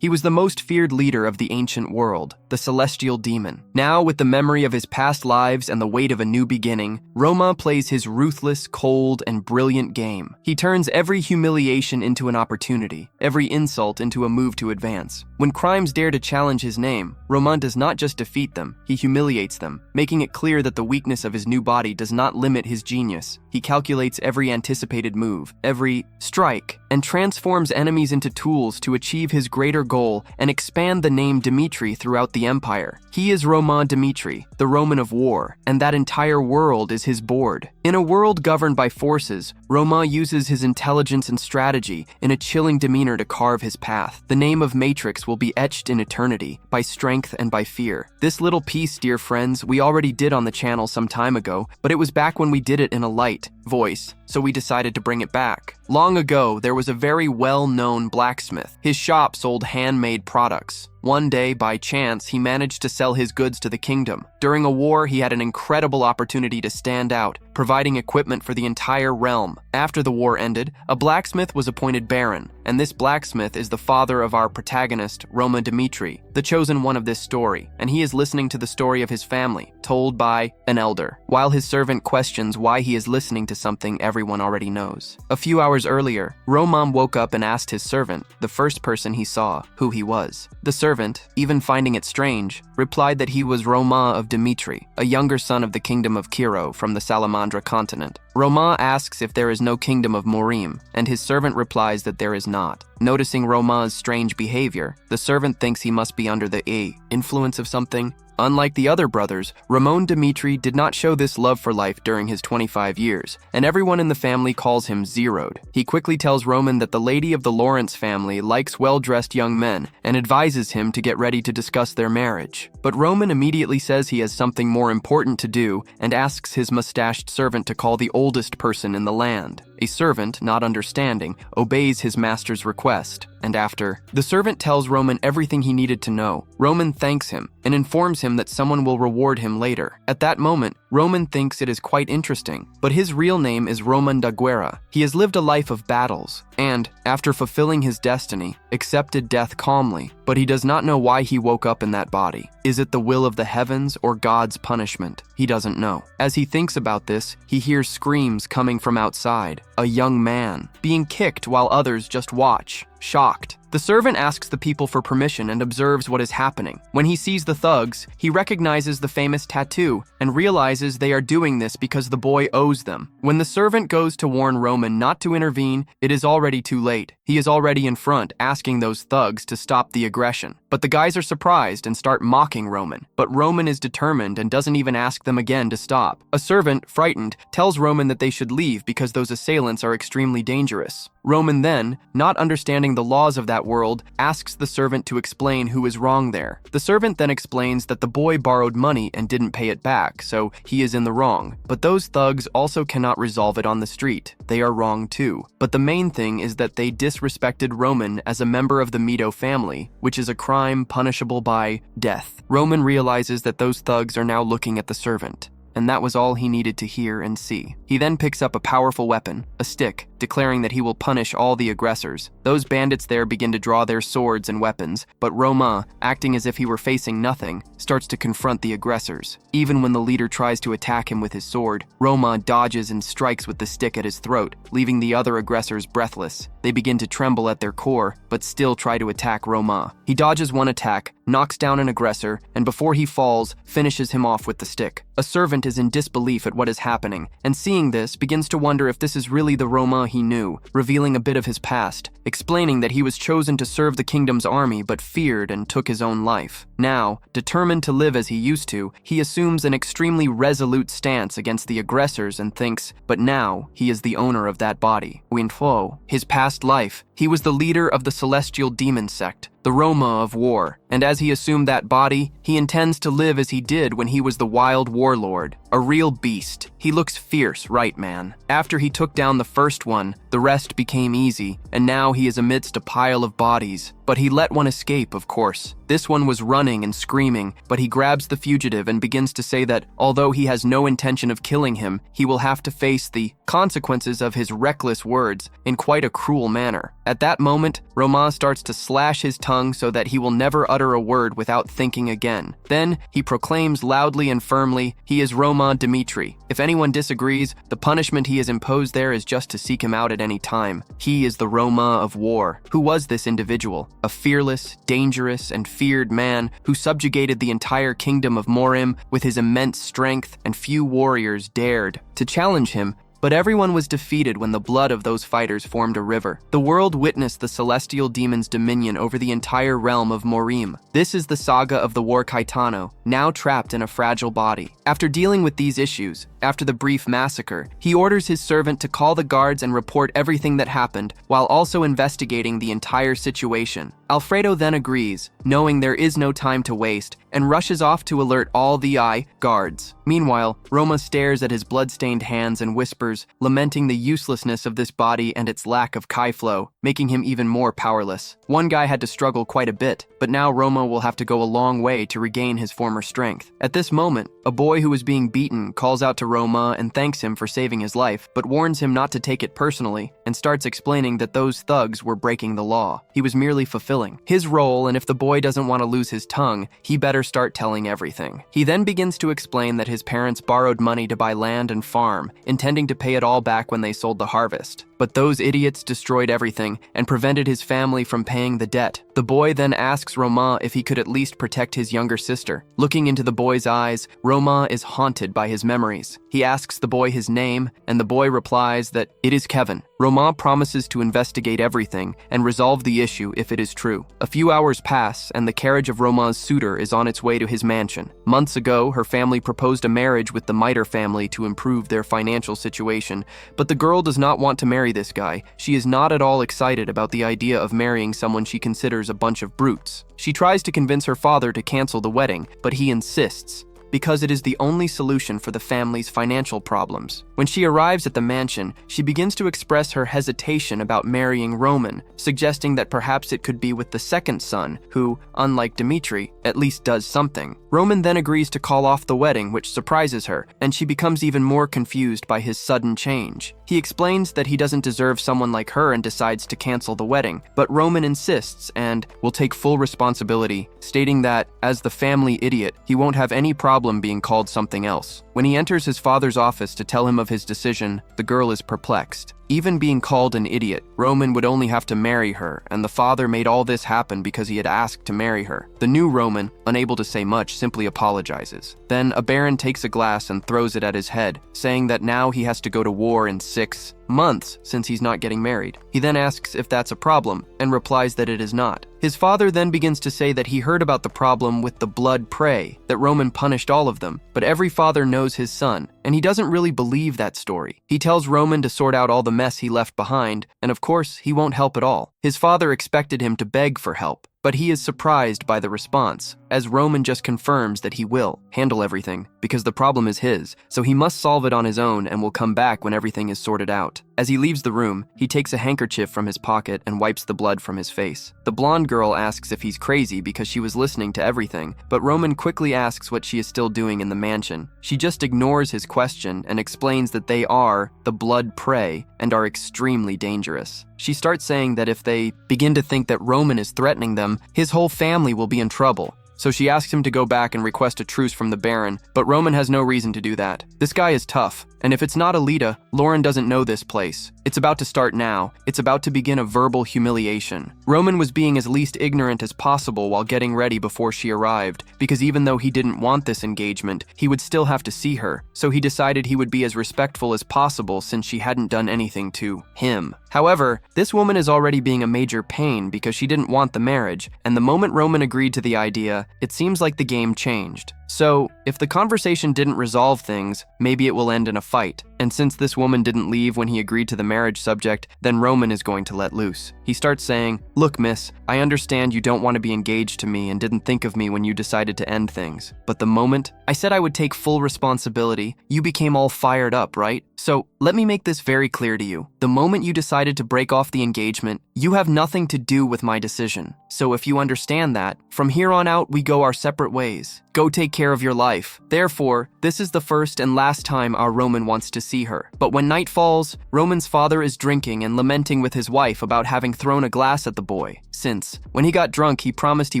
He was the most feared leader of the ancient world, the celestial demon. Now, with the memory of his past lives and the weight of a new beginning, Roma plays his ruthless, cold, and brilliant game. He turns every humiliation into an opportunity, every insult into a move to advance. When crimes dare to challenge his name, Roma does not just defeat them, he humiliates them, making it clear that the weakness of his new body does not limit his genius. He calculates every anticipated move, every strike, and transforms enemies into tools to achieve his greater goal and expand the name Dmitri throughout the empire. He is Roman Dmitri, the Roman of war, and that entire world is his board. In a world governed by forces, Roma uses his intelligence and strategy in a chilling demeanor to carve his path. The name of Matrix will be etched in eternity, by strength and by fear. This little piece, dear friends, we already did on the channel some time ago, but it was back when we did it in a light voice, so we decided to bring it back. Long ago, there was a very well-known blacksmith. His shop sold handmade products. One day, by chance, he managed to sell his goods to the kingdom. During a war, he had an incredible opportunity to stand out, providing equipment for the entire realm. After the war ended, a blacksmith was appointed baron, and this blacksmith is the father of our protagonist, Roma Dmitri, the chosen one of this story, and he is listening to the story of his family, told by an elder, while his servant questions why he is listening to something everyone already knows. A few hours earlier, Roman woke up and asked his servant, the first person he saw, who he was. The servant, even finding it strange, replied that he was Roma of Dmitri, a younger son of the kingdom of Kiro from the Salamandra continent. Roma asks if there is no kingdom of Morim, and his servant replies that there is not. Noticing Roma's strange behavior, the servant thinks he must be under the influence of something. Unlike the other brothers, Roman Dmitri did not show this love for life during his 25 years, and everyone in the family calls him Zeroed. He quickly tells Roman that the lady of the Lawrence family likes well-dressed young men and advises him to get ready to discuss their marriage. But Roman immediately says he has something more important to do and asks his mustached servant to call the oldest person in the land. A servant, not understanding, obeys his master's request, and after, the servant tells Roman everything he needed to know. Roman thanks him and informs him that someone will reward him later. At that moment, Roman thinks it is quite interesting, but his real name is Roman da Guerra. He has lived a life of battles, and, after fulfilling his destiny, accepted death calmly, but he does not know why he woke up in that body. Is it the will of the heavens or God's punishment? He doesn't know. As he thinks about this, he hears screams coming from outside. A young man being kicked while others just watch, shocked. The servant asks the people for permission and observes what is happening. When he sees the thugs, he recognizes the famous tattoo and realizes they are doing this because the boy owes them. When the servant goes to warn Roman not to intervene, it is already too late. He is already in front, asking those thugs to stop the aggression. But the guys are surprised and start mocking Roman. But Roman is determined and doesn't even ask them again to stop. A servant, frightened, tells Roman that they should leave because those assailants are extremely dangerous. Roman then, not understanding the laws of that world, asks the servant to explain who is wrong there. The servant then explains that the boy borrowed money and didn't pay it back, so he is in the wrong. But those thugs also cannot resolve it on the street. They are wrong too. But the main thing is that they disrespected Roman as a member of the Mito family, which is a crime punishable by death. Roman realizes that those thugs are now looking at the servant, and that was all he needed to hear and see. He then picks up a powerful weapon, a stick, declaring that he will punish all the aggressors. Those bandits there begin to draw their swords and weapons, but Roma, acting as if he were facing nothing, starts to confront the aggressors. Even when the leader tries to attack him with his sword, Roma dodges and strikes with the stick at his throat, leaving the other aggressors breathless. They begin to tremble at their core, but still try to attack Roma. He dodges one attack, knocks down an aggressor, and before he falls, finishes him off with the stick. A servant is in disbelief at what is happening, and seeing this, begins to wonder if this is really the Roma he knew, revealing a bit of his past, explaining that he was chosen to serve the kingdom's army but feared and took his own life. Now, determined to live as he used to, he assumes an extremely resolute stance against the aggressors and thinks, but now, he is the owner of that body. Winfo, his past life, he was the leader of the celestial demon sect, the Roma of war, and as he assumed that body, he intends to live as he did when he was the wild warlord, a real beast. He looks fierce, right man? After he took down the first one, The rest became easy, and now he is amidst a pile of bodies. But he let one escape, of course. This one was running and screaming, but he grabs the fugitive and begins to say that, although he has no intention of killing him, he will have to face the consequences of his reckless words in quite a cruel manner. At that moment, Romain starts to slash his tongue so that he will never utter a word without thinking again. Then, he proclaims loudly and firmly, he is Romain Dimitri. If anyone disagrees, the punishment he has imposed there is just to seek him out at any time. He is the Romain of war. Who was this individual? A fearless, dangerous, and feared man who subjugated the entire kingdom of Morim with his immense strength, and few warriors dared to challenge him. But everyone was defeated when the blood of those fighters formed a river. The world witnessed the celestial demon's dominion over the entire realm of Morim. This is the saga of the War Caetano, now trapped in a fragile body. After dealing with these issues, after the brief massacre, he orders his servant to call the guards and report everything that happened, while also investigating the entire situation. Alfredo then agrees, knowing there is no time to waste, and rushes off to alert all the guards. Meanwhile, Roma stares at his blood-stained hands and whispers, lamenting the uselessness of this body and its lack of Kai flow, making him even more powerless. One guy had to struggle quite a bit, but now Roma will have to go a long way to regain his former strength. At this moment, a boy who was being beaten calls out to Roma and thanks him for saving his life, but warns him not to take it personally, and starts explaining that those thugs were breaking the law. He was merely fulfilling his role, and if the boy doesn't want to lose his tongue, he better start telling everything. He then begins to explain that his parents borrowed money to buy land and farm, intending to pay it all back when they sold the harvest. But those idiots destroyed everything and prevented his family from paying the debt. The boy then asks Romain if he could at least protect his younger sister. Looking into the boy's eyes, Romain is haunted by his memories. He asks the boy his name, and the boy replies that it is Kevin. Romain promises to investigate everything and resolve the issue if it is true. A few hours pass, and the carriage of Romain's suitor is on its way to his mansion. Months ago, her family proposed a marriage with the Miter family to improve their financial situation, but the girl does not want to marry this guy. She is not at all excited about the idea of marrying someone she considers a bunch of brutes. She tries to convince her father to cancel the wedding, but he insists, because it is the only solution for the family's financial problems. When she arrives at the mansion, she begins to express her hesitation about marrying Roman, suggesting that perhaps it could be with the second son, who, unlike Dimitri, at least does something. Roman then agrees to call off the wedding, which surprises her, and she becomes even more confused by his sudden change. He explains that he doesn't deserve someone like her and decides to cancel the wedding, but Roman insists and will take full responsibility, stating that, as the family idiot, he won't have any problem being called something else. When he enters his father's office to tell him of his decision, the girl is perplexed. Even being called an idiot, Roman would only have to marry her, and the father made all this happen because he had asked to marry her. The new Roman, unable to say much, simply apologizes. Then a baron takes a glass and throws it at his head, saying that now he has to go to war in 6 months since he's not getting married. He then asks if that's a problem, and replies that it is not. His father then begins to say that he heard about the problem with the blood prey, that Roman punished all of them, but every father knows his son, and he doesn't really believe that story. He tells Roman to sort out all the mess he left behind, and of course, he won't help at all. His father expected him to beg for help, but he is surprised by the response, as Roman just confirms that he will handle everything, because the problem is his, so he must solve it on his own and will come back when everything is sorted out. As he leaves the room, he takes a handkerchief from his pocket and wipes the blood from his face. The blonde girl asks if he's crazy because she was listening to everything, but Roman quickly asks what she is still doing in the mansion. She just ignores his question and explains that they are the blood prey and are extremely dangerous. She starts saying that if they begin to think that Roman is threatening them, his whole family will be in trouble. So she asks him to go back and request a truce from the Baron, but Roman has no reason to do that. This guy is tough, and if it's not Alita, Lauren doesn't know this place. It's about to start now. It's about to begin a verbal humiliation. Roman was being as least ignorant as possible while getting ready before she arrived, because even though he didn't want this engagement, he would still have to see her, so he decided he would be as respectful as possible since she hadn't done anything to him. However, this woman is already being a major pain because she didn't want the marriage, and the moment Roman agreed to the idea, it seems like the game changed. So, if the conversation didn't resolve things, maybe it will end in a fight. And since this woman didn't leave when he agreed to the marriage subject, then Roman is going to let loose. He starts saying, "Look, miss, I understand you don't want to be engaged to me and didn't think of me when you decided to end things. But the moment I said I would take full responsibility, you became all fired up, right? So, let me make this very clear to you. The moment you decided to break off the engagement, you have nothing to do with my decision. So if you understand that, from here on out we go our separate ways. Go take care of your life. Therefore, this is the first and last time our Roman wants to see her." But when night falls, Roman's father is drinking and lamenting with his wife about having thrown a glass at the boy, since, when he got drunk, he promised he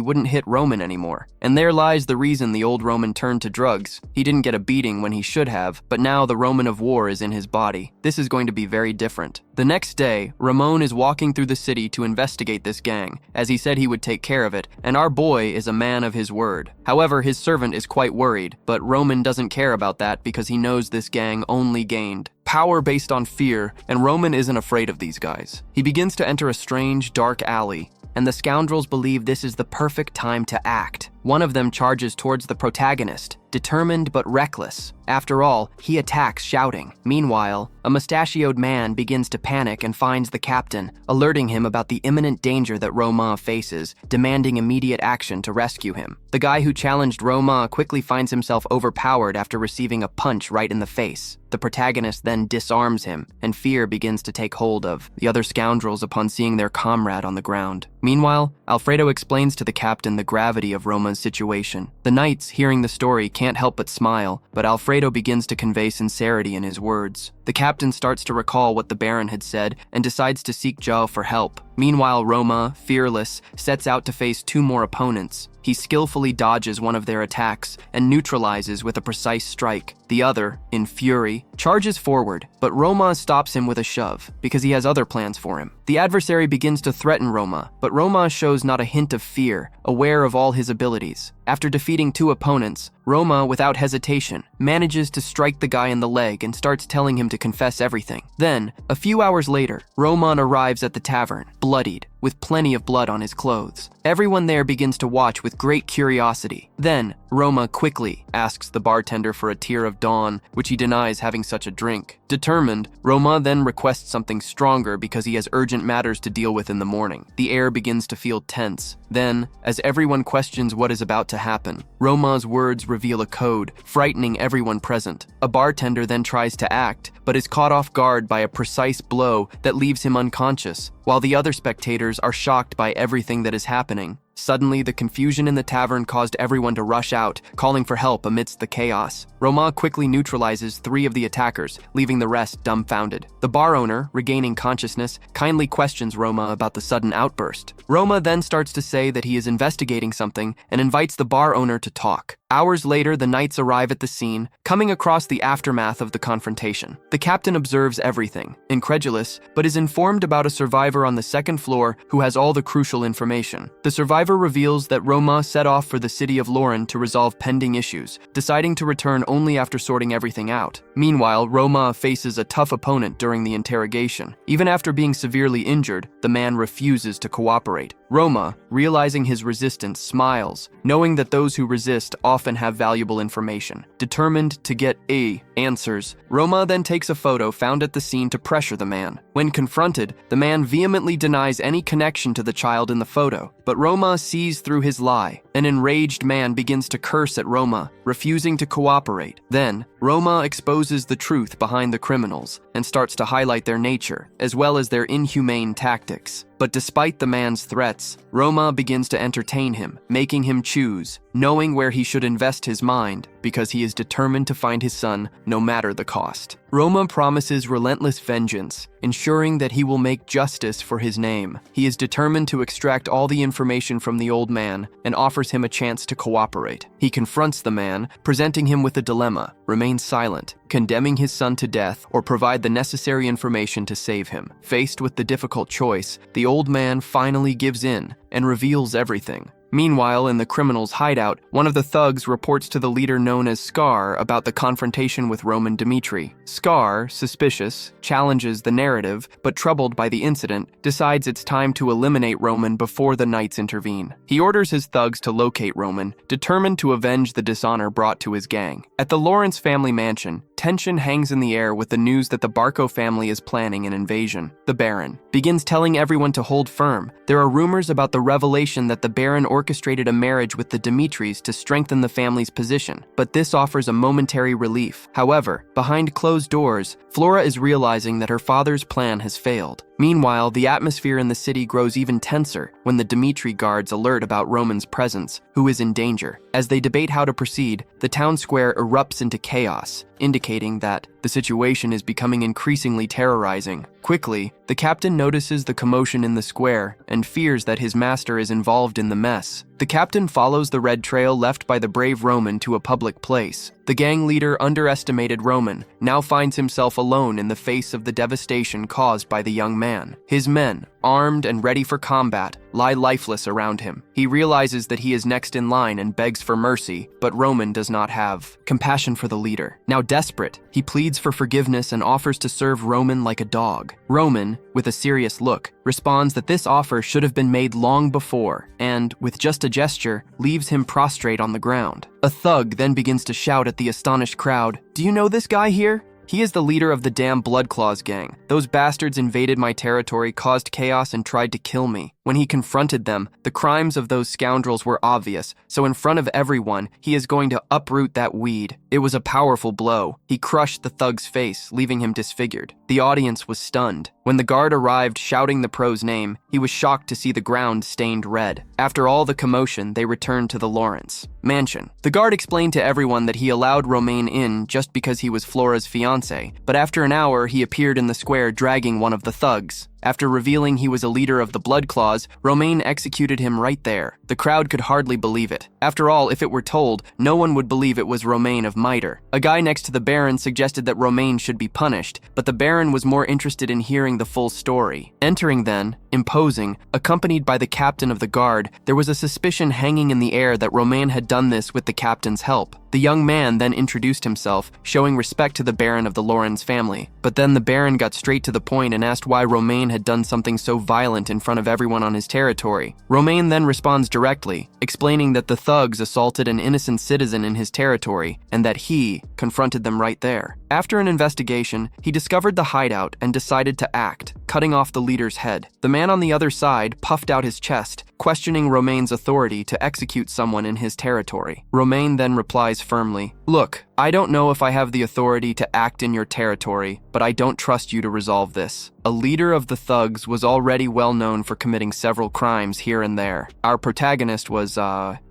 wouldn't hit Roman anymore. And there lies the reason the old Roman turned to drugs. He didn't get a beating when he should have, but now the Roman of war is in his body. This is going to be very different. The next day, Ramon is walking through the city to investigate this gang, as he said he would take care of it, and our boy is a man of his word. However, his servant is quite worried, but Roman doesn't care about that because he knows this gang only gained power based on fear, and Roman isn't afraid of these guys. He begins to enter a strange, dark alley, and the scoundrels believe this is the perfect time to act. One of them charges towards the protagonist, determined but reckless. After all, he attacks shouting. Meanwhile, a mustachioed man begins to panic and finds the captain, alerting him about the imminent danger that Roma faces, demanding immediate action to rescue him. The guy who challenged Roma quickly finds himself overpowered after receiving a punch right in the face. The protagonist then disarms him, and fear begins to take hold of the other scoundrels upon seeing their comrade on the ground. Meanwhile, Alfredo explains to the captain the gravity of Roma's situation. The knights, hearing the story, can't help but smile, but Alfredo begins to convey sincerity in his words. The captain starts to recall what the Baron had said and decides to seek Joe for help. Meanwhile, Roma, fearless, sets out to face two more opponents. He skillfully dodges one of their attacks and neutralizes with a precise strike. The other, in fury, charges forward, but Roma stops him with a shove because he has other plans for him. The adversary begins to threaten Roma, but Roma shows not a hint of fear, aware of all his abilities. After defeating two opponents, Roma, without hesitation, manages to strike the guy in the leg and starts telling him to confess everything. Then, a few hours later, Roman arrives at the tavern, bloodied, with plenty of blood on his clothes. Everyone there begins to watch with great curiosity. Then, Roma quickly asks the bartender for a tear of dawn, which he denies having such a drink. Determined, Roma then requests something stronger because he has urgent matters to deal with in the morning. The air begins to feel tense. Then, as everyone questions what is about to happen, Roma's words reveal a code, frightening everyone present. A bartender then tries to act, but is caught off guard by a precise blow that leaves him unconscious, while the other spectators are shocked by everything that is happening. Suddenly, the confusion in the tavern caused everyone to rush out, calling for help amidst the chaos. Roma quickly neutralizes 3 of the attackers, leaving the rest dumbfounded. The bar owner, regaining consciousness, kindly questions Roma about the sudden outburst. Roma then starts to say that he is investigating something and invites the bar owner to talk. Hours later, the knights arrive at the scene, coming across the aftermath of the confrontation. The captain observes everything, incredulous, but is informed about a survivor on the 2nd floor who has all the crucial information. The survivor reveals that Roma set off for the city of Lauren to resolve pending issues, deciding to return only after sorting everything out. Meanwhile, Roma faces a tough opponent during the interrogation. Even after being severely injured, the man refuses to cooperate. Roma, realizing his resistance, smiles, knowing that those who resist often have valuable information. Determined to get answers, Roma then takes a photo found at the scene to pressure the man. When confronted, the man vehemently denies any connection to the child in the photo, but Roma sees through his lie. An enraged man begins to curse at Roma, refusing to cooperate. Then, Roma exposes the truth behind the criminals and starts to highlight their nature, as well as their inhumane tactics. But despite the man's threats, Roma begins to entertain him, making him choose, knowing where he should invest his mind, because he is determined to find his son no matter the cost. Roma promises relentless vengeance, ensuring that he will make justice for his name. He is determined to extract all the information from the old man and offers him a chance to cooperate. He confronts the man, presenting him with a dilemma: remain silent, condemning his son to death, or provide the necessary information to save him. Faced with the difficult choice, the old man finally gives in and reveals everything. Meanwhile, in the criminal's hideout, one of the thugs reports to the leader known as Scar about the confrontation with Roman Dmitri. Scar, suspicious, challenges the narrative, but troubled by the incident, decides it's time to eliminate Roman before the knights intervene. He orders his thugs to locate Roman, determined to avenge the dishonor brought to his gang. At the Lawrence family mansion, tension hangs in the air with the news that the Barco family is planning an invasion. The Baron begins telling everyone to hold firm. There are rumors about the revelation that the Baron orchestrated a marriage with the Dmitris to strengthen the family's position, but this offers a momentary relief. However, behind closed doors, Flora is realizing that her father's plan has failed. Meanwhile, the atmosphere in the city grows even tenser when the Dmitri guards alert about Roman's presence, who is in danger. As they debate how to proceed, the town square erupts into chaos, indicating that the situation is becoming increasingly terrorizing. Quickly, the captain notices the commotion in the square and fears that his master is involved in the mess. The captain follows the red trail left by the brave Roman to a public place. The gang leader underestimated Roman, now finds himself alone in the face of the devastation caused by the young man. His men, armed and ready for combat, lie lifeless around him. He realizes that he is next in line and begs for mercy, but Roman does not have compassion for the leader. Now desperate, he pleads for forgiveness and offers to serve Roman like a dog. Roman, with a serious look, responds that this offer should have been made long before, and, with just a gesture, leaves him prostrate on the ground. A thug then begins to shout at the astonished crowd, "Do you know this guy here? He is the leader of the damn Bloodclaws gang. Those bastards invaded my territory, caused chaos, and tried to kill me." When he confronted them, the crimes of those scoundrels were obvious, so in front of everyone, he is going to uproot that weed. It was a powerful blow. He crushed the thug's face, leaving him disfigured. The audience was stunned. When the guard arrived shouting the pro's name, he was shocked to see the ground stained red. After all the commotion, they returned to the Lawrence mansion. The guard explained to everyone that he allowed Romain in just because he was Flora's fiancé, but after an hour, he appeared in the square dragging one of the thugs. After revealing he was a leader of the Bloodclaws, Romain executed him right there. The crowd could hardly believe it. After all, if it were told, no one would believe it was Romain of Mitre. A guy next to the Baron suggested that Romain should be punished, but the Baron was more interested in hearing the full story. Entering then, imposing, accompanied by the captain of the guard, there was a suspicion hanging in the air that Romain had done this with the captain's help. The young man then introduced himself, showing respect to the Baron of the Lawrence family. But then the Baron got straight to the point and asked why Romain had done something so violent in front of everyone on his territory. Romain then responds directly, explaining that the thugs assaulted an innocent citizen in his territory and that he confronted them right there. After an investigation, he discovered the hideout and decided to act, cutting off the leader's head. The man on the other side puffed out his chest, questioning Romain's authority to execute someone in his territory. Romain then replies firmly, "Look, I don't know if I have the authority to act in your territory, but I don't trust you to resolve this." A leader of the thugs was already well known for committing several crimes here and there. Our protagonist was,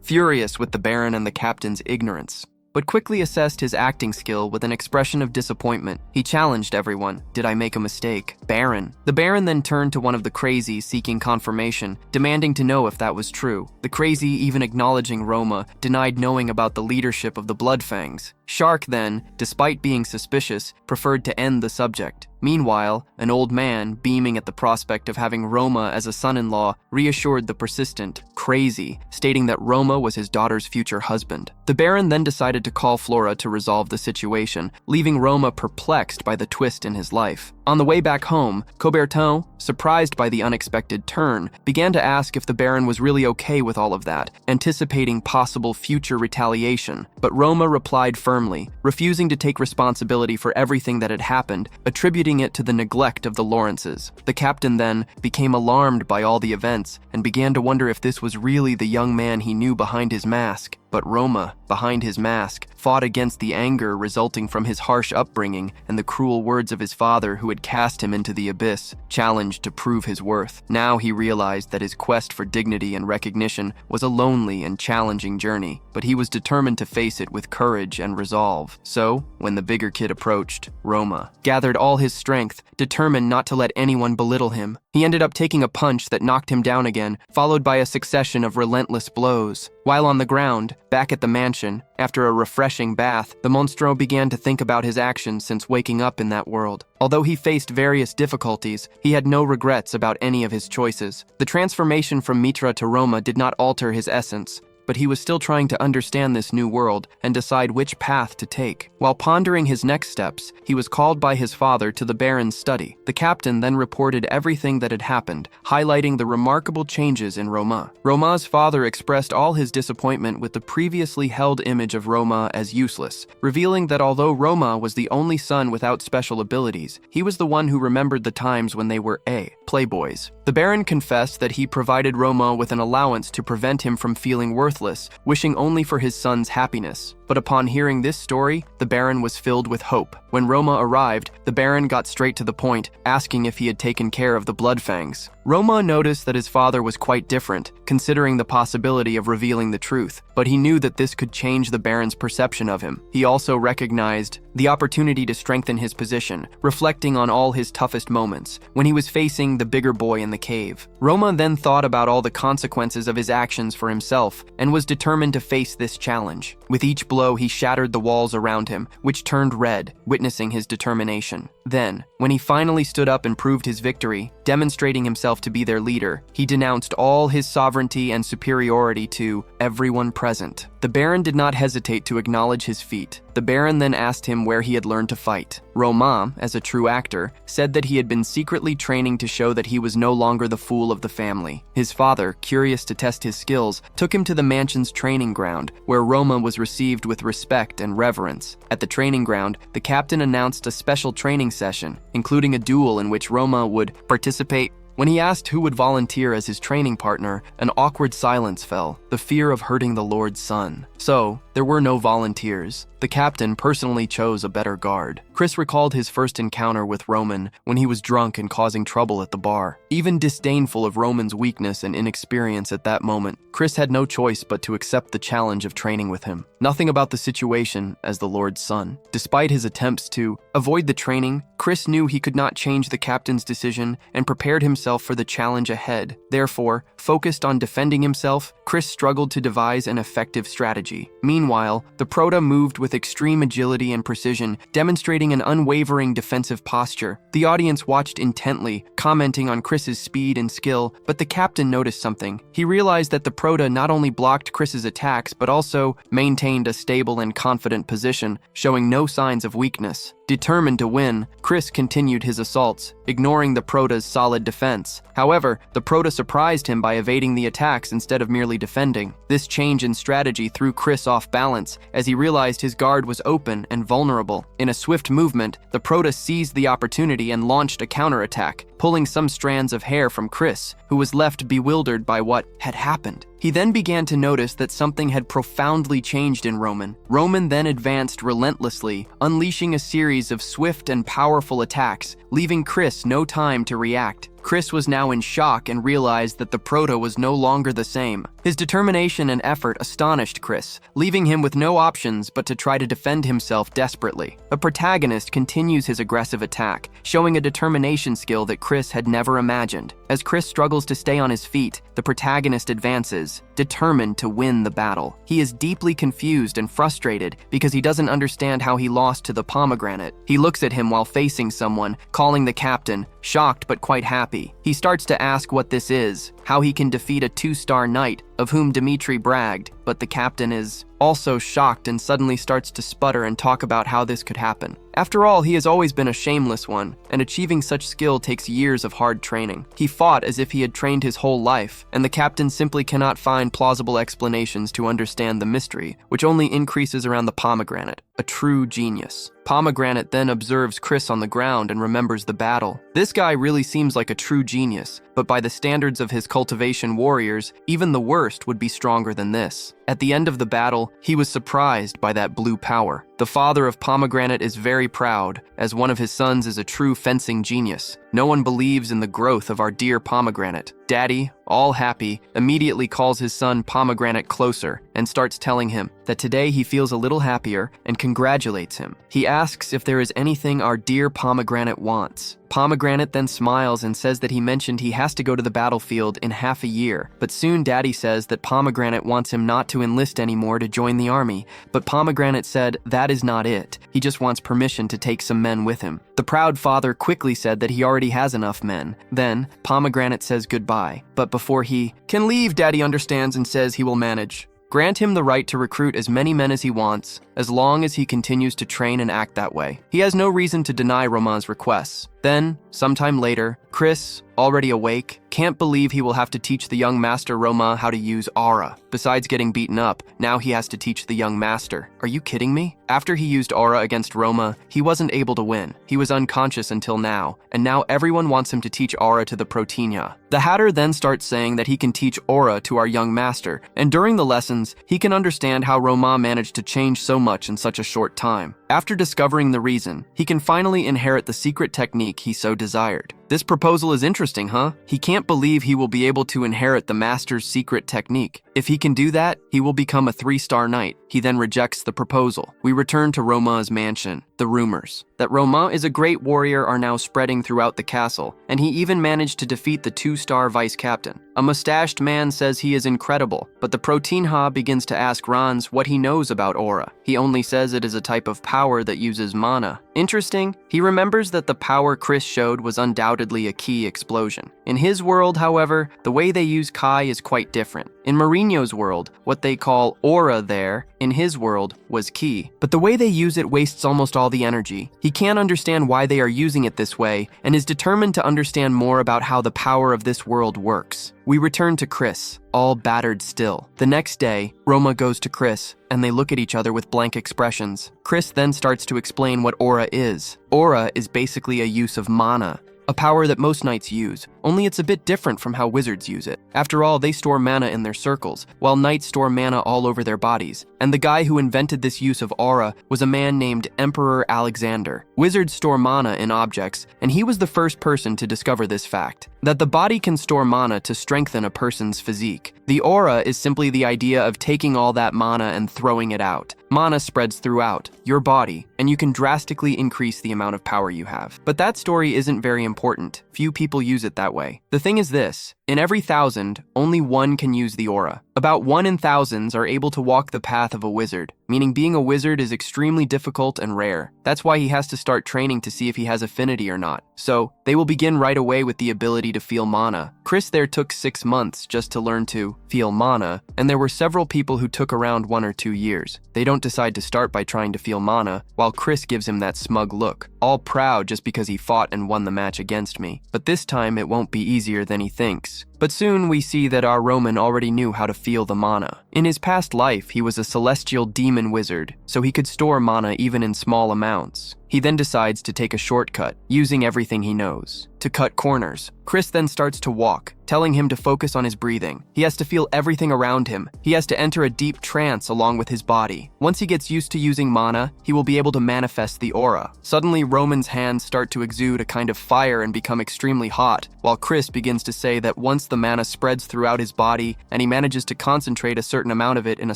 furious with the Baron and the captain's ignorance, but quickly assessed his acting skill with an expression of disappointment. He challenged everyone. "Did I make a mistake? Baron." The Baron then turned to one of the crazies seeking confirmation, demanding to know if that was true. The crazy, even acknowledging Roma, denied knowing about the leadership of the Bloodfangs. Shark then, despite being suspicious, preferred to end the subject. Meanwhile, an old man, beaming at the prospect of having Roma as a son-in-law, reassured the persistent, crazy, stating that Roma was his daughter's future husband. The Baron then decided to call Flora to resolve the situation, leaving Roma perplexed by the twist in his life. On the way back home, Coubertin, surprised by the unexpected turn, began to ask if the Baron was really okay with all of that, anticipating possible future retaliation. But Roma replied firmly, refusing to take responsibility for everything that had happened, attributing it to the neglect of the Lawrences. The captain then became alarmed by all the events and began to wonder if this was really the young man he knew behind his mask. But Roma, behind his mask, fought against the anger resulting from his harsh upbringing and the cruel words of his father who had cast him into the abyss, challenged to prove his worth. Now he realized that his quest for dignity and recognition was a lonely and challenging journey, but he was determined to face it with courage and resolve. So, when the bigger kid approached, Roma gathered all his strength, determined not to let anyone belittle him. He ended up taking a punch that knocked him down again, followed by a succession of relentless blows. While on the ground, Back at the mansion, after a refreshing bath, the monstro began to think about his actions since waking up in that world. Although he faced various difficulties, he had no regrets about any of his choices. The transformation from Mitra to Roma did not alter his essence, but he was still trying to understand this new world and decide which path to take. While pondering his next steps, he was called by his father to the Baron's study. The captain then reported everything that had happened, highlighting the remarkable changes in Roma. Roma's father expressed all his disappointment with the previously held image of Roma as useless, revealing that although Roma was the only son without special abilities, he was the one who remembered the times when they were playboys. The Baron confessed that he provided Roma with an allowance to prevent him from feeling worthless, wishing only for his son's happiness. But upon hearing this story, the Baron was filled with hope. When Roma arrived, the Baron got straight to the point, asking if he had taken care of the Bloodfangs. Roma noticed that his father was quite different, considering the possibility of revealing the truth, but he knew that this could change the Baron's perception of him. He also recognized the opportunity to strengthen his position, reflecting on all his toughest moments, when he was facing the bigger boy in the cave. Roma then thought about all the consequences of his actions for himself, and was determined to face this challenge. With each blow, he shattered the walls around him, which turned red, witnessing his determination. Then, when he finally stood up and proved his victory, demonstrating himself to be their leader, he denounced all his sovereignty and superiority to everyone present. The Baron did not hesitate to acknowledge his feat. The Baron then asked him where he had learned to fight. Roma, as a true actor, said that he had been secretly training to show that he was no longer the fool of the family. His father, curious to test his skills, took him to the mansion's training ground, where Roma was received with respect and reverence. At the training ground, the captain announced a special training session, including a duel in which Roma would participate. When he asked who would volunteer as his training partner, an awkward silence fell, the fear of hurting the Lord's son. So, there were no volunteers. The captain personally chose a better guard. Chris recalled his first encounter with Roman when he was drunk and causing trouble at the bar. Even disdainful of Roman's weakness and inexperience at that moment, Chris had no choice but to accept the challenge of training with him. Nothing about the situation as the Lord's son. Despite his attempts to avoid the training, Chris knew he could not change the captain's decision and prepared himself for the challenge ahead. Therefore, focused on defending himself, Chris struggled to devise an effective strategy. Meanwhile, the Proto moved with extreme agility and precision, demonstrating an unwavering defensive posture. The audience watched intently, commenting on Chris's speed and skill, but the captain noticed something. He realized that the Proto not only blocked Chris's attacks, but also maintained a stable and confident position, showing no signs of weakness. Determined to win, Chris continued his assaults, ignoring the Proto's solid defense. However, the Proto surprised him by evading the attacks instead of merely defending. This change in strategy threw Chris off balance, as he realized his guard was open and vulnerable. In a swift movement, the Proto seized the opportunity and launched a counterattack, pulling some strands of hair from Chris, who was left bewildered by what had happened. He then began to notice that something had profoundly changed in Roman. Roman then advanced relentlessly, unleashing a series of swift and powerful attacks, leaving Chris no time to react. Chris was now in shock and realized that the Proto was no longer the same. His determination and effort astonished Chris, leaving him with no options but to try to defend himself desperately. The protagonist continues his aggressive attack, showing a determination skill that Chris had never imagined. As Chris struggles to stay on his feet, the protagonist advances, determined to win the battle. He is deeply confused and frustrated because he doesn't understand how he lost to the pomegranate. He looks at him while facing someone, calling the captain, shocked but quite happy. He starts to ask what this is, how he can defeat a 2-star knight, of whom Dmitri bragged, but the captain is also shocked and suddenly starts to sputter and talk about how this could happen. After all, he has always been a shameless one, and achieving such skill takes years of hard training. He fought as if he had trained his whole life, and the captain simply cannot find plausible explanations to understand the mystery, which only increases around the pomegranate. A true genius. Pomegranate then observes Chris on the ground and remembers the battle. This guy really seems like a true genius, but by the standards of his cultivation warriors, even the worst would be stronger than this. At the end of the battle, he was surprised by that blue power. The The father of Pomegranate is very proud, as one of his sons is a true fencing genius. No one believes in the growth of our dear Pomegranate. Daddy, all happy, immediately calls his son Pomegranate closer and starts telling him that today he feels a little happier and congratulates him. He asks if there is anything our dear Pomegranate wants. Pomegranate then smiles and says that he mentioned he has to go to the battlefield in half a year, but soon Daddy says that Pomegranate wants him not to enlist anymore to join the army, but Pomegranate said that is not it. He just wants permission to take some men with him. The proud father quickly said that he already has enough men. Then, Pomegranate says goodbye, but before he can leave, Daddy understands and says he will manage. Grant him the right to recruit as many men as he wants, as long as he continues to train and act that way. He has no reason to deny Romain's requests. Then, sometime later, Chris, already awake, can't believe he will have to teach the young master Romain how to use aura. Besides getting beaten up, now he has to teach the young master. Are you kidding me? After he used aura against Romain, he wasn't able to win. He was unconscious until now, and now everyone wants him to teach aura to the Protinia. The Hatter then starts saying that he can teach aura to our young master, and during the lessons, he can understand how Romain managed to change so much in such a short time. After discovering the reason, he can finally inherit the secret technique he so desired. This proposal is interesting, huh? He can't believe he will be able to inherit the master's secret technique. If he can do that, he will become a 3-star knight. He then rejects the proposal. We return to Romain's mansion. The rumors that Romain is a great warrior are now spreading throughout the castle, and he even managed to defeat the 2-star vice captain. A mustached man says he is incredible, but the Protinha begins to ask Ranz what he knows about aura. He only says it is a type of power that uses mana. Interesting, he remembers that the power Chris showed was undoubtedly a ki explosion. In his world, however, the way they use kai is quite different. In Mourinho's world, what they call aura there, in his world, was ki. But the way they use it wastes almost all the energy. He can't understand why they are using it this way, and is determined to understand more about how the power of this world works. We return to Chris, all battered still. The next day, Roma goes to Chris, and they look at each other with blank expressions. Chris then starts to explain what aura is. Aura is basically a use of mana, a power that most knights use, only it's a bit different from how wizards use it. After all, they store mana in their circles, while knights store mana all over their bodies. And the guy who invented this use of aura was a man named Emperor Alexander. Wizards store mana in objects, and he was the first person to discover this fact, that the body can store mana to strengthen a person's physique. The aura is simply the idea of taking all that mana and throwing it out. Mana spreads throughout your body, and you can drastically increase the amount of power you have. But that story isn't very important. Few people use it that way. The thing is this, in every 1,000, only one can use the aura. About 1 in thousands are able to walk the path of a wizard, meaning being a wizard is extremely difficult and rare. That's why he has to start training to see if he has affinity or not. So, they will begin right away with the ability to feel mana. Chris there took 6 months just to learn to feel mana, and there were several people who took around 1 or 2 years. They don't decide to start by trying to feel mana, while Chris gives him that smug look, all proud just because he fought and won the match against me. But this time it won't be easier than he thinks. But soon we see that our Roman already knew how to feel the mana. In his past life, he was a celestial demon wizard, so he could store mana even in small amounts. He then decides to take a shortcut, using everything he knows, to cut corners. Chris then starts to walk, telling him to focus on his breathing. He has to feel everything around him. He has to enter a deep trance along with his body. Once he gets used to using mana, he will be able to manifest the aura. Suddenly, Roman's hands start to exude a kind of fire and become extremely hot, while Chris begins to say that once the mana spreads throughout his body and he manages to concentrate a certain amount of it in a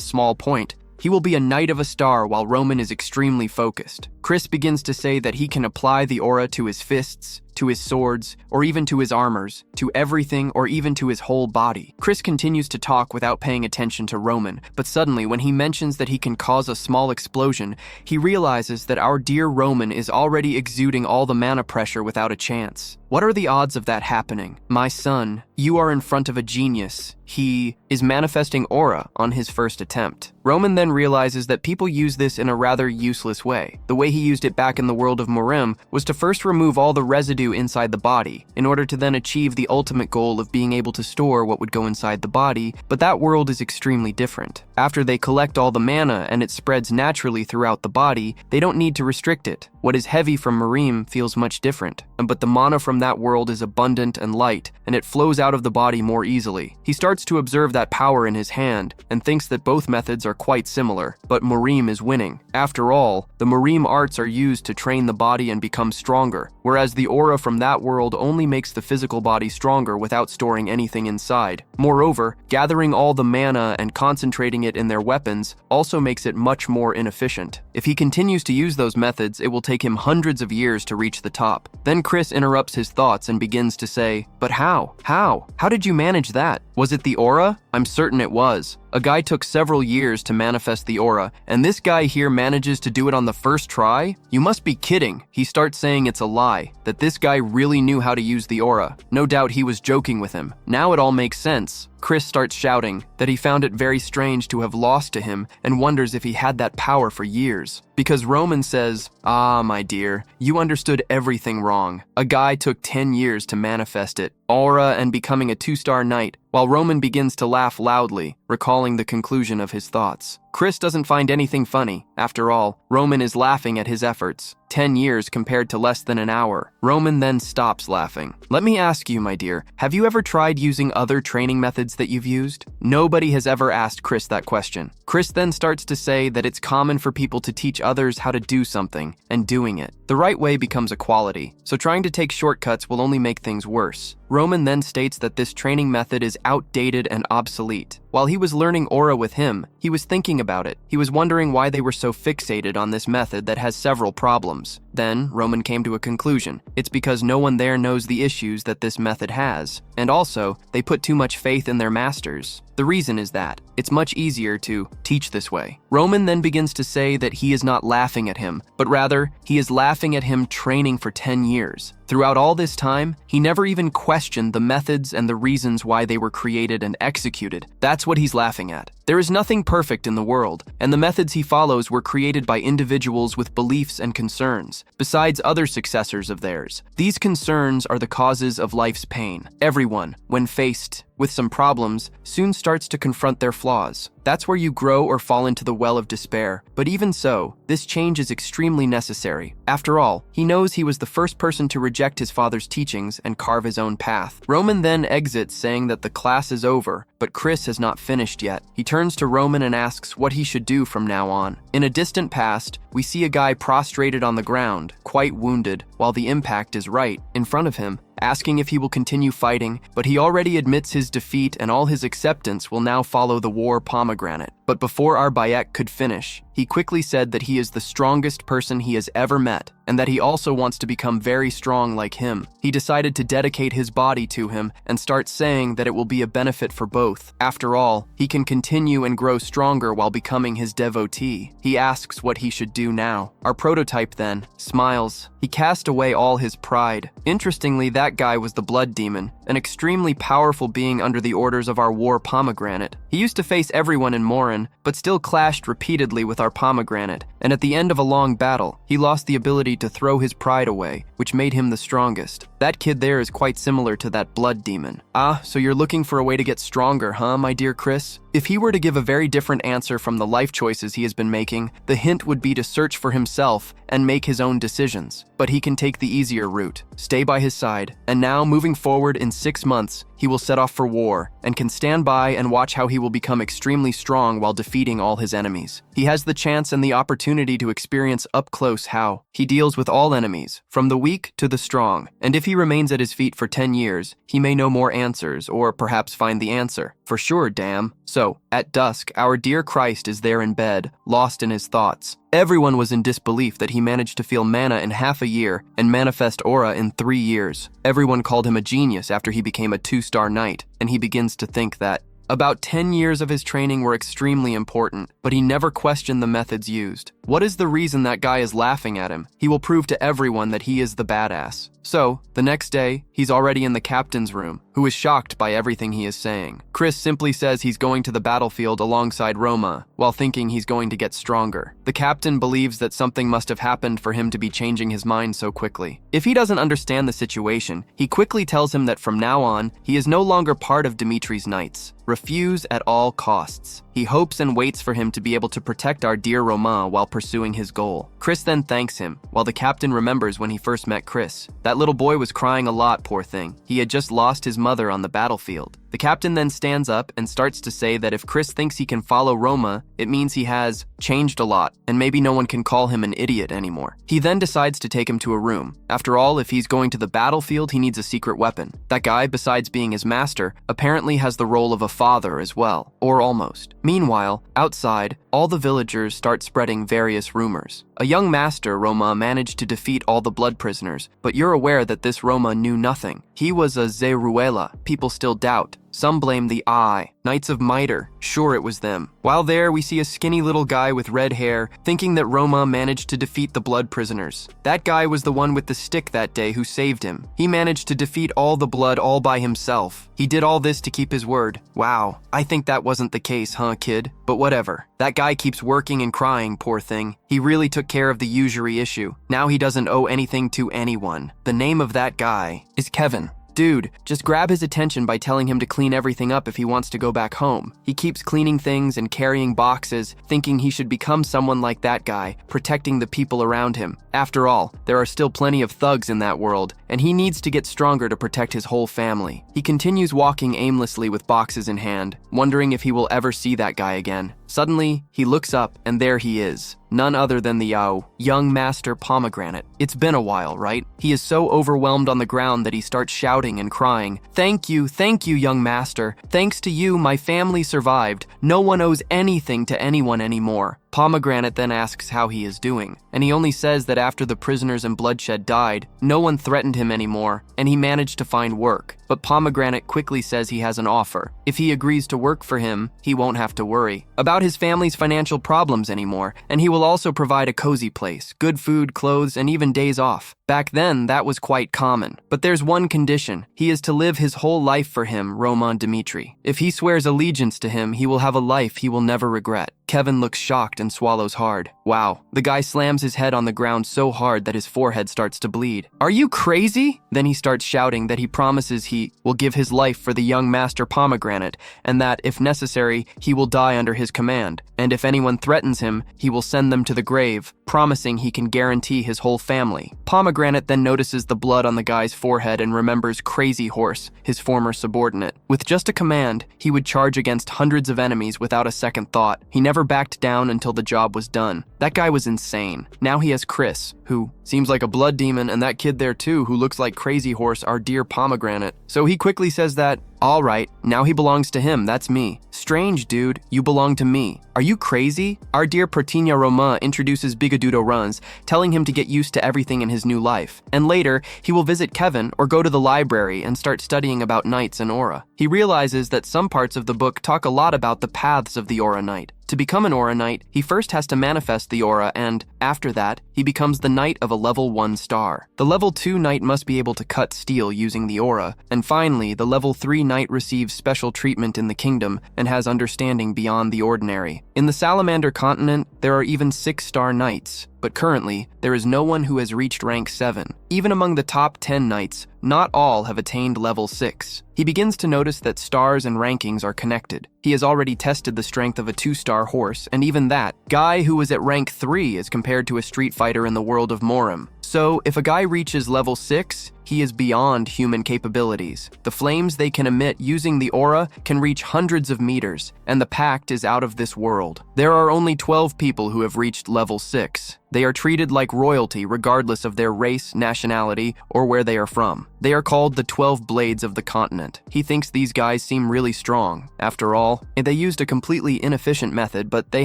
small point, he will be a knight of a star while Roman is extremely focused. Chris begins to say that he can apply the aura to his fists, to his swords, or even to his armors, to everything or even to his whole body. Chris continues to talk without paying attention to Roman, but suddenly when he mentions that he can cause a small explosion, he realizes that our dear Roman is already exuding all the mana pressure without a chance. What are the odds of that happening? My son, you are in front of a genius. He is manifesting aura on his first attempt. Roman then realizes that people use this in a rather useless way. The way he used it back in the world of Morim was to first remove all the residue do inside the body, in order to then achieve the ultimate goal of being able to store what would go inside the body, but that world is extremely different. After they collect all the mana and it spreads naturally throughout the body, they don't need to restrict it. What is heavy from Merim feels much different, but the mana from that world is abundant and light, and it flows out of the body more easily. He starts to observe that power in his hand, and thinks that both methods are quite similar, but Merim is winning. After all, the Merim arts are used to train the body and become stronger, whereas the aura from that world only makes the physical body stronger without storing anything inside. Moreover, gathering all the mana and concentrating it in their weapons also makes it much more inefficient. If he continues to use those methods, it will take him hundreds of years to reach the top. Then Chris interrupts his thoughts and begins to say, "But how? How did you manage that? Was it the aura?" "I'm certain it was. A guy took several years to manifest the aura, and this guy here manages to do it on the first try? You must be kidding." He starts saying it's a lie, that this guy really knew how to use the aura. No doubt he was joking with him. Now it all makes sense. Chris starts shouting that he found it very strange to have lost to him and wonders if he had that power for years. Because Roman says, "Ah, my dear, you understood everything wrong. A guy took 10 years to manifest it, aura and becoming a 2-star knight," while Roman begins to laugh loudly, recalling the conclusion of his thoughts. Chris doesn't find anything funny. After all, Roman is laughing at his efforts. 10 years compared to less than an hour. Roman then stops laughing. "Let me ask you, my dear, have you ever tried using other training methods that you've used?" Nobody has ever asked Chris that question. Chris then starts to say that it's common for people to teach others how to do something, and doing it the right way becomes a quality, so trying to take shortcuts will only make things worse. Roman then states that this training method is outdated and obsolete. While he was learning aura with him, he was thinking about it. He was wondering why they were so fixated on this method that has several problems. Then, Roman came to a conclusion. It's because no one there knows the issues that this method has, and also, they put too much faith in their masters. The reason is that it's much easier to teach this way. Roman then begins to say that he is not laughing at him, but rather, he is laughing at him training for 10 years. Throughout all this time, he never even questioned the methods and the reasons why they were created and executed. That's what he's laughing at. There is nothing perfect in the world, and the methods he follows were created by individuals with beliefs and concerns, besides other successors of theirs. These concerns are the causes of life's pain. Everyone, when faced with some problems, soon starts to confront their flaws. That's where you grow or fall into the well of despair. But even so, this change is extremely necessary. After all, he knows he was the first person to reject his father's teachings and carve his own path. Roman then exits saying that the class is over, but Chris has not finished yet. He turns to Roman and asks what he should do from now on. In a distant past, we see a guy prostrated on the ground, quite wounded, while the impact is right in front of him, asking if he will continue fighting, but he already admits his defeat and all his acceptance will now follow the war pomegranate. But before our Bayek could finish, he quickly said that he is the strongest person he has ever met, and that he also wants to become very strong like him. He decided to dedicate his body to him and start saying that it will be a benefit for both. After all, he can continue and grow stronger while becoming his devotee. He asks what he should do now. Our prototype then smiles. He cast away all his pride. Interestingly, that guy was the blood demon, an extremely powerful being under the orders of our war pomegranate. He used to face everyone in Morin, but still clashed repeatedly with our pomegranate, and at the end of a long battle, he lost the ability to throw his pride away, which made him the strongest. That kid there is quite similar to that blood demon. Ah, so you're looking for a way to get stronger, huh, my dear Chris? If he were to give a very different answer from the life choices he has been making, the hint would be to search for himself and make his own decisions. But he can take the easier route, stay by his side, and now, moving forward in 6 months, he will set off for war, and can stand by and watch how he will become extremely strong while defeating all his enemies. He has the chance and the opportunity to experience up close how he deals with all enemies, from the weak to the strong, and if he remains at his feet for 10 years, he may know more answers, or perhaps find the answer. For sure, damn. So, at dusk, our dear Christ is there in bed, lost in his thoughts. Everyone was in disbelief that he managed to feel mana in half a year and manifest aura in 3 years. Everyone called him a genius after he became a 2-star knight, and he begins to think that about 10 years of his training were extremely important, but he never questioned the methods used. What is the reason that guy is laughing at him? He will prove to everyone that he is the badass. So, the next day, he's already in the captain's room, who is shocked by everything he is saying. Chris simply says he's going to the battlefield alongside Roma, while thinking he's going to get stronger. The captain believes that something must have happened for him to be changing his mind so quickly. If he doesn't understand the situation, he quickly tells him that from now on, he is no longer part of Dimitri's knights. Refuse at all costs. He hopes and waits for him to be able to protect our dear Romain while pursuing his goal. Chris then thanks him, while the captain remembers when he first met Chris. That little boy was crying a lot, poor thing. He had just lost his mother on the battlefield. The captain then stands up and starts to say that if Chris thinks he can follow Roma, it means he has changed a lot, and maybe no one can call him an idiot anymore. He then decides to take him to a room. After all, if he's going to the battlefield, he needs a secret weapon. That guy, besides being his master, apparently has the role of a father as well, or almost. Meanwhile, outside, all the villagers start spreading various rumors. A young master, Roma, managed to defeat all the blood prisoners, but you're aware that this Roma knew nothing. He was a Zeruela. People still doubt. Some blame the Eye, Knights of Mitre. Sure, it was them. While there, we see a skinny little guy with red hair, thinking that Roma managed to defeat the blood prisoners. That guy was the one with the stick that day who saved him. He managed to defeat all the blood all by himself. He did all this to keep his word. Wow, I think that wasn't the case, huh, kid? But whatever. That guy keeps working and crying, poor thing. He really took care of the usury issue. Now he doesn't owe anything to anyone. The name of that guy is Kevin. Dude, just grab his attention by telling him to clean everything up if he wants to go back home. He keeps cleaning things and carrying boxes, thinking he should become someone like that guy, protecting the people around him. After all, there are still plenty of thugs in that world, and he needs to get stronger to protect his whole family. He continues walking aimlessly with boxes in hand, wondering if he will ever see that guy again. Suddenly, he looks up, and there he is. None other than the young Master Pomegranate. It's been a while, right? He is so overwhelmed on the ground that he starts shouting and crying. Thank you, young master. Thanks to you, my family survived. No one owes anything to anyone anymore. Pomegranate then asks how he is doing, and he only says that after the prisoners and bloodshed died, no one threatened him anymore, and he managed to find work. But Pomegranate quickly says he has an offer. If he agrees to work for him, he won't have to worry about his family's financial problems anymore, and he will also provide a cozy place, good food, clothes, and even days off. Back then, that was quite common. But there's one condition. He is to live his whole life for him, Roman Dimitri. If he swears allegiance to him, he will have a life he will never regret. Kevin looks shocked and swallows hard. Wow. The guy slams his head on the ground so hard that his forehead starts to bleed. Are you crazy? Then he starts shouting that he promises he will give his life for the young Master Pomegranate, and that, if necessary, he will die under his command. And if anyone threatens him, he will send them to the grave, promising he can guarantee his whole family. Pomegranate then notices the blood on the guy's forehead and remembers Crazy Horse, his former subordinate. With just a command, he would charge against hundreds of enemies without a second thought. He never backed down until the job was done. That guy was insane. Now he has Chris, who seems like a blood demon, and that kid there too, who looks like Crazy Horse, our dear Pomegranate. So he quickly says that, all right, now he belongs to him, that's me. Strange, dude, you belong to me. Are you crazy? Our dear Pertinia Roma introduces Bigodudo Runs, telling him to get used to everything in his new life. And later, he will visit Kevin or go to the library and start studying about knights and aura. He realizes that some parts of the book talk a lot about the paths of the aura knight. To become an aura knight, he first has to manifest the aura, and after that, he becomes the knight of a level 1 star. The level 2 knight must be able to cut steel using the aura, and finally, the level 3 knight receives special treatment in the kingdom and has understanding beyond the ordinary. In the Salamander continent, there are even 6-star knights, but currently, there is no one who has reached rank 7. Even among the top 10 knights, not all have attained level 6. He begins to notice that stars and rankings are connected. He has already tested the strength of a 2-star horse, and even that, guy who was at rank 3 is compared to a street fighter in the world of Morim. So, if a guy reaches level 6, he is beyond human capabilities. The flames they can emit using the aura can reach hundreds of meters, and the pact is out of this world. There are only 12 people who have reached level 6. They are treated like royalty regardless of their race, nationality, or where they are from. They are called the 12 Blades of the continent. He thinks these guys seem really strong. After all, they used a completely inefficient method, but they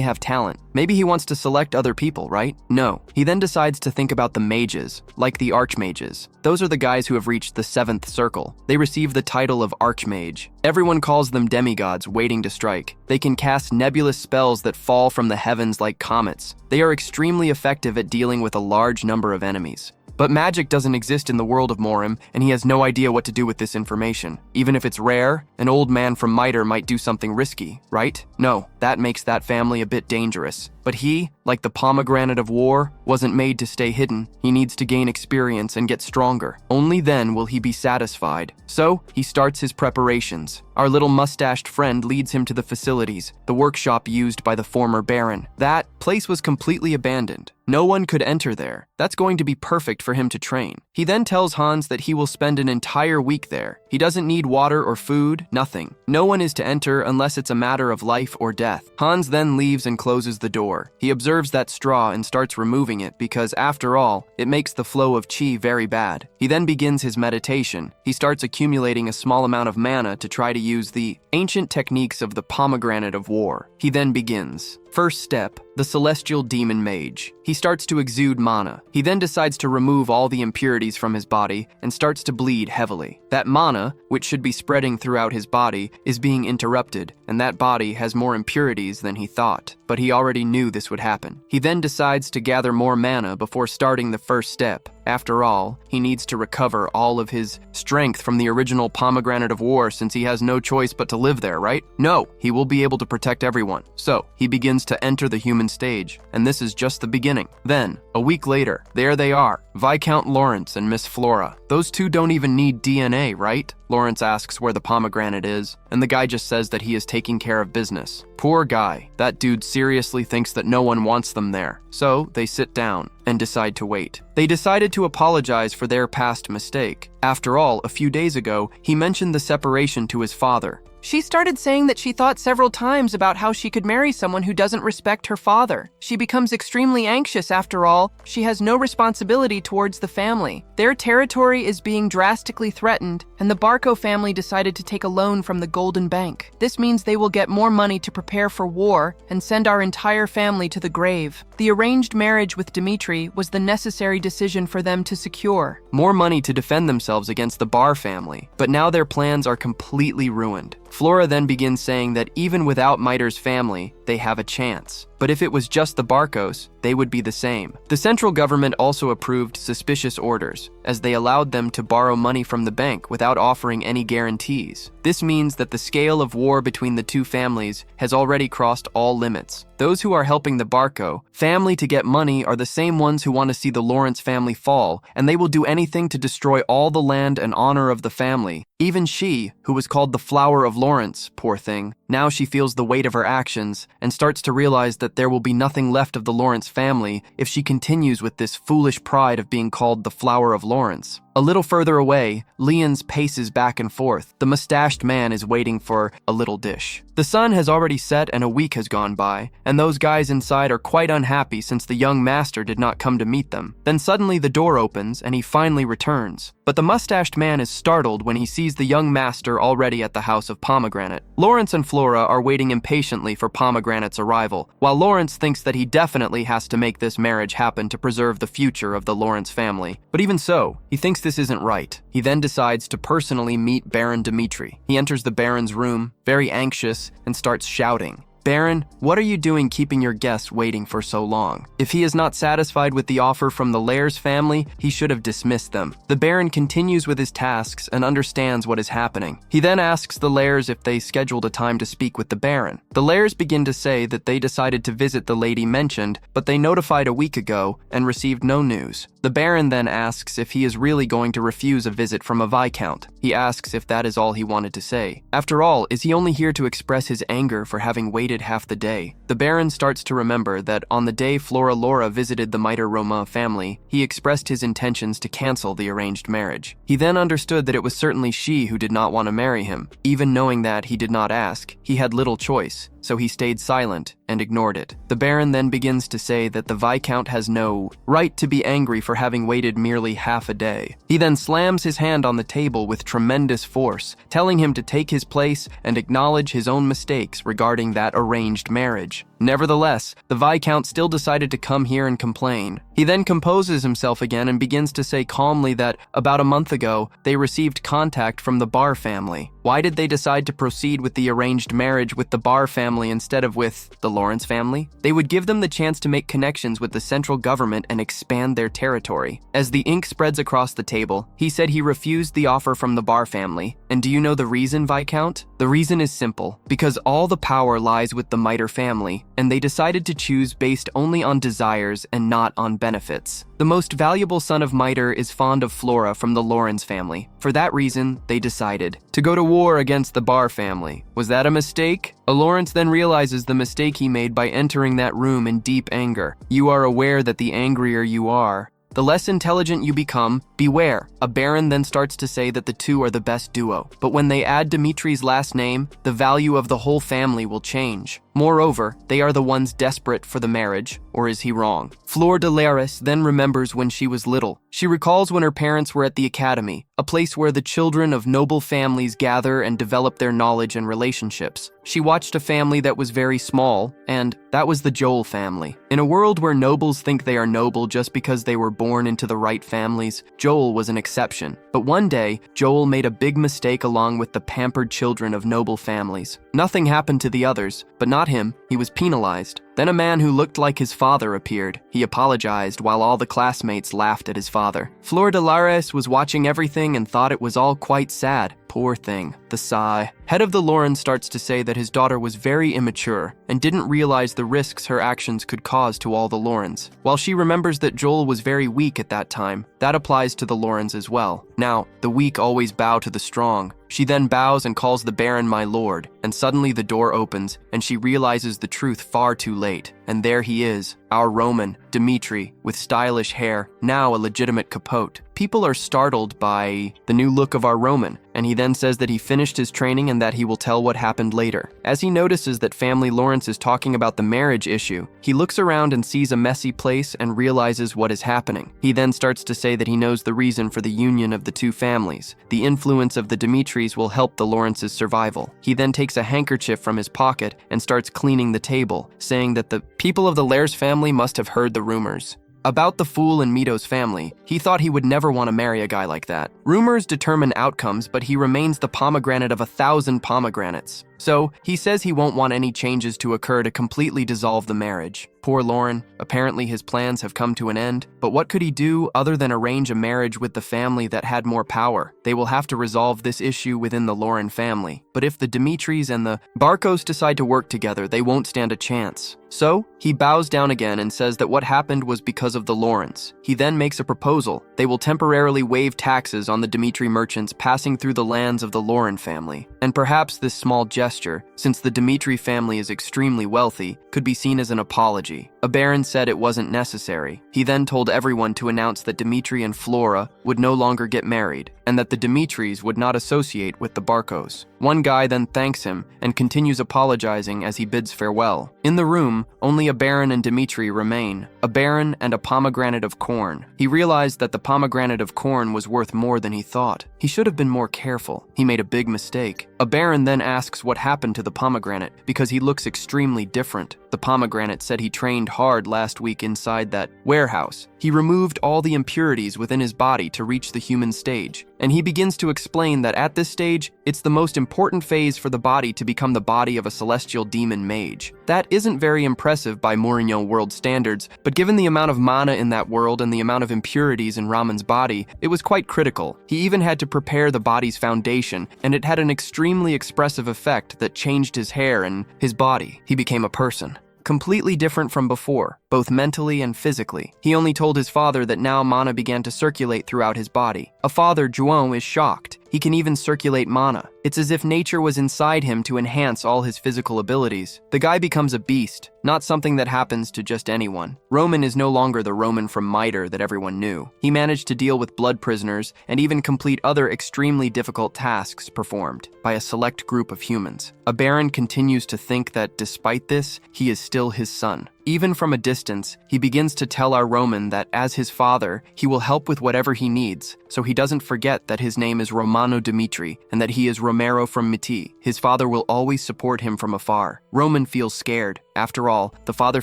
have talent. Maybe he wants to select other people, right? No. He then decides to think about the mages, like the archmages. Those are the guys who have reached the 7th circle. They receive the title of archmage. Everyone calls them demigods waiting to strike. They can cast nebulous spells that fall from the heavens like comets. They are extremely effective at dealing with a large number of enemies. But magic doesn't exist in the world of Morim, and he has no idea what to do with this information. Even if it's rare, an old man from Mitre might do something risky, right? No, that makes that family a bit dangerous. But he, like the pomegranate of war, wasn't made to stay hidden. He needs to gain experience and get stronger. Only then will he be satisfied. So, he starts his preparations. Our little mustached friend leads him to the facilities, the workshop used by the former Baron. That place was completely abandoned. No one could enter there. That's going to be perfect for him to train. He then tells Hans that he will spend an entire week there. He doesn't need water or food, nothing. No one is to enter unless it's a matter of life or death. Hans then leaves and closes the door. He observes that straw and starts removing it because, after all, it makes the flow of chi very bad. He then begins his meditation. He starts accumulating a small amount of mana to try to use the ancient techniques of the pomegranate of war. He then begins. First step, the celestial demon mage. He starts to exude mana. He then decides to remove all the impurities from his body and starts to bleed heavily. That mana, which should be spreading throughout his body, is being interrupted, and that body has more impurities than he thought. But he already knew this would happen. He then decides to gather more mana before starting the first step. After all, he needs to recover all of his strength from the original pomegranate of war since he has no choice but to live there, right? No, he will be able to protect everyone. So, he begins to enter the human stage, and this is just the beginning. Then, a week later, there they are, Viscount Lawrence and Miss Flora. Those two don't even need DNA, right? Lawrence asks where the pomegranate is, and the guy just says that he is taking care of business. Poor guy. That dude seriously thinks that no one wants them there. So, they sit down and decide to wait. They decided to apologize for their past mistake. After all, a few days ago, he mentioned the separation to his father. She started saying that she thought several times about how she could marry someone who doesn't respect her father. She becomes extremely anxious after all. She has no responsibility towards the family. Their territory is being drastically threatened, and the Barco family decided to take a loan from the Golden Bank. This means they will get more money to prepare for war and send our entire family to the grave. The arranged marriage with Dmitri was the necessary decision for them to secure. More money to defend themselves against the Bar family, but now their plans are completely ruined. Flora then begins saying that even without Mitre's family, they have a chance. But if it was just the Barcos, they would be the same. The central government also approved suspicious orders, as they allowed them to borrow money from the bank without offering any guarantees. This means that the scale of war between the two families has already crossed all limits. Those who are helping the Barco family to get money are the same ones who want to see the Lawrence family fall, and they will do anything to destroy all the land and honor of the family. Even she, who was called the Flower of Lawrence, poor thing, now she feels the weight of her actions and starts to realize that there will be nothing left of the Lawrence family if she continues with this foolish pride of being called the Flower of Lawrence. A little further away, Leons paces back and forth. The mustached man is waiting for a little dish. The sun has already set and a week has gone by, and those guys inside are quite unhappy since the young master did not come to meet them. Then suddenly the door opens and he finally returns. But the mustached man is startled when he sees the young master already at the house of Pomegranate. Lawrence and Flora are waiting impatiently for Pomegranate's arrival, while Lawrence thinks that he definitely has to make this marriage happen to preserve the future of the Lawrence family. But even so, he thinks this isn't right. He then decides to personally meet Baron Dmitri. He enters the Baron's room, very anxious, and starts shouting. Baron, what are you doing keeping your guest waiting for so long? If he is not satisfied with the offer from the Lairs family, he should have dismissed them. The Baron continues with his tasks and understands what is happening. He then asks the Lairs if they scheduled a time to speak with the Baron. The Lairs begin to say that they decided to visit the lady mentioned, but they notified a week ago and received no news. The Baron then asks if he is really going to refuse a visit from a Viscount. He asks if that is all he wanted to say. After all, is he only here to express his anger for having waited half the day? The Baron starts to remember that on the day Flora Laura visited the Mitre Roma family, he expressed his intentions to cancel the arranged marriage. He then understood that it was certainly she who did not want to marry him. Even knowing that he did not ask, he had little choice, so he stayed silent and ignored it. The Baron then begins to say that the Viscount has no right to be angry for having waited merely half a day. He then slams his hand on the table with tremendous force, telling him to take his place and acknowledge his own mistakes regarding that arranged marriage. Nevertheless, the Viscount still decided to come here and complain. He then composes himself again and begins to say calmly that about a month ago, they received contact from the Bar family. Why did they decide to proceed with the arranged marriage with the Barr family instead of with the Lawrence family? They would give them the chance to make connections with the central government and expand their territory. As the ink spreads across the table, he said he refused the offer from the Barr family. And do you know the reason, Viscount? The reason is simple. Because all the power lies with the Miter family, and they decided to choose based only on desires and not on benefits. The most valuable son of Miter is fond of Flora from the Lawrence family. For that reason, they decided to go to war against the Barr family. Was that a mistake? Lawrence then realizes the mistake he made by entering that room in deep anger. You are aware that the angrier you are, the less intelligent you become. Beware. A baron then starts to say that the two are the best duo. But when they add Dimitri's last name, the value of the whole family will change. Moreover, they are the ones desperate for the marriage, or is he wrong? Fleur de Laris then remembers when she was little. She recalls when her parents were at the academy, a place where the children of noble families gather and develop their knowledge and relationships. She watched a family that was very small, and that was the Joel family. In a world where nobles think they are noble just because they were born into the right families, Joel was an exception. But one day, Joel made a big mistake along with the pampered children of noble families. Nothing happened to the others, but not him. He was penalized. Then a man who looked like his father appeared. He apologized while all the classmates laughed at his father. Fleur de Laris was watching everything and thought it was all quite sad. Poor thing. The sigh. Head of the Lawrence starts to say that his daughter was very immature and didn't realize the risks her actions could cause to all the Lawrence. While she remembers that Joel was very weak at that time, that applies to the Lawrence as well. Now, the weak always bow to the strong. She then bows and calls the Baron my lord, and suddenly the door opens, and she realizes the truth far too late. And there he is, our Roman, Dimitri, with stylish hair, now a legitimate capote. People are startled by the new look of our Roman, and he then says that he finished his training and that he will tell what happened later. As he notices that family Lawrence is talking about the marriage issue, he looks around and sees a messy place and realizes what is happening. He then starts to say that he knows the reason for the union of the two families. The influence of the Dimitris will help the Lawrence's survival. He then takes a handkerchief from his pocket and starts cleaning the table, saying that the people of the Lairs family must have heard the rumors about the fool in Mito's family. He thought he would never want to marry a guy like that. Rumors determine outcomes, but he remains the pomegranate of 1,000 pomegranates. So, he says he won't want any changes to occur to completely dissolve the marriage. Poor Lauren, apparently his plans have come to an end, but what could he do other than arrange a marriage with the family that had more power? They will have to resolve this issue within the Lauren family. But if the Dimitris and the Barkos decide to work together, they won't stand a chance. So, he bows down again and says that what happened was because of the Laurens. He then makes a proposal. They will temporarily waive taxes on the Dimitri merchants passing through the lands of the Lauren family. And perhaps this small gesture, since the Dimitri family is extremely wealthy, could be seen as an apology. A baron said it wasn't necessary. He then told everyone to announce that Dimitri and Flora would no longer get married, and that the Dimitris would not associate with the Barkos. One guy then thanks him and continues apologizing as he bids farewell. In the room, only a baron and Dimitri remain, a baron and a pomegranate of corn. He realized that the pomegranate of corn was worth more than he thought. He should have been more careful. He made a big mistake. A baron then asks what happened to the pomegranate because he looks extremely different. The pomegranate said he trained hard last week inside that warehouse. He removed all the impurities within his body to reach the human stage. And he begins to explain that at this stage, it's the most important phase for the body to become the body of a celestial demon mage. That isn't very impressive by Mourinho world standards, but given the amount of mana in that world and the amount of impurities in Raman's body, it was quite critical. He even had to prepare the body's foundation, and it had an extremely expressive effect that changed his hair and his body. He became a person. Completely different from before, both mentally and physically. He only told his father that now mana began to circulate throughout his body. A father, João, is shocked. He can even circulate mana. It's as if nature was inside him to enhance all his physical abilities. The guy becomes a beast, not something that happens to just anyone. Roman is no longer the Roman from Miter that everyone knew. He managed to deal with blood prisoners and even complete other extremely difficult tasks performed by a select group of humans. A baron continues to think that despite this, he is still his son. Even from a distance, he begins to tell our Roman that as his father, he will help with whatever he needs, so he doesn't forget that his name is Romano Dimitri and that he is Romero from Miti. His father will always support him from afar. Roman feels scared. After all, the father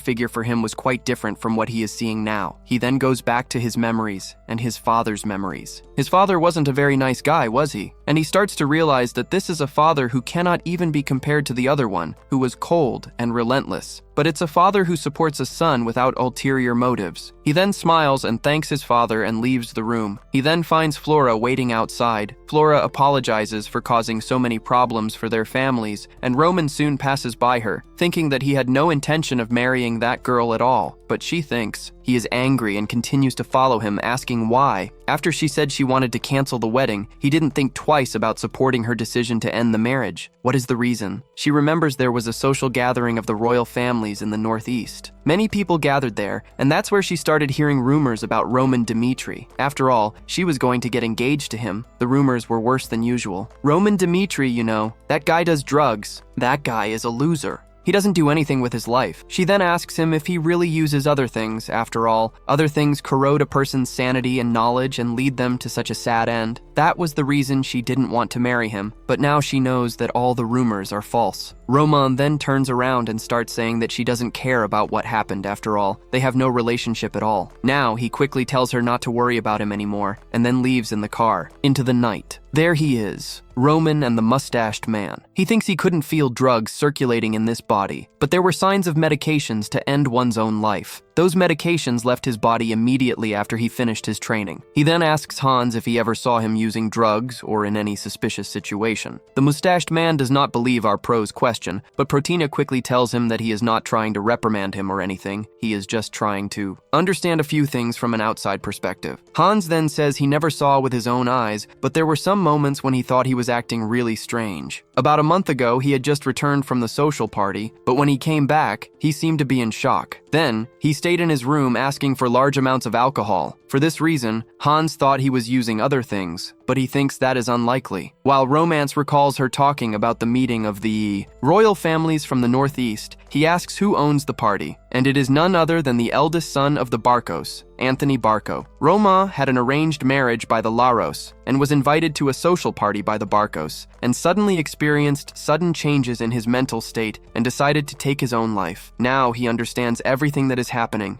figure for him was quite different from what he is seeing now. He then goes back to his memories and his father's memories. His father wasn't a very nice guy, was he? and he starts to realize that this is a father who cannot even be compared to the other one, who was cold and relentless. But it's a father who supports a son without ulterior motives. He then smiles and thanks his father and leaves the room. He then finds Flora waiting outside. Flora apologizes for causing so many problems for their families, and Roman soon passes by her, thinking that he had no intention of marrying that girl at all. But she thinks he is angry and continues to follow him, asking why. After she said she wanted to cancel the wedding, he didn't think twice about supporting her decision to end the marriage. What is the reason? She remembers there was a social gathering of the royal families in the northeast. Many people gathered there, and that's where she started hearing rumors about Roman Dmitri. After all, she was going to get engaged to him. The rumors were worse than usual. Roman Dmitri, you know, that guy does drugs. That guy is a loser. He doesn't do anything with his life. She then asks him if he really uses other things. After all, other things corrode a person's sanity and knowledge and lead them to such a sad end. That was the reason she didn't want to marry him, but now she knows that all the rumors are false. Roman then turns around and starts saying that she doesn't care about what happened after all. They have no relationship at all. Now, he quickly tells her not to worry about him anymore, and then leaves in the car, into the night. There he is, Roman and the mustached man. He thinks he couldn't feel drugs circulating in this body, but there were signs of medications to end one's own life. Those medications left his body immediately after he finished his training. He then asks Hans if he ever saw him using drugs or in any suspicious situation. The mustached man does not believe our pro's question, but Protina quickly tells him that he is not trying to reprimand him or anything. He is just trying to understand a few things from an outside perspective. Hans then says he never saw with his own eyes, but there were some moments when he thought he was acting really strange. About a month ago, he had just returned from the social party, but when he came back, he seemed to be in shock. Then, he stayed in his room asking for large amounts of alcohol. For this reason, Hans thought he was using other things, but he thinks that is unlikely. While Romance recalls her talking about the meeting of the royal families from the northeast, he asks who owns the party, and it is none other than the eldest son of the Barcos, Anthony Barco. Roma had an arranged marriage by the Laros and was invited to a social party by the Barcos, and suddenly experienced sudden changes in his mental state and decided to take his own life. Now he understands everything that is happening.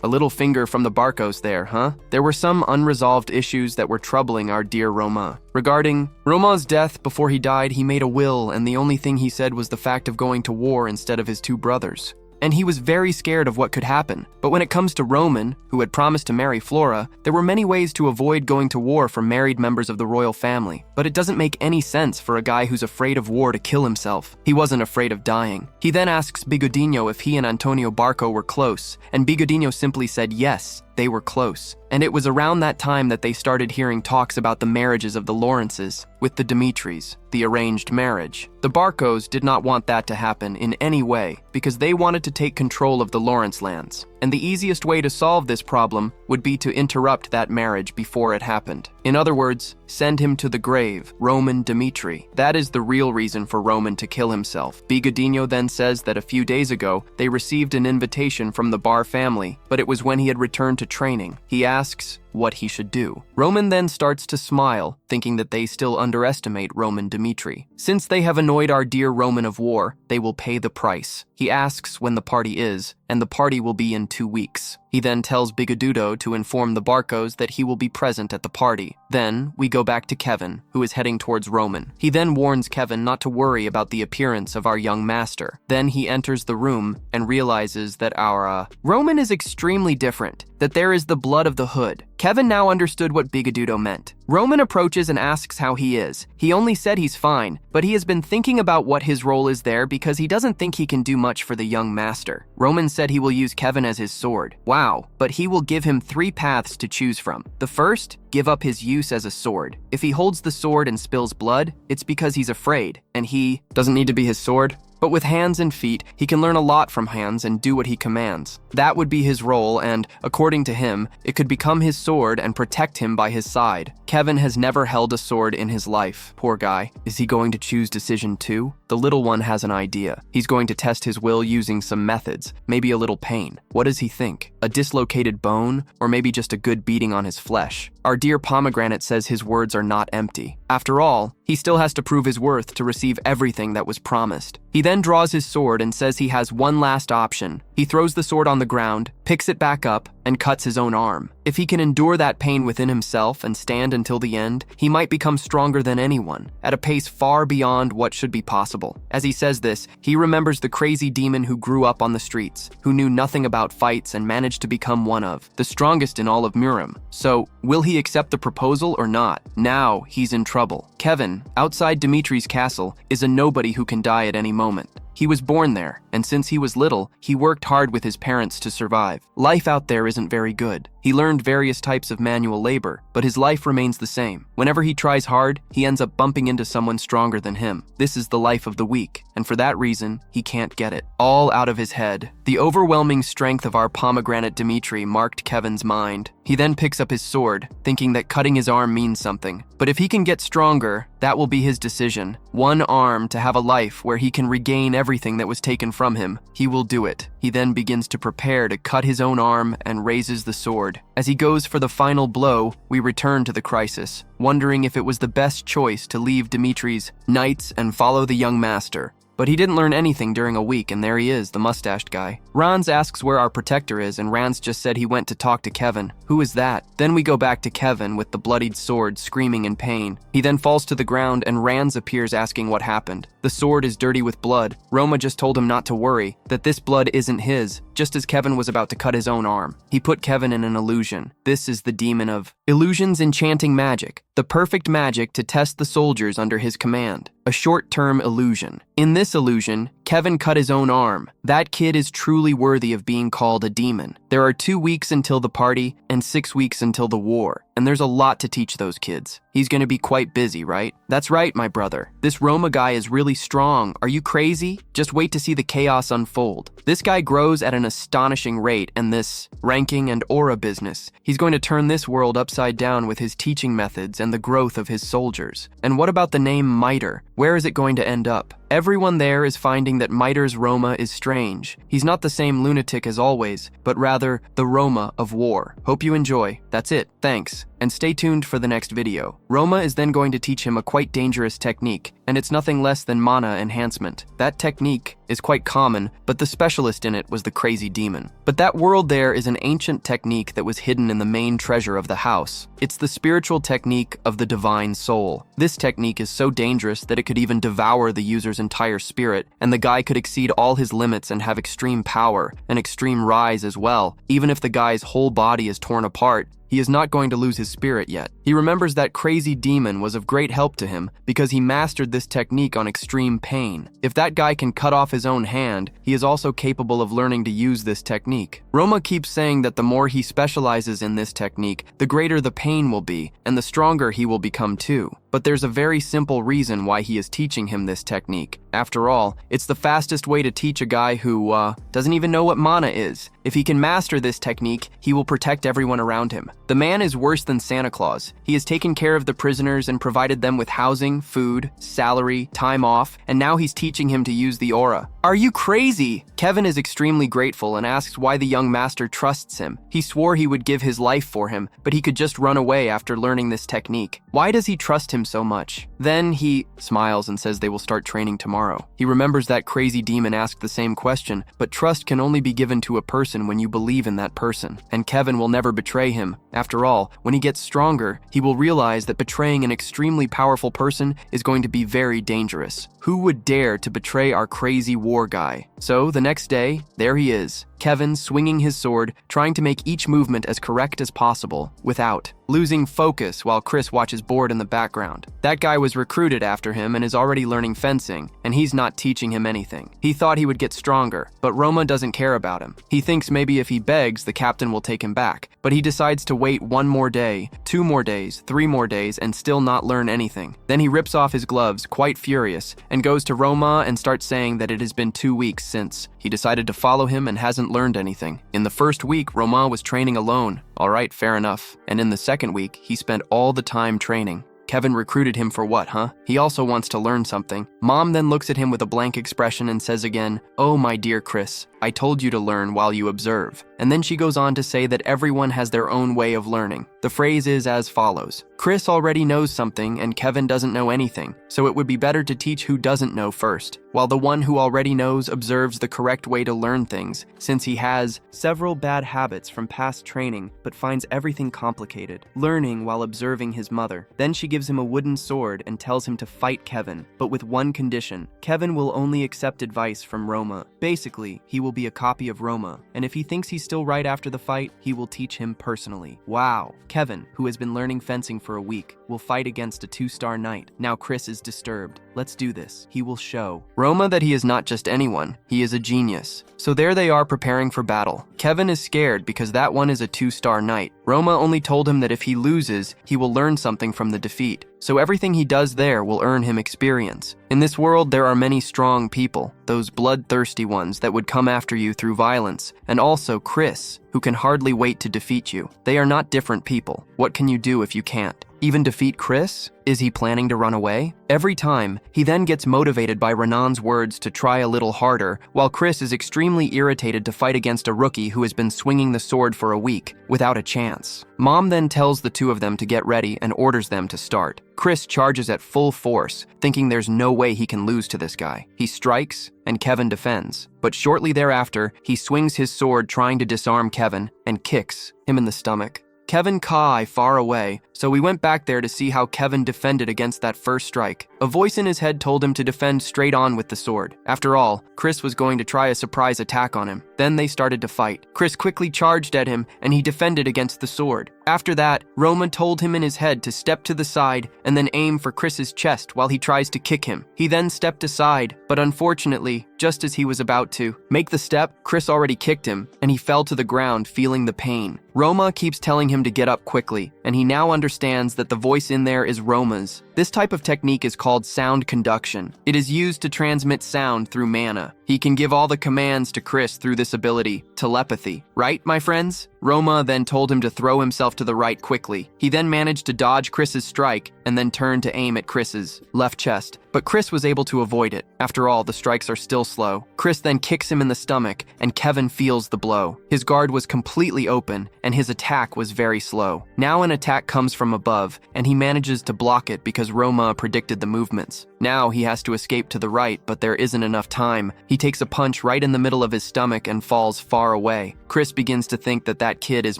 A little finger from the Barcos there, huh? There were some unresolved issues that were troubling our dear Roma. Regarding Roma's death, before he died, he made a will, and the only thing he said was the fact of going to war instead of his two brothers. And he was very scared of what could happen. But when it comes to Roman, who had promised to marry Flora, there were many ways to avoid going to war for married members of the royal family. But it doesn't make any sense for a guy who's afraid of war to kill himself. He wasn't afraid of dying. He then asks Bigodinho if he and Antonio Barco were close, and Bigodinho simply said yes, they were close. And it was around that time that they started hearing talks about the marriages of the Lawrences with the Dimitris, the arranged marriage. The Barcos did not want that to happen in any way because they wanted to take control of the Lawrence lands. And the easiest way to solve this problem would be to interrupt that marriage before it happened. In other words, send him to the grave, Roman Dmitri. That is the real reason for Roman to kill himself. Bigodinho then says that a few days ago, they received an invitation from the Bar family, but it was when he had returned to training. He asks what he should do. Roman then starts to smile, thinking that they still underestimate Roman Dmitri. Since they have annoyed our dear Roman of War, they will pay the price. He asks when the party is, and the party will be in 2 weeks. He then tells Bigodudo to inform the Barcos that he will be present at the party. Then, we go back to Kevin, who is heading towards Roman. He then warns Kevin not to worry about the appearance of our young master. Then he enters the room and realizes that our Roman is extremely different, that there is the blood of the hood. Kevin now understood what Bigodudo meant. Roman approaches and asks how he is. He only said he's fine, but he has been thinking about what his role is there because he doesn't think he can do much for the young master. Roman said he will use Kevin as his sword. Wow, but he will give him 3 paths to choose from. The first, give up his use as a sword. If he holds the sword and spills blood, it's because he's afraid, and he doesn't need to be his sword. But with hands and feet, he can learn a lot from hands and do what he commands. That would be his role, and, according to him, it could become his sword and protect him by his side. Kevin has never held a sword in his life. Poor guy. Is he going to choose decision 2? The little one has an idea. He's going to test his will using some methods, maybe a little pain. What does he think? A dislocated bone, or maybe just a good beating on his flesh? Our dear Pomegranate says his words are not empty. After all, he still has to prove his worth to receive everything that was promised. He then draws his sword and says he has one last option, He throws the sword on the ground, picks it back up, and cuts his own arm. If he can endure that pain within himself and stand until the end, he might become stronger than anyone, at a pace far beyond what should be possible. As he says this, he remembers the crazy demon who grew up on the streets, who knew nothing about fights and managed to become one of the strongest in all of Murim. So, will he accept the proposal or not? Now, he's in trouble. Kevin, outside Dimitri's castle, is a nobody who can die at any moment. He was born there, and since he was little, he worked hard with his parents to survive. Life out there isn't very good. He learned various types of manual labor, but his life remains the same. Whenever he tries hard, he ends up bumping into someone stronger than him. This is the life of the weak, and for that reason, he can't get it. All out of his head. The overwhelming strength of our pomegranate Dimitri marked Kevin's mind. He then picks up his sword, thinking that cutting his arm means something. But if he can get stronger, that will be his decision. One arm to have a life where he can regain everything that was taken from him. He will do it. He then begins to prepare to cut his own arm and raises the sword. As he goes for the final blow, we return to the crisis, wondering if it was the best choice to leave Dimitri's knights and follow the young master. But he didn't learn anything during a week, and there he is, the mustached guy. Ranz asks where our protector is, and Ranz just said he went to talk to Kevin. Who is that? Then we go back to Kevin with the bloodied sword screaming in pain. He then falls to the ground, and Ranz appears asking what happened. The sword is dirty with blood. Roma just told him not to worry, that this blood isn't his, just as Kevin was about to cut his own arm. He put Kevin in an illusion. This is the demon of illusions enchanting magic, the perfect magic to test the soldiers under his command. A short-term illusion. In this illusion, Kevin cut his own arm. That kid is truly worthy of being called a demon. There are 2 weeks until the party and 6 weeks until the war, and there's a lot to teach those kids. He's gonna be quite busy, right? That's right, my brother. This Roma guy is really strong. Are you crazy? Just wait to see the chaos unfold. This guy grows at an astonishing rate, and this ranking and aura business, he's going to turn this world upside down with his teaching methods and the growth of his soldiers. And what about the name Miter? Where is it going to end up? Everyone there is finding that Miter's Roma is strange. He's not the same lunatic as always, but rather the Roma of war. Hope you enjoy. That's it. Thanks. And stay tuned for the next video. Roma is then going to teach him a quite dangerous technique, and it's nothing less than mana enhancement. That technique is quite common, but the specialist in it was the crazy demon. But that world there is an ancient technique that was hidden in the main treasure of the house. It's the spiritual technique of the divine soul. This technique is so dangerous that it could even devour the user's entire spirit, and the guy could exceed all his limits and have extreme power, and extreme rise as well. Even if the guy's whole body is torn apart, he is not going to lose his spirit yet. He remembers that crazy demon was of great help to him because he mastered this technique on extreme pain. If that guy can cut off his own hand, he is also capable of learning to use this technique. Roma keeps saying that the more he specializes in this technique, the greater the pain will be, and the stronger he will become too. But there's a very simple reason why he is teaching him this technique. After all, it's the fastest way to teach a guy who, doesn't even know what mana is. If he can master this technique, he will protect everyone around him. The man is worse than Santa Claus. He has taken care of the prisoners and provided them with housing, food, salary, time off, and now he's teaching him to use the aura. Are you crazy? Kevin is extremely grateful and asks why the young master trusts him. He swore he would give his life for him, but he could just run away after learning this technique. Why does he trust him so much? Then he smiles and says they will start training tomorrow. He remembers that crazy demon asked the same question, but trust can only be given to a person when you believe in that person, and Kevin will never betray him. After all, when he gets stronger, he will realize that betraying an extremely powerful person is going to be very dangerous. Who would dare to betray our crazy war guy? So the next day, there he is, Kevin swinging his sword, trying to make each movement as correct as possible, without losing focus while Chris watches bored in the background. That guy was recruited after him and is already learning fencing, and he's not teaching him anything. He thought he would get stronger, but Roma doesn't care about him. He thinks maybe if he begs, the captain will take him back, but he decides to wait 1 more day, 2 more days, 3 more days, and still not learn anything. Then he rips off his gloves, quite furious, and goes to Roma and starts saying that it has been 2 weeks since he decided to follow him and hasn't learned anything. In the first week, Roma was training alone. All right, fair enough. And in the second week, he spent all the time training. Kevin recruited him for what, huh? He also wants to learn something. Mom then looks at him with a blank expression and says again, "Oh, my dear Chris, I told you to learn while you observe." And then she goes on to say that everyone has their own way of learning. The phrase is as follows: Chris already knows something and Kevin doesn't know anything, so it would be better to teach who doesn't know first, while the one who already knows observes the correct way to learn things, since he has several bad habits from past training but finds everything complicated, learning while observing his mother. Then she gives him a wooden sword and tells him to fight Kevin, but with one condition. Kevin will only accept advice from Roma. Basically, he will be a copy of Roma, and if he thinks he's still right after the fight, he will teach him personally. Wow. Kevin, who has been learning fencing for a week, will fight against a 2-star knight. Now Chris is disturbed. Let's do this. He will show Roma that he is not just anyone, he is a genius. So there they are preparing for battle. Kevin is scared because that one is a 2-star knight. Roma only told him that if he loses, he will learn something from the defeat. So everything he does there will earn him experience. In this world, there are many strong people, those bloodthirsty ones that would come after you through violence, and also Chris, who can hardly wait to defeat you. They are not different people. What can you do if you can't? Even defeat Chris? Is he planning to run away? Every time, he then gets motivated by Renan's words to try a little harder, while Chris is extremely irritated to fight against a rookie who has been swinging the sword for a week, without a chance. Mom then tells the two of them to get ready and orders them to start. Chris charges at full force, thinking there's no way he can lose to this guy. He strikes, and Kevin defends. But shortly thereafter, he swings his sword trying to disarm Kevin, and kicks him in the stomach. Kevin Kai far away, so we went back there to see how Kevin defended against that first strike. A voice in his head told him to defend straight on with the sword. After all, Chris was going to try a surprise attack on him. Then they started to fight. Chris quickly charged at him, and he defended against the sword. After that, Roma told him in his head to step to the side and then aim for Chris's chest while he tries to kick him. He then stepped aside, but unfortunately, just as he was about to make the step, Chris already kicked him, and he fell to the ground feeling the pain. Roma keeps telling him to get up quickly, and he now understands that the voice in there is Roma's. This type of technique is called sound conduction. It is used to transmit sound through mana. He can give all the commands to Chris through this ability, telepathy. Right, my friends? Roma then told him to throw himself to the right quickly. He then managed to dodge Chris's strike and then turned to aim at Chris's left chest, but Chris was able to avoid it. After all, the strikes are still slow. Chris then kicks him in the stomach, and Kevin feels the blow. His guard was completely open, and his attack was very slow. Now an attack comes from above, and he manages to block it because Roma predicted the movements. Now he has to escape to the right, but there isn't enough time. He takes a punch right in the middle of his stomach and falls far away. Chris begins to think that that kid is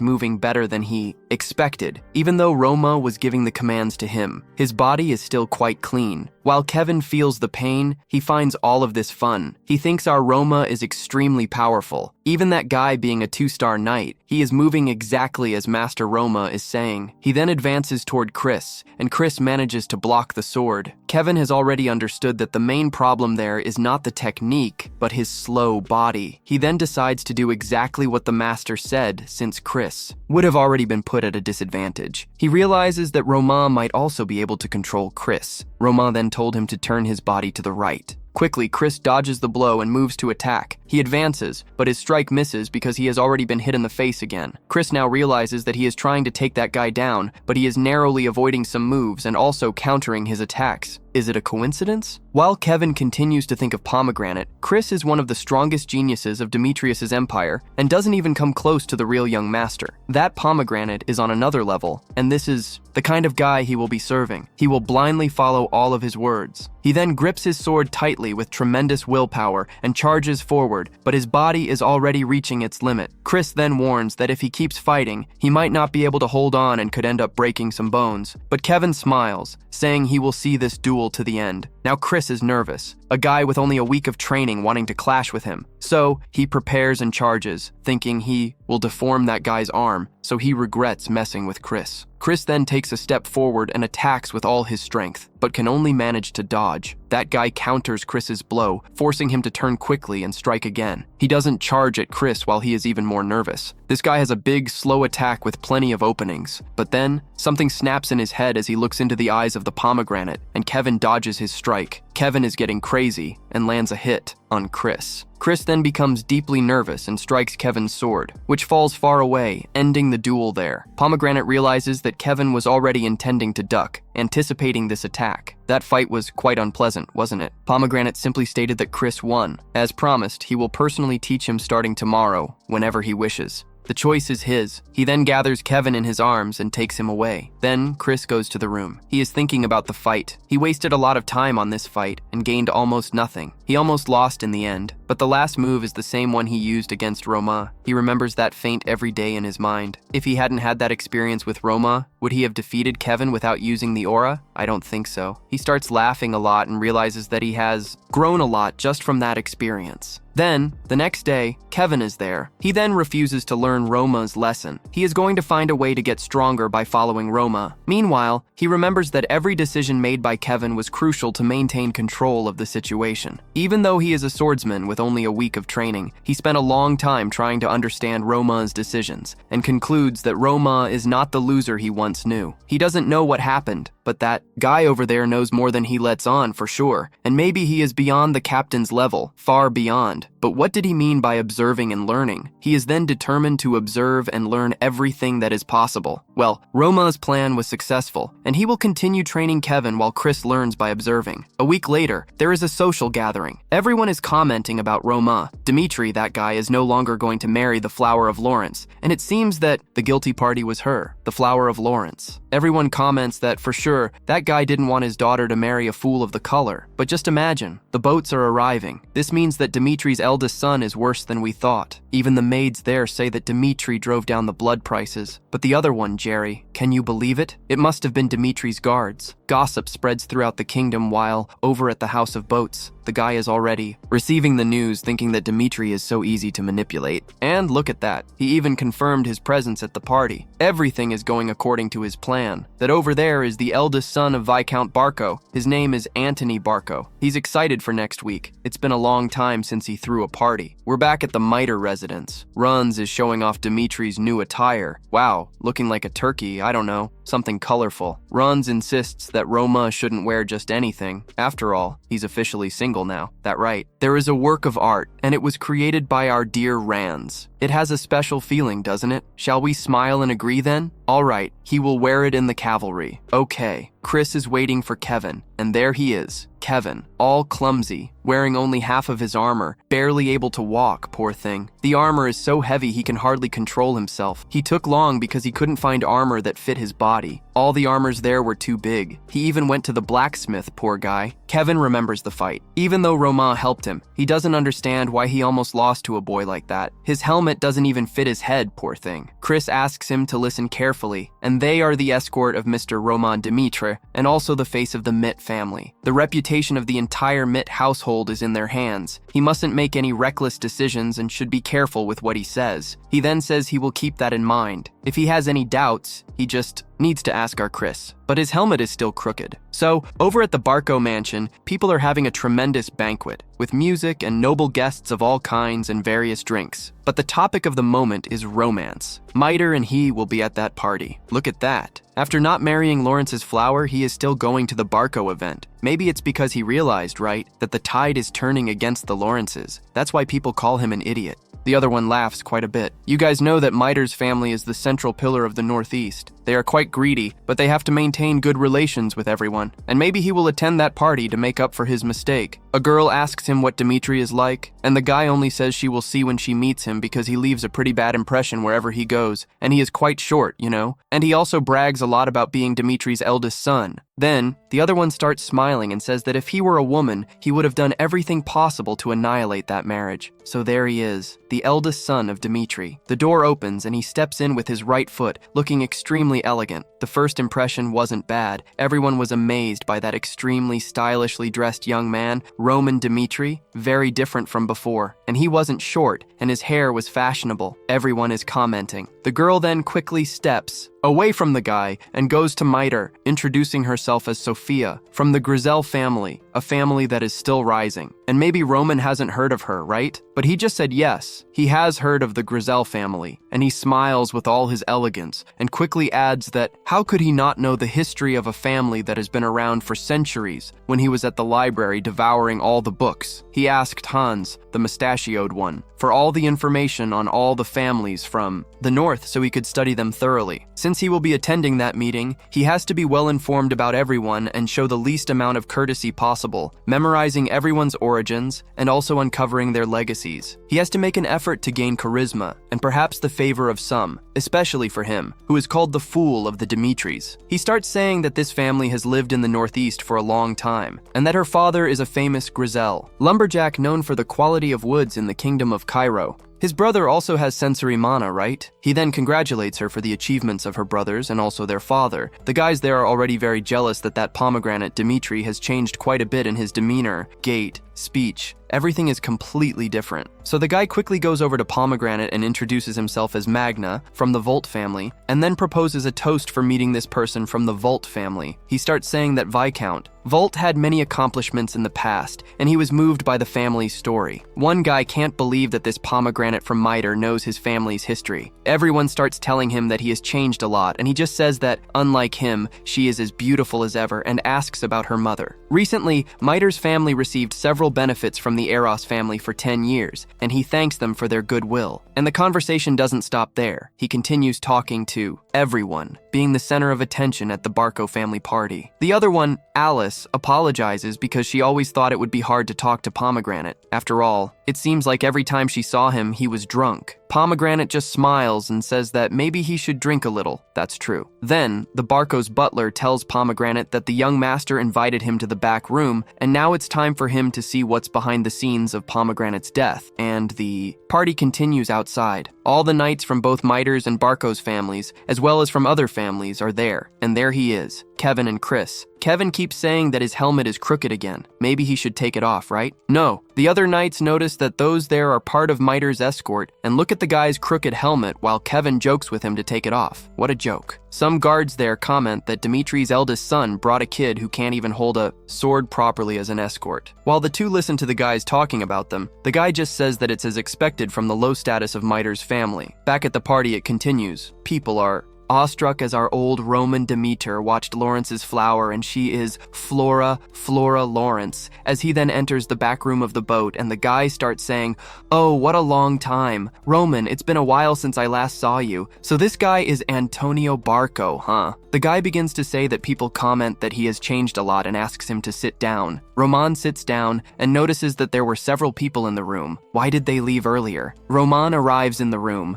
moving better than he expected. Even though Roma was giving the commands to him, his body is still quite clean. While Kevin feels the pain, he finds all of this fun. He thinks our Roma is extremely powerful. Even that guy being a 2-star knight, he is moving exactly as Master Roma is saying. He then advances toward Chris, and Chris manages to block the sword. Kevin has already understood that the main problem there is not the technique, but his slow body. He then decides to do exactly what the master said, since Chris would have already been put at a disadvantage. He realizes that Roma might also be able to control Chris. Roma then told him to turn his body to the right. Quickly, Chris dodges the blow and moves to attack. He advances, but his strike misses because he has already been hit in the face again. Chris now realizes that he is trying to take that guy down, but he is narrowly avoiding some moves and also countering his attacks. Is it a coincidence? While Kevin continues to think of Pomegranate, Chris is one of the strongest geniuses of Demetrius's empire and doesn't even come close to the real young master. That Pomegranate is on another level, and this is the kind of guy he will be serving. He will blindly follow all of his words. He then grips his sword tightly with tremendous willpower and charges forward, but his body is already reaching its limit. Chris then warns that if he keeps fighting, he might not be able to hold on and could end up breaking some bones. But Kevin smiles, saying he will see this duel to the end. Now Chris is nervous, a guy with only a week of training wanting to clash with him. So he prepares and charges, thinking he will deform that guy's arm, so he regrets messing with Chris. Chris then takes a step forward and attacks with all his strength, but can only manage to dodge. That guy counters Chris's blow, forcing him to turn quickly and strike again. He doesn't charge at Chris while he is even more nervous. This guy has a big, slow attack with plenty of openings. But then, something snaps in his head as he looks into the eyes of the Pomegranate, and Kevin dodges his strike. Kevin is getting crazy and lands a hit on Chris. Chris then becomes deeply nervous and strikes Kevin's sword, which falls far away, ending the duel there. Pomegranate realizes that Kevin was already intending to duck, anticipating this attack. That fight was quite unpleasant, wasn't it? Pomegranate simply stated that Chris won. As promised, he will personally teach him starting tomorrow, whenever he wishes. The choice is his. He then gathers Kevin in his arms and takes him away. Then Chris goes to the room. He is thinking about the fight. He wasted a lot of time on this fight and gained almost nothing. He almost lost in the end, but the last move is the same one he used against Roma. He remembers that feint every day in his mind. If he hadn't had that experience with Roma, would he have defeated Kevin without using the aura? I don't think so. He starts laughing a lot and realizes that he has grown a lot just from that experience. Then, the next day, Kevin is there. He then refuses to learn Roma's lesson. He is going to find a way to get stronger by following Roma. Meanwhile, he remembers that every decision made by Kevin was crucial to maintain control of the situation. Even though he is a swordsman with only a week of training, he spent a long time trying to understand Roma's decisions, and concludes that Roma is not the loser he once knew. He doesn't know what happened, but that guy over there knows more than he lets on for sure, and maybe he is beyond the captain's level, far beyond. But what did he mean by observing and learning? He is then determined to observe and learn everything that is possible. Well, Roma's plan was successful, and he will continue training Kevin while Chris learns by observing. A week later, there is a social gathering. Everyone is commenting about Roma. Dimitri, that guy, is no longer going to marry the Flower of Lawrence, and it seems that the guilty party was her, the Flower of Lawrence. Everyone comments that for sure, that guy didn't want his daughter to marry a fool of the color. But just imagine, the boats are arriving. This means that Dimitri's eldest son is worse than we thought. Even the maids there say that Dimitri drove down the blood prices. But the other one, Jerry, can you believe it? It must have been Dimitri's guards. Gossip spreads throughout the kingdom while, over at the House of Boats, the guy is already receiving the news thinking that Dimitri is so easy to manipulate. And look at that, he even confirmed his presence at the party. Everything is going according to his plan. That over there is the eldest son of Viscount Barco. His name is Antony Barco. He's excited for next week. It's been a long time since he threw a party. We're back at the Miter residence. Runs is showing off Dimitri's new attire. Wow, looking like a turkey, I don't know, something colorful. Runs insists that Roma shouldn't wear just anything. After all, he's officially single now. That right. There is a work of art, and it was created by our dear Rands. It has a special feeling, doesn't it? Shall we smile and agree then? All right, he will wear it in the cavalry. Okay. Chris is waiting for Kevin, and there he is, Kevin, all clumsy, wearing only half of his armor, barely able to walk, poor thing. The armor is so heavy he can hardly control himself. He took long because he couldn't find armor that fit his body. All the armors there were too big. He even went to the blacksmith, poor guy. Kevin remembers the fight. Even though Roma helped him, he doesn't understand why he almost lost to a boy like that. His helmet doesn't even fit his head, poor thing. Chris asks him to listen carefully, and they are the escort of Mr. Roman Dimitri, and also the face of the Mitt family. The reputation of the entire Mitt household is in their hands. He mustn't make any reckless decisions and should be careful with what he says. He then says he will keep that in mind. If he has any doubts, he just needs to ask our Chris. But his helmet is still crooked. So, over at the Barco mansion, people are having a tremendous banquet, with music and noble guests of all kinds and various drinks. But the topic of the moment is romance. Miter and he will be at that party. Look at that. After not marrying Lawrence's flower, he is still going to the Barco event. Maybe it's because he realized, right, that the tide is turning against the Lawrences. That's why people call him an idiot. The other one laughs quite a bit. You guys know that Miter's family is the central pillar of the Northeast. They are quite greedy, but they have to maintain good relations with everyone. And maybe he will attend that party to make up for his mistake. A girl asks him what Dimitri is like, and the guy only says she will see when she meets him because he leaves a pretty bad impression wherever he goes, and he is quite short, you know? And he also brags a lot about being Dimitri's eldest son. Then, the other one starts smiling and says that if he were a woman, he would have done everything possible to annihilate that marriage. So there he is, the eldest son of Dimitri. The door opens and he steps in with his right foot, looking extremely elegant. The first impression wasn't bad. Everyone was amazed by that extremely stylishly dressed young man, Roman Dimitri, very different from before. And he wasn't short, and his hair was fashionable. Everyone is commenting. The girl then quickly steps away from the guy and goes to Miter, introducing herself as Sophia, from the Grizel family, a family that is still rising. And maybe Roman hasn't heard of her, right? But he just said yes. He has heard of the Grizel family, and he smiles with all his elegance, and quickly adds that how could he not know the history of a family that has been around for centuries when he was at the library devouring all the books? He asked Hans, the mustachioed one, for all the information on all the families from the north so he could study them thoroughly. Since Since he will be attending that meeting, he has to be well informed about everyone and show the least amount of courtesy possible, memorizing everyone's origins and also uncovering their legacies. He has to make an effort to gain charisma and perhaps the favor of some, especially for him, who is called the Fool of the Dimitris. He starts saying that this family has lived in the Northeast for a long time, and that her father is a famous grizel, lumberjack known for the quality of woods in the kingdom of Cairo. His brother also has sensory mana, right? He then congratulates her for the achievements of her brothers and also their father. The guys there are already very jealous that pomegranate Dimitri has changed quite a bit in his demeanor, gait, speech. Everything is completely different. So the guy quickly goes over to Pomegranate and introduces himself as Magna from the Volt family, and then proposes a toast for meeting this person from the Volt family. He starts saying that Viscount Volt had many accomplishments in the past, and he was moved by the family's story. One guy can't believe that this pomegranate from Mitre knows his family's history. Everyone starts telling him that he has changed a lot, and he just says that, unlike him, she is as beautiful as ever and asks about her mother. Recently, Mitre's family received several benefits from the Eros family for 10 years, and he thanks them for their goodwill. And the conversation doesn't stop there. He continues talking to everyone, being the center of attention at the Barco family party. The other one, Alice, apologizes because she always thought it would be hard to talk to Pomegranate. After all, it seems like every time she saw him, he was drunk. Pomegranate just smiles and says that maybe he should drink a little. That's true. Then, the Barco's butler tells Pomegranate that the young master invited him to the back room, and now it's time for him to see what's behind the scenes of Pomegranate's death, and the party continues outside. All the knights from both Mitre's and Barco's families, as well as from other families, are there, and there he is, Kevin and Chris. Kevin keeps saying that his helmet is crooked again. Maybe he should take it off, right? No. The other knights notice that those there are part of Mitre's escort and look at the guy's crooked helmet while Kevin jokes with him to take it off. What a joke. Some guards there comment that Dimitri's eldest son brought a kid who can't even hold a sword properly as an escort. While the two listen to the guys talking about them, the guy just says that it's as expected from the low status of Mitre's family. Back at the party, it continues. People are awestruck as our old Roman Demeter watched Lawrence's flower, and she is Flora Lawrence, as he then enters the back room of the boat, and the guy starts saying, "Oh, what a long time. Roman, it's been a while since I last saw you. So this guy is Antonio Barco, huh?" The guy begins to say that people comment that he has changed a lot and asks him to sit down. Roman sits down and notices that there were several people in the room. Why did they leave earlier? Roman arrives in the room.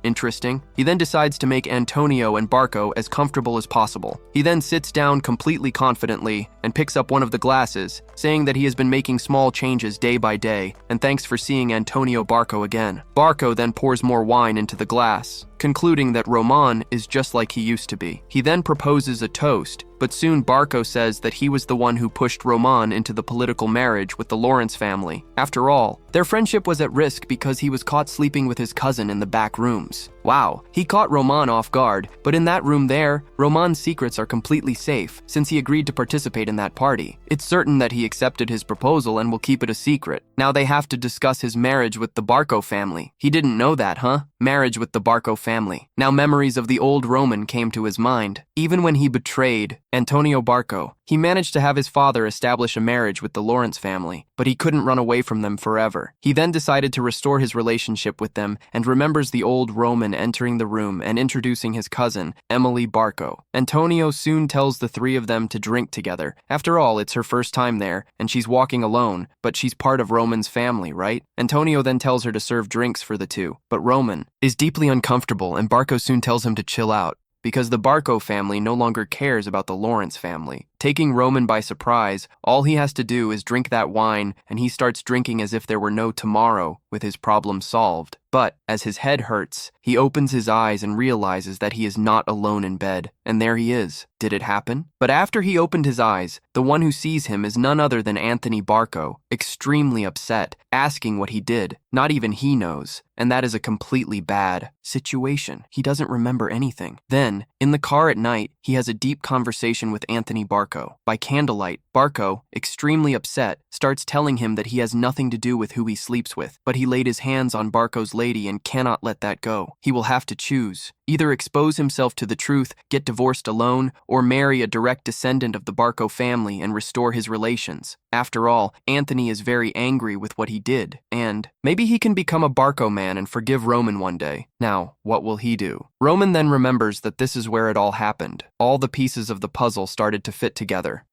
Interesting. He then decides to make Antonio and Barco as comfortable as possible. He then sits down completely confidently and picks up one of the glasses, saying that he has been making small changes day by day, and thanks for seeing Antonio Barco again. Barco then pours more wine into the glass, concluding that Roman is just like he used to be. He then proposes a toast, but soon Barco says that he was the one who pushed Roman into the political marriage with the Lawrence family. After all, their friendship was at risk because he was caught sleeping with his cousin in the back rooms. Wow, he caught Roman off guard, but in that room there, Roman's secrets are completely safe since he agreed to participate in that party. It's certain that he accepted his proposal and will keep it a secret. Now they have to discuss his marriage with the Barco family. He didn't know that, huh? Marriage with the Barco family. Now memories of the old Roman came to his mind. Even when he betrayed Antonio Barco, he managed to have his father establish a marriage with the Lawrence family, but he couldn't run away from them forever. He then decided to restore his relationship with them and remembers the old Roman entering the room and introducing his cousin, Emily Barco. Antonio soon tells the three of them to drink together. After all, it's her first time there, and she's walking alone, but she's part of Roman's family, right? Antonio then tells her to serve drinks for the two, but Roman is deeply uncomfortable, and Barco soon tells him to chill out, because the Barco family no longer cares about the Lawrence family. Taking Roman by surprise, all he has to do is drink that wine, and he starts drinking as if there were no tomorrow, with his problem solved. But, as his head hurts, he opens his eyes and realizes that he is not alone in bed, and there he is. Did it happen? But after he opened his eyes, the one who sees him is none other than Anthony Barco, extremely upset, asking what he did. Not even he knows, and that is a completely bad situation. He doesn't remember anything. Then, in the car at night, he has a deep conversation with Anthony Barco. By candlelight, Barco, extremely upset, starts telling him that he has nothing to do with who he sleeps with, but he laid his hands on Barco's lady and cannot let that go. He will have to choose. either expose himself to the truth, get divorced alone, or marry a direct descendant of the Barco family and restore his relations. After all, Anthony is very angry with what he did, and maybe he can become a Barco man and forgive Roman one day. Now, what will he do? Roman then remembers that this is where it all happened. All the pieces of the puzzle started to fit together.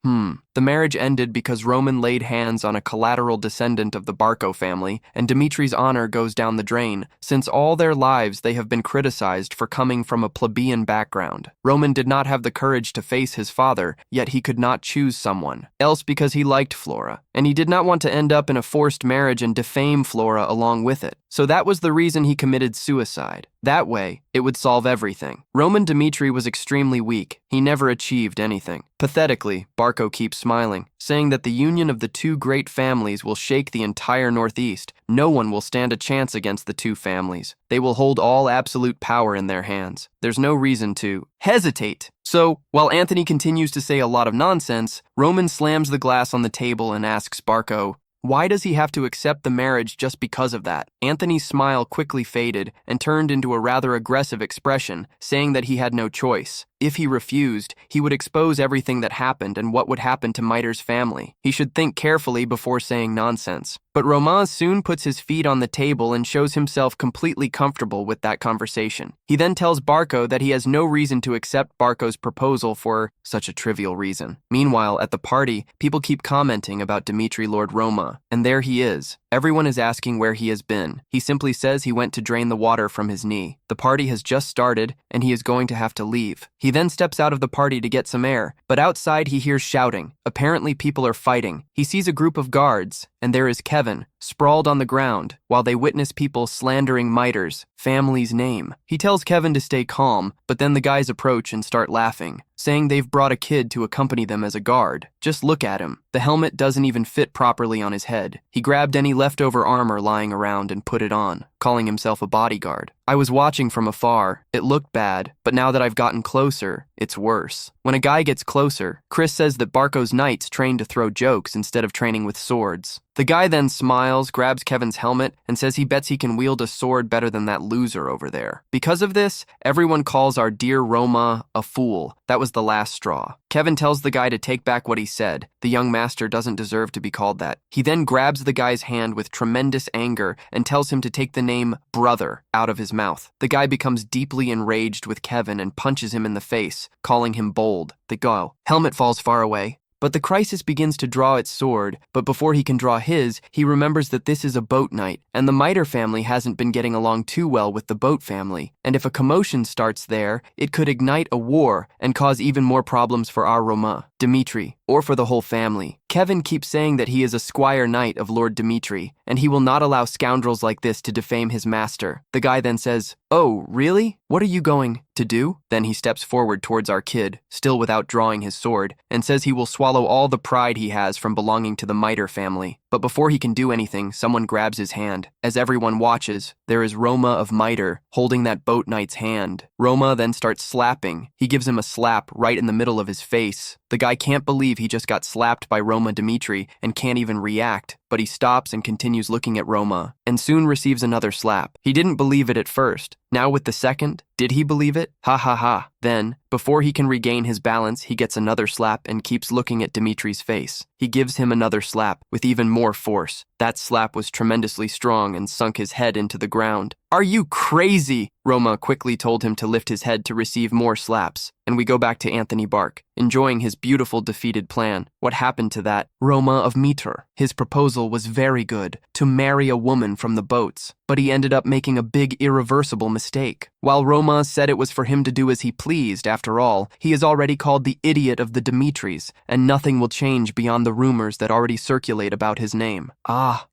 The marriage ended because Roman laid hands on a collateral descendant of the Barco family, and Dimitri's honor goes down the drain, since all their lives they have been criticized for coming from a plebeian background. Roman did not have the courage to face his father, yet he could not choose someone else because he liked Flora, and he did not want to end up in a forced marriage and defame Flora along with it. So that was the reason he committed suicide. That way, it would solve everything. Roman Dimitri was extremely weak. He never achieved anything. Pathetically, Barco keeps smiling, saying that the union of the two great families will shake the entire Northeast. No one will stand a chance against the two families. They will hold all absolute power in their hands. There's no reason to hesitate. So, while Anthony continues to say a lot of nonsense, Roman slams the glass on the table and asks Barco, why does he have to accept the marriage just because of that? Anthony's smile quickly faded and turned into a rather aggressive expression, saying that he had no choice. If he refused, he would expose everything that happened and what would happen to Miter's family. He should think carefully before saying nonsense. But Romain soon puts his feet on the table and shows himself completely comfortable with that conversation. He then tells Barco that he has no reason to accept Barco's proposal for such a trivial reason. Meanwhile, at the party, people keep commenting about Dimitri Lord Roma, and there he is. Everyone is asking where he has been. He simply says he went to drain the water from his knee. The party has just started, and he is going to have to leave. He then steps out of the party to get some air, but outside he hears shouting. Apparently people are fighting. He sees a group of guards, and there is Kevin, sprawled on the ground, while they witness people slandering Miter's family's name. He tells Kevin to stay calm, but then the guys approach and start laughing, saying they've brought a kid to accompany them as a guard. Just look at him. The helmet doesn't even fit properly on his head. He grabbed any leftover armor lying around and put it on, calling himself a bodyguard. I was watching from afar. It looked bad, but now that I've gotten closer, it's worse. When a guy gets closer, Chris says that Barco's knights train to throw jokes instead of training with swords. The guy then smiles, grabs Kevin's helmet, and says he bets he can wield a sword better than that loser over there. Because of this, everyone calls our dear Roma a fool. That was the last straw. Kevin tells the guy to take back what he said. The young master doesn't deserve to be called that. He then grabs the guy's hand with tremendous anger and tells him to take the name brother out of his mouth. The guy becomes deeply enraged with Kevin and punches him in the face, calling him bold. The helmet falls far away. But the crisis begins to draw its sword, but before he can draw his, he remembers that this is a boat night, and the Miter family hasn't been getting along too well with the boat family, and if a commotion starts there, it could ignite a war and cause even more problems for our Roma, Dimitri, or for the whole family. Kevin keeps saying that he is a squire knight of Lord Dimitri, and he will not allow scoundrels like this to defame his master. The guy then says, "Oh, really? What are you going to do?" Then he steps forward towards our kid, still without drawing his sword, and says he will swallow all the pride he has from belonging to the Miter family. But before he can do anything, someone grabs his hand. As everyone watches, there is Roma of Miter holding that boat knight's hand. Roma then starts slapping. He gives him a slap right in the middle of his face. The guy can't believe he just got slapped by Roma Dimitri and can't even react, but he stops and continues looking at Roma, and soon receives another slap. He didn't believe it at first. Now with the second, did he believe it? Ha ha ha. Then, before he can regain his balance, he gets another slap and keeps looking at Dimitri's face. He gives him another slap with even more force. That slap was tremendously strong and sunk his head into the ground. "Are you crazy?" Roma quickly told him to lift his head to receive more slaps. And we go back to Anthony Bark, enjoying his beautiful defeated plan. What happened to that Roma of Miter? His proposal was very good, to marry a woman from the boats, but he ended up making a big irreversible mistake. While Roma said it was for him to do as he pleased, after all, he is already called the idiot of the Dimitris, and nothing will change beyond the rumors that already circulate about his name.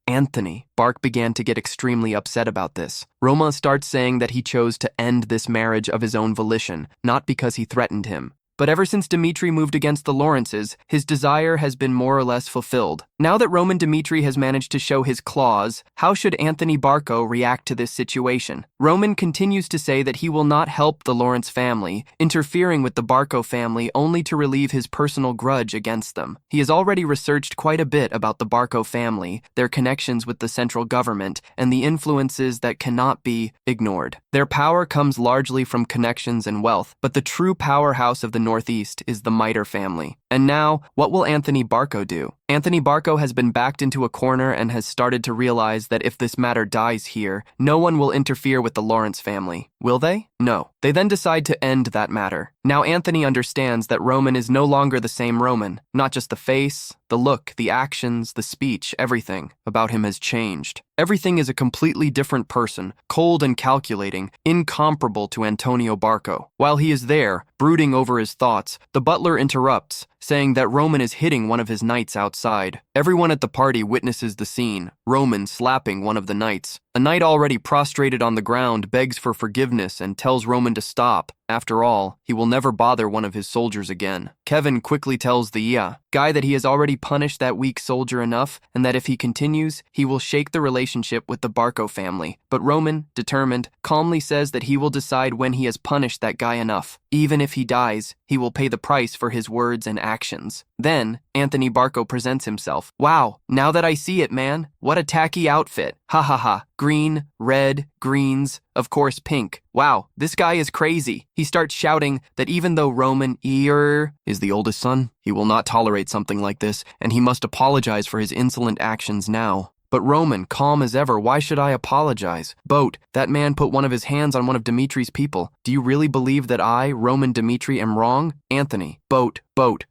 Anthony. Bark began to get extremely upset about this. Roma starts saying that he chose to end this marriage of his own volition, not because he threatened him. But ever since Dmitri moved against the Lawrences, his desire has been more or less fulfilled. Now that Roman Dmitri has managed to show his claws, how should Anthony Barco react to this situation? Roman continues to say that he will not help the Lawrence family, interfering with the Barco family only to relieve his personal grudge against them. He has already researched quite a bit about the Barco family, their connections with the central government, and the influences that cannot be ignored. Their power comes largely from connections and wealth, but the true powerhouse of the Northeast is the Miter family. And now, what will Anthony Barco do? Anthony Barco has been backed into a corner and has started to realize that if this matter dies here, no one will interfere with the Lawrence family. Will they? No. They then decide to end that matter. Now Anthony understands that Roman is no longer the same Roman. Not just the face, the look, the actions, the speech, everything about him has changed. Everything is a completely different person, cold and calculating, incomparable to Antonio Barco. While he is there, brooding over his thoughts, the butler interrupts, saying that Roman is hitting one of his knights outside. Everyone at the party witnesses the scene, Roman slapping one of the knights. A knight already prostrated on the ground begs for forgiveness and tells Roman to stop. After all, he will never bother one of his soldiers again. Kevin quickly tells the guy that he has already punished that weak soldier enough and that if he continues, he will shake the relationship with the Barco family. But Roman, determined, calmly says that he will decide when he has punished that guy enough. Even if he dies, he will pay the price for his words and actions. Then, Anthony Barco presents himself. Wow, now that I see it, man, what a tacky outfit. Ha ha ha. Green, red, greens, of course pink. Wow, this guy is crazy. He starts shouting that even though Roman is the oldest son, he will not tolerate something like this, and he must apologize for his insolent actions now. But Roman, calm as ever, why should I apologize? Boat, that man put one of his hands on one of Dimitri's people. Do you really believe that I, Roman Dmitri, am wrong? Anthony, Boat,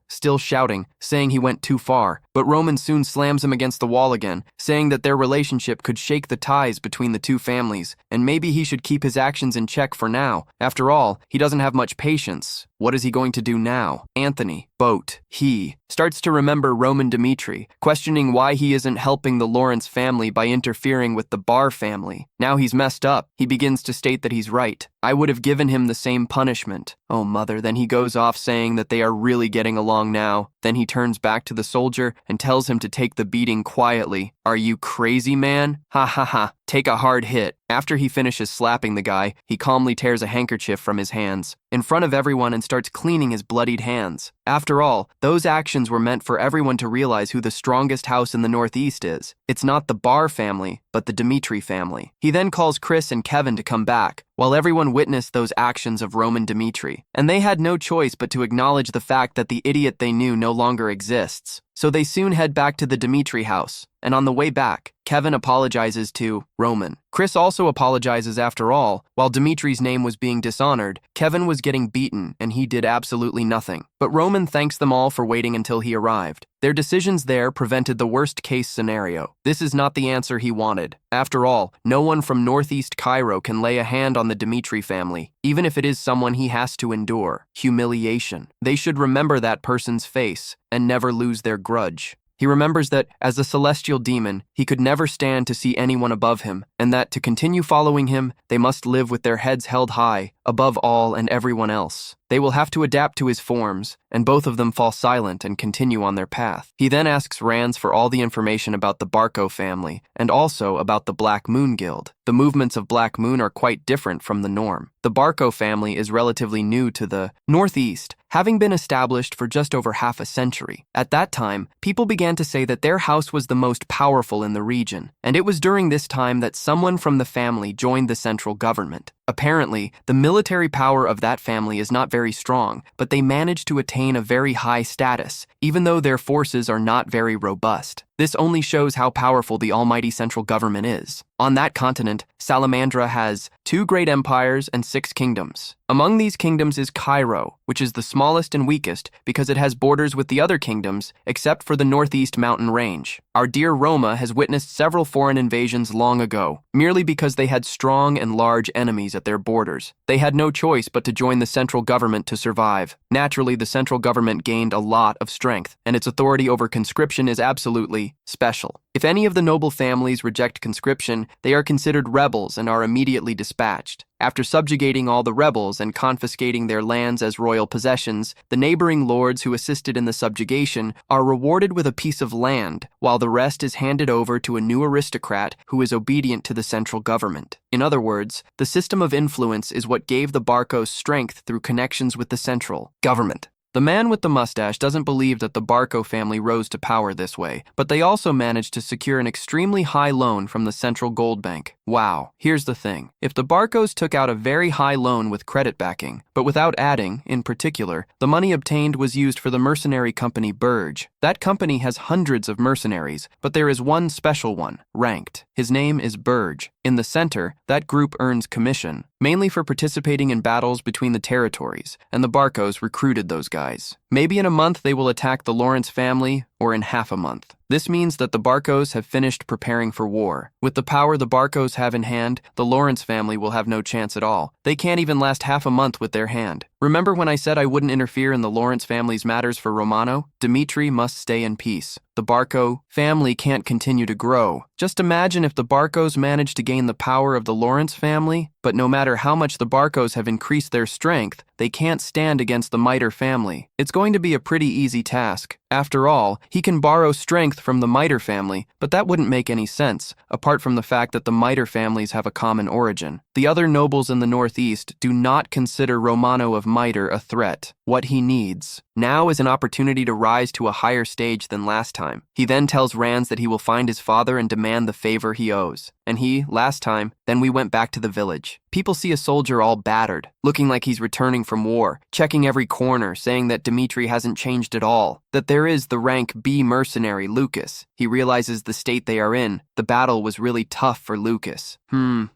still shouting, saying he went too far. But Roman soon slams him against the wall again, saying that their relationship could shake the ties between the two families, and maybe he should keep his actions in check for now. After all, he doesn't have much patience. What is he going to do now? Anthony, Boat, he starts to remember Roman Dmitri, questioning why he isn't helping the Lawrence family by interfering with the Bar family. Now he's messed up. He begins to state that he's right. I would have given him the same punishment. Oh, mother. Then he goes off saying that they are really getting along now. Then he turns back to the soldier and tells him to take the beating quietly. Are you crazy, man? Ha ha ha. Take a hard hit. After he finishes slapping the guy, he calmly tears a handkerchief from his hands in front of everyone and starts cleaning his bloodied hands. After all, those actions were meant for everyone to realize who the strongest house in the Northeast is. It's not the Bar family, but the Dmitri family. He then calls Chris and Kevin to come back, while everyone witnessed those actions of Roman Dmitri, and they had no choice but to acknowledge the fact that the idiot they knew no longer exists. So they soon head back to the Dmitri house, and on the way back, Kevin apologizes to Roman. Chris also apologizes after all. While Dimitri's name was being dishonored, Kevin was getting beaten and he did absolutely nothing. But Roman thanks them all for waiting until he arrived. Their decisions there prevented the worst-case scenario. This is not the answer he wanted. After all, no one from Northeast Cairo can lay a hand on the Dmitri family, even if it is someone he has to endure. Humiliation. They should remember that person's face and never lose their grudge. He remembers that, as a celestial demon, he could never stand to see anyone above him, and that to continue following him, they must live with their heads held high, above all and everyone else. They will have to adapt to his forms, and both of them fall silent and continue on their path. He then asks Rands for all the information about the Barco family, and also about the Black Moon Guild. The movements of Black Moon are quite different from the norm. The Barco family is relatively new to the Northeast, having been established for just over half a century. At that time, people began to say that their house was the most powerful in the region, and it was during this time that someone from the family joined the central government. Apparently, the military power of that family is not very strong, but they managed to attain a very high status, even though their forces are not very robust. This only shows how powerful the almighty central government is. On that continent, Salamandra has 2 great empires and 6 kingdoms. Among these kingdoms is Cairo, which is the smallest and weakest because it has borders with the other kingdoms, except for the northeast mountain range. Our dear Roma has witnessed several foreign invasions long ago, merely because they had strong and large enemies at their borders. They had no choice but to join the central government to survive. Naturally, the central government gained a lot of strength, and its authority over conscription is absolutely special. If any of the noble families reject conscription, they are considered rebels and are immediately dispatched. After subjugating all the rebels and confiscating their lands as royal possessions, the neighboring lords who assisted in the subjugation are rewarded with a piece of land, while the rest is handed over to a new aristocrat who is obedient to the central government. In other words, the system of influence is what gave the Barcos strength through connections with the central government. The man with the mustache doesn't believe that the Barco family rose to power this way, but they also managed to secure an extremely high loan from the central gold bank. Wow, here's the thing. If the Barcos took out a very high loan with credit backing, but without adding, in particular, the money obtained was used for the mercenary company Burge. That company has hundreds of mercenaries, but there is one special one, ranked. His name is Burge. In the center, that group earns commission, mainly for participating in battles between the territories, and the Barcos recruited those guys. Maybe in a month they will attack the Lawrence family, or in half a month. This means that the Barcos have finished preparing for war. With the power the Barcos have in hand, the Lawrence family will have no chance at all. They can't even last half a month with their hand. Remember when I said I wouldn't interfere in the Lawrence family's matters for Romano? Dmitri must stay in peace. The Barco family can't continue to grow. Just imagine if the Barcos managed to gain the power of the Lawrence family, but no matter how much the Barcos have increased their strength, they can't stand against the Miter family. It's going to be a pretty easy task. After all, he can borrow strength from the Miter family, but that wouldn't make any sense, apart from the fact that the Miter families have a common origin. The other nobles in the northeast do not consider Romano of Miter a threat. What he needs now is an opportunity to rise to a higher stage than last time. He then tells Rands that he will find his father and demand the favor he owes. And last time, then we went back to the village. People see a soldier all battered, looking like he's returning from war, checking every corner, saying that Dmitri hasn't changed at all, that there is the rank B mercenary, Lucas. He realizes the state they are in. The battle was really tough for Lucas.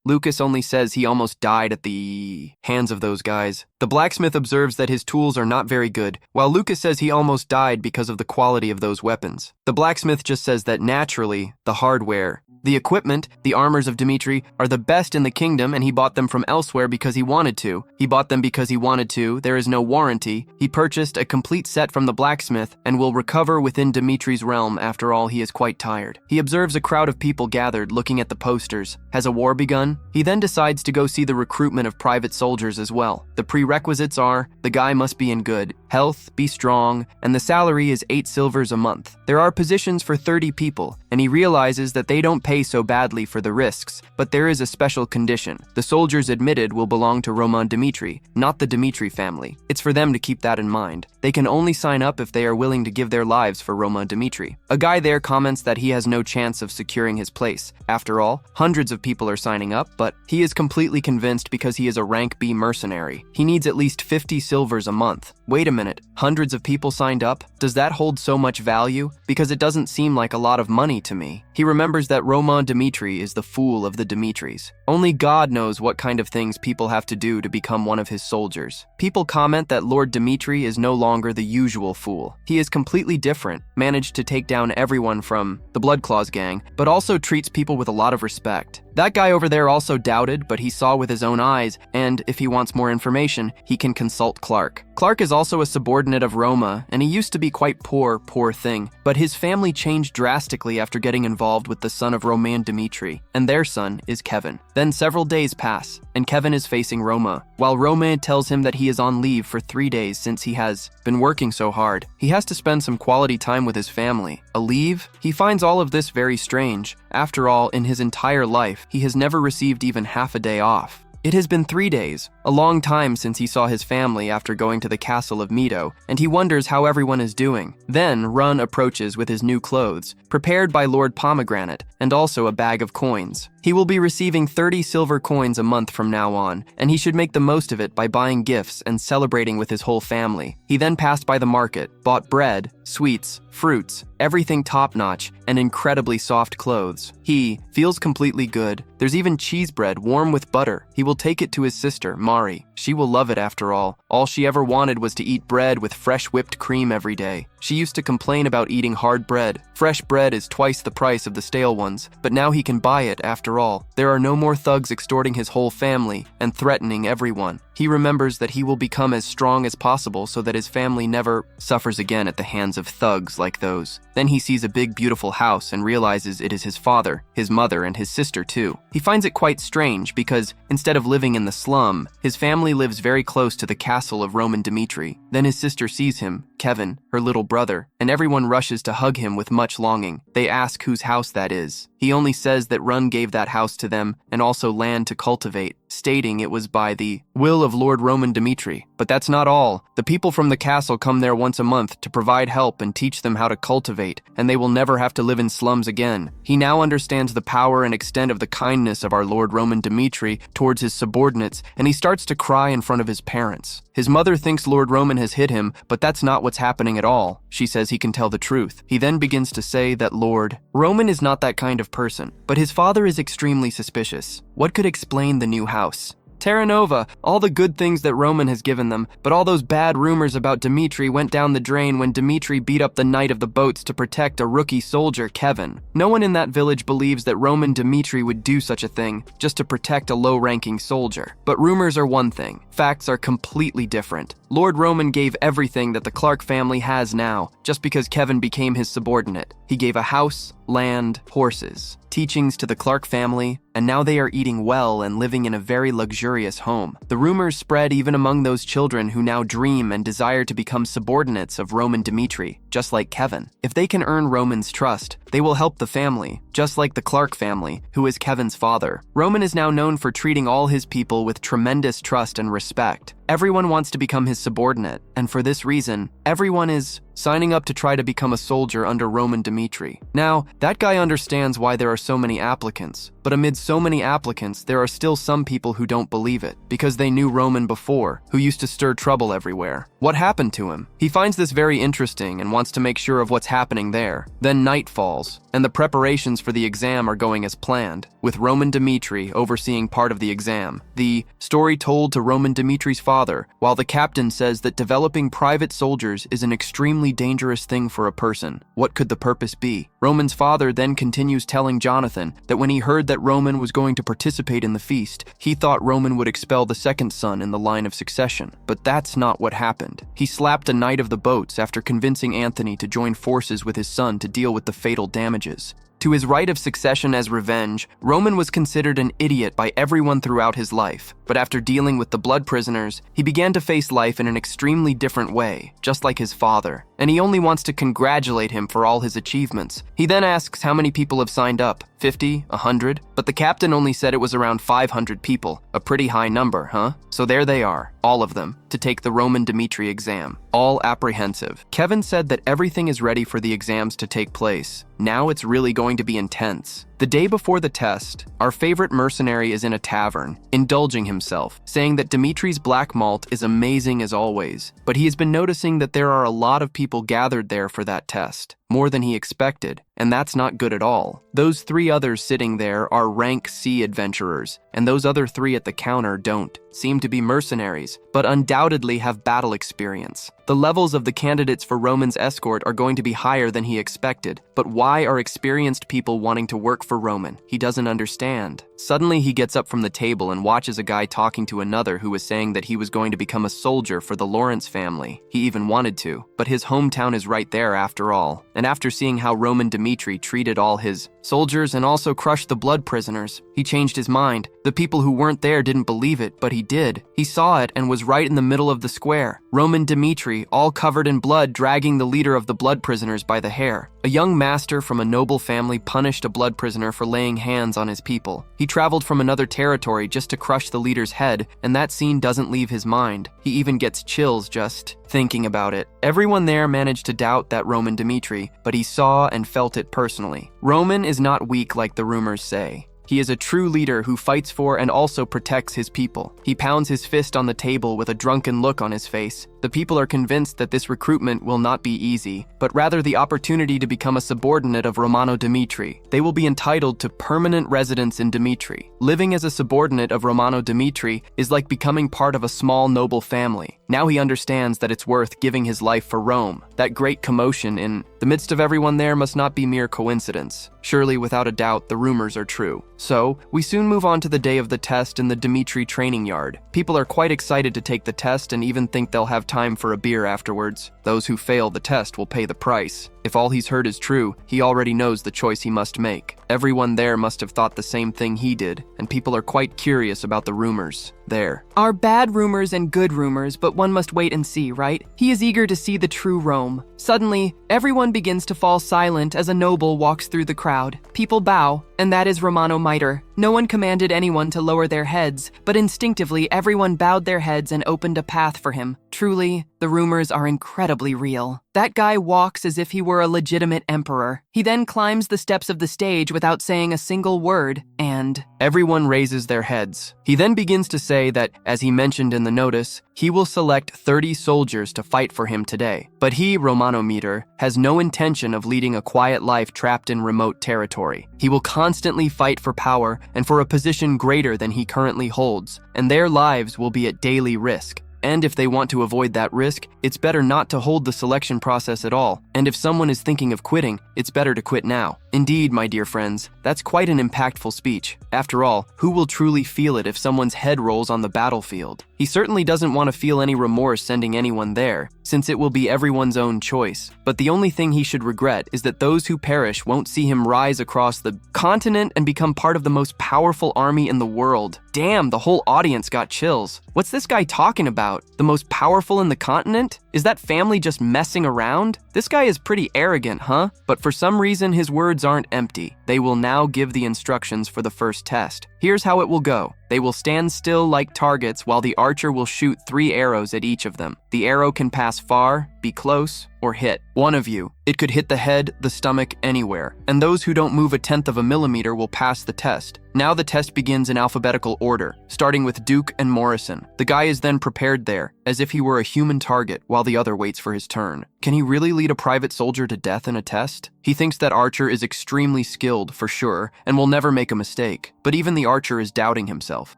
Lucas only says he almost died at the hands of those guys. The blacksmith observes that his tools are not very good, while Lucas says he almost died because of the quality of those weapons. The blacksmith just says that naturally, the hardware, the equipment, the armors of Dmitri are the best in the kingdom, and he bought them from elsewhere because he wanted to. He bought them because he wanted to. There is no warranty. He purchased a complete set from the blacksmith and will recover within Dmitri's realm. After all, he is quite tired. He observes a crowd of people gathered looking at the posters. Has a war begun? He then decides to go see the recruitment of private soldiers as well. The prerequisites are, the guy must be in good health, be strong, and the salary is 8 silvers a month. There are positions for 30 people, and he realizes that they don't pay so badly for the risks, but there is a special condition. The soldiers admitted will belong to Roman Dmitri, not the Dmitri family. It's for them to keep that in mind. They can only sign up if they are willing to give their lives for Roman Dmitri. A guy there comments that he has no chance of securing his place. After all, hundreds of people are signing up, but he is completely convinced because he is a rank B mercenary. He needs at least 50 silvers a month. Wait a minute, hundreds of people signed up? Does that hold so much value? Because it doesn't seem like a lot of money to me. He remembers that Roman Dmitri is the fool of the Dmitris. Only God knows what kind of things people have to do to become one of his soldiers. People comment that Lord Dmitri is no longer the usual fool. He is completely different, managed to take down everyone from the Blood Claws gang, but also treats people with a lot of respect. That guy over there also doubted, but he saw with his own eyes, and if he wants more information, he can consult Clark. Clark is also a subordinate of Roma, and he used to be quite poor thing, but his family changed drastically after getting involved with the son of Roman Dmitri, and their son is Kevin. Then several days pass, and Kevin is facing Roma, while Roman tells him that he is on leave for 3 days since he has been working so hard. He has to spend some quality time with his family. A leave? He finds all of this very strange. After all, in his entire life, he has never received even half a day off. It has been 3 days, a long time since he saw his family after going to the castle of Mito, and he wonders how everyone is doing. Then Run approaches with his new clothes, prepared by Lord Pomegranate, and also a bag of coins. He will be receiving 30 silver coins a month from now on, and he should make the most of it by buying gifts and celebrating with his whole family. He then passed by the market, bought bread, sweets, fruits, everything top-notch, and incredibly soft clothes. He feels completely good. There's even cheese bread warm with butter. He will take it to his sister, Mari. She will love it after all. All she ever wanted was to eat bread with fresh whipped cream every day. She used to complain about eating hard bread. Fresh bread is twice the price of the stale ones, but now he can buy it after all. There are no more thugs extorting his whole family and threatening everyone. He remembers that he will become as strong as possible so that his family never suffers again at the hands of thugs like those. Then he sees a big, beautiful house and realizes it is his father, his mother, and his sister too. He finds it quite strange because instead of living in the slum, his family lives very close to the castle of Roman Dmitri. Then his sister sees him, Kevin, her little brother, and everyone rushes to hug him with much longing. They ask whose house that is. He only says that Run gave that house to them and also land to cultivate, stating it was by the will of Lord Roman Dmitri. But that's not all. The people from the castle come there once a month to provide help and teach them how to cultivate, and they will never have to live in slums again. He now understands the power and extent of the kindness of our Lord Roman Dmitri towards his subordinates, and he starts to cry in front of his parents. His mother thinks Lord Roman has hit him, but that's not what's happening at all. She says he can tell the truth. He then begins to say that Lord Roman is not that kind of person, but his father is extremely suspicious. What could explain the new house? Terra Nova, all the good things that Roman has given them, but all those bad rumors about Dmitri went down the drain when Dmitri beat up the knight of the boats to protect a rookie soldier, Kevin. No one in that village believes that Roman Dmitri would do such a thing just to protect a low-ranking soldier. But rumors are one thing. Facts are completely different. Lord Roman gave everything that the Clark family has now, just because Kevin became his subordinate. He gave a house, land, horses, teachings to the Clark family, and now they are eating well and living in a very luxurious home. The rumors spread even among those children who now dream and desire to become subordinates of Roman Dmitri, just like Kevin. If they can earn Roman's trust, they will help the family, just like the Clark family, who is Kevin's father. Roman is now known for treating all his people with tremendous trust and respect. Everyone wants to become his subordinate, and for this reason, everyone is signing up to try to become a soldier under Roman Dmitri. Now, that guy understands why there are so many applicants, but amid so many applicants, there are still some people who don't believe it, because they knew Roman before, who used to stir trouble everywhere. What happened to him? He finds this very interesting and wants to make sure of what's happening there. Then night falls, and the preparations for the exam are going as planned, with Roman Dmitri overseeing part of the exam. The story told to Roman Dmitri's father, while the captain says that developing private soldiers is an extremely dangerous thing for a person. What could the purpose be? Roman's father then continues telling Jonathan that when he heard that Roman was going to participate in the feast, he thought Roman would expel the second son in the line of succession. But that's not what happened. He slapped a knight of the boats after convincing Anthony to join forces with his son to deal with the fatal damages. To his right of succession as revenge, Roman was considered an idiot by everyone throughout his life. But after dealing with the blood prisoners, he began to face life in an extremely different way, just like his father. And he only wants to congratulate him for all his achievements. He then asks how many people have signed up, 50, 100? But the captain only said it was around 500 people, a pretty high number, huh? So there they are, all of them, to take the Roman Dmitri exam, all apprehensive. Kevin said that everything is ready for the exams to take place. Now it's really going to be intense. The day before the test, our favorite mercenary is in a tavern, indulging himself, saying that Dimitri's black malt is amazing as always, but he has been noticing that there are a lot of people gathered there for that test, more than he expected, and that's not good at all. Those 3 others sitting there are rank C adventurers, and those other 3 at the counter don't. Seem to be mercenaries, but undoubtedly have battle experience. The levels of the candidates for Roman's escort are going to be higher than he expected, but why are experienced people wanting to work for Roman? He doesn't understand. Suddenly he gets up from the table and watches a guy talking to another who was saying that he was going to become a soldier for the Lawrence family. He even wanted to, but his hometown is right there after all. And after seeing how Roman Dmitri treated all his soldiers and also crushed the blood prisoners, he changed his mind. The people who weren't there didn't believe it, but he did. He saw it and was right in the middle of the square. Roman Dmitri, all covered in blood, dragging the leader of the blood prisoners by the hair. A young master from a noble family punished a blood prisoner for laying hands on his people. He traveled from another territory just to crush the leader's head, and that scene doesn't leave his mind. He even gets chills just thinking about it. Everyone there managed to doubt that Roman Dmitri, but he saw and felt it personally. Roman is not weak like the rumors say. He is a true leader who fights for and also protects his people. He pounds his fist on the table with a drunken look on his face. The people are convinced that this recruitment will not be easy, but rather the opportunity to become a subordinate of Romano Dimitri. They will be entitled to permanent residence in Dimitri. Living as a subordinate of Romano Dimitri is like becoming part of a small noble family. Now he understands that it's worth giving his life for Rome. That great commotion in the midst of everyone there must not be mere coincidence. Surely, without a doubt, the rumors are true. So, we soon move on to the day of the test in the Dimitri training yard. People are quite excited to take the test and even think they'll have time for a beer afterwards. Those who fail the test will pay the price. If all he's heard is true, he already knows the choice he must make. Everyone there must have thought the same thing he did, and people are quite curious about the rumors. There are bad rumors and good rumors, but one must wait and see, right? He is eager to see the true Rome. Suddenly, everyone begins to fall silent as a noble walks through the crowd. People bow, and that is Romano Mitre. No one commanded anyone to lower their heads, but instinctively everyone bowed their heads and opened a path for him. Truly, the rumors are incredibly real. That guy walks as if he were a legitimate emperor. He then climbs the steps of the stage without saying a single word, and everyone raises their heads. He then begins to say that, as he mentioned in the notice, he will select 30 soldiers to fight for him today. But he, Romano Mitre, has no intention of leading a quiet life trapped in remote territory. He will constantly fight for power and for a position greater than he currently holds, and their lives will be at daily risk. And if they want to avoid that risk, it's better not to hold the selection process at all. And if someone is thinking of quitting, it's better to quit now. Indeed, my dear friends, that's quite an impactful speech. After all, who will truly feel it if someone's head rolls on the battlefield? He certainly doesn't want to feel any remorse sending anyone there, since it will be everyone's own choice. But the only thing he should regret is that those who perish won't see him rise across the continent and become part of the most powerful army in the world. Damn, the whole audience got chills. What's this guy talking about? The most powerful in the continent? Is that family just messing around? This guy is pretty arrogant, huh? But for some reason, his words aren't empty. They will now give the instructions for the first test. Here's how it will go. They will stand still like targets while the archer will shoot 3 arrows at each of them. The arrow can pass far, be close, or hit one of you. It could hit the head, the stomach, anywhere. And those who don't move 1/10 of a millimeter will pass the test. Now the test begins in alphabetical order, starting with Duke and Morrison. The guy is then prepared there, as if he were a human target, while the other waits for his turn. Can he really lead a private soldier to death in a test? He thinks that Archer is extremely skilled, for sure, and will never make a mistake. But even the Archer is doubting himself.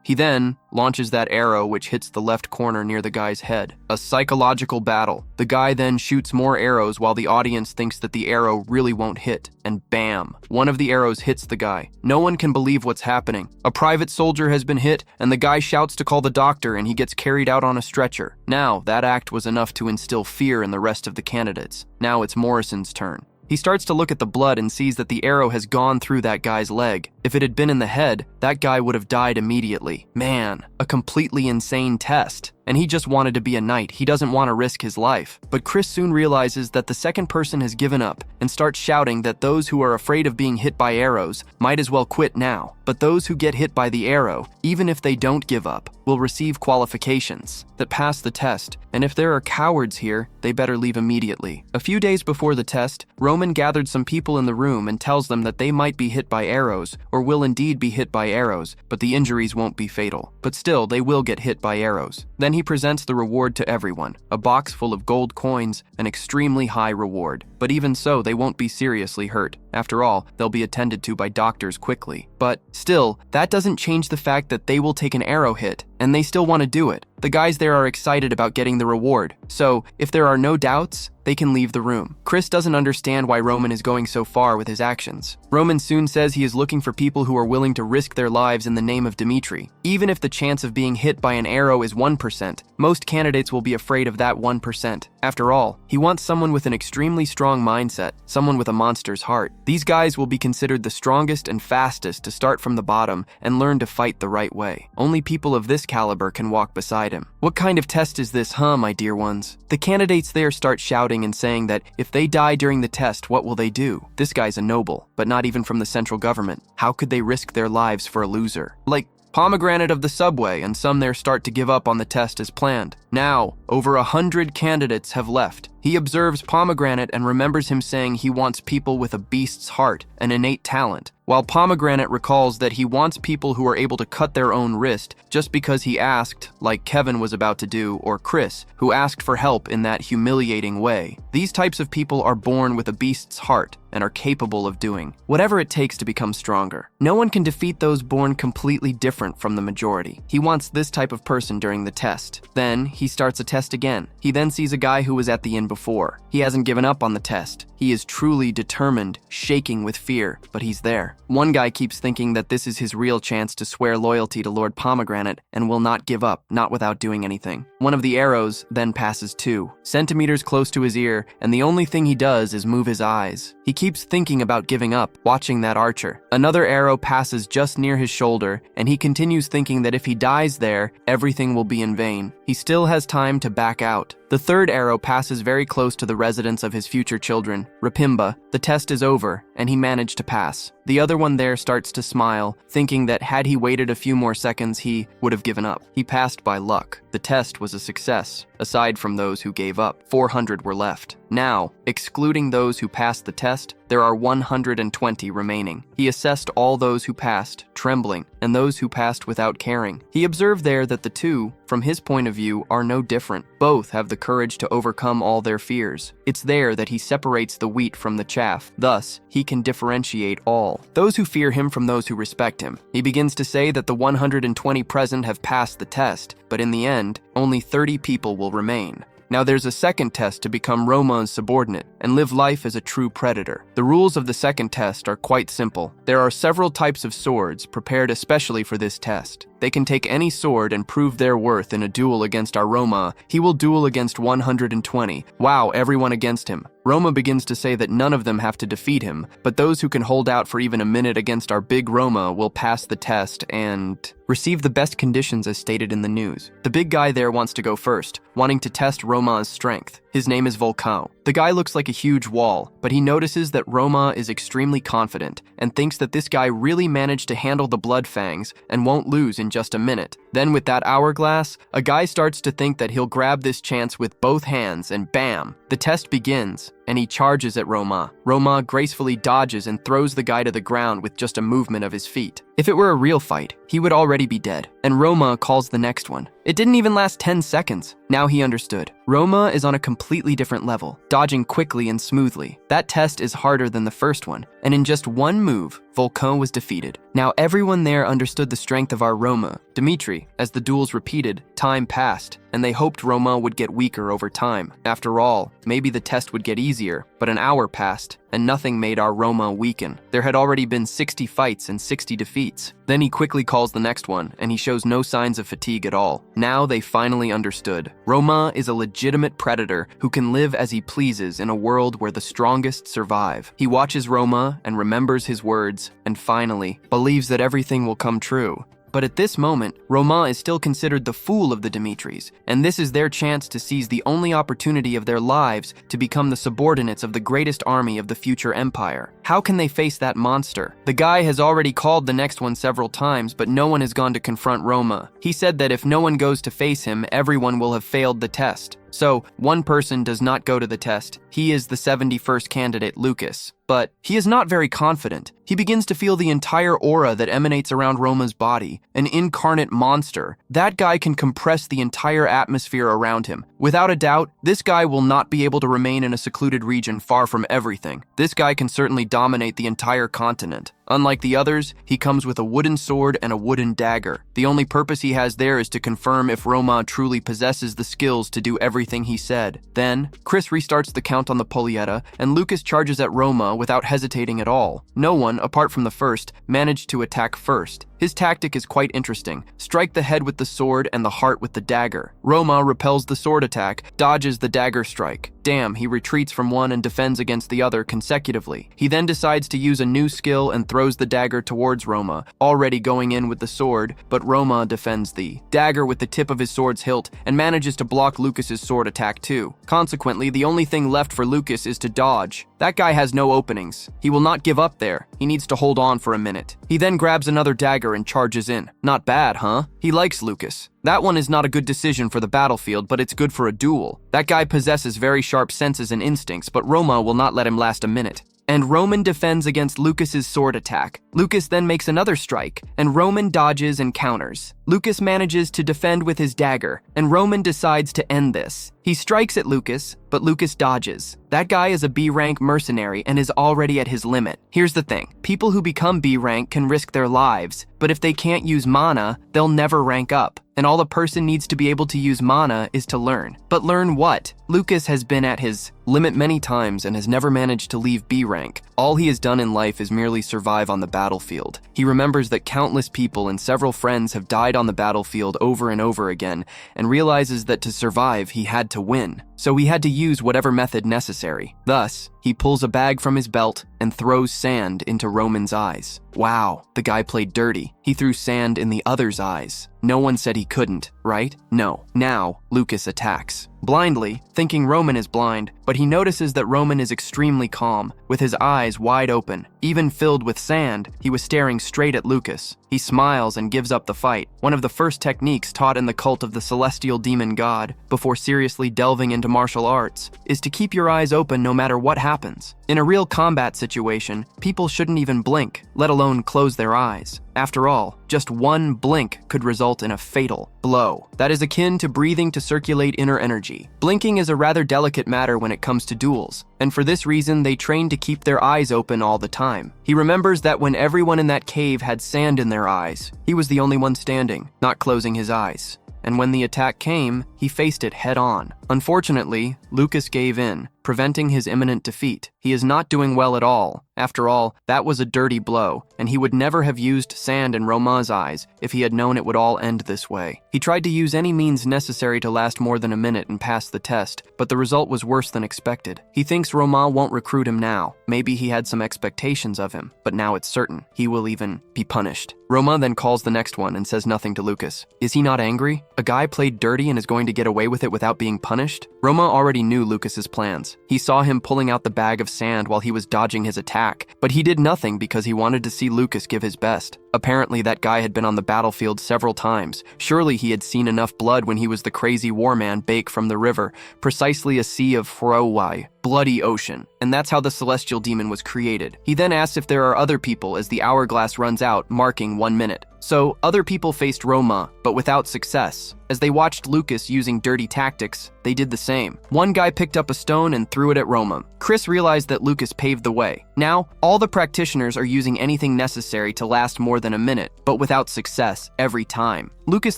He then launches that arrow which hits the left corner near the guy's head. A psychological battle. The guy then shoots more arrows while the audience thinks that the arrow really won't hit. And bam! One of the arrows hits the guy. No one can believe what's happening. A private soldier has been hit, and the guy shouts to call the doctor, and he gets carried out on a stretcher. Now, that act was enough to instill fear in the rest of the candidates. Now it's Morrison's turn. He starts to look at the blood and sees that the arrow has gone through that guy's leg. If it had been in the head, that guy would have died immediately. Man, a completely insane test. And he just wanted to be a knight. He doesn't want to risk his life. But Chris soon realizes that the second person has given up and starts shouting that those who are afraid of being hit by arrows might as well quit now. But those who get hit by the arrow, even if they don't give up, will receive qualifications that pass the test. And if there are cowards here, they better leave immediately. A few days before the test, Roman gathered some people in the room and tells them that they might be hit by arrows, or will indeed be hit by arrows, but the injuries won't be fatal. But still, they will get hit by arrows. Then he presents the reward to everyone, a box full of gold coins, an extremely high reward. But even so, they won't be seriously hurt. After all, they'll be attended to by doctors quickly. But still, that doesn't change the fact that they will take an arrow hit, and they still want to do it. The guys there are excited about getting the reward, so if there are no doubts, they can leave the room. Chris doesn't understand why Roman is going so far with his actions. Roman soon says he is looking for people who are willing to risk their lives in the name of Dimitri. Even if the chance of being hit by an arrow is 1%, most candidates will be afraid of that 1%. After all, he wants someone with an extremely strong mindset, someone with a monster's heart. These guys will be considered the strongest and fastest to start from the bottom and learn to fight the right way. Only people of this caliber can walk beside him. What kind of test is this, huh, my dear ones? The candidates there start shouting and saying that if they die during the test, what will they do? This guy's a noble, but not even from the central government. How could they risk their lives for a loser? Like Pomegranate of the subway, and some there start to give up on the test as planned. Now, over 100 candidates have left. He observes Pomegranate and remembers him saying he wants people with a beast's heart, an innate talent, while Pomegranate recalls that he wants people who are able to cut their own wrist just because he asked, like Kevin was about to do, or Chris, who asked for help in that humiliating way. These types of people are born with a beast's heart and are capable of doing whatever it takes to become stronger. No one can defeat those born completely different from the majority. He wants this type of person during the test. Then he starts a test again. He then sees a guy who was at the inn before. He hasn't given up on the test. He is truly determined, shaking with fear, but he's there. One guy keeps thinking that this is his real chance to swear loyalty to Lord Pomegranate and will not give up, not without doing anything. One of the arrows then passes 2 centimeters close to his ear, and the only thing he does is move his eyes. He keeps thinking about giving up, watching that archer. Another arrow passes just near his shoulder, and he continues thinking that if he dies there, everything will be in vain. He still has time to back out. The third arrow passes very close to the residence of his future children, Rapimba. The test is over, and he managed to pass. The other one there starts to smile, thinking that had he waited a few more seconds, he would have given up. He passed by luck. The test was a success. Aside from those who gave up, 400 were left. Now, excluding those who passed the test, there are 120 remaining. He assessed all those who passed, trembling, and those who passed without caring. He observed there that the two, from his point of view, are no different. Both have the courage to overcome all their fears. It's there that he separates the wheat from the chaff. Thus, he can differentiate all. Those who fear him from those who respect him. He begins to say that the 120 present have passed the test, but in the end, only 30 people will remain. Now there's a second test to become Roma's subordinate and live life as a true predator. The rules of the second test are quite simple. There are several types of swords prepared especially for this test. They can take any sword and prove their worth in a duel against our Roma. He will duel against 120. Wow, everyone against him. Roma begins to say that none of them have to defeat him, but those who can hold out for even a minute against our big Roma will pass the test and receive the best conditions as stated in the news. The big guy there wants to go first, wanting to test Roma's strength. His name is Volcan. The guy looks like a huge wall, but he notices that Roma is extremely confident and thinks that this guy really managed to handle the blood fangs and won't lose in just a minute. Then with that hourglass, a guy starts to think that he'll grab this chance with both hands and bam, the test begins. And he charges at Roma. Roma gracefully dodges and throws the guy to the ground with just a movement of his feet. If it were a real fight, he would already be dead. And Roma calls the next one. It didn't even last 10 seconds. Now he understood. Roma is on a completely different level, dodging quickly and smoothly. That test is harder than the first one, and in just one move, Volcan was defeated. Now everyone there understood the strength of our Roma. Dmitri, as the duels repeated, time passed, and they hoped Roma would get weaker over time. After all, maybe the test would get easier, but an hour passed, and nothing made our Roma weaken. There had already been 60 fights and 60 defeats. Then he quickly calls the next one, and he shows no signs of fatigue at all. Now they finally understood. Roma is a legitimate predator who can live as he pleases in a world where the strongest survive. He watches Roma and remembers his words, and finally believes that everything will come true. But at this moment, Roma is still considered the fool of the Dmitris, and this is their chance to seize the only opportunity of their lives to become the subordinates of the greatest army of the future empire. How can they face that monster? The guy has already called the next one several times, but no one has gone to confront Roma. He said that if no one goes to face him, everyone will have failed the test. So, one person does not go to the test. He is the 71st candidate, Lucas. But he is not very confident. He begins to feel the entire aura that emanates around Roma's body, an incarnate monster. That guy can compress the entire atmosphere around him. Without a doubt, this guy will not be able to remain in a secluded region far from everything. This guy can certainly dominate the entire continent. Unlike the others, he comes with a wooden sword and a wooden dagger. The only purpose he has there is to confirm if Roma truly possesses the skills to do everything he said. Then, Chris restarts the count on the Polietta, and Lucas charges at Roma without hesitating at all. No one, apart from the first, managed to attack first. His tactic is quite interesting. Strike the head with the sword and the heart with the dagger. Roma repels the sword attack, dodges the dagger strike. Damn, he retreats from one and defends against the other consecutively. He then decides to use a new skill and throws the dagger towards Roma, already going in with the sword, but Roma defends the dagger with the tip of his sword's hilt and manages to block Lucas's sword attack too. Consequently, the only thing left for Lucas is to dodge. That guy has no openings. He will not give up there. He needs to hold on for a minute. He then grabs another dagger dagger and charges in. Not bad, huh? He likes Lucas. That one is not a good decision for the battlefield, but it's good for a duel. That guy possesses very sharp senses and instincts, but Roma will not let him last a minute. And Roman defends against Lucas's sword attack. Lucas then makes another strike, and Roman dodges and counters. Lucas manages to defend with his dagger, and Roman decides to end this. He strikes at Lucas, but Lucas dodges. That guy is a B-rank mercenary and is already at his limit. Here's the thing. People who become B-rank can risk their lives, but if they can't use mana, they'll never rank up. And all a person needs to be able to use mana is to learn. But learn what? Lucas has been at his limit many times and has never managed to leave B rank. All he has done in life is merely survive on the battlefield. He remembers that countless people and several friends have died on the battlefield over and over again, and realizes that to survive, he had to win. So he had to use whatever method necessary. Thus, he pulls a bag from his belt and throws sand into Roman's eyes. Wow, the guy played dirty. He threw sand in the other's eyes. No one said he couldn't, right? No. Now, Lucas attacks. Blindly, thinking Roman is blind, but he notices that Roman is extremely calm, with his eyes wide open. Even filled with sand, he was staring straight at Lucas. He smiles and gives up the fight, one of the first techniques taught in the cult of the celestial demon god, before seriously delving into martial arts, is to keep your eyes open no matter what happens. In a real combat situation, people shouldn't even blink, let alone close their eyes. After all, just one blink could result in a fatal blow. That is akin to breathing to circulate inner energy. Blinking is a rather delicate matter when it comes to duels, and for this reason they train to keep their eyes open all the time. He remembers that when everyone in that cave had sand in their eyes, he was the only one standing, not closing his eyes. And when the attack came, he faced it head on. Unfortunately, Lucas gave in, preventing his imminent defeat. He is not doing well at all. After all, that was a dirty blow, and he would never have used sand in Roma's eyes if he had known it would all end this way. He tried to use any means necessary to last more than a minute and pass the test, but the result was worse than expected. He thinks Roma won't recruit him now. Maybe he had some expectations of him, but now it's certain. He will even be punished. Roma then calls the next one and says nothing to Lucas. Is he not angry? A guy played dirty and is going to get away with it without being punished? Roma already knew Lucas's plans. He saw him pulling out the bag of sand while he was dodging his attack, but he did nothing because he wanted to see Lucas give his best. Apparently, that guy had been on the battlefield several times. Surely he had seen enough blood when he was the crazy war man Bake from the river, precisely a sea of Furowai, bloody ocean. And that's how the celestial demon was created. He then asks if there are other people as the hourglass runs out, marking 1 minute. So, other people faced Roma, but without success. As they watched Lucas using dirty tactics, they did the same. One guy picked up a stone and threw it at Roma. Chris realized that Lucas paved the way. Now, all the practitioners are using anything necessary to last more than a minute, but without success every time. Lucas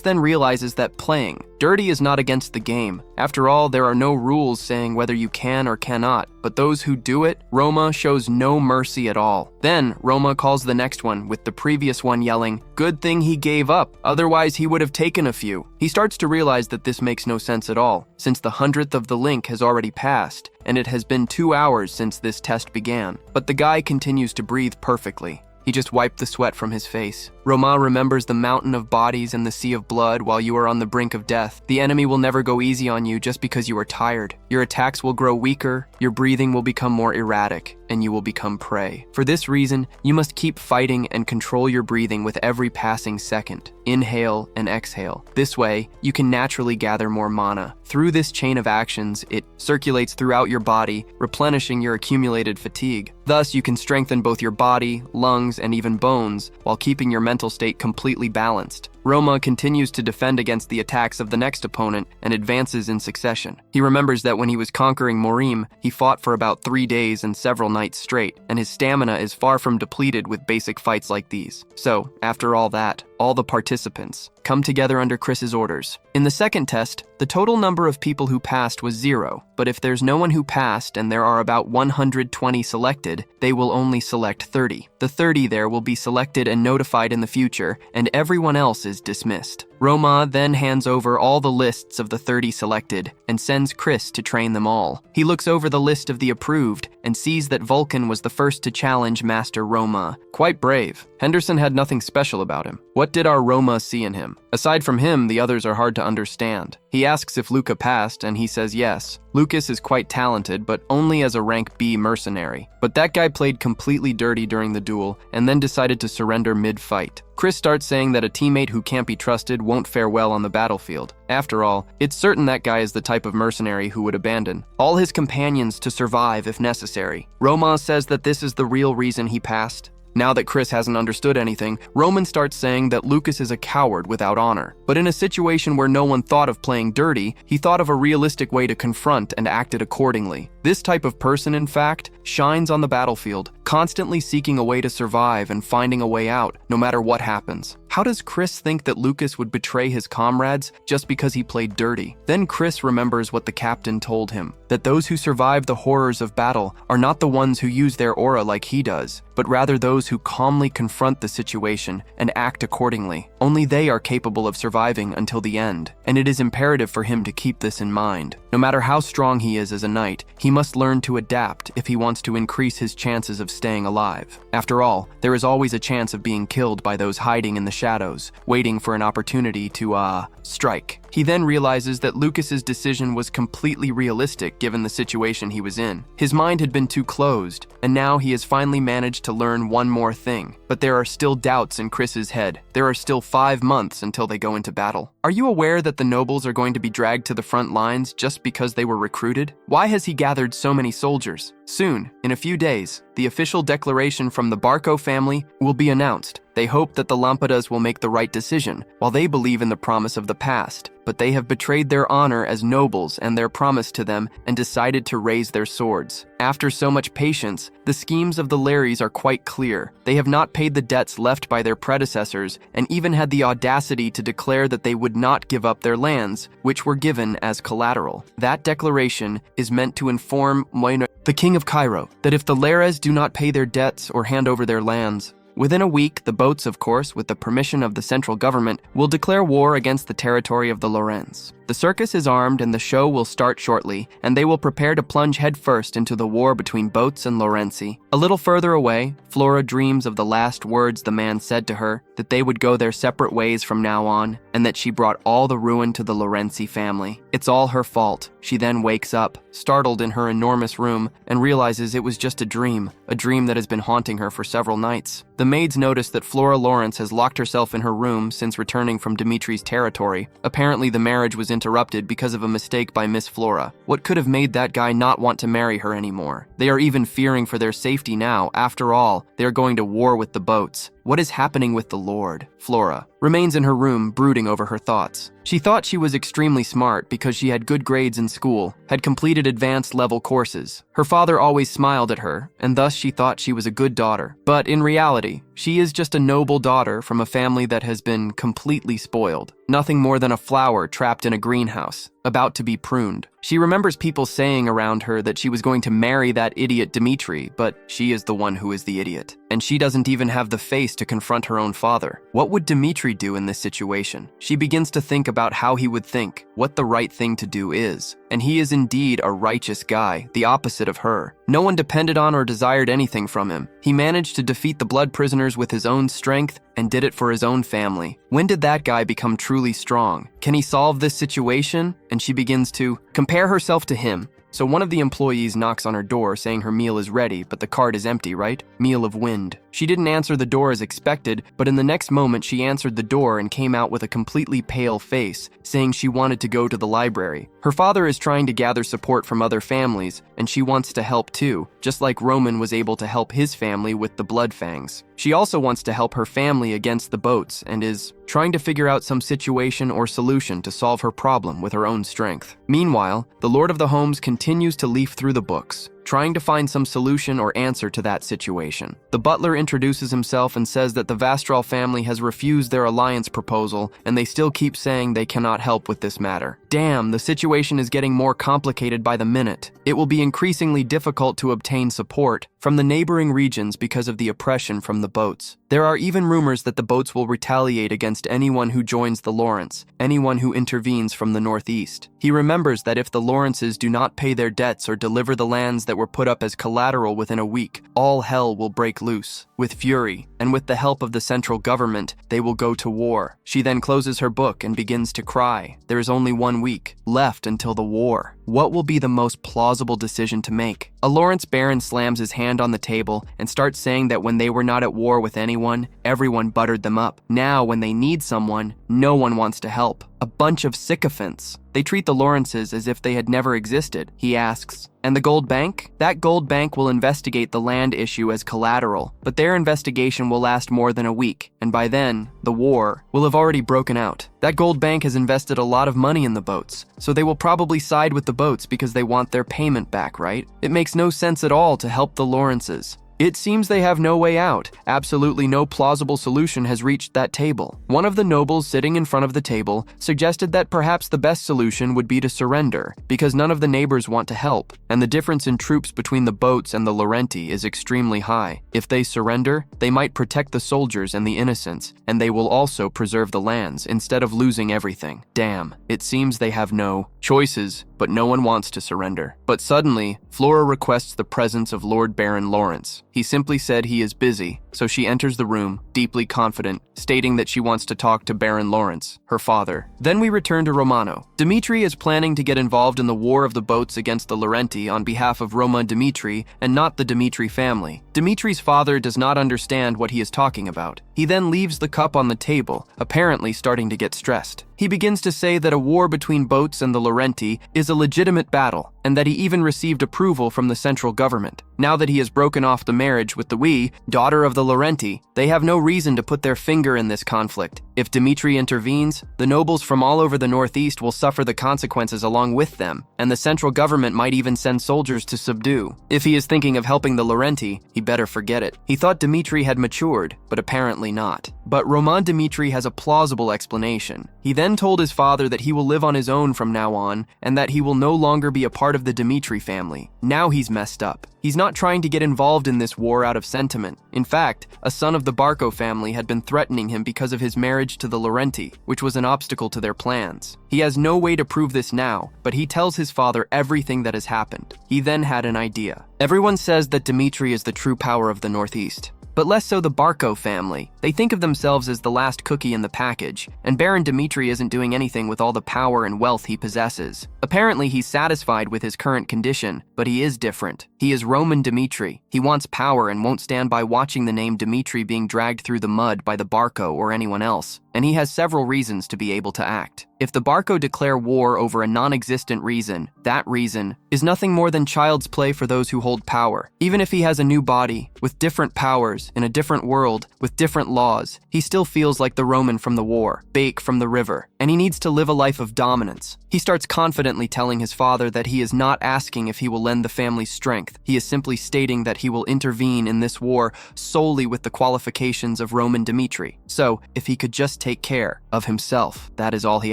then realizes that playing dirty is not against the game. After all, there are no rules saying whether you can or cannot, but those who do it, Roma shows no mercy at all. Then, Roma calls the next one, with the previous one yelling, "Good thing he gave up, otherwise he would have taken a few." He starts to realize that this makes no sense at all, since the 100th of the link has already passed, and it has been 2 hours since this test began. But the guy continues to breathe perfectly. He just wiped the sweat from his face. Roma remembers the mountain of bodies and the sea of blood while you are on the brink of death. The enemy will never go easy on you just because you are tired. Your attacks will grow weaker, your breathing will become more erratic, and you will become prey. For this reason, you must keep fighting and control your breathing with every passing second. Inhale and exhale. This way, you can naturally gather more mana. Through this chain of actions, it circulates throughout your body, replenishing your accumulated fatigue. Thus, you can strengthen both your body, lungs, and even bones, while keeping your mental state completely balanced. Roma continues to defend against the attacks of the next opponent and advances in succession. He remembers that when he was conquering Morim, he fought for about 3 days and several nights straight, and his stamina is far from depleted with basic fights like these. So, after all that, all the participants come together under Chris's orders. In the second test, the total number of people who passed was 0, but if there's no one who passed and there are about 120 selected, they will only select 30. The 30 there will be selected and notified in the future, and everyone else is dismissed. Roma then hands over all the lists of the 30 selected and sends Chris to train them all. He looks over the list of the approved and sees that Vulcan was the first to challenge Master Roma. Quite brave. Henderson had nothing special about him. What did our Roma see in him? Aside from him, the others are hard to understand. He asks if Luca passed, and he says yes. Lucas is quite talented, but only as a rank B mercenary. But that guy played completely dirty during the duel, and then decided to surrender mid-fight. Chris starts saying that a teammate who can't be trusted won't fare well on the battlefield. After all, it's certain that guy is the type of mercenary who would abandon all his companions to survive if necessary. Roma says that this is the real reason he passed. Now that Chris hasn't understood anything, Roman starts saying that Lucas is a coward without honor. But in a situation where no one thought of playing dirty, he thought of a realistic way to confront and acted accordingly. This type of person, in fact, shines on the battlefield, constantly seeking a way to survive and finding a way out, no matter what happens. How does Chris think that Lucas would betray his comrades just because he played dirty? Then Chris remembers what the captain told him, that those who survive the horrors of battle are not the ones who use their aura like he does, but rather those who calmly confront the situation and act accordingly. Only they are capable of surviving until the end, and it is imperative for him to keep this in mind. No matter how strong he is as a knight, he must learn to adapt if he wants to increase his chances of staying alive. After all, there is always a chance of being killed by those hiding in the shadows, waiting for an opportunity to, strike. He then realizes that Lucas's decision was completely realistic given the situation he was in. His mind had been too closed, and now he has finally managed to learn one more thing. But there are still doubts in Chris's head. There are still 5 months until they go into battle. Are you aware that the nobles are going to be dragged to the front lines just because they were recruited? Why has he gathered so many soldiers? Soon, in a few days, the official declaration from the Barco family will be announced. They hope that the Lampadas will make the right decision, while they believe in the promise of the past. But they have betrayed their honor as nobles and their promise to them and decided to raise their swords. After so much patience, the schemes of the Lares are quite clear. They have not paid the debts left by their predecessors and even had the audacity to declare that they would not give up their lands, which were given as collateral. That declaration is meant to inform the king of Cairo that if the Lares do not pay their debts or hand over their lands, within a week, the boats, of course, with the permission of the central government, will declare war against the territory of the Lorentz. The circus is armed and the show will start shortly, and they will prepare to plunge headfirst into the war between boats and Lorenzi. A little further away, Flora dreams of the last words the man said to her, that they would go their separate ways from now on, and that she brought all the ruin to the Lorenzi family. It's all her fault. She then wakes up, startled in her enormous room, and realizes it was just a dream that has been haunting her for several nights. The maids notice that Flora Lawrence has locked herself in her room since returning from Dimitri's territory. Apparently the marriage was interrupted because of a mistake by Miss Flora. What could have made that guy not want to marry her anymore? They are even fearing for their safety now. After all, they are going to war with the boats. What is happening with the Lord? Flora remains in her room, brooding over her thoughts. She thought she was extremely smart because she had good grades in school, had completed advanced level courses. Her father always smiled at her, and thus she thought she was a good daughter. But in reality, she is just a noble daughter from a family that has been completely spoiled. Nothing more than a flower trapped in a greenhouse, about to be pruned. She remembers people saying around her that she was going to marry that idiot Dimitri, but she is the one who is the idiot. And she doesn't even have the face to confront her own father. What would Dimitri do in this situation? She begins to think about how he would think, what the right thing to do is. And he is indeed a righteous guy, the opposite of her. No one depended on or desired anything from him. He managed to defeat the blood prisoners with his own strength and did it for his own family. When did that guy become truly strong? Can he solve this situation? And she begins to compare herself to him. So one of the employees knocks on her door saying her meal is ready, but the cart is empty, right? Meal of wind. She didn't answer the door as expected, but in the next moment she answered the door and came out with a completely pale face, saying she wanted to go to the library. Her father is trying to gather support from other families, and she wants to help too, just like Roman was able to help his family with the blood fangs. She also wants to help her family against the boats and is trying to figure out some situation or solution to solve her problem with her own strength. Meanwhile, the Lord of the Homes continues to leaf through the books, trying to find some solution or answer to that situation. The butler introduces himself and says that the Vastral family has refused their alliance proposal, and they still keep saying they cannot help with this matter. Damn, the situation is getting more complicated by the minute. It will be increasingly difficult to obtain support from the neighboring regions because of the oppression from the boats. There are even rumors that the boats will retaliate against anyone who joins the Lawrence, anyone who intervenes from the northeast. He remembers that if the Lawrences do not pay their debts or deliver the lands that were put up as collateral within a week, all hell will break loose. With fury, and with the help of the central government, they will go to war. She then closes her book and begins to cry. There is only 1 week week left until the war. What will be the most plausible decision to make? A Lawrence baron slams his hand on the table and starts saying that when they were not at war with anyone, everyone buttered them up. Now, when they need someone, no one wants to help. A bunch of sycophants. They treat the Lawrences as if they had never existed. He asks, and the gold bank? That gold bank will investigate the land issue as collateral, but their investigation will last more than a week, and by then, the war will have already broken out. That gold bank has invested a lot of money in the boats, so they will probably side with the boats because they want their payment back, right? It makes no sense at all to help the Lawrences. It seems they have no way out. Absolutely no plausible solution has reached that table. One of the nobles sitting in front of the table suggested that perhaps the best solution would be to surrender, because none of the neighbors want to help, and the difference in troops between the boats and the Laurenti is extremely high. If they surrender, they might protect the soldiers and the innocents, and they will also preserve the lands instead of losing everything. Damn, it seems they have no choices, but no one wants to surrender. But suddenly, Flora requests the presence of Lord Baron Lawrence. He simply said he is busy, so she enters the room, deeply confident, stating that she wants to talk to Baron Lawrence, her father. Then we return to Romano. Dmitri is planning to get involved in the War of the Boats against the Laurenti on behalf of Roma Dmitri and not the Dmitri family. Dmitri's father does not understand what he is talking about. He then leaves the cup on the table, apparently starting to get stressed. He begins to say that a war between boats and the Laurenti is a legitimate battle, and that he even received approval from the central government. Now that he has broken off the marriage with the Wee, daughter of the Laurenti, they have no reason to put their finger in this conflict. If Dmitri intervenes, the nobles from all over the northeast will suffer the consequences along with them, and the central government might even send soldiers to subdue. If he is thinking of helping the Laurenti, he better forget it. He thought Dmitri had matured, but apparently not. But Roman Dmitri has a plausible explanation. He then told his father that he will live on his own from now on, and that he will no longer be a part of the Dmitri family. Now he's messed up. He's not trying to get involved in this war out of sentiment. In fact, a son of the Barco family had been threatening him because of his marriage to the Laurenti, which was an obstacle to their plans. He has no way to prove this now, but he tells his father everything that has happened. He then had an idea. Everyone says that Dmitri is the true power of the Northeast, but less so the Barco family. They think of themselves as the last cookie in the package, and Baron Dmitri isn't doing anything with all the power and wealth he possesses. Apparently, he's satisfied with his current condition, but he is different. He is Roman Dmitri. He wants power and won't stand by watching the name Dmitri being dragged through the mud by the Barco or anyone else, and he has several reasons to be able to act. If the Barco declare war over a non-existent reason, that reason is nothing more than child's play for those who hold power. Even if he has a new body, with different powers, in a different world, with different laws, he still feels like the Roman from the war, Bake from the river, and he needs to live a life of dominance. He starts confidently telling his father that he is not asking if he will lend the family strength. He is simply stating that he will intervene in this war solely with the qualifications of Roman Dmitri. So, if he could just take care of himself, that is all he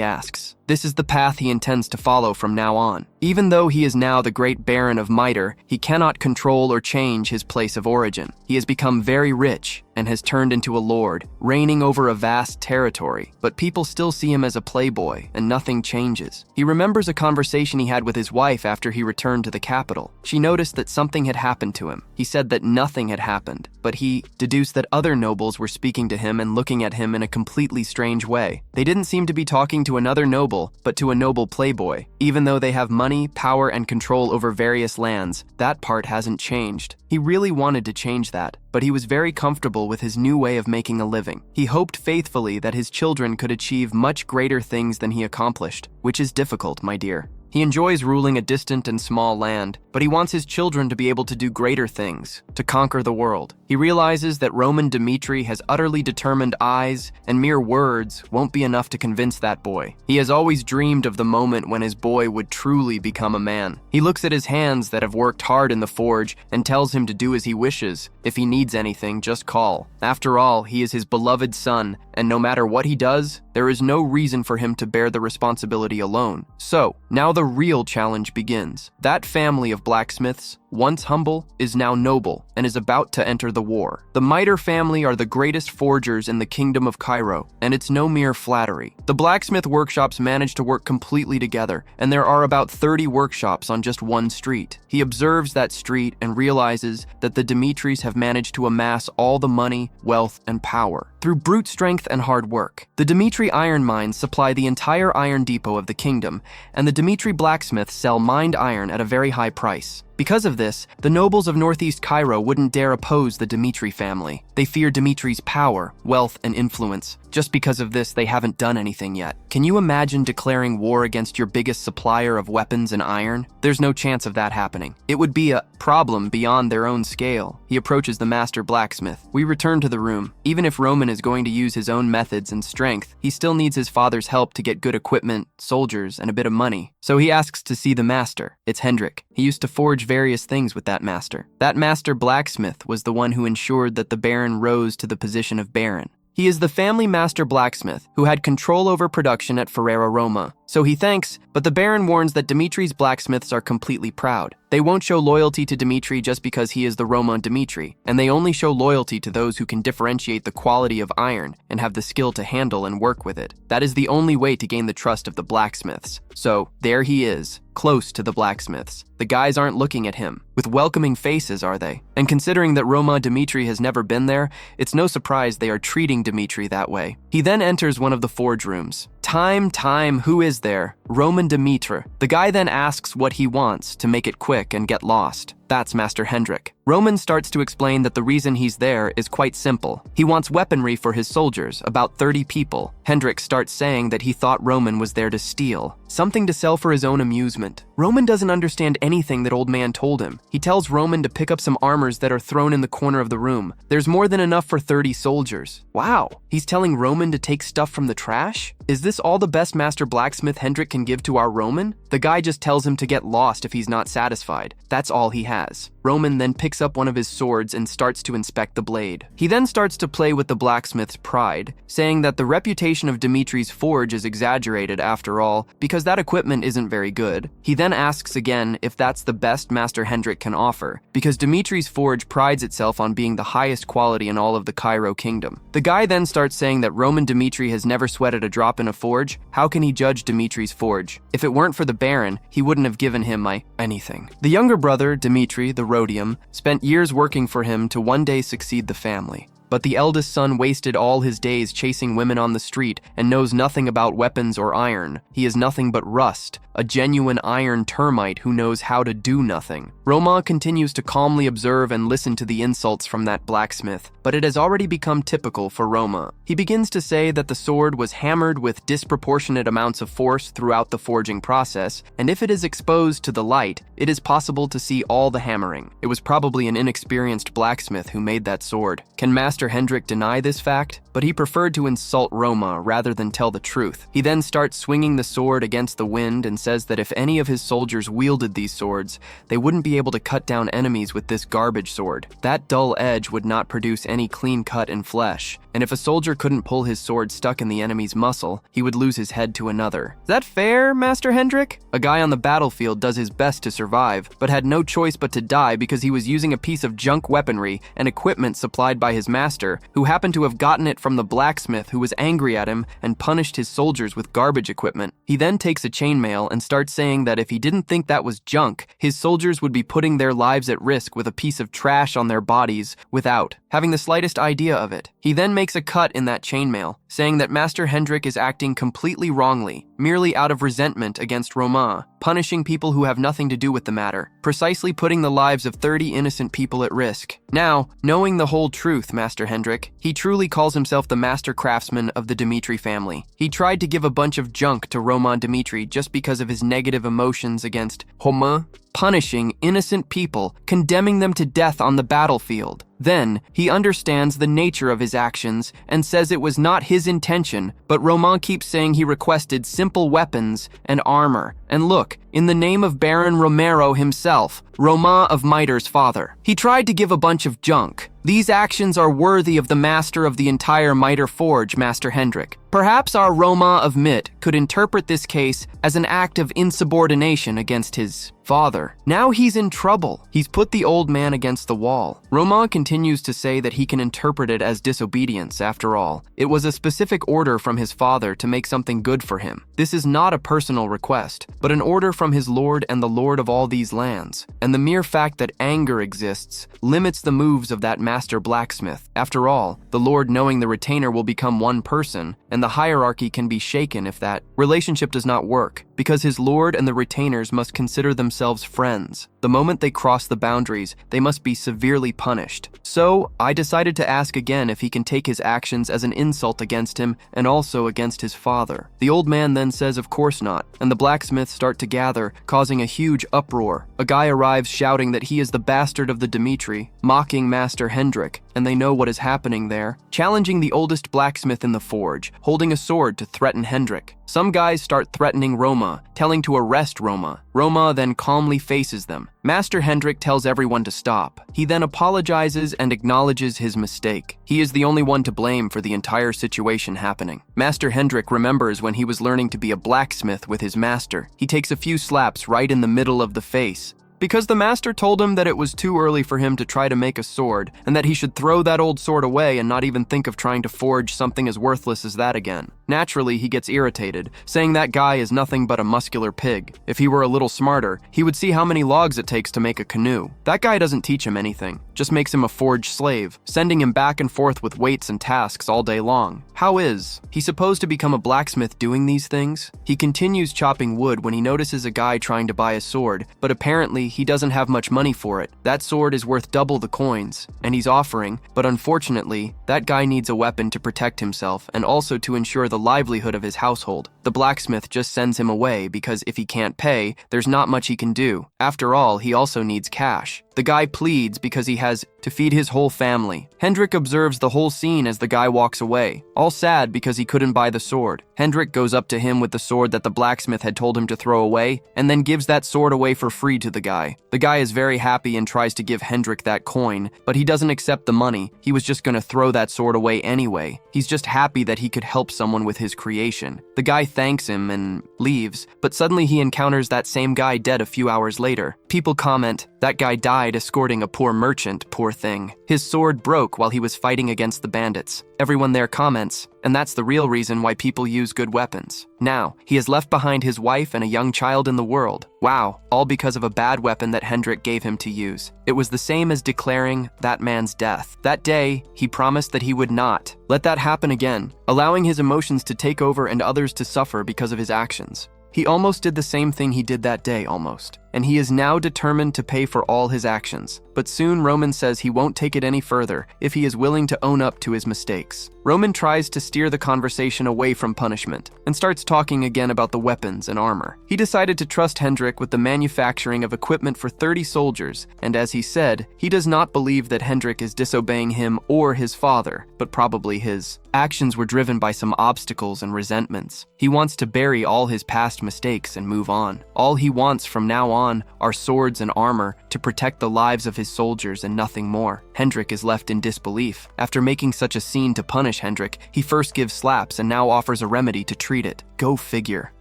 asks. This is the path he intends to follow from now on. Even though he is now the great Baron of Mitre, he cannot control or change his place of origin. He has become very rich and has turned into a lord, reigning over a vast territory, but people still see him as a playboy, and nothing changes. He remembers a conversation he had with his wife after he returned to the capital. She noticed that something had happened to him. He said that nothing had happened, but he deduced that other nobles were speaking to him and looking at him in a completely strange way. They didn't seem to be talking to another noble, but to a noble playboy. Even though they have money, power, and control over various lands, that part hasn't changed. He really wanted to change that, but he was very comfortable with his new way of making a living. He hoped faithfully that his children could achieve much greater things than he accomplished, which is difficult, my dear. He enjoys ruling a distant and small land, but he wants his children to be able to do greater things, to conquer the world. He realizes that Roman Dmitri has utterly determined eyes, and mere words won't be enough to convince that boy. He has always dreamed of the moment when his boy would truly become a man. He looks at his hands that have worked hard in the forge and tells him to do as he wishes. If he needs anything, just call. After all, he is his beloved son, and no matter what he does, there is no reason for him to bear the responsibility alone. So, now the real challenge begins. That family of blacksmiths, once humble, is now noble and is about to enter the war. The Mitre family are the greatest forgers in the kingdom of Cairo, and it's no mere flattery. The blacksmith workshops manage to work completely together, and there are about 30 workshops on just one street. He observes that street and realizes that the Dimitris have managed to amass all the money, wealth, and power. Through brute strength strength and hard work. The Dmitry iron mines supply the entire iron depot of the kingdom, and the Dmitry blacksmiths sell mined iron at a very high price. Because of this, the nobles of northeast Cairo wouldn't dare oppose the Dmitry family. They fear Dmitry's power, wealth, and influence. Just because of this, they haven't done anything yet. Can you imagine declaring war against your biggest supplier of weapons and iron? There's no chance of that happening. It would be a problem beyond their own scale. He approaches the master blacksmith. We return to the room. Even if Roman is going to use his own methods and strength, he still needs his father's help to get good equipment, soldiers, and a bit of money. So he asks to see the master. It's Hendrik. He used to forge various things with that master. That master blacksmith was the one who ensured that the Baron rose to the position of Baron. He is the family master blacksmith who had control over production at Ferrara Roma. So he thanks, but the Baron warns that Dmitry's blacksmiths are completely proud. They won't show loyalty to Dmitry just because he is the Roman Dmitry, and they only show loyalty to those who can differentiate the quality of iron and have the skill to handle and work with it. That is the only way to gain the trust of the blacksmiths. So there he is, close to the blacksmiths. The guys aren't looking at him with welcoming faces, are they? And considering that Roman Dmitry has never been there, it's no surprise they are treating Dmitry that way. He then enters one of the forge rooms. Time, who is there? Roman Dmitry. The guy then asks what he wants to make it quick and get lost. That's Master Hendrik. Roman starts to explain that the reason he's there is quite simple. He wants weaponry for his soldiers, about 30 people. Hendrik starts saying that he thought Roman was there to steal, something to sell for his own amusement. Roman doesn't understand anything that old man told him. He tells Roman to pick up some armors that are thrown in the corner of the room. There's more than enough for 30 soldiers. Wow, he's telling Roman to take stuff from the trash? Is this all the best master blacksmith Hendrik can give to our Roman? The guy just tells him to get lost if he's not satisfied. That's all he has. Roman then picks up one of his swords and starts to inspect the blade. He then starts to play with the blacksmith's pride, saying that the reputation of Dmitry's forge is exaggerated after all, because that equipment isn't very good. He then asks again if that's the best Master Hendrik can offer, because Dmitry's forge prides itself on being the highest quality in all of the Cairo kingdom. The guy then starts saying that Roman Dmitry has never sweated a drop in a forge. How can he judge Dmitry's forge? If it weren't for the Baron, he wouldn't have given him anything. The younger brother, Dmitry, the Rhodium, spent years working for him to one day succeed the family. But the eldest son wasted all his days chasing women on the street and knows nothing about weapons or iron. He is nothing but rust, a genuine iron termite who knows how to do nothing. Roma continues to calmly observe and listen to the insults from that blacksmith, but it has already become typical for Roma. He begins to say that the sword was hammered with disproportionate amounts of force throughout the forging process, and if it is exposed to the light, it is possible to see all the hammering. It was probably an inexperienced blacksmith who made that sword. Can Master Hendrik deny this fact? But he preferred to insult Roma rather than tell the truth. He then starts swinging the sword against the wind and says that if any of his soldiers wielded these swords, they wouldn't be able to cut down enemies with this garbage sword. That dull edge would not produce any clean cut in flesh, and if a soldier couldn't pull his sword stuck in the enemy's muscle, he would lose his head to another. Is that fair, Master Hendrik? A guy on the battlefield does his best to survive, but had no choice but to die because he was using a piece of junk weaponry and equipment supplied by his master, who happened to have gotten it from the blacksmith who was angry at him and punished his soldiers with garbage equipment. He then takes a chainmail and starts saying that if he didn't think that was junk, his soldiers would be putting their lives at risk with a piece of trash on their bodies without having the slightest idea of it. He then makes a cut in that chainmail, saying that Master Hendrik is acting completely wrongly, merely out of resentment against Roma, punishing people who have nothing to do with the matter, precisely putting the lives of 30 innocent people at risk. Now, knowing the whole truth, Master Hendrik, he truly calls himself the master craftsman of the Dmitry family. He tried to give a bunch of junk to Roman Dmitry just because of his negative emotions against Roma, punishing innocent people, condemning them to death on the battlefield. Then, he understands the nature of his actions and says it was not his intention, but Roman keeps saying he requested simple weapons and armor. And look, in the name of Baron Romero himself, Roma of Mitre father, he tried to give a bunch of junk. These actions are worthy of the master of the entire Mitre Forge, Master Hendrik. Perhaps our Roma of Mit could interpret this case as an act of insubordination against his father. Now he's in trouble. He's put the old man against the wall. Roma continues to say that he can interpret it as disobedience after all. It was a specific order from his father to make something good for him. This is not a personal request, but an order from his lord and the lord of all these lands. And the mere fact that anger exists limits the moves of that master blacksmith. After all, the lord, knowing the retainer will become one person, and the hierarchy can be shaken if that relationship does not work, because his lord and the retainers must consider themselves friends. The moment they cross the boundaries, they must be severely punished. So, I decided to ask again if he can take his actions as an insult against him and also against his father. The old man then says of course not, and the blacksmiths start to gather, causing a huge uproar. A guy arrives shouting that he is the bastard of the Dmitri, mocking Master Hendrik, and they know what is happening there, challenging the oldest blacksmith in the forge, holding a sword to threaten Hendrik. Some guys start threatening Roma, telling to arrest Roma. Roma then calmly faces them. Master Hendrik tells everyone to stop. He then apologizes and acknowledges his mistake. He is the only one to blame for the entire situation happening. Master Hendrik remembers when he was learning to be a blacksmith with his master. He takes a few slaps right in the middle of the face, because the master told him that it was too early for him to try to make a sword, and that he should throw that old sword away and not even think of trying to forge something as worthless as that again. Naturally, he gets irritated, saying that guy is nothing but a muscular pig. If he were a little smarter, he would see how many logs it takes to make a canoe. That guy doesn't teach him anything, just makes him a forge slave, sending him back and forth with weights and tasks all day long. How is he supposed to become a blacksmith doing these things? He continues chopping wood when he notices a guy trying to buy a sword, but apparently he doesn't have much money for it. That sword is worth double the coins, and he's offering, but unfortunately, that guy needs a weapon to protect himself and also to ensure the livelihood of his household. The blacksmith just sends him away because if he can't pay, there's not much he can do. After all, he also needs cash. The guy pleads because he has to feed his whole family. Hendrik observes the whole scene as the guy walks away, all sad because he couldn't buy the sword. Hendrik goes up to him with the sword that the blacksmith had told him to throw away, and then gives that sword away for free to the guy. The guy is very happy and tries to give Hendrik that coin, but he doesn't accept the money. He was just gonna throw that sword away anyway. He's just happy that he could help someone with his creation. The guy thanks him and leaves, but suddenly he encounters that same guy dead a few hours later. People comment, that guy died escorting a poor merchant, poor thing. His sword broke while he was fighting against the bandits. Everyone there comments, and that's the real reason why people use good weapons. Now, he has left behind his wife and a young child in the world. Wow, all because of a bad weapon that Hendrik gave him to use. It was the same as declaring that man's death. That day, he promised that he would not let that happen again, allowing his emotions to take over and others to suffer because of his actions. He almost did the same thing he did that day, almost. And he is now determined to pay for all his actions. But soon Roman says he won't take it any further if he is willing to own up to his mistakes. Roman tries to steer the conversation away from punishment and starts talking again about the weapons and armor. He decided to trust Hendrik with the manufacturing of equipment for 30 soldiers, and as he said, he does not believe that Hendrik is disobeying him or his father, but probably his actions were driven by some obstacles and resentments. He wants to bury all his past mistakes and move on. All he wants from now on are swords and armor to protect the lives of his soldiers and nothing more. Hendrik is left in disbelief. After making such a scene to punish Hendrik, he first gives slaps and now offers a remedy to treat it. Go figure.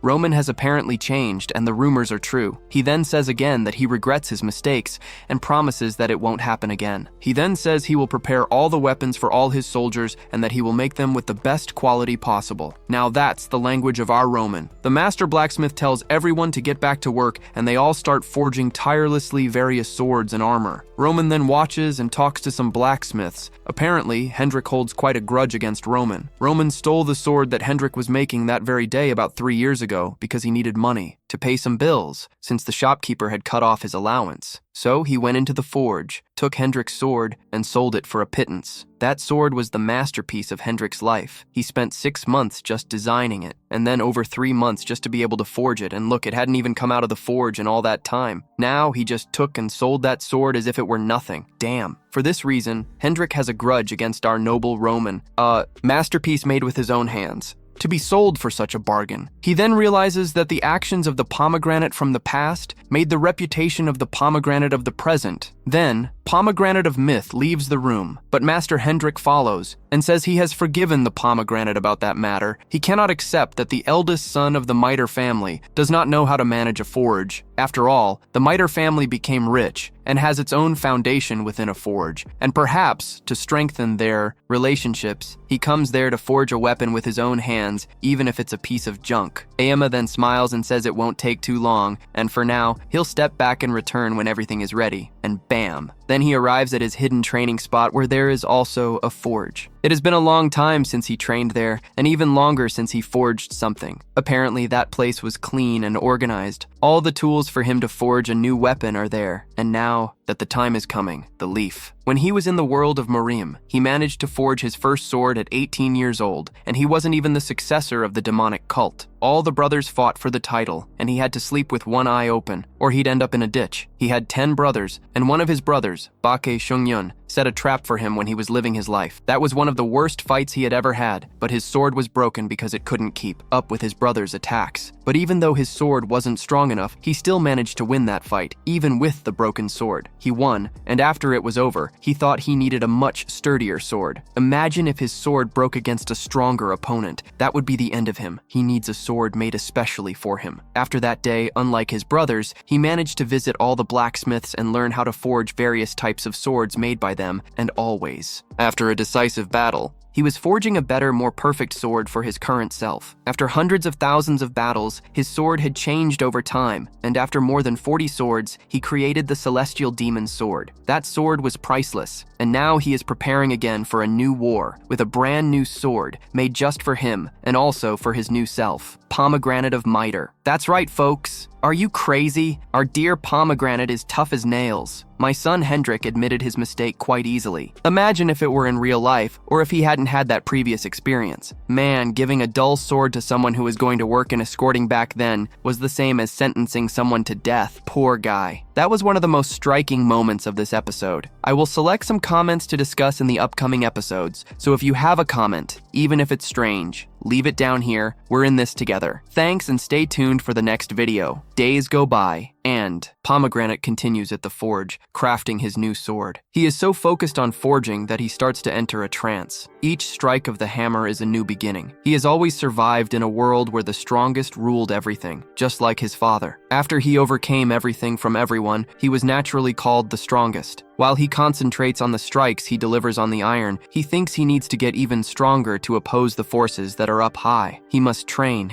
Roman has apparently changed and the rumors are true. He then says again that he regrets his mistakes and promises that it won't happen again. He then says he will prepare all the weapons for all his soldiers and that he will make them with the best quality possible. Now that's the language of our Roman. The master blacksmith tells everyone to get back to work and they all start forging tirelessly various swords and armor. Roman then watches and talks to some blacksmiths. Apparently, Hendrik holds quite a grudge against Roman. Roman stole the sword that Hendrik was making that very day about 3 years ago because he needed money to pay some bills since the shopkeeper had cut off his allowance. So he went into the forge, took Hendrik's sword, and sold it for a pittance. That sword was the masterpiece of Hendrik's life. He spent 6 months just designing it, and then over 3 months just to be able to forge it, and look, it hadn't even come out of the forge in all that time. Now he just took and sold that sword as if it were nothing. Damn. For this reason, Hendrik has a grudge against our noble Roman, a masterpiece made with his own hands, to be sold for such a bargain. He then realizes that the actions of the pomegranate from the past made the reputation of the pomegranate of the present Then, Pomegranate of Myth leaves the room, but Master Hendrik follows and says he has forgiven the pomegranate about that matter. He cannot accept that the eldest son of the Miter family does not know how to manage a forge. After all, the Miter family became rich and has its own foundation within a forge, and perhaps, to strengthen their relationships, he comes there to forge a weapon with his own hands, even if it's a piece of junk. Aema then smiles and says it won't take too long, and for now, he'll step back and return when everything is ready, and bam! Then he arrives at his hidden training spot where there is also a forge. It has been a long time since he trained there, and even longer since he forged something. Apparently, that place was clean and organized. All the tools for him to forge a new weapon are there, and now that the time is coming, the leaf. When he was in the world of Marim, he managed to forge his first sword at 18 years old, and he wasn't even the successor of the demonic cult. All the brothers fought for the title, and he had to sleep with one eye open, or he'd end up in a ditch. He had 10 brothers, and one of his brothers, Bake Shungyun, set a trap for him when he was living his life. That was one of the worst fights he had ever had, but his sword was broken because it couldn't keep up with his brother's attacks. But even though his sword wasn't strong enough, he still managed to win that fight, even with the broken sword. He won, and after it was over, he thought he needed a much sturdier sword. Imagine if his sword broke against a stronger opponent. That would be the end of him. He needs a sword made especially for him. After that day, unlike his brothers, he managed to visit all the blacksmiths and learn how to forge various types of swords made by them, and always. After a decisive battle, he was forging a better, more perfect sword for his current self. After hundreds of thousands of battles, his sword had changed over time, and after more than 40 swords, he created the Celestial Demon Sword. That sword was priceless, and now he is preparing again for a new war, with a brand new sword, made just for him, and also for his new self. Pomegranate of Miter. That's right, folks. Are you crazy? Our dear pomegranate is tough as nails. My son Hendrik admitted his mistake quite easily. Imagine if it were in real life, or if he hadn't had that previous experience. Man, giving a dull sword to someone who was going to work in escorting back then was the same as sentencing someone to death. Poor guy. That was one of the most striking moments of this episode. I will select some comments to discuss in the upcoming episodes, so if you have a comment, even if it's strange, leave it down here. We're in this together. Thanks, and stay tuned for the next video. Days go by, and Pomegranate continues at the forge, crafting his new sword. He is so focused on forging that he starts to enter a trance. Each strike of the hammer is a new beginning. He has always survived in a world where the strongest ruled everything, just like his father. After he overcame everything from everyone, he was naturally called the strongest. While he concentrates on the strikes he delivers on the iron, he thinks he needs to get even stronger to oppose the forces that are up high. He must train,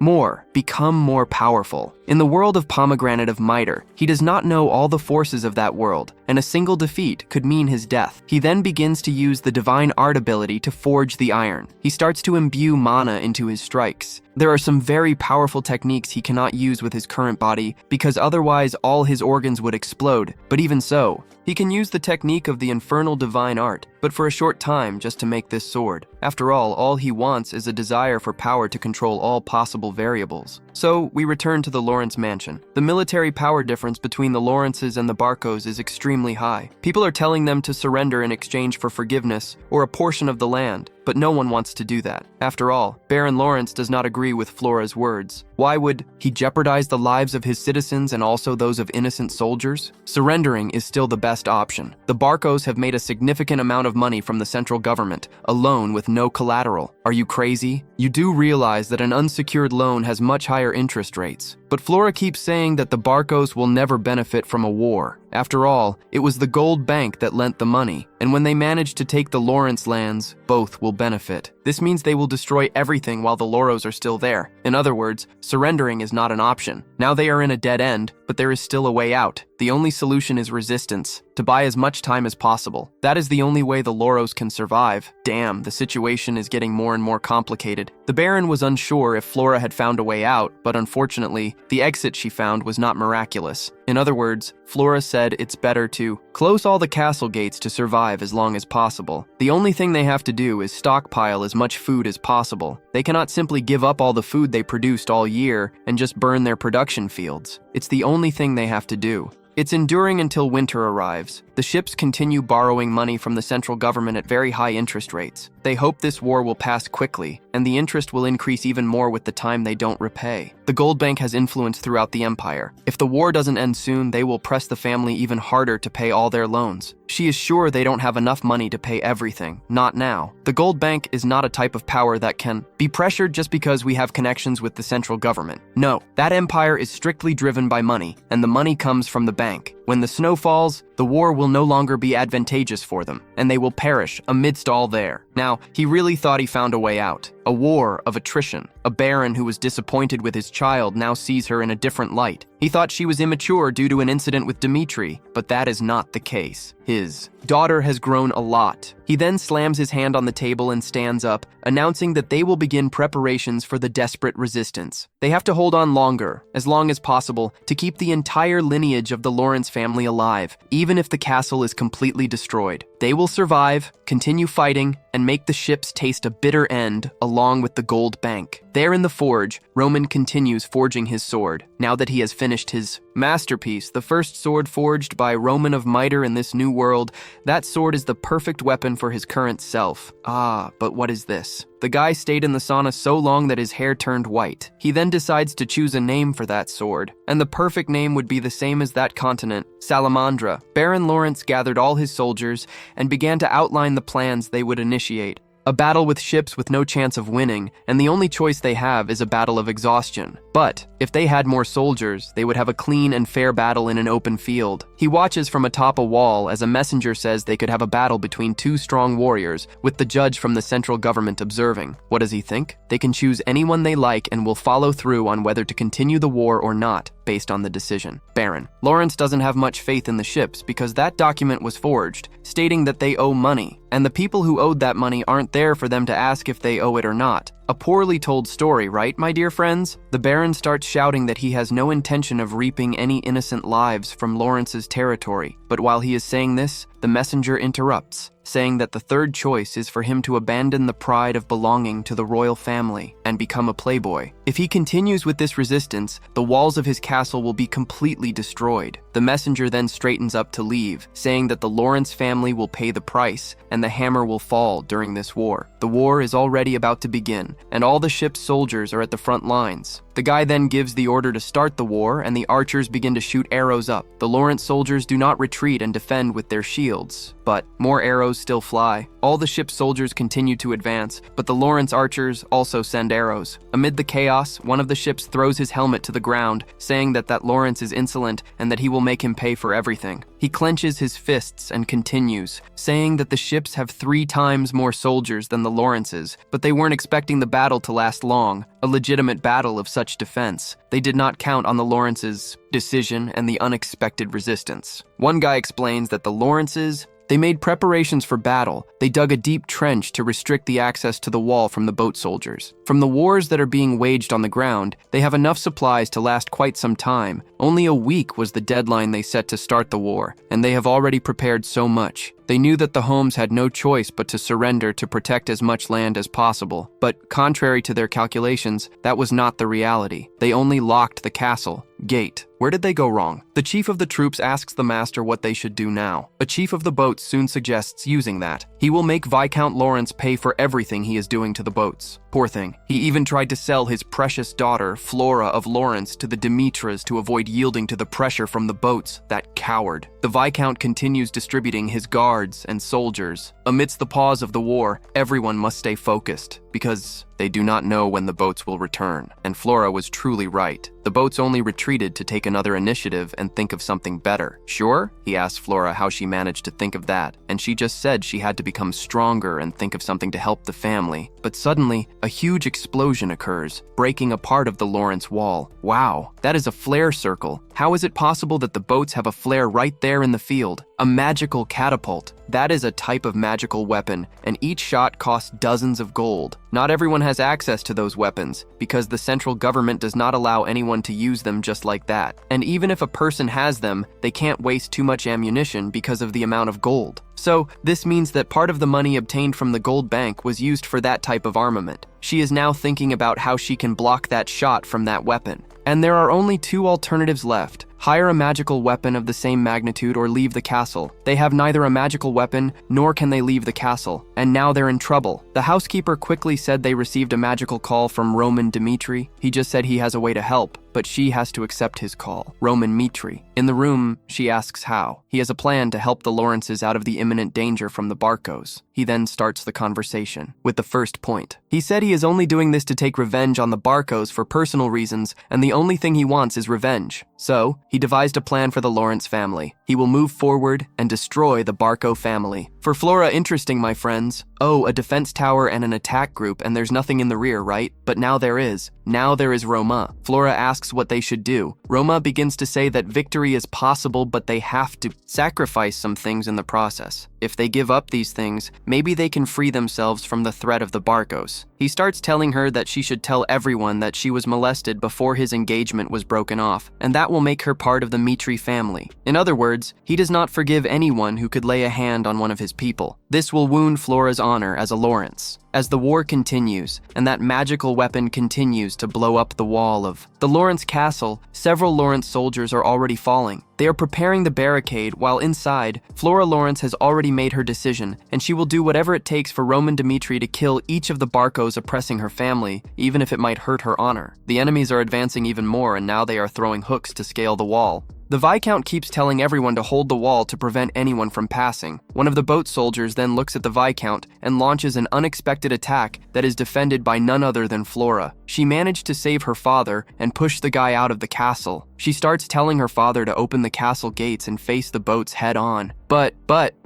more, become more powerful. In the world of Pomegranate of Miter, he does not know all the forces of that world, and a single defeat could mean his death. He then begins to use the divine art ability to forge the iron. He starts to imbue mana into his strikes. There are some very powerful techniques he cannot use with his current body because otherwise all his organs would explode, but even so, he can use the technique of the infernal divine art, but for a short time just to make this sword. After all he wants is a desire for power to control all possible variables. So we return to the Lawrence mansion. The military power difference between the Lawrences and the Barcos is extremely high. People are telling them to surrender in exchange for forgiveness or a portion of the land, but no one wants to do that. After all, Baron Lawrence does not agree with Flora's words. Why would he jeopardize the lives of his citizens and also those of innocent soldiers? Surrendering is still the best option. The Barcos have made a significant amount of money from the central government, a loan with no collateral. Are you crazy? You do realize that an unsecured loan has much higher interest rates. But Flora keeps saying that the Barcos will never benefit from a war. After all, it was the gold bank that lent the money, and when they manage to take the Lawrence lands, both will benefit. This means they will destroy everything while the Loros are still there. In other words, surrendering is not an option. Now they are in a dead end, but there is still a way out. The only solution is resistance, to buy as much time as possible. That is the only way the Loros can survive. Damn, the situation is getting more and more complicated. The Baron was unsure if Flora had found a way out, but unfortunately, the exit she found was not miraculous. In other words, Flora said it's better to close all the castle gates to survive as long as possible. The only thing they have to do is stockpile as much food as possible. They cannot simply give up all the food they produced all year and just burn their production fields. It's the only thing they have to do. It's enduring until winter arrives. The ships continue borrowing money from the central government at very high interest rates. They hope this war will pass quickly, and the interest will increase even more with the time they don't repay. The gold bank has influence throughout the empire. If the war doesn't end soon, they will press the family even harder to pay all their loans. She is sure they don't have enough money to pay everything, not now. The gold bank is not a type of power that can be pressured just because we have connections with the central government. No, that empire is strictly driven by money, and the money comes from the bank. When the snow falls, the war will no longer be advantageous for them, and they will perish amidst all there. Now, he really thought he found a way out. A war of attrition. A baron who was disappointed with his child now sees her in a different light. He thought she was immature due to an incident with Dmitri, but that is not the case. His daughter has grown a lot. He then slams his hand on the table and stands up, announcing that they will begin preparations for the desperate resistance. They have to hold on longer, as long as possible, to keep the entire lineage of the Lawrence family alive, even if the castle is completely destroyed. They will survive, continue fighting, and make the ships taste a bitter end along with the gold bank. There in the forge, Roman continues forging his sword. Now that he has finished his masterpiece, the first sword forged by Roman of Mitre in this new world, that sword is the perfect weapon for his current self. Ah, but what is this? The guy stayed in the sauna so long that his hair turned white. He then decides to choose a name for that sword, and the perfect name would be the same as that continent, Salamandra. Baron Lawrence gathered all his soldiers and began to outline the plans they would initiate. A battle with ships with no chance of winning, and the only choice they have is a battle of exhaustion. But if they had more soldiers, they would have a clean and fair battle in an open field. He watches from atop a wall as a messenger says they could have a battle between two strong warriors, with the judge from the central government observing. What does he think? They can choose anyone they like and will follow through on whether to continue the war or not, based on the decision. Baron. Lawrence doesn't have much faith in the ships because that document was forged, stating that they owe money, and the people who owed that money aren't there for them to ask if they owe it or not. A poorly told story, right, my dear friends? The Baron starts shouting that he has no intention of reaping any innocent lives from Lawrence's territory, but while he is saying this, the messenger interrupts, saying that the third choice is for him to abandon the pride of belonging to the royal family and become a playboy. If he continues with this resistance, the walls of his castle will be completely destroyed. The messenger then straightens up to leave, saying that the Lawrence family will pay the price and the hammer will fall during this war. The war is already about to begin, and all the ship's soldiers are at the front lines. The guy then gives the order to start the war, and the archers begin to shoot arrows up. The Lawrence soldiers do not retreat and defend with their shields, but more arrows still fly. All the ship's soldiers continue to advance, but the Lawrence archers also send arrows. Amid the chaos, one of the ships throws his helmet to the ground, saying that Lawrence is insolent and that he will make him pay for everything. He clenches his fists and continues, saying that the ships have 3 times more soldiers than the Lawrences, but they weren't expecting the battle to last long, a legitimate battle of such defense. They did not count on the Lawrences' decision and the unexpected resistance. One guy explains that the Lawrences, they made preparations for battle. They dug a deep trench to restrict the access to the wall from the boat soldiers. From the wars that are being waged on the ground, they have enough supplies to last quite some time. Only a week was the deadline they set to start the war, and they have already prepared so much. They knew that the Holmes had no choice but to surrender to protect as much land as possible. But contrary to their calculations, that was not the reality. They only locked the castle gate. Where did they go wrong? The chief of the troops asks the master what they should do now. A chief of the boats soon suggests using that. He will make Viscount Lawrence pay for everything he is doing to the boats. Poor thing. He even tried to sell his precious daughter, Flora of Lawrence, to the Demetras to avoid yielding to the pressure from the boats. That coward. The Viscount continues distributing his guards and soldiers. Amidst the pause of the war, everyone must stay focused, because they do not know when the boats will return. And Flora was truly right. The boats only retreated to take another initiative and think of something better. Sure? He asked Flora how she managed to think of that, and she just said she had to become stronger and think of something to help the family. But suddenly, a huge explosion occurs, breaking a part of the Lawrence wall. Wow, that is a flare circle. How is it possible that the boats have a flare right there in the field? A magical catapult. That is a type of magical weapon, and each shot costs dozens of gold. Not everyone has access to those weapons, because the central government does not allow anyone to use them just like that. And even if a person has them, they can't waste too much ammunition because of the amount of gold. So, this means that part of the money obtained from the gold bank was used for that type of armament. She is now thinking about how she can block that shot from that weapon. And there are only two alternatives left. Hire a magical weapon of the same magnitude or leave the castle. They have neither a magical weapon, nor can they leave the castle. And now they're in trouble. The housekeeper quickly said they received a magical call from Roman Dmitri. He just said he has a way to help, but she has to accept his call. Roman Mitri. In the room, she asks how. He has a plan to help the Lawrences out of the imminent danger from the Barcos. He then starts the conversation with the first point. He said he is only doing this to take revenge on the Barcos for personal reasons, and the only thing he wants is revenge. So, he devised a plan for the Lawrence family. He will move forward and destroy the Barco family. For Flora, interesting, my friends. Oh, a defense tower and an attack group, and there's nothing in the rear, right? But now there is. Now there is Roma. Flora asks what they should do. Roma begins to say that victory is possible, but they have to sacrifice some things in the process. If they give up these things, maybe they can free themselves from the threat of the Barcos. He starts telling her that she should tell everyone that she was molested before his engagement was broken off, and that will make her part of the Mitri family. In other words, he does not forgive anyone who could lay a hand on one of his people. This will wound Flora's honor as a Lawrence. As the war continues, and that magical weapon continues to blow up the wall of the Lawrence castle, several Lawrence soldiers are already falling. They are preparing the barricade, while inside, Flora Lawrence has already made her decision, and she will do whatever it takes for Roman Dmitri to kill each of the Barcos oppressing her family, even if it might hurt her honor. The enemies are advancing even more, and now they are throwing hooks to scale the wall. The Viscount keeps telling everyone to hold the wall to prevent anyone from passing. One of the boat soldiers then looks at the Viscount and launches an unexpected attack that is defended by none other than Flora. She managed to save her father and push the guy out of the castle. She starts telling her father to open the castle gates and face the boats head on. But,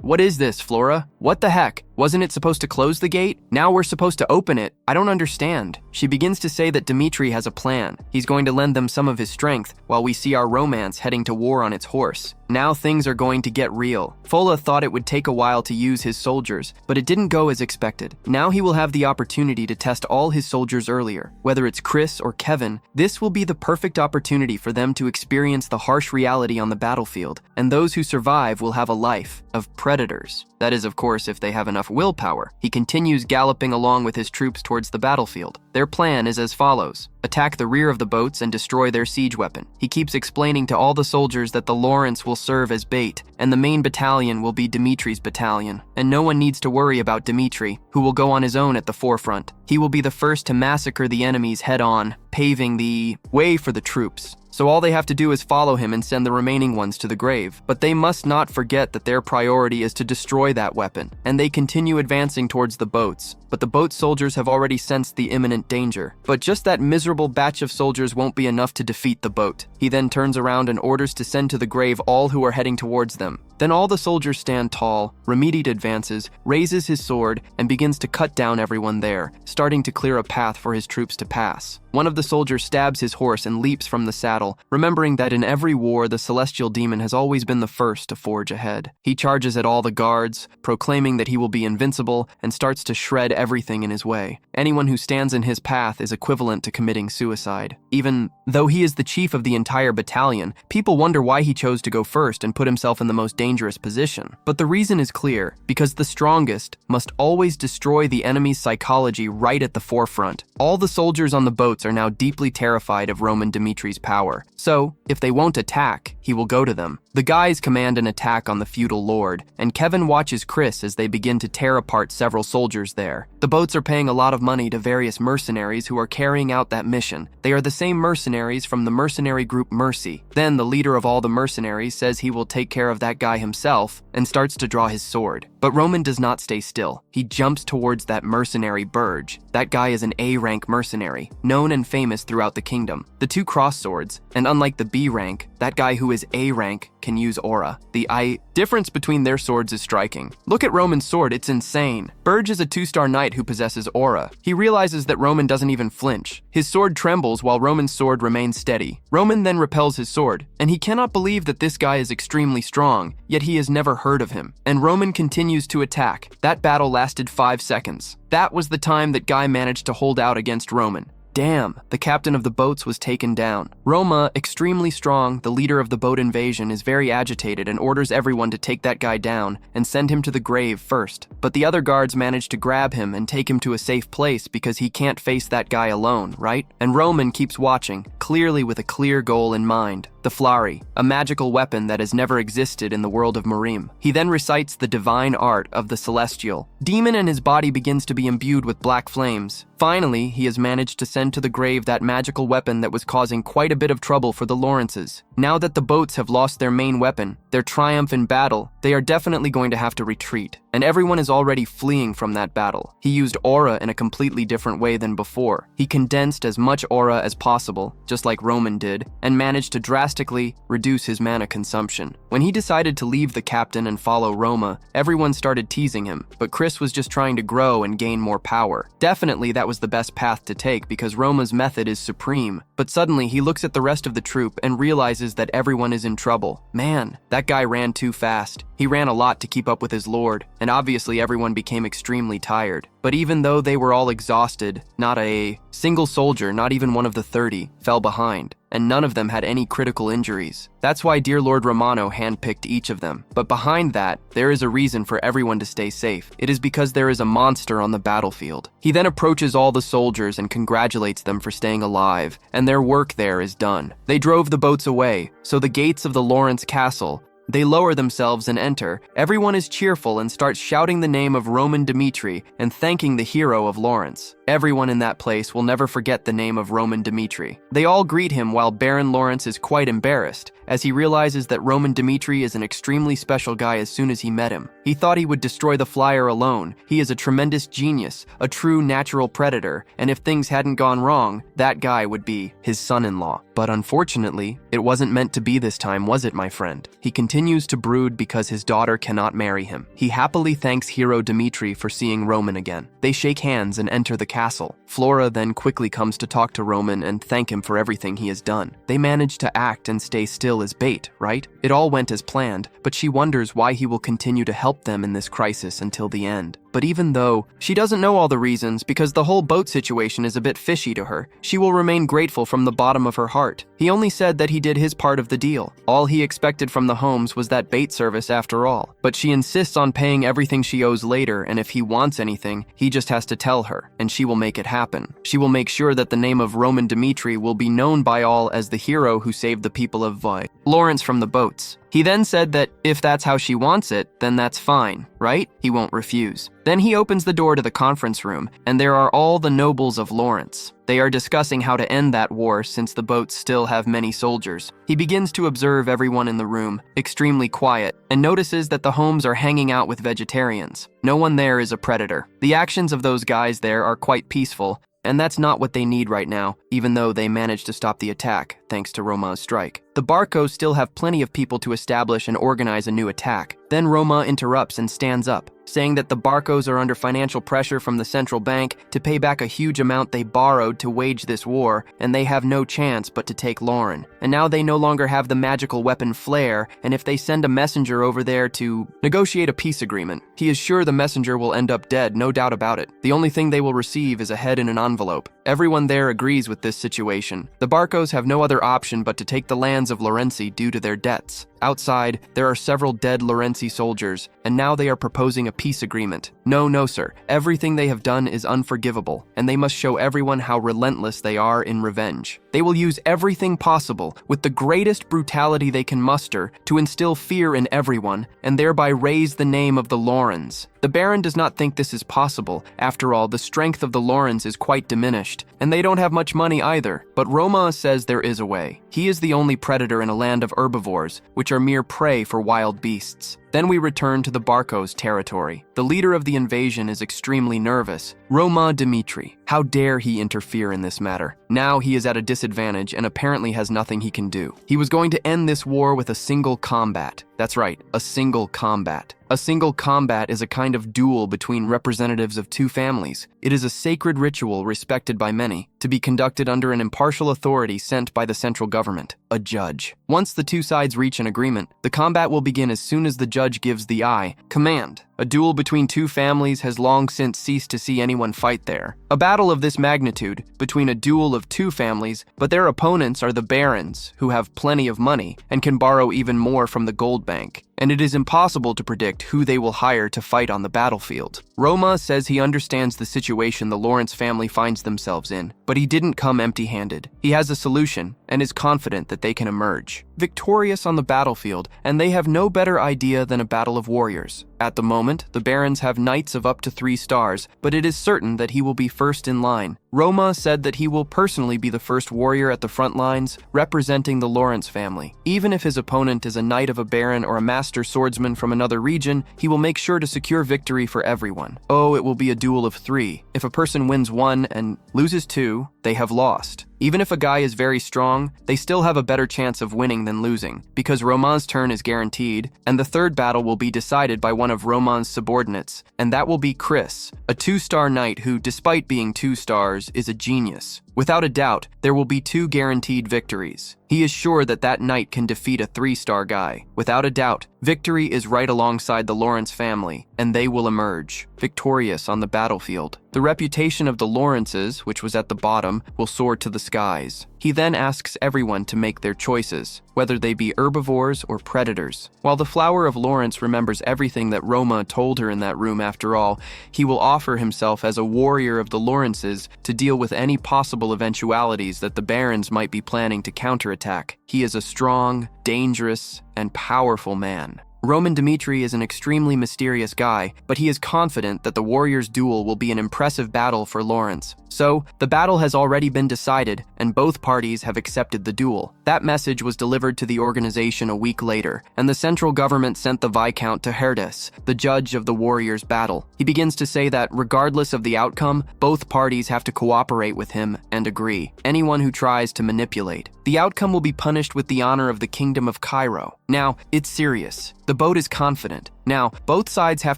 what is this, Flora? What the heck? Wasn't it supposed to close the gate? Now we're supposed to open it. I don't understand. She begins to say that Dmitri has a plan. He's going to lend them some of his strength while we see our romance heading to war on its horse. Now things are going to get real. Fola thought it would take a while to use his soldiers, but it didn't go as expected. Now he will have the opportunity to test all his soldiers earlier. Whether it's Chris or Kevin, this will be the perfect opportunity for them to experience the harsh reality on the battlefield, and those who survive will have a life of predators. That is, of course, if they have enough willpower. He continues galloping along with his troops towards the battlefield. Their plan is as follows. Attack the rear of the boats and destroy their siege weapon. He keeps explaining to all the soldiers that the Lawrence will serve as bait, and the main battalion will be Dimitri's battalion. And no one needs to worry about Dmitri, who will go on his own at the forefront. He will be the first to massacre the enemies head-on, paving the way for the troops. So all they have to do is follow him and send the remaining ones to the grave. But they must not forget that their priority is to destroy that weapon, and they continue advancing towards the boats. But the boat soldiers have already sensed the imminent danger. But just that miserable batch of soldiers won't be enough to defeat the boat. He then turns around and orders to send to the grave all who are heading towards them. Then all the soldiers stand tall. Remediate advances, raises his sword, and begins to cut down everyone there, starting to clear a path for his troops to pass. One of the soldiers stabs his horse and leaps from the saddle, remembering that in every war the celestial demon has always been the first to forge ahead. He charges at all the guards, proclaiming that he will be invincible, and starts to shred everything in his way. Anyone who stands in his path is equivalent to committing suicide. Even though he is the chief of the entire battalion, people wonder why he chose to go first and put himself in the most dangerous position. But the reason is clear, because the strongest must always destroy the enemy's psychology right at the forefront. All the soldiers on the boats are now deeply terrified of Roman Dimitri's power. So, if they won't attack, he will go to them. The guys command an attack on the feudal lord, and Kevin watches Chris as they begin to tear apart several soldiers there. The boats are paying a lot of money to various mercenaries who are carrying out that mission. They are the same mercenaries from the mercenary group Mercy. Then the leader of all the mercenaries says he will take care of that guy himself and starts to draw his sword. But Roman does not stay still. He jumps towards that mercenary Burge. That guy is an A-rank mercenary, known and famous throughout the kingdom. The two cross swords, and unlike the B rank, that guy who is A rank can use aura. The difference between their swords is striking. Look at Roman's sword, it's insane. Burge is a 2-star knight who possesses aura. He realizes that Roman doesn't even flinch. His sword trembles while Roman's sword remains steady. Roman then repels his sword, and he cannot believe that this guy is extremely strong, yet he has never heard of him. And Roman continues to attack. That battle lasted 5 seconds. That was the time that Guy managed to hold out against Roman. Damn, the captain of the boats was taken down. Roma, extremely strong, the leader of the boat invasion, is very agitated and orders everyone to take that guy down and send him to the grave first. But the other guards manage to grab him and take him to a safe place because he can't face that guy alone, right? And Roman keeps watching, clearly with a clear goal in mind. The flari, a magical weapon that has never existed in the world of Merim. He then recites the divine art of the celestial. Demon and his body begins to be imbued with black flames. Finally, he has managed to send to the grave that magical weapon that was causing quite a bit of trouble for the Lawrences. Now that the boats have lost their main weapon, their triumph in battle, they are definitely going to have to retreat. And everyone is already fleeing from that battle. He used aura in a completely different way than before. He condensed as much aura as possible, just like Roman did, and managed to drastically reduce his mana consumption. When he decided to leave the captain and follow Roma, everyone started teasing him, but Chris was just trying to grow and gain more power. Definitely that was the best path to take because Roma's method is supreme, but suddenly he looks at the rest of the troop and realizes that everyone is in trouble. Man, that guy ran too fast. He ran a lot to keep up with his lord, and obviously everyone became extremely tired. But even though they were all exhausted, not a single soldier, not even one of the 30, fell behind, and none of them had any critical injuries. That's why dear Lord Romano handpicked each of them. But behind that, there is a reason for everyone to stay safe. It is because there is a monster on the battlefield. He then approaches all the soldiers and congratulates them for staying alive, and their work there is done. They drove the boats away, so the gates of the Lawrence castle. They lower themselves and enter. Everyone is cheerful and starts shouting the name of Roman Dmitri and thanking the hero of Lawrence. Everyone in that place will never forget the name of Roman Dmitri. They all greet him while Baron Lawrence is quite embarrassed, as he realizes that Roman Dmitri is an extremely special guy as soon as he met him. He thought he would destroy the flyer alone. He is a tremendous genius, a true natural predator, and if things hadn't gone wrong, that guy would be his son-in-law. But unfortunately, it wasn't meant to be this time, was it, my friend? He continues to brood because his daughter cannot marry him. He happily thanks hero Dmitri for seeing Roman again. They shake hands and enter the castle. Flora then quickly comes to talk to Roman and thank him for everything he has done. They manage to act and stay still as bait, right? It all went as planned, but she wonders why he will continue to help them in this crisis until the end. But even though she doesn't know all the reasons because the whole boat situation is a bit fishy to her, she will remain grateful from the bottom of her heart. He only said that he did his part of the deal. All he expected from the Holmes was that bait service after all. But she insists on paying everything she owes later, and if he wants anything, he just has to tell her, and she will make it happen. She will make sure that the name of Roman Dmitri will be known by all as the hero who saved the people of Lawrence from the boats. He then said that if that's how she wants it, then that's fine, right? He won't refuse. Then he opens the door to the conference room, and there are all the nobles of Lawrence. They are discussing how to end that war since the boats still have many soldiers. He begins to observe everyone in the room, extremely quiet, and notices that the Holmes are hanging out with vegetarians. No one there is a predator. The actions of those guys there are quite peaceful, and that's not what they need right now, even though they managed to stop the attack, thanks to Roma's strike. The Barcos still have plenty of people to establish and organize a new attack. Then Roma interrupts and stands up, saying that the Barcos are under financial pressure from the central bank to pay back a huge amount they borrowed to wage this war, and they have no chance but to take Lauren. And now they no longer have the magical weapon Flare, and if they send a messenger over there to negotiate a peace agreement, he is sure the messenger will end up dead, no doubt about it. The only thing they will receive is a head in an envelope. Everyone there agrees with this situation. The Barcos have no other option but to take the lands of Lorenzi due to their debts. Outside, there are several dead Lorenzi soldiers, and now they are proposing a peace agreement. No, sir. Everything they have done is unforgivable, and they must show everyone how relentless they are in revenge. They will use everything possible, with the greatest brutality they can muster, to instill fear in everyone, and thereby raise the name of the Laurens. The Baron does not think this is possible. After all, the strength of the Laurens is quite diminished, and they don't have much money either. But Roma says there is a way. He is the only predator in a land of herbivores, which are mere prey for wild beasts. Then we return to the Barcos' territory. The leader of the invasion is extremely nervous. Roma Dmitri. How dare he interfere in this matter? Now he is at a disadvantage and apparently has nothing he can do. He was going to end this war with a single combat. That's right, a single combat. A single combat is a kind of duel between representatives of two families. It is a sacred ritual respected by many, to be conducted under an impartial authority sent by the central government, a judge. Once the two sides reach an agreement, the combat will begin as soon as the judge judge gives the eye, command. A duel between two families has long since ceased to see anyone fight there. A battle of this magnitude, between a duel of two families, but their opponents are the barons, who have plenty of money and can borrow even more from the gold bank. And it is impossible to predict who they will hire to fight on the battlefield. Roma says he understands the situation the Lawrence family finds themselves in, but he didn't come empty-handed. He has a solution and is confident that they can emerge victorious on the battlefield, and they have no better idea than a battle of warriors. At the moment, the barons have knights of up to 3 stars, but it is certain that he will be first in line. Roma said that he will personally be the first warrior at the front lines, representing the Lawrence family. Even if his opponent is a knight of a baron or a master swordsman from another region, he will make sure to secure victory for everyone. Oh, it will be a duel of 3. If a person wins 1 and loses 2, they have lost. Even if a guy is very strong, they still have a better chance of winning than losing, because Roman's turn is guaranteed, and the third battle will be decided by one of Roman's subordinates, and that will be Chris, a 2-star knight who, despite being 2 stars, is a genius. Without a doubt, there will be 2 guaranteed victories. He is sure that that knight can defeat a 3-star guy. Without a doubt, victory is right alongside the Lawrence family, and they will emerge, victorious on the battlefield. The reputation of the Lawrences, which was at the bottom, will soar to the skies. He then asks everyone to make their choices, whether they be herbivores or predators. While the Flower of Lawrence remembers everything that Roma told her in that room after all, he will offer himself as a warrior of the Lawrences to deal with any possible eventualities that the barons might be planning to counterattack. He is a strong, dangerous, and powerful man. Roman Dmitri is an extremely mysterious guy, but he is confident that the warriors' duel will be an impressive battle for Lawrence. So, the battle has already been decided, and both parties have accepted the duel. That message was delivered to the organization a week later, and the central government sent the Viscount to Herdes, the judge of the warriors' battle. He begins to say that, regardless of the outcome, both parties have to cooperate with him and agree. Anyone who tries to manipulate. The outcome will be punished with the honor of the Kingdom of Cairo. Now, it's serious. The boat is confident. Now, both sides have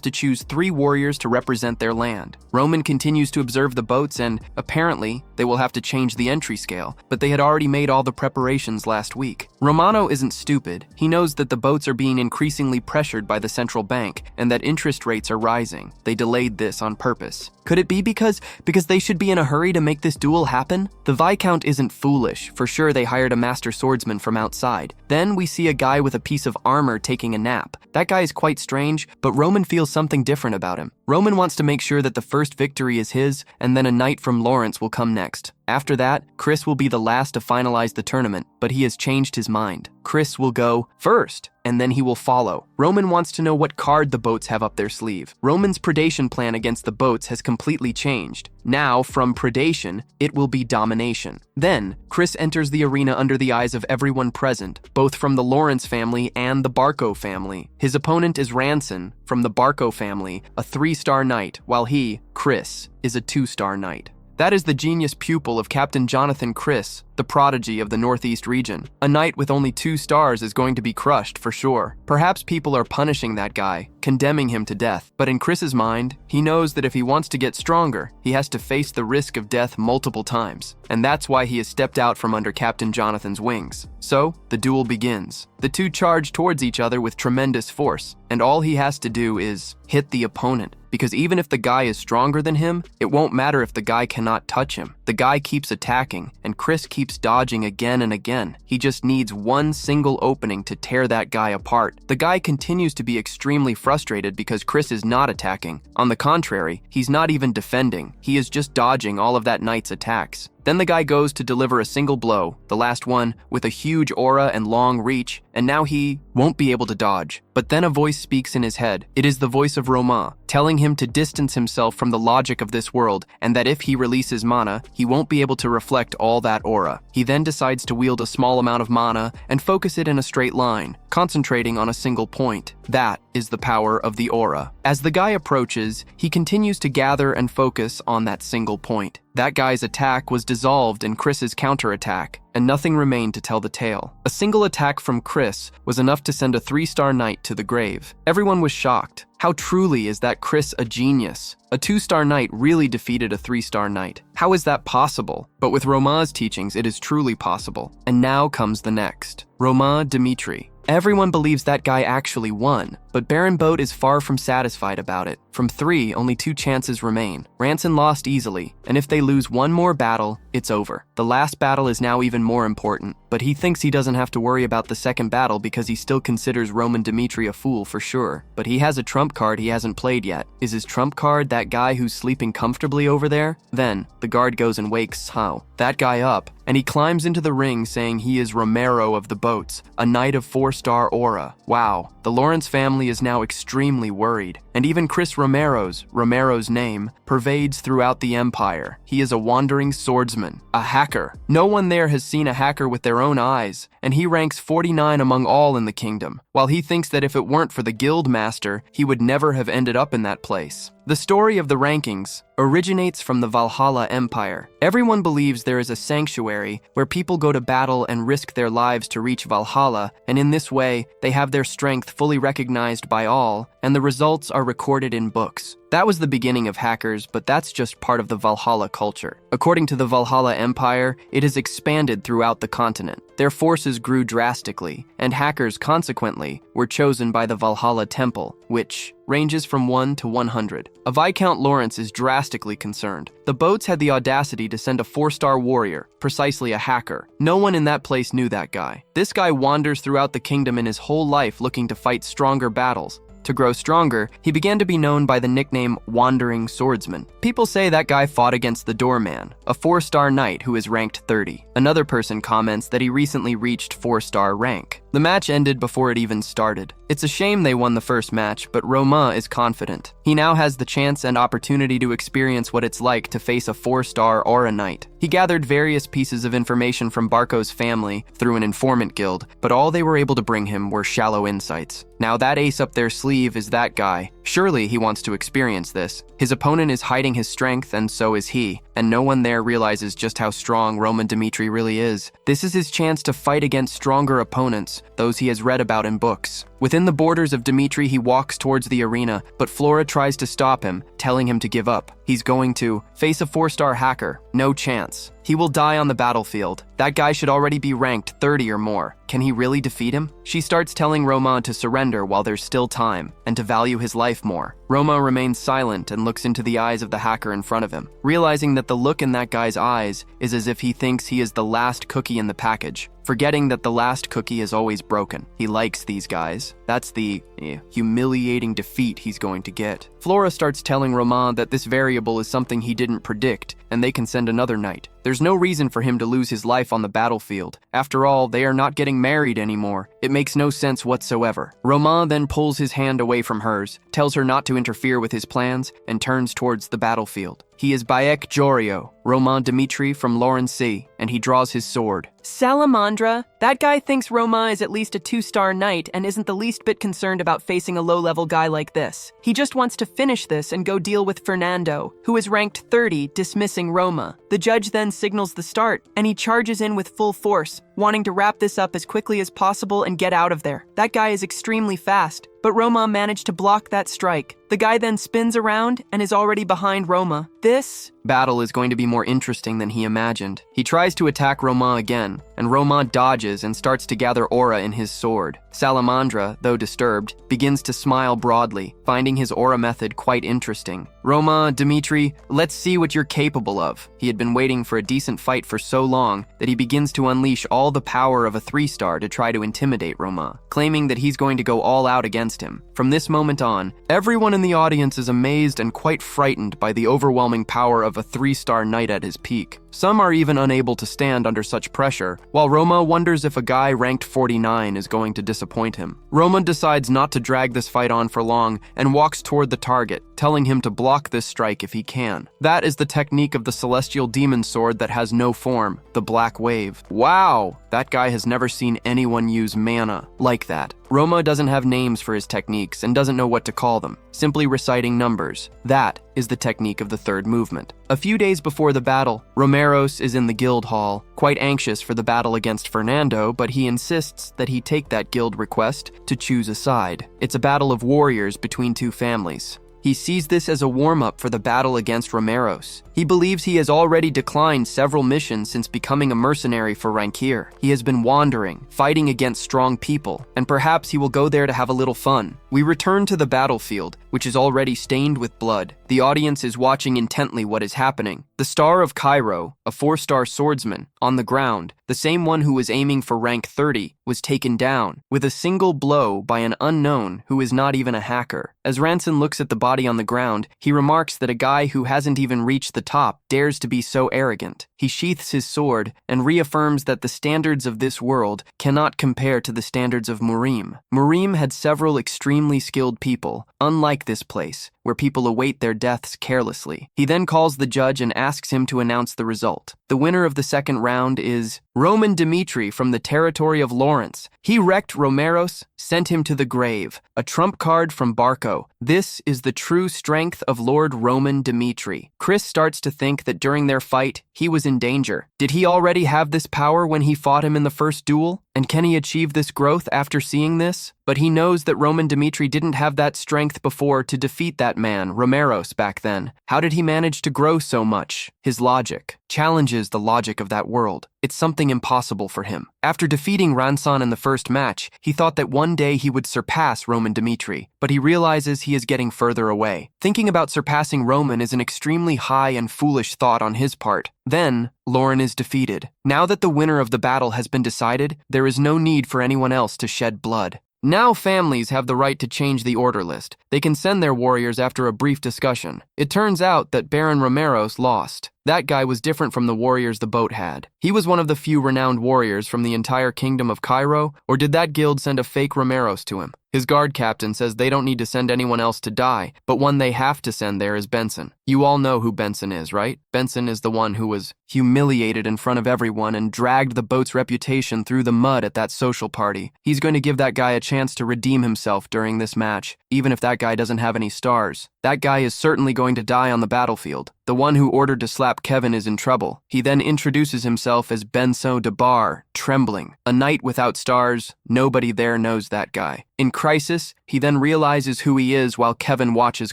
to choose 3 warriors to represent their land. Roman continues to observe the boats and, apparently, they will have to change the entry scale, but they had already made all the preparations last week. Romano isn't stupid. He knows that the boats are being increasingly pressured by the central bank and that interest rates are rising. They delayed this on purpose. Could it be because they should be in a hurry to make this duel happen? The Viscount isn't foolish. For sure, they hired a master swordsman from outside. Then we see a guy with a piece of armor taking a nap. That guy is quite strange, but Roman feels something different about him. Roman wants to make sure that the first victory is his, and then a knight from Lawrence will come next. After that, Chris will be the last to finalize the tournament, but he has changed his mind. Chris will go first, and then he will follow. Roman wants to know what card the boats have up their sleeve. Roman's predation plan against the boats has completely changed. Now, from predation, it will be domination. Then, Chris enters the arena under the eyes of everyone present, both from the Lawrence family and the Barco family. His opponent is Ranson, from the Barco family, a 3-star knight, while he, Chris, is a 2-star knight. That is the genius pupil of Captain Jonathan Chris, the prodigy of the Northeast region. A knight with only 2 stars is going to be crushed for sure. Perhaps people are punishing that guy, condemning him to death. But in Chris's mind, he knows that if he wants to get stronger, he has to face the risk of death multiple times. And that's why he has stepped out from under Captain Jonathan's wings. So, the duel begins. The 2 charge towards each other with tremendous force, and all he has to do is hit the opponent. Because even if the guy is stronger than him, it won't matter if the guy cannot touch him. The guy keeps attacking, and Chris keeps dodging again and again. He just needs one single opening to tear that guy apart. The guy continues to be extremely frustrated because Chris is not attacking. On the contrary, he's not even defending. He is just dodging all of that knight's attacks. Then the guy goes to deliver a single blow, the last one, with a huge aura and long reach, and now he won't be able to dodge. But then a voice speaks in his head. It is the voice of Roma, telling him to distance himself from the logic of this world, and that if he releases mana, he won't be able to reflect all that aura. He then decides to wield a small amount of mana and focus it in a straight line, concentrating on a single point. That is the power of the aura. As the guy approaches, he continues to gather and focus on that single point. That guy's attack was dissolved in Chris's counterattack, and nothing remained to tell the tale. A single attack from Chris was enough to send a 3-star knight to the grave. Everyone was shocked. How truly is that Chris a genius? A 2-star knight really defeated a 3-star knight. How is that possible? But with Roma's teachings, it is truly possible. And now comes the next. Roma Dmitri. Everyone believes that guy actually won, but Baron Boat is far from satisfied about it. From 3, only 2 chances remain. Ranson lost easily, and if they lose one more battle, it's over. The last battle is now even more important, but he thinks he doesn't have to worry about the second battle because he still considers Roman Dmitri a fool for sure. But he has a trump card he hasn't played yet. Is his trump card that guy who's sleeping comfortably over there? Then, the guard goes and wakes that guy up, and he climbs into the ring saying he is Romero of the Boats, a knight of 4-star aura. Wow, the Lawrence family is now extremely worried, and even Chris Romero's name, pervades throughout the empire. He is a wandering swordsman, a hacker. No one there has seen a hacker with their own eyes, and he ranks 49 among all in the kingdom, while he thinks that if it weren't for the guild master, he would never have ended up in that place. The story of the rankings originates from the Valhalla Empire. Everyone believes there is a sanctuary where people go to battle and risk their lives to reach Valhalla, and in this way, they have their strength fully recognized by all, and the results are recorded in books. That was the beginning of hackers, but that's just part of the Valhalla culture. According to the Valhalla Empire, it has expanded throughout the continent. Their forces grew drastically, and hackers, consequently, were chosen by the Valhalla Temple, which ranges from 1 to 100. A Viscount Lawrence is drastically concerned. The Boats had the audacity to send a 4-star warrior, precisely a hacker. No one in that place knew that guy. This guy wanders throughout the kingdom in his whole life looking to fight stronger battles. To grow stronger, he began to be known by the nickname Wandering Swordsman. People say that guy fought against the Doorman, a 4-star knight who is ranked 30. Another person comments that he recently reached 4-star rank. The match ended before it even started. It's a shame they won the first match, but Romain is confident. He now has the chance and opportunity to experience what it's like to face a 4-star aura knight. He gathered various pieces of information from Barco's family through an informant guild, but all they were able to bring him were shallow insights. Now that ace up their sleeve is that guy. Surely he wants to experience this. His opponent is hiding his strength, and so is he, and no one there realizes just how strong Roman Dmitri really is. This is his chance to fight against stronger opponents, those he has read about in books. Within the borders of Dmitri, he walks towards the arena, but Flora tries to stop him, telling him to give up. He's going to face a 4-star hacker. No chance. He will die on the battlefield. That guy should already be ranked 30 or more. Can he really defeat him? She starts telling Romain to surrender while there's still time, and to value his life more. Romain remains silent and looks into the eyes of the hacker in front of him, realizing that the look in that guy's eyes is as if he thinks he is the last cookie in the package, forgetting that the last cookie is always broken. He likes these guys. That's the humiliating defeat he's going to get. Flora starts telling Romain that this variable is something he didn't predict, and they can send another knight. There's no reason for him to lose his life on the battlefield. After all, they are not getting married anymore. It makes no sense whatsoever. Romain then pulls his hand away from hers, tells her not to interfere with his plans, and turns towards the battlefield. He is Bayek Jorio, Roman Dmitri from Laurency, and he draws his sword. Salamandra? That guy thinks Romain is at least a 2-star knight and isn't the least bit concerned about facing a low-level guy like this. He just wants to finish this and go deal with Fernando, who is ranked 30, dismissing Roma. The judge then signals the start, and he charges in with full force, wanting to wrap this up as quickly as possible and get out of there. That guy is extremely fast, but Roma managed to block that strike. The guy then spins around and is already behind Roma. This battle is going to be more interesting than he imagined. He tries to attack Romain again, and Romain dodges and starts to gather aura in his sword. Salamandra, though disturbed, begins to smile broadly, finding his aura method quite interesting. Romain, Dmitri, let's see what you're capable of. He had been waiting for a decent fight for so long that he begins to unleash all the power of a 3-star to try to intimidate Romain, claiming that he's going to go all out against him. From this moment on, everyone in the audience is amazed and quite frightened by the overwhelming power of a 3-star knight at his peak. Some are even unable to stand under such pressure, while Roma wonders if a guy ranked 49 is going to disappoint him. Roma decides not to drag this fight on for long and walks toward the target, telling him to block this strike if he can. That is the technique of the celestial demon sword that has no form, the Black Wave. Wow! That guy has never seen anyone use mana like that. Roma doesn't have names for his techniques and doesn't know what to call them, simply reciting numbers. That is the technique of the third movement. A few days before the battle, Romeros is in the guild hall, quite anxious for the battle against Fernando, but he insists that he take that guild request to choose a side. It's a battle of warriors between two families. He sees this as a warm-up for the battle against Romeros. He believes he has already declined several missions since becoming a mercenary for Rankir. He has been wandering, fighting against strong people, and perhaps he will go there to have a little fun. We return to the battlefield, which is already stained with blood. The audience is watching intently what is happening. The star of Cairo, a 4-star swordsman, on the ground, the same one who was aiming for rank 30, was taken down with a single blow by an unknown who is not even a hacker. As Ranson looks at the body on the ground, he remarks that a guy who hasn't even reached the top dares to be so arrogant. He sheaths his sword and reaffirms that the standards of this world cannot compare to the standards of Murim. Murim had several extremely skilled people, unlike this place, where people await their deaths carelessly. He then calls the judge and asks him to announce the result. The winner of the second round is Roman Dimitri from the territory of Lawrence. He wrecked Romeros, sent him to the grave. A trump card from Barco. This is the true strength of Lord Roman Dimitri. Chris starts to think that during their fight, he was in danger. Did he already have this power when he fought him in the first duel? And can he achieve this growth after seeing this? But he knows that Roman Dimitri didn't have that strength before to defeat that man, Romeros, back then. How did he manage to grow so much? His logic challenges the logic of that world. It's something impossible for him. After defeating Ranson in the first match, he thought that one day he would surpass Roman Dimitri, but he realizes he is getting further away. Thinking about surpassing Roman is an extremely high and foolish thought on his part. Then, Lauren is defeated. Now that the winner of the battle has been decided, there is no need for anyone else to shed blood. Now families have the right to change the order list. They can send their warriors after a brief discussion. It turns out that Baron Romeros lost. That guy was different from the warriors the boat had. He was one of the few renowned warriors from the entire kingdom of Cairo, or did that guild send a fake Romeros to him? His guard captain says they don't need to send anyone else to die, but one they have to send there is Benson. You all know who Benson is, right? Benson is the one who was humiliated in front of everyone and dragged the boat's reputation through the mud at that social party. He's going to give that guy a chance to redeem himself during this match, even if that guy doesn't have any stars. That guy is certainly going to die on the battlefield. The one who ordered to slap Kevin is in trouble. He then introduces himself as Benso de Bar, trembling. A knight without stars, nobody there knows that guy. In crisis, he then realizes who he is while Kevin watches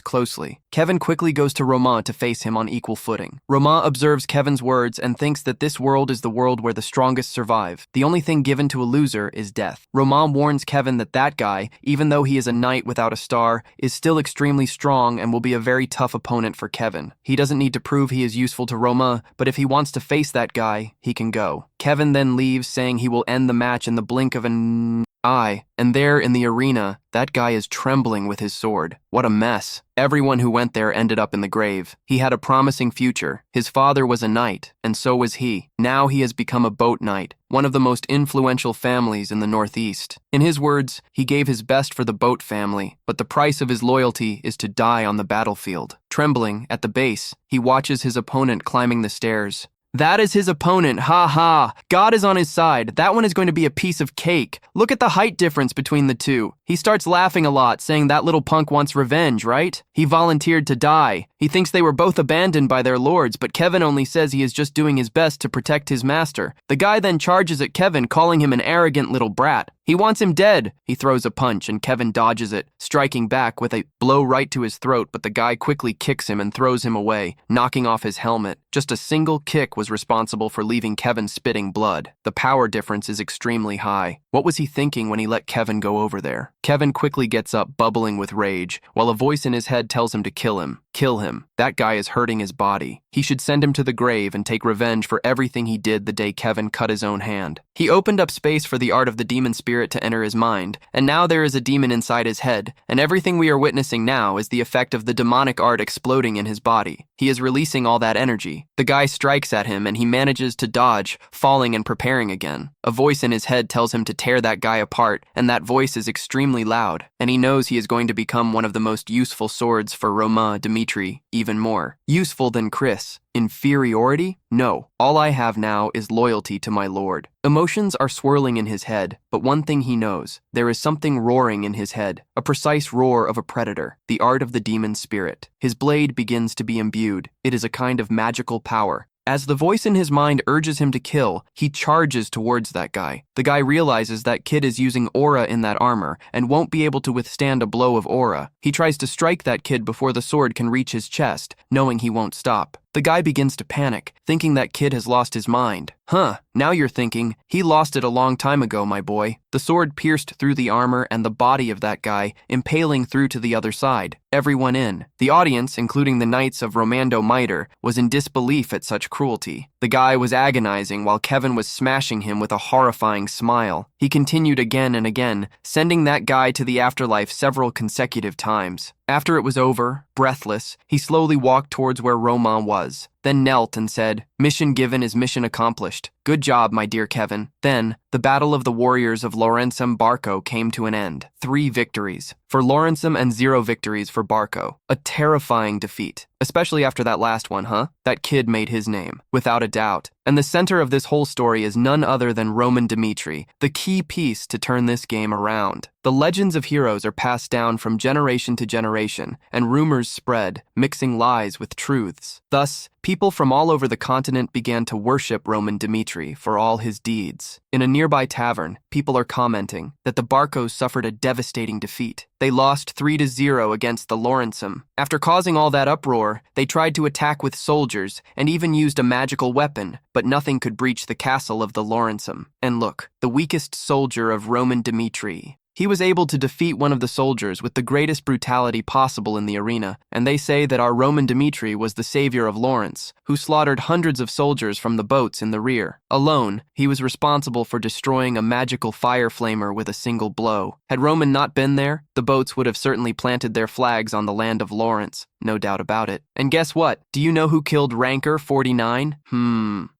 closely. Kevin quickly goes to Romain to face him on equal footing. Romain observes Kevin's words and thinks that this world is the world where the strongest survive. The only thing given to a loser is death. Romain warns Kevin that that guy, even though he is a knight without a star, is still extremely strong and will be a very tough opponent for Kevin. He doesn't need to prove he is useful to Romain, but if he wants to face that guy, he can go. Kevin then leaves, saying he will end the match in the blink of an eye, and there in the arena, that guy is trembling with his sword. What a mess. Everyone who went there ended up in the grave. He had a promising future. His father was a knight, and so was he. Now he has become a boat knight, one of the most influential families in the Northeast. In his words, he gave his best for the boat family, but the price of his loyalty is to die on the battlefield. Trembling, at the base, he watches his opponent climbing the stairs. That is his opponent, ha ha. God is on his side. That one is going to be a piece of cake. Look at the height difference between the two. He starts laughing a lot, saying that little punk wants revenge, right? He volunteered to die. He thinks they were both abandoned by their lords, but Kevin only says he is just doing his best to protect his master. The guy then charges at Kevin, calling him an arrogant little brat. He wants him dead. He throws a punch, and Kevin dodges it, striking back with a blow right to his throat, but the guy quickly kicks him and throws him away, knocking off his helmet. Just a single kick was responsible for leaving Kevin spitting blood. The power difference is extremely high. What was he thinking when he let Kevin go over there? Kevin quickly gets up, bubbling with rage, while a voice in his head tells him to kill him. Kill him. That guy is hurting his body. He should send him to the grave and take revenge for everything he did the day Kevin cut his own hand. He opened up space for the art of the demon spirit to enter his mind, and now there is a demon inside his head, and everything we are witnessing now is the effect of the demonic art exploding in his body. He is releasing all that energy. The guy strikes at him, and he manages to dodge, falling and preparing again. A voice in his head tells him to tear that guy apart, and that voice is extremely loud, and he knows he is going to become one of the most useful swords for Romain Dimitri, even more. Useful than Chris. Inferiority? No. All I have now is loyalty to my lord. Emotions are swirling in his head, but one thing he knows. There is something roaring in his head, a precise roar of a predator, the art of the demon spirit. His blade begins to be imbued. It is a kind of magical power. As the voice in his mind urges him to kill, he charges towards that guy. The guy realizes that kid is using aura in that armor and won't be able to withstand a blow of aura. He tries to strike that kid before the sword can reach his chest, knowing he won't stop. The guy begins to panic, thinking that kid has lost his mind. Huh, now you're thinking, he lost it a long time ago, my boy. The sword pierced through the armor and the body of that guy, impaling through to the other side. Everyone in. The audience, including the Knights of Romando Miter, was in disbelief at such cruelty. The guy was agonizing while Kevin was smashing him with a horrifying smile. He continued again and again, sending that guy to the afterlife several consecutive times. After it was over, breathless, he slowly walked towards where Roman was, then knelt and said, "Mission given is mission accomplished. Good job, my dear Kevin." Then, the battle of the warriors of Lawrencem Barco came to an end. 3 victories for Lawrencem and 0 victories for Barco. A terrifying defeat, especially after that last one, huh? That kid made his name, without a doubt. And the center of this whole story is none other than Roman Dmitri, the key piece to turn this game around. The legends of heroes are passed down from generation to generation, and rumors spread, mixing lies with truths. Thus, people from all over the continent began to worship Roman Dmitri for all his deeds. In a nearby tavern, people are commenting that the Barcos suffered a devastating defeat. They lost 3-0 against the Lawrencem. After causing all that uproar, they tried to attack with soldiers and even used a magical weapon, but nothing could breach the castle of the Lawrencem. And look, the weakest soldier of Roman Dmitri. He was able to defeat one of the soldiers with the greatest brutality possible in the arena, and they say that our Roman Dmitri was the savior of Lawrence, who slaughtered hundreds of soldiers from the boats in the rear. Alone, he was responsible for destroying a magical fire flamer with a single blow. Had Roman not been there, the boats would have certainly planted their flags on the land of Lawrence, no doubt about it. And guess what? Do you know who killed Rancor 49?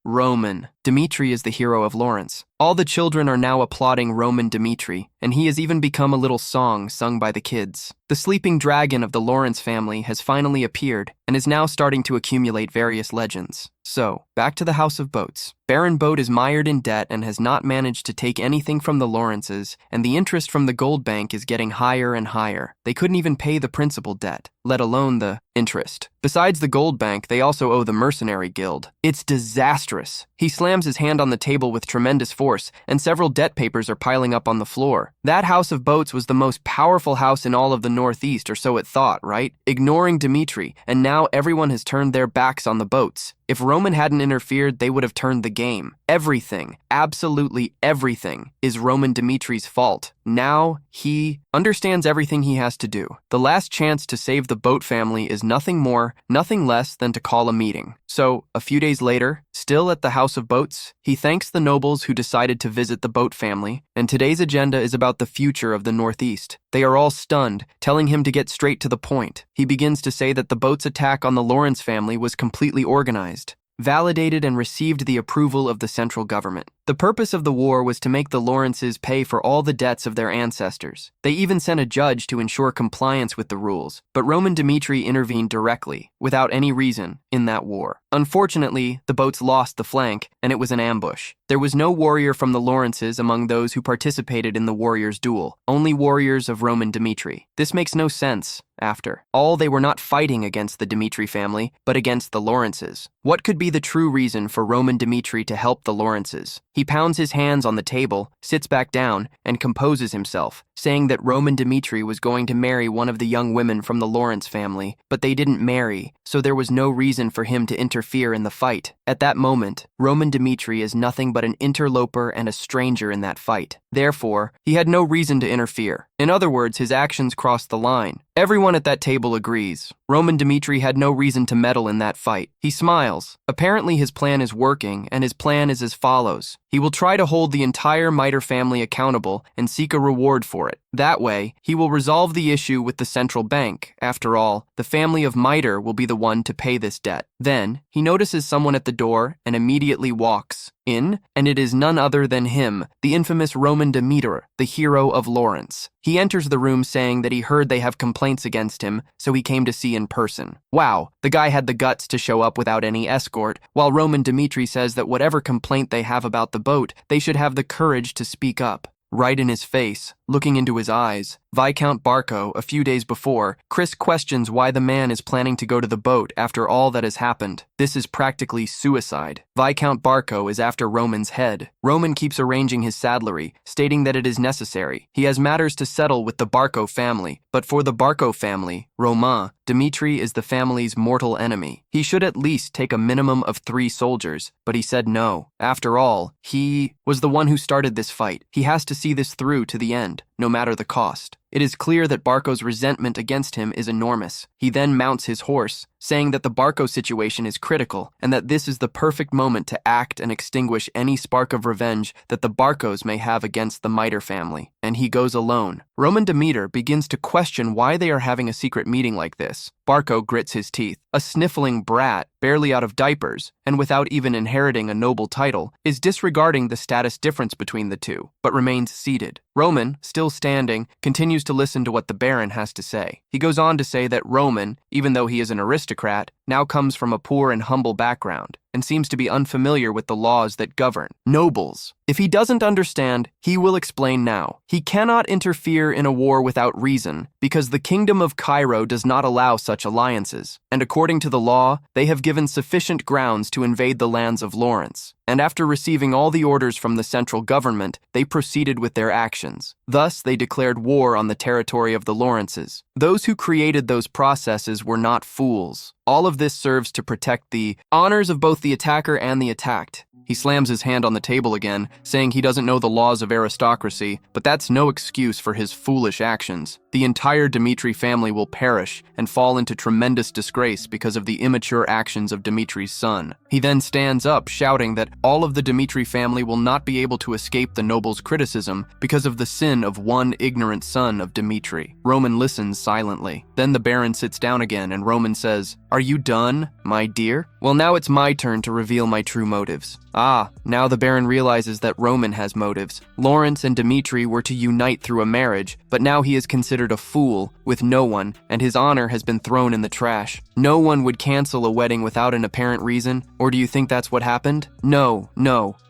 Roman. Dmitri is the hero of Lawrence. All the children are now applauding Roman Dmitri, and he has even become a little song sung by the kids. The sleeping dragon of the Lawrence family has finally appeared and is now starting to accumulate various legends. So, back to the House of Boats. Baron Boat is mired in debt and has not managed to take anything from the Lawrences, and the interest from the gold bank is getting higher and higher. They couldn't even pay the principal debt, let alone the interest. Besides the gold bank, they also owe the mercenary guild. It's disastrous. He slams his hand on the table with tremendous force, and several debt papers are piling up on the floor. That House of Boats was the most powerful house in all of the Northeast, or so it thought, right? Ignoring Dmitri, and now everyone has turned their backs on the boats. If Roman hadn't interfered, they would have turned the game. Everything, absolutely everything, is Roman Dmitri's fault. Now, he understands everything he has to do. The last chance to save the Boat family is nothing more, nothing less than to call a meeting. So, a few days later, still at the House of Boats, he thanks the nobles who decided to visit the Boat family, and today's agenda is about the future of the Northeast. They are all stunned, telling him to get straight to the point. He begins to say that the Boats' attack on the Lawrence family was completely organized, validated and received the approval of the central government. The purpose of the war was to make the Lawrences pay for all the debts of their ancestors. They even sent a judge to ensure compliance with the rules, but Roman Dmitri intervened directly, without any reason, in that war. Unfortunately, the Boats lost the flank, and it was an ambush. There was no warrior from the Lawrences among those who participated in the warriors' duel, only warriors of Roman Dmitri. This makes no sense. After all, they were not fighting against the Dmitri family, but against the Lawrences. What could be the true reason for Roman Dmitri to help the Lawrences? He pounds his hands on the table, sits back down, and composes himself, saying that Roman Dmitri was going to marry one of the young women from the Lawrence family, but they didn't marry, so there was no reason for him to interfere in the fight. At that moment, Roman Dmitri is nothing but an interloper and a stranger in that fight. Therefore, he had no reason to interfere. In other words, his actions crossed the line. Everyone at that table agrees. Roman Dmitri had no reason to meddle in that fight. He smiles. Apparently his plan is working, and his plan is as follows. He will try to hold the entire Miter family accountable and seek a reward for it. That way, he will resolve the issue with the central bank. After all, the family of Miter will be the one to pay this debt. Then, he notices someone at the door and immediately walks in, and it is none other than him, the infamous Roman Dmitri, the hero of Lawrence. He enters the room saying that he heard they have complaints against him, so he came to see in person. Wow, the guy had the guts to show up without any escort, while Roman Dmitri says that whatever complaint they have about the boat, they should have the courage to speak up. Right in his face, looking into his eyes, Viscount Barco, a few days before, Chris questions why the man is planning to go to the boat after all that has happened. This is practically suicide. Viscount Barco is after Roman's head. Roman keeps arranging his saddlery, stating that it is necessary. He has matters to settle with the Barco family, but for the Barco family, Romain, Dimitri is the family's mortal enemy. He should at least take a minimum of 3 soldiers, but he said no. After all, he was the one who started this fight. He has to see this through to the end, no matter the cost. It is clear that Barco's resentment against him is enormous. He then mounts his horse, saying that the Barco situation is critical and that this is the perfect moment to act and extinguish any spark of revenge that the Barcos may have against the Miter family. And he goes alone. Roman Demeter begins to question why they are having a secret meeting like this. Barco grits his teeth. A sniffling brat, barely out of diapers, and without even inheriting a noble title, is disregarding the status difference between the two, but remains seated. Roman, still standing, continues to listen to what the Baron has to say. He goes on to say that Roman, even though he is an aristocrat, now comes from a poor and humble background, and seems to be unfamiliar with the laws that govern nobles. If he doesn't understand, he will explain now. He cannot interfere in a war without reason, because the Kingdom of Cairo does not allow such alliances, and according to the law, they have given sufficient grounds to invade the lands of Lawrence. And after receiving all the orders from the central government, they proceeded with their actions. Thus, they declared war on the territory of the Lawrences. Those who created those processes were not fools. All of this serves to protect the honors of both the attacker and the attacked. He slams his hand on the table again, saying he doesn't know the laws of aristocracy, but that's no excuse for his foolish actions. The entire Dimitri family will perish and fall into tremendous disgrace because of the immature actions of Dimitri's son. He then stands up, shouting that all of the Dimitri family will not be able to escape the noble's criticism because of the sin of one ignorant son of Dimitri. Roman listens silently. Then the Baron sits down again and Roman says, "Are you done, my dear? Well, now it's my turn to reveal my true motives." Now the Baron realizes that Roman has motives. Lawrence and Dimitri were to unite through a marriage, but now he is considered a fool with no one, and his honor has been thrown in the trash. No one would cancel a wedding without an apparent reason, or do you think that's what happened? No.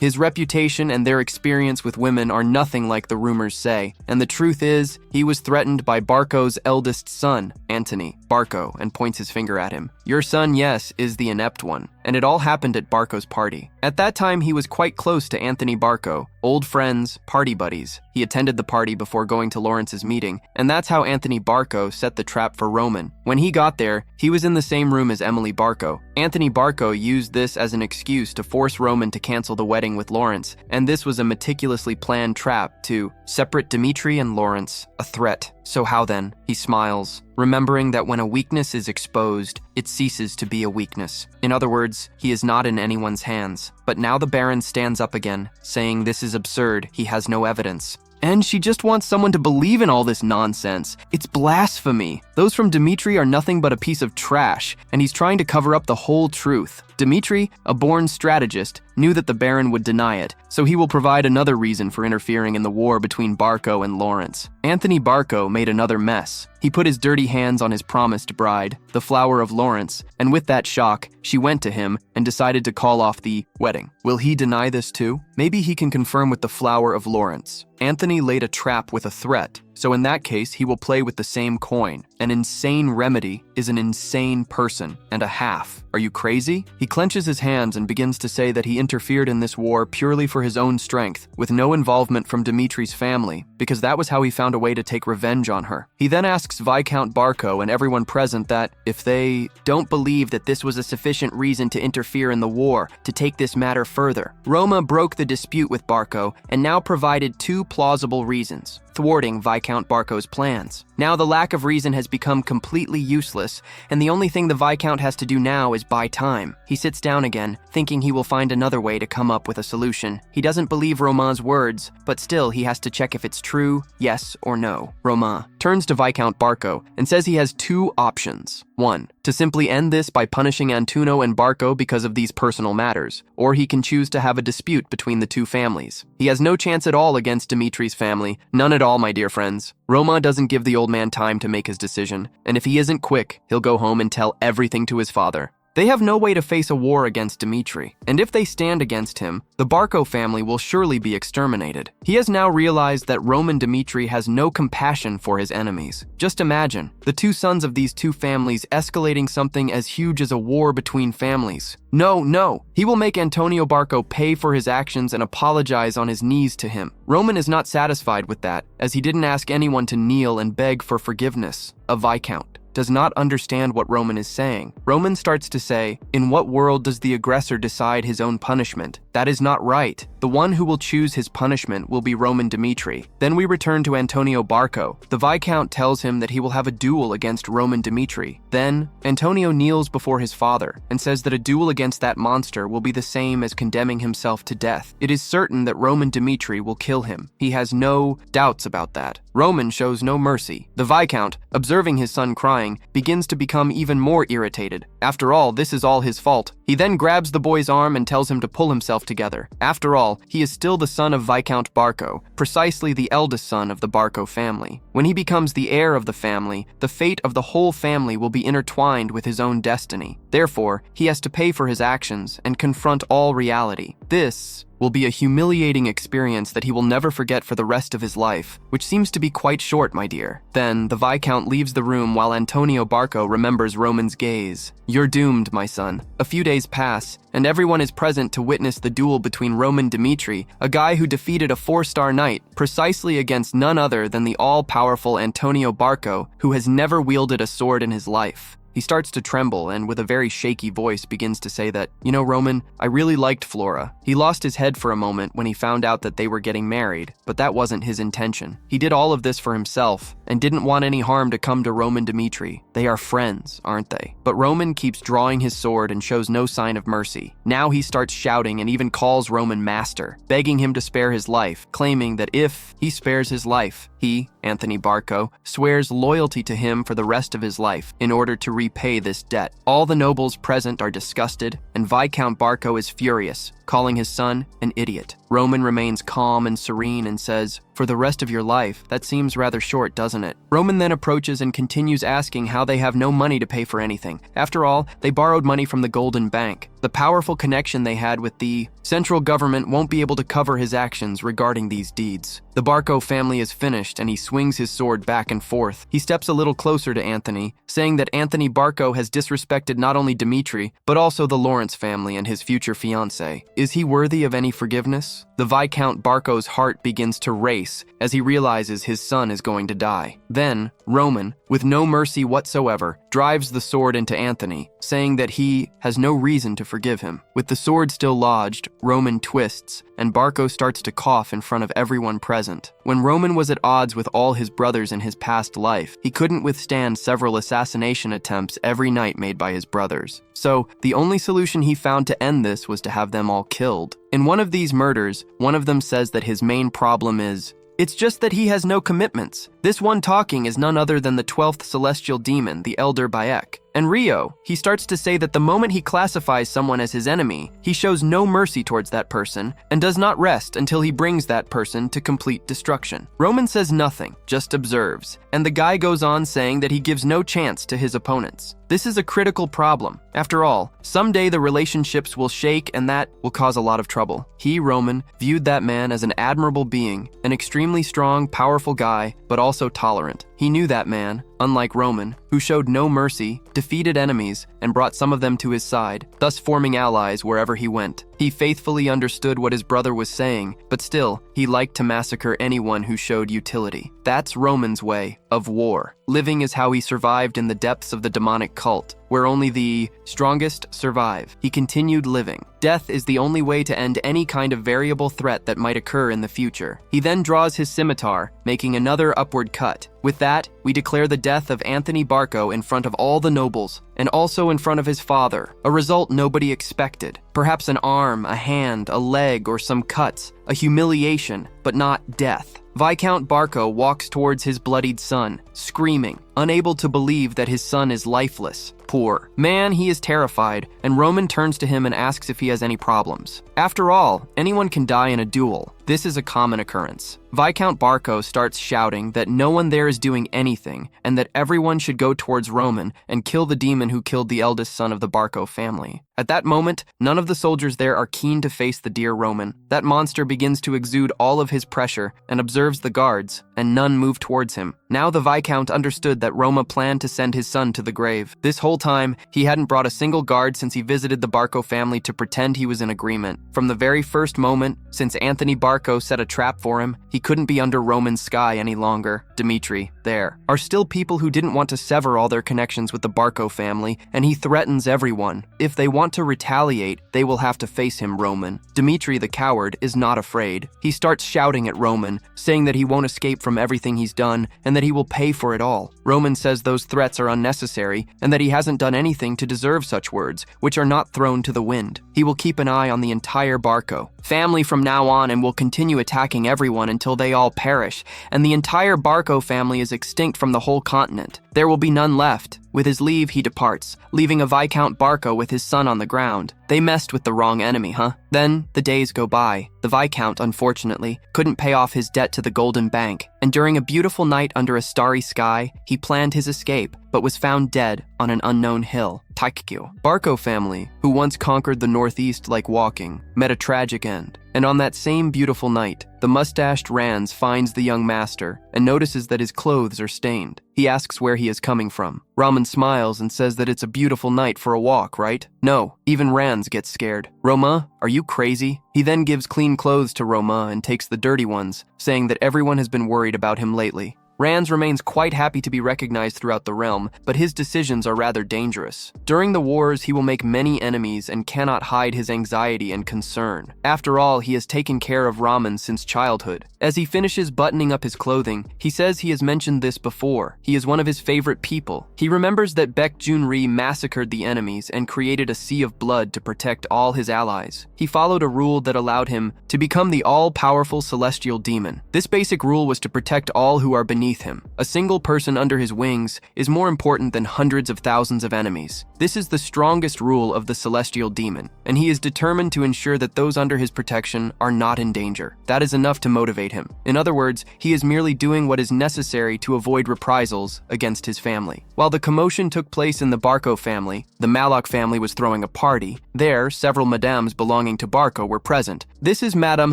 His reputation and their experience with women are nothing like the rumors say, and the truth is, he was threatened by Barco's eldest son, Antony. Barco, and points his finger at him. Your son, yes, is the inept one, and it all happened at Barco's party. At that time, he was quite close to Anthony Barco, old friends, party buddies. He attended the party before going to Lawrence's meeting, and that's how Anthony Barco set the trap for Roman. When he got there, he was in the same room as Emily Barco. Anthony Barco used this as an excuse to force Roman to cancel the wedding with Lawrence, and this was a meticulously planned trap to separate Dimitri and Lawrence, a threat. So how then? He smiles, remembering that when a weakness is exposed, it ceases to be a weakness. In other words, he is not in anyone's hands. But now the Baron stands up again, saying this is absurd, he has no evidence. And she just wants someone to believe in all this nonsense. It's blasphemy. Those from Dimitri are nothing but a piece of trash, and he's trying to cover up the whole truth. Dimitri, a born strategist, knew that the Baron would deny it, so he will provide another reason for interfering in the war between Barco and Lawrence. Anthony Barco made another mess. He put his dirty hands on his promised bride, the flower of Lawrence, and with that shock, she went to him and decided to call off the wedding. Will he deny this too? Maybe he can confirm with the flower of Lawrence. Anthony laid a trap with a threat, so in that case, he will play with the same coin. An insane remedy is an insane person and a half. Are you crazy? He clenches his hands and begins to say that he interfered in this war purely for his own strength, with no involvement from Dimitri's family, because that was how he found a way to take revenge on her. He then asks Viscount Barco and everyone present that, if they don't believe that this was a sufficient reason to interfere in the war, to take this matter further. Roma broke the dispute with Barco and now provided 2 plausible reasons, thwarting Viscount Barco's plans. Now the lack of reason has become completely useless, and the only thing the Viscount has to do now is buy time. He sits down again, thinking he will find another way to come up with a solution. He doesn't believe Romain's words, but still he has to check if it's true, yes or no. Romain turns to Viscount Barco and says he has 2 options. 1. To simply end this by punishing Antuno and Barco because of these personal matters, or he can choose to have a dispute between the 2 families. He has no chance at all against Dimitri's family, none at all, my dear friends. Roma doesn't give the old man time to make his decision, and if he isn't quick, he'll go home and tell everything to his father. They have no way to face a war against Dmitri, and if they stand against him, the Barco family will surely be exterminated. He has now realized that Roman Dmitri has no compassion for his enemies. Just imagine, the two sons of these two families escalating something as huge as a war between families. No, he will make Antonio Barco pay for his actions and apologize on his knees to him. Roman is not satisfied with that, as he didn't ask anyone to kneel and beg for forgiveness. A Viscount does not understand what Roman is saying. Roman starts to say, "In what world does the aggressor decide his own punishment? That is not right. The one who will choose his punishment will be Roman Dmitri." Then we return to Antonio Barco. The Viscount tells him that he will have a duel against Roman Dmitri. Then, Antonio kneels before his father and says that a duel against that monster will be the same as condemning himself to death. It is certain that Roman Dmitri will kill him. He has no doubts about that. Roman shows no mercy. The Viscount, observing his son crying, begins to become even more irritated. After all, this is all his fault. He then grabs the boy's arm and tells him to pull himself together. After all, he is still the son of Viscount Barco, precisely the eldest son of the Barco family. When he becomes the heir of the family, the fate of the whole family will be intertwined with his own destiny. Therefore, he has to pay for his actions and confront all reality. This will be a humiliating experience that he will never forget for the rest of his life, which seems to be quite short, my dear. Then, the Viscount leaves the room while Antonio Barco remembers Roman's gaze. "You're doomed, my son." A few days pass, and everyone is present to witness the duel between Roman Dmitri, a guy who defeated a 4-star knight, precisely against none other than the all-powerful Antonio Barco, who has never wielded a sword in his life. He starts to tremble and with a very shaky voice begins to say that, "You know, Roman, I really liked Flora." He lost his head for a moment when he found out that they were getting married, but that wasn't his intention. He did all of this for himself and didn't want any harm to come to Roman Dmitri. They are friends, aren't they? But Roman keeps drawing his sword and shows no sign of mercy. Now he starts shouting and even calls Roman master, begging him to spare his life, claiming that if he spares his life, he, Anthony Barco, swears loyalty to him for the rest of his life in order to repay this debt. All the nobles present are disgusted, and Viscount Barco is furious, calling his son an idiot. Roman remains calm and serene and says, "For the rest of your life, that seems rather short, doesn't it?" Roman then approaches and continues asking how they have no money to pay for anything. After all, they borrowed money from the Golden Bank. The powerful connection they had with the central government won't be able to cover his actions regarding these deeds. The Barco family is finished and he swings his sword back and forth. He steps a little closer to Anthony, saying that Anthony Barco has disrespected not only Dmitri, but also the Lawrence family and his future fiancée. Is he worthy of any forgiveness? The Viscount Barco's heart begins to race as he realizes his son is going to die. Then, Roman, with no mercy whatsoever, drives the sword into Anthony, saying that he has no reason to forgive him. With the sword still lodged, Roman twists, and Barco starts to cough in front of everyone present. When Roman was at odds with all his brothers in his past life, he couldn't withstand several assassination attempts every night made by his brothers. So, the only solution he found to end this was to have them all killed. In one of these murders, one of them says that his main problem is, "It's just that he has no commitments." This one talking is none other than the 12th celestial demon, the Elder Bayek. And Rio, he starts to say that the moment he classifies someone as his enemy, he shows no mercy towards that person and does not rest until he brings that person to complete destruction. Roman says nothing, just observes, and the guy goes on saying that he gives no chance to his opponents. This is a critical problem. After all, someday the relationships will shake and that will cause a lot of trouble. He, Roman, viewed that man as an admirable being, an extremely strong, powerful guy, but also tolerant. He knew that man, unlike Roman, who showed no mercy, defeated enemies, and brought some of them to his side, thus forming allies wherever he went. He faithfully understood what his brother was saying, but still, he liked to massacre anyone who showed utility. That's Roman's way of war. Living is how he survived in the depths of the demonic cult, where only the strongest survive. He continued living. Death is the only way to end any kind of variable threat that might occur in the future. He then draws his scimitar, making another upward cut. With that, we declare the death of Anthony Barco in front of all the nobles, and also in front of his father, a result nobody expected. Perhaps an arm, a hand, a leg, or some cuts, a humiliation, but not death. Viscount Barco walks towards his bloodied son, screaming, unable to believe that his son is lifeless. Poor. Man, he is terrified, and Roman turns to him and asks if he has any problems. After all, anyone can die in a duel. This is a common occurrence. Viscount Barco starts shouting that no one there is doing anything and that everyone should go towards Roman and kill the demon who killed the eldest son of the Barco family. At that moment, none of the soldiers there are keen to face the dear Roman. That monster begins to exude all of his pressure and observes the guards, and none move towards him. Now the Viscount understood that Roma planned to send his son to the grave. This whole time, he hadn't brought a single guard since he visited the Barco family to pretend he was in agreement. From the very first moment, since Anthony Barco set a trap for him, he couldn't be under Roman's sky any longer. Dimitri, there, are still people who didn't want to sever all their connections with the Barco family, and he threatens everyone. If they want to retaliate, they will have to face him, Roman. Dimitri the coward is not afraid. He starts shouting at Roman, saying that he won't escape from everything he's done and that he will pay for it all. Roman says those threats are unnecessary and that he hasn't done anything to deserve such words, which are not thrown to the wind. He will keep an eye on the entire Barco family from now on and will continue attacking everyone until they all perish, and the entire Barco family is extinct from the whole continent. There will be none left. With his leave, he departs, leaving a Viscount Barco with his son on the ground. They messed with the wrong enemy, huh? Then, the days go by. The Viscount, unfortunately, couldn't pay off his debt to the Golden Bank, and during a beautiful night under a starry sky, he planned his escape, but was found dead on an unknown hill. Taikikyo. Barco family, who once conquered the Northeast like walking, met a tragic end. And on that same beautiful night, the mustached Ranz finds the young master and notices that his clothes are stained. He asks where he is coming from. Raman smiles and says that it's a beautiful night for a walk, right? No, even Ranz gets scared. Roma, are you crazy? He then gives clean clothes to Roma and takes the dirty ones, saying that everyone has been worried about him lately. Ranz remains quite happy to be recognized throughout the realm, but his decisions are rather dangerous. During the wars, he will make many enemies and cannot hide his anxiety and concern. After all, he has taken care of Raman since childhood. As he finishes buttoning up his clothing, he says he has mentioned this before. He is one of his favorite people. He remembers that Baek Junri massacred the enemies and created a sea of blood to protect all his allies. He followed a rule that allowed him to become the all-powerful celestial demon. This basic rule was to protect all who are beneath him. A single person under his wings is more important than hundreds of thousands of enemies. This is the strongest rule of the celestial demon, and he is determined to ensure that those under his protection are not in danger. That is enough to motivate him. In other words, he is merely doing what is necessary to avoid reprisals against his family. While the commotion took place in the Barco family, the Malak family was throwing a party. There, several madames belonging to Barco were present. This is Madame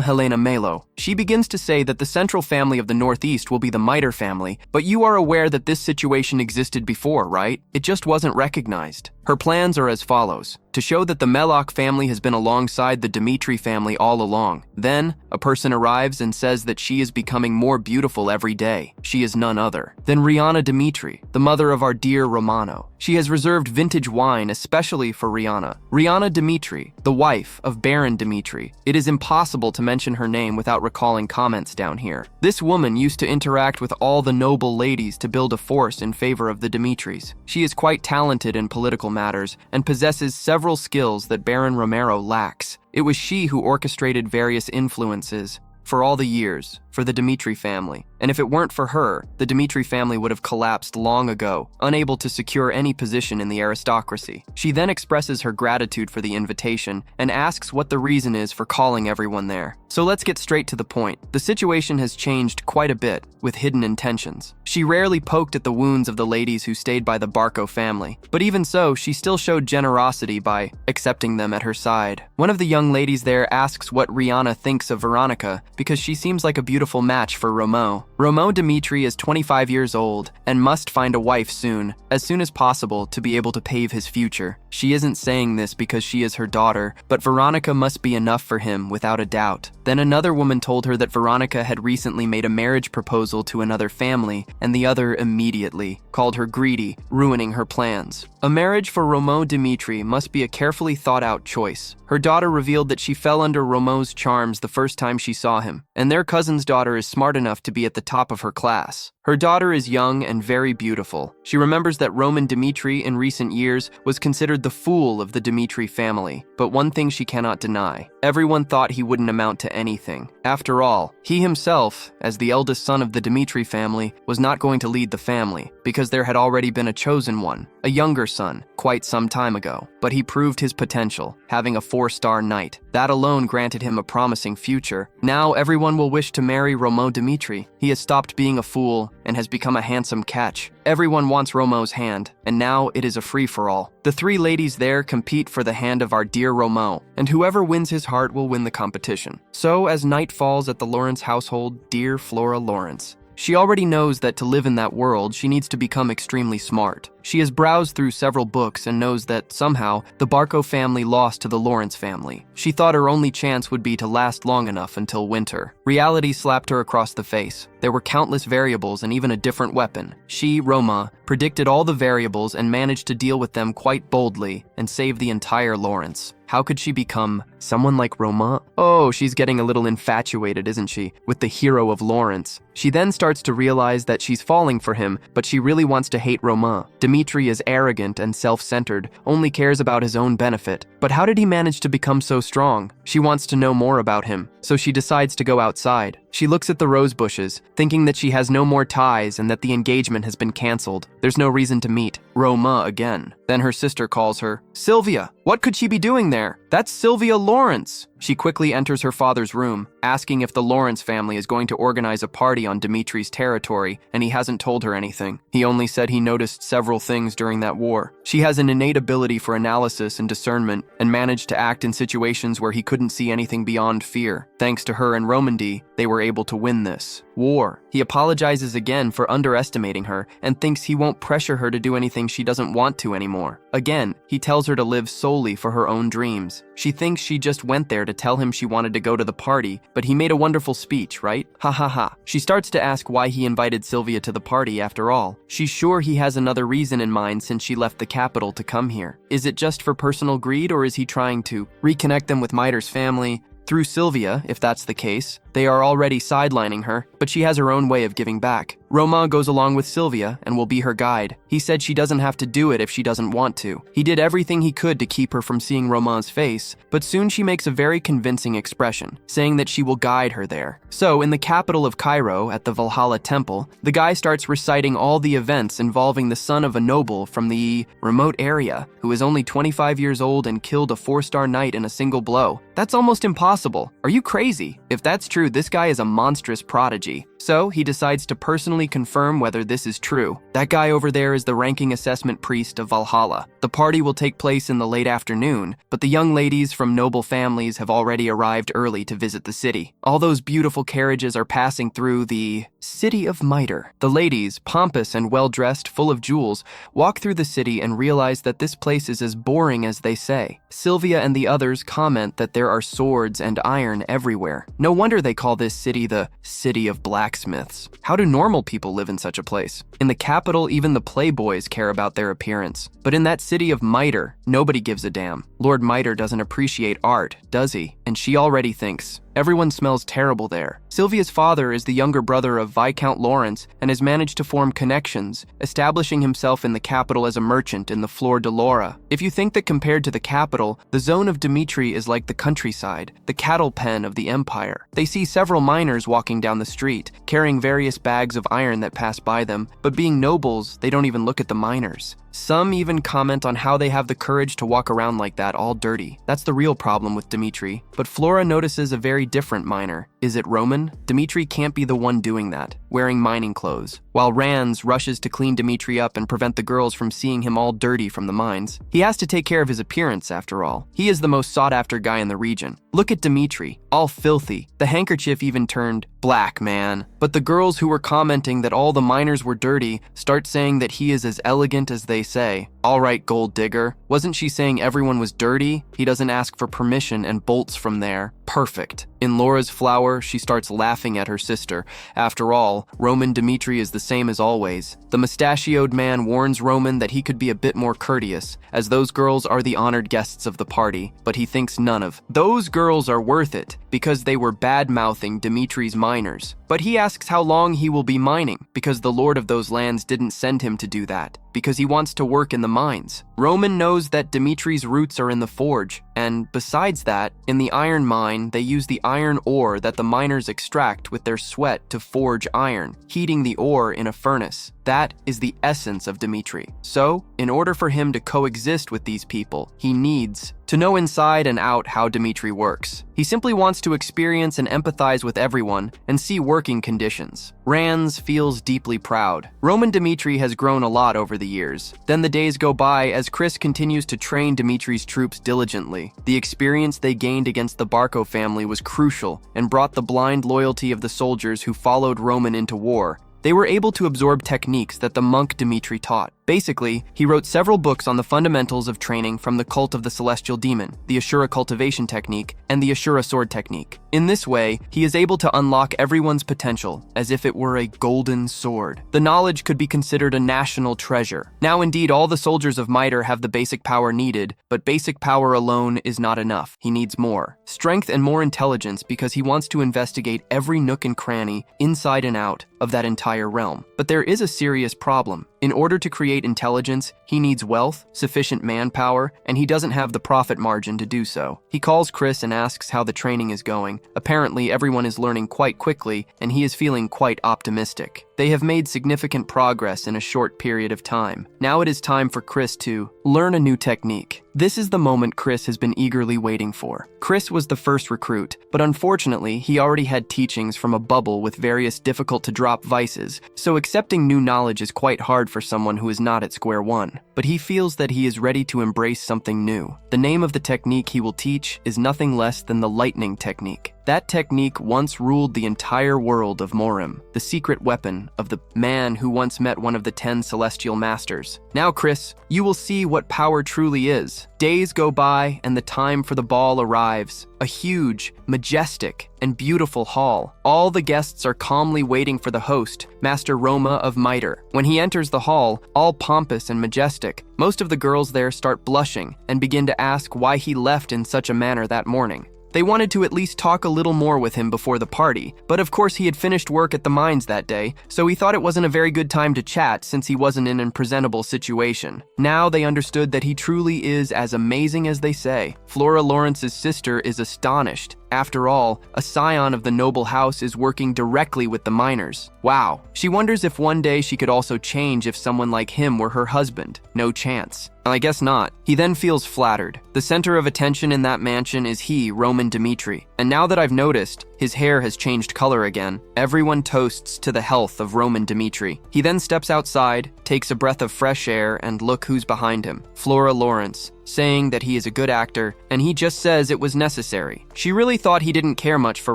Helena Melo. She begins to say that the central family of the Northeast will be the Miter family, but you are aware that this situation existed before, right? It just wasn't recognized. Her plans are as follows: to show that the Melok family has been alongside the Dimitri family all along. Then, a person arrives and says that she is becoming more beautiful every day. She is none other than Rihanna Dimitri, the mother of our dear Romano. She has reserved vintage wine especially for Rihanna. Rihanna Dimitri, the wife of Baron Dimitri. It is impossible to mention her name without recalling comments down here. This woman used to interact with all the noble ladies to build a force in favor of the Dimitris. She is quite talented in political matters and possesses several skills that Baron Romero lacks. It was she who orchestrated various influences for all the years for the Dimitri family. And if it weren't for her, the Dimitri family would have collapsed long ago, unable to secure any position in the aristocracy. She then expresses her gratitude for the invitation and asks what the reason is for calling everyone there. So let's get straight to the point. The situation has changed quite a bit with hidden intentions. She rarely poked at the wounds of the ladies who stayed by the Barco family, but even so, she still showed generosity by accepting them at her side. One of the young ladies there asks what Rihanna thinks of Veronica because she seems like a beautiful match for Romo. Romo Dimitri is 25 years old and must find a wife soon as possible to be able to pave his future. She isn't saying this because she is her daughter, but Veronica must be enough for him without a doubt. Then another woman told her that Veronica had recently made a marriage proposal to another family, and the other immediately called her greedy, ruining her plans. A marriage for Romo Dimitri must be a carefully thought-out choice. Her daughter revealed that she fell under Romo's charms the first time she saw him, and their cousin's daughter is smart enough to be at the top of her class. Her daughter is young and very beautiful. She remembers that Roman Dimitri in recent years was considered the fool of the Dimitri family, but one thing she cannot deny: Everyone thought he wouldn't amount to anything. After all, he himself, as the eldest son of the Dmitri family, was not going to lead the family, because there had already been a chosen one, a younger son, quite some time ago. But he proved his potential, having a 4-star knight. That alone granted him a promising future. Now everyone will wish to marry Romo Dmitri. He has stopped being a fool and has become a handsome catch. Everyone wants Romo's hand, and now it is a free-for-all. The 3 ladies there compete for the hand of our dear Romo, and whoever wins his heart will win the competition. So, as night falls at the Lawrence household, dear Flora Lawrence. She already knows that to live in that world, she needs to become extremely smart. She has browsed through several books and knows that, somehow, the Barco family lost to the Lawrence family. She thought her only chance would be to last long enough until winter. Reality slapped her across the face. There were countless variables and even a different weapon. She, Roma, predicted all the variables and managed to deal with them quite boldly and save the entire Lawrence. How could she become someone like Roma? Oh, she's getting a little infatuated, isn't she, with the hero of Lawrence. She then starts to realize that she's falling for him, but she really wants to hate Roma. Dmitri is arrogant and self-centered, only cares about his own benefit. But how did he manage to become so strong? She wants to know more about him, so she decides to go outside. She looks at the rose bushes, thinking that she has no more ties and that the engagement has been canceled. There's no reason to meet Roma again. Then her sister calls her. Sylvia! What could she be doing there? That's Sylvia Lawrence! She quickly enters her father's room, asking if the Lawrence family is going to organize a party on Dimitri's territory, and he hasn't told her anything. He only said he noticed several things during that war. She has an innate ability for analysis and discernment, and managed to act in situations where he couldn't see anything beyond fear. Thanks to her and Romandy, they were able to win this war. He apologizes again for underestimating her and thinks he won't pressure her to do anything she doesn't want to anymore. Again, he tells her to live solely for her own dreams. She thinks she just went there to tell him she wanted to go to the party, but he made a wonderful speech, right? Ha ha ha. She starts to ask why he invited Sylvia to the party after all. She's sure he has another reason in mind since she left the capital to come here. Is it just for personal greed, or is he trying to reconnect them with Miter's family? Through Sylvia, if that's the case. They are already sidelining her, but she has her own way of giving back. Roma goes along with Sylvia and will be her guide. He said she doesn't have to do it if she doesn't want to. He did everything he could to keep her from seeing Roma's face, but soon she makes a very convincing expression, saying that she will guide her there. So, in the capital of Cairo, at the Valhalla temple, the guy starts reciting all the events involving the son of a noble from the remote area, who is only 25 years old and killed a 4-star knight in a single blow. That's almost impossible. Are you crazy? If that's true, this guy is a monstrous prodigy. So, he decides to personally confirm whether this is true. That guy over there is the ranking assessment priest of Valhalla. The party will take place in the late afternoon, but the young ladies from noble families have already arrived early to visit the city. All those beautiful carriages are passing through the city of Miter. The ladies, pompous and well-dressed, full of jewels, walk through the city and realize that this place is as boring as they say. Sylvia and the others comment that there are swords and iron everywhere. No wonder they call this city the City of Blacksmiths. How do normal people live in such a place? In the capital, even the playboys care about their appearance. But in that city of Miter, nobody gives a damn. Lord Miter doesn't appreciate art, does he? And she already thinks, everyone smells terrible there. Sylvia's father is the younger brother of Viscount Lawrence and has managed to form connections, establishing himself in the capital as a merchant in the Flor de Laura. If you think that compared to the capital, the zone of Dmitri is like the countryside, the cattle pen of the empire. They see several miners walking down the street, carrying various bags of iron that pass by them, but being nobles, they don't even look at the miners. Some even comment on how they have the courage to walk around like that, all dirty. That's the real problem with Dmitri. But Flora notices a very different miner. Is it Roman? Dmitri can't be the one doing that, wearing mining clothes. While Rands rushes to clean Dmitri up and prevent the girls from seeing him all dirty from the mines. He has to take care of his appearance, after all. He is the most sought-after guy in the region. Look at Dmitri, all filthy. The handkerchief even turned black, man. But the girls who were commenting that all the miners were dirty start saying that he is as elegant as they say. All right, gold digger. Wasn't she saying everyone was dirty? He doesn't ask for permission and bolts from there. Perfect. In Laura's flower, she starts laughing at her sister. After all, Roman Dmitri is the same as always. The mustachioed man warns Roman that he could be a bit more courteous, as those girls are the honored guests of the party, but he thinks none of those girls are worth it, because they were bad-mouthing Dimitri's miners. But he asks how long he will be mining, because the lord of those lands didn't send him to do that, because he wants to work in the mines. Roman knows that Dimitri's roots are in the forge, and besides that, in the iron mine, they use the iron ore that the miners extract with their sweat to forge iron, heating the ore in a furnace. That is the essence of Dimitri. So, in order for him to coexist with these people, he needs to know inside and out how Dimitri works. He simply wants to experience and empathize with everyone and see working conditions. Ranz feels deeply proud. Roman Dimitri has grown a lot over the years. Then the days go by as Chris continues to train Dimitri's troops diligently. The experience they gained against the Barco family was crucial and brought the blind loyalty of the soldiers who followed Roman into war. They were able to absorb techniques that the monk Dimitri taught. Basically, he wrote several books on the fundamentals of training from the cult of the celestial demon, the Ashura cultivation technique, and the Ashura sword technique. In this way, he is able to unlock everyone's potential, as if it were a golden sword. The knowledge could be considered a national treasure. Now indeed, all the soldiers of Mitre have the basic power needed, but basic power alone is not enough. He needs more. Strength and more intelligence because he wants to investigate every nook and cranny, inside and out, of that entire realm. But there is a serious problem. In order to create intelligence, he needs wealth, sufficient manpower, and he doesn't have the profit margin to do so. He calls Chris and asks how the training is going. Apparently, everyone is learning quite quickly, and he is feeling quite optimistic. They have made significant progress in a short period of time. Now it is time for Chris to learn a new technique. This is the moment Chris has been eagerly waiting for. Chris was the first recruit, but unfortunately, he already had teachings from a bubble with various difficult-to-drop vices, so accepting new knowledge is quite hard for someone who is not at square one. But he feels that he is ready to embrace something new. The name of the technique he will teach is nothing less than the lightning technique. That technique once ruled the entire world of Morim, the secret weapon of the man who once met one of the 10 celestial masters. Now, Chris, you will see what power truly is. Days go by and the time for the ball arrives. A huge, majestic, and beautiful hall. All the guests are calmly waiting for the host, Master Roma of Mitre. When he enters the hall, all pompous and majestic, most of the girls there start blushing and begin to ask why he left in such a manner that morning. They wanted to at least talk a little more with him before the party, but of course he had finished work at the mines that day, so he thought it wasn't a very good time to chat since he wasn't in a presentable situation. Now they understood that he truly is as amazing as they say. Flora Lawrence's sister is astonished. After all, a scion of the noble house is working directly with the miners. Wow. She wonders if one day she could also change if someone like him were her husband. No chance. I guess not. He then feels flattered. The center of attention in that mansion is he, Roman Dimitri. And now that I've noticed, his hair has changed color again. Everyone toasts to the health of Roman Dimitri. He then steps outside, takes a breath of fresh air, and look who's behind him. Flora Lawrence, saying that he is a good actor, and he just says it was necessary. She really thought he didn't care much for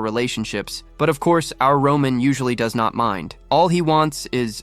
relationships, but of course our Roman usually does not mind. All he wants is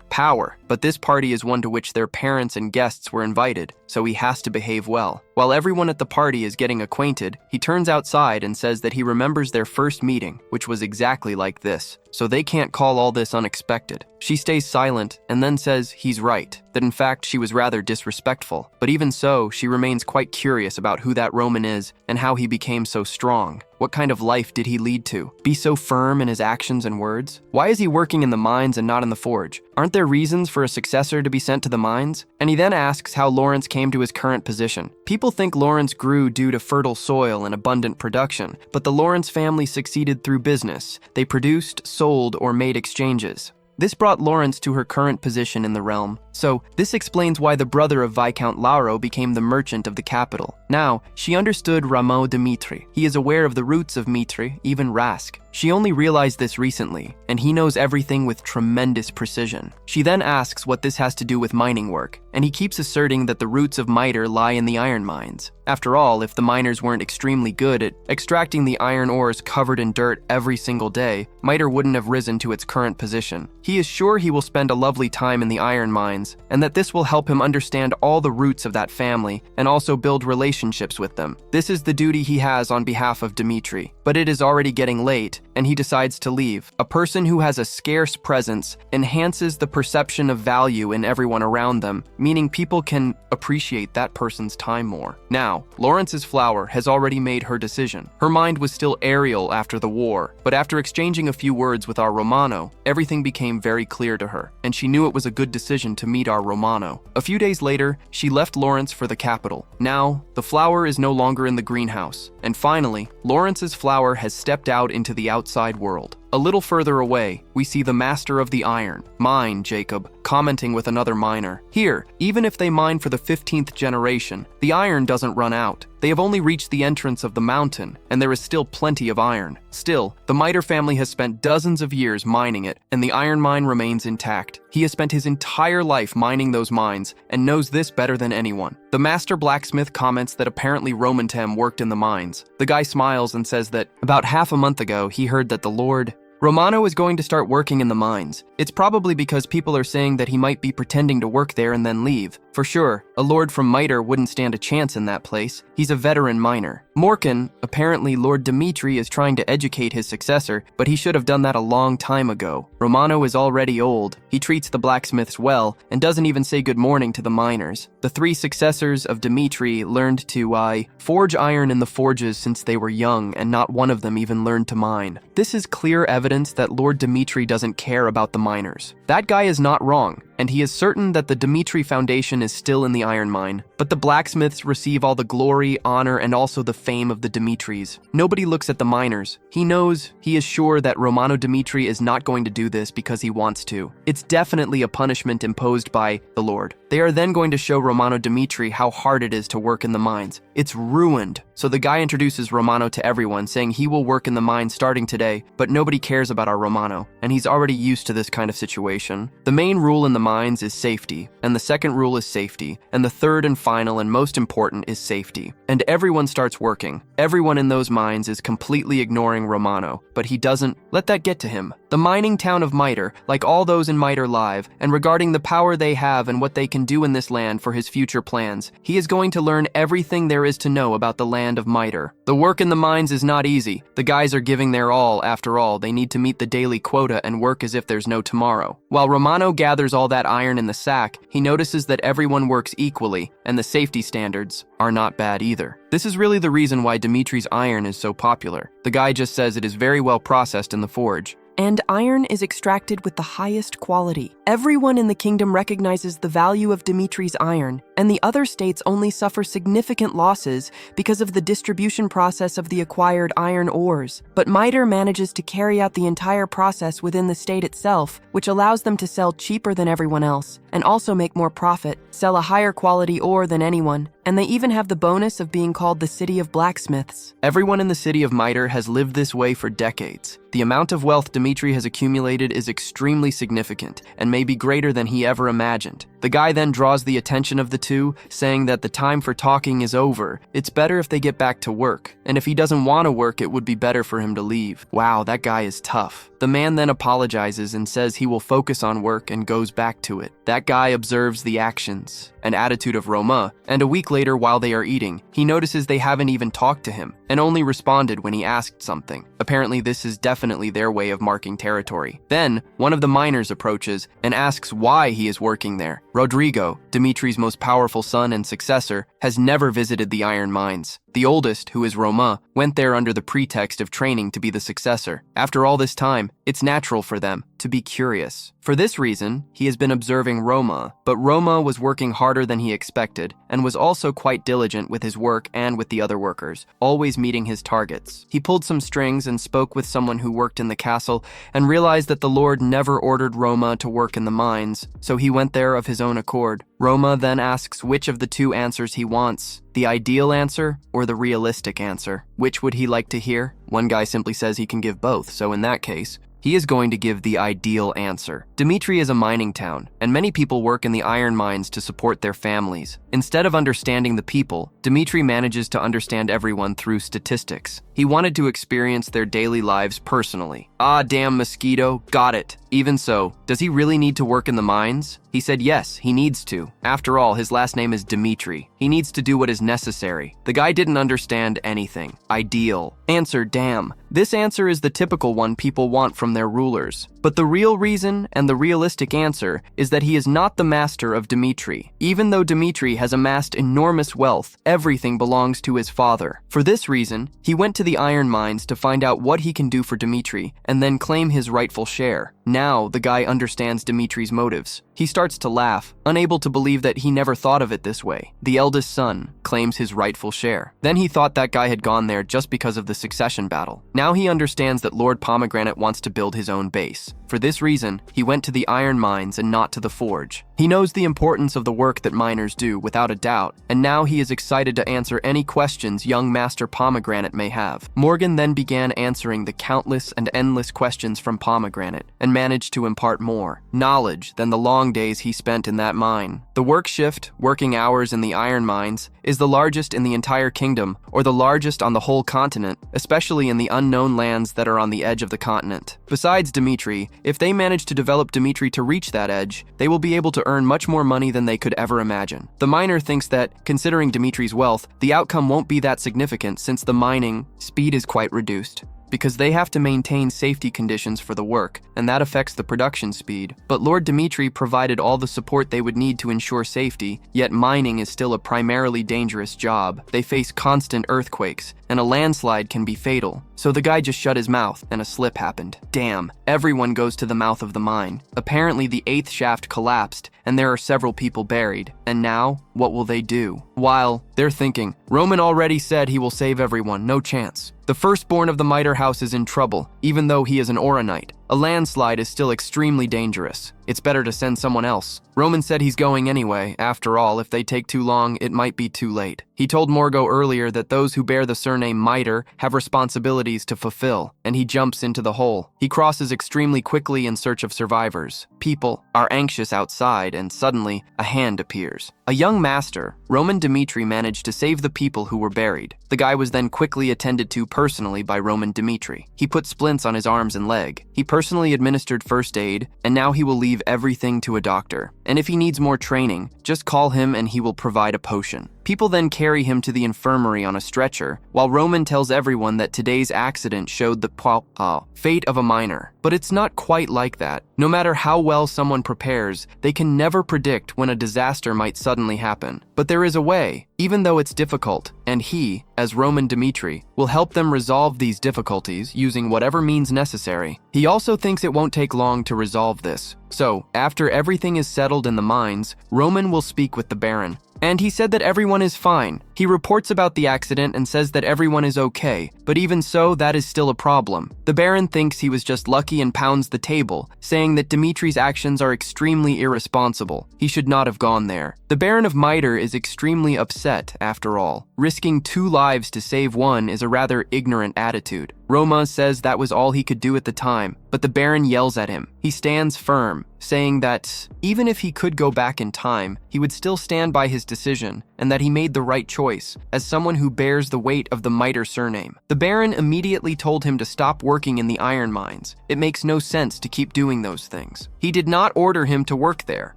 power, but this party is one to which their parents and guests were invited, so he has to behave well. While everyone at the party is getting acquainted, he turns outside and says that he remembers their first meeting, which was exactly like this, so they can't call all this unexpected. She stays silent and then says he's right, that in fact she was rather disrespectful, but even so, she remains quite curious about who that Roman is and how he became so strong. What kind of life did he lead to? Be so firm in his actions and words? Why is he working in the mines and not in the forge? Aren't there reasons for a successor to be sent to the mines? And he then asks how Lawrence came to his current position. People think Lawrence grew due to fertile soil and abundant production, but the Lawrence family succeeded through business. They produced, sold, or made exchanges. This brought Lawrence to her current position in the realm. So, this explains why the brother of Viscount Lauro became the merchant of the capital. Now, she understood Rameau Dimitri. He is aware of the roots of Mitre, even Rask. She only realized this recently, and he knows everything with tremendous precision. She then asks what this has to do with mining work, and he keeps asserting that the roots of Mitre lie in the iron mines. After all, if the miners weren't extremely good at extracting the iron ores covered in dirt every single day, Mitre wouldn't have risen to its current position. He is sure he will spend a lovely time in the iron mines, and that this will help him understand all the roots of that family and also build relationships with them. This is the duty he has on behalf of Dimitri. But it is already getting late, and he decides to leave. A person who has a scarce presence enhances the perception of value in everyone around them, meaning people can appreciate that person's time more. Now, Lawrence's flower has already made her decision. Her mind was still aerial after the war, but after exchanging a few words with our Romano, everything became very clear to her, and she knew it was a good decision to meet our Romano. A few days later, she left Lawrence for the capital. Now, the flower is no longer in the greenhouse, and finally, Lawrence's flower has stepped out into the outside world. A little further away, we see the master of the iron, mine, Jacob, commenting with another miner. Here, even if they mine for the 15th generation, the iron doesn't run out. They have only reached the entrance of the mountain, and there is still plenty of iron. Still, the Miter family has spent dozens of years mining it, and the iron mine remains intact. He has spent his entire life mining those mines, and knows this better than anyone. The master blacksmith comments that apparently Romantem worked in the mines. The guy smiles and says that about half a month ago, he heard that the Lord Romano is going to start working in the mines. It's probably because people are saying that he might be pretending to work there and then leave. For sure, a lord from Miter wouldn't stand a chance in that place. He's a veteran miner. Morkan, apparently Lord Dimitri is trying to educate his successor, but he should have done that a long time ago. Romano is already old. He treats the blacksmiths well and doesn't even say good morning to the miners. The three successors of Dimitri learned to forge iron in the forges since they were young, and not one of them even learned to mine. This is clear evidence that Lord Dimitri doesn't care about the miners. That guy is not wrong, and he is certain that the Dimitri Foundation is still in the iron mine, but the blacksmiths receive all the glory, honor, and also the fame of the Dimitris. Nobody looks at the miners. He is sure that Romano Dimitri is not going to do this because he wants to. It's definitely a punishment imposed by the Lord. They are then going to show Romano Dimitri how hard it is to work in the mines. It's ruined. So the guy introduces Romano to everyone, saying he will work in the mines starting today, but nobody cares about our Romano, and he's already used to this kind of situation. The main rule in the mines is safety, and the second rule is safety, and the third and final and most important is safety. And everyone starts working. Everyone in those mines is completely ignoring Romano, but he doesn't let that get to him. The mining town of Miter, like all those in Miter Live, and regarding the power they have and what they can do in this land for his future plans, he is going to learn everything there is to know about the land of Miter. The work in the mines is not easy. The guys are giving their all. After all, they need to meet the daily quota and work as if there's no tomorrow. While Romano gathers all that iron in the sack, he notices that everyone works equally, and the safety standards are not bad either. This is really the reason why Dimitri's iron is so popular. The guy just says it is very well processed in the forge. And iron is extracted with the highest quality. Everyone in the kingdom recognizes the value of Dimitri's iron, and the other states only suffer significant losses because of the distribution process of the acquired iron ores. But Miter manages to carry out the entire process within the state itself, which allows them to sell cheaper than everyone else, and also make more profit, sell a higher quality ore than anyone, and they even have the bonus of being called the City of Blacksmiths. Everyone in the city of Miter has lived this way for decades. The amount of wealth Dimitri has accumulated is extremely significant and may be greater than he ever imagined. The guy then draws the attention of the two, saying that the time for talking is over. It's better if they get back to work, and if he doesn't want to work, it would be better for him to leave. Wow, that guy is tough. The man then apologizes and says he will focus on work and goes back to it. That guy observes the actions and attitude of Roma, and a week later while they are eating, he notices they haven't even talked to him and only responded when he asked something. Apparently this is definitely their way of marking territory. Then, one of the miners approaches and asks why he is working there. Rodrigo, Dimitri's most powerful son and successor, has never visited the iron mines. The oldest, who is Roma, went there under the pretext of training to be the successor. After all this time, it's natural for them to be curious. For this reason, he has been observing Roma, but Roma was working harder than he expected and was also quite diligent with his work and with the other workers, always meeting his targets. He pulled some strings and spoke with someone who worked in the castle and realized that the Lord never ordered Roma to work in the mines, so he went there of his own accord. Roma then asks which of the two answers he wants, the ideal answer or the realistic answer. Which would he like to hear? One guy simply says he can give both, so in that case, he is going to give the ideal answer. Dimitri is a mining town, and many people work in the iron mines to support their families. Instead of understanding the people, Dimitri manages to understand everyone through statistics. He wanted to experience their daily lives personally. "Ah, damn mosquito, got it. Even so, does he really need to work in the mines?" He said yes, he needs to. After all, his last name is Dmitri. He needs to do what is necessary. The guy didn't understand anything. Ideal. Answer, damn. This answer is the typical one people want from their rulers. But the real reason and the realistic answer is that he is not the master of Dmitri. Even though Dmitri has amassed enormous wealth, everything belongs to his father. For this reason, he went to the iron mines to find out what he can do for Dmitri and then claim his rightful share. Now, the guy understands Dmitri's motives. He starts to laugh, unable to believe that he never thought of it this way. The eldest son claims his rightful share. Then he thought that guy had gone there just because of the succession battle. Now he understands that Lord Pomegranate wants to build his own base. For this reason, he went to the iron mines and not to the forge. He knows the importance of the work that miners do, without a doubt, and now he is excited to answer any questions young Master Pomegranate may have. Morgan then began answering the countless and endless questions from Pomegranate, and managed to impart more knowledge than the long days he spent in that mine. The work shift, working hours in the iron mines, is the largest in the entire kingdom, or the largest on the whole continent, especially in the unknown lands that are on the edge of the continent. Besides Dmitri, if they manage to develop Dmitri to reach that edge, they will be able to earn much more money than they could ever imagine. The miner thinks that, considering Dmitri's wealth, the outcome won't be that significant since the mining speed is quite reduced, because they have to maintain safety conditions for the work, and that affects the production speed. But Lord Dmitri provided all the support they would need to ensure safety, yet mining is still a primarily dangerous job. They face constant earthquakes, and a landslide can be fatal. So the guy just shut his mouth, and a slip happened. Damn, everyone goes to the mouth of the mine. Apparently the 8th shaft collapsed, and there are several people buried. And now, what will they do? While they're thinking, Roman already said he will save everyone, no chance. The firstborn of the Miter house is in trouble, even though he is an Oronite. A landslide is still extremely dangerous. It's better to send someone else. Roman said he's going anyway. After all, if they take too long, it might be too late. He told Morgo earlier that those who bear the surname Miter have responsibilities to fulfill, and he jumps into the hole. He crosses extremely quickly in search of survivors. People are anxious outside, and suddenly, a hand appears. A young master, Roman Dmitri, managed to save the people who were buried. The guy was then quickly attended to personally by Roman Dmitri. He put splints on his arms and leg. He personally administered first aid, and now he will leave everything to a doctor. And if he needs more training, just call him and he will provide a potion. People then carry him to the infirmary on a stretcher, while Roman tells everyone that today's accident showed the fate of a miner. But it's not quite like that. No matter how well someone prepares, they can never predict when a disaster might suddenly happen. But there is a way, even though it's difficult, and he, as Roman Dmitri, will help them resolve these difficulties using whatever means necessary. He also thinks it won't take long to resolve this. So, after everything is settled in the mines, Roman will speak with the Baron. And he said that everyone is fine. He reports about the accident and says that everyone is okay, but even so, that is still a problem. The Baron thinks he was just lucky and pounds the table, saying that Dmitri's actions are extremely irresponsible. He should not have gone there. The Baron of Miter is extremely upset, after all. Risking 2 lives to save one is a rather ignorant attitude. Roma says that was all he could do at the time, but the Baron yells at him. He stands firm, saying that even if he could go back in time, he would still stand by his decision, and that he made the right choice, as someone who bears the weight of the Miter surname. The Baron immediately told him to stop working in the iron mines. It makes no sense to keep doing those things. He did not order him to work there,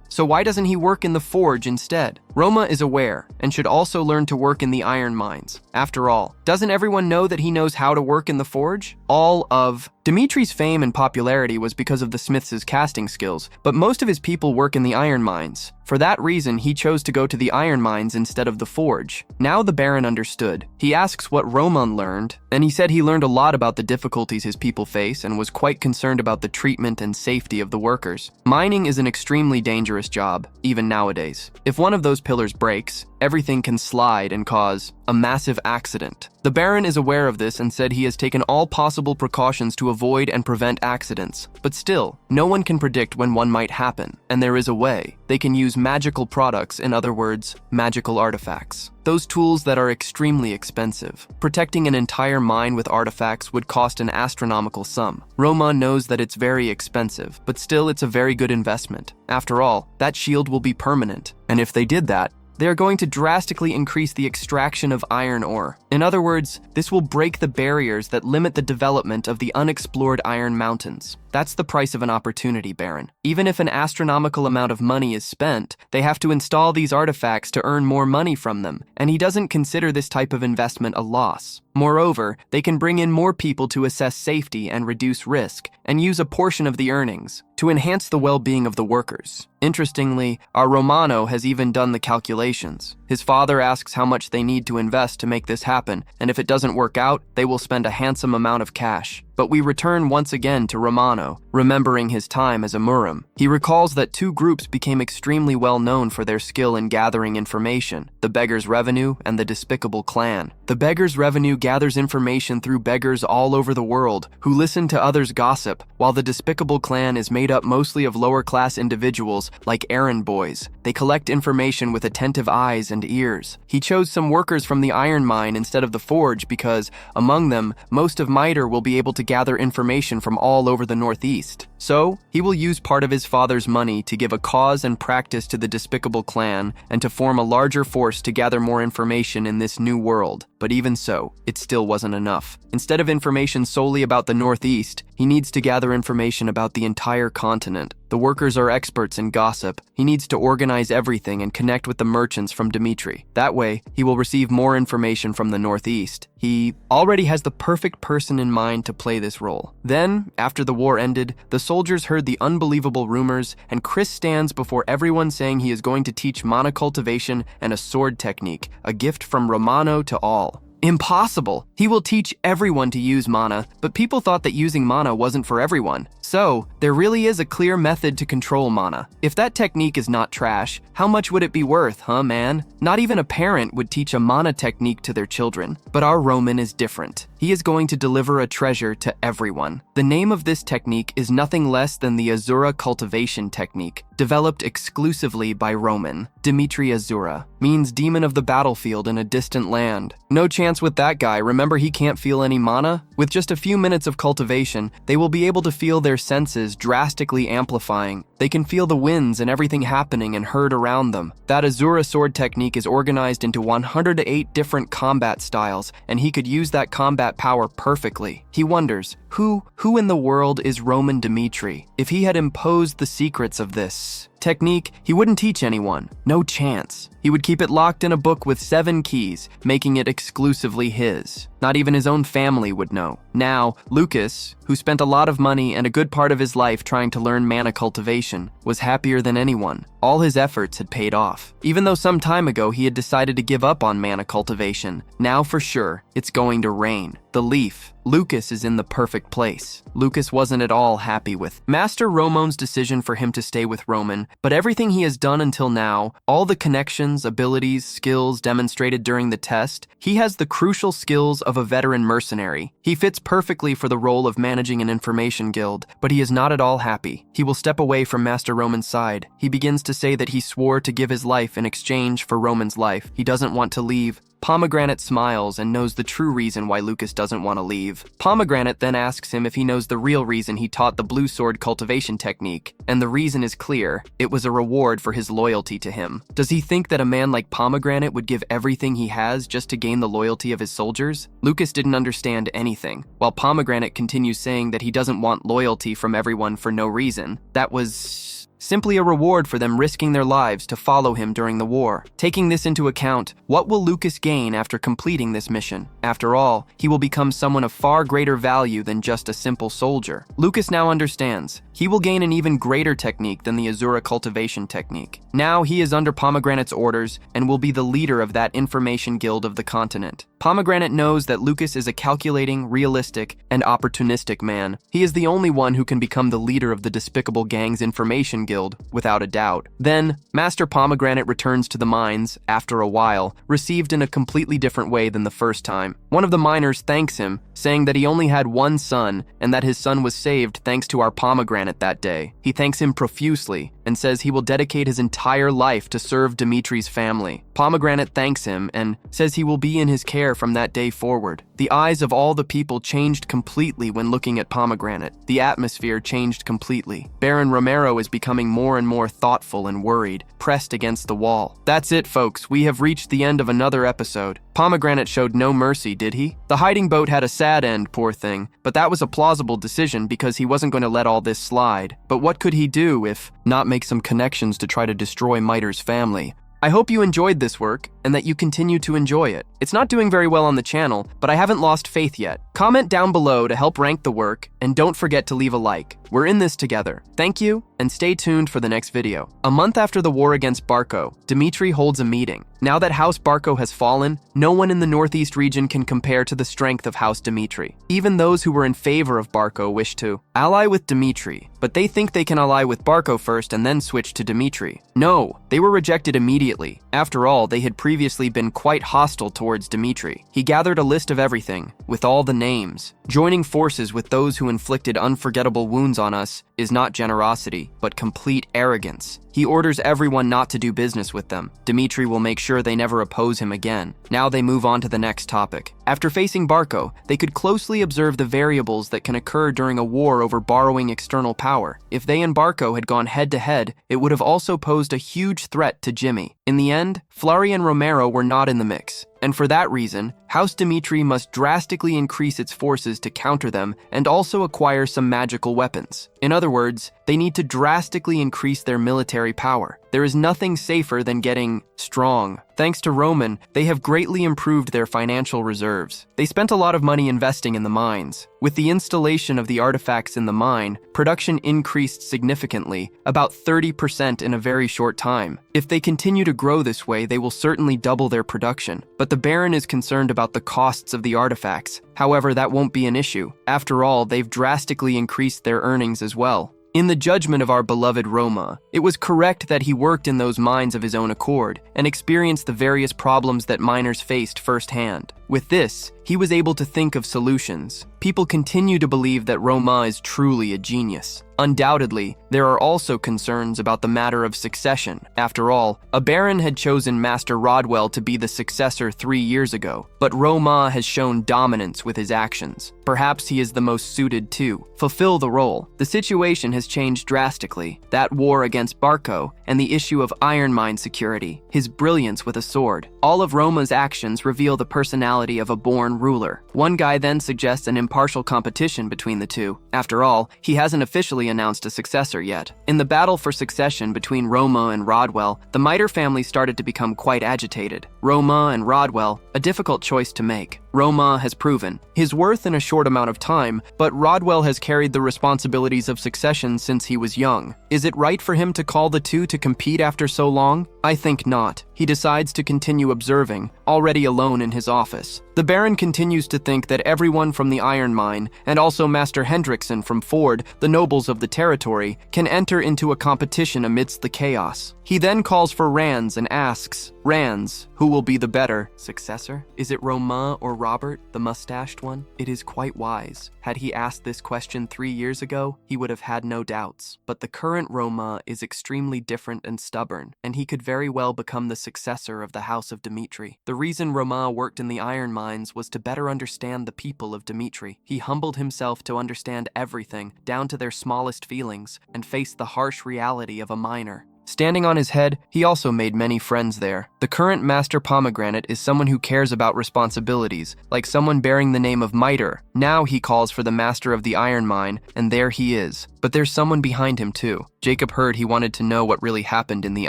so why doesn't he work in the forge instead? Roma is aware, and should also learn to work in the iron mines. After all, doesn't everyone know that he knows how to work in the forge? All of Dmitri's fame and popularity was because of the smith's casting skills, but most of his people work in the iron mines. For that reason, he chose to go to the iron mines instead of the forge. Now the Baron understood. He asks what Roman learned, and he said he learned a lot about the difficulties his people face and was quite concerned about the treatment and safety of the workers. Mining is an extremely dangerous job, even nowadays. If one of those pillars breaks, everything can slide and cause a massive accident. The Baron is aware of this and said he has taken all possible precautions to avoid and prevent accidents. But still, no one can predict when one might happen, and there is a way. They can use magical products, in other words, magical artifacts. Those tools that are extremely expensive. Protecting an entire mine with artifacts would cost an astronomical sum. Roma knows that it's very expensive, but still it's a very good investment. After all, that shield will be permanent, and if they did that, They are going to drastically increase the extraction of iron ore. In other words, this will break the barriers that limit the development of the unexplored iron mountains. That's the price of an opportunity, Baron. Even if an astronomical amount of money is spent, they have to install these artifacts to earn more money from them, and he doesn't consider this type of investment a loss. Moreover, they can bring in more people to assess safety and reduce risk, and use a portion of the earnings to enhance the well-being of the workers. Interestingly, our Romano has even done the calculations. His father asks how much they need to invest to make this happen, and if it doesn't work out, they will spend a handsome amount of cash. But we return once again to Romano, remembering his time as a Murim. He recalls that two groups became extremely well known for their skill in gathering information, the Beggar's Revenue and the Despicable Clan. The Beggar's Revenue gathers information through beggars all over the world who listen to others gossip, while the Despicable Clan is made up mostly of lower-class individuals like errand boys. They collect information with attentive eyes and ears. He chose some workers from the iron mine instead of the forge because, among them, most of Mitre will be able to gather information from all over the Northeast. So, he will use part of his father's money to give a cause and practice to the Despicable Clan and to form a larger force to gather more information in this new world. But even so, it still wasn't enough. Instead of information solely about the Northeast, he needs to gather information about the entire continent. The workers are experts in gossip. He needs to organize everything and connect with the merchants from Dmitri. That way, he will receive more information from the Northeast. He already has the perfect person in mind to play this role. Then, after the war ended, the soldiers heard the unbelievable rumors, and Chris stands before everyone saying he is going to teach mana cultivation and a sword technique, a gift from Romano to all. Impossible! He will teach everyone to use mana, but people thought that using mana wasn't for everyone. So, there really is a clear method to control mana. If that technique is not trash, how much would it be worth, huh, man? Not even a parent would teach a mana technique to their children. But our Roman is different. He is going to deliver a treasure to everyone. The name of this technique is nothing less than the Azura cultivation technique, developed exclusively by Roman. Dmitri Azura means demon of the battlefield in a distant land. No chance with that guy. Remember, he can't feel any mana? With just a few minutes of cultivation, they will be able to feel their senses drastically amplifying. They can feel the winds and everything happening and heard around them. That Azura sword technique is organized into 108 different combat styles, and he could use that combat power perfectly. He wonders, who in the world is Roman Dmitri? If he had imposed the secrets of this technique, he wouldn't teach anyone. No chance. He would keep it locked in a book with 7 keys, making it exclusively his. Not even his own family would know. Now, Lucas, who spent a lot of money and a good part of his life trying to learn mana cultivation, was happier than anyone. All his efforts had paid off. Even though some time ago he had decided to give up on mana cultivation, now for sure, it's going to rain. The leaf. Lucas is in the perfect place. Lucas wasn't at all happy with Master Roman's decision for him to stay with Roman, but everything he has done until now, all the connections, abilities, skills demonstrated during the test, he has the crucial skills of a veteran mercenary. He fits perfectly for the role of managing an information guild, but he is not at all happy. He will step away from Master Roman's side. He begins to say that he swore to give his life in exchange for Roman's life. He doesn't want to leave. Pomegranate smiles and knows the true reason why Lucas doesn't want to leave. Pomegranate then asks him if he knows the real reason he taught the blue sword cultivation technique, and the reason is clear. It was a reward for his loyalty to him. Does he think that a man like Pomegranate would give everything he has just to gain the loyalty of his soldiers? Lucas didn't understand anything, while Pomegranate continues saying that he doesn't want loyalty from everyone for no reason. That was simply a reward for them risking their lives to follow him during the war. Taking this into account, what will Lucas gain after completing this mission? After all, he will become someone of far greater value than just a simple soldier. Lucas now understands. He will gain an even greater technique than the Azura cultivation technique. Now he is under Pomegranate's orders and will be the leader of that information guild of the continent. Pomegranate knows that Lucas is a calculating, realistic, and opportunistic man. He is the only one who can become the leader of the despicable gang's information guild, without a doubt. Then, Master Pomegranate returns to the mines, after a while, received in a completely different way than the first time. One of the miners thanks him, saying that he only had one son, and that his son was saved thanks to our Pomegranate that day. He thanks him profusely, and says he will dedicate his entire life to serve Dimitri's family. Pomegranate thanks him, and says he will be in his care from that day forward. The eyes of all the people changed completely when looking at Pomegranate. The atmosphere changed completely. Baron Romero is becoming more and more thoughtful and worried, pressed against the wall. That's it, folks. We have reached the end of another episode. Pomegranate showed no mercy, did he? The hiding boat had a sad end, poor thing, but that was a plausible decision because he wasn't going to let all this slide. But what could he do if not make some connections to try to destroy Miter's family? I hope you enjoyed this work and that you continue to enjoy it. It's not doing very well on the channel, but I haven't lost faith yet. Comment down below to help rank the work, and don't forget to leave a like. We're in this together. Thank you, and stay tuned for the next video. A month after the war against Barco, Dmitri holds a meeting. Now that House Barco has fallen, no one in the Northeast region can compare to the strength of House Dmitri. Even those who were in favor of Barco wish to ally with Dmitri, but they think they can ally with Barco first and then switch to Dmitri. No, they were rejected immediately. After all, they had previously been quite hostile towards Dmitri. He gathered a list of everything, with all the names. Joining forces with those who inflicted unforgettable wounds on us is not generosity, but complete arrogance. He orders everyone not to do business with them. Dmitri will make sure they never oppose him again. Now they move on to the next topic. After facing Barco, they could closely observe the variables that can occur during a war over borrowing external power. If they and Barco had gone head-to-head, it would have also posed a huge threat to Jimmy. In the end, Flurry and Romero were not in the mix. And for that reason, House Dmitri must drastically increase its forces to counter them and also acquire some magical weapons. In other words, they need to drastically increase their military power. There is nothing safer than getting strong. Thanks to Roman, they have greatly improved their financial reserves. They spent a lot of money investing in the mines. With the installation of the artifacts in the mine, production increased significantly, about 30% in a very short time. If they continue to grow this way, they will certainly double their production. But the Baron is concerned about the costs of the artifacts. However, that won't be an issue. After all, they've drastically increased their earnings as well. In the judgment of our beloved Roma, it was correct that he worked in those mines of his own accord and experienced the various problems that miners faced firsthand. With this, he was able to think of solutions. People continue to believe that Roma is truly a genius. Undoubtedly, there are also concerns about the matter of succession. After all, a baron had chosen Master Rodwell to be the successor 3 years ago, but Roma has shown dominance with his actions. Perhaps he is the most suited to fulfill the role. The situation has changed drastically. That war against Barco and the issue of iron mine security, his brilliance with a sword. All of Roma's actions reveal the personality of a born ruler. One guy then suggests an impartial competition between the two. After all, he hasn't officially announced a successor yet. In the battle for succession between Roma and Rodwell, the Miter family started to become quite agitated. Roma and Rodwell, a difficult choice to make. Roma has proven his worth in a short amount of time, but Rodwell has carried the responsibilities of succession since he was young. Is it right for him to call the two to compete after so long? I think not. He decides to continue observing, already alone in his office. The Baron continues to think that everyone from the iron mine, and also Master Hendrickson from Ford, the nobles of the territory, can enter into a competition amidst the chaos. He then calls for Rands and asks, Rands, who will be the better successor? Is it Romain or Robert, the mustached one? It is quite wise. Had he asked this question 3 years ago, he would have had no doubts. But the current Romain is extremely different and stubborn, and he could very well become the successor of the House of Dmitri. The reason Romain worked in the iron mines was to better understand the people of Dmitri. He humbled himself to understand everything, down to their smallest feelings, and faced the harsh reality of a miner. Standing on his head, he also made many friends there. The current Master Pomegranate is someone who cares about responsibilities, like someone bearing the name of Miter. Now he calls for the Master of the Iron Mine, and there he is. But there's someone behind him too. Jacob heard he wanted to know what really happened in the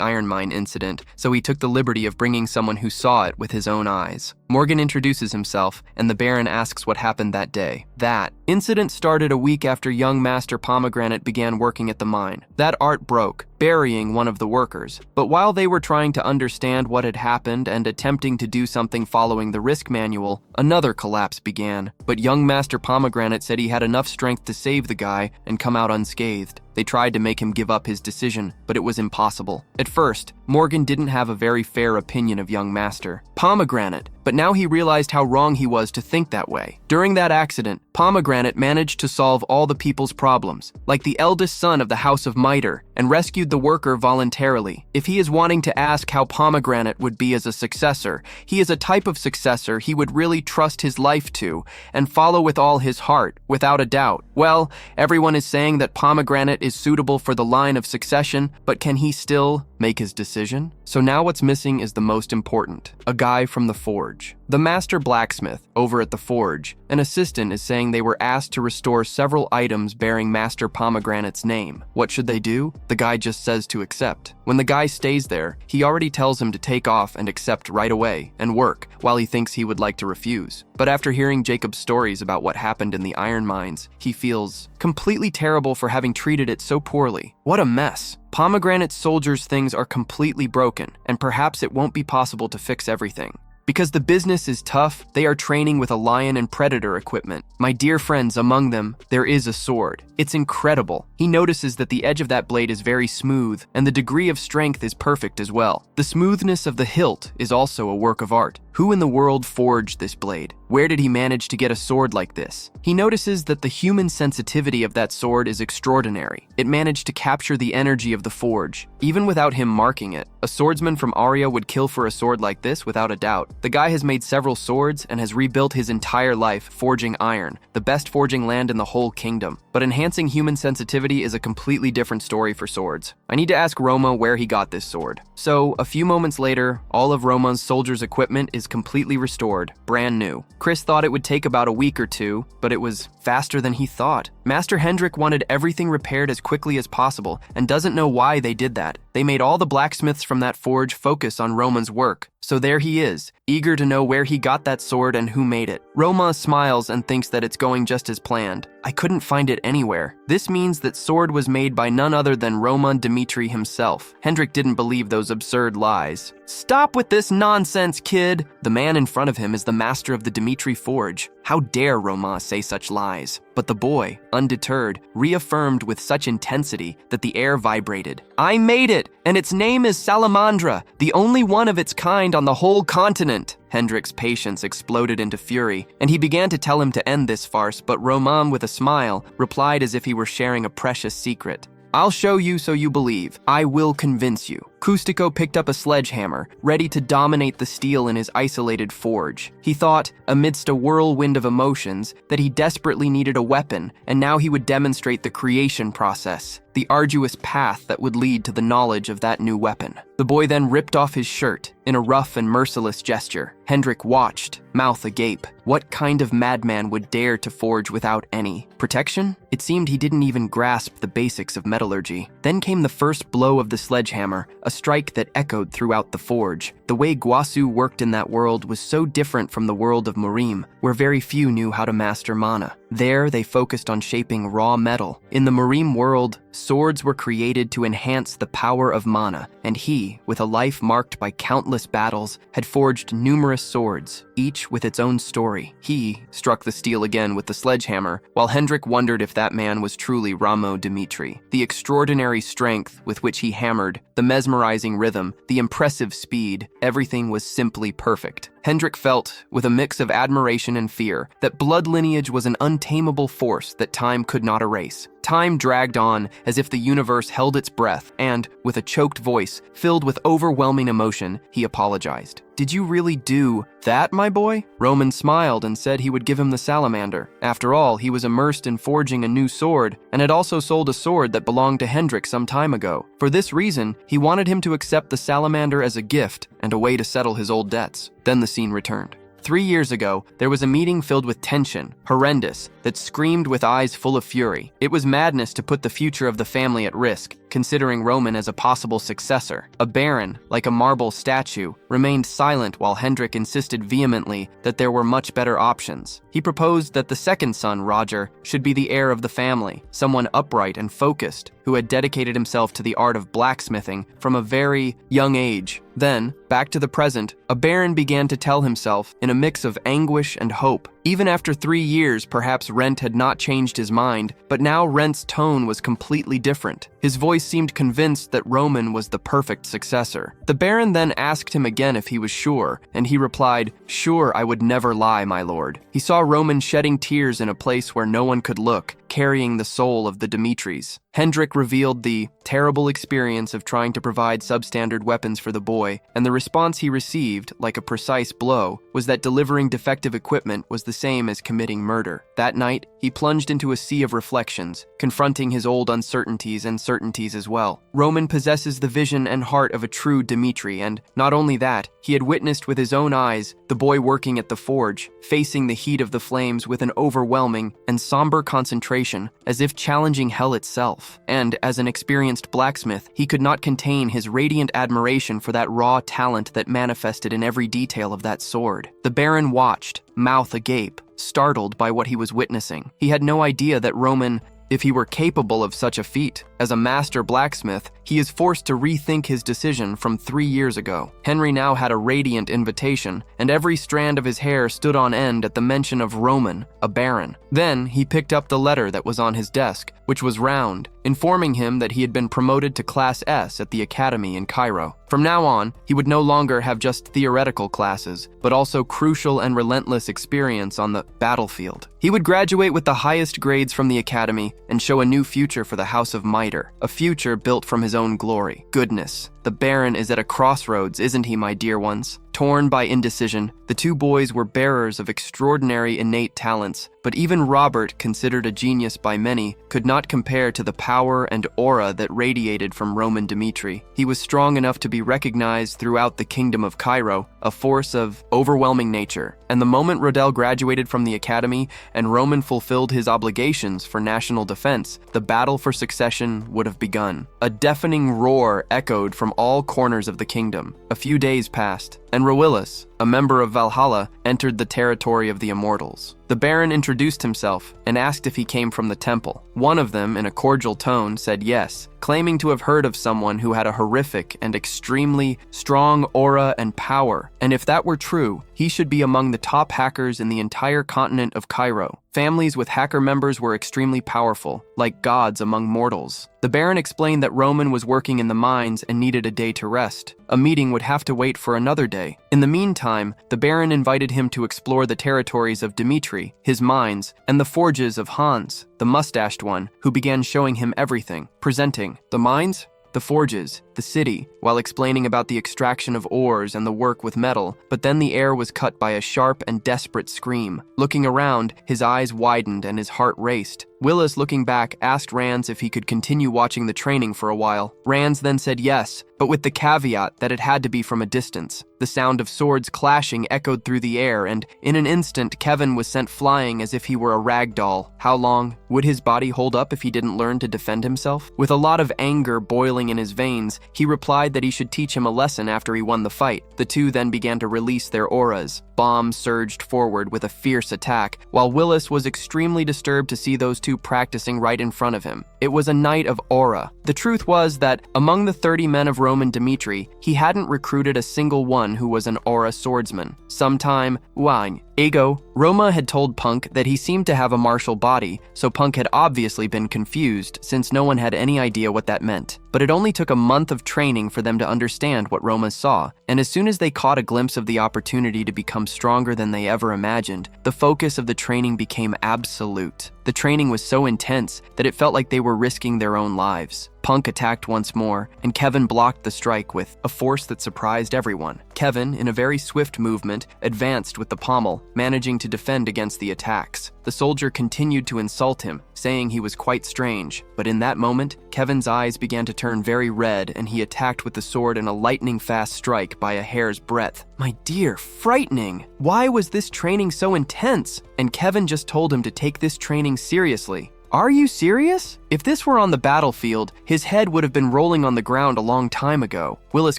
iron mine incident, so he took the liberty of bringing someone who saw it with his own eyes. Morgan introduces himself, and the Baron asks what happened that day. That incident started a week after young Master Pomegranate began working at the mine. That art broke, burying one of the workers. But while they were trying to understand what had happened and attempting to do something following the risk manual, another collapse began. But young Master Pomegranate said he had enough strength to save the guy and come out unscathed. They tried to make him give up his decision, but it was impossible. At first, Morgan didn't have a very fair opinion of young Master Pomegranate, but now he realized how wrong he was to think that way. During that accident, Pomegranate managed to solve all the people's problems, like the eldest son of the House of Mitre, and rescued the worker voluntarily. If he is wanting to ask how Pomegranate would be as a successor, he is a type of successor he would really trust his life to and follow with all his heart, without a doubt. Well, everyone is saying that Pomegranate is suitable for the line of succession, but can he still make his decision? So now what's missing is the most important: a guy from the forge. The master blacksmith, over at the forge, an assistant is saying they were asked to restore several items bearing Master Pomegranate's name. What should they do? The guy just says to accept. When the guy stays there, he already tells him to take off and accept right away and work, while he thinks he would like to refuse. But after hearing Jacob's stories about what happened in the iron mines, he feels completely terrible for having treated it so poorly. What a mess. Pomegranate's soldiers' things are completely broken, and perhaps it won't be possible to fix everything. Because the business is tough, they are training with a lion and predator equipment. My dear friends, among them, there is a sword. It's incredible. He notices that the edge of that blade is very smooth, and the degree of strength is perfect as well. The smoothness of the hilt is also a work of art. Who in the world forged this blade? Where did he manage to get a sword like this? He notices that the human sensitivity of that sword is extraordinary. It managed to capture the energy of the forge. Even without him marking it, a swordsman from Arya would kill for a sword like this without a doubt. The guy has made several swords and has rebuilt his entire life forging iron, the best forging land in the whole kingdom. But enhancing human sensitivity is a completely different story for swords. I need to ask Roma where he got this sword. So, a few moments later, all of Roma's soldiers' equipment is completely restored, brand new. Chris thought it would take about a week or two, but it was faster than he thought. Master Hendrik wanted everything repaired as quickly as possible and doesn't know why they did that. They made all the blacksmiths from that forge focus on Roman's work. So there he is, eager to know where he got that sword and who made it. Roma smiles and thinks that it's going just as planned. I couldn't find it anywhere. This means that sword was made by none other than Roman Dmitri himself. Hendrik didn't believe those absurd lies. Stop with this nonsense, kid! The man in front of him is the master of the Dmitri forge. How dare Roma say such lies? But the boy, undeterred, reaffirmed with such intensity that the air vibrated. I made it, and its name is Salamandra, the only one of its kind on the whole continent. Hendrik's patience exploded into fury, and he began to tell him to end this farce, but Roman, with a smile, replied as if he were sharing a precious secret. I'll show you so you believe. I will convince you. Kustiko picked up a sledgehammer, ready to dominate the steel in his isolated forge. He thought, amidst a whirlwind of emotions, that he desperately needed a weapon, and now he would demonstrate the creation process, the arduous path that would lead to the knowledge of that new weapon. The boy then ripped off his shirt in a rough and merciless gesture. Hendrik watched, mouth agape. What kind of madman would dare to forge without any protection? It seemed he didn't even grasp the basics of metallurgy. Then came the first blow of the sledgehammer, a strike that echoed throughout the forge. The way Guasu worked in that world was so different from the world of Murim, where very few knew how to master mana. There, they focused on shaping raw metal. In the Murim world, swords were created to enhance the power of mana, and he, with a life marked by countless battles, had forged numerous swords, each with its own story. He struck the steel again with the sledgehammer, while Hendrik wondered if that man was truly Ramo Dmitri. The extraordinary strength with which he hammered, the mesmerizing rhythm, the impressive speed, everything was simply perfect. Hendrik felt, with a mix of admiration and fear, that blood lineage was an untamable force that time could not erase. Time dragged on as if the universe held its breath, and, with a choked voice, filled with overwhelming emotion, he apologized. Did you really do that, my boy? Roman smiled and said he would give him the salamander. After all, he was immersed in forging a new sword, and had also sold a sword that belonged to Hendrik some time ago. For this reason, he wanted him to accept the salamander as a gift and a way to settle his old debts. Then the scene returned. 3 years ago, there was a meeting filled with tension, horrendous, that screamed with eyes full of fury. It was madness to put the future of the family at risk, considering Roman as a possible successor. A baron, like a marble statue, remained silent while Hendrik insisted vehemently that there were much better options. He proposed that the second son, Roger, should be the heir of the family, someone upright and focused, who had dedicated himself to the art of blacksmithing from a very young age. Then, back to the present, a baron began to tell himself, in a mix of anguish and hope, Even after 3 years, perhaps Rent had not changed his mind, but now Rent's tone was completely different. His voice seemed convinced that Roman was the perfect successor. The Baron then asked him again if he was sure, and he replied, "Sure, I would never lie, my lord." He saw Roman shedding tears in a place where no one could look, carrying the soul of the Dimitris. Hendrik revealed the terrible experience of trying to provide substandard weapons for the boy, and the response he received, like a precise blow, was that delivering defective equipment was the same as committing murder. That night, he plunged into a sea of reflections, confronting his old uncertainties and certainties as well. Roman possesses the vision and heart of a true Dimitri, and not only that, he had witnessed with his own eyes the boy working at the forge, facing the heat of the flames with an overwhelming and somber concentration, as if challenging hell itself. And as an experienced blacksmith, he could not contain his radiant admiration for that raw talent that manifested in every detail of that sword. The Baron watched, mouth agape, startled by what he was witnessing. He had no idea that Roman, if he were capable of such a feat. As a master blacksmith, he is forced to rethink his decision from 3 years ago. Henry now had a radiant invitation, and every strand of his hair stood on end at the mention of Roman, a baron. Then he picked up the letter that was on his desk, which was round, informing him that he had been promoted to Class S at the academy in Cairo. From now on, he would no longer have just theoretical classes, but also crucial and relentless experience on the battlefield. He would graduate with the highest grades from the academy and show a new future for the House of Mitre, a future built from his own glory. Goodness, the Baron is at a crossroads, isn't he, my dear ones? Torn by indecision, the two boys were bearers of extraordinary innate talents, but even Robert, considered a genius by many, could not compare to the power and aura that radiated from Roman Dimitri. He was strong enough to be recognized throughout the kingdom of Cairo, a force of overwhelming nature. And the moment Rodel graduated from the academy and Roman fulfilled his obligations for national defense, the battle for succession would have begun. A deafening roar echoed from all corners of the kingdom. A few days passed, and Rowillis, a member of Valhalla, entered the territory of the immortals. The Baron introduced himself and asked if he came from the temple. One of them, in a cordial tone, said yes, claiming to have heard of someone who had a horrific and extremely strong aura and power, and if that were true, he should be among the top hackers in the entire continent of Cairo. Families with hacker members were extremely powerful, like gods among mortals. The Baron explained that Roman was working in the mines and needed a day to rest. A meeting would have to wait for another day. In the meantime, the Baron invited him to explore the territories of Dimitri, his mines, and the forges of Hans, the mustached one, who began showing him everything, presenting the mines, the forges, the city, while explaining about the extraction of ores and the work with metal, but then the air was cut by a sharp and desperate scream. Looking around, his eyes widened and his heart raced. Willis, looking back, asked Rands if he could continue watching the training for a while. Rands then said yes, but with the caveat that it had to be from a distance. The sound of swords clashing echoed through the air, and in an instant, Kevin was sent flying as if he were a rag doll. How long would his body hold up if he didn't learn to defend himself? With a lot of anger boiling in his veins, he replied that he should teach him a lesson after he won the fight. The two then began to release their auras. Bombs surged forward with a fierce attack, while Willis was extremely disturbed to see those two practicing right in front of him. It was a night of aura. The truth was that among the 30 men of Roman Dimitri, he hadn't recruited a single one who was an aura swordsman. Sometime, Roma had told Punk that he seemed to have a martial body, so Punk had obviously been confused since no one had any idea what that meant. But it only took a month of training for them to understand what Roma saw, and as soon as they caught a glimpse of the opportunity to become stronger than they ever imagined, the focus of the training became absolute. The training was so intense that it felt like they were risking their own lives. Punk attacked once more, and Kevin blocked the strike with a force that surprised everyone. Kevin, in a very swift movement, advanced with the pommel, managing to defend against the attacks. The soldier continued to insult him, saying he was quite strange, but in that moment, Kevin's eyes began to turn very red and he attacked with the sword in a lightning-fast strike by a hair's breadth. My dear, frightening! Why was this training so intense? And Kevin just told him to take this training seriously. Are you serious? If this were on the battlefield, his head would have been rolling on the ground a long time ago. Willis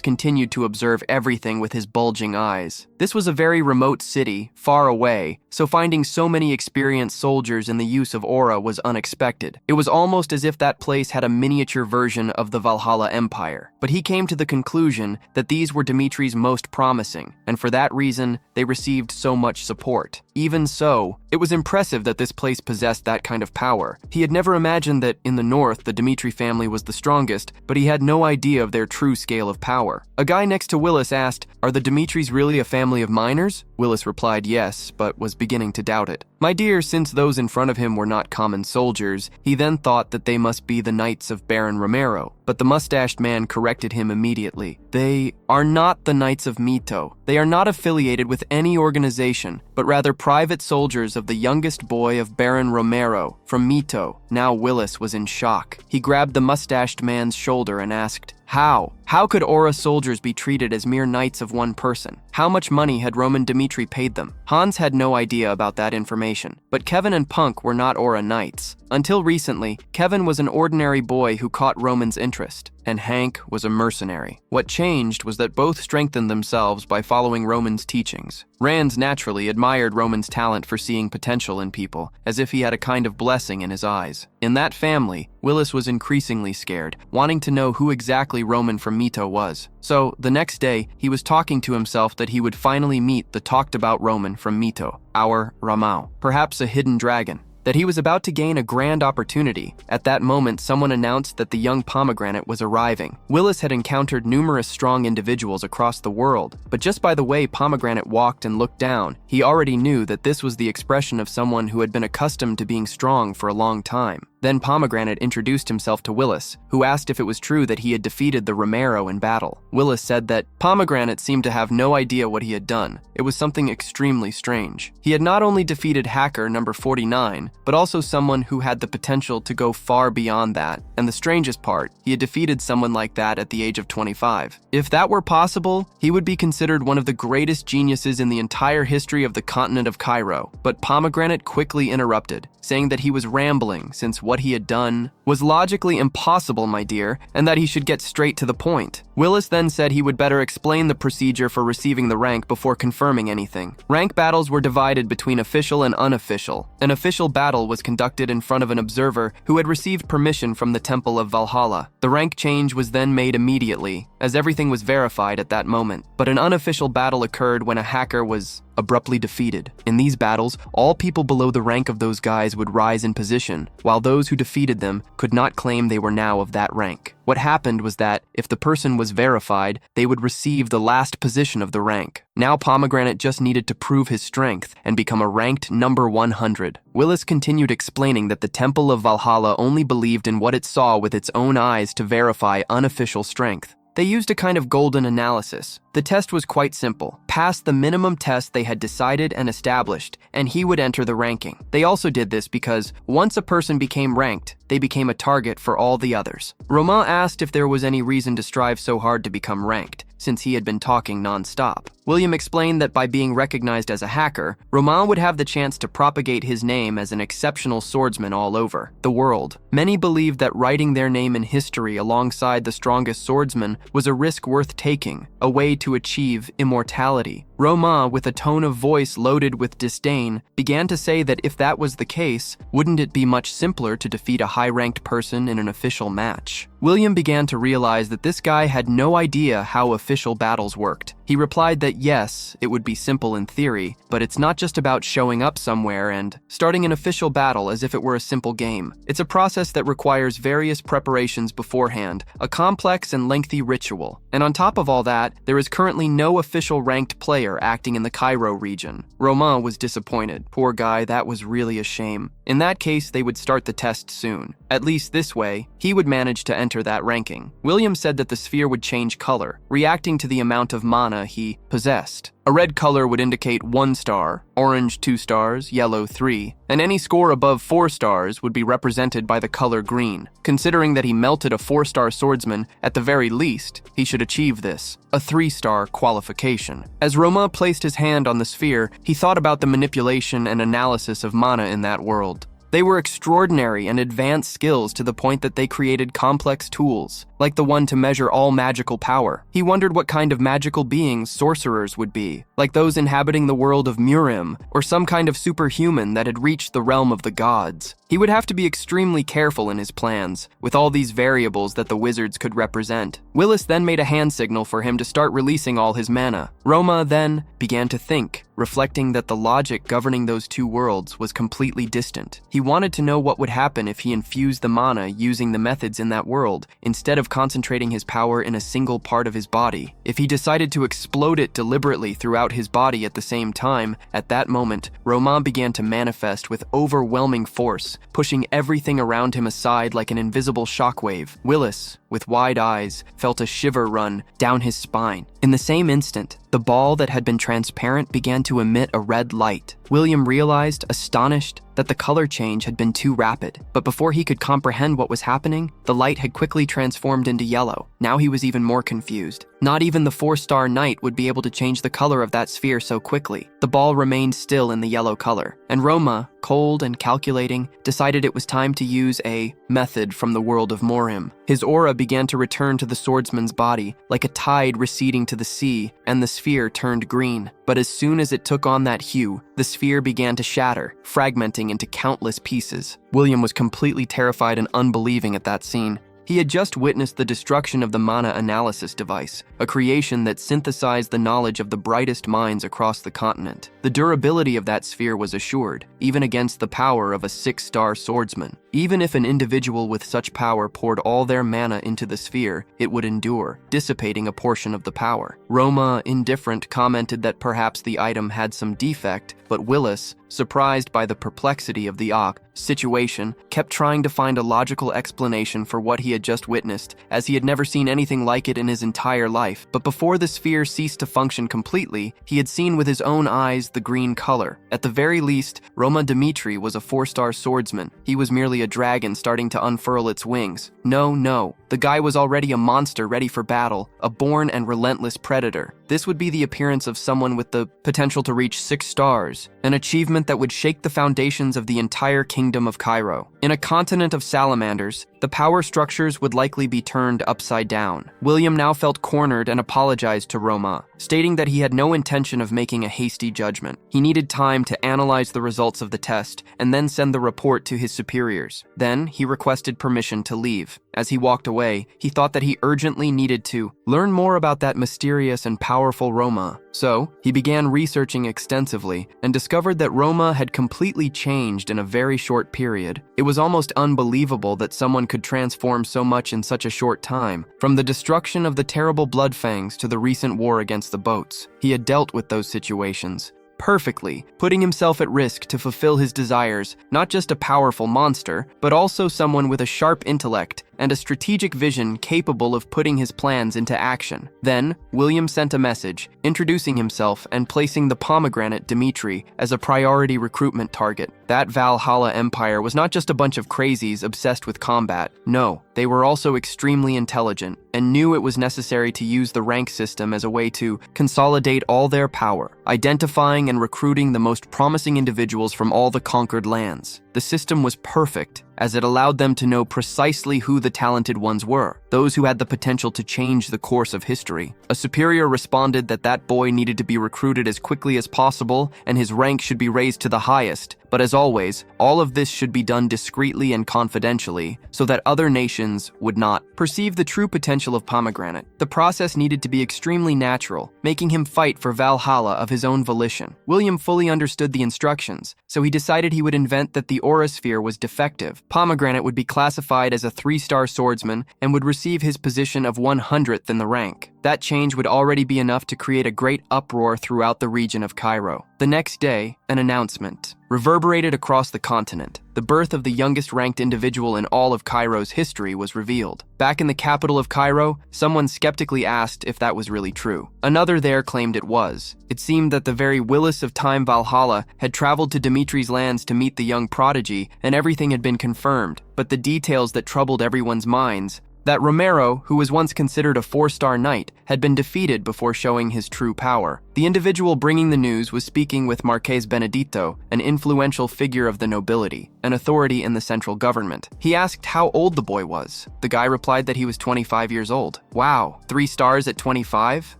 continued to observe everything with his bulging eyes. This was a very remote city, far away, so finding so many experienced soldiers in the use of aura was unexpected. It was almost as if that place had a miniature version of the Valhalla Empire. But he came to the conclusion that these were Dimitri's most promising, and for that reason, they received so much support. Even so, it was impressive that this place possessed that kind of power. He had never imagined that in the north, the Dimitri family was the strongest, but he had no idea of their true scale of power. A guy next to Willis asked, "Are the Dimitris really a family of miners?" Willis replied yes, but was beginning to doubt it. My dear, since those in front of him were not common soldiers, he then thought that they must be the Knights of Baron Romero, but the mustached man corrected him immediately. They are not the Knights of Mito. They are not affiliated with any organization, but rather private soldiers of the youngest boy of Baron Romero from Mito. Now Willis was in shock. He grabbed the mustached man's shoulder and asked, How? How could Aura soldiers be treated as mere knights of one person? How much money had Roman Dimitri paid them? Hans had no idea about that information, but Kevin and Punk were not Aura knights. Until recently, Kevin was an ordinary boy who caught Roman's interest, and Hank was a mercenary. What changed was that both strengthened themselves by following Roman's teachings. Rands naturally admired Roman's talent for seeing potential in people, as if he had a kind of blessing in his eyes. In that family, Willis was increasingly scared, wanting to know who exactly Roman from Mito was. So, the next day, he was talking to himself that he would finally meet the talked-about Roman from Mito, our Ramao, perhaps a hidden dragon. That he was about to gain a grand opportunity. At that moment, someone announced that the young pomegranate was arriving. Willis had encountered numerous strong individuals across the world, but just by the way pomegranate walked and looked down, he already knew that this was the expression of someone who had been accustomed to being strong for a long time. Then Pomegranate introduced himself to Willis, who asked if it was true that he had defeated the Romero in battle. Willis said that Pomegranate seemed to have no idea what he had done. It was something extremely strange. He had not only defeated hacker number 49, but also someone who had the potential to go far beyond that. And the strangest part, he had defeated someone like that at the age of 25. If that were possible, he would be considered one of the greatest geniuses in the entire history of the continent of Cairo. But Pomegranate quickly interrupted, saying that he was rambling since what he had done was logically impossible, my dear, and that he should get straight to the point. Willis then said he would better explain the procedure for receiving the rank before confirming anything. Rank battles were divided between official and unofficial. An official battle was conducted in front of an observer who had received permission from the Temple of Valhalla. The rank change was then made immediately, as everything was verified at that moment. But an unofficial battle occurred when a hacker was abruptly defeated. In these battles, all people below the rank of those guys would rise in position, while those who defeated them could not claim they were now of that rank. What happened was that, if the person was verified, they would receive the last position of the rank. Now Pomegranate just needed to prove his strength and become a ranked number 100. Willis continued explaining that the Temple of Valhalla only believed in what it saw with its own eyes to verify unofficial strength. They used a kind of golden analysis. The test was quite simple. Pass the minimum test they had decided and established, and he would enter the ranking. They also did this because once a person became ranked, they became a target for all the others. Romain asked if there was any reason to strive so hard to become ranked, since he had been talking non-stop. William explained that by being recognized as a hacker, Romain would have the chance to propagate his name as an exceptional swordsman all over the world. Many believed that writing their name in history alongside the strongest swordsman was a risk worth taking, a way to achieve immortality. Romain, with a tone of voice loaded with disdain, began to say that if that was the case, wouldn't it be much simpler to defeat a high-ranked person in an official match? William began to realize that this guy had no idea how official battles worked. He replied that yes, it would be simple in theory, but it's not just about showing up somewhere and starting an official battle as if it were a simple game. It's a process that requires various preparations beforehand, a complex and lengthy ritual. And on top of all that, there is currently no official ranked player acting in the Cairo region. Romain was disappointed. Poor guy, that was really a shame. In that case, they would start the test soon. At least this way, he would manage to enter that ranking. William said that the sphere would change color, reacting to the amount of mana he possessed. A red color would indicate 1 star, orange 2 stars, yellow 3, and any score above 4 stars would be represented by the color green. Considering that he melted a 4-star swordsman, at the very least, he should achieve this, a 3-star qualification. As Romain placed his hand on the sphere, he thought about the manipulation and analysis of mana in that world. They were extraordinary and advanced skills to the point that they created complex tools, like the one to measure all magical power. He wondered what kind of magical beings sorcerers would be, like those inhabiting the world of Murim, or some kind of superhuman that had reached the realm of the gods. He would have to be extremely careful in his plans, with all these variables that the wizards could represent. Willis then made a hand signal for him to start releasing all his mana. Roma then began to think, reflecting that the logic governing those two worlds was completely distant. He wanted to know what would happen if he infused the mana using the methods in that world, instead of concentrating his power in a single part of his body. If he decided to explode it deliberately throughout his body at the same time, at that moment, Roma began to manifest with overwhelming force, pushing everything around him aside like an invisible shockwave. Willis, with wide eyes, felt a shiver run down his spine. In the same instant, the ball that had been transparent began to emit a red light. William realized, astonished, that the color change had been too rapid. But before he could comprehend what was happening, the light had quickly transformed into yellow. Now he was even more confused. Not even the 4-star knight would be able to change the color of that sphere so quickly. The ball remained still in the yellow color, and Roma, cold and calculating, decided it was time to use a method from the world of Morim. His aura began to return to the swordsman's body, like a tide receding to the sea, and the sphere turned green. But as soon as it took on that hue, the sphere began to shatter, fragmenting into countless pieces. William was completely terrified and unbelieving at that scene. He had just witnessed the destruction of the mana analysis device, a creation that synthesized the knowledge of the brightest minds across the continent. The durability of that sphere was assured, even against the power of a 6-star swordsman. Even if an individual with such power poured all their mana into the sphere, it would endure, dissipating a portion of the power. Roma, indifferent, commented that perhaps the item had some defect, but Willis, surprised by the perplexity of the situation, kept trying to find a logical explanation for what he had just witnessed, as he had never seen anything like it in his entire life. But before the sphere ceased to function completely, he had seen with his own eyes the green color. At the very least, Roma Dmitri was a 4-star swordsman. He was merely a dragon starting to unfurl its wings. No, the guy was already a monster ready for battle, a born and relentless predator. This would be the appearance of someone with the potential to reach 6 stars, an achievement that would shake the foundations of the entire kingdom of Cairo. In a continent of salamanders, the power structures would likely be turned upside down. William now felt cornered and apologized to Roma, stating that he had no intention of making a hasty judgment. He needed time to analyze the results of the test and then send the report to his superiors. Then he requested permission to leave. As he walked away, he thought that he urgently needed to learn more about that mysterious and powerful Roma. So, he began researching extensively and discovered that Roma had completely changed in a very short period. It was almost unbelievable that someone could transform so much in such a short time. From the destruction of the terrible Bloodfangs to the recent war against the boats, he had dealt with those situations perfectly, putting himself at risk to fulfill his desires, not just a powerful monster, but also someone with a sharp intellect and a strategic vision capable of putting his plans into action. Then, William sent a message, introducing himself and placing the pomegranate Dmitri as a priority recruitment target. That Valhalla Empire was not just a bunch of crazies obsessed with combat. No, they were also extremely intelligent and knew it was necessary to use the rank system as a way to consolidate all their power, identifying and recruiting the most promising individuals from all the conquered lands. The system was perfect, as it allowed them to know precisely who the talented ones were, those who had the potential to change the course of history. A superior responded that that boy needed to be recruited as quickly as possible and his rank should be raised to the highest. But as always, all of this should be done discreetly and confidentially so that other nations would not perceive the true potential of Pomegranate. The process needed to be extremely natural, making him fight for Valhalla of his own volition. William fully understood the instructions, so he decided he would invent that the aura sphere was defective. Pomegranate would be classified as a 3-star swordsman and would receive his position of 100th in the rank. That change would already be enough to create a great uproar throughout the region of Cairo. The next day, an announcement reverberated across the continent. The birth of the youngest ranked individual in all of Cairo's history was revealed. Back in the capital of Cairo, someone skeptically asked if that was really true. Another there claimed it was. It seemed that the very Willis of Time Valhalla had traveled to Dimitri's lands to meet the young prodigy, and everything had been confirmed. But the details that troubled everyone's minds, that Romero, who was once considered a 4-star knight, had been defeated before showing his true power. The individual bringing the news was speaking with Marques Benedito, an influential figure of the nobility. an authority in the central government. He asked how old the boy was. The guy replied that he was 25 years old. Wow, 3 stars at 25?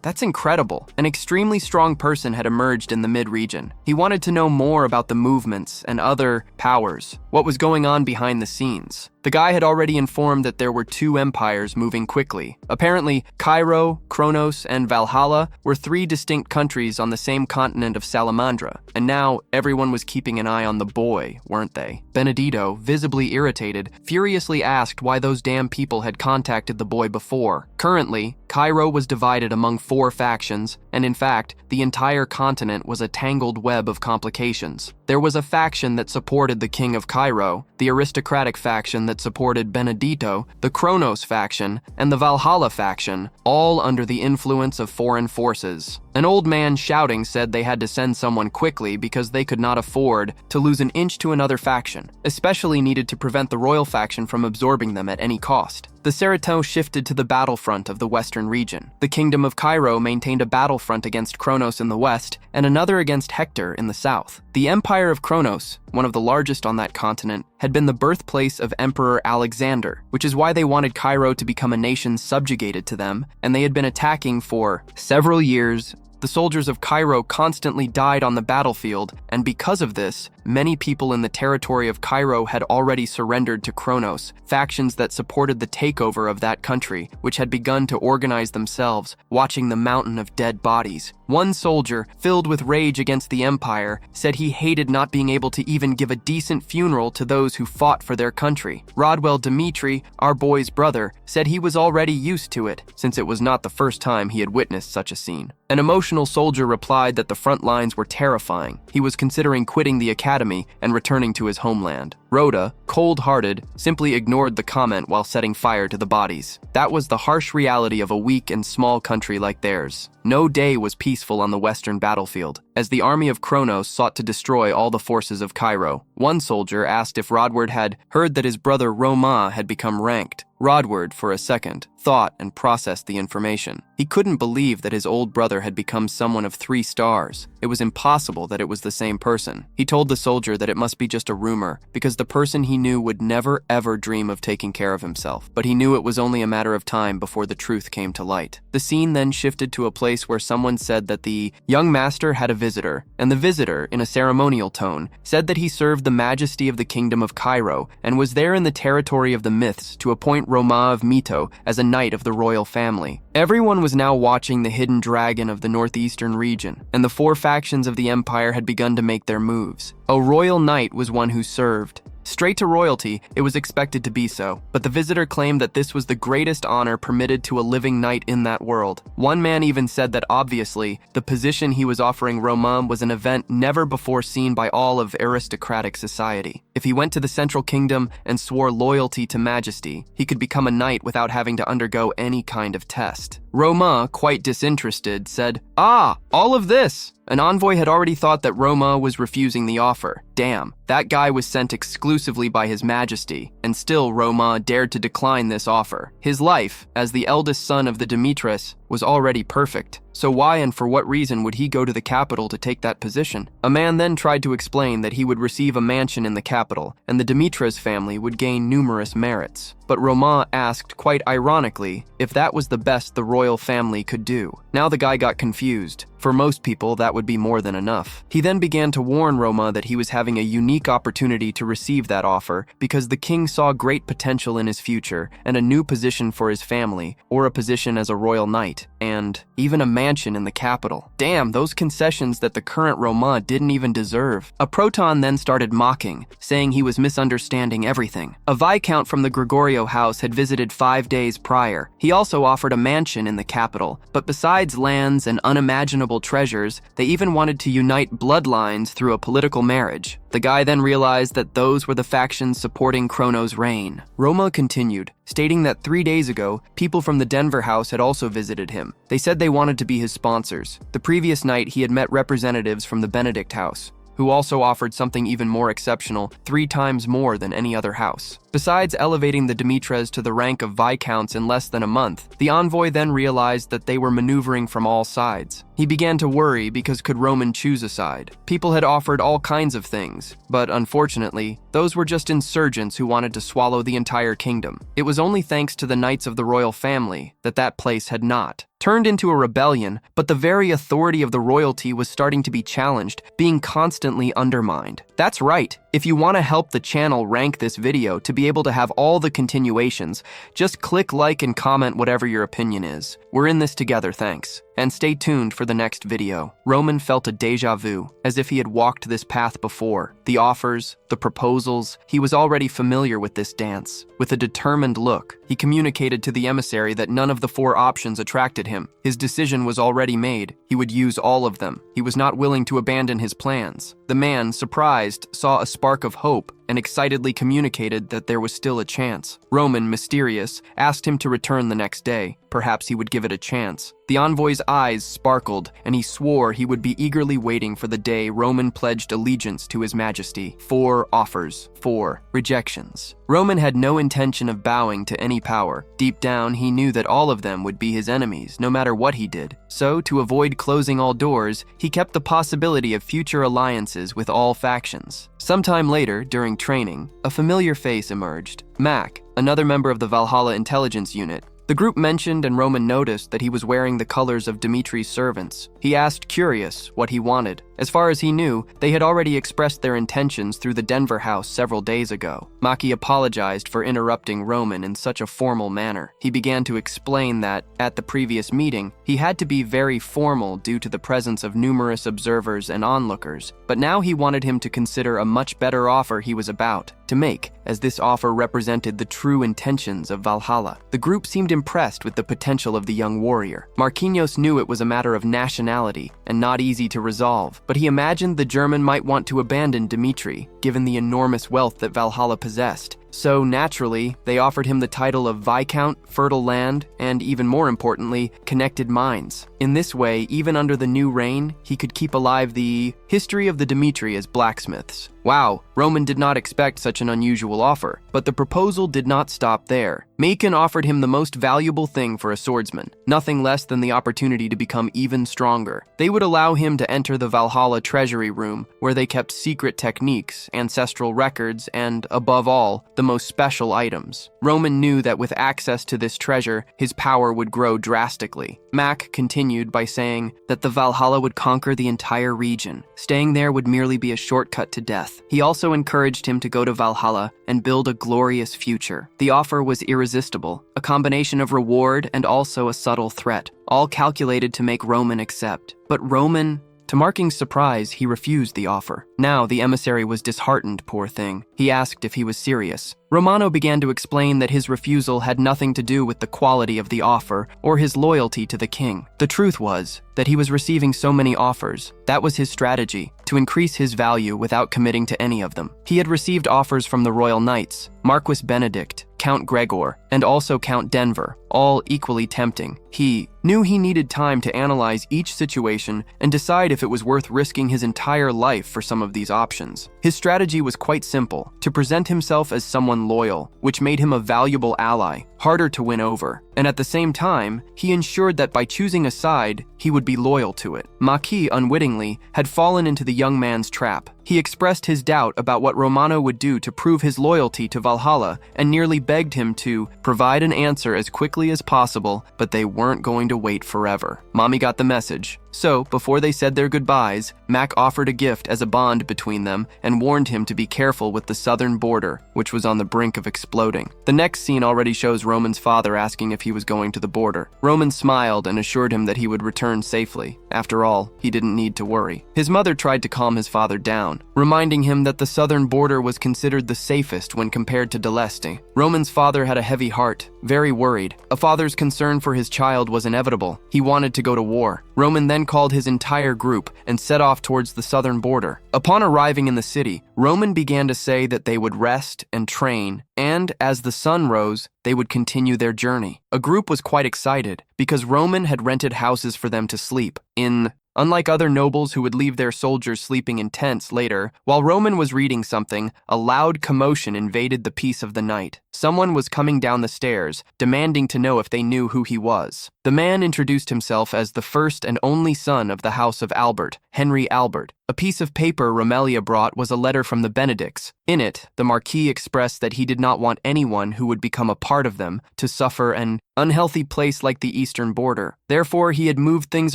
That's incredible. An extremely strong person had emerged in the mid-region. He wanted to know more about the movements and other powers, what was going on behind the scenes. The guy had already informed that there were 2 empires moving quickly. Apparently, Cairo, Kronos, and Valhalla were 3 distinct countries on the same continent of Salamandra, and now everyone was keeping an eye on the boy, weren't they? Benedito, visibly irritated, furiously asked why those damn people had contacted the boy before. Currently, Cairo was divided among 4 factions, and in fact, the entire continent was a tangled web of complications. There was a faction that supported the king of Cairo, the aristocratic faction that supported Benedito, the Kronos faction, and the Valhalla faction, all under the influence of foreign forces. An old man shouting said they had to send someone quickly because they could not afford to lose an inch to another faction, especially needed to prevent the royal faction from absorbing them at any cost. The Cerreton shifted to the battlefront of the western region. The kingdom of Cairo maintained a battlefront against Kronos in the west and another against Hector in the south. The empire of Kronos, one of the largest on that continent, had been the birthplace of Emperor Alexander, which is why they wanted Cairo to become a nation subjugated to them, and they had been attacking for several years. The soldiers of Cairo constantly died on the battlefield, and because of this, many people in the territory of Cairo had already surrendered to Kronos, factions that supported the takeover of that country, which had begun to organize themselves, watching the mountain of dead bodies. One soldier, filled with rage against the empire, said he hated not being able to even give a decent funeral to those who fought for their country. Rodwell Dimitri, our boy's brother, said he was already used to it, since it was not the first time he had witnessed such a scene. An emotional soldier replied that the front lines were terrifying. He was considering quitting the academy and returning to his homeland. Rhoda, cold-hearted, simply ignored the comment while setting fire to the bodies. That was the harsh reality of a weak and small country like theirs. No day was peaceful on the western battlefield, as the army of Kronos sought to destroy all the forces of Cairo. One soldier asked if Rodward had heard that his brother Roma had become ranked. Rodward, for a second, thought and processed the information. He couldn't believe that his old brother had become someone of 3 stars. It was impossible that it was the same person. He told the soldier that it must be just a rumor, because the person he knew would never ever dream of taking care of himself. But he knew it was only a matter of time before the truth came to light. The scene then shifted to a place where someone said that the young master had a visitor, and the visitor, in a ceremonial tone, said that he served the majesty of the kingdom of Cairo and was there in the territory of the myths to appoint Roma of Mito as a knight of the royal family. Everyone was now watching the hidden dragon of the northeastern region, and the 4 factions of the empire had begun to make their moves. A royal knight was one who served. Straight to royalty, it was expected to be so, but the visitor claimed that this was the greatest honor permitted to a living knight in that world. One man even said that obviously, the position he was offering Roma was an event never before seen by all of aristocratic society. If he went to the central kingdom and swore loyalty to majesty, he could become a knight without having to undergo any kind of test. Roma, quite disinterested, said, "Ah, all of this!" An envoy had already thought that Roma was refusing the offer. Damn, that guy was sent exclusively by His Majesty, and still Roma dared to decline this offer. His life, as the eldest son of the Demetres, was already perfect. So why and for what reason would he go to the capital to take that position? A man then tried to explain that he would receive a mansion in the capital, and the Demetres family would gain numerous merits. But Roma asked, quite ironically, if that was the best the royal family could do. Now the guy got confused. For most people, that would be more than enough. He then began to warn Roma that he was having a unique opportunity to receive that offer because the king saw great potential in his future and a new position for his family, or a position as a royal knight, and even a mansion in the capital. Damn, those concessions that the current Roma didn't even deserve. A proton then started mocking, saying he was misunderstanding everything. A viscount from the Gregorio house had visited 5 days prior. He also offered a mansion in the capital, but besides lands and unimaginable treasures, they even wanted to unite bloodlines through a political marriage. The guy then realized that those were the factions supporting Kronos' reign. Roma continued, stating that 3 days ago, people from the Denver house had also visited him. They said they wanted to be his sponsors. The previous night, he had met representatives from the Benedict house. who also offered something even more exceptional, 3 times more than any other house. Besides elevating the Dimitres to the rank of viscounts in less than a month, the envoy then realized that they were maneuvering from all sides. He began to worry because could Roman choose a side? People had offered all kinds of things, but unfortunately, those were just insurgents who wanted to swallow the entire kingdom. It was only thanks to the knights of the royal family that that place had not turned into a rebellion, but the very authority of the royalty was starting to be challenged, being constantly undermined. That's right. If you want to help the channel rank this video to be able to have all the continuations, just click like and comment whatever your opinion is. We're in this together, thanks. And stay tuned for the next video. Roman felt a déjà vu, as if he had walked this path before. The offers, the proposals, he was already familiar with this dance. With a determined look, he communicated to the emissary that none of the 4 options attracted him. His decision was already made. He would use all of them. He was not willing to abandon his plans. The man, surprised, saw a spark of hope and excitedly communicated that there was still a chance. Roman, mysterious, asked him to return the next day. Perhaps he would give it a chance. The envoy's eyes sparkled, and he swore he would be eagerly waiting for the day Roman pledged allegiance to his majesty. 4 offers, 4 rejections. Roman had no intention of bowing to any power. Deep down, he knew that all of them would be his enemies, no matter what he did. So, to avoid closing all doors, he kept the possibility of future alliances with all factions. Sometime later, during training, a familiar face emerged. Mac, another member of the Valhalla intelligence unit. The group mentioned and Roman noticed that he was wearing the colors of Dimitri's servants. He asked, curious, what he wanted. As far as he knew, they had already expressed their intentions through the Denver house several days ago. Maki apologized for interrupting Roman in such a formal manner. He began to explain that, at the previous meeting, he had to be very formal due to the presence of numerous observers and onlookers, but now he wanted him to consider a much better offer he was about to make, as this offer represented the true intentions of Valhalla. The group seemed impressed with the potential of the young warrior. Marquinhos knew it was a matter of nationality and not easy to resolve, but he imagined the German might want to abandon Dimitri, given the enormous wealth that Valhalla possessed. So naturally, they offered him the title of Viscount, fertile land, and even more importantly, connected minds. In this way, even under the new reign, he could keep alive the history of the Dimitri as blacksmiths. Wow, Roman did not expect such an unusual offer, but the proposal did not stop there. Macon offered him the most valuable thing for a swordsman, nothing less than the opportunity to become even stronger. They would allow him to enter the Valhalla treasury room, where they kept secret techniques, ancestral records, and, above all, the most special items. Roman knew that with access to this treasure, his power would grow drastically. Mac continued by saying that the Valhalla would conquer the entire region. Staying there would merely be a shortcut to death. He also encouraged him to go to Valhalla and build a glorious future. The offer was irresistible, a combination of reward and also a subtle threat, all calculated to make Roman accept. But Roman, to Marking's surprise, he refused the offer. Now the emissary was disheartened, poor thing. He asked if he was serious. Romano began to explain that his refusal had nothing to do with the quality of the offer or his loyalty to the king. The truth was that he was receiving so many offers. That was his strategy, to increase his value without committing to any of them. He had received offers from the royal knights, Marquis Benedict, Count Gregor, and also Count Denver, all equally tempting. He knew he needed time to analyze each situation and decide if it was worth risking his entire life for some of these options. His strategy was quite simple, to present himself as someone loyal, which made him a valuable ally, harder to win over. And at the same time, he ensured that by choosing a side, he would be loyal to it. Maki, unwittingly, had fallen into the young man's trap. He expressed his doubt about what Romano would do to prove his loyalty to Valhalla and nearly begged him to provide an answer as quickly as possible, but they weren't going to wait forever. Mommy got the message. So, before they said their goodbyes, Mac offered a gift as a bond between them and warned him to be careful with the southern border, which was on the brink of exploding. The next scene already shows Roman's father asking if he was going to the border. Roman smiled and assured him that he would return safely. After all, he didn't need to worry. His mother tried to calm his father down, reminding him that the southern border was considered the safest when compared to Deleste. Roman's father had a heavy heart, very worried. A father's concern for his child was inevitable. He wanted to go to war. Roman then called his entire group and set off towards the southern border. Upon arriving in the city, Roman began to say that they would rest and train, and as the sun rose, they would continue their journey. A group was quite excited because Roman had rented houses for them to sleep in Unlike other nobles who would leave their soldiers sleeping in tents later, while Roman was reading something, a loud commotion invaded the peace of the night. Someone was coming down the stairs, demanding to know if they knew who he was. The man introduced himself as the first and only son of the House of Albert, Henry Albert. A piece of paper Romelia brought was a letter from the Benedicts. In it, the Marquis expressed that he did not want anyone who would become a part of them to suffer an unhealthy place like the eastern border. Therefore, he had moved things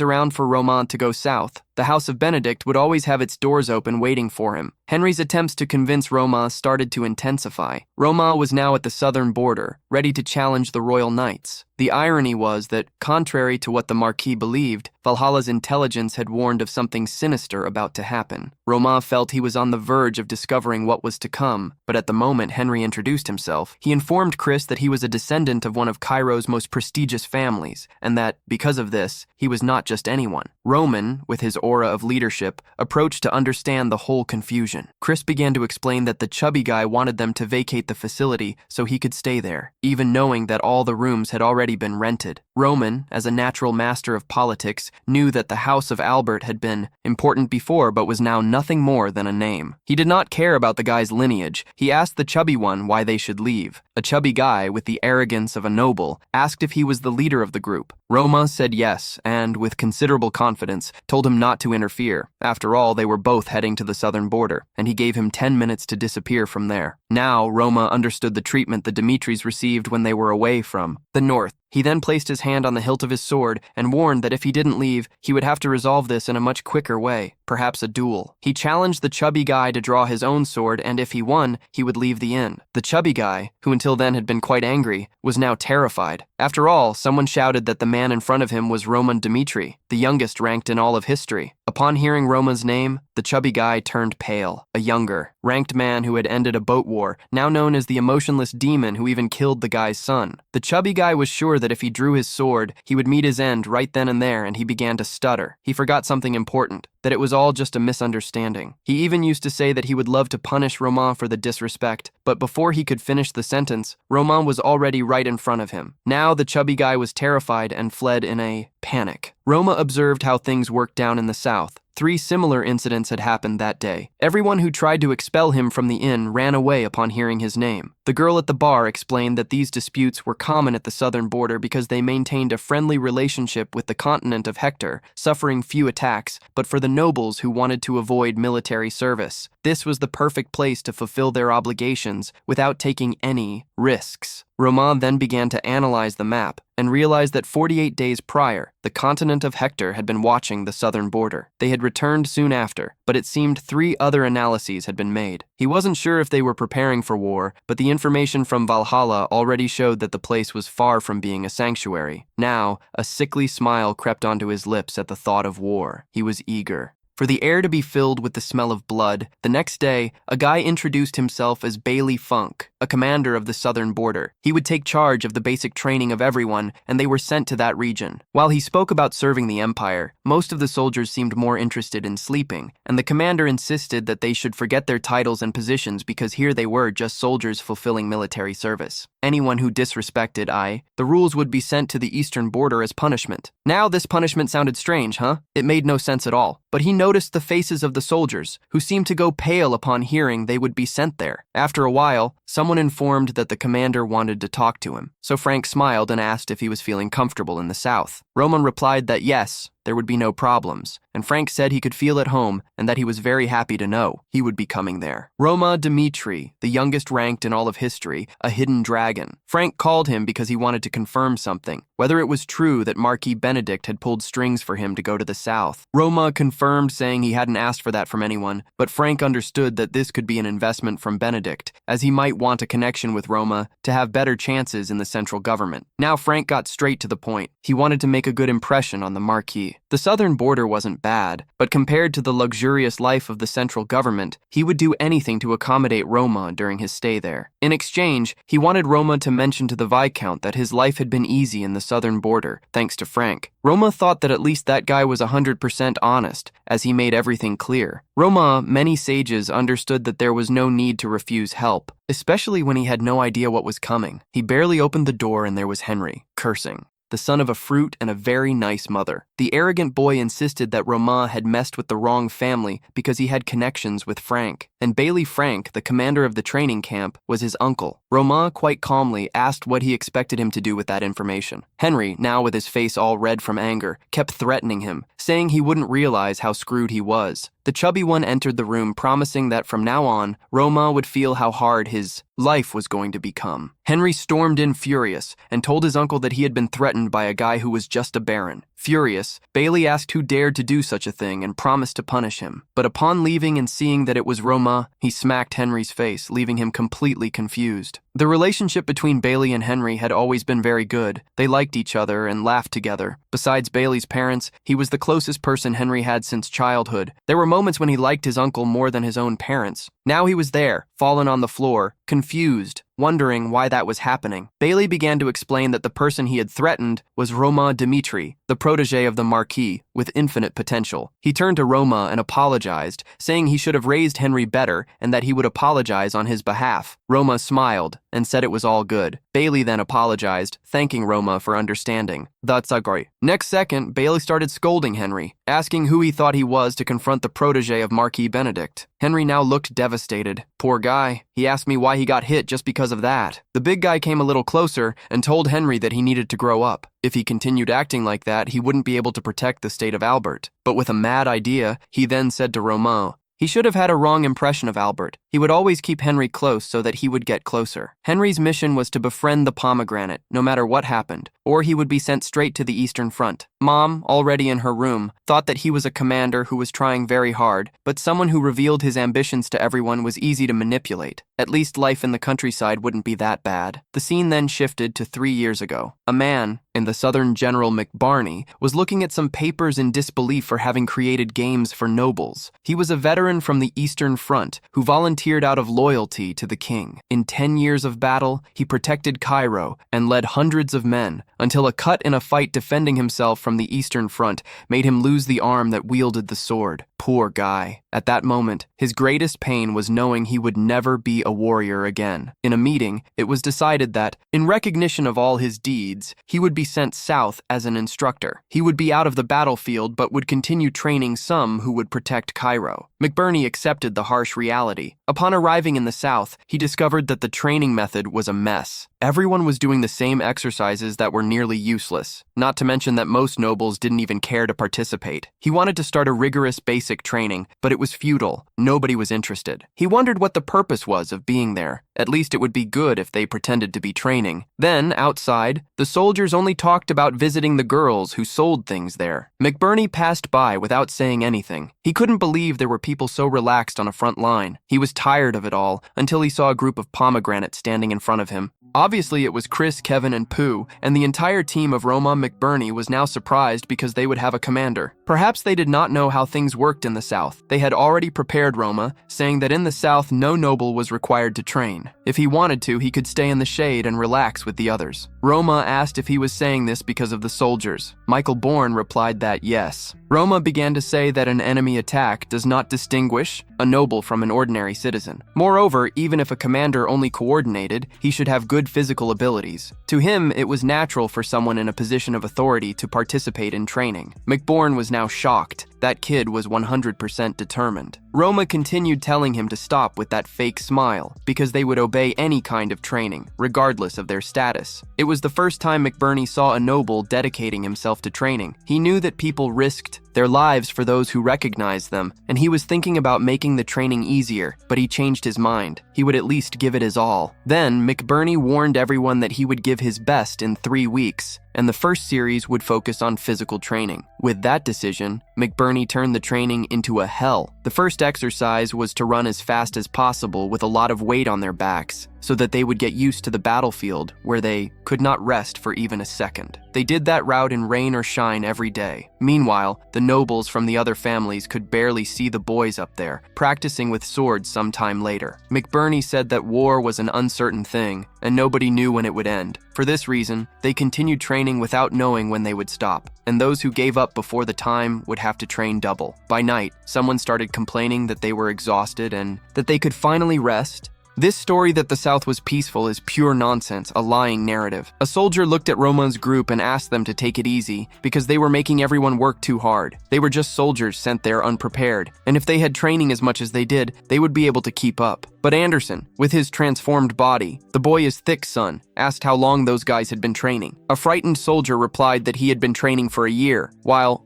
around for Roman to go south. The House of Benedict would always have its doors open waiting for him. Henry's attempts to convince Roma started to intensify. Roma was now at the southern border, ready to challenge the royal knights. The irony was that, contrary to what the Marquis believed, Valhalla's intelligence had warned of something sinister about to happen. Roma felt he was on the verge of discovering what was to come, but at the moment Henry introduced himself, he informed Chris that he was a descendant of one of Cairo's most prestigious families, and that, because of this, he was not just anyone. Roman, with his aura of leadership, approached to understand the whole confusion. Chris began to explain that the chubby guy wanted them to vacate the facility so he could stay there, even knowing that all the rooms had already been rented. Roman, as a natural master of politics, knew that the House of Albert had been important before but was now nothing more than a name. He did not care about the guy's lineage. He asked the chubby one why they should leave. A chubby guy, with the arrogance of a noble, asked if he was the leader of the group. Roma said yes, and, with considerable confidence, told him not to interfere. After all, they were both heading to the southern border, and he gave him 10 minutes to disappear from there. Now, Roma understood the treatment the Dimitris received when they were away from the north. He then placed his hand on the hilt of his sword and warned that if he didn't leave, he would have to resolve this in a much quicker way, perhaps a duel. He challenged the chubby guy to draw his own sword, and if he won, he would leave the inn. The chubby guy, who until then had been quite angry, was now terrified. After all, someone shouted that the man in front of him was Roman Dimitri, the youngest ranked in all of history. Upon hearing Roma's name, the chubby guy turned pale. A younger, ranked man who had ended a boat war, now known as the emotionless demon who even killed the guy's son. The chubby guy was sure that if he drew his sword, he would meet his end right then and there, and he began to stutter. He forgot something important, that it was all just a misunderstanding. He even used to say that he would love to punish Roman for the disrespect, but before he could finish the sentence, Roman was already right in front of him. Now the chubby guy was terrified and fled in a panic. Roma observed how things worked down in the south. 3 similar incidents had happened that day. Everyone who tried to expel him from the inn ran away upon hearing his name. The girl at the bar explained that these disputes were common at the southern border because they maintained a friendly relationship with the continent of Hector, suffering few attacks, but for the nobles who wanted to avoid military service. This was the perfect place to fulfill their obligations without taking any risks. Roman then began to analyze the map and realized that 48 days prior, the continent of Hector had been watching the southern border. They had returned soon after, but it seemed 3 other analyses had been made. He wasn't sure if they were preparing for war, but the information from Valhalla already showed that the place was far from being a sanctuary. Now, a sickly smile crept onto his lips at the thought of war. He was eager for the air to be filled with the smell of blood. The next day, a guy introduced himself as Bailey Funk, a commander of the southern border. He would take charge of the basic training of everyone, and they were sent to that region. While he spoke about serving the empire, most of the soldiers seemed more interested in sleeping, and the commander insisted that they should forget their titles and positions because here they were just soldiers fulfilling military service. Anyone who disrespected the rules would be sent to the eastern border as punishment. Now this punishment sounded strange, huh? It made no sense at all. But he noticed the faces of the soldiers, who seemed to go pale upon hearing they would be sent there. After a while, someone informed that the commander wanted to talk to him. So Frank smiled and asked if he was feeling comfortable in the south. Roman replied that yes, there would be no problems, and Frank said he could feel at home and that he was very happy to know he would be coming there. Roma Dimitri, the youngest ranked in all of history, a hidden dragon. Frank called him because he wanted to confirm something, whether it was true that Marquis Benedict had pulled strings for him to go to the south. Roma confirmed, saying he hadn't asked for that from anyone, but Frank understood that this could be an investment from Benedict, as he might want a connection with Roma to have better chances in the central government. Now Frank got straight to the point. He wanted to make a good impression on the Marquis. The southern border wasn't bad, but compared to the luxurious life of the central government, he would do anything to accommodate Roma during his stay there. In exchange, he wanted Roma to mention to the Viscount that his life had been easy in the southern border, thanks to Frank. Roma thought that at least that guy was 100% honest, as he made everything clear. Roma, many sages understood that there was no need to refuse help, especially when he had no idea what was coming. He barely opened the door and there was Henry, cursing, the son of a fruit and a very nice mother. The The arrogant boy insisted that Romain had messed with the wrong family because he had connections with Frank. And Bailey Frank, the commander of the training camp, was his uncle. Romain quite calmly asked what he expected him to do with that information. Henry, now with his face all red from anger, kept threatening him, saying he wouldn't realize how screwed he was. The chubby one entered the room, promising that from now on, Romain would feel how hard his life was going to become. Henry stormed in furious and told his uncle that he had been threatened by a guy who was just a baron. Furious, Bailey asked who dared to do such a thing and promised to punish him. But upon leaving and seeing that it was Romain, he smacked Henry's face, leaving him completely confused. The relationship between Bailey and Henry had always been very good. They liked each other and laughed together. Besides Bailey's parents, he was the closest person Henry had since childhood. There were moments when he liked his uncle more than his own parents. Now he was there, fallen on the floor, confused, wondering why that was happening. Bailey began to explain that the person he had threatened was Romain Dimitri, the protege of the Marquis, with infinite potential. He turned to Romain and apologized, saying he should have raised Henry better and that he would apologize on his behalf. Romain smiled and said it was all good. Bailey then apologized, thanking Romain for understanding. That's agree. Next second, Bailey started scolding Henry, asking who he thought he was to confront the protege of Marquis Benedict. Henry now looked devastated. Poor guy. He asked me why he got hit just because of that. The big guy came a little closer and told Henry that he needed to grow up. If he continued acting like that, he wouldn't be able to protect the state of Albert. But with a mad idea, he then said to Romain, he should have had a wrong impression of Albert. He would always keep Henry close so that he would get closer. Henry's mission was to befriend the pomegranate, no matter what happened, or he would be sent straight to the Eastern Front. Mom, already in her room, thought that he was a commander who was trying very hard, but someone who revealed his ambitions to everyone was easy to manipulate. At least life in the countryside wouldn't be that bad. The scene then shifted to 3 years ago. A man, in the Southern General McBarney, was looking at some papers in disbelief for having created games for nobles. He was a veteran from the Eastern Front who volunteered out of loyalty to the king. In 10 years of battle, he protected Cairo and led hundreds of men, until a cut in a fight defending himself from the Eastern Front made him lose the arm that wielded the sword. Poor guy. At that moment, his greatest pain was knowing he would never be a warrior again. In a meeting, it was decided that, in recognition of all his deeds, he would be sent south as an instructor. He would be out of the battlefield but would continue training some who would protect Cairo. McBurney accepted the harsh reality. Upon arriving in the south, he discovered that the training method was a mess. Everyone was doing the same exercises that were nearly useless, not to mention that most nobles didn't even care to participate. He wanted to start a rigorous basic training, but it was futile. Nobody was interested. He wondered what the purpose was of being there. At least it would be good if they pretended to be training. Then, outside, the soldiers only talked about visiting the girls who sold things there. McBurney passed by without saying anything. He couldn't believe there were people so relaxed on a front line. He was tired of it all until he saw a group of pomegranates standing in front of him. Obviously, it was Chris, Kevin, and Pooh, and the entire team of Romain McBurney was now surprised because they would have a commander. Perhaps they did not know how things worked in the South. They had already prepared Romain, saying that in the South no noble was required to train. If he wanted to, he could stay in the shade and relax with the others. Romain asked if he was saying this because of the soldiers. Michael Bourne replied that yes. Romain began to say that an enemy attack does not distinguish a noble from an ordinary citizen. Moreover, even if a commander only coordinated, he should have good physical abilities. To him, it was natural for someone in a position of authority to participate in training. McBourne was now shocked. That kid was 100% determined. Romain continued telling him to stop with that fake smile, because they would obey any kind of training, regardless of their status. It was the first time McBurney saw a noble dedicating himself to training. He knew that people risked their lives for those who recognized them, and he was thinking about making the training easier, but he changed his mind. He would at least give it his all. Then, McBurney warned everyone that he would give his best in 3 weeks, and the first series would focus on physical training. With that decision, McBurney turned the training into a hell. The first exercise was to run as fast as possible with a lot of weight on their backs, so that they would get used to the battlefield where they could not rest for even a second. They did that route in rain or shine every day. Meanwhile, the nobles from the other families could barely see the boys up there, practicing with swords sometime later. McBurney said that war was an uncertain thing, and nobody knew when it would end. For this reason, they continued training without knowing when they would stop, and those who gave up before the time would have to train double. By night, someone started complaining that they were exhausted and that they could finally rest, This story that the South was peaceful is pure nonsense, a lying narrative. A soldier looked at Roma's group and asked them to take it easy because they were making everyone work too hard. They were just soldiers sent there unprepared, and if they had training as much as they did, they would be able to keep up. But Anderson, with his transformed body, the boy is thick son, asked how long those guys had been training. A frightened soldier replied that he had been training for a year, while,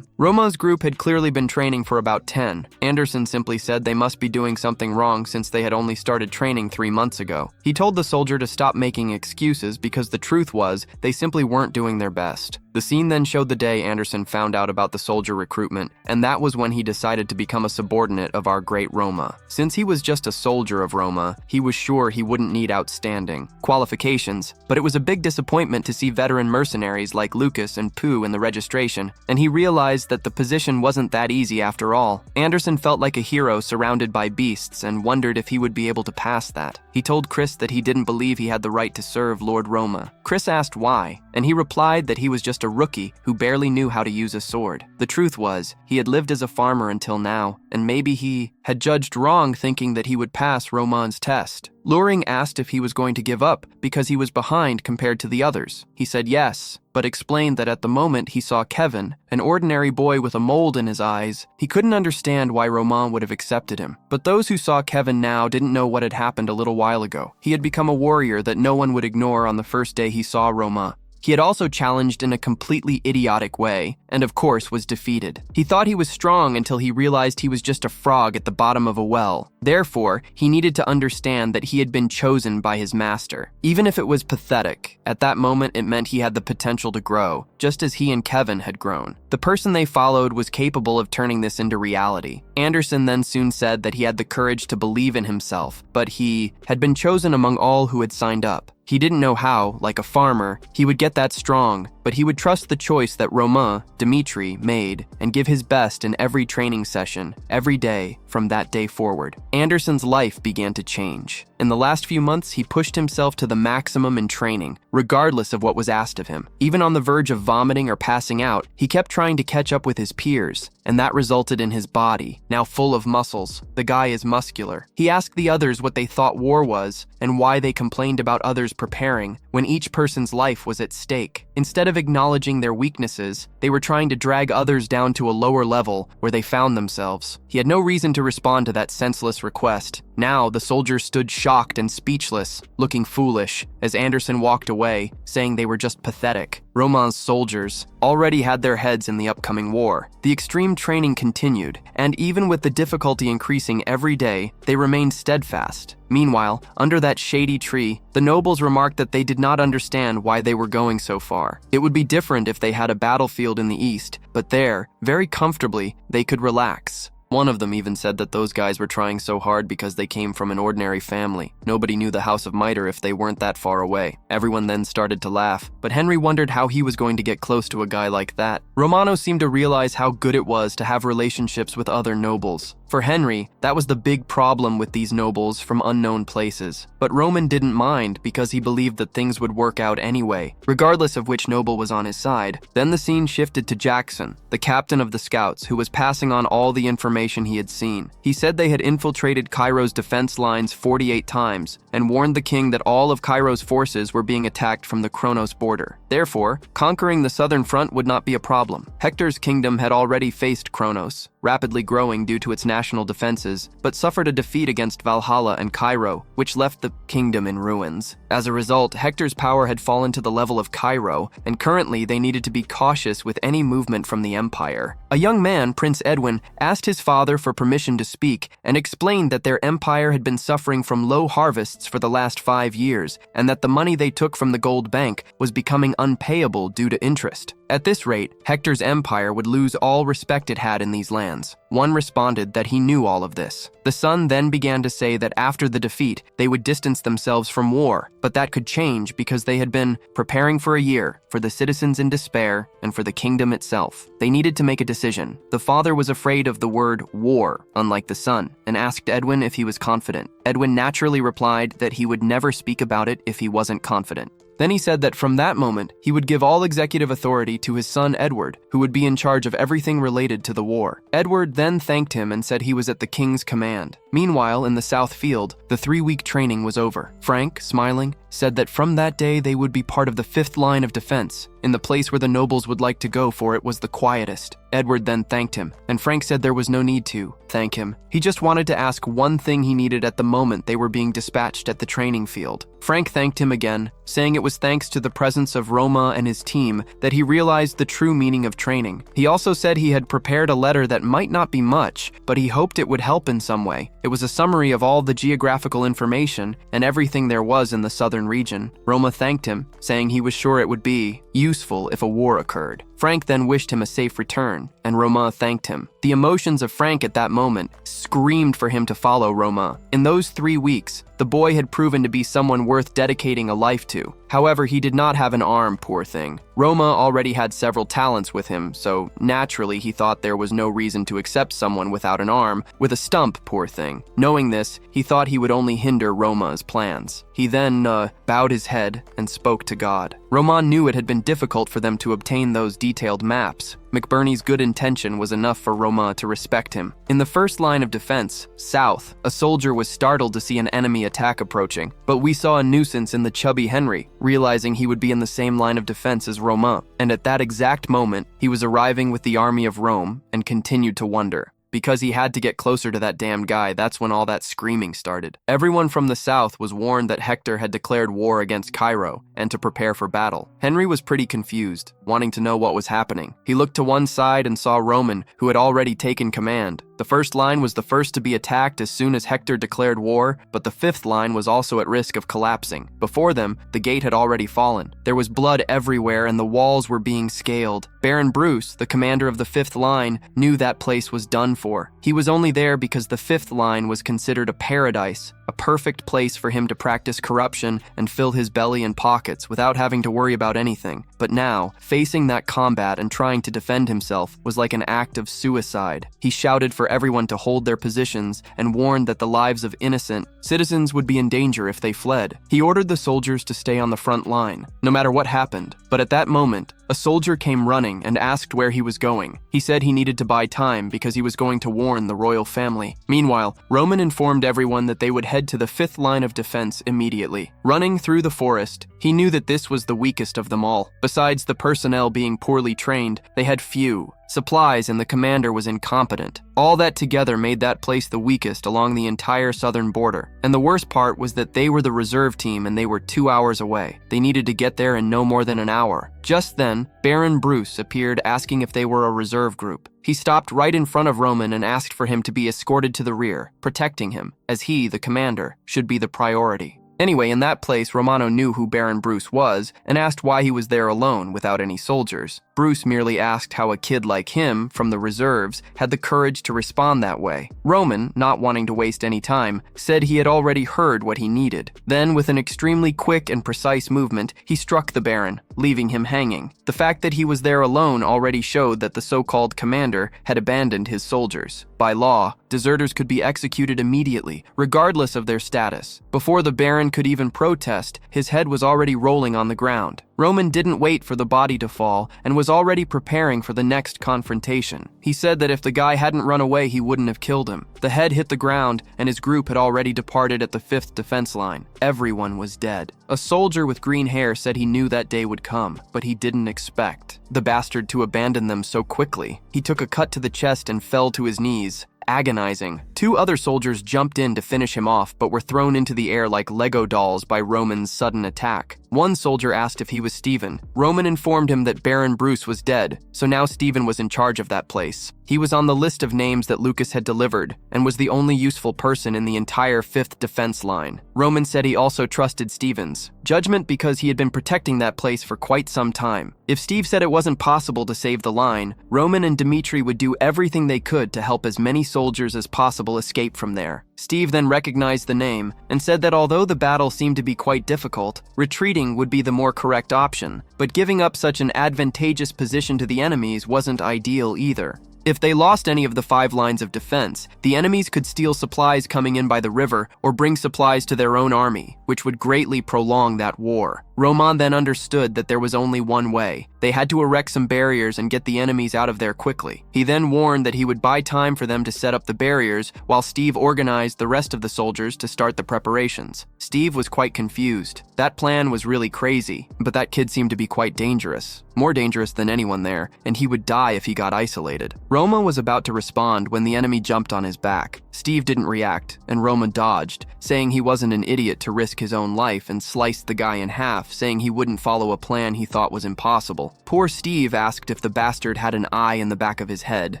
Roma's group had clearly been training for about 10. Anderson simply said they must be doing something wrong since they had only started training 3 months ago. He told the soldier to stop making excuses because the truth was they simply weren't doing their best. The scene then showed the day Anderson found out about the soldier recruitment, and that was when he decided to become a subordinate of our great Roma. Since he was just a soldier of Roma, he was sure he wouldn't need outstanding qualifications, but it was a big disappointment to see veteran mercenaries like Lucas and Pooh in the registration, and he realized that the position wasn't that easy after all. Anderson felt like a hero surrounded by beasts and wondered if he would be able to pass that. He told Chris that he didn't believe he had the right to serve Lord Roma. Chris asked why, and he replied that he was just a rookie who barely knew how to use a sword. The truth was, he had lived as a farmer until now, and maybe he had judged wrong thinking that he would pass Roman's test. Luring asked if he was going to give up because he was behind compared to the others. He said yes, but explained that at the moment he saw Kevin, an ordinary boy with a mold in his eyes. He couldn't understand why Roman would have accepted him. But those who saw Kevin now didn't know what had happened a little while ago. He had become a warrior that no one would ignore on the first day he saw Roman. He had also challenged in a completely idiotic way, and of course was defeated. He thought he was strong until he realized he was just a frog at the bottom of a well. Therefore, he needed to understand that he had been chosen by his master. Even if it was pathetic, at that moment it meant he had the potential to grow, just as he and Kevin had grown. The person they followed was capable of turning this into reality. Anderson then soon said that he had the courage to believe in himself, but he had been chosen among all who had signed up. He didn't know how, like a farmer, he would get that strong, but he would trust the choice that Romain, Dimitri, made and give his best in every training session, every day, from that day forward. Anderson's life began to change. In the last few months, he pushed himself to the maximum in training, regardless of what was asked of him. Even on the verge of vomiting or passing out, he kept trying to catch up with his peers, and that resulted in his body, now full of muscles. The guy is muscular. He asked the others what they thought war was and why they complained about others preparing when each person's life was at stake. Instead of acknowledging their weaknesses, they were trying to drag others down to a lower level where they found themselves. He had no reason to respond to that senseless request. Now, the soldiers stood shocked and speechless, looking foolish, as Anderson walked away, saying they were just pathetic. Roman's soldiers already had their heads in the upcoming war. The extreme training continued, and even with the difficulty increasing every day, they remained steadfast. Meanwhile, under that shady tree, the nobles remarked that they did not understand why they were going so far. It would be different if they had a battlefield in the east, but there, very comfortably, they could relax. One of them even said that those guys were trying so hard because they came from an ordinary family. Nobody knew the House of Mitre if they weren't that far away. Everyone then started to laugh, but Henry wondered how he was going to get close to a guy like that. Romano seemed to realize how good it was to have relationships with other nobles. For Henry, that was the big problem with these nobles from unknown places. But Roman didn't mind because he believed that things would work out anyway, regardless of which noble was on his side. Then the scene shifted to Jackson, the captain of the scouts, who was passing on all the information he had seen. He said they had infiltrated Cairo's defense lines 48 times and warned the king that all of Cairo's forces were being attacked from the Kronos border. Therefore, conquering the southern front would not be a problem. Hector's kingdom had already faced Kronos, rapidly growing due to its national defenses, but suffered a defeat against Valhalla and Cairo, which left the kingdom in ruins. As a result, Hector's power had fallen to the level of Cairo, and currently they needed to be cautious with any movement from the empire. A young man, Prince Edwin, asked his father for permission to speak and explained that their empire had been suffering from low harvests for the last 5 years, and that the money they took from the gold bank was becoming unpayable due to interest. At this rate, Hector's empire would lose all respect it had in these lands. One responded that he knew all of this. The son then began to say that after the defeat, they would distance themselves from war, but that could change because they had been preparing for a year, for the citizens in despair, and for the kingdom itself. They needed to make a decision. The father was afraid of the word war, unlike the son, and asked Edwin if he was confident. Edwin naturally replied that he would never speak about it if he wasn't confident. Then he said that from that moment, he would give all executive authority to his son Edward, who would be in charge of everything related to the war. Edward then thanked him and said he was at the king's command. Meanwhile, in the South Field, the 3-week training was over. Frank, smiling, said that from that day they would be part of the 5th line of defense, in the place where the nobles would like to go, for it was the quietest. Edward then thanked him, and Frank said there was no need to thank him. He just wanted to ask one thing he needed at the moment they were being dispatched at the training field. Frank thanked him again, saying it was thanks to the presence of Roma and his team that he realized the true meaning of training. He also said he had prepared a letter that might not be much, but he hoped it would help in some way. It was a summary of all the geographical information and everything there was in the southern region. Roma thanked him, saying he was sure it would be useful if a war occurred. Frank then wished him a safe return, and Roma thanked him. The emotions of Frank at that moment screamed for him to follow Roma. In those 3 weeks, the boy had proven to be someone worth dedicating a life to. However, he did not have an arm, poor thing. Roma already had several talents with him, so naturally he thought there was no reason to accept someone without an arm, with a stump, poor thing. Knowing this, he thought he would only hinder Roma's plans. He then bowed his head and spoke to God. Roma knew it had been difficult for them to obtain those detailed maps. McBurney's good intention was enough for Roma to respect him. In the first line of defense, south, a soldier was startled to see an enemy attack approaching, but we saw a nuisance in the chubby Henry, realizing he would be in the same line of defense as Roma, and at that exact moment, he was arriving with the army of Rome and continued to wonder. Because he had to get closer to that damn guy, that's when all that screaming started. Everyone from the south was warned that Hector had declared war against Cairo and to prepare for battle. Henry was pretty confused, wanting to know what was happening. He looked to one side and saw Roman, who had already taken command. The first line was the first to be attacked as soon as Hector declared war, but the 5th line was also at risk of collapsing. Before them, the gate had already fallen. There was blood everywhere and the walls were being scaled. Baron Bruce, the commander of the 5th line, knew that place was done for. He was only there because the 5th line was considered a paradise, a perfect place for him to practice corruption and fill his belly and pockets without having to worry about anything. But now, facing that combat and trying to defend himself was like an act of suicide. He shouted for everyone to hold their positions and warned that the lives of innocent citizens would be in danger if they fled. He ordered the soldiers to stay on the front line, no matter what happened. But at that moment, a soldier came running and asked where he was going. He said he needed to buy time because he was going to warn the royal family. Meanwhile, Roman informed everyone that they would head to the 5th line of defense immediately. Running through the forest, he knew that this was the weakest of them all. Besides the personnel being poorly trained, they had few supplies and the commander was incompetent. All that together made that place the weakest along the entire southern border. And the worst part was that they were the reserve team and they were 2 hours away. They needed to get there in no more than an hour. Just then, Baron Bruce appeared asking if they were a reserve group. He stopped right in front of Roman and asked for him to be escorted to the rear, protecting him, as he, the commander, should be the priority. Anyway, in that place, Romano knew who Baron Bruce was and asked why he was there alone without any soldiers. Bruce merely asked how a kid like him, from the reserves, had the courage to respond that way. Roman, not wanting to waste any time, said he had already heard what he needed. Then, with an extremely quick and precise movement, he struck the Baron, leaving him hanging. The fact that he was there alone already showed that the so-called commander had abandoned his soldiers. By law, deserters could be executed immediately, regardless of their status. Before the Baron could even protest, his head was already rolling on the ground. Roman didn't wait for the body to fall and was already preparing for the next confrontation. He said that if the guy hadn't run away, he wouldn't have killed him. The head hit the ground and his group had already departed at the 5th defense line. Everyone was dead. A soldier with green hair said he knew that day would come, but he didn't expect the bastard to abandon them so quickly. He took a cut to the chest and fell to his knees, agonizing. 2 other soldiers jumped in to finish him off, but were thrown into the air like Lego dolls by Roman's sudden attack. One soldier asked if he was Stephen. Roman informed him that Baron Bruce was dead, so now Stephen was in charge of that place. He was on the list of names that Lucas had delivered, and was the only useful person in the entire 5th defense line. Roman said he also trusted Stephen's judgment because he had been protecting that place for quite some time. If Steve said it wasn't possible to save the line, Roman and Dmitri would do everything they could to help as many soldiers as possible escape from there. Steve then recognized the name and said that although the battle seemed to be quite difficult, retreating would be the more correct option, but giving up such an advantageous position to the enemies wasn't ideal either. If they lost any of the 5 lines of defense, the enemies could steal supplies coming in by the river or bring supplies to their own army, which would greatly prolong that war. Roman then understood that there was only one way. They had to erect some barriers and get the enemies out of there quickly. He then warned that he would buy time for them to set up the barriers while Steve organized the rest of the soldiers to start the preparations. Steve was quite confused. That plan was really crazy, but that kid seemed to be quite dangerous. More dangerous than anyone there, and he would die if he got isolated. Roma was about to respond when the enemy jumped on his back. Steve didn't react, and Roma dodged, saying he wasn't an idiot to risk his own life, and sliced the guy in half, saying he wouldn't follow a plan he thought was impossible. Poor Steve asked if the bastard had an eye in the back of his head.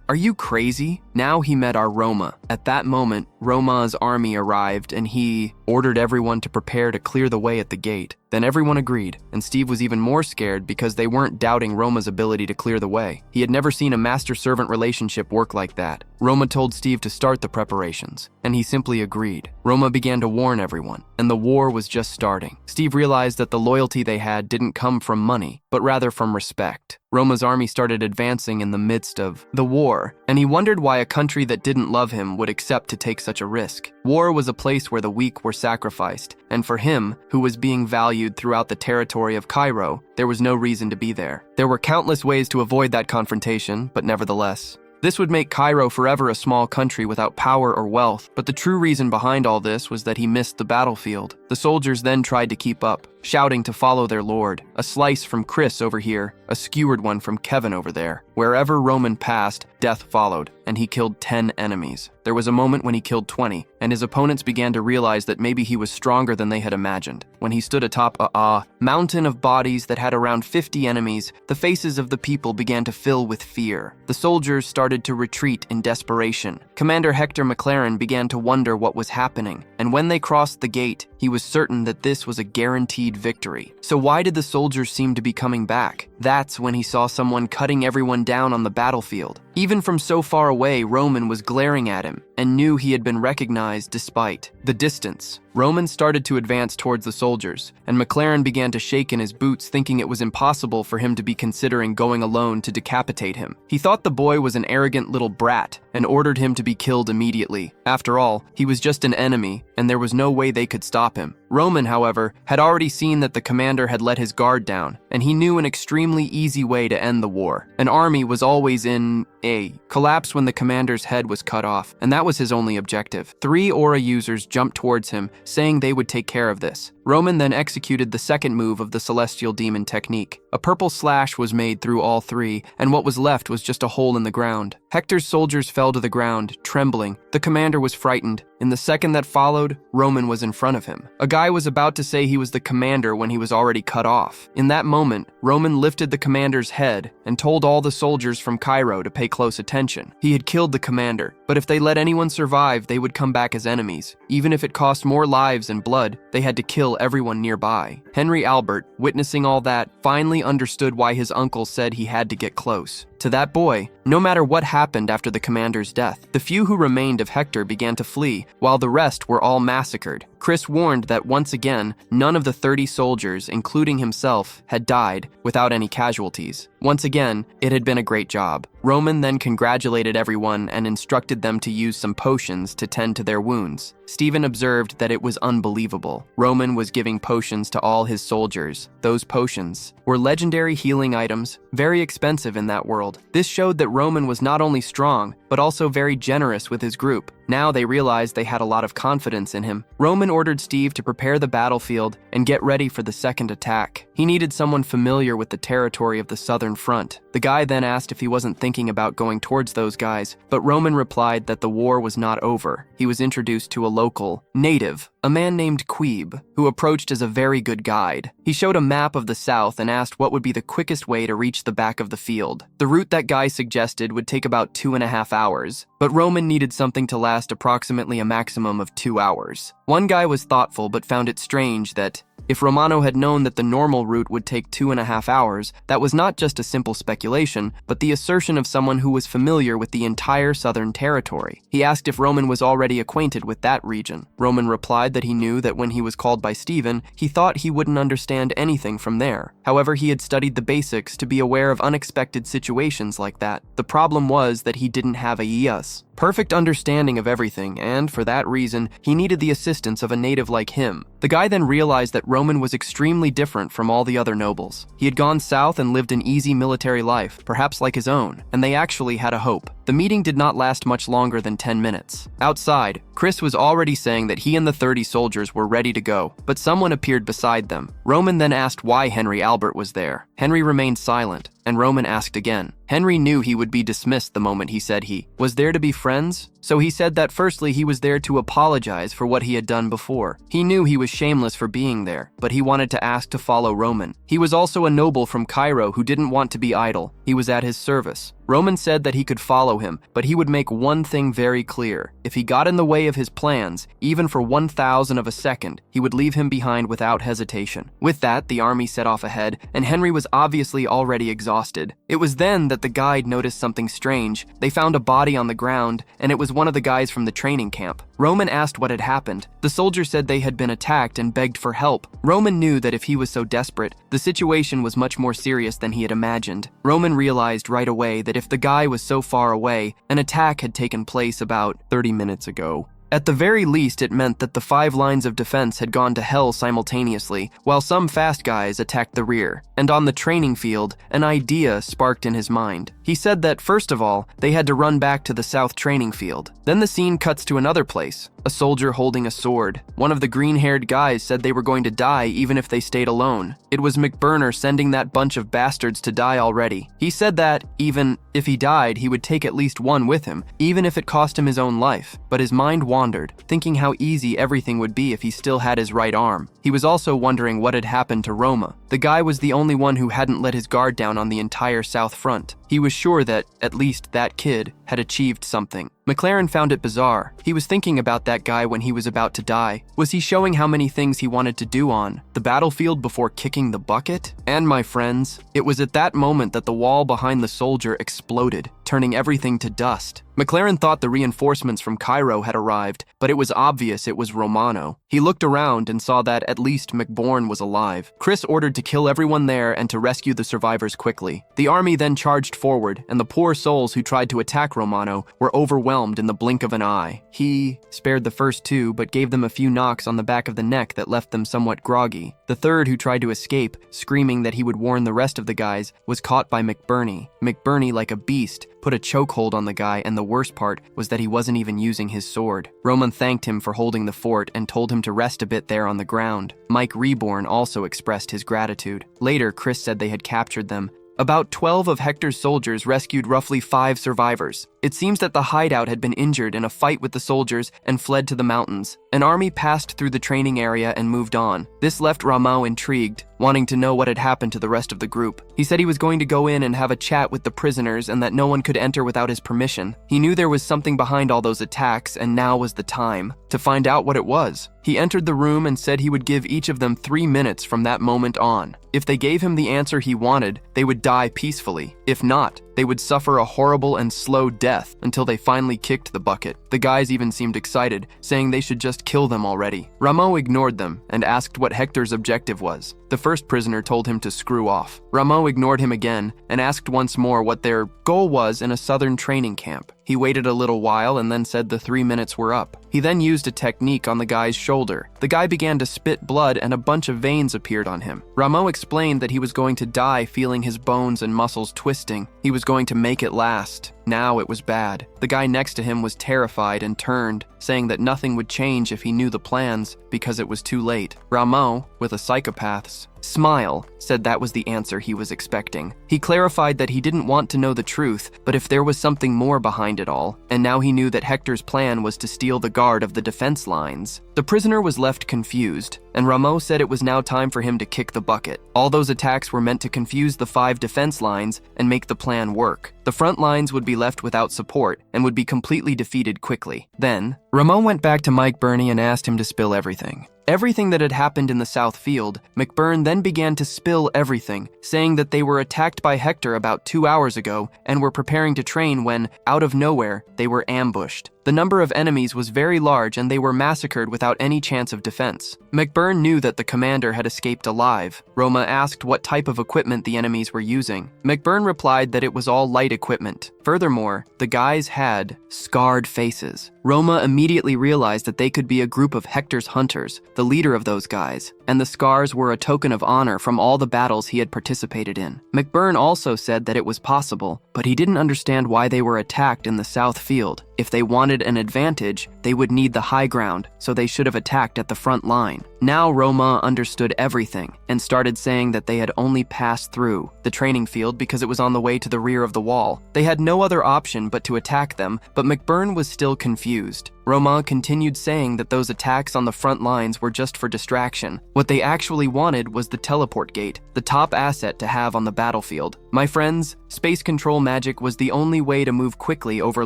"Are you crazy?" Now he met our Roma. At that moment, Roma's army arrived, and he ordered everyone to prepare to clear the way at the gate. Then everyone agreed, and Steve was even more scared because they weren't doubting Roma's ability to clear the way. He had never seen a master-servant relationship work like that. Roma told Steve to start the preparations, and he simply agreed. Roma began to warn everyone, and the war was just starting. Steve realized that the loyalty they had didn't come from money, but rather from respect. Roma's army started advancing in the midst of the war, and he wondered why a country that didn't love him would accept to take such a risk. War was a place where the weak were sacrificed, and for him, who was being valued throughout the territory of Cairo, there was no reason to be there. There were countless ways to avoid that confrontation, but nevertheless, this would make Cairo forever a small country without power or wealth, but the true reason behind all this was that he missed the battlefield. The soldiers then tried to keep up, shouting to follow their lord. A slice from Chris over here, a skewered one from Kevin over there. Wherever Roman passed, death followed, and he killed 10 enemies. There was a moment when he killed 20, and his opponents began to realize that maybe he was stronger than they had imagined. When he stood atop a mountain of bodies that had around 50 enemies, the faces of the people began to fill with fear. The soldiers started to retreat in desperation. Commander Hector McLaren began to wonder what was happening, and when they crossed the gate, he was certain that this was a guaranteed victory. So why did the soldiers seem to be coming back? That's when he saw someone cutting everyone down on the battlefield. Even from so far away, Roman was glaring at him and knew he had been recognized despite the distance. Roman started to advance towards the soldiers, and McLaren began to shake in his boots, thinking it was impossible for him to be considering going alone to decapitate him. He thought the boy was an arrogant little brat and ordered him to be killed immediately. After all, he was just an enemy, and there was no way they could stop him. Roman, however, had already seen that the commander had let his guard down, and he knew an extremely easy way to end the war. An army was always in a collapse when the commander's head was cut off, and that was his only objective. 3 aura users jumped towards him, saying they would take care of this. Roman then executed the second move of the celestial demon technique. A purple slash was made through all 3, and what was left was just a hole in the ground. Hector's soldiers fell to the ground, trembling. The commander was frightened. In the second that followed, Roman was in front of him. A guy was about to say he was the commander when he was already cut off. In that moment, Roman lifted the commander's head and told all the soldiers from Cairo to pay close attention. He had killed the commander, but if they let anyone survive, they would come back as enemies. Even if it cost more lives and blood, they had to kill everyone nearby. Henry Albert, witnessing all that, finally understood why his uncle said he had to get close. To that boy, no matter what happened after the commander's death, the few who remained of Hector began to flee, while the rest were all massacred. Chris warned that once again, none of the 30 soldiers, including himself, had died without any casualties. Once again, it had been a great job. Roman then congratulated everyone and instructed them to use some potions to tend to their wounds. Stephen observed that it was unbelievable. Roman was giving potions to all his soldiers. Those potions were legendary healing items, very expensive in that world. This showed that Roman was not only strong, but also very generous with his group. Now they realized they had a lot of confidence in him. Roman ordered Steve to prepare the battlefield and get ready for the second attack. He needed someone familiar with the territory of the southern front. The guy then asked if he wasn't thinking about going towards those guys, but Roman replied that the war was not over. He was introduced to a local native, a man named Queeb, who approached as a very good guide. He showed a map of the south and asked what would be the quickest way to reach the back of the field. The route that guy suggested would take about 2.5 hours, but Roman needed something to last approximately a maximum of 2 hours. One guy was thoughtful but found it strange that if Romano had known that the normal route would take 2.5 hours, that was not just a simple speculation, but the assertion of someone who was familiar with the entire southern territory. He asked if Roman was already acquainted with that region. Roman replied that he knew that when he was called by Stephen, he thought he wouldn't understand anything from there. However, he had studied the basics to be aware of unexpected situations like that. The problem was that he didn't have a IAS. perfect understanding of everything, and for that reason, he needed the assistance of a native like him. The guy then realized that Roman was extremely different from all the other nobles. He had gone south and lived an easy military life, perhaps like his own, and they actually had a hope. The meeting did not last much longer than 10 minutes. Outside, Chris was already saying that he and the 30 soldiers were ready to go, but someone appeared beside them. Roman then asked why Henry Albert was there. Henry remained silent, and Roman asked again. Henry knew he would be dismissed the moment he said he was there to be friends, so he said that firstly he was there to apologize for what he had done before. He knew he was shameless for being there, but he wanted to ask to follow Roman. He was also a noble from Cairo who didn't want to be idle. He was at his service. Roman said that he could follow him, but he would make one thing very clear. If he got in the way of his plans, even for 1,000 of a second, he would leave him behind without hesitation. With that, the army set off ahead, and Henry was obviously already exhausted. It was then that the guide noticed something strange. They found a body on the ground, and it was one of the guys from the training camp. Roman asked what had happened. The soldier said they had been attacked and begged for help. Roman knew that if he was so desperate, the situation was much more serious than he had imagined. Roman realized right away that if the guy was so far away, an attack had taken place about 30 minutes ago. At the very least, it meant that the 5 lines of defense had gone to hell simultaneously, while some fast guys attacked the rear. And on the training field, an idea sparked in his mind. He said that, first of all, they had to run back to the south training field. Then the scene cuts to another place, a soldier holding a sword. One of the green-haired guys said they were going to die even if they stayed alone. It was McBurner sending that bunch of bastards to die already. He said that, even if he died, he would take at least one with him, even if it cost him his own life. But his mind wandered, thinking how easy everything would be if he still had his right arm. He was also wondering what had happened to Roma. The guy was the only one who hadn't let his guard down on the entire south front. He was sure that, at least, that kid had achieved something. McLaren found it bizarre. He was thinking about that guy when he was about to die. Was he showing how many things he wanted to do on the battlefield before kicking the bucket? And my friends, it was at that moment that the wall behind the soldier exploded, turning everything to dust. McLaren thought the reinforcements from Cairo had arrived, but it was obvious it was Romano. He looked around and saw that at least McBorn was alive. Chris ordered to kill everyone there and to rescue the survivors quickly. The army then charged forward, and the poor souls who tried to attack Romano were overwhelmed in the blink of an eye. He spared the first 2, but gave them a few knocks on the back of the neck that left them somewhat groggy. The third, who tried to escape, screaming that he would warn the rest of the guys, was caught by McBurney. McBurney, like a beast, put a chokehold on the guy, and the worst part was that he wasn't even using his sword. Roman thanked him for holding the fort and told him to rest a bit there on the ground. Mike Reborn also expressed his gratitude. Later, Chris said they had captured them. About 12 of Hector's soldiers rescued roughly 5 survivors. It seems that the hideout had been injured in a fight with the soldiers and fled to the mountains. An army passed through the training area and moved on. This left Ramon intrigued, wanting to know what had happened to the rest of the group. He said he was going to go in and have a chat with the prisoners and that no one could enter without his permission. He knew there was something behind all those attacks, and now was the time to find out what it was. He entered the room and said he would give each of them 3 minutes from that moment on. If they gave him the answer he wanted, they would die peacefully. If not, they would suffer a horrible and slow death until they finally kicked the bucket. The guys even seemed excited, saying they should just kill them already. Rameau ignored them and asked what Hector's objective was. The first prisoner told him to screw off. Rameau ignored him again and asked once more what their goal was in a southern training camp. He waited a little while and then said the 3 minutes were up. He then used a technique on the guy's shoulder. The guy began to spit blood and a bunch of veins appeared on him. Rameau explained that he was going to die feeling his bones and muscles twisting. He was going to make it last. Now it was bad. The guy next to him was terrified and turned, saying that nothing would change if he knew the plans because it was too late. Rameau, with a psychopath's smile, said that was the answer he was expecting. He clarified that he didn't want to know the truth, but if there was something more behind it all, and now he knew that Hector's plan was to steal the guard of the defense lines. The prisoner was left confused, and Rameau said it was now time for him to kick the bucket. All those attacks were meant to confuse the 5 defense lines and make the plan work. The front lines would be left without support and would be completely defeated quickly. Then, Rameau went back to Mike Burney and asked him to spill everything. Everything that had happened in the South Field. McBurn then began to spill everything, saying that they were attacked by Hector about 2 hours ago and were preparing to train when, out of nowhere, they were ambushed. The number of enemies was very large and they were massacred without any chance of defense. McBurn knew that the commander had escaped alive. Roma asked what type of equipment the enemies were using. McBurn replied that it was all light equipment. Furthermore, the guys had scarred faces. Roma immediately realized that they could be a group of Hector's hunters, the leader of those guys, and the scars were a token of honor from all the battles he had participated in. McBurn also said that it was possible, but he didn't understand why they were attacked in the south field. If they wanted an advantage, they would need the high ground, so they should have attacked at the front line. Now Roma understood everything and started saying that they had only passed through the training field because it was on the way to the rear of the wall. They had no other option but to attack them, but McBurn was still confused. Roma continued saying that those attacks on the front lines were just for distraction. What they actually wanted was the teleport gate, the top asset to have on the battlefield. My friends, space control magic was the only way to move quickly over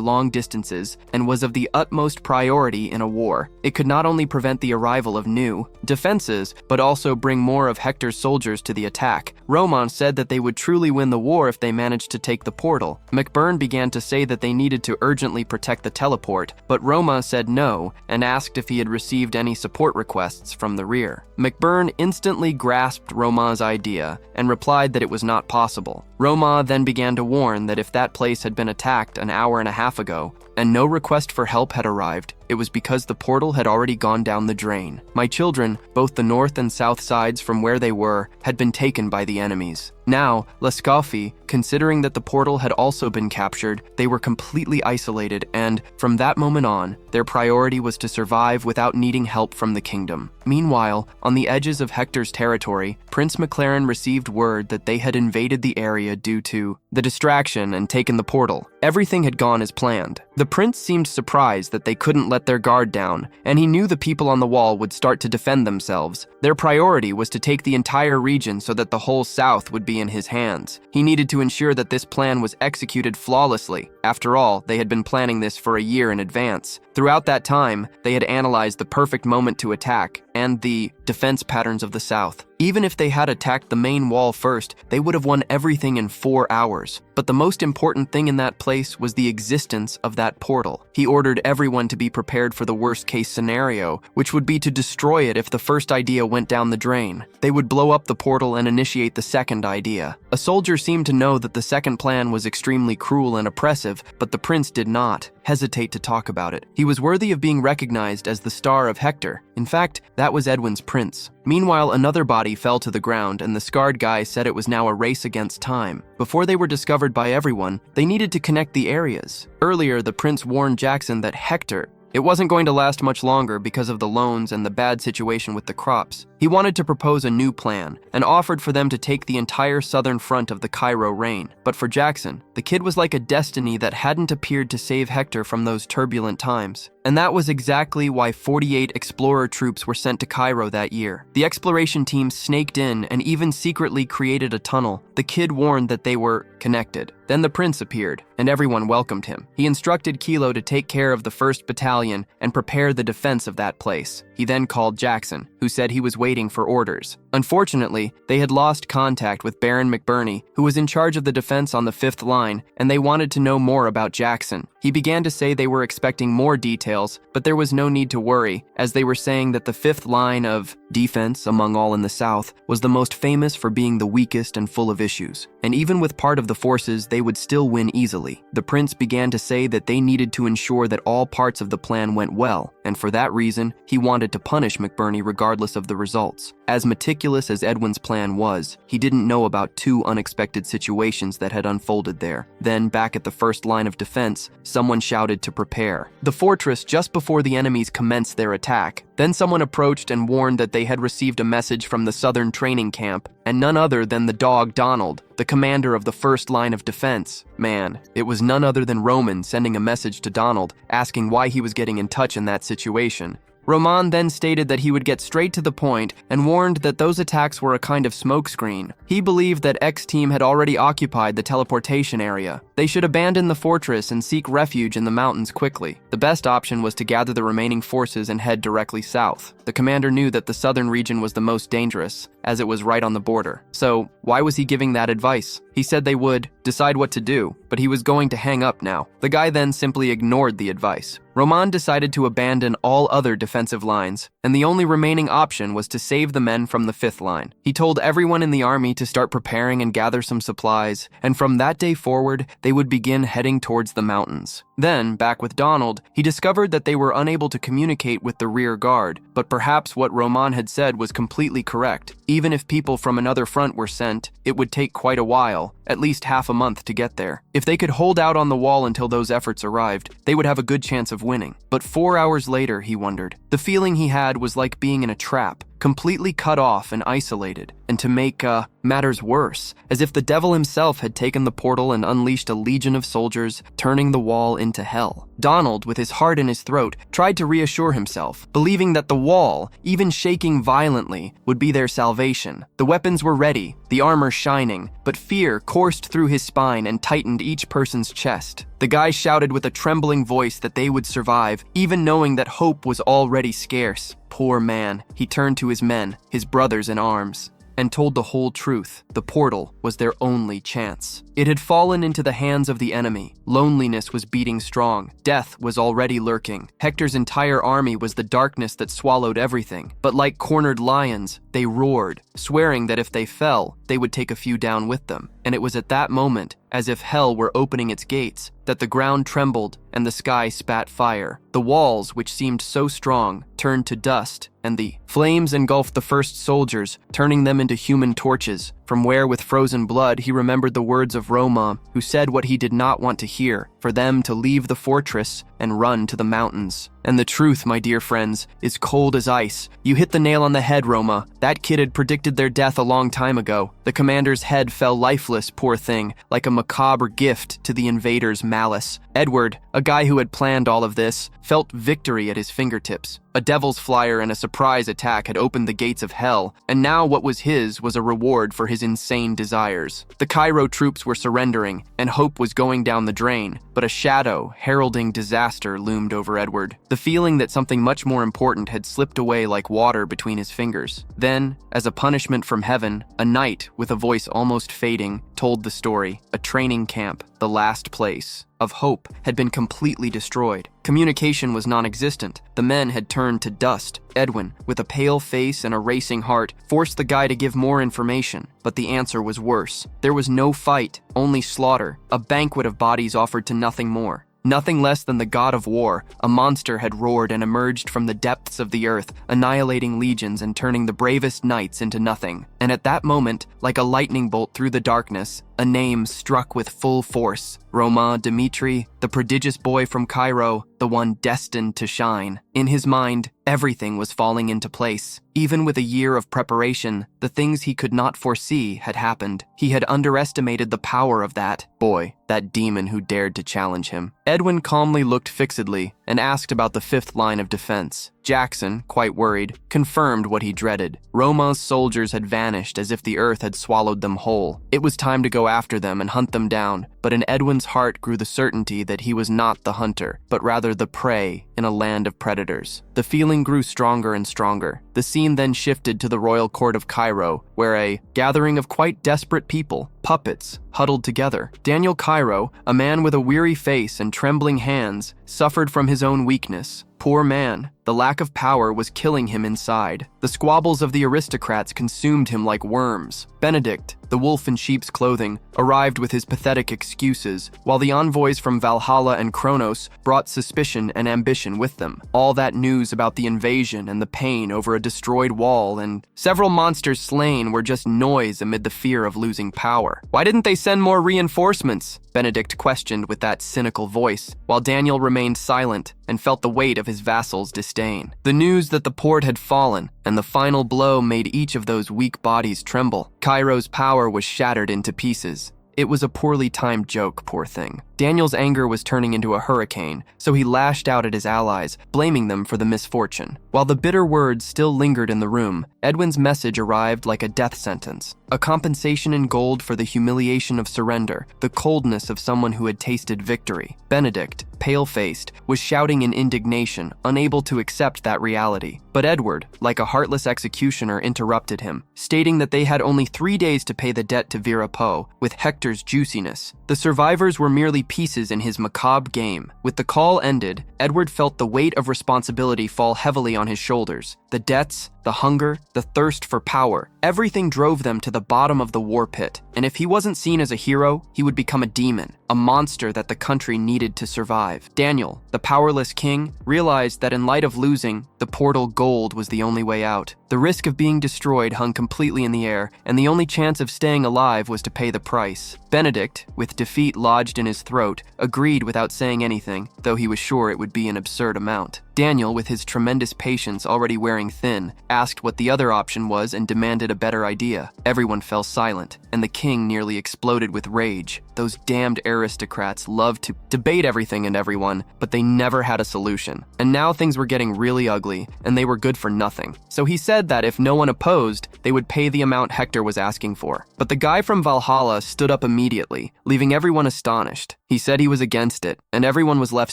long distances and was of the utmost priority in a war. It could not only prevent the arrival of new defenses, but also bring more of Hector's soldiers to the attack. Roman said that they would truly win the war if they managed to take the portal. McBurn began to say that they needed to urgently protect the teleport, but Roma said no and asked if he had received any support requests from the rear. McBurn instantly grasped Roma's idea and replied that it was not possible. Roma then began to warn that if that place had been attacked an hour and a half ago and no request for help had arrived, it was because the portal had already gone down the drain. My children, both the north and south sides from where they were, had been taken by the enemies. Now, Lescafi, considering that the portal had also been captured, they were completely isolated and, from that moment on, their priority was to survive without needing help from the kingdom. Meanwhile, on the edges of Hector's territory, Prince McLaren received word that they had invaded the area due to the distraction and taken the portal. Everything had gone as planned. The prince seemed surprised that they couldn't let their guard down, and he knew the people on the wall would start to defend themselves. Their priority was to take the entire region so that the whole south would be in his hands. He needed to ensure that this plan was executed flawlessly. After all, they had been planning this for a year in advance. Throughout that time, they had analyzed the perfect moment to attack and the defense patterns of the south. Even if they had attacked the main wall first, they would have won everything in 4 hours. But the most important thing in that place was the existence of that portal. He ordered everyone to be prepared for the worst-case scenario, which would be to destroy it if the first idea went down the drain. They would blow up the portal and initiate the second idea. A soldier seemed to know that the second plan was extremely cruel and oppressive, but the prince did not hesitate to talk about it. He was worthy of being recognized as the star of Hector. In fact, that was Edwin's prince. Meanwhile, another body fell to the ground, and the scarred guy said it was now a race against time. Before they were discovered by everyone, they needed to connect the areas. Earlier, the prince warned Jackson that Hector, it wasn't going to last much longer because of the loans and the bad situation with the crops. He wanted to propose a new plan and offered for them to take the entire southern front of the Cairo reign. But for Jackson, the kid was like a destiny that hadn't appeared to save Hector from those turbulent times. And that was exactly why 48 explorer troops were sent to Cairo that year. The exploration team snaked in and even secretly created a tunnel. The kid warned that they were connected. Then the prince appeared, and everyone welcomed him. He instructed Kilo to take care of the 1st Battalion and prepare the defense of that place. He then called Jackson, who said he was waiting for orders. Unfortunately, they had lost contact with Baron McBurney, who was in charge of the defense on the 5th line, and they wanted to know more about Jackson. He began to say they were expecting more details, but there was no need to worry, as they were saying that the 5th line of defense among all in the south was the most famous for being the weakest and full of issues. And even with part of the forces, they would still win easily. The prince began to say that they needed to ensure that all parts of the plan went well, and for that reason, he wanted to punish McBurney regardless of the results. As meticulous as Edwin's plan was, he didn't know about 2 unexpected situations that had unfolded there. Then, back at the 1st line of defense, someone shouted to prepare the fortress just before the enemies commenced their attack. Then someone approached and warned that they had received a message from the southern training camp, and none other than the dog Donald, the commander of the 1st line of defense. Man, it was none other than Roman sending a message to Donald, asking why he was getting in touch in that situation. Roman then stated that he would get straight to the point and warned that those attacks were a kind of smokescreen. He believed that X-Team had already occupied the teleportation area. They should abandon the fortress and seek refuge in the mountains quickly. The best option was to gather the remaining forces and head directly south. The commander knew that the southern region was the most dangerous, as it was right on the border. So, Why was he giving that advice? He said they would decide what to do, but he was going to hang up now. The guy then simply ignored the advice. Roman decided to abandon all other defensive lines, and the only remaining option was to save the men from the 5th line. He told everyone in the army to start preparing and gather some supplies, and from that day forward, they would begin heading towards the mountains. Then, back with Donald, he discovered that they were unable to communicate with the rear guard, but perhaps what Roman had said was completely correct. Even if people from another front were sent, it would take quite a while, at least half a month to get there. If they could hold out on the wall until those efforts arrived, they would have a good chance of winning. But 4 hours later, he wondered. The feeling he had was like being in a trap, completely cut off and isolated. And to make matters worse, as if the devil himself had taken the portal and unleashed a legion of soldiers, turning the wall into hell. Donald, with his heart in his throat, tried to reassure himself, believing that the wall, even shaking violently, would be their salvation. The weapons were ready, the armor shining, but fear coursed through his spine and tightened each person's chest. The guy shouted with a trembling voice that they would survive, even knowing that hope was already scarce. Poor man, he turned to his men, his brothers in arms, and told the whole truth. The portal was their only chance. It had fallen into the hands of the enemy. Loneliness was beating strong. Death was already lurking. Hector's entire army was the darkness that swallowed everything. But like cornered lions, they roared, swearing that if they fell, they would take a few down with them. And it was at that moment, as if hell were opening its gates, that the ground trembled and the sky spat fire. The walls, which seemed so strong, turned to dust, and the flames engulfed the first soldiers, turning them into human torches. From where, with frozen blood, he remembered the words of Roma, who said what he did not want to hear, for them to leave the fortress and run to the mountains. And the truth, my dear friends, is cold as ice. You hit the nail on the head, Roma. That kid had predicted their death a long time ago. The commander's head fell lifeless, poor thing, like a macabre gift to the invader's malice. Edward, a guy who had planned all of this, felt victory at his fingertips. A devil's flyer and a surprise attack had opened the gates of hell, and now what was his was a reward for his insane desires. The Cairo troops were surrendering, and hope was going down the drain, but a shadow, heralding disaster, loomed over Edward. The feeling that something much more important had slipped away like water between his fingers. Then, as a punishment from heaven, a knight, with a voice almost fading, told the story. A training camp, the last place of hope, had been completely destroyed. Communication was non-existent. The men had turned to dust. Edwin, with a pale face and a racing heart, forced the guy to give more information, but the answer was worse. There was no fight, only slaughter, a banquet of bodies offered to nothing more. Nothing less than the god of war, a monster had roared and emerged from the depths of the earth, annihilating legions and turning the bravest knights into nothing. And at that moment, like a lightning bolt through the darkness, a name struck with full force. Roman Dmitri, the prodigious boy from Cairo, the one destined to shine. In his mind, everything was falling into place. Even with a year of preparation, the things he could not foresee had happened. He had underestimated the power of that boy, that demon who dared to challenge him. Edwin calmly looked fixedly and asked about the 5th line of defense. Jackson, quite worried, confirmed what he dreaded. Roma's soldiers had vanished as if the earth had swallowed them whole. It was time to go after them and hunt them down, but in Edwin's heart grew the certainty that he was not the hunter, but rather the prey in a land of predators. The feeling grew stronger and stronger. The scene then shifted to the royal court of Cairo, where a gathering of quite desperate people, puppets, huddled together. Daniel Cairo, a man with a weary face and trembling hands, suffered from his own weakness. Poor man, the lack of power was killing him inside. The squabbles of the aristocrats consumed him like worms. Benedict, the wolf in sheep's clothing, arrived with his pathetic excuses, while the envoys from Valhalla and Kronos brought suspicion and ambition with them. All that news about the invasion and the pain over a destroyed wall and several monsters slain were just noise amid the fear of losing power. Why didn't they send more reinforcements? Benedict questioned with that cynical voice, while Daniel remained silent and felt the weight of his vassals' disdain. The news that the port had fallen and the final blow made each of those weak bodies tremble. Cairo's power was shattered into pieces. It was a poorly timed joke, poor thing. Daniel's anger was turning into a hurricane, so he lashed out at his allies, blaming them for the misfortune. While the bitter words still lingered in the room, Edwin's message arrived like a death sentence. A compensation in gold for the humiliation of surrender, the coldness of someone who had tasted victory. Benedict, pale-faced, was shouting in indignation, unable to accept that reality. But Edward, like a heartless executioner, interrupted him, stating that they had only 3 days to pay the debt to Vera Poe, with Hector's juiciness. The survivors were merely pieces in his macabre game. With the call ended, Edward felt the weight of responsibility fall heavily on his shoulders. The debts, the hunger, the thirst for power, everything drove them to the bottom of the war pit. And if he wasn't seen as a hero, he would become a demon, a monster that the country needed to survive. Daniel, the powerless king, realized that in light of losing, the portal gold was the only way out. The risk of being destroyed hung completely in the air, and the only chance of staying alive was to pay the price. Benedict, with defeat lodged in his throat, agreed without saying anything, though he was sure it would be an absurd amount. Daniel, with his tremendous patience already wearing thin, asked what the other option was and demanded a better idea. Everyone fell silent, and the king nearly exploded with rage. Those damned aristocrats loved to debate everything and everyone, but they never had a solution. And now things were getting really ugly, and they were good for nothing. So he said that if no one opposed, they would pay the amount Hector was asking for. But the guy from Valhalla stood up immediately, leaving everyone astonished. He said he was against it, and everyone was left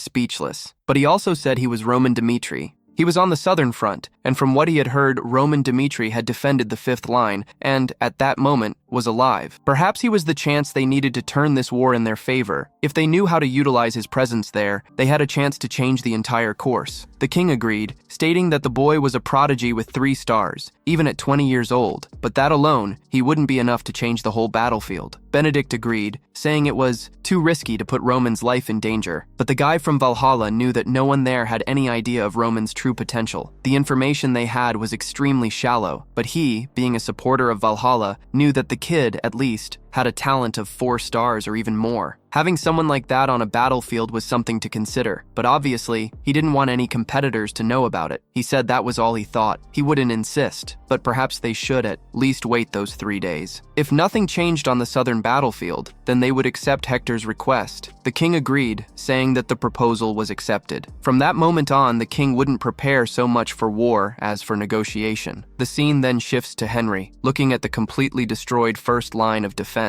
speechless. But he also said he was Roman Dmitri. He was on the southern front, and from what he had heard, Roman Dmitri had defended the fifth line, and, at that moment, was alive. Perhaps he was the chance they needed to turn this war in their favor. If they knew how to utilize his presence there, they had a chance to change the entire course. The king agreed, stating that the boy was a prodigy with 3 stars, even at 20 years old, but that alone, he wouldn't be enough to change the whole battlefield. Benedict agreed, saying it was too risky to put Roman's life in danger, but the guy from Valhalla knew that no one there had any idea of Roman's true potential. The information they had was extremely shallow, but he, being a supporter of Valhalla, knew that the kid, at least, had a talent of 4 stars or even more. Having someone like that on a battlefield was something to consider, but obviously, he didn't want any competitors to know about it. He said that was all he thought. He wouldn't insist, but perhaps they should at least wait those 3 days. If nothing changed on the southern battlefield, then they would accept Hector's request. The king agreed, saying that the proposal was accepted. From that moment on, the king wouldn't prepare so much for war as for negotiation. The scene then shifts to Henry, looking at the completely destroyed first line of defense.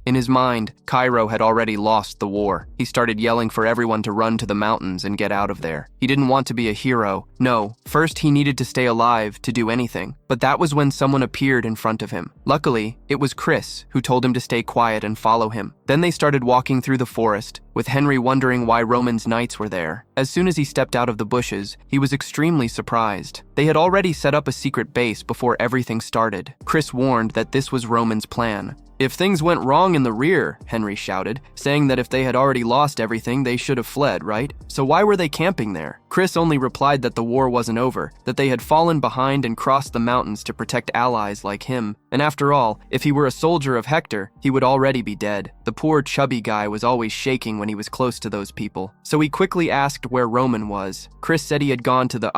In his mind, Cairo had already lost the war. He started yelling for everyone to run to the mountains and get out of there. He didn't want to be a hero. No, first he needed to stay alive to do anything. But that was when someone appeared in front of him. Luckily, it was Chris, who told him to stay quiet and follow him. Then they started walking through the forest, with Henry wondering why Roman's knights were there. As soon as he stepped out of the bushes, he was extremely surprised. They had already set up a secret base before everything started. Chris warned that this was Roman's plan. "If things went wrong in the rear," Henry shouted, saying that if they had already lost everything, they should have fled, right? So why were they camping there? Chris only replied that the war wasn't over, that they had fallen behind and crossed the mountains to protect allies like him. And after all, if he were a soldier of Hector, he would already be dead. The poor chubby guy was always shaking when he was close to those people. So he quickly asked where Roman was. Chris said he had gone to the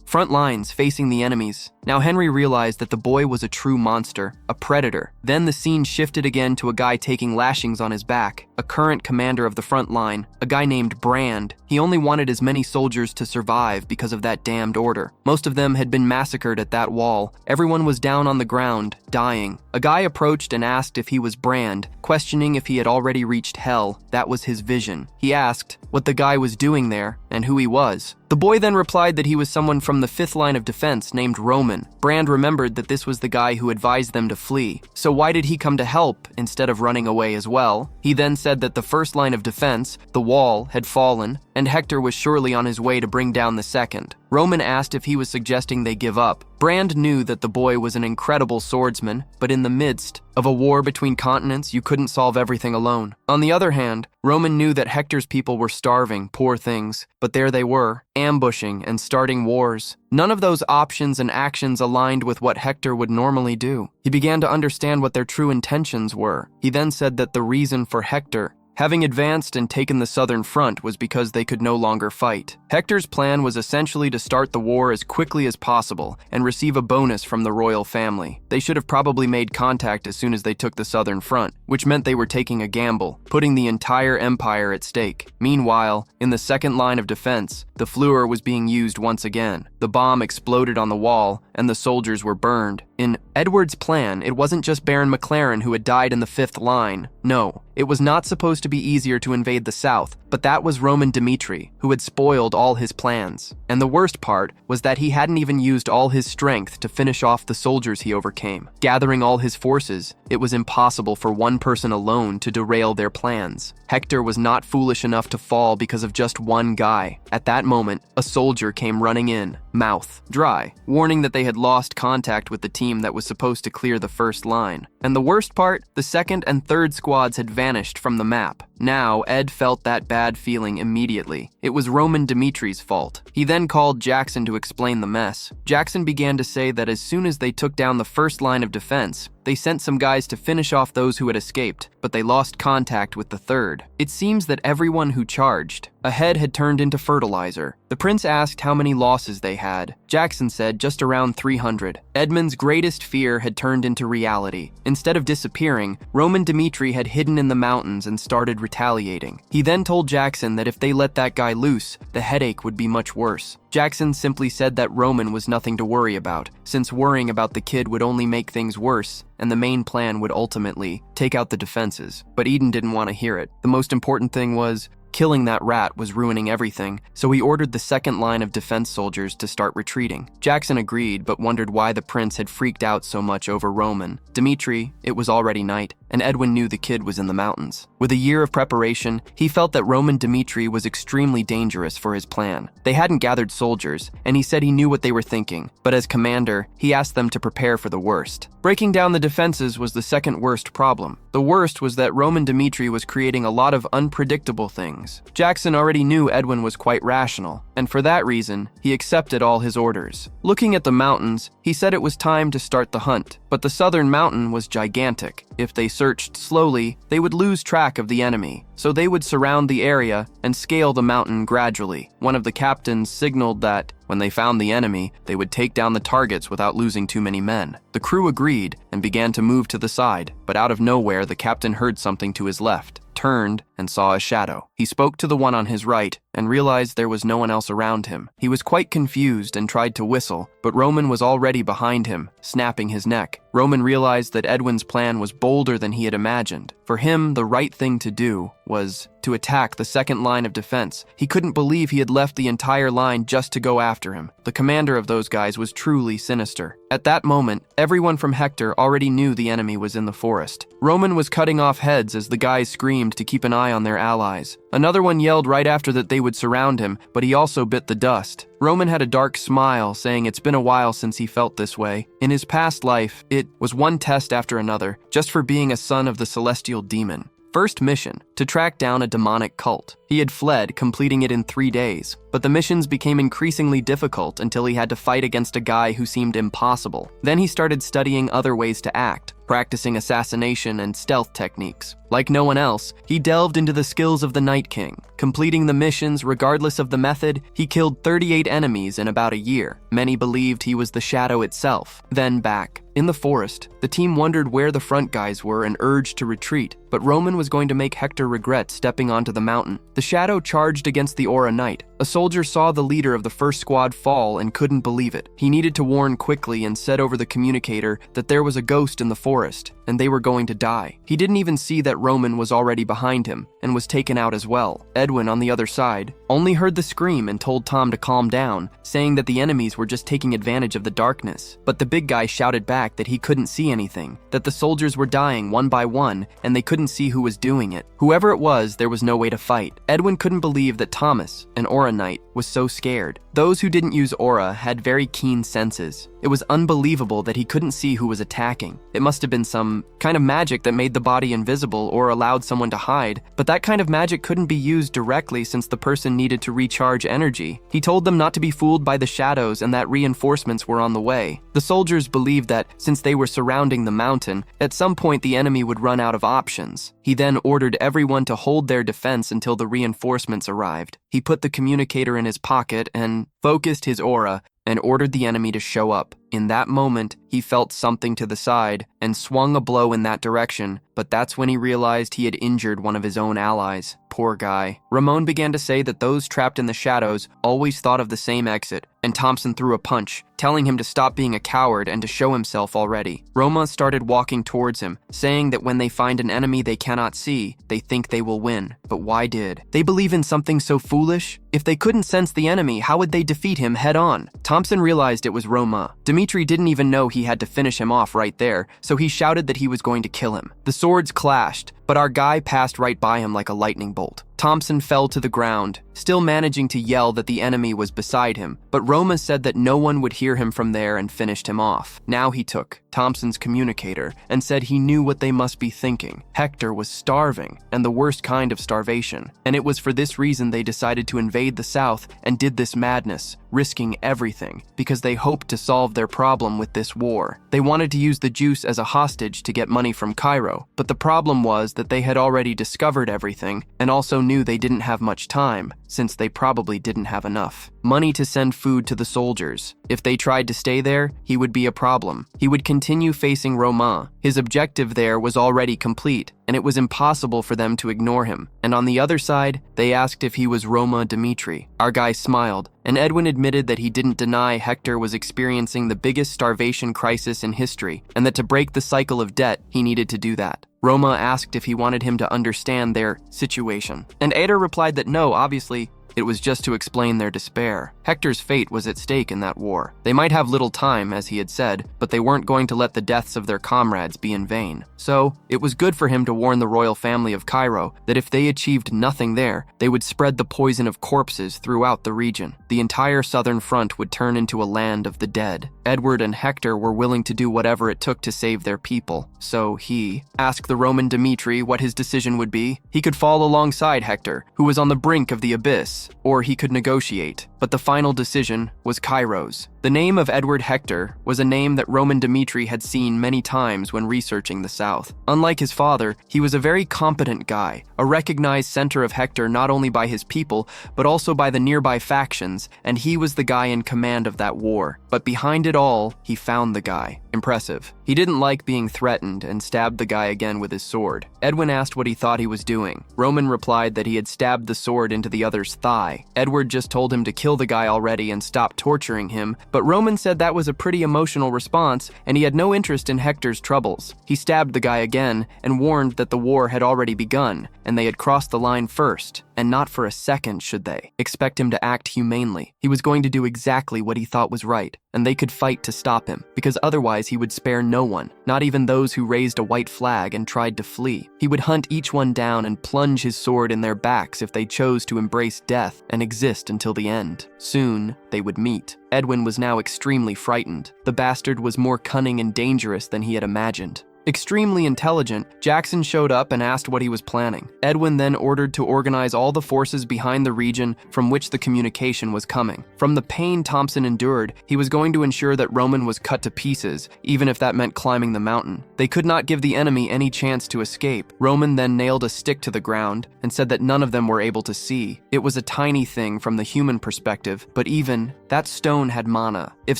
front lines facing the enemies. Now Henry realized that the boy was a true monster, a predator. Then the scene shifted again to a guy taking lashings on his back, a current commander of the front line, a guy named Brand. He only wanted as many soldiers to survive because of that damned order. Most of them had been massacred at that wall. Everyone was down on the ground, dying. A guy approached and asked if he was Brand, questioning if he had already reached hell. That was his vision. He asked what the guy was doing there and who he was. The boy then replied that he was someone from the 5th line of defense named Roman. Brand remembered that this was the guy who advised them to flee. So why did he come to help instead of running away as well? He then said that the 1st line of defense, the wall, had fallen, and Hector was surely on his way to bring down the 2nd. Roman asked if he was suggesting they give up. Brand knew that the boy was an incredible swordsman, but in the midst of a war between continents, you couldn't solve everything alone. On the other hand, Roman knew that Hector's people were starving, poor things, but there they were, ambushing and starting wars. None of those options and actions aligned with what Hector would normally do. He began to understand what their true intentions were. He then said that the reason for Hector Having advanced and taken the southern front was because they could no longer fight. Hector's plan was essentially to start the war as quickly as possible and receive a bonus from the royal family. They should have probably made contact as soon as they took the southern front, which meant they were taking a gamble, putting the entire empire at stake. Meanwhile, in the second line of defense, the Fleur was being used once again. The bomb exploded on the wall, and the soldiers were burned. In Edward's plan, it wasn't just Baron McLaren who had died in the fifth line. No, it was not supposed to be easier to invade the south, but that was Roman Dmitri, who had spoiled all his plans. And the worst part was that he hadn't even used all his strength to finish off the soldiers he overcame. Gathering all his forces, it was impossible for one person alone to derail their plans. Hector was not foolish enough to fall because of just one guy. At that moment, a soldier came running in, mouth dry, warning that they had lost contact with the team that was supposed to clear the first line. And the worst part, the second and third squads had vanished from the map. Now, Ed felt that bad feeling immediately. It was Roman Dimitri's fault. He then called Jackson to explain the mess. Jackson began to say that as soon as they took down the first line of defense, they sent some guys to finish off those who had escaped, but they lost contact with the third. It seems that everyone who charged ahead had turned into fertilizer. The prince asked how many losses they had. Jackson said just around 300. Edmund's greatest fear had turned into reality. Instead of disappearing, Roman Dmitri had hidden in the mountains and started retaliating. He then told Jackson that if they let that guy loose, the headache would be much worse. Jackson simply said that Roman was nothing to worry about, since worrying about the kid would only make things worse, and the main plan would ultimately take out the defenses. But Eden didn't want to hear it. The most important thing was, killing that rat was ruining everything, so he ordered the second line of defense soldiers to start retreating. Jackson agreed, but wondered why the prince had freaked out so much over Roman. Dmitri, it was already night, and Edwin knew the kid was in the mountains. With a year of preparation, he felt that Roman Dmitri was extremely dangerous for his plan. They hadn't gathered soldiers, and he said he knew what they were thinking, but as commander, he asked them to prepare for the worst. Breaking down the defenses was the second worst problem. The worst was that Roman Dmitri was creating a lot of unpredictable things. Jackson already knew Edwin was quite rational, and for that reason, he accepted all his orders. Looking at the mountains, he said it was time to start the hunt, but the southern mountain was gigantic. If they searched slowly, they would lose track of the enemy, so they would surround the area and scale the mountain gradually. One of the captains signaled that, when they found the enemy, they would take down the targets without losing too many men. The crew agreed and began to move to the side, but out of nowhere, the captain heard something to his left, turned, and saw a shadow. He spoke to the one on his right and realized there was no one else around him. He was quite confused and tried to whistle, but Roman was already behind him, snapping his neck. Roman realized that Edwin's plan was bolder than he had imagined. For him, the right thing to do was to attack the second line of defense. He couldn't believe he had left the entire line just to go after him. The commander of those guys was truly sinister. At that moment, everyone from Hector already knew the enemy was in the forest. Roman was cutting off heads as the guys screamed to keep an eye on their allies. Another one yelled right after that they would surround him, but he also bit the dust. Roman had a dark smile, saying it's been a while since he felt this way. In his past life, it was one test after another, just for being a son of the celestial demon. First mission, to track down a demonic cult. He had fled, completing it in 3 days, but the missions became increasingly difficult until he had to fight against a guy who seemed impossible. Then he started studying other ways to act, practicing assassination and stealth techniques. Like no one else, he delved into the skills of the Night King. Completing the missions regardless of the method, he killed 38 enemies in about a year. Many believed he was the shadow itself. Then back in the forest, the team wondered where the front guys were and urged to retreat, but Roman was going to make Hector regret stepping onto the mountain. The shadow charged against the Aura Knight. A soldier saw the leader of the first squad fall and couldn't believe it. He needed to warn quickly and said over the communicator that there was a ghost in the forest, and they were going to die. He didn't even see that Roman was already behind him and was taken out as well. Edwin, on the other side, only heard the scream and told Tom to calm down, saying that the enemies were just taking advantage of the darkness. But the big guy shouted back that he couldn't see anything, that the soldiers were dying one by one and they couldn't see who was doing it. Whoever it was, there was no way to fight. Edwin couldn't believe that Thomas, an Aura Knight, was so scared. Those who didn't use aura had very keen senses. It was unbelievable that he couldn't see who was attacking. It must have been some kind of magic that made the body invisible or allowed someone to hide, but that kind of magic couldn't be used directly since the person needed to recharge energy. He told them not to be fooled by the shadows and that reinforcements were on the way. The soldiers believed that since they were surrounding the mountain, at some point the enemy would run out of options. He then ordered everyone to hold their defense until the reinforcements arrived. He put the communicator in his pocket and focused his aura and ordered the enemy to show up. In that moment, he felt something to the side and swung a blow in that direction, but that's when he realized he had injured one of his own allies. Poor guy. Ramon began to say that those trapped in the shadows always thought of the same exit, and Thompson threw a punch, telling him to stop being a coward and to show himself already. Roma started walking towards him, saying that when they find an enemy they cannot see, they think they will win. But why did they believe in something so foolish? If they couldn't sense the enemy, how would they defeat him head on? Thompson realized it was Roma. Dimitri didn't even know he had to finish him off right there, so he shouted that he was going to kill him. The swords clashed, but our guy passed right by him like a lightning bolt. Thompson fell to the ground, still managing to yell that the enemy was beside him, but Roma said that no one would hear him from there and finished him off. Now he took Thompson's communicator and said he knew what they must be thinking. Hector was starving, and the worst kind of starvation, and it was for this reason they decided to invade the south and did this madness, risking everything, because they hoped to solve their problem with this war. They wanted to use the juice as a hostage to get money from Cairo, but the problem was that they had already discovered everything and also knew they didn't have much time, since they probably didn't have enough money to send food to the soldiers. If they tried to stay there, he would be a problem. He would continue facing Roma. His objective there was already complete, and it was impossible for them to ignore him. And on the other side, they asked if he was Roma Dimitri. Our guy smiled, and Edwin admitted that he didn't deny Hector was experiencing the biggest starvation crisis in history, and that to break the cycle of debt, he needed to do that. Roma asked if he wanted him to understand their situation, and Ada replied that no, obviously, it was just to explain their despair. Hector's fate was at stake in that war. They might have little time, as he had said, but they weren't going to let the deaths of their comrades be in vain. So, it was good for him to warn the royal family of Cairo that if they achieved nothing there, they would spread the poison of corpses throughout the region. The entire southern front would turn into a land of the dead. Edward and Hector were willing to do whatever it took to save their people. So he asked the Roman Dimitri what his decision would be. He could fall alongside Hector, who was on the brink of the abyss, or he could negotiate. But the final decision was Cairo's. The name of Edward Hector was a name that Roman Dimitri had seen many times when researching the South. Unlike his father, he was a very competent guy, a recognized center of Hector not only by his people, but also by the nearby factions, and he was the guy in command of that war. But behind it all, he found the guy. Impressive. He didn't like being threatened and stabbed the guy again with his sword. Edwin asked what he thought he was doing. Roman replied that he had stabbed the sword into the other's thigh. Edward just told him to kill the guy already and stop torturing him, but Roman said that was a pretty emotional response and he had no interest in Hector's troubles. He stabbed the guy again and warned that the war had already begun and they had crossed the line first, and not for a second should they expect him to act humanely. He was going to do exactly what he thought was right, and they could fight to stop him, because otherwise he would spare no one, not even those who raised a white flag and tried to flee. He would hunt each one down and plunge his sword in their backs if they chose to embrace death and exist until the end. Soon, they would meet. Edwin was now extremely frightened. The bastard was more cunning and dangerous than he had imagined. Extremely intelligent, Jackson showed up and asked what he was planning. Edwin then ordered to organize all the forces behind the region from which the communication was coming. From the pain Thompson endured, he was going to ensure that Roman was cut to pieces, even if that meant climbing the mountain. They could not give the enemy any chance to escape. Roman then nailed a stick to the ground and said that none of them were able to see. It was a tiny thing from the human perspective, but even that stone had mana. If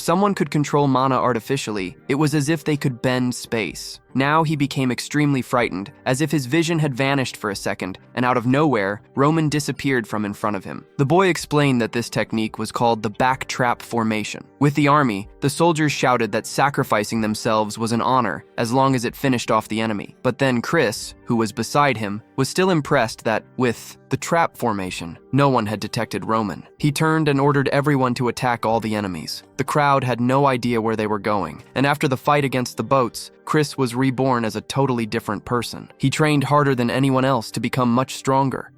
someone could control mana artificially, it was as if they could bend space. Now he became extremely frightened, as if his vision had vanished for a second, and out of nowhere, Roman disappeared from in front of him. The boy explained that this technique was called the backtrap formation. With the army, the soldiers shouted that sacrificing themselves was an honor, as long as it finished off the enemy. But then Chris, who was beside him, was still impressed that, with the trap formation, no one had detected Roman. He turned and ordered everyone to attack all the enemies. The crowd had no idea where they were going, and after the fight against the boats, Chris was reborn as a totally different person. He trained harder than anyone else to become much stronger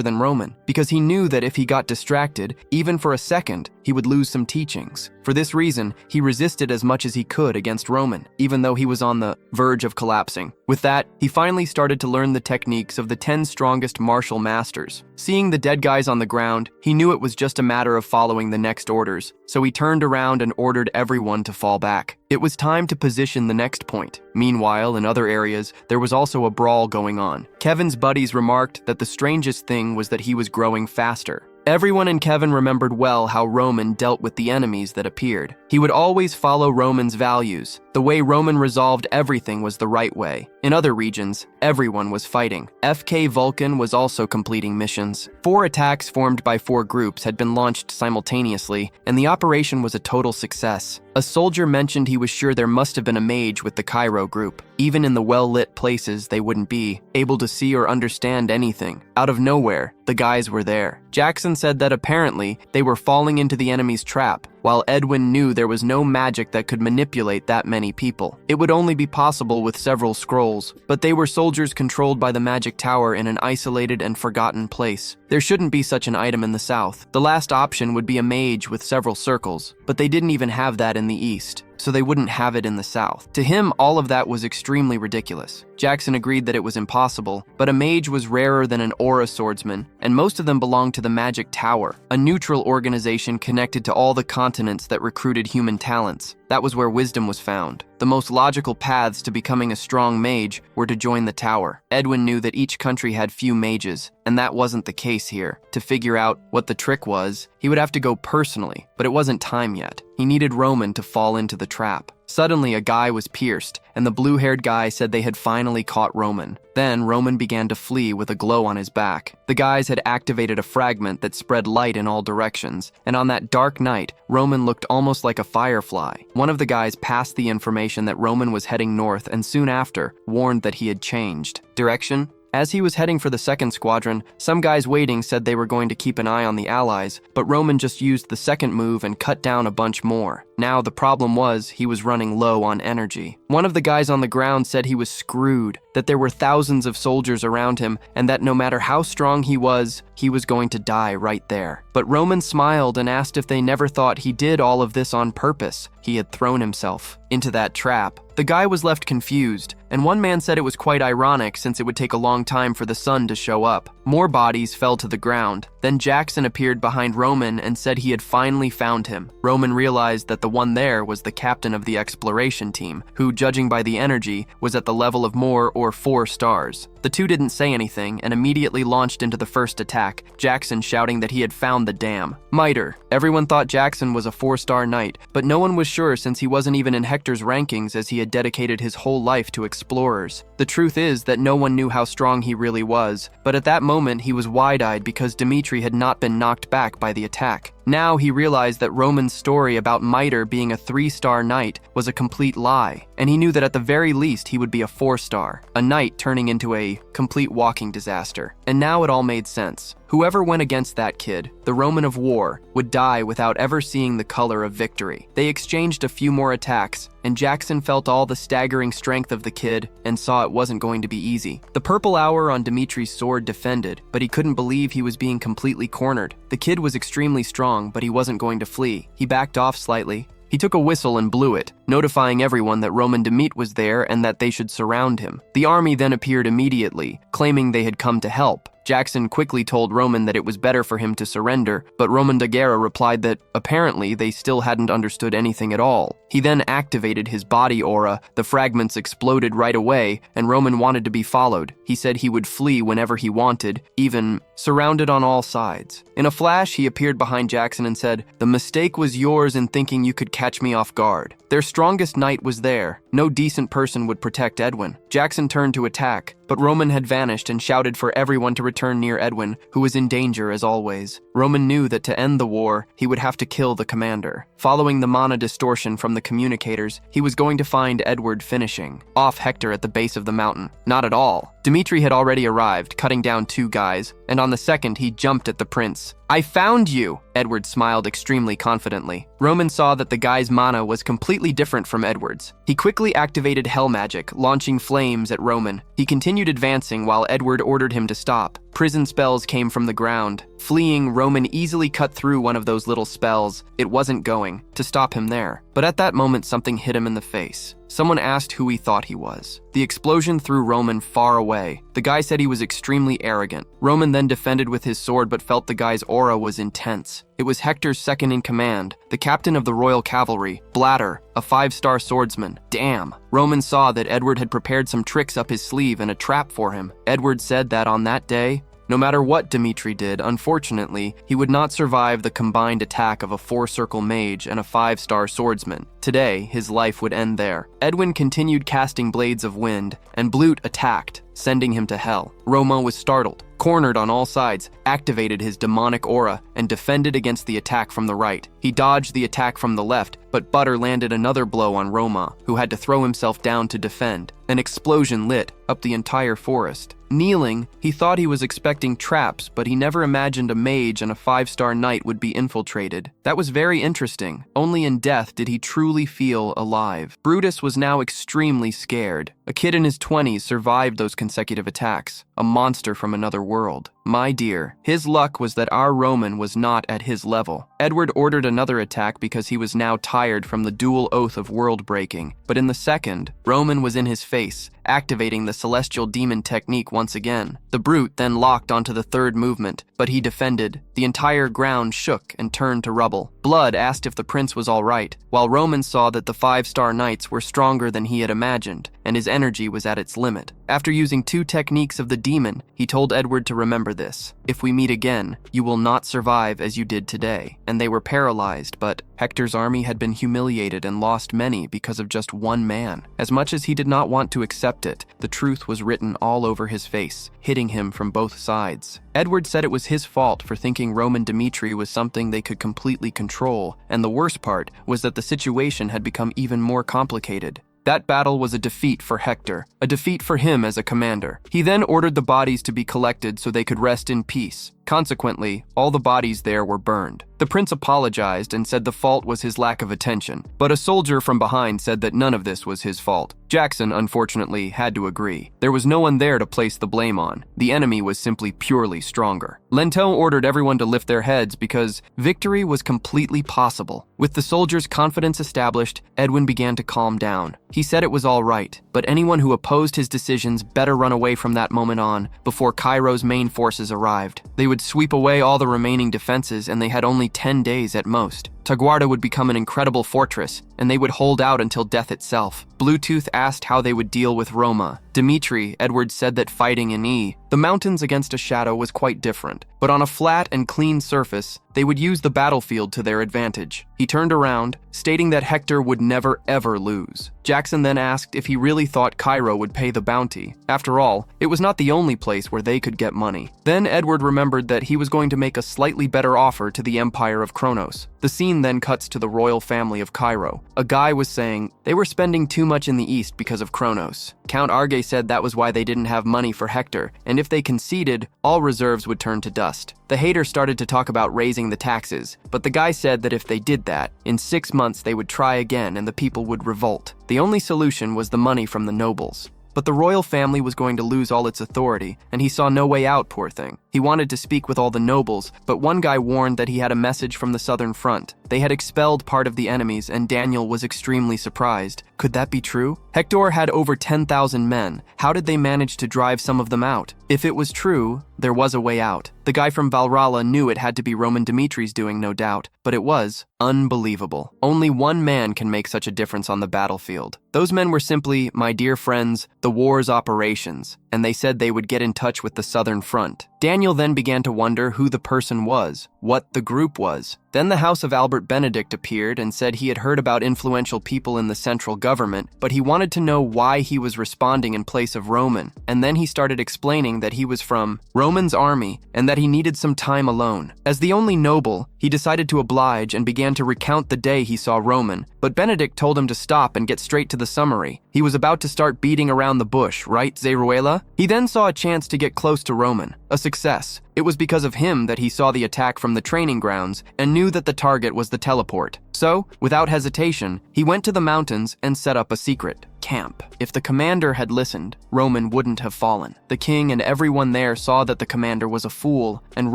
than Roman, because he knew that if he got distracted, even for a second, he would lose some teachings. For this reason, he resisted as much as he could against Roman, even though he was on the verge of collapsing. With that, he finally started to learn the techniques of the 10 strongest martial masters. Seeing the dead guys on the ground, he knew it was just a matter of following the next orders, so he turned around and ordered everyone to fall back. It was time to position the next point. Meanwhile, in other areas, there was also a brawl going on. Kevin's buddies remarked that the strangest thing was that he was growing faster. Everyone in Kevin remembered well how Roman dealt with the enemies that appeared. He would always follow Roman's values. The way Roman resolved everything was the right way. In other regions, everyone was fighting. FK Vulcan was also completing missions. 4 attacks formed by 4 groups had been launched simultaneously, and the operation was a total success. A soldier mentioned he was sure there must have been a mage with the Cairo group. Even in the well-lit places, they wouldn't be able to see or understand anything. Out of nowhere, the guys were there. Jackson said that apparently they were falling into the enemy's trap, while Edwin knew there was no magic that could manipulate that many people. It would only be possible with several scrolls, but they were soldiers controlled by the magic tower in an isolated and forgotten place. There shouldn't be such an item in the south. The last option would be a mage with several circles, but they didn't even have that in the east, so they wouldn't have it in the south. To him, all of that was extremely ridiculous. Jackson agreed that it was impossible, but a mage was rarer than an aura swordsman, and most of them belonged to the Magic Tower, a neutral organization connected to all the continents that recruited human talents. That was where wisdom was found. The most logical paths to becoming a strong mage were to join the tower. Edwin knew that each country had few mages, and that wasn't the case here. To figure out what the trick was, he would have to go personally, but it wasn't time yet. He needed Roman to fall into the trap. Suddenly, a guy was pierced, and the blue-haired guy said they had finally caught Roman. Then, Roman began to flee with a glow on his back. The guys had activated a fragment that spread light in all directions, and on that dark night, Roman looked almost like a firefly. One of the guys passed the information that Roman was heading north and soon after warned that he had changed direction. As he was heading for the second squadron, some guys waiting said they were going to keep an eye on the allies, but Roman just used the second move and cut down a bunch more. Now the problem was he was running low on energy. One of the guys on the ground said he was screwed, that there were thousands of soldiers around him, and that no matter how strong he was going to die right there. But Roman smiled and asked if they never thought he did all of this on purpose. He had thrown himself into that trap. The guy was left confused, and one man said it was quite ironic since it would take a long time for the sun to show up. More bodies fell to the ground. Then Jackson appeared behind Roman and said he had finally found him. Roman realized that the one there was the captain of the exploration team, who, judging by the energy, was at the level of more or 4 stars. The two didn't say anything and immediately launched into the first attack, Jackson shouting that he had found the dam. Miter. Everyone thought Jackson was a 4-star knight, but no one was sure since he wasn't even in Hector's rankings as he had dedicated his whole life to explorers. The truth is that no one knew how strong he really was, but at that moment he was wide-eyed because Dimitri had not been knocked back by the attack. Now he realized that Roman's story about Miter being a 3-star knight was a complete lie, and he knew that at the very least he would be a 4-star, a knight turning into a complete walking disaster. And now it all made sense. Whoever went against that kid, the Roman of war, would die without ever seeing the color of victory. They exchanged a few more attacks, and Jackson felt all the staggering strength of the kid and saw it wasn't going to be easy. The purple hour on Dimitri's sword defended, but he couldn't believe he was being completely cornered. The kid was extremely strong, but he wasn't going to flee. He backed off slightly. He took a whistle and blew it, notifying everyone that Roman Demit was there and that they should surround him. The army then appeared immediately, claiming they had come to help. Jackson quickly told Roman that it was better for him to surrender, but Roman de Guerra replied that apparently they still hadn't understood anything at all. He then activated his body aura, the fragments exploded right away, and Roman wanted to be followed. He said he would flee whenever he wanted, even surrounded on all sides. In a flash, he appeared behind Jackson and said, "The mistake was yours in thinking you could catch me off guard." Their strongest knight was there. No decent person would protect Edwin. Jackson turned to attack, but Roman had vanished and shouted for everyone to return near Edwin, who was in danger as always. Roman knew that to end the war, he would have to kill the commander. Following the mana distortion from the communicators, he was going to find Edward finishing off Hector at the base of the mountain. Not at all. Dimitri had already arrived, cutting down 2 guys, and on the second he jumped at the prince. "I found you," Edward smiled extremely confidently. Roman saw that the guy's mana was completely different from Edward's. He quickly activated hell magic, launching flames at Roman. He continued advancing while Edward ordered him to stop. Prison spells came from the ground. Fleeing, Roman easily cut through one of those little spells. It wasn't going to stop him there. But at that moment, something hit him in the face. Someone asked who he thought he was. The explosion threw Roman far away. The guy said he was extremely arrogant. Roman then defended with his sword but felt the guy's aura was intense. It was Hector's second in command, the captain of the Royal Cavalry, Bladder, a 5-star swordsman. Damn. Roman saw that Edward had prepared some tricks up his sleeve and a trap for him. Edward said that on that day, no matter what Dmitri did, unfortunately, he would not survive the combined attack of a 4-circle mage and a 5-star swordsman. Today, his life would end there. Edwin continued casting Blades of Wind, and Blute attacked, sending him to hell. Roma was startled, cornered on all sides, activated his demonic aura, and defended against the attack from the right. He dodged the attack from the left, but Butter landed another blow on Roma, who had to throw himself down to defend. An explosion lit up the entire forest. Kneeling, he thought he was expecting traps, but he never imagined a mage and a 5-star knight would be infiltrated. That was very interesting. Only in death did he truly feel alive. Brutus was now extremely scared. A kid in his 20s survived those consecutive attacks. A monster from another world. My dear, his luck was that our Roman was not at his level. Edward ordered another attack because he was now tired from the dual oath of world breaking. But in the second, Roman was in his face, activating the celestial demon technique once again. The brute then locked onto the third movement, but he defended. The entire ground shook and turned to rubble. Blood asked if the prince was all right, while Roman saw that the 5-star knights were stronger than he had imagined, and his energy was at its limit. After using 2 techniques of the demon, he told Edward to remember this. If we meet again, you will not survive as you did today. And they were paralyzed, but Hector's army had been humiliated and lost many because of just one man. As much as he did not want to accept it, the truth was written all over his face, hitting him from both sides. Edward said it was his fault for thinking Roman Dmitri was something they could completely control, and the worst part was that the situation had become even more complicated. That battle was a defeat for Hector, a defeat for him as a commander. He then ordered the bodies to be collected so they could rest in peace. Consequently, all the bodies there were burned. The prince apologized and said the fault was his lack of attention, but a soldier from behind said that none of this was his fault. Jackson, unfortunately, had to agree. There was no one there to place the blame on. The enemy was simply purely stronger. Lento ordered everyone to lift their heads because victory was completely possible. With the soldiers' confidence established, Edwin began to calm down. He said it was all right, but anyone who opposed his decisions better run away from that moment on before Cairo's main forces arrived. They would sweep away all the remaining defenses, and they had only 10 days at most. Taguarda would become an incredible fortress, and they would hold out until death itself. Bluetooth asked how they would deal with Roma. Dmitri, Edward said that fighting in the mountains against a shadow was quite different, but on a flat and clean surface, they would use the battlefield to their advantage. He turned around, stating that Hector would never ever lose. Jackson then asked if he really thought Cairo would pay the bounty. After all, it was not the only place where they could get money. Then Edward remembered that he was going to make a slightly better offer to the Empire of Kronos. The scene then cuts to the royal family of Cairo. A guy was saying they were spending too much in the east because of Kronos. Count Arge said that was why they didn't have money for Hector, and if they conceded, all reserves would turn to dust. The hater started to talk about raising the taxes, but the guy said that if they did that, in 6 months they would try again and the people would revolt. The only solution was the money from the nobles. But the royal family was going to lose all its authority, and he saw no way out, poor thing. He wanted to speak with all the nobles, but one guy warned that he had a message from the southern front. They had expelled part of the enemies, and Daniel was extremely surprised. Could that be true? Hector had over 10,000 men. How did they manage to drive some of them out? If it was true, there was a way out. The guy from Valrala knew it had to be Roman Dimitri's doing, no doubt, but it was unbelievable. Only one man can make such a difference on the battlefield. Those men were simply, my dear friends, the war's operations, and they said they would get in touch with the southern front. Daniel then began to wonder who the person was, what the group was. Then the house of Albert Benedict appeared and said he had heard about influential people in the central government, but he wanted to know why he was responding in place of Roman. And then he started explaining that he was from Roman's army and that he needed some time alone. As the only noble, he decided to oblige and began to recount the day he saw Roman, but Benedict told him to stop and get straight to the summary. He was about to start beating around the bush, right, Zeruela? He then saw a chance to get close to Roman. A success. It was because of him that he saw the attack from the training grounds and knew that the target was the teleport. So, without hesitation, he went to the mountains and set up a secret camp. If the commander had listened, Roman wouldn't have fallen. The king and everyone there saw that the commander was a fool, and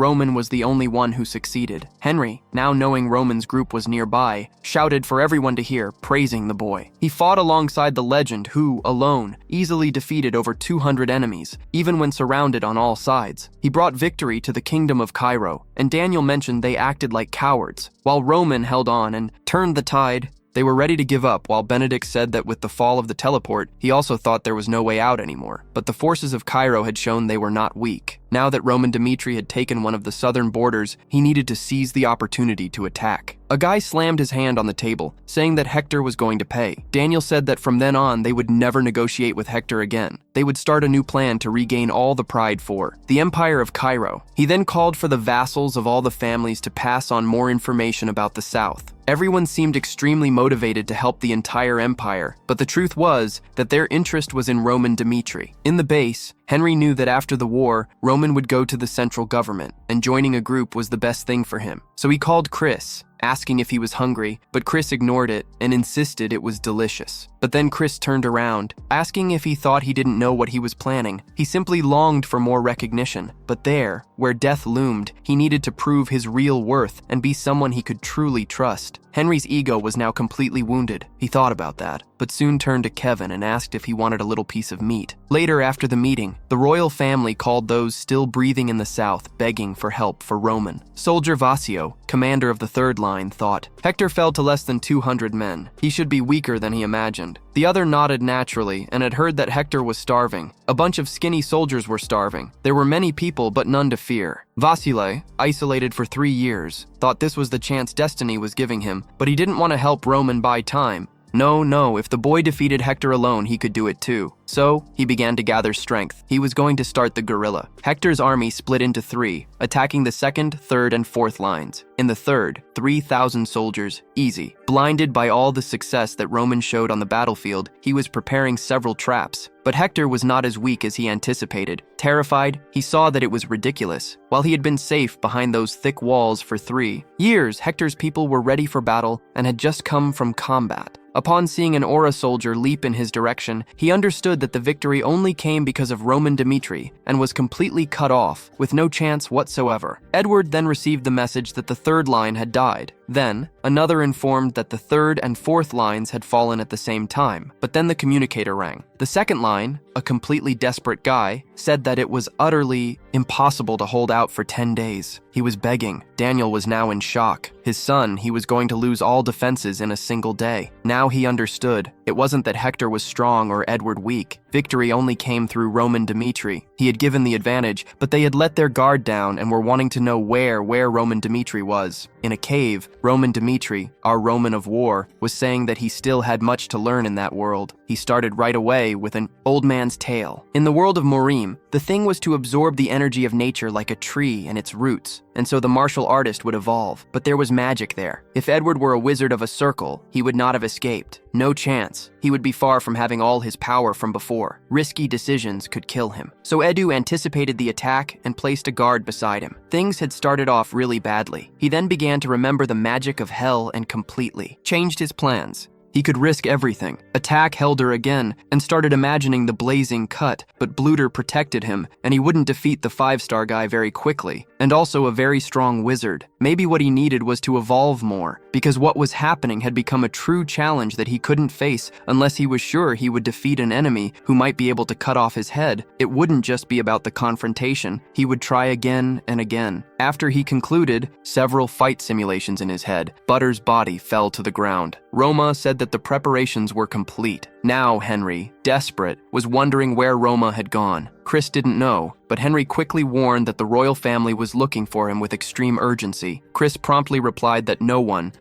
Roman was the only one who succeeded. Henry, now knowing Roman's group was nearby, shouted for everyone to hear, praising the boy. He fought alongside the legend who, alone, easily defeated over 200 enemies, even when surrounded on all sides. He brought victory to the kingdom of Cairo, and Daniel mentioned they acted like cowards, while Roman held on and turned the tide. They were ready to give up, while Benedict said that with the fall of the teleport, he also thought there was no way out anymore. But the forces of Cairo had shown they were not weak. Now that Roman Dmitri had taken one of the southern borders, he needed to seize the opportunity to attack. A guy slammed his hand on the table, saying that Hector was going to pay. Daniel said that from then on, they would never negotiate with Hector again. They would start a new plan to regain all the pride for the Empire of Cairo. He then called for the vassals of all the families to pass on more information about the south. Everyone seemed extremely motivated to help the entire empire, but the truth was that their interest was in Roman Dmitri. In the base, Henry knew that after the war, Roman would go to the central government, and joining a group was the best thing for him. So he called Chris, asking if he was hungry, but Chris ignored it and insisted it was delicious. But then Chris turned around, asking if he thought he didn't know what he was planning. He simply longed for more recognition. But there, where death loomed, he needed to prove his real worth and be someone he could truly trust. Henry's ego was now completely wounded. He thought about that, but soon turned to Kevin and asked if he wanted a little piece of meat. Later, after the meeting, the royal family called those still breathing in the south, begging for help for Roman. Soldier Vasio, commander of the third line, thought, Hector fell to less than 200 men. He should be weaker than he imagined. The other nodded naturally and had heard that Hector was starving. A bunch of skinny soldiers were starving. There were many people, but none to fear. Vasile, isolated for 3 years, thought this was the chance destiny was giving him, but he didn't want to help Roman buy time. No, if the boy defeated Hector alone, he could do it too. So, he began to gather strength. He was going to start the guerrilla. Hector's army split into 3, attacking the 2nd, 3rd, and 4th lines. In the 3rd, 3,000 soldiers, easy. Blinded by all the success that Roman showed on the battlefield, he was preparing several traps. But Hector was not as weak as he anticipated. Terrified, he saw that it was ridiculous. While he had been safe behind those thick walls for 3 years, Hector's people were ready for battle and had just come from combat. Upon seeing an Aura soldier leap in his direction, he understood that the victory only came because of Roman Dmitri and was completely cut off, with no chance whatsoever. Edward then received the message that the 3rd line had died. Then, another informed that the 3rd and 4th lines had fallen at the same time, but then the communicator rang. The 2nd line, a completely desperate guy, said that it was utterly impossible to hold out for 10 days. He was begging. Daniel was now in shock. His son, he was going to lose all defenses in a single day. Now he understood. It wasn't that Hector was strong or Edward weak. Victory only came through Roman Dmitri. He had given the advantage, but they had let their guard down and were wanting to know where Roman Dmitri was. In a cave, Roman Dmitri, our Roman of war, was saying that he still had much to learn in that world. He started right away with an old man's tale. In the world of Morim, the thing was to absorb the energy of nature like a tree and its roots, and so the martial artist would evolve. But there was magic there. If Edward were a wizard of a circle, he would not have escaped. No chance. He would be far from having all his power from before. Risky decisions could kill him. So Edu anticipated the attack and placed a guard beside him. Things had started off really badly. He then began to remember the magic of hell and completely changed his plans. He could risk everything, attack Helder again, and started imagining the blazing cut, but Bluter protected him, and he wouldn't defeat the 5-star guy very quickly, and also a very strong wizard. Maybe what he needed was to evolve more, because what was happening had become a true challenge that he couldn't face unless he was sure he would defeat an enemy who might be able to cut off his head. It wouldn't just be about the confrontation. He would try again and again. After he concluded several fight simulations in his head, Butter's body fell to the ground. Roma said that the preparations were complete. Now Henry, desperate, was wondering where Roma had gone. Chris didn't know, but Henry quickly warned that the royal family was looking for him with extreme urgency. Chris promptly replied that no one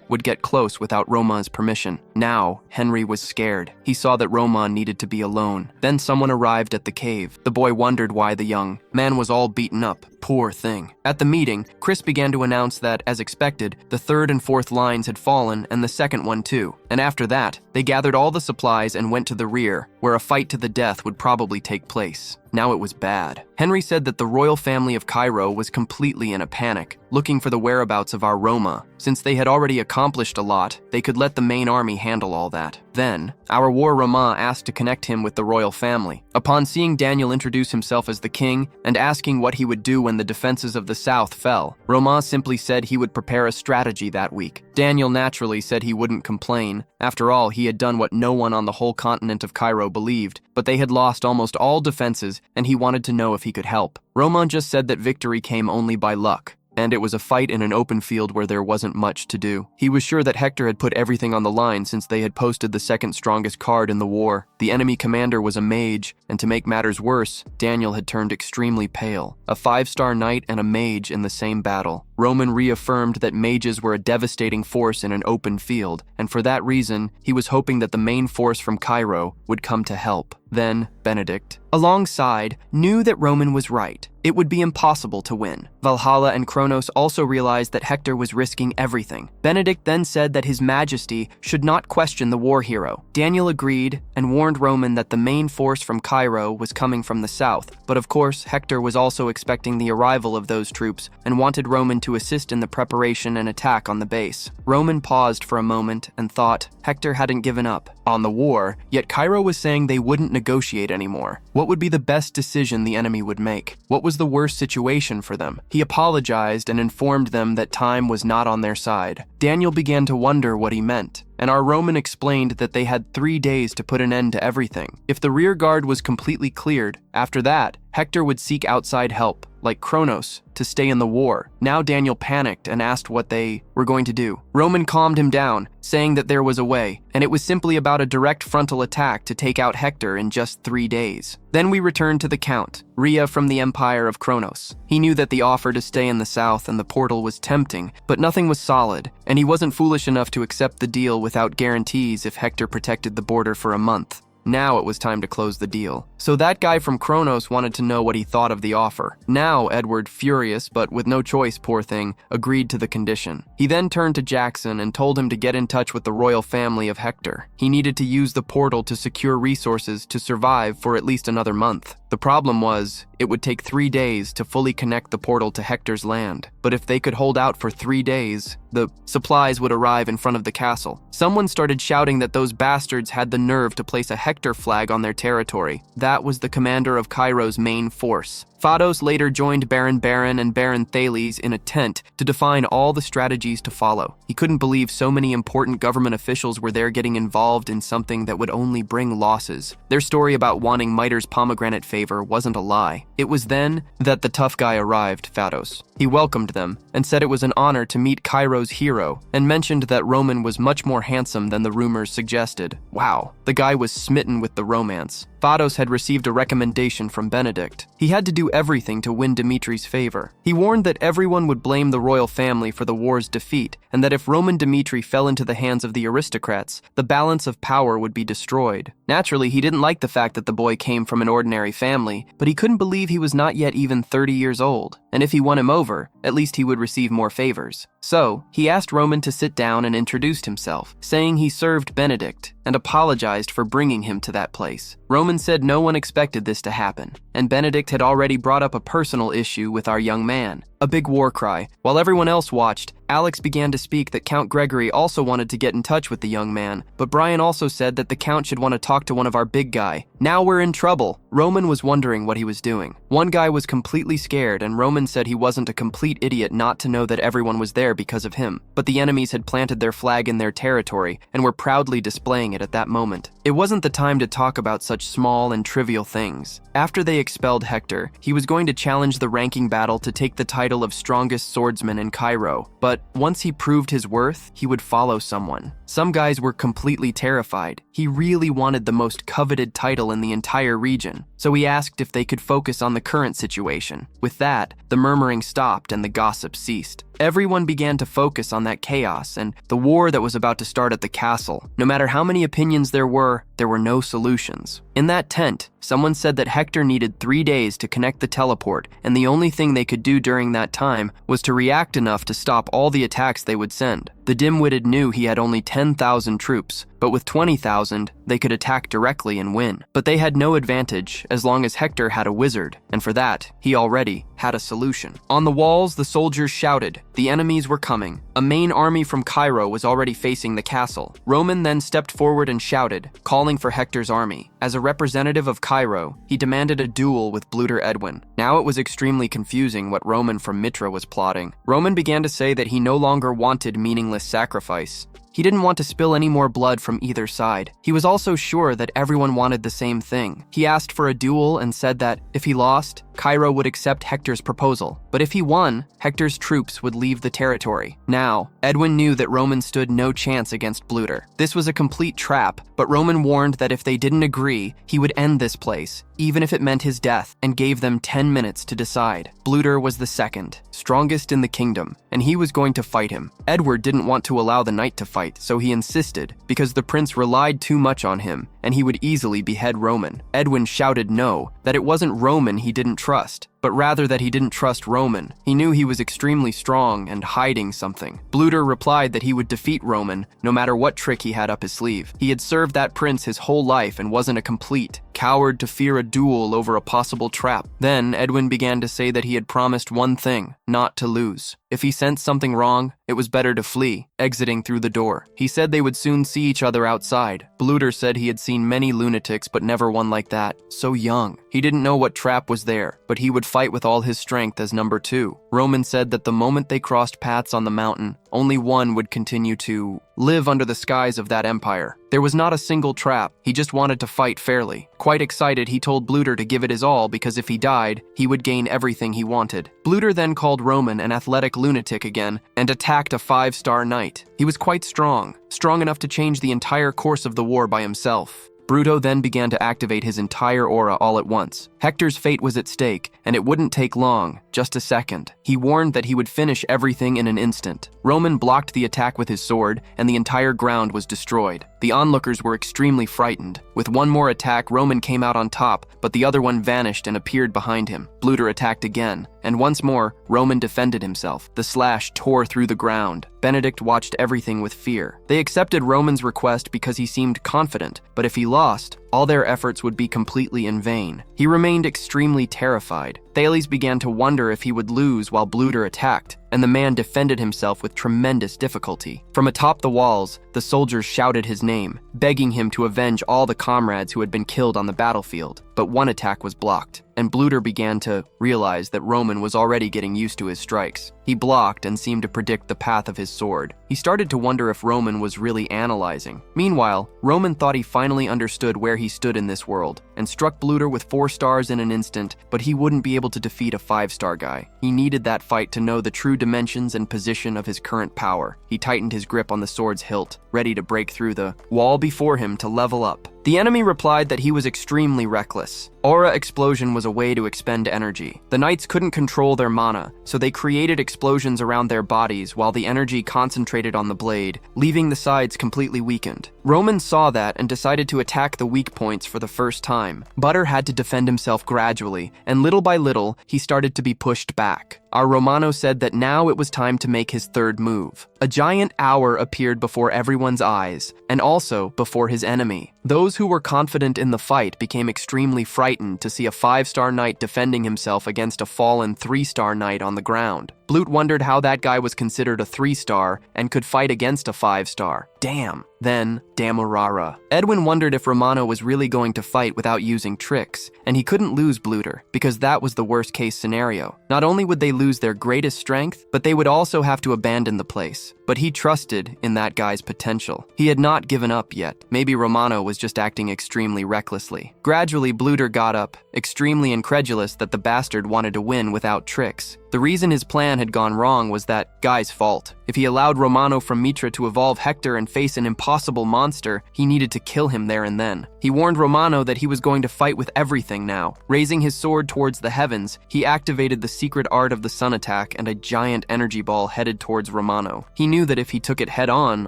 would get close without Roma's permission. Now, Henry was scared. He saw that Roma needed to be alone. Then someone arrived at the cave. The boy wondered why the young man was all beaten up. Poor thing. At the meeting, Chris began to announce that, as expected, the 3rd and 4th lines had fallen and the 2nd one too. And after that, they gathered all the supplies and went to the rear, where a fight to the death would probably take place. Now it was bad. Henry said that the royal family of Cairo was completely in a panic, looking for the whereabouts of our Roma. Since they had already accomplished a lot, they could let the main army handle all that. Then, our war Roma asked to connect him with the royal family. Upon seeing Daniel introduce himself as the king and asking what he would do when the defenses of the south fell, Roma simply said he would prepare a strategy that week. Daniel naturally said he wouldn't complain. After all, he had done what no one on the whole continent of Cairo believed, but they had lost almost all defenses, and he wanted to know if he could help. Roma just said that victory came only by luck, and it was a fight in an open field where there wasn't much to do. He was sure that Hector had put everything on the line since they had posted the second strongest card in the war. The enemy commander was a mage, and to make matters worse, Daniel had turned extremely pale. A 5-star knight and a mage in the same battle. Roman reaffirmed that mages were a devastating force in an open field, and for that reason, he was hoping that the main force from Cairo would come to help. Then, Benedict, alongside, knew that Roman was right. It would be impossible to win. Valhalla and Kronos also realized that Hector was risking everything. Benedict then said that His Majesty should not question the war hero. Daniel agreed and warned Roman that the main force from Cairo was coming from the south, but of course, Hector was also expecting the arrival of those troops and wanted Roman to assist in the preparation and attack on the base. Roman paused for a moment and thought Hector hadn't given up on the war, yet Cairo was saying they wouldn't negotiate anymore. What would be the best decision the enemy would make? What was the worst situation for them? He apologized and informed them that time was not on their side. Daniel began to wonder what he meant, and our Roman explained that they had 3 days to put an end to everything. If the rear guard was completely cleared, after that, Hector would seek outside help, like Kronos, to stay in the war. Now Daniel panicked and asked what they were going to do. Roman calmed him down, saying that there was a way, and it was simply about a direct frontal attack to take out Hector in just 3 days. Then we returned to the Count, Rhea from the Empire of Kronos. He knew that the offer to stay in the south and the portal was tempting, but nothing was solid, and he wasn't foolish enough to accept the deal without guarantees if Hector protected the border for a month. Now it was time to close the deal. So that guy from Kronos wanted to know what he thought of the offer. Now Edward, furious but with no choice, poor thing, agreed to the condition. He then turned to Jackson and told him to get in touch with the royal family of Hector. He needed to use the portal to secure resources to survive for at least another month. The problem was, it would take 3 days to fully connect the portal to Hector's land. But if they could hold out for 3 days, the supplies would arrive in front of the castle. Someone started shouting that those bastards had the nerve to place a Hector flag on their territory. That was the commander of Cairo's main force. Phados later joined Baron Baron and Baron Thales in a tent to define all the strategies to follow. He couldn't believe so many important government officials were there getting involved in something that would only bring losses. Their story about wanting Mitres' pomegranate favor wasn't a lie. It was then that the tough guy arrived, Phados. He welcomed them and said it was an honor to meet Cairo's hero, and mentioned that Roman was much more handsome than the rumors suggested. Wow, the guy was smitten with the romance. Phados had received a recommendation from Benedict. He had to do everything to win Dimitri's favor. He warned that everyone would blame the royal family for the war's defeat, and that if Roman Dimitri fell into the hands of the aristocrats, the balance of power would be destroyed. Naturally, he didn't like the fact that the boy came from an ordinary family, but he couldn't believe he was not yet even 30 years old, and if he won him over, at least he would receive more favors. So, he asked Roman to sit down and introduced himself, saying he served Benedict, and apologized for bringing him to that place. Roman said no one expected this to happen, and Benedict had already brought up a personal issue with our young man. A big war cry. While everyone else watched, Alex began to speak that Count Gregory also wanted to get in touch with the young man, but Brian also said that the Count should want to talk to one of our big guy. Now we're in trouble. Roman was wondering what he was doing. One guy was completely scared, and Roman said he wasn't a complete idiot not to know that everyone was there because of him, but the enemies had planted their flag in their territory and were proudly displaying it at that moment. It wasn't the time to talk about such small and trivial things. After they expelled Hector, he was going to challenge the ranking battle to take the title of strongest swordsman in Cairo, but once he proved his worth, he would follow someone. Some guys were completely terrified. He really wanted the most coveted title in the entire region, so he asked if they could focus on the current situation. With that, the murmuring stopped and the gossip ceased. Everyone began to focus on that chaos and the war that was about to start at the castle. No matter how many opinions there were no solutions. In that tent, someone said that Hector needed 3 days to connect the teleport, and the only thing they could do during that time was to react enough to stop all the attacks they would send. The dim-witted knew he had only 10,000 troops, but with 20,000, they could attack directly and win. But they had no advantage as long as Hector had a wizard, and for that, he already had a solution. On the walls, the soldiers shouted. The enemies were coming. A main army from Cairo was already facing the castle. Roman then stepped forward and shouted, calling for Hector's army. As a representative of Cairo, he demanded a duel with Bluter Edwin. Now it was extremely confusing what Roman from Mitra was plotting. Roman began to say that he no longer wanted meaningless sacrifice. He didn't want to spill any more blood from either side. He was also sure that everyone wanted the same thing. He asked for a duel and said that if he lost, Cairo would accept Hector's proposal. But if he won, Hector's troops would leave the territory. Now, Edwin knew that Roman stood no chance against Bluter. This was a complete trap, but Roman warned that if they didn't agree, he would end this place, even if it meant his death, and gave them 10 minutes to decide. Bluter was the second, strongest in the kingdom, and he was going to fight him. Edward didn't want to allow the knight to fight, so he insisted, because the prince relied too much on him, and he would easily behead Roman. Edwin shouted no, that it wasn't Roman he didn't trust, but rather that he didn't trust Roman. He knew he was extremely strong and hiding something. Bluter replied that he would defeat Roman no matter what trick he had up his sleeve. He had served that prince his whole life and wasn't a complete coward to fear a duel over a possible trap. Then Edwin began to say that he had promised one thing, not to lose. If he sensed something wrong, it was better to flee, exiting through the door. He said they would soon see each other outside. Bluter said he had seen many lunatics but never one like that, so young. He didn't know what trap was there, but he would fight with all his strength as number 2. Roman said that the moment they crossed paths on the mountain, only one would continue to live under the skies of that empire. There was not a single trap. He just wanted to fight fairly. Quite excited, he told Bluter to give it his all because if he died, he would gain everything he wanted. Bluter then called Roman an athletic lunatic again and attacked a 5-star knight. He was quite strong enough to change the entire course of the war by himself. Bruto then began to activate his entire aura all at once. Hector's fate was at stake, and it wouldn't take long, just a second. He warned that he would finish everything in an instant. Roman blocked the attack with his sword, and the entire ground was destroyed. The onlookers were extremely frightened. With one more attack, Roman came out on top, but the other one vanished and appeared behind him. Bluter attacked again, and once more, Roman defended himself. The slash tore through the ground. Benedict watched everything with fear. They accepted Roman's request because he seemed confident, but if he lost, all their efforts would be completely in vain. He remained extremely terrified. Thales began to wonder if he would lose while Bluter attacked, and the man defended himself with tremendous difficulty. From atop the walls, the soldiers shouted his name, begging him to avenge all the comrades who had been killed on the battlefield. But one attack was blocked, and Bluter began to realize that Roman was already getting used to his strikes. He blocked and seemed to predict the path of his sword. He started to wonder if Roman was really analyzing. Meanwhile, Roman thought he finally understood where he stood in this world, and struck Bluter with 4 stars in an instant, but he wouldn't be able to defeat a 5-star guy. He needed that fight to know the true dimensions and position of his current power. He tightened his grip on the sword's hilt, ready to break through the wall before him to level up. The enemy replied that he was extremely reckless. Aura explosion was a way to expend energy. The knights couldn't control their mana, so they created explosions around their bodies while the energy concentrated on the blade, leaving the sides completely weakened. Roman saw that and decided to attack the weak points for the first time. Butter had to defend himself gradually, and little by little, he started to be pushed back. Our Romano said that now it was time to make his third move. A giant owl appeared before everyone's eyes, and also before his enemy. Those who were confident in the fight became extremely frightened to see a 5-star knight defending himself against a fallen 3-star knight on the ground. Blut wondered how that guy was considered a 3-star and could fight against a 5-star. Damn. Then, Damurara. Edwin wondered if Romano was really going to fight without using tricks, and he couldn't lose Bluter, because that was the worst-case scenario. Not only would they lose their greatest strength, but they would also have to abandon the place. But he trusted in that guy's potential. He had not given up yet. Maybe Romano was just acting extremely recklessly. Gradually, Bluter got up, extremely incredulous that the bastard wanted to win without tricks. The reason his plan had gone wrong was that guy's fault. If he allowed Romano from Mitra to evolve Hector and face an impossible monster, he needed to kill him there and then. He warned Romano that he was going to fight with everything now. Raising his sword towards the heavens, he activated the secret art of the sun attack, and a giant energy ball headed towards Romano. He knew that if he took it head-on,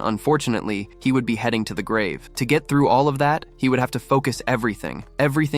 unfortunately, he would be heading to the grave. To get through all of that, he would have to focus everything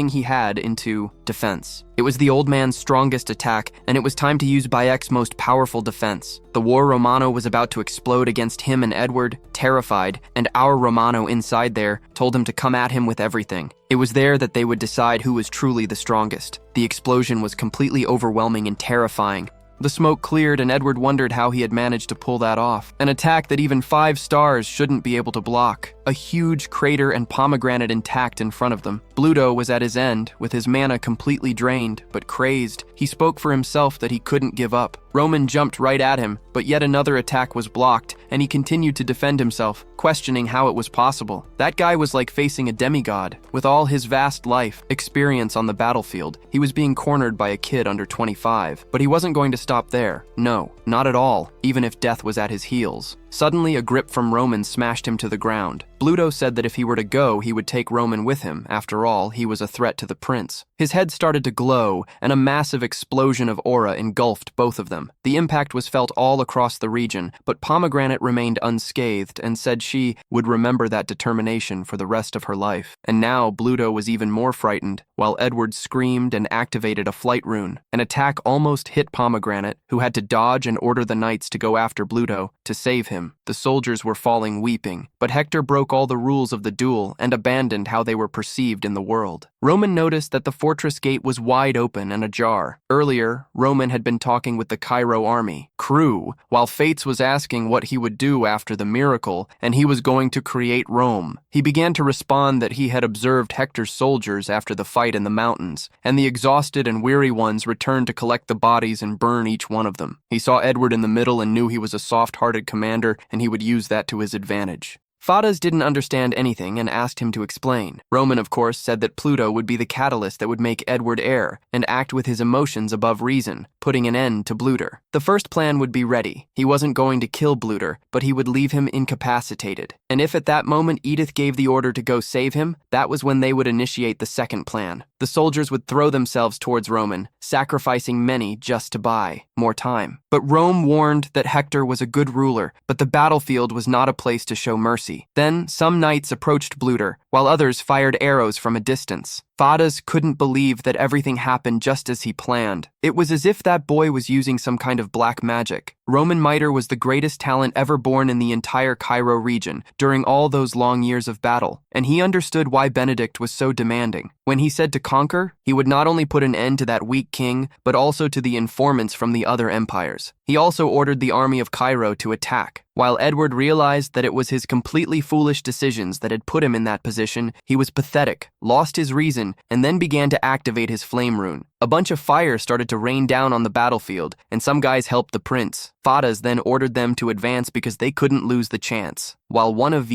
he had into defense. It was the old man's strongest attack, and it was time to use Bayek's most powerful defense. The war Romano was about to explode against him and Edward, terrified, and our Romano inside there told him to come at him with everything. It was there that they would decide who was truly the strongest. The explosion was completely overwhelming and terrifying. The smoke cleared and Edward wondered how he had managed to pull that off. An attack that even 5 stars shouldn't be able to block. A huge crater and pomegranate intact in front of them. Bluto was at his end, with his mana completely drained, but crazed. He spoke for himself that he couldn't give up. Roman jumped right at him, but yet another attack was blocked, and he continued to defend himself, questioning how it was possible. That guy was like facing a demigod. With all his vast life, experience on the battlefield, he was being cornered by a kid under 25. But he wasn't going to stop there. No, not at all, even if death was at his heels. Suddenly, a grip from Roman smashed him to the ground. Bluto said that if he were to go, he would take Roman with him. After all, he was a threat to the prince. His head started to glow, and a massive explosion of aura engulfed both of them. The impact was felt all across the region, but Pomegranate remained unscathed and said she would remember that determination for the rest of her life. And now, Bluto was even more frightened, while Edward screamed and activated a flight rune. An attack almost hit Pomegranate, who had to dodge and order the knights to go after Bluto to save him. The soldiers were falling weeping, but Hector broke all the rules of the duel and abandoned how they were perceived in the world. Roman noticed that the fortress gate was wide open and ajar. Earlier, Roman had been talking with the Cairo army crew, while Fates was asking what he would do after the miracle, and he was going to create Rome. He began to respond that he had observed Hector's soldiers after the fight in the mountains, and the exhausted and weary ones returned to collect the bodies and burn each one of them. He saw Edward in the middle and knew he was a soft-hearted commander, and he would use that to his advantage. Fadas didn't understand anything and asked him to explain. Roman, of course, said that Pluto would be the catalyst that would make Edward heir and act with his emotions above reason, putting an end to Bluter. The first plan would be ready. He wasn't going to kill Bluter, but he would leave him incapacitated. And if at that moment Edith gave the order to go save him, that was when they would initiate the second plan. The soldiers would throw themselves towards Roman, sacrificing many just to buy more time. But Rome warned that Hector was a good ruler, but the battlefield was not a place to show mercy. Then some knights approached Bluter, while others fired arrows from a distance. Fadas couldn't believe that everything happened just as he planned. It was as if that boy was using some kind of black magic. Roman Mitre was the greatest talent ever born in the entire Cairo region during all those long years of battle, and he understood why Benedict was so demanding. When he said to conquer, he would not only put an end to that weak king, but also to the informants from the other empires. He also ordered the army of Cairo to attack. While Edward realized that it was his completely foolish decisions that had put him in that position, he was pathetic, lost his reason, and then began to activate his flame rune. A bunch of fire started to rain down on the battlefield, and some guys helped the prince. Fadas then ordered them to advance because they couldn't lose the chance. While one of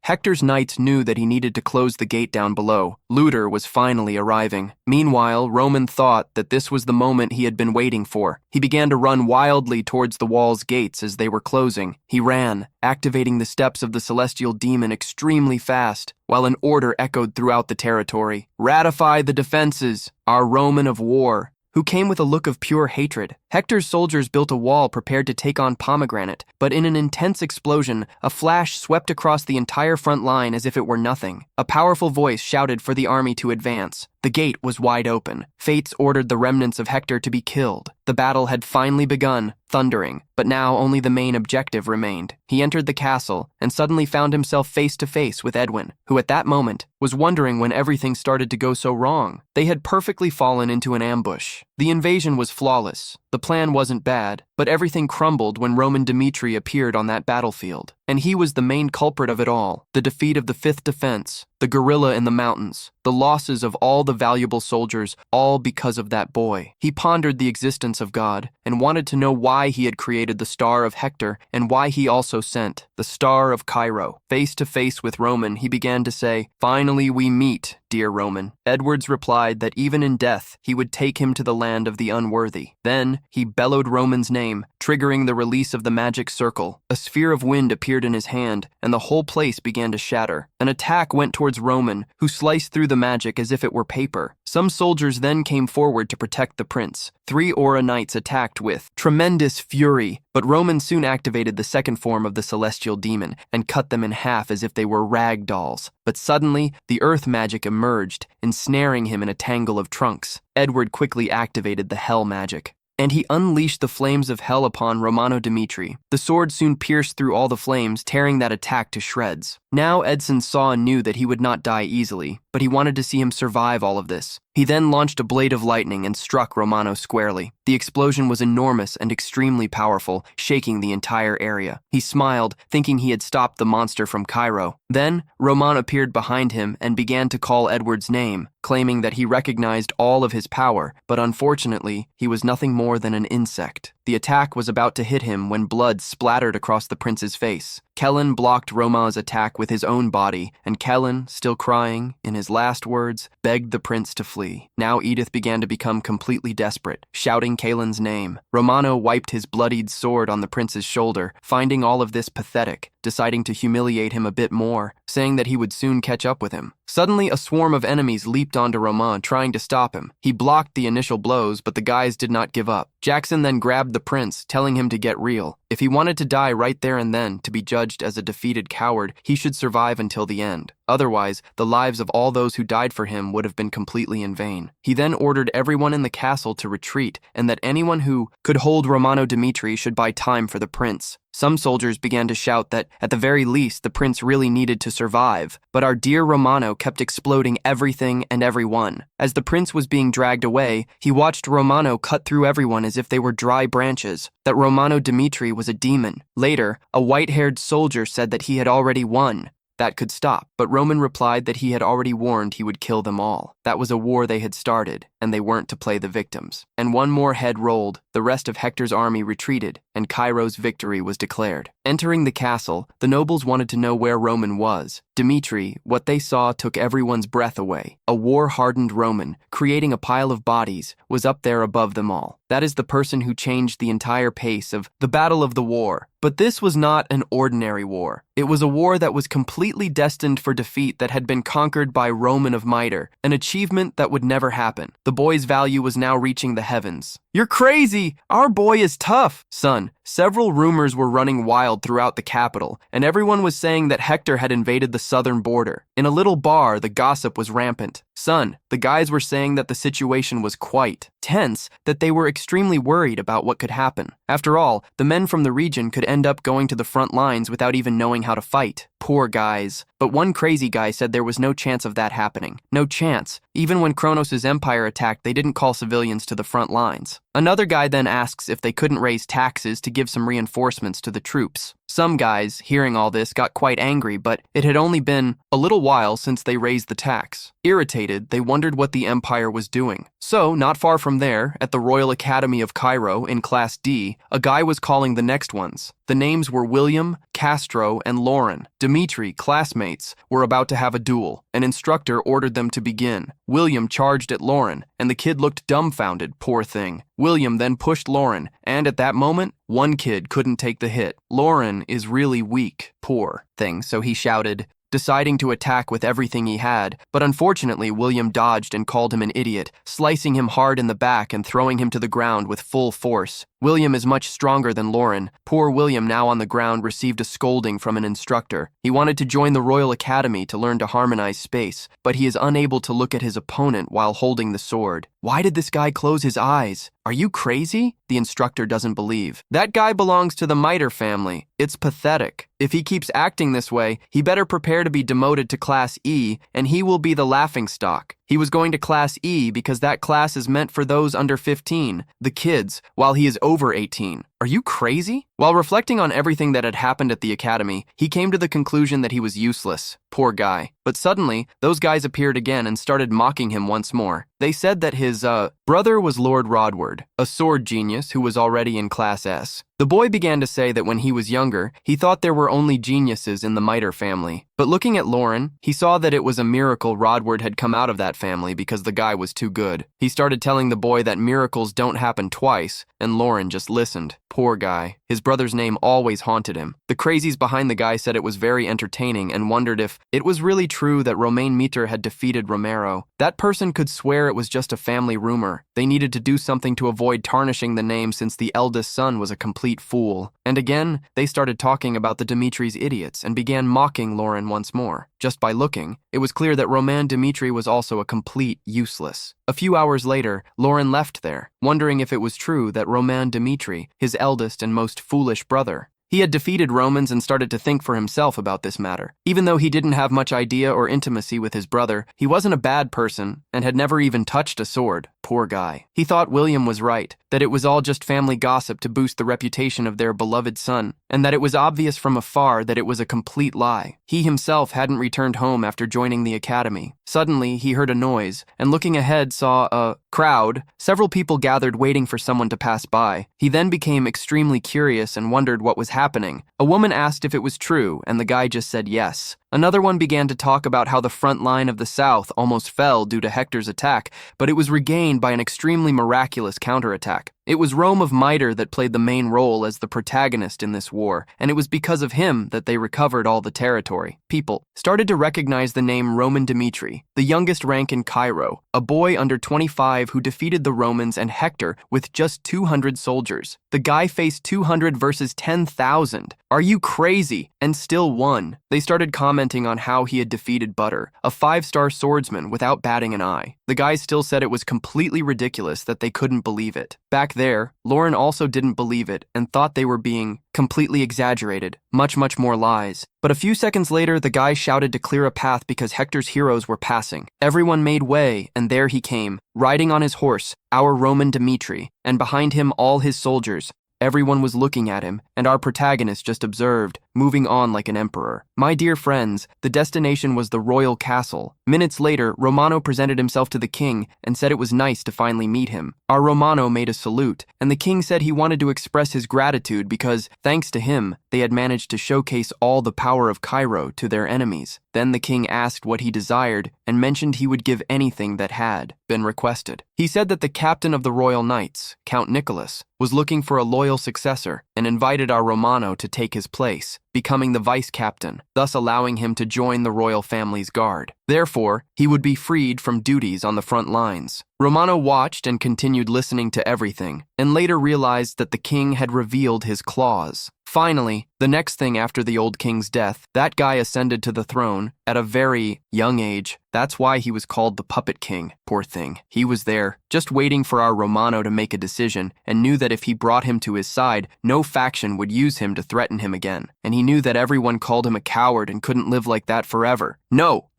Hector's knights knew that he needed to close the gate down below, Luter was finally arriving. Meanwhile, Roman thought that this was the moment he had been waiting for. He began to run wildly towards the wall's gates as they were closing. He ran, activating the steps of the celestial demon extremely fast, while an order echoed throughout the territory. "Ratify the defenses, our Roman of war," who came with a look of pure hatred. Hector's soldiers built a wall prepared to take on Pomegranate, but in an intense explosion, a flash swept across the entire front line as if it were nothing. A powerful voice shouted for the army to advance. The gate was wide open. Fates ordered the remnants of Hector to be killed. The battle had finally begun, thundering, but now only the main objective remained. He entered the castle and suddenly found himself face to face with Edwin, who at that moment was wondering when everything started to go so wrong. They had perfectly fallen into an ambush. The invasion was flawless. The plan wasn't bad, but everything crumbled when Roman Dimitri appeared on that battlefield. And he was the main culprit of it all. The defeat of the 5th Defense, the guerrilla in the mountains, the losses of all the valuable soldiers, all because of that boy. He pondered the existence of God and wanted to know why he had created the Star of Hector and why he also sent the Star of Cairo. Face to face with Roman, he began to say, "Finally we meet, dear Roman." Edwards replied that even in death, he would take him to the land of the unworthy. Then he bellowed Roman's name, triggering the release of the magic circle. A sphere of wind appeared in his hand, and the whole place began to shatter. An attack went towards Roman, who sliced through the magic as if it were paper. Some soldiers then came forward to protect the prince. 3 Aura Knights attacked with tremendous fury, but Roman soon activated the second form of the celestial demon and cut them in half as if they were rag dolls. But suddenly, the earth magic emerged, ensnaring him in a tangle of trunks. Edward quickly activated the hell magic. and he unleashed the flames of hell upon Romano Dmitri. The sword soon pierced through all the flames, tearing that attack to shreds. Now Edson saw and knew that he would not die easily, but he wanted to see him survive all of this. He then launched a blade of lightning and struck Romano squarely. The explosion was enormous and extremely powerful, shaking the entire area. He smiled, thinking he had stopped the monster from Cairo. Then, Roman appeared behind him and began to call Edward's name, claiming that he recognized all of his power, but unfortunately, he was nothing more than an insect. The attack was about to hit him when blood splattered across the prince's face. Kellen blocked Roma's attack with his own body, and Kellen, still crying, in his last words, begged the prince to flee. Now Edith began to become completely desperate, shouting Kellen's name. Romano wiped his bloodied sword on the prince's shoulder, finding all of this pathetic, deciding to humiliate him a bit more, saying that he would soon catch up with him. Suddenly, a swarm of enemies leaped onto Roman, trying to stop him. He blocked the initial blows, but the guys did not give up. Jackson then grabbed the prince, telling him to get real. If he wanted to die right there and then, to be judged as a defeated coward, he should survive until the end. Otherwise, the lives of all those who died for him would have been completely in vain. He then ordered everyone in the castle to retreat, and that anyone who could hold Romano Dmitri should buy time for the prince. Some soldiers began to shout that, at the very least, the prince really needed to survive, but our dear Romano kept exploding everything and everyone. As the prince was being dragged away, he watched Romano cut through everyone as if they were dry branches, that Romano Dmitri was a demon. Later, a white-haired soldier said that he had already won. That could stop, but Roman replied that he had already warned he would kill them all. That was a war they had started, and they weren't to play the victims. And one more head rolled, the rest of Hector's army retreated, and Cairo's victory was declared. Entering the castle, the nobles wanted to know where Roman was. Dmitri, what they saw took everyone's breath away. A war-hardened Roman, creating a pile of bodies, was up there above them all. That is the person who changed the entire pace of the battle of the war. But this was not an ordinary war. It was a war that was completely destined for defeat, that had been conquered by Roman of Mitre, an achievement that would never happen. The boy's value was now reaching the heavens. "You're crazy! Our boy is tough!" Son, several rumors were running wild throughout the capital, and everyone was saying that Hector had invaded the southern border. In a little bar, the gossip was rampant. Son, the guys were saying that the situation was quite tense, that they were extremely worried about what could happen. After all, the men from the region could end up going to the front lines without even knowing how to fight. Poor guys. But one crazy guy said there was no chance of that happening. No chance. Even when Kronos' empire attacked, they didn't call civilians to the front lines. Another guy then asks if they couldn't raise taxes to give some reinforcements to the troops. Some guys, hearing all this, got quite angry, but it had only been a little while since they raised the tax. Irritated, they wondered what the empire was doing. So, not far from there, at the Royal Academy of Cairo, in Class D, a guy was calling the next ones. The names were William, Castro, and Lauren. Dmitri, classmates, were about to have a duel. An instructor ordered them to begin. William charged at Lauren, and the kid looked dumbfounded, poor thing. William then pushed Lauren, and at that moment, one kid couldn't take the hit. Lauren is really weak, poor thing, so he shouted, deciding to attack with everything he had, but unfortunately William dodged and called him an idiot, slicing him hard in the back and throwing him to the ground with full force. William is much stronger than Lauren. Poor William, now on the ground, received a scolding from an instructor. He wanted to join the Royal Academy to learn to harmonize space, but he is unable to look at his opponent while holding the sword. Why did this guy close his eyes? Are you crazy? The instructor doesn't believe. That guy belongs to the Mitre family. It's pathetic. If he keeps acting this way, he better prepare to be demoted to Class E, and he will be the laughingstock. He was going to Class E because that class is meant for those under 15, the kids, while he is over 18. Are you crazy? While reflecting on everything that had happened at the academy, he came to the conclusion that he was useless. Poor guy. But suddenly, those guys appeared again and started mocking him once more. They said that his, brother was Lord Rodward, a sword genius who was already in Class S. The boy began to say that when he was younger, he thought there were only geniuses in the Mitre family. But looking at Lauren, he saw that it was a miracle Rodward had come out of that family because the guy was too good. He started telling the boy that miracles don't happen twice, and Lauren just listened. Poor guy. His brother's name always haunted him. The crazies behind the guy said it was very entertaining and wondered if it was really true that Romain Mitre had defeated Romero. That person could swear it was just a family rumor. They needed to do something to avoid tarnishing the name since the eldest son was a complete fool. And again, they started talking about the Dimitri's idiots and began mocking Lauren once more. Just by looking, it was clear that Roman Dmitri was also a complete useless. A few hours later, Lauren left there. wondering if it was true that Roman Dmitri, his eldest and most foolish brother, he had defeated Romans and started to think for himself about this matter. Even though he didn't have much idea or intimacy with his brother, he wasn't a bad person and had never even touched a sword. Poor guy. He thought William was right, that it was all just family gossip to boost the reputation of their beloved son, and that it was obvious from afar that it was a complete lie. He himself hadn't returned home after joining the academy. Suddenly, he heard a noise, and looking ahead saw a crowd, several people gathered waiting for someone to pass by. He then became extremely curious and wondered what was happening. A woman asked if it was true, and the guy just said yes. Another one began to talk about how the front line of the South almost fell due to Hector's attack, but it was regained by an extremely miraculous counterattack. It was Rome of Mitre that played the main role as the protagonist in this war, and it was because of him that they recovered all the territory. People started to recognize the name Roman Dmitri, the youngest rank in Cairo, a boy under 25 who defeated the Romans and Hector with just 200 soldiers. The guy faced 200 versus 10,000. Are you crazy? And still won. They started commenting on how he had defeated Butter, a 5-star swordsman, without batting an eye. The guys still said it was completely ridiculous that they couldn't believe it. Back there, Lauren also didn't believe it and thought they were being completely exaggerated, much more lies. But a few seconds later, the guy shouted to clear a path because Hector's heroes were passing. Everyone made way, and there he came, riding on his horse, our Roman Dmitri, and behind him all his soldiers. Everyone was looking at him, and our protagonist just observed, moving on like an emperor. My dear friends, the destination was the royal castle. Minutes later, Romano presented himself to the king and said it was nice to finally meet him. Our Romano made a salute, and the king said he wanted to express his gratitude because, thanks to him, they had managed to showcase all the power of Cairo to their enemies. Then the king asked what he desired and mentioned he would give anything that had been requested. He said that the captain of the royal knights, Count Nicholas, was looking for a loyal successor and invited our Romano to take his place, becoming the vice captain, thus allowing him to join the royal family's guard. Therefore, he would be freed from duties on the front lines. Romano watched and continued listening to everything, and later realized that the king had revealed his claws. Finally, the next thing after the old king's death, that guy ascended to the throne at a very young age. That's why he was called the Puppet King. Poor thing. He was there, just waiting for our Romano to make a decision, and knew that if he brought him to his side, no faction would use him to threaten him again. And he knew that everyone called him a coward and couldn't live like that forever. No!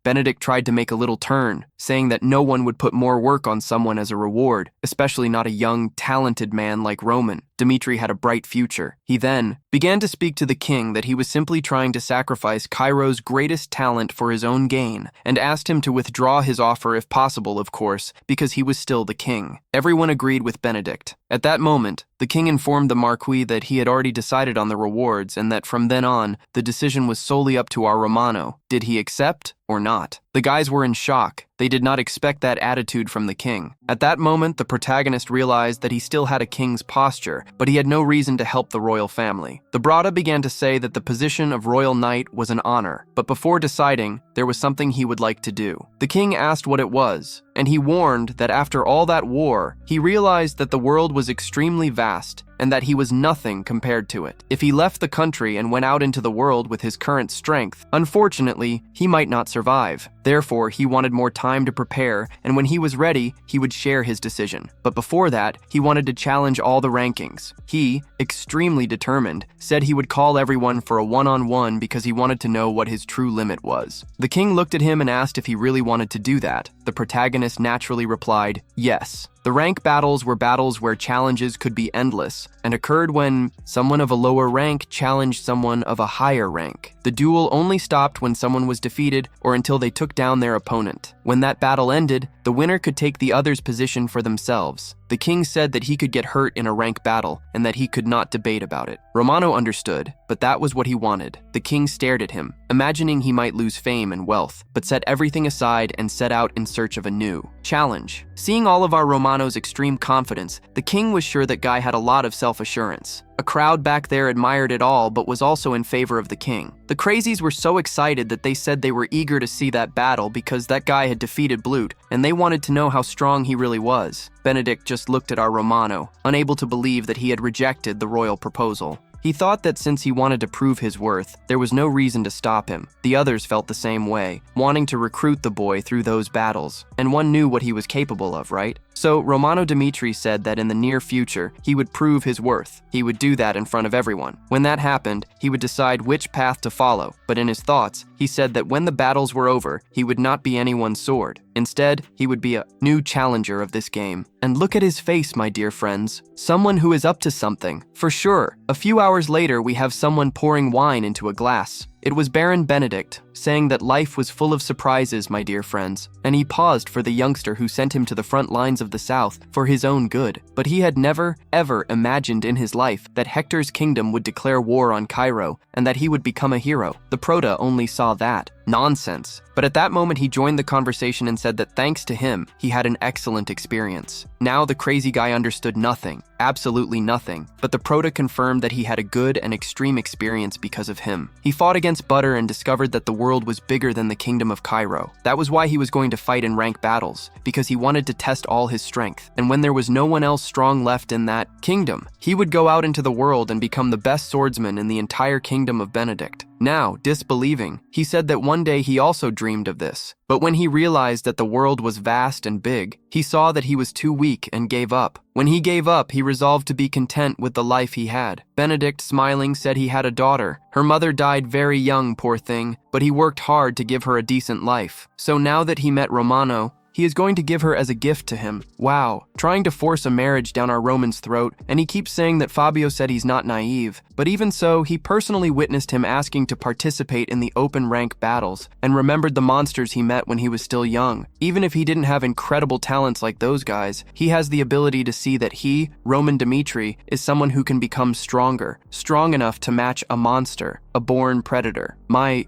Benedict tried to make a little turn, saying that no one would put more work on someone as a reward, especially not a young, talented man like Roman. Dmitri had a bright future. He then began to speak to the king that he was simply trying to sacrifice Cairo's greatest talent for his own gain, and asked him to withdraw his offer if possible, of course, because he was still the king. Everyone agreed with Benedict. At that moment, the king informed the Marquis that he had already decided on the rewards and that from then on, the decision was solely up to our Romano. Did he accept or not? The guys were in shock. They did not expect that attitude from the king. At that moment, the protagonist realized that he still had a king's posture, but he had no reason to help the royal family. The Brada began to say that the position of royal knight was an honor, but before deciding, there was something he would like to do. The king asked what it was, and he warned that after all that war, he realized that the world was extremely vast and that he was nothing compared to it. If he left the country and went out into the world with his current strength, unfortunately, he might not survive. Therefore, he wanted more time to prepare, and when he was ready, he would share his decision. But before that, he wanted to challenge all the rankings. He, extremely determined, said he would call everyone for a one-on-one because he wanted to know what his true limit was. The king looked at him and asked if he really wanted to do that. The protagonist naturally replied, yes. The rank battles were battles where challenges could be endless, and occurred when someone of a lower rank challenged someone of a higher rank. The duel only stopped when someone was defeated or until they took down their opponent. When that battle ended, the winner could take the other's position for themselves. The king said that he could get hurt in a rank battle and that he could not debate about it. Romano understood, but that was what he wanted. The king stared at him, imagining he might lose fame and wealth, but set everything aside and set out in search of a new challenge. Seeing all of our Romano's extreme confidence, the king was sure that guy had a lot of self-assurance. A crowd back there admired it all, but was also in favor of the king. The crazies were so excited that they said they were eager to see that battle because that guy had defeated Blut, and they wanted to know how strong he really was. Benedict just looked at our Romano, unable to believe that he had rejected the royal proposal. He thought that since he wanted to prove his worth, there was no reason to stop him. The others felt the same way, wanting to recruit the boy through those battles, and one knew what he was capable of, right? So Romano Dmitri said that in the near future, he would prove his worth. He would do that in front of everyone. When that happened, he would decide which path to follow. But in his thoughts, he said that when the battles were over, he would not be anyone's sword. Instead, he would be a new challenger of this game. And look at his face, my dear friends. Someone who is up to something. For sure. A few hours later, we have someone pouring wine into a glass. It was Baron Benedict, saying that life was full of surprises, my dear friends, and he paused for the youngster who sent him to the front lines of the South for his own good. But he had never, ever imagined in his life that Hector's kingdom would declare war on Cairo and that he would become a hero. The Prota only saw that. Nonsense. But at that moment, he joined the conversation and said that thanks to him, he had an excellent experience. Now the crazy guy understood nothing, absolutely nothing, but the Prota confirmed that he had a good and extreme experience because of him. He fought against Butter and discovered that the world was bigger than the kingdom of Cairo. That was why he was going to fight in rank battles, because he wanted to test all his strength. And when there was no one else strong left in that kingdom, he would go out into the world and become the best swordsman in the entire kingdom of Benedict. Now, disbelieving, he said that one day he also dreamed of this. But when he realized that the world was vast and big, he saw that he was too weak and gave up. When he gave up, he resolved to be content with the life he had. Benedict, smiling, said he had a daughter. Her mother died very young, poor thing, but he worked hard to give her a decent life. So now that he met Romano, he is going to give her as a gift to him. Wow, trying to force a marriage down our Roman's throat, and he keeps saying that Fabio said he's not naive. But even so, he personally witnessed him asking to participate in the open rank battles, and remembered the monsters he met when he was still young. Even if he didn't have incredible talents like those guys, he has the ability to see that he, Roman Dmitri, is someone who can become stronger, strong enough to match a monster, a born predator. My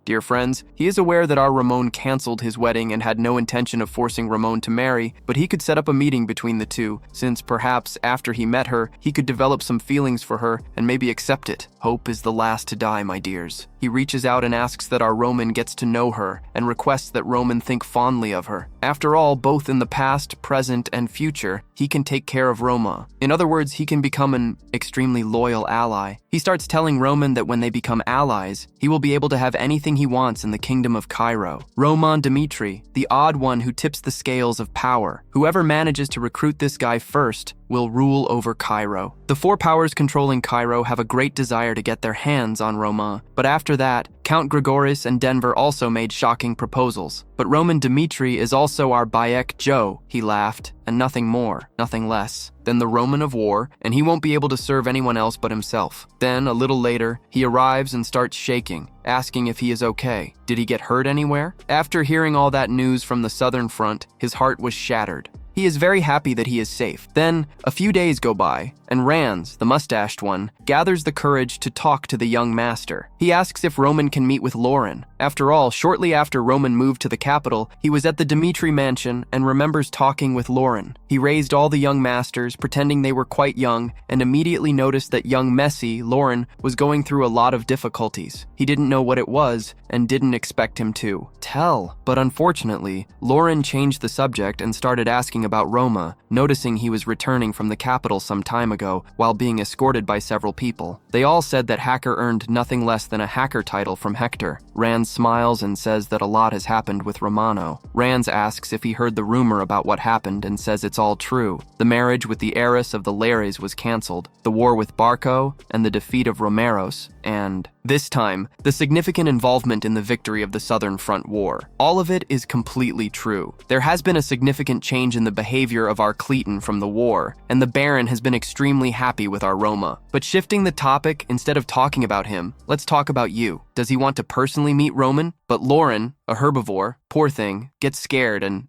dear friends, he is aware that our Ramon canceled his wedding and had no intention of forcing Ramon to marry, but he could set up a meeting between the two, since perhaps after he met her, he could develop some feelings for her and maybe accept it. Hope is the last to die, my dears. He reaches out and asks that our Roman gets to know her and requests that Roman think fondly of her. After all, both in the past, present, and future, he can take care of Roma. In other words, he can become an extremely loyal ally. He starts telling Roman that when they become allies, he will be able to have anything he wants in the kingdom of Cairo. Roman Dmitri, the odd one who tips the scales of power. Whoever manages to recruit this guy first will rule over Cairo. The four powers controlling Cairo have a great desire to get their hands on Roma, but after that, Count Gregoris and Denver also made shocking proposals. But Roman Dmitri is also our Bayek Joe, he laughed, and nothing more, nothing less than the Roman of war, and he won't be able to serve anyone else but himself. Then, a little later, he arrives and starts shaking, asking if he is okay. Did he get hurt anywhere? After hearing all that news from the southern front, his heart was shattered. He is very happy that he is safe. Then, a few days go by, and Ranz, the mustached one, gathers the courage to talk to the young master. He asks if Roman can meet with Lauren. After all, shortly after Roman moved to the capital, he was at the Dmitri mansion and remembers talking with Lauren. He raised all the young masters, pretending they were quite young, and immediately noticed that young Messi, Lauren, was going through a lot of difficulties. He didn't know what it was, and didn't expect him to tell. But unfortunately, Lauren changed the subject and started asking about Roma, noticing he was returning from the capital some time ago while being escorted by several people. They all said that Hacker earned nothing less than a hacker title from Hector. Ranz smiles and says that a lot has happened with Romano. Ranz asks if he heard the rumor about what happened and says it's all true. The marriage with the heiress of the Lares was cancelled, the war with Barco, and the defeat of Romeros, and this time, the significant involvement in the victory of the Southern Front War. All of it is completely true. There has been a significant change in the behavior of our Cleton from the war, and the Baron has been extremely happy with our Roma. But shifting the topic, instead of talking about him, let's talk about you. Does he want to personally meet Roman? But Lauren, a herbivore, poor thing, gets scared and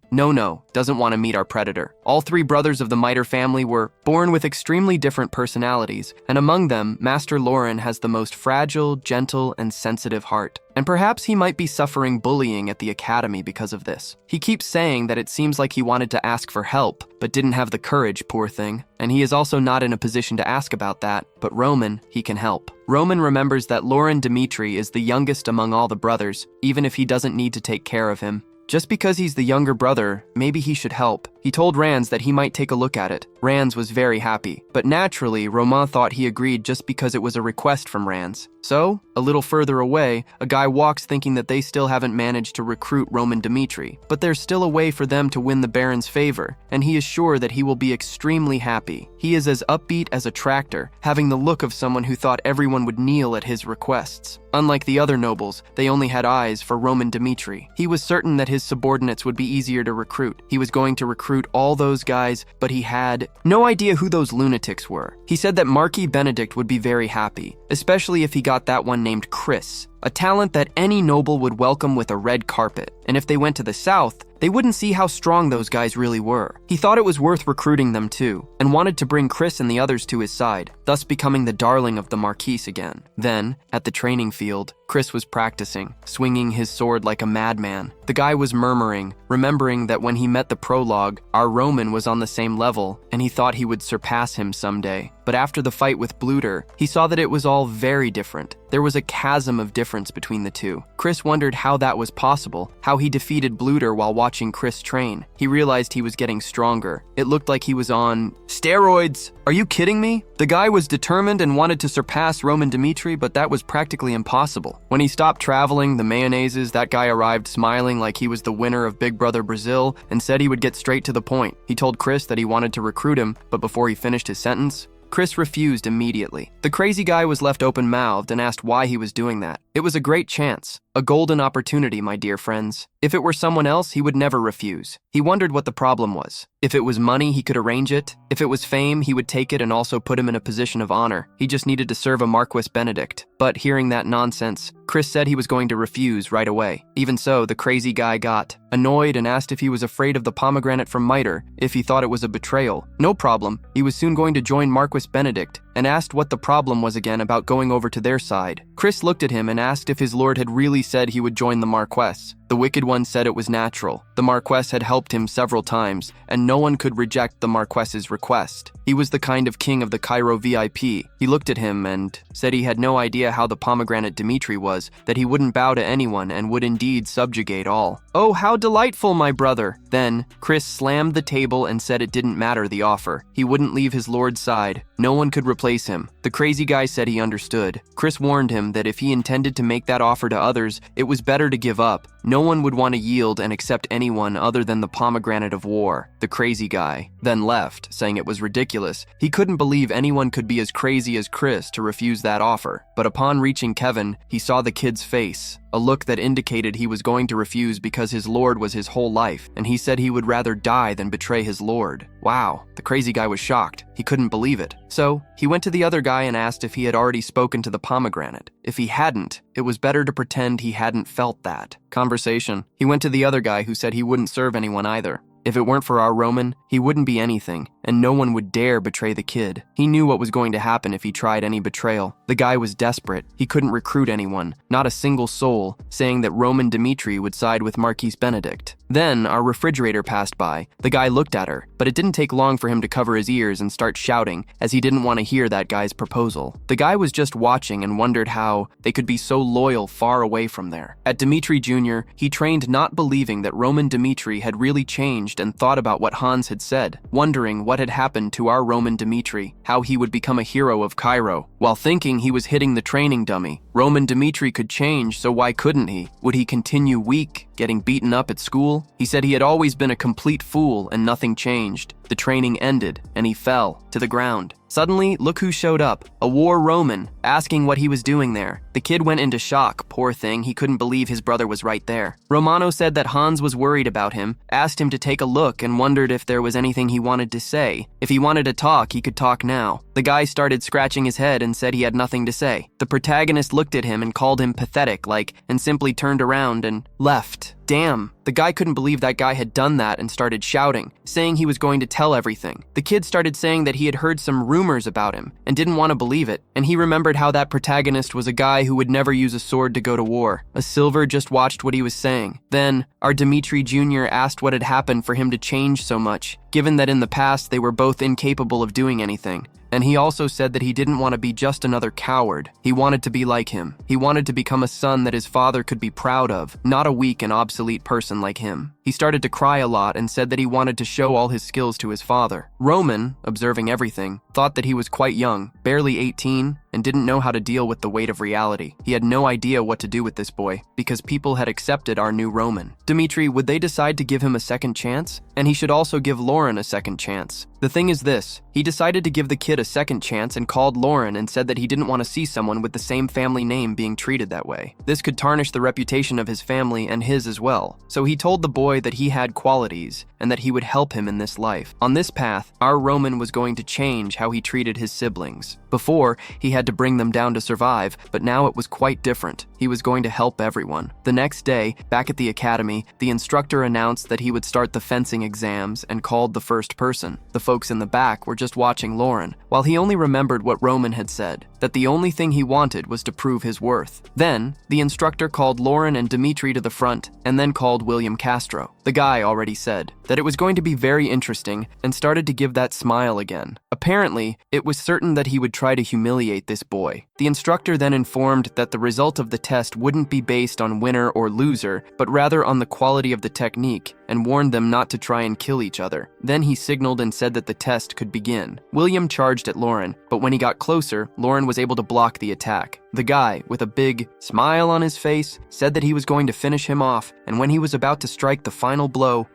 doesn't want to meet our predator. All three brothers of the Miter family were born with extremely different personalities, and among them, Master Lauren has the most fragile, gentle, and sensitive heart. And perhaps he might be suffering bullying at the academy because of this. He keeps saying that it seems like he wanted to ask for help, but didn't have the courage, poor thing. And he is also not in a position to ask about that, but Roman, he can help. Roman remembers that Lauren Dmitri is the youngest among all the brothers, even if he doesn't need to take care of him. Just because he's the younger brother, maybe he should help. He told Ranz that he might take a look at it. Ranz was very happy, but naturally, Romain thought he agreed just because it was a request from Ranz. So, a little further away, a guy walks thinking that they still haven't managed to recruit Roman Dmitri, but there's still a way for them to win the Baron's favor, and he is sure that he will be extremely happy. He is as upbeat as a tractor, having the look of someone who thought everyone would kneel at his requests. Unlike the other nobles, they only had eyes for Roman Dmitri. He was certain that his subordinates would be easier to recruit. He was going to recruit all those guys, but he had no idea who those lunatics were. He said that Marquis Benedict would be very happy, especially if he got that one named Chris, a talent that any noble would welcome with a red carpet. And if they went to the south, they wouldn't see how strong those guys really were. He thought it was worth recruiting them too, and wanted to bring Chris and the others to his side, thus becoming the darling of the Marquise again. Then, at the training field, Chris was practicing, swinging his sword like a madman. The guy was murmuring, remembering that when he met the prologue, our Roman was on the same level, and he thought he would surpass him someday. But after the fight with Bluter, he saw that it was all very different. There was a chasm of difference between the two. Chris wondered how that was possible, how he defeated Bluter while watching Chris train. He realized he was getting stronger. It looked like he was on steroids. Are you kidding me? The guy was determined and wanted to surpass Roman Dmitri, but that was practically impossible. When he stopped traveling, the mayonnaises, that guy arrived smiling like he was the winner of Big Brother Brazil and said he would get straight to the point. He told Chris that he wanted to recruit him, but before he finished his sentence, Chris refused immediately. The crazy guy was left open-mouthed and asked why he was doing that. It was a great chance. A golden opportunity, my dear friends. If it were someone else, he would never refuse. He wondered what the problem was. If it was money, he could arrange it. If it was fame, he would take it and also put him in a position of honor. He just needed to serve a Marquis Benedict. But hearing that nonsense, Chris said he was going to refuse right away. Even so, the crazy guy got annoyed and asked if he was afraid of the pomegranate from Mitre, if he thought it was a betrayal. No problem. He was soon going to join Marquis Benedict, and asked what the problem was again about going over to their side. Chris looked at him and asked if his lord had really said he would join the Marquess. The wicked one said it was natural. The Marquess had helped him several times, and no one could reject the Marquess's request. He was the kind of king of the Cairo VIP. He looked at him and said he had no idea how the pomegranate Dmitri was, that he wouldn't bow to anyone and would indeed subjugate all. Oh, how delightful, my brother! Then, Chris slammed the table and said it didn't matter the offer. He wouldn't leave his lord's side. No one could replace him. The crazy guy said he understood. Chris warned him that if he intended to make that offer to others, it was better to give up. No one would want to yield and accept anyone other than the pomegranate of war. The crazy guy then left, saying it was ridiculous. He couldn't believe anyone could be as crazy as Chris to refuse that offer. But upon reaching Kevin, he saw the kid's face, a look that indicated he was going to refuse because his lord was his whole life, and he said he would rather die than betray his lord. Wow, the crazy guy was shocked. He couldn't believe it. So, he went to the other guy and asked if he had already spoken to the pomegranate. If he hadn't, it was better to pretend he hadn't felt that. Conversation. He went to the other guy who said he wouldn't serve anyone either. If it weren't for our Roman, he wouldn't be anything, and no one would dare betray the kid. He knew what was going to happen if he tried any betrayal. The guy was desperate. He couldn't recruit anyone, not a single soul, saying that Roman Dmitri would side with Marquis Benedict. Then, our refrigerator passed by. The guy looked at her, but it didn't take long for him to cover his ears and start shouting, as he didn't want to hear that guy's proposal. The guy was just watching and wondered how they could be so loyal far away from there. At Dmitri Jr., he trained not believing that Roman Dmitri had really changed and thought about what Hans had said, wondering what had happened to our Roman Dmitri, how he would become a hero of Cairo. While thinking he was hitting the training dummy, Roman Dmitri could change, so why couldn't he? Would he continue weak, getting beaten up at school? He said he had always been a complete fool and nothing changed. The training ended, and he fell to the ground. Suddenly, look who showed up, a war Roman, asking what he was doing there. The kid went into shock, poor thing, he couldn't believe his brother was right there. Romano said that Hans was worried about him, asked him to take a look and wondered if there was anything he wanted to say. If he wanted to talk, he could talk now. The guy started scratching his head and said he had nothing to say. The protagonist looked at him and called him pathetic, and simply turned around and left. Damn, the guy couldn't believe that guy had done that and started shouting, saying he was going to tell everything. The kid started saying that he had heard some rumors about him and didn't want to believe it, and he remembered how that protagonist was a guy who would never use a sword to go to war. A Silver just watched what he was saying. Then, our Dmitri Jr. asked what had happened for him to change so much, given that in the past they were both incapable of doing anything. And he also said that he didn't want to be just another coward. He wanted to be like him. He wanted to become a son that his father could be proud of, not a weak and obsolete person like him. He started to cry a lot and said that he wanted to show all his skills to his father. Roman, observing everything, thought that he was quite young, barely 18, and didn't know how to deal with the weight of reality. He had no idea what to do with this boy, because people had accepted our new Roman. Dmitri, would they decide to give him a second chance? And he should also give Lauren a second chance. The thing is this, he decided to give the kid a second chance and called Lauren and said that he didn't want to see someone with the same family name being treated that way. This could tarnish the reputation of his family and his as well. So he told the boy that he had qualities and that he would help him in this life. On this path, our Roman was going to change how he treated his siblings. Before, he had to bring them down to survive, but now it was quite different. He was going to help everyone. The next day, back at the academy, the instructor announced that he would start the fencing exams and called the first person. The folks in the back were just watching Lauren, while he only remembered what Roman had said, that the only thing he wanted was to prove his worth. Then, the instructor called Lauren and Dmitri to the front, and then called William Castro. The guy already said that it was going to be very interesting and started to give that smile again. Apparently, it was certain that he would try to humiliate this boy. The instructor then informed that the result of the test wouldn't be based on winner or loser, but rather on the quality of the technique, and warned them not to try and kill each other. Then he signaled and said that the test could begin. William charged at Lauren, but when he got closer, Lauren was able to block the attack. The guy, with a big smile on his face, said that he was going to finish him off, and when he was about to strike the final blow,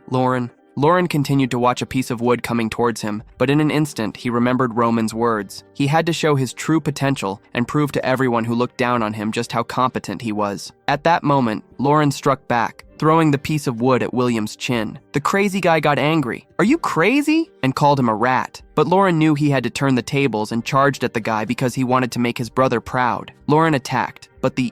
Lauren continued to watch a piece of wood coming towards him, but in an instant, he remembered Roman's words. He had to show his true potential and prove to everyone who looked down on him just how competent he was. At that moment, Lauren struck back, throwing the piece of wood at William's chin. The crazy guy got angry. "Are you crazy?" and called him a rat. But Lauren knew he had to turn the tables and charged at the guy because he wanted to make his brother proud. Lauren attacked, but the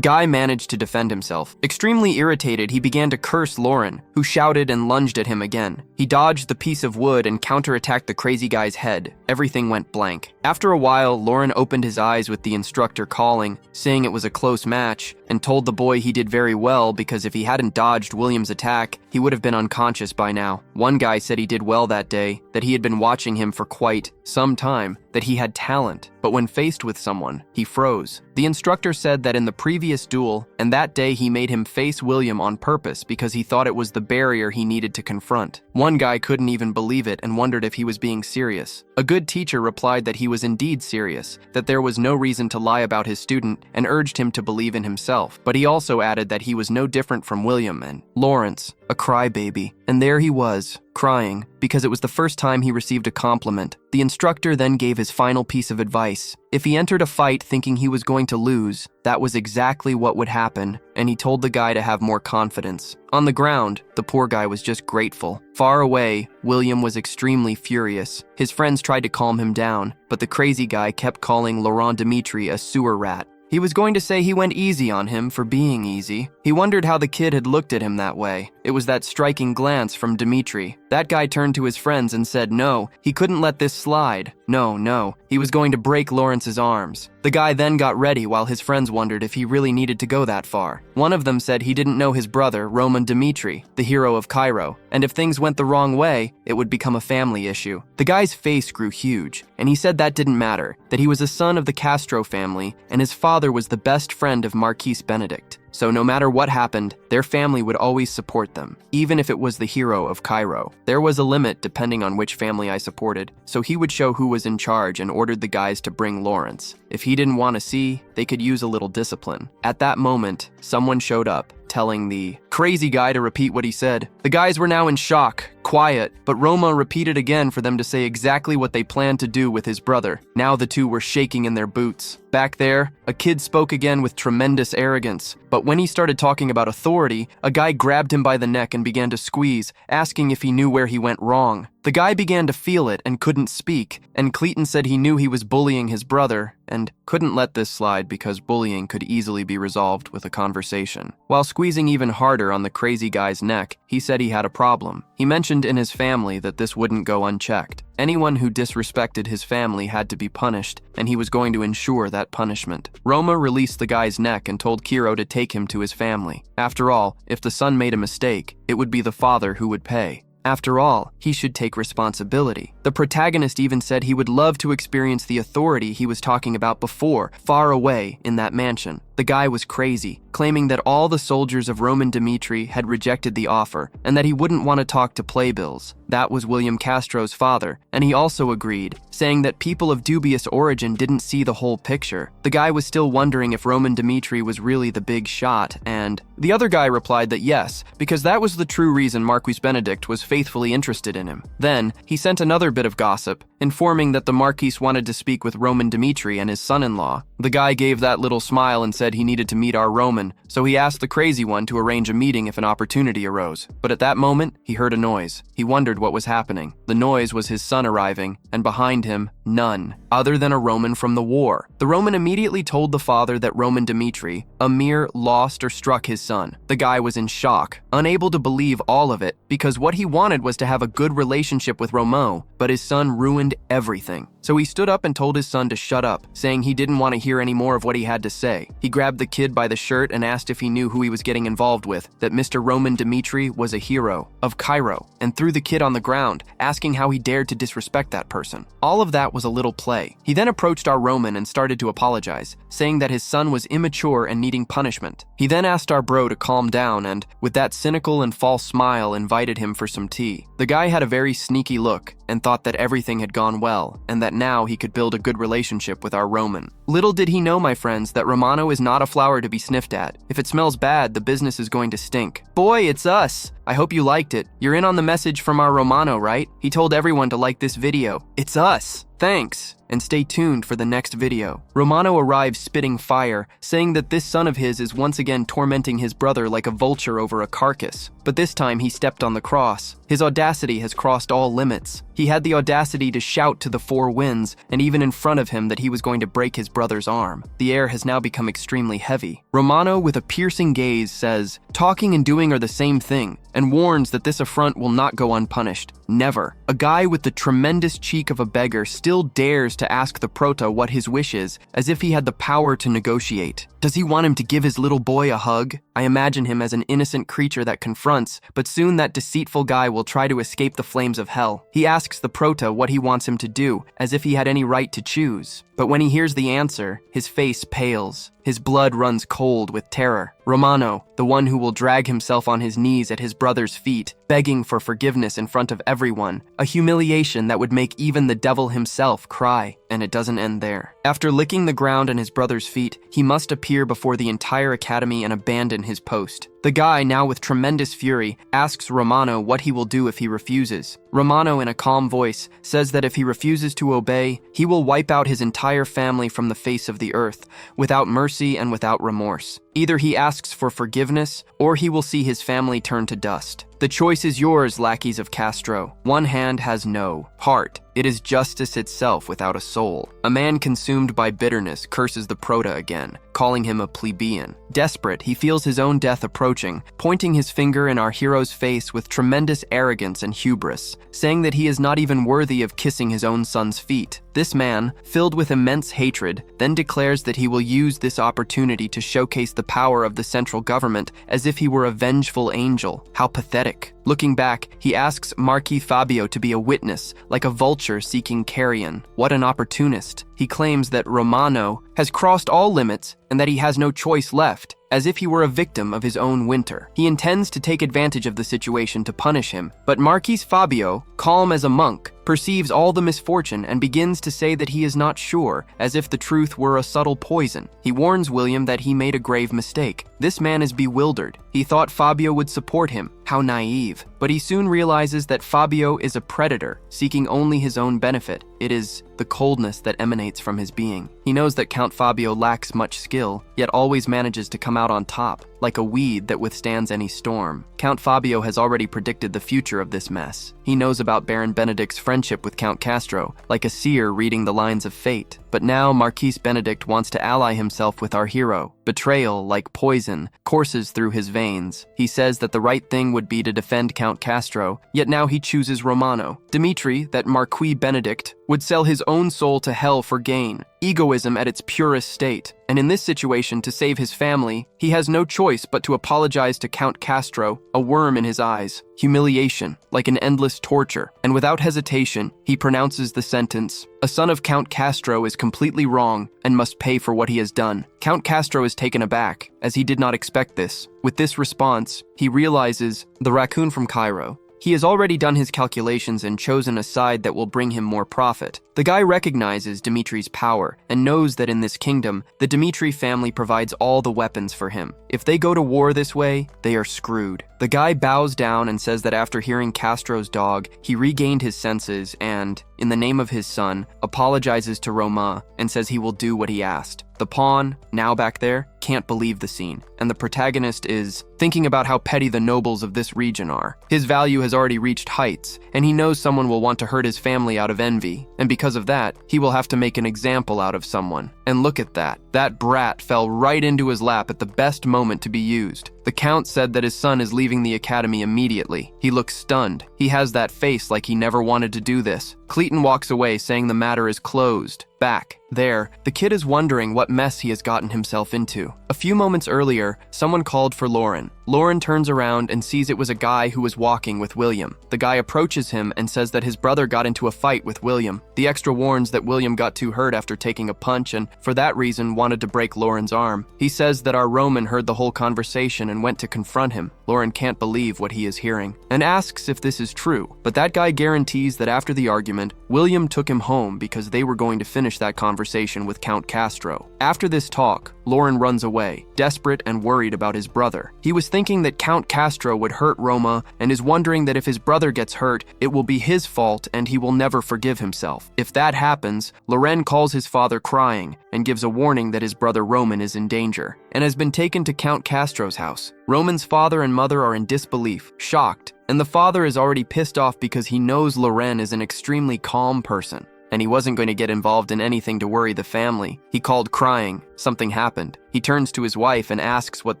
guy managed to defend himself. Extremely irritated, he began to curse Lauren, who shouted and lunged at him again. He dodged the piece of wood and counterattacked the crazy guy's head. Everything went blank. After a while, Lauren opened his eyes with the instructor calling, saying it was a close match, and told the boy he did very well because if he hadn't dodged William's attack, he would have been unconscious by now. One guy said he did well that day, that he had been watching him for quite some time, that he had talent, but when faced with someone, he froze. The instructor said that in the previous duel, and that day he made him face William on purpose because he thought it was the barrier he needed to confront. One guy couldn't even believe it and wondered if he was being serious. A good teacher replied that he was indeed serious, that there was no reason to lie about his student, and urged him to believe in himself. But he also added that he was no different from William and Lawrence, a crybaby. And there he was, crying, because it was the first time he received a compliment. The instructor then gave his final piece of advice. If he entered a fight thinking he was going to lose, that was exactly what would happen, and he told the guy to have more confidence. On the ground, the poor guy was just grateful. Far away, William was extremely furious. His friends tried to calm him down, but the crazy guy kept calling Laurent Dmitri a sewer rat. He was going to say he went easy on him for being easy. He wondered how the kid had looked at him that way. It was that striking glance from Dmitri. That guy turned to his friends and said no, he couldn't let this slide. No, he was going to break Lawrence's arms. The guy then got ready while his friends wondered if he really needed to go that far. One of them said he didn't know his brother, Roman Dmitri, the hero of Cairo, and if things went the wrong way, it would become a family issue. The guy's face grew huge, and he said that didn't matter, that he was a son of the Castro family, and his father was the best friend of Marquis Benedict. So no matter what happened, their family would always support them, even if it was the hero of Cairo. There was a limit depending on which family I supported, so he would show who was in charge and ordered the guys to bring Lawrence. If he didn't want to see, they could use a little discipline. At that moment, someone showed up, telling the crazy guy to repeat what he said. The guys were now in shock, quiet, but Roma repeated again for them to say exactly what they planned to do with his brother. Now the two were shaking in their boots. Back there, a kid spoke again with tremendous arrogance, but when he started talking about authority, a guy grabbed him by the neck and began to squeeze, asking if he knew where he went wrong. The guy began to feel it and couldn't speak, and Clayton said he knew he was bullying his brother and couldn't let this slide because bullying could easily be resolved with a conversation. While squeezing even harder on the crazy guy's neck, he said he had a problem. He mentioned in his family that this wouldn't go unchecked. Anyone who disrespected his family had to be punished, and he was going to ensure that punishment. Roma released the guy's neck and told Kiro to take him to his family. After all, if the son made a mistake, it would be the father who would pay. After all, he should take responsibility. The protagonist even said he would love to experience the authority he was talking about before, far away in that mansion. The guy was crazy, claiming that all the soldiers of Roman Dmitri had rejected the offer and that he wouldn't want to talk to playbills. That was William Castro's father, and he also agreed, saying that people of dubious origin didn't see the whole picture. The guy was still wondering if Roman Dmitri was really the big shot, and the other guy replied that yes, because that was the true reason Marquis Benedict was faithfully interested in him. Then, he sent another bit of gossip, informing that the Marquis wanted to speak with Roman Dmitri and his son-in-law. The guy gave that little smile and said he needed to meet our Roman, so he asked the crazy one to arrange a meeting if an opportunity arose. But at that moment, he heard a noise. He wondered what was happening. The noise was his son arriving, and behind him, none other than a Roman from the war. The Roman immediately told the father that Roman Dmitri, Amir, lost or struck his son. The guy was in shock, unable to believe all of it, because what he wanted was to have a good relationship with Romo, but his son ruined everything. So he stood up and told his son to shut up, saying he didn't want to hear any more of what he had to say. He grabbed the kid by the shirt and asked if he knew who he was getting involved with, that Mr. Roman Dmitri was a hero of Cairo, and threw the kid on the ground, asking how he dared to disrespect that person. All of that was a little play. He then approached our Roman and started to apologize, saying that his son was immature and needing punishment. He then asked our bro to calm down and, with that cynical and false smile, invited him for some tea. The guy had a very sneaky look and thought that everything had gone well, and that now he could build a good relationship with our Roman. Little did he know, my friends, that Romano is not a flower to be sniffed at. If it smells bad, the business is going to stink. Boy, it's us! I hope you liked it. You're in on the message from our Romano, right? He told everyone to like this video. It's us! Thanks! And stay tuned for the next video. Romano arrives spitting fire, saying that this son of his is once again tormenting his brother like a vulture over a carcass. But this time he stepped on the cross. His audacity has crossed all limits. He had the audacity to shout to the four winds, and even in front of him, that he was going to break his brother's arm. The air has now become extremely heavy. Romano, with a piercing gaze, says, "Talking and doing are the same thing," and warns that this affront will not go unpunished. Never. A guy with the tremendous cheek of a beggar still dares to ask the prota what his wish is, as if he had the power to negotiate. Does he want him to give his little boy a hug? I imagine him as an innocent creature that confronts, but soon that deceitful guy will try to escape the flames of hell. He asks the prota what he wants him to do, as if he had any right to choose. But when he hears the answer, his face pales. His blood runs cold with terror. Romano, the one who will drag himself on his knees at his brother's feet, begging for forgiveness in front of everyone, a humiliation that would make even the devil himself cry. And it doesn't end there. After licking the ground at his brother's feet, he must appear before the entire academy and abandon his post. The guy, now with tremendous fury, asks Romano what he will do if he refuses. Romano, in a calm voice, says that if he refuses to obey, he will wipe out his entire family from the face of the earth, without mercy and without remorse. Either he asks for forgiveness, or he will see his family turn to dust. The choice is yours, lackeys of Castro. One hand has no heart. It is justice itself without a soul. A man consumed by bitterness curses the prota again, calling him a plebeian. Desperate, he feels his own death approaching, pointing his finger in our hero's face with tremendous arrogance and hubris, saying that he is not even worthy of kissing his own son's feet. This man, filled with immense hatred, then declares that he will use this opportunity to showcase the power of the central government as if he were a vengeful angel. How pathetic. Looking back, he asks Marquis Fabio to be a witness, like a vulture seeking carrion. What an opportunist. He claims that Romano has crossed all limits and that he has no choice left, as if he were a victim of his own winter. He intends to take advantage of the situation to punish him, but Marquis Fabio, calm as a monk, perceives all the misfortune and begins to say that he is not sure, as if the truth were a subtle poison. He warns William that he made a grave mistake. This man is bewildered. He thought Fabio would support him. How naive. But he soon realizes that Fabio is a predator, seeking only his own benefit. It is the coldness that emanates from his being. He knows that Count Fabio lacks much skill, yet always manages to come out on top, like a weed that withstands any storm. Count Fabio has already predicted the future of this mess. He knows about Baron Benedict's friendship with Count Castro, like a seer reading the lines of fate. But now Marquis Benedict wants to ally himself with our hero. Betrayal, like poison, courses through his veins. He says that the right thing would be to defend Count Castro, yet now he chooses Romano. Dimitri, that Marquis Benedict, would sell his own soul to hell for gain. Egoism at its purest state. And in this situation, to save his family, he has no choice but to apologize to Count Castro, a worm in his eyes. Humiliation, like an endless torture. And without hesitation, he pronounces the sentence, "A son of Count Castro is completely wrong and must pay for what he has done." Count Castro is taken aback, as he did not expect this. With this response, he realizes the raccoon from Cairo. He has already done his calculations and chosen a side that will bring him more profit. The guy recognizes Dimitri's power and knows that in this kingdom, the Dimitri family provides all the weapons for him. If they go to war this way, they are screwed. The guy bows down and says that after hearing Castro's dog, he regained his senses and, in the name of his son, apologizes to Roma and says he will do what he asked. The pawn, now back there, can't believe the scene, and the protagonist is thinking about how petty the nobles of this region are. His value has already reached heights, and he knows someone will want to hurt his family out of envy, and because of that, he will have to make an example out of someone. And look at that. That brat fell right into his lap at the best moment to be used. The count said that his son is leaving the academy immediately. He looks stunned. He has that face like he never wanted to do this. Cleaton walks away saying the matter is closed. Back there, the kid is wondering what mess he has gotten himself into. A few moments earlier, someone called for Lauren. Lauren turns around and sees it was a guy who was walking with William. The guy approaches him and says that his brother got into a fight with William. The extra warns that William got too hurt after taking a punch and, for that reason, wanted to break Lauren's arm. He says that our Roman heard the whole conversation and went to confront him. Lauren can't believe what he is hearing and asks if this is true. But that guy guarantees that after the argument, William took him home because they were going to finish that conversation with Count Castro. After this talk, Lauren runs away, desperate and worried about his brother. He was thinking that Count Castro would hurt Roma and is wondering that if his brother gets hurt, it will be his fault and he will never forgive himself. If that happens, Loren calls his father crying and gives a warning that his brother Roman is in danger and has been taken to Count Castro's house. Roman's father and mother are in disbelief, shocked, and the father is already pissed off because he knows Loren is an extremely calm person. And he wasn't going to get involved in anything to worry the family. He called crying. Something happened. He turns to his wife and asks what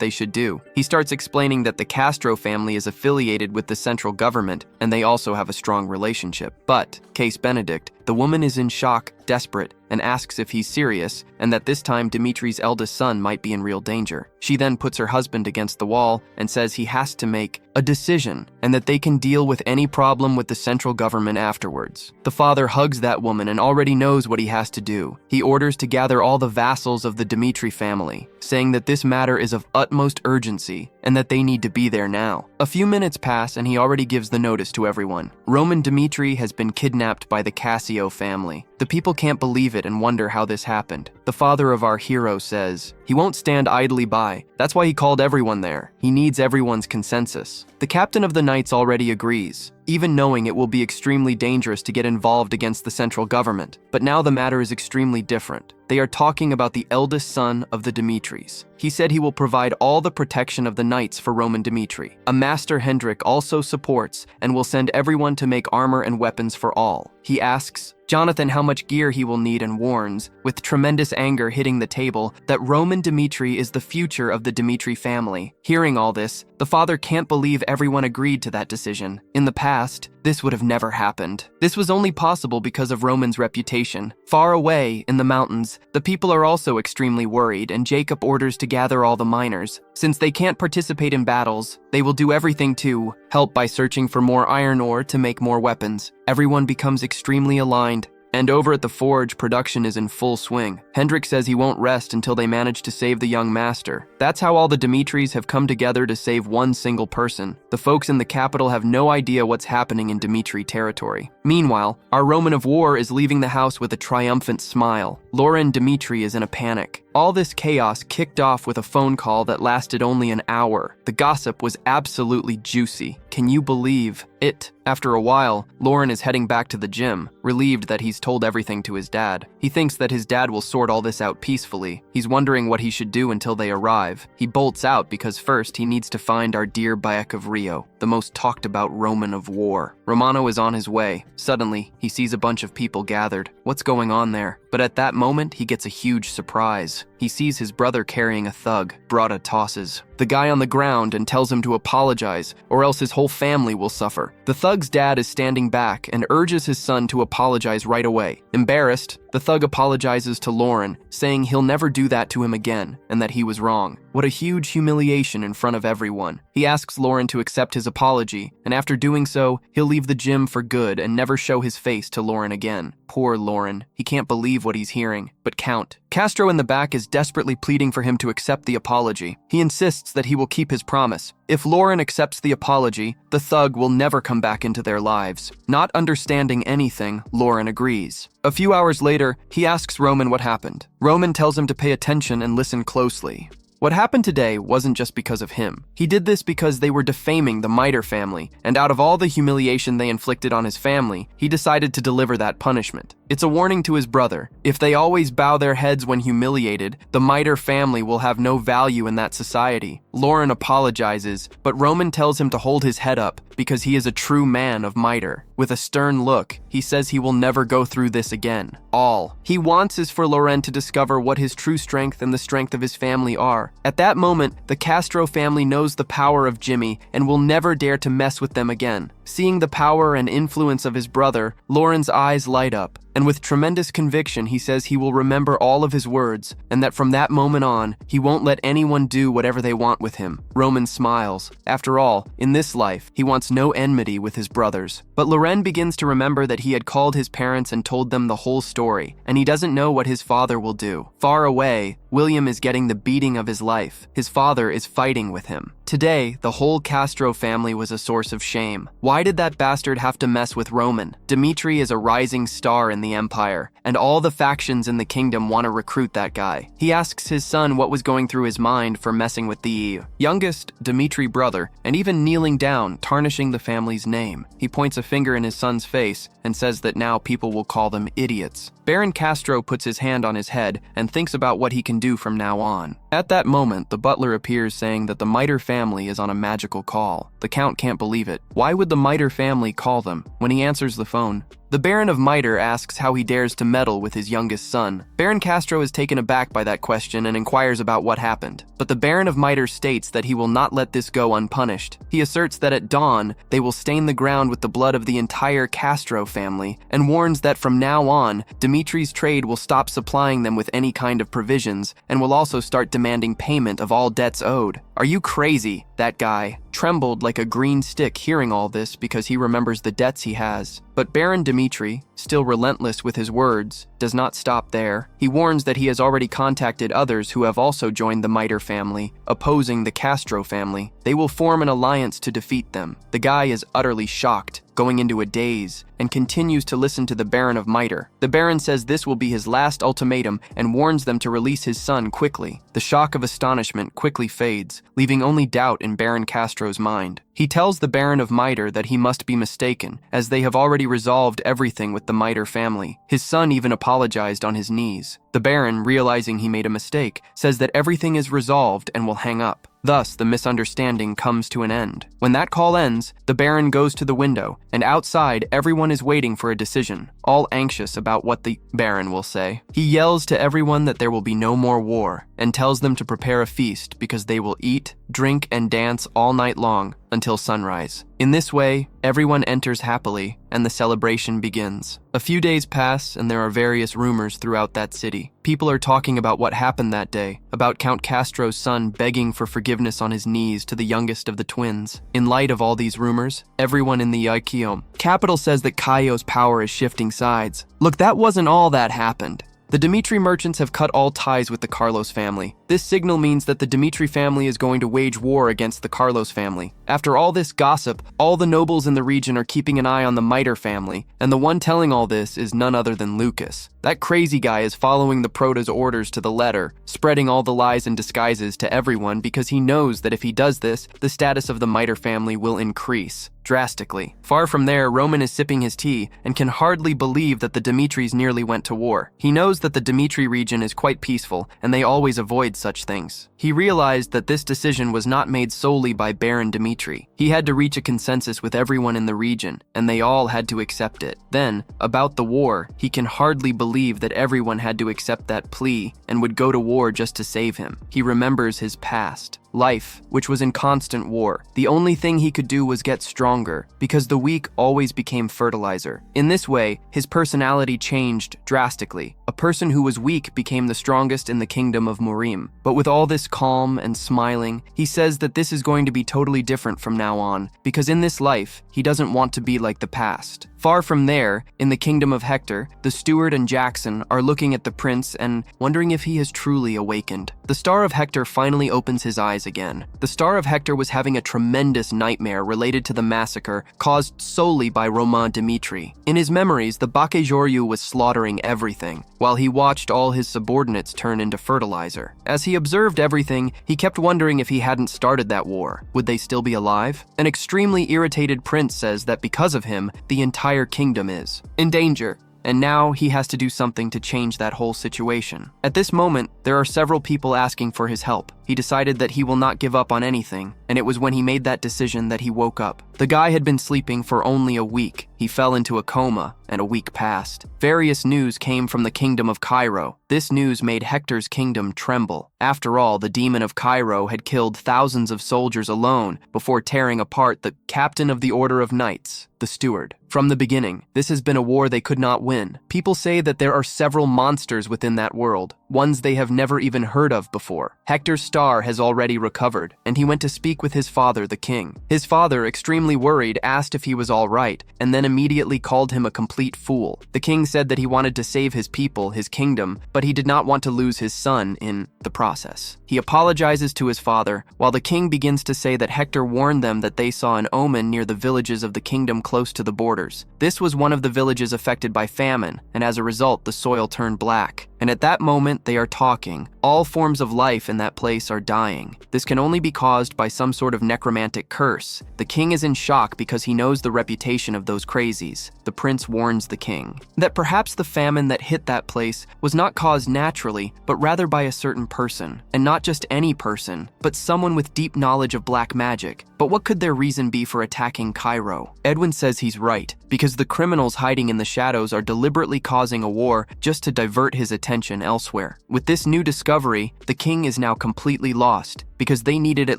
they should do. He starts explaining that the Castro family is affiliated with the central government and they also have a strong relationship. But, case Benedict, the woman is in shock, desperate, and asks if he's serious and that this time Dimitri's eldest son might be in real danger. She then puts her husband against the wall and says he has to make a decision and that they can deal with any problem with the central government afterwards. The father hugs that woman and already knows what he has to do. He orders to gather all the vassals of the Dimitri family, saying that this matter is of utmost urgency and that they need to be there now. A few minutes pass and he already gives the notice to everyone. Roman Dimitri has been kidnapped by the Cassio family. The people can't believe it and wonder how this happened. The father of our hero says he won't stand idly by. That's why he called everyone there. He needs everyone's consensus. The captain of the knights already agrees, even knowing it will be extremely dangerous to get involved against the central government. But now the matter is extremely different. They are talking about the eldest son of the Dimitris. He said he will provide all the protection of the knights for Roman Dimitri. A master Hendrik also supports and will send everyone to make armor and weapons for all. He asks Jonathan how much gear he will need and warns, with tremendous anger hitting the table, that Roman Dimitri is the future of the Dimitri family. Hearing all this, the father can't believe everyone agreed to that decision. In the past, this would have never happened. This was only possible because of Roman's reputation. Far away, in the mountains, the people are also extremely worried, and Jacob orders to gather all the miners. Since they can't participate in battles, they will do everything to help by searching for more iron ore to make more weapons. Everyone becomes extremely aligned. And over at the forge, production is in full swing. Hendrik says he won't rest until they manage to save the young master. That's how all the Dimitris have come together to save one single person. The folks in the capital have no idea what's happening in Dimitri territory. Meanwhile, our Roman of war is leaving the house with a triumphant smile. Lauren Dimitri is in a panic. All this chaos kicked off with a phone call that lasted only an hour. The gossip was absolutely juicy. Can you believe it? After a while, Lauren is heading back to the gym, relieved that he's told everything to his dad. He thinks that his dad will sort all this out peacefully. He's wondering what he should do until they arrive. He bolts out because first he needs to find our dear Bayek of Rio, the most talked about Roman of war. Romano is on his way. Suddenly, he sees a bunch of people gathered. What's going on there? But at that moment, he gets a huge surprise. He sees his brother carrying a thug. Brada tosses the guy on the ground and tells him to apologize, or else his whole family will suffer. The thug's dad is standing back and urges his son to apologize right away. Embarrassed, the thug apologizes to Lauren, saying he'll never do that to him again and that he was wrong. What a huge humiliation in front of everyone. He asks Lauren to accept his apology, and after doing so, he'll leave the gym for good and never show his face to Lauren again. Poor Lauren. He can't believe what he's hearing. But Count Castro in the back is desperately pleading for him to accept the apology. He insists that he will keep his promise. If Lauren accepts the apology, the thug will never come back into their lives. Not understanding anything, Lauren agrees. A few hours later, he asks Roman what happened. Roman tells him to pay attention and listen closely. What happened today wasn't just because of him. He did this because they were defaming the Miter family, and out of all the humiliation they inflicted on his family, he decided to deliver that punishment. It's a warning to his brother. If they always bow their heads when humiliated, the Miter family will have no value in that society. Lauren apologizes, but Roman tells him to hold his head up because he is a true man of Miter. With a stern look, he says he will never go through this again. All he wants is for Lauren to discover what his true strength and the strength of his family are. At that moment, the Castro family knows the power of Jimmy and will never dare to mess with them again. Seeing the power and influence of his brother, Lauren's eyes light up, and with tremendous conviction he says he will remember all of his words, and that from that moment on, he won't let anyone do whatever they want with him. Roman smiles. After all, in this life, he wants no enmity with his brothers. But Loren begins to remember that he had called his parents and told them the whole story, and he doesn't know what his father will do. Far away, William is getting the beating of his life. His father is fighting with him. Today, the whole Castro family was a source of shame. Why did that bastard have to mess with Roman? Dmitri is a rising star in the empire, and all the factions in the kingdom want to recruit that guy. He asks his son what was going through his mind for messing with the youngest Dmitri brother, and even kneeling down, tarnishing the family's name. He points a finger in his son's face and says that now people will call them idiots. Baron Castro puts his hand on his head and thinks about what he can do from now on. At that moment, the butler appears saying that the Miter family is on a magical call. The Count can't believe it. Why would the Miter family call them? When he answers the phone, the Baron of Miter asks how he dares to meddle with his youngest son. Baron Castro is taken aback by that question and inquires about what happened. But the Baron of Miter states that he will not let this go unpunished. He asserts that at dawn, they will stain the ground with the blood of the entire Castro family, and warns that from now on, Dimitri's trade will stop supplying them with any kind of provisions, and will also start demanding payment of all debts owed. Are you crazy? That guy trembled like a green stick hearing all this because he remembers the debts he has. But Baron Dmitri, still relentless with his words, does not stop there. He warns that he has already contacted others who have also joined the Miter family, opposing the Castro family. They will form an alliance to defeat them. The guy is utterly shocked, going into a daze, and continues to listen to the Baron of Miter. The Baron says this will be his last ultimatum and warns them to release his son quickly. The shock of astonishment quickly fades, leaving only doubt in Baron Castro's mind. He tells the Baron of Miter that he must be mistaken, as they have already resolved everything with the Miter family. His son even apologized on his knees. The Baron, realizing he made a mistake, says that everything is resolved and will hang up. Thus, the misunderstanding comes to an end. When that call ends, the Baron goes to the window, and outside, everyone is waiting for a decision, all anxious about what the Baron will say. He yells to everyone that there will be no more war, and tells them to prepare a feast because they will eat, drink, and dance all night long until sunrise. In this way, everyone enters happily, and the celebration begins. A few days pass, and there are various rumors throughout that city. People are talking about what happened that day, about Count Castro's son begging for forgiveness on his knees to the youngest of the twins. In light of all these rumors, everyone in the Ikeo capital says that Kaio's power is shifting sides. Look, that wasn't all that happened. The Dmitri merchants have cut all ties with the Carlos family. This signal means that the Dmitri family is going to wage war against the Carlos family. After all this gossip, all the nobles in the region are keeping an eye on the Miter family, and the one telling all this is none other than Lucas. That crazy guy is following the Prota's orders to the letter, spreading all the lies and disguises to everyone because he knows that if he does this, the status of the Miter family will increase drastically. Far from there, Roman is sipping his tea and can hardly believe that the Dimitris nearly went to war. He knows that the Dmitri region is quite peaceful, and they always avoid such things. He realized that this decision was not made solely by Baron Dmitri. Dimitri. He had to reach a consensus with everyone in the region, and they all had to accept it. Then, about the war, he can hardly believe that everyone had to accept that plea and would go to war just to save him. He remembers his past. Life, which was in constant war. The only thing he could do was get stronger, because the weak always became fertilizer. In this way, his personality changed drastically. A person who was weak became the strongest in the kingdom of Murim. But with all this calm and smiling, he says that this is going to be totally different from now on, because in this life, he doesn't want to be like the past. Far from there, in the kingdom of Hector, the steward and Jackson are looking at the prince and wondering if he has truly awakened. The star of Hector finally opens his eyes again. The star of Hector was having a tremendous nightmare related to the massacre caused solely by Romain Dimitri. In his memories, the Bakejoryu was slaughtering everything, while he watched all his subordinates turn into fertilizer. As he observed everything, he kept wondering if he hadn't started that war. Would they still be alive? An extremely irritated prince says that because of him, the entire kingdom is in danger, and now he has to do something to change that whole situation. At this moment, there are several people asking for his help. He decided that he will not give up on anything, and it was when he made that decision that he woke up. The guy had been sleeping for only a week. He fell into a coma, and a week passed. Various news came from the kingdom of Cairo. This news made Hector's kingdom tremble. After all, the demon of Cairo had killed thousands of soldiers alone before tearing apart the captain of the Order of Knights, the steward. From the beginning, this has been a war they could not win. People say that there are several monsters within that world, ones they have never even heard of before. Hector's star has already recovered, and he went to speak with his father, the king. His father, extremely worried, asked if he was all right, and then immediately called him a complete fool. The king said that he wanted to save his people, his kingdom, but he did not want to lose his son in the process. He apologizes to his father, while the king begins to say that Hector warned them that they saw an omen near the villages of the kingdom close to the borders. This was one of the villages affected by famine, and as a result, the soil turned black. And at that moment, they are talking. All forms of life in that place are dying. This can only be caused by some sort of necromantic curse. The king is in shock because he knows the reputation of those crazies. The prince warns the king that perhaps the famine that hit that place was not caused naturally, but rather by a certain person. And not just any person, but someone with deep knowledge of black magic. But what could their reason be for attacking Cairo? Edwin says he's right, because the criminals hiding in the shadows are deliberately causing a war just to divert his attention elsewhere. With this new discovery, the king is now completely lost, because they needed at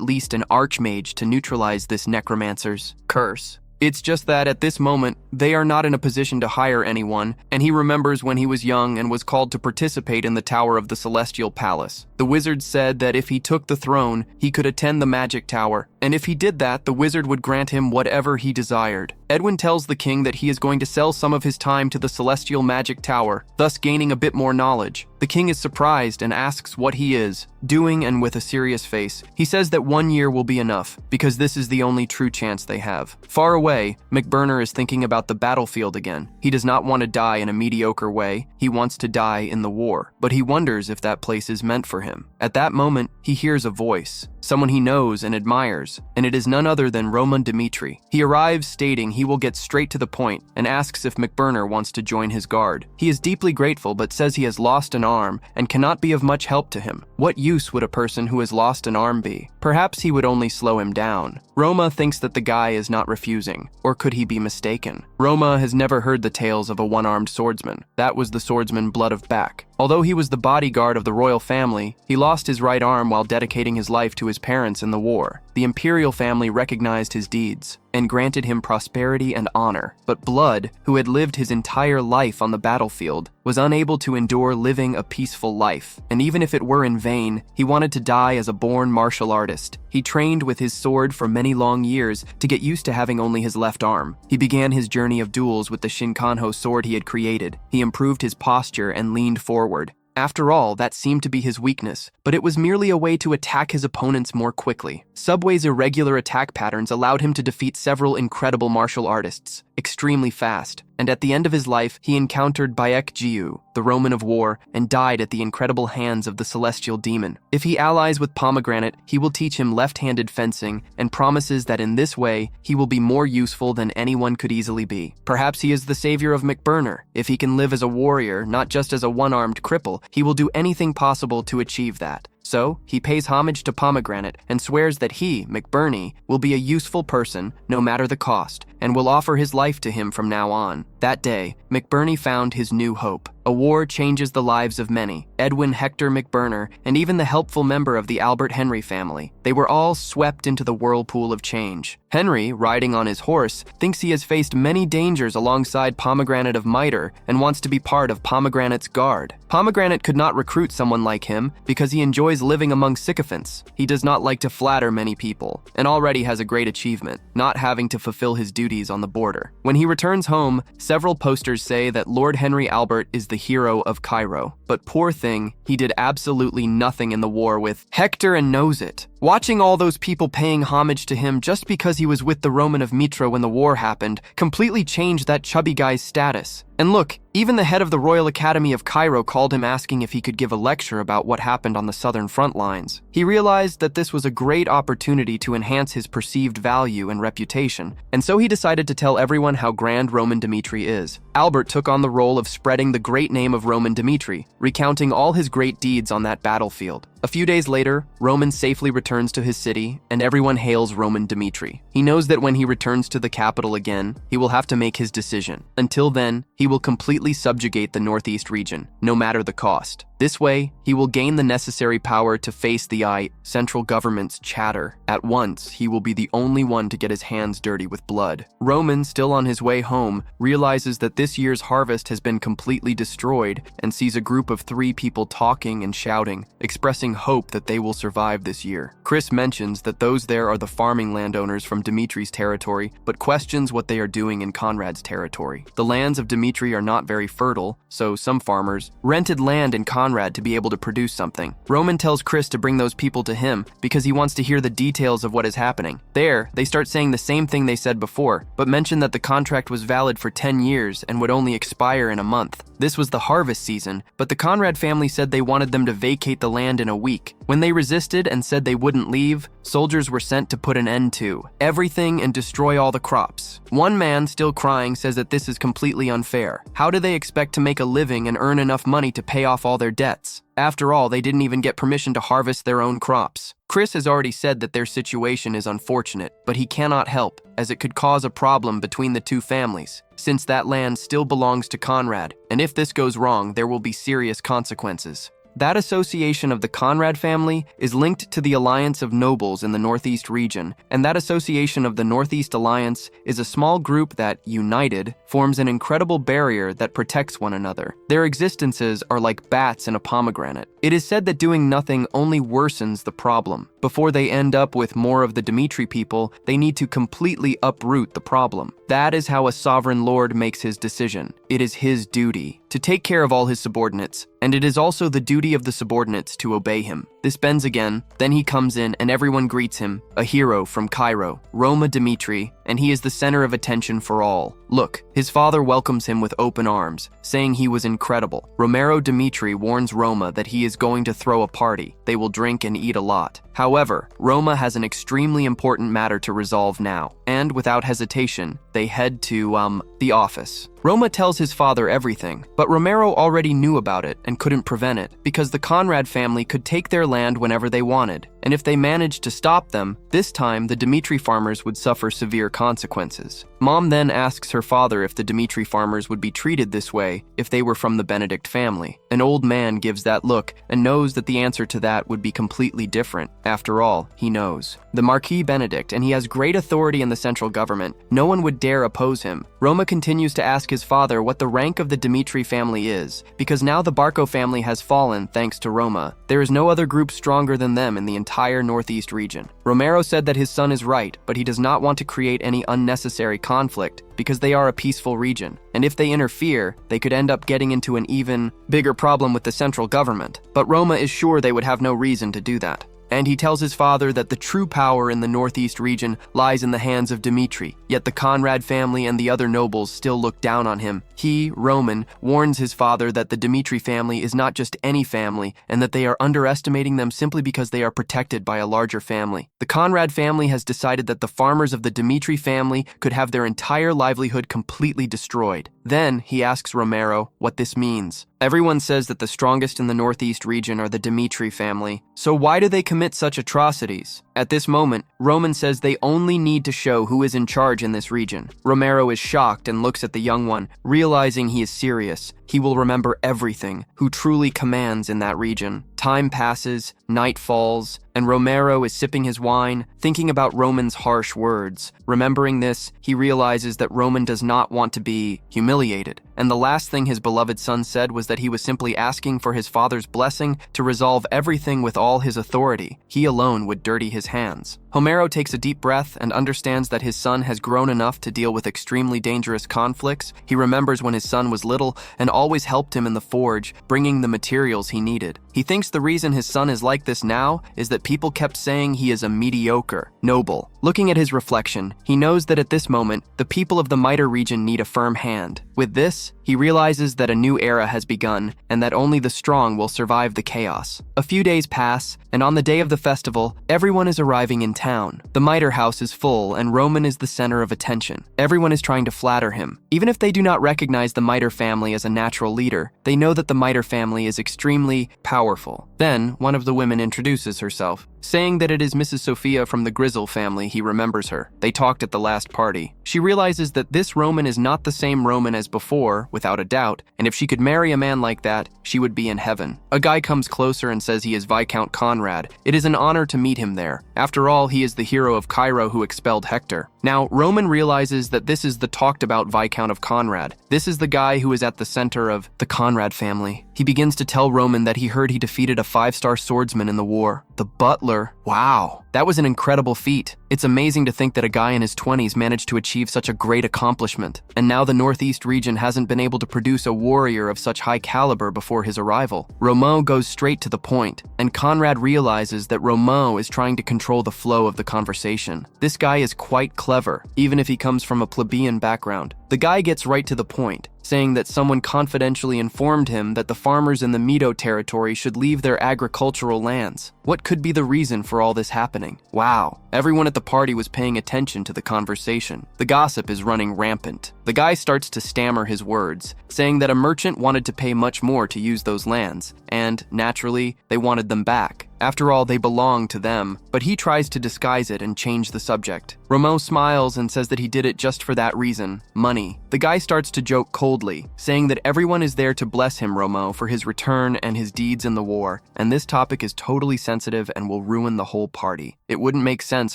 least an archmage to neutralize this necromancer's curse. It's just that at this moment, they are not in a position to hire anyone, and he remembers when he was young and was called to participate in the Tower of the Celestial Palace. The wizard said that if he took the throne, he could attend the magic tower, and if he did that, the wizard would grant him whatever he desired. Edwin tells the king that he is going to sell some of his time to the Celestial Magic Tower, thus gaining a bit more knowledge. The king is surprised and asks what he is doing, and with a serious face, he says that 1 year will be enough, because this is the only true chance they have. Far away, McBurner is thinking about the battlefield again. He does not want to die in a mediocre way. He wants to die in the war, but he wonders if that place is meant for him. At that moment, he hears a voice, someone he knows and admires, and it is none other than Roman Dimitri. He arrives stating he will get straight to the point and asks if McBurner wants to join his guard. He is deeply grateful but says he has lost an arm and cannot be of much help to him. What use would a person who has lost an arm be? Perhaps he would only slow him down. Roma thinks that the guy is not refusing, or could he be mistaken? Roma has never heard the tales of a one-armed swordsman. That was the swordsman Blood of Back. Although he was the bodyguard of the royal family, he lost his right arm while dedicating his life to his parents in the war. The imperial family recognized his deeds and granted him prosperity and honor. But Blood, who had lived his entire life on the battlefield, was unable to endure living a peaceful life. And even if it were in vain, he wanted to die as a born martial artist. He trained with his sword for many long years to get used to having only his left arm. He began his journey of duels with the Shinkanho sword he had created. He improved his posture and leaned forward. After all, that seemed to be his weakness, but it was merely a way to attack his opponents more quickly. Subway's irregular attack patterns allowed him to defeat several incredible martial artists, extremely fast, and at the end of his life, he encountered Bayek Jiu, the Roman of war, and died at the incredible hands of the celestial demon. If he allies with Pomegranate, he will teach him left-handed fencing and promises that in this way, he will be more useful than anyone could easily be. Perhaps he is the savior of McBurner. If he can live as a warrior, not just as a one-armed cripple, he will do anything possible to achieve that. So, he pays homage to Pomegranate and swears that he, McBurney, will be a useful person no matter the cost, and will offer his life to him from now on. That day, McBurney found his new hope. A war changes the lives of many. Edwin Hector McBurner, and even the helpful member of the Albert Henry family. They were all swept into the whirlpool of change. Henry, riding on his horse, thinks he has faced many dangers alongside Pomegranate of Mitre and wants to be part of Pomegranate's guard. Pomegranate could not recruit someone like him because he enjoys living among sycophants. He does not like to flatter many people, and already has a great achievement, not having to fulfill his duties on the border. When he returns home, several posters say that Lord Henry Albert is the hero of Cairo. But poor thing, he did absolutely nothing in the war with Hector and knows it. Watching all those people paying homage to him just because he was with the Roman of Mitra when the war happened completely changed that chubby guy's status. And look, even the head of the Royal Academy of Cairo called him asking if he could give a lecture about what happened on the southern front lines. He realized that this was a great opportunity to enhance his perceived value and reputation, and so he decided to tell everyone how grand Roman Dimitri is. Albert took on the role of spreading the great name of Roman Dimitri, recounting all his great deeds on that battlefield. A few days later, Roman safely returns to his city, and everyone hails Roman Dimitri. He knows that when he returns to the capital again, he will have to make his decision. Until then, he will completely subjugate the Northeast region, no matter the cost. This way, he will gain the necessary power to face the central government's chatter. At once, he will be the only one to get his hands dirty with blood. Roman, still on his way home, realizes that this year's harvest has been completely destroyed and sees a group of 3 people talking and shouting, expressing hope that they will survive this year. Chris mentions that those there are the farming landowners from Dimitri's territory, but questions what they are doing in Conrad's territory. The lands of Dimitri are not very fertile, so some farmers rented land in Conrad to be able to produce something. Roman tells Chris to bring those people to him because he wants to hear the details of what is happening. There, they start saying the same thing they said before, but mention that the contract was valid for 10 years and would only expire in a month. This was the harvest season, but the Conrad family said they wanted them to vacate the land in a week. When they resisted and said they wouldn't leave, soldiers were sent to put an end to everything and destroy all the crops. One man, still crying, says that this is completely unfair. How do they expect to make a living and earn enough money to pay off all their debts? After all, they didn't even get permission to harvest their own crops. Chris has already said that their situation is unfortunate, but he cannot help, as it could cause a problem between the 2 families, since that land still belongs to Conrad, and if this goes wrong, there will be serious consequences. That association of the Conrad family is linked to the alliance of nobles in the Northeast region, and that association of the Northeast Alliance is a small group that, united, forms an incredible barrier that protects one another. Their existences are like bats in a pomegranate. It is said that doing nothing only worsens the problem. Before they end up with more of the Dimitri people, they need to completely uproot the problem. That is how a sovereign lord makes his decision. It is his duty to take care of all his subordinates, and it is also the duty of the subordinates to obey him. This bends again, then he comes in and everyone greets him, a hero from Cairo, Roma Dimitri, and he is the center of attention for all. Look, his father welcomes him with open arms, saying he was incredible. Romero Dimitri warns Roma that he is going to throw a party. They will drink and eat a lot. However, Roma has an extremely important matter to resolve now, and without hesitation, they head to, the office. Roma tells his father everything, but Romero already knew about it and couldn't prevent it, because the Conrad family could take their land whenever they wanted, and if they managed to stop them, this time the Dimitri farmers would suffer severe consequences. Mom then asks her father if the Dimitri farmers would be treated this way if they were from the Benedict family. An old man gives that look and knows that the answer to that would be completely different. After all, he knows. The Marquis Benedict, and he has great authority in the central government. No one would dare oppose him. Roma continues to ask his father what the rank of the Dimitri family is, because now the Barco family has fallen thanks to Roma. There is no other group stronger than them in the entire Northeast region. Romero said that his son is right, but he does not want to create any unnecessary conflict because they are a peaceful region, and if they interfere, they could end up getting into an even bigger problem with the central government. But Roma is sure they would have no reason to do that. and he tells his father that the true power in the northeast region lies in the hands of Dmitri. Yet the Conrad family and the other nobles still look down on him. He, Roman, warns his father that the Dmitri family is not just any family and that they are underestimating them simply because they are protected by a larger family. The Conrad family has decided that the farmers of the Dmitri family could have their entire livelihood completely destroyed. Then he asks Romero what this means. Everyone says that the strongest in the northeast region are the Dmitri family, so why do they commit such atrocities? At this moment, Roman says they only need to show who is in charge in this region. Romero is shocked and looks at the young one, realizing he is serious. He will remember everything, who truly commands in that region. Time passes, night falls, and Romero is sipping his wine, thinking about Roman's harsh words. Remembering this, he realizes that Roman does not want to be humiliated, and the last thing his beloved son said was that he was simply asking for his father's blessing to resolve everything with all his authority. He alone would dirty his hands. Romero takes a deep breath and understands that his son has grown enough to deal with extremely dangerous conflicts. He remembers when his son was little and always helped him in the forge, bringing the materials he needed. He thinks the reason his son is like this now is that people kept saying he is a mediocre noble. Looking at his reflection, he knows that at this moment, the people of the Mitre region need a firm hand. With this, he realizes that a new era has begun and that only the strong will survive the chaos. A few days pass, and on the day of the festival, everyone is arriving in town. The Mitre house is full, and Roman is the center of attention. Everyone is trying to flatter him. Even if they do not recognize the Mitre family as a natural leader, they know that the Mitre family is extremely powerful. Then, one of the women introduces herself, saying that it is Mrs. Sophia from the Grizzle family. He remembers her. They talked at the last party. She realizes that this Roman is not the same Roman as before, without a doubt, and if she could marry a man like that, she would be in heaven. A guy comes closer and says he is Viscount Conrad. It is an honor to meet him there. After all, he is the hero of Cairo who expelled Hector. Now, Roman realizes that this is the talked-about Viscount of Conrad. This is the guy who is at the center of the Conrad family. He begins to tell Roman that he heard he defeated a 5-star swordsman in the war. The butler. Wow, that was an incredible feat. It's amazing to think that a guy in his 20s managed to achieve such a great accomplishment. And now the Northeast region hasn't been able to produce a warrior of such high caliber before his arrival. Romo goes straight to the point, and Conrad realizes that Romo is trying to control the flow of the conversation. This guy is quite clever, even if he comes from a plebeian background. The guy gets right to the point, saying that someone confidentially informed him that the farmers in the Mito territory should leave their agricultural lands. What could be the reason for all this happening? Wow, everyone at the party was paying attention to the conversation. The gossip is running rampant. The guy starts to stammer his words, saying that a merchant wanted to pay much more to use those lands, and, naturally, they wanted them back. After all, they belong to them, but he tries to disguise it and change the subject. Romo smiles and says that he did it just for that reason, money. The guy starts to joke coldly, saying that everyone is there to bless him, Romo, for his return and his deeds in the war, and this topic is totally sensitive and will ruin the whole party. It wouldn't make sense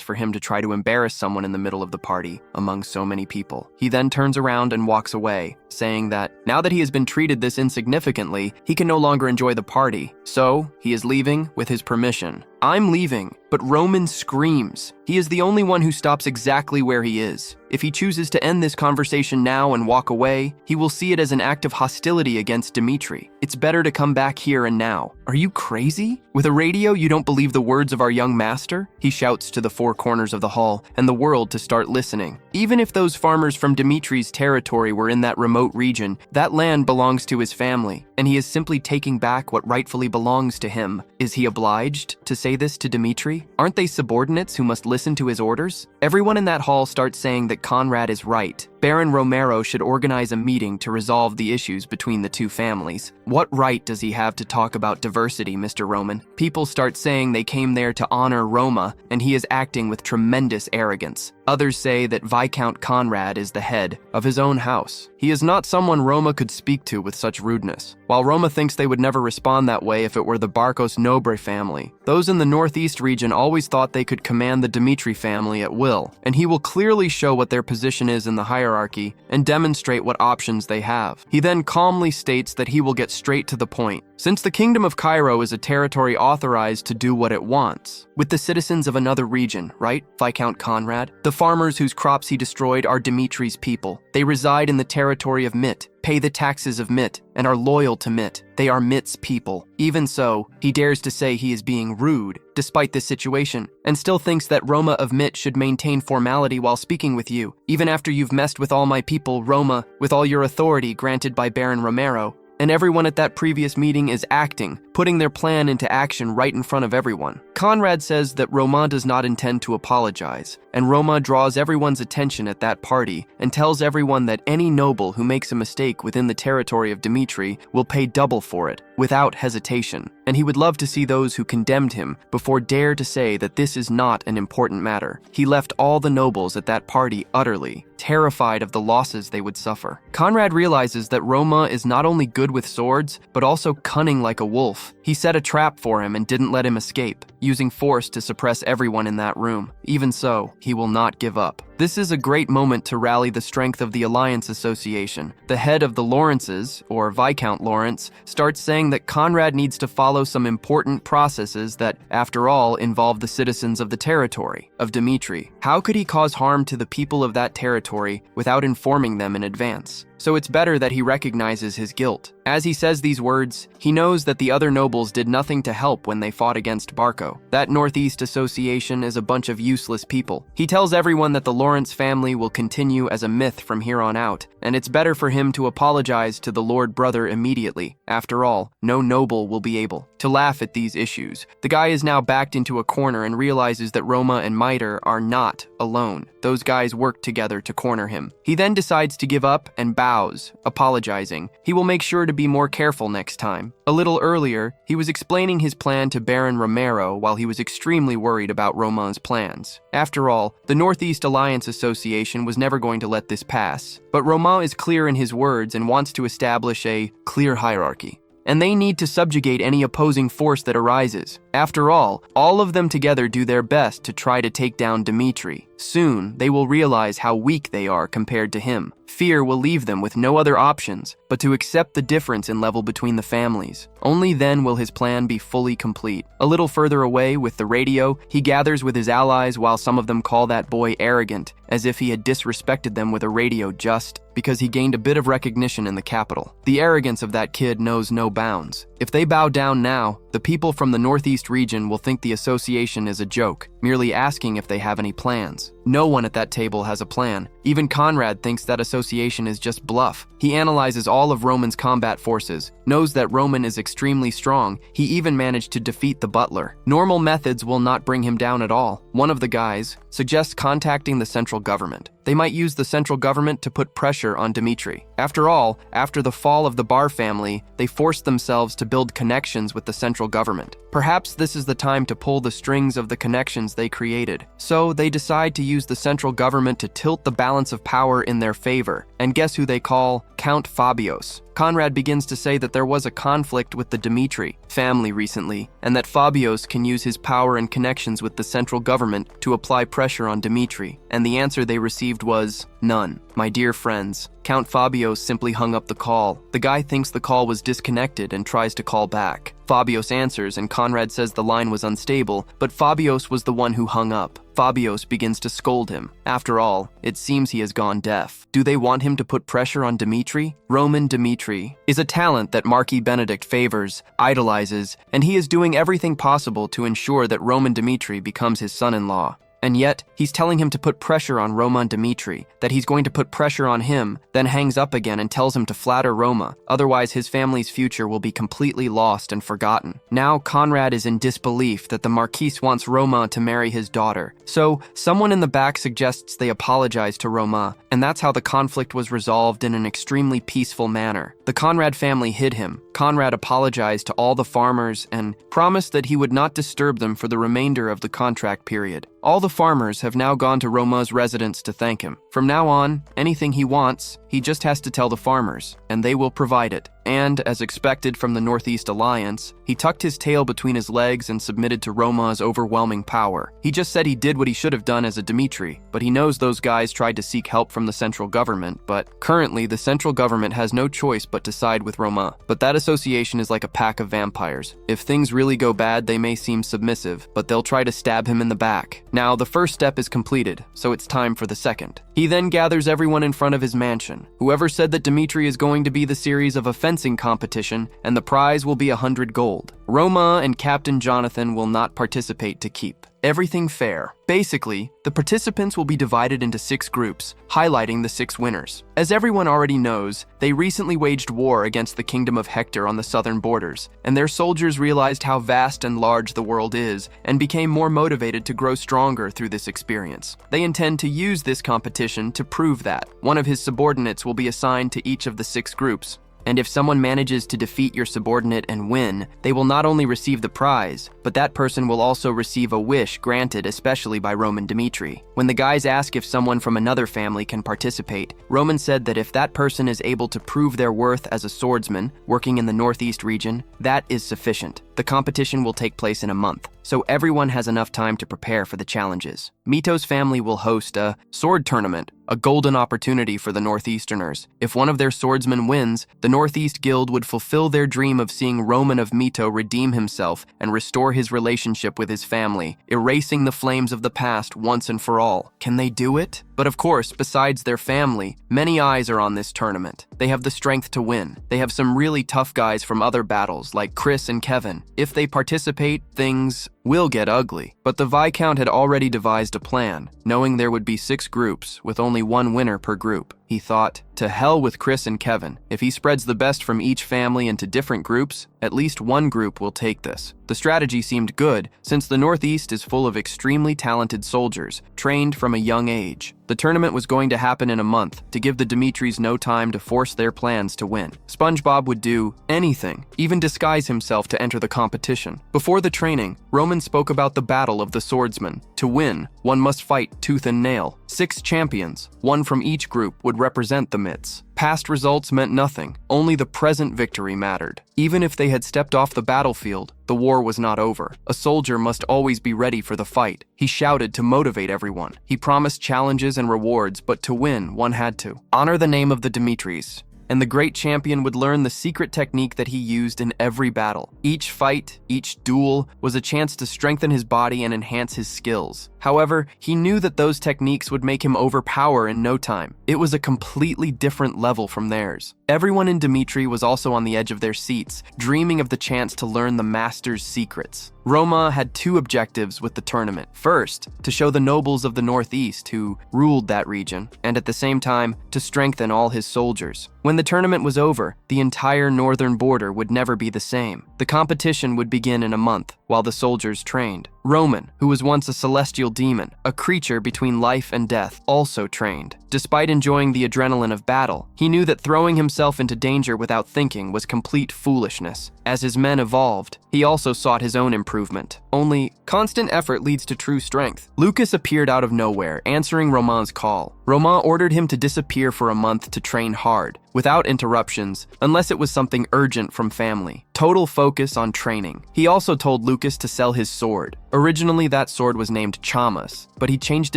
for him to try to embarrass someone in the middle of the party, among so many people. He then turns around and walks away, saying that now that he has been treated this insignificantly, he can no longer enjoy the party. So, he is leaving with his permission. I'm leaving, but Roman screams. He is the only one who stops exactly where he is. If he chooses to end this conversation now and walk away, he will see it as an act of hostility against Dmitri. It's better to come back here and now. Are you crazy? With a radio, you don't believe the words of our young master? He shouts to the four corners of the hall and the world to start listening. Even if those farmers from Dmitri's territory were in that remote region, that land belongs to his family, and he is simply taking back what rightfully belongs to him. Is he obliged to say this to Dmitri? Aren't they subordinates who must listen to his orders? Everyone in that hall starts saying that Conrad is right. Baron Romero should organize a meeting to resolve the issues between the two families. What right does he have to talk about diversity, Mr. Roman? People start saying they came there to honor Roma, and he is acting with tremendous arrogance. Others say that Viscount Conrad is the head of his own house. He is not someone Roma could speak to with such rudeness. While Roma thinks they would never respond that way if it were the Barcos Nobre family, those in the Northeast region always thought they could command the Dmitri family at will, and he will clearly show what their position is in the hierarchy and demonstrate what options they have. He then calmly states that he will get straight to the point. Since the Kingdom of Cairo is a territory authorized to do what it wants, with the citizens of another region, right, Viscount Conrad? The farmers whose crops he destroyed are Dmitri's people. They reside in the territory of Mit. pay the taxes of Mit, and are loyal to Mit. They are Mit's people. Even so, he dares to say he is being rude, despite this situation, and still thinks that Roma of Mit should maintain formality while speaking with you. Even after you've messed with all my people, Roma, with all your authority granted by Baron Romero, and everyone at that previous meeting is acting, putting their plan into action right in front of everyone. Conrad says that Roma does not intend to apologize, and Roma draws everyone's attention at that party and tells everyone that any noble who makes a mistake within the territory of Dmitri will pay double for it, without hesitation, and he would love to see those who condemned him before dare to say that this is not an important matter. He left all the nobles at that party utterly terrified of the losses they would suffer. Conrad realizes that Roma is not only good with swords, but also cunning like a wolf. He set a trap for him and didn't let him escape, using force to suppress everyone in that room. Even so, he will not give up. This is a great moment to rally the strength of the Alliance Association. The head of the Lawrences, or Viscount Lawrence, starts saying that Conrad needs to follow some important processes that, after all, involve the citizens of the territory of Dmitri. How could he cause harm to the people of that territory without informing them in advance? So it's better that he recognizes his guilt. As he says these words, he knows that the other nobles did nothing to help when they fought against Barco. That Northeast Association is a bunch of useless people. He tells everyone that the Lawrence family will continue as a myth from here on out, and it's better for him to apologize to the Lord Brother immediately. After all, no noble will be able to laugh at these issues. The guy is now backed into a corner and realizes that Roma and Miter are not alone. Those guys worked together to corner him. He then decides to give up and bows, apologizing. He will make sure to be more careful next time. A little earlier, he was explaining his plan to Baron Romero while he was extremely worried about Roma's plans. After all, the Northeast Alliance Association was never going to let this pass. But Roma is clear in his words and wants to establish a clear hierarchy. And they need to subjugate any opposing force that arises. After all of them together do their best to try to take down Dmitri. Soon, they will realize how weak they are compared to him. Fear will leave them with no other options but to accept the difference in level between the families. Only then will his plan be fully complete. A little further away, with the radio, he gathers with his allies while some of them call that boy arrogant, as if he had disrespected them with a radio just because he gained a bit of recognition in the capital. The arrogance of that kid knows no bounds. If they bow down now, the people from the Northeast region will think the association is a joke, merely asking if they have any plans. No one at that table has a plan. Even Conrad thinks that association is just bluff. He analyzes all of Roman's combat forces, knows that Roman is extremely strong. He even managed to defeat the butler. Normal methods will not bring him down at all. One of the guys suggests contacting the central government. They might use the central government to put pressure on Dmitri. After all, after the fall of the Bar family, they forced themselves to build connections with the central government. Perhaps this is the time to pull the strings of the connections they created. So they decide to use the central government to tilt the balance of power in their favor. And guess who they call? Count Fabios. Conrad begins to say that there was a conflict with the Dmitri family recently, and that Fabios can use his power and connections with the central government to apply pressure on Dmitri. And the answer they received was none. My dear friends, Count Fabios simply hung up the call. The guy thinks the call was disconnected and tries to call back. Fabios answers and Conrad says the line was unstable, but Fabios was the one who hung up. Fabios begins to scold him. After all, it seems he has gone deaf. Do they want him to put pressure on Dmitri? Roman Dmitri is a talent that Marquis Benedict favors, idolizes, and he is doing everything possible to ensure that Roman Dmitri becomes his son-in-law. And yet, he's telling him to put pressure on Roman Dmitri, that he's going to put pressure on him, then hangs up again and tells him to flatter Roma, otherwise his family's future will be completely lost and forgotten. Now Conrad is in disbelief that the Marquis wants Roma to marry his daughter. So, someone in the back suggests they apologize to Roma, and that's how the conflict was resolved in an extremely peaceful manner. The Conrad family hid him. Conrad apologized to all the farmers and promised that he would not disturb them for the remainder of the contract period. All the farmers have now gone to Roma's residence to thank him. From now on, anything he wants, he just has to tell the farmers, and they will provide it. And, as expected from the Northeast Alliance, he tucked his tail between his legs and submitted to Roma's overwhelming power. He just said he did what he should have done as a Dmitri, but he knows those guys tried to seek help from the central government, but currently the central government has no choice but to side with Roma. But that association is like a pack of vampires. If things really go bad, they may seem submissive, but they'll try to stab him in the back. Now, the first step is completed, so it's time for the second. He then gathers everyone in front of his mansion. Whoever said that Dmitri is going to be the series of a fencing competition, and the prize will be 100 gold. Roma and Captain Jonathan will not participate to keep. Everything fair. Basically, the participants will be divided into 6 groups, highlighting the 6 winners. As everyone already knows, they recently waged war against the Kingdom of Hector on the southern borders, and their soldiers realized how vast and large the world is, and became more motivated to grow stronger through this experience. They intend to use this competition to prove that. One of his subordinates will be assigned to each of the 6 groups. And if someone manages to defeat your subordinate and win, they will not only receive the prize, but that person will also receive a wish granted especially by Roman Dmitri. When the guys ask if someone from another family can participate, Roman said that if that person is able to prove their worth as a swordsman working in the Northeast region, that is sufficient. The competition will take place in a month, so everyone has enough time to prepare for the challenges. Mito's family will host a sword tournament, a golden opportunity for the Northeasterners. If one of their swordsmen wins, the Northeast Guild would fulfill their dream of seeing Roman of Mito redeem himself and restore his relationship with his family, erasing the flames of the past once and for all. Can they do it? But of course, besides their family, many eyes are on this tournament. They have the strength to win. They have some really tough guys from other battles, like Chris and Kevin. If they participate, things will get ugly. But the Viscount had already devised a plan, knowing there would be 6 groups, with only 1 winner per group. He thought, to hell with Chris and Kevin. If he spreads the best from each family into different groups, at least one group will take this. The strategy seemed good, since the Northeast is full of extremely talented soldiers, trained from a young age. The tournament was going to happen in a month, to give the Dmitris no time to force their plans to win. SpongeBob would do anything, even disguise himself to enter the competition. Before the training, Roman spoke about the battle of the swordsman. To win, one must fight tooth and nail. 6 champions, 1 from each group, would represent the myths. Past results meant nothing, only the present victory mattered. Even if they had stepped off the battlefield, the war was not over. A soldier must always be ready for the fight. He shouted to motivate everyone. He promised challenges and rewards, but to win, one had to honor the name of the Dmitris. And the great champion would learn the secret technique that he used in every battle. Each fight, each duel, was a chance to strengthen his body and enhance his skills. However, he knew that those techniques would make him overpower in no time. It was a completely different level from theirs. Everyone in Dmitri was also on the edge of their seats, dreaming of the chance to learn the master's secrets. Roma had 2 objectives with the tournament. First, to show the nobles of the Northeast who ruled that region, and at the same time, to strengthen all his soldiers. When the tournament was over, the entire northern border would never be the same. The competition would begin in a month, while the soldiers trained. Roman, who was once a celestial demon, a creature between life and death, also trained. Despite enjoying the adrenaline of battle, he knew that throwing himself into danger without thinking was complete foolishness. As his men evolved, he also sought his own improvement. Only, constant effort leads to true strength. Lucas appeared out of nowhere, answering Roman's call. Roman ordered him to disappear for a month to train hard, without interruptions, unless it was something urgent from family. Total focus on training. He also told Lucas to sell his sword. Originally, that sword was named Chamas, but he changed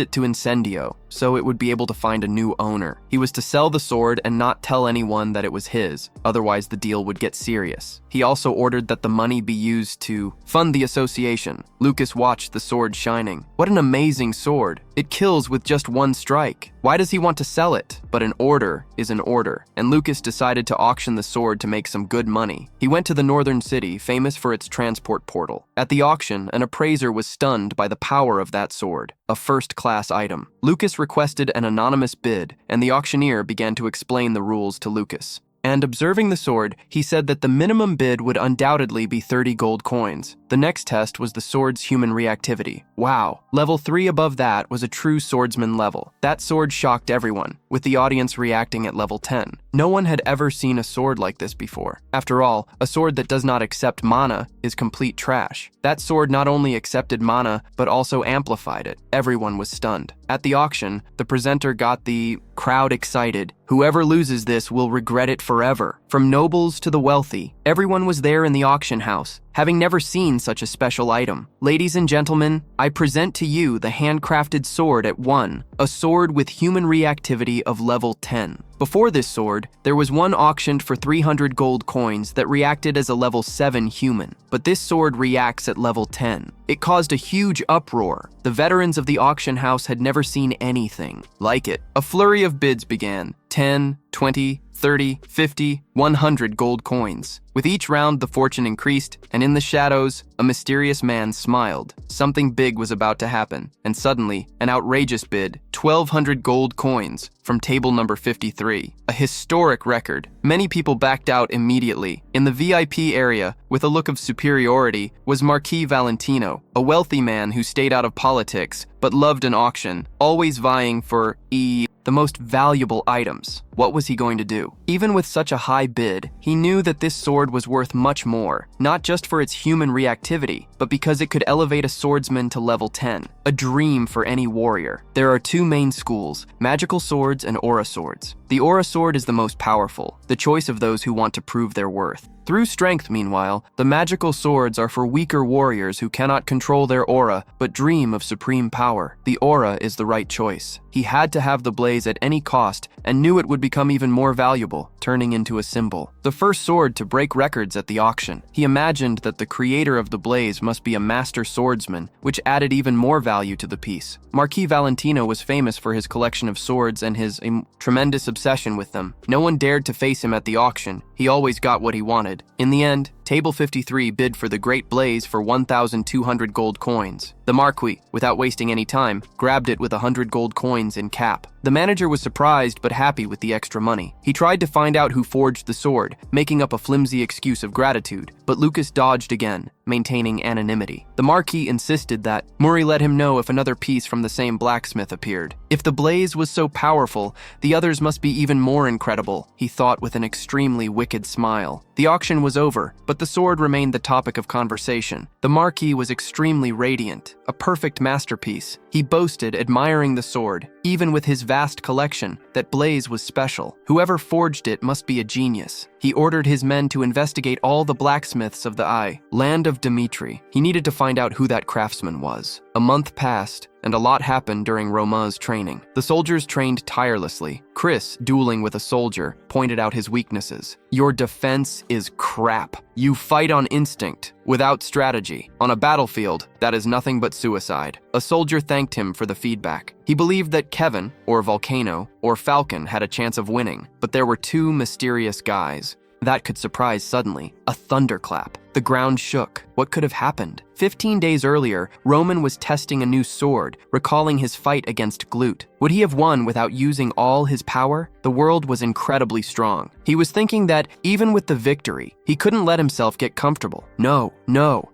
it to Incendio, so it would be able to find a new owner. He was to sell the sword and not tell anyone that it was his, otherwise the deal would get serious. He also ordered that the money be used to fund the association. Lucas watched the sword shining. What an amazing sword! It kills with just 1 strike. Why does he want to sell it? But an order is an order, and Lucas decided to auction the sword to make some good money. He went to the northern city, famous for its transport portal. At the auction, an appraiser was stunned by the power of that sword, a first-class item. Lucas requested an anonymous bid, and the auctioneer began to explain the rules to Lucas. And observing the sword, he said that the minimum bid would undoubtedly be 30 gold coins. The next test was the sword's human reactivity. Wow, level 3 above that was a true swordsman level. That sword shocked everyone, with the audience reacting at level 10. No one had ever seen a sword like this before. After all, a sword that does not accept mana is complete trash. That sword not only accepted mana, but also amplified it. Everyone was stunned. At the auction, the presenter got the crowd excited. Whoever loses this will regret it forever. From nobles to the wealthy, everyone was there in the auction house, having never seen such a special item. Ladies and gentlemen, I present to you the handcrafted sword at 1, a sword with human reactivity of level 10. Before this sword, there was one auctioned for 300 gold coins that reacted as a level 7 human, but this sword reacts at level 10. It caused a huge uproar. The veterans of the auction house had never seen anything like it. A flurry of bids began. 10, 20, 30, 50, 100 gold coins. With each round, the fortune increased, and in the shadows, a mysterious man smiled. Something big was about to happen, and suddenly, an outrageous bid, 1,200 gold coins, from table number 53. A historic record. Many people backed out immediately. In the VIP area, with a look of superiority, was Marquis Valentino, a wealthy man who stayed out of politics, but loved an auction, always vying for the most valuable items. What was he going to do? Even with such a high bid, he knew that this sword was worth much more, not just for its human reactivity, but because it could elevate a swordsman to level 10, a dream for any warrior. There are two main schools, magical swords and aura swords. The aura sword is the most powerful, the choice of those who want to prove their worth. Through strength, meanwhile, the magical swords are for weaker warriors who cannot control their aura but dream of supreme power. The aura is the right choice. He had to have the blaze at any cost and knew it would become even more valuable, turning into a symbol. The first sword to break records at the auction. He imagined that the creator of the blaze must be a master swordsman, which added even more value to the piece. Marquis Valentino was famous for his collection of swords and his tremendous obsession with them. No one dared to face him at the auction. He always got what he wanted. In the end, Table 53 bid for the Great Blaze for 1,200 gold coins. The Marquis, without wasting any time, grabbed it with 100 gold coins in cap. The manager was surprised but happy with the extra money. He tried to find out who forged the sword, making up a flimsy excuse of gratitude, but Lucas dodged again, maintaining anonymity. The Marquis insisted that Murray let him know if another piece from the same blacksmith appeared. If the blaze was so powerful, the others must be even more incredible, he thought with an extremely wicked smile. The auction was over, but the sword remained the topic of conversation. The Marquis was extremely radiant, a perfect masterpiece. He boasted, admiring the sword, even with his vast collection, that blaze was special. Whoever forged it must be a genius. He ordered his men to investigate all the blacksmiths of the land of Dimitri. He needed to find out who that craftsman was. A month passed, and a lot happened during Roma's training. The soldiers trained tirelessly. Chris, dueling with a soldier, pointed out his weaknesses. Your defense is crap. You fight on instinct, without strategy. On a battlefield, that is nothing but suicide. A soldier thanked him for the feedback. He believed that Kevin, or Volcano, or Falcon had a chance of winning, but there were two mysterious guys. That could surprise suddenly. A thunderclap. The ground shook. What could have happened? 15 days earlier, Roman was testing a new sword, recalling his fight against Glut. Would he have won without using all his power? The world was incredibly strong. He was thinking that, even with the victory, he couldn't let himself get comfortable. No.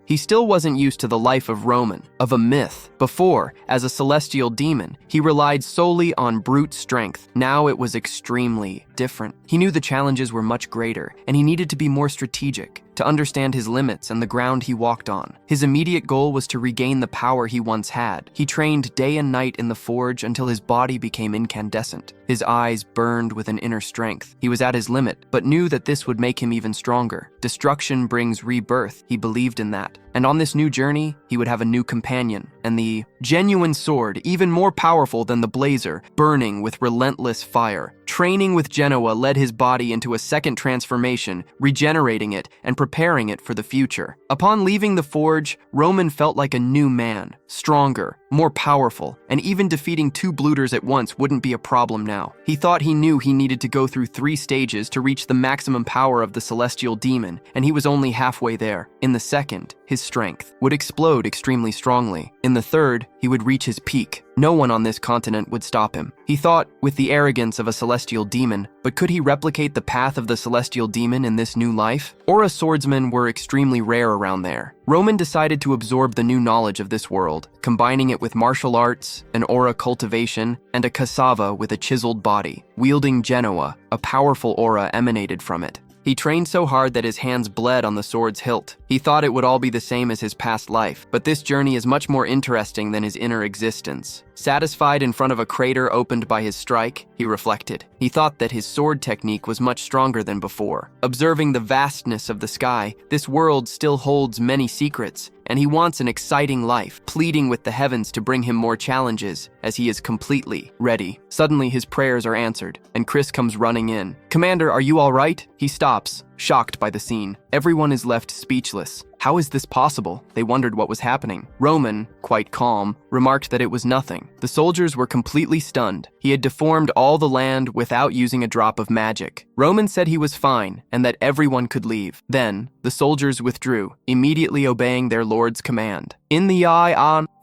He still wasn't used to the life of Roman, of a myth. Before, as a celestial demon, he relied solely on brute strength. Now it was extremely different. He knew the challenges were much greater, and he needed to be more strategic, to understand his limits and the ground he walked on. His immediate goal was to regain the power he once had. He trained day and night in the forge until his body became incandescent. His eyes burned with an inner strength. He was at his limit, but knew that this would make him even stronger. Destruction brings rebirth. He believed in that. And on this new journey, he would have a new companion, and the genuine sword, even more powerful than the blazer, burning with relentless fire. Training with Genoa led his body into a second transformation, regenerating it and preparing it for the future. Upon leaving the forge, Roman felt like a new man, stronger, more powerful, and even defeating two blooters at once wouldn't be a problem now. He thought he knew he needed to go through 3 stages to reach the maximum power of the celestial demon, and he was only halfway there. In the second, his strength would explode extremely strongly. In the third, he would reach his peak. No one on this continent would stop him. He thought with the arrogance of a celestial demon, but could he replicate the path of the celestial demon in this new life? Aura swordsmen were extremely rare around there. Roman decided to absorb the new knowledge of this world, combining it with martial arts, an aura cultivation, and a cassava with a chiseled body. Wielding Genoa, a powerful aura emanated from it. He trained so hard that his hands bled on the sword's hilt. He thought it would all be the same as his past life, but this journey is much more interesting than his inner existence. Satisfied in front of a crater opened by his strike, he reflected. He thought that his sword technique was much stronger than before. Observing the vastness of the sky, this world still holds many secrets, and he wants an exciting life, pleading with the heavens to bring him more challenges, as he is completely ready. Suddenly, his prayers are answered, and Chris comes running in. "Commander, are you all right?" He stops, shocked by the scene. Everyone is left speechless. How is this possible? They wondered what was happening. Roman, quite calm, remarked that it was nothing. The soldiers were completely stunned. He had deformed all the land without using a drop of magic. Roman said he was fine and that everyone could leave. Then, the soldiers withdrew, immediately obeying their lord's command. In the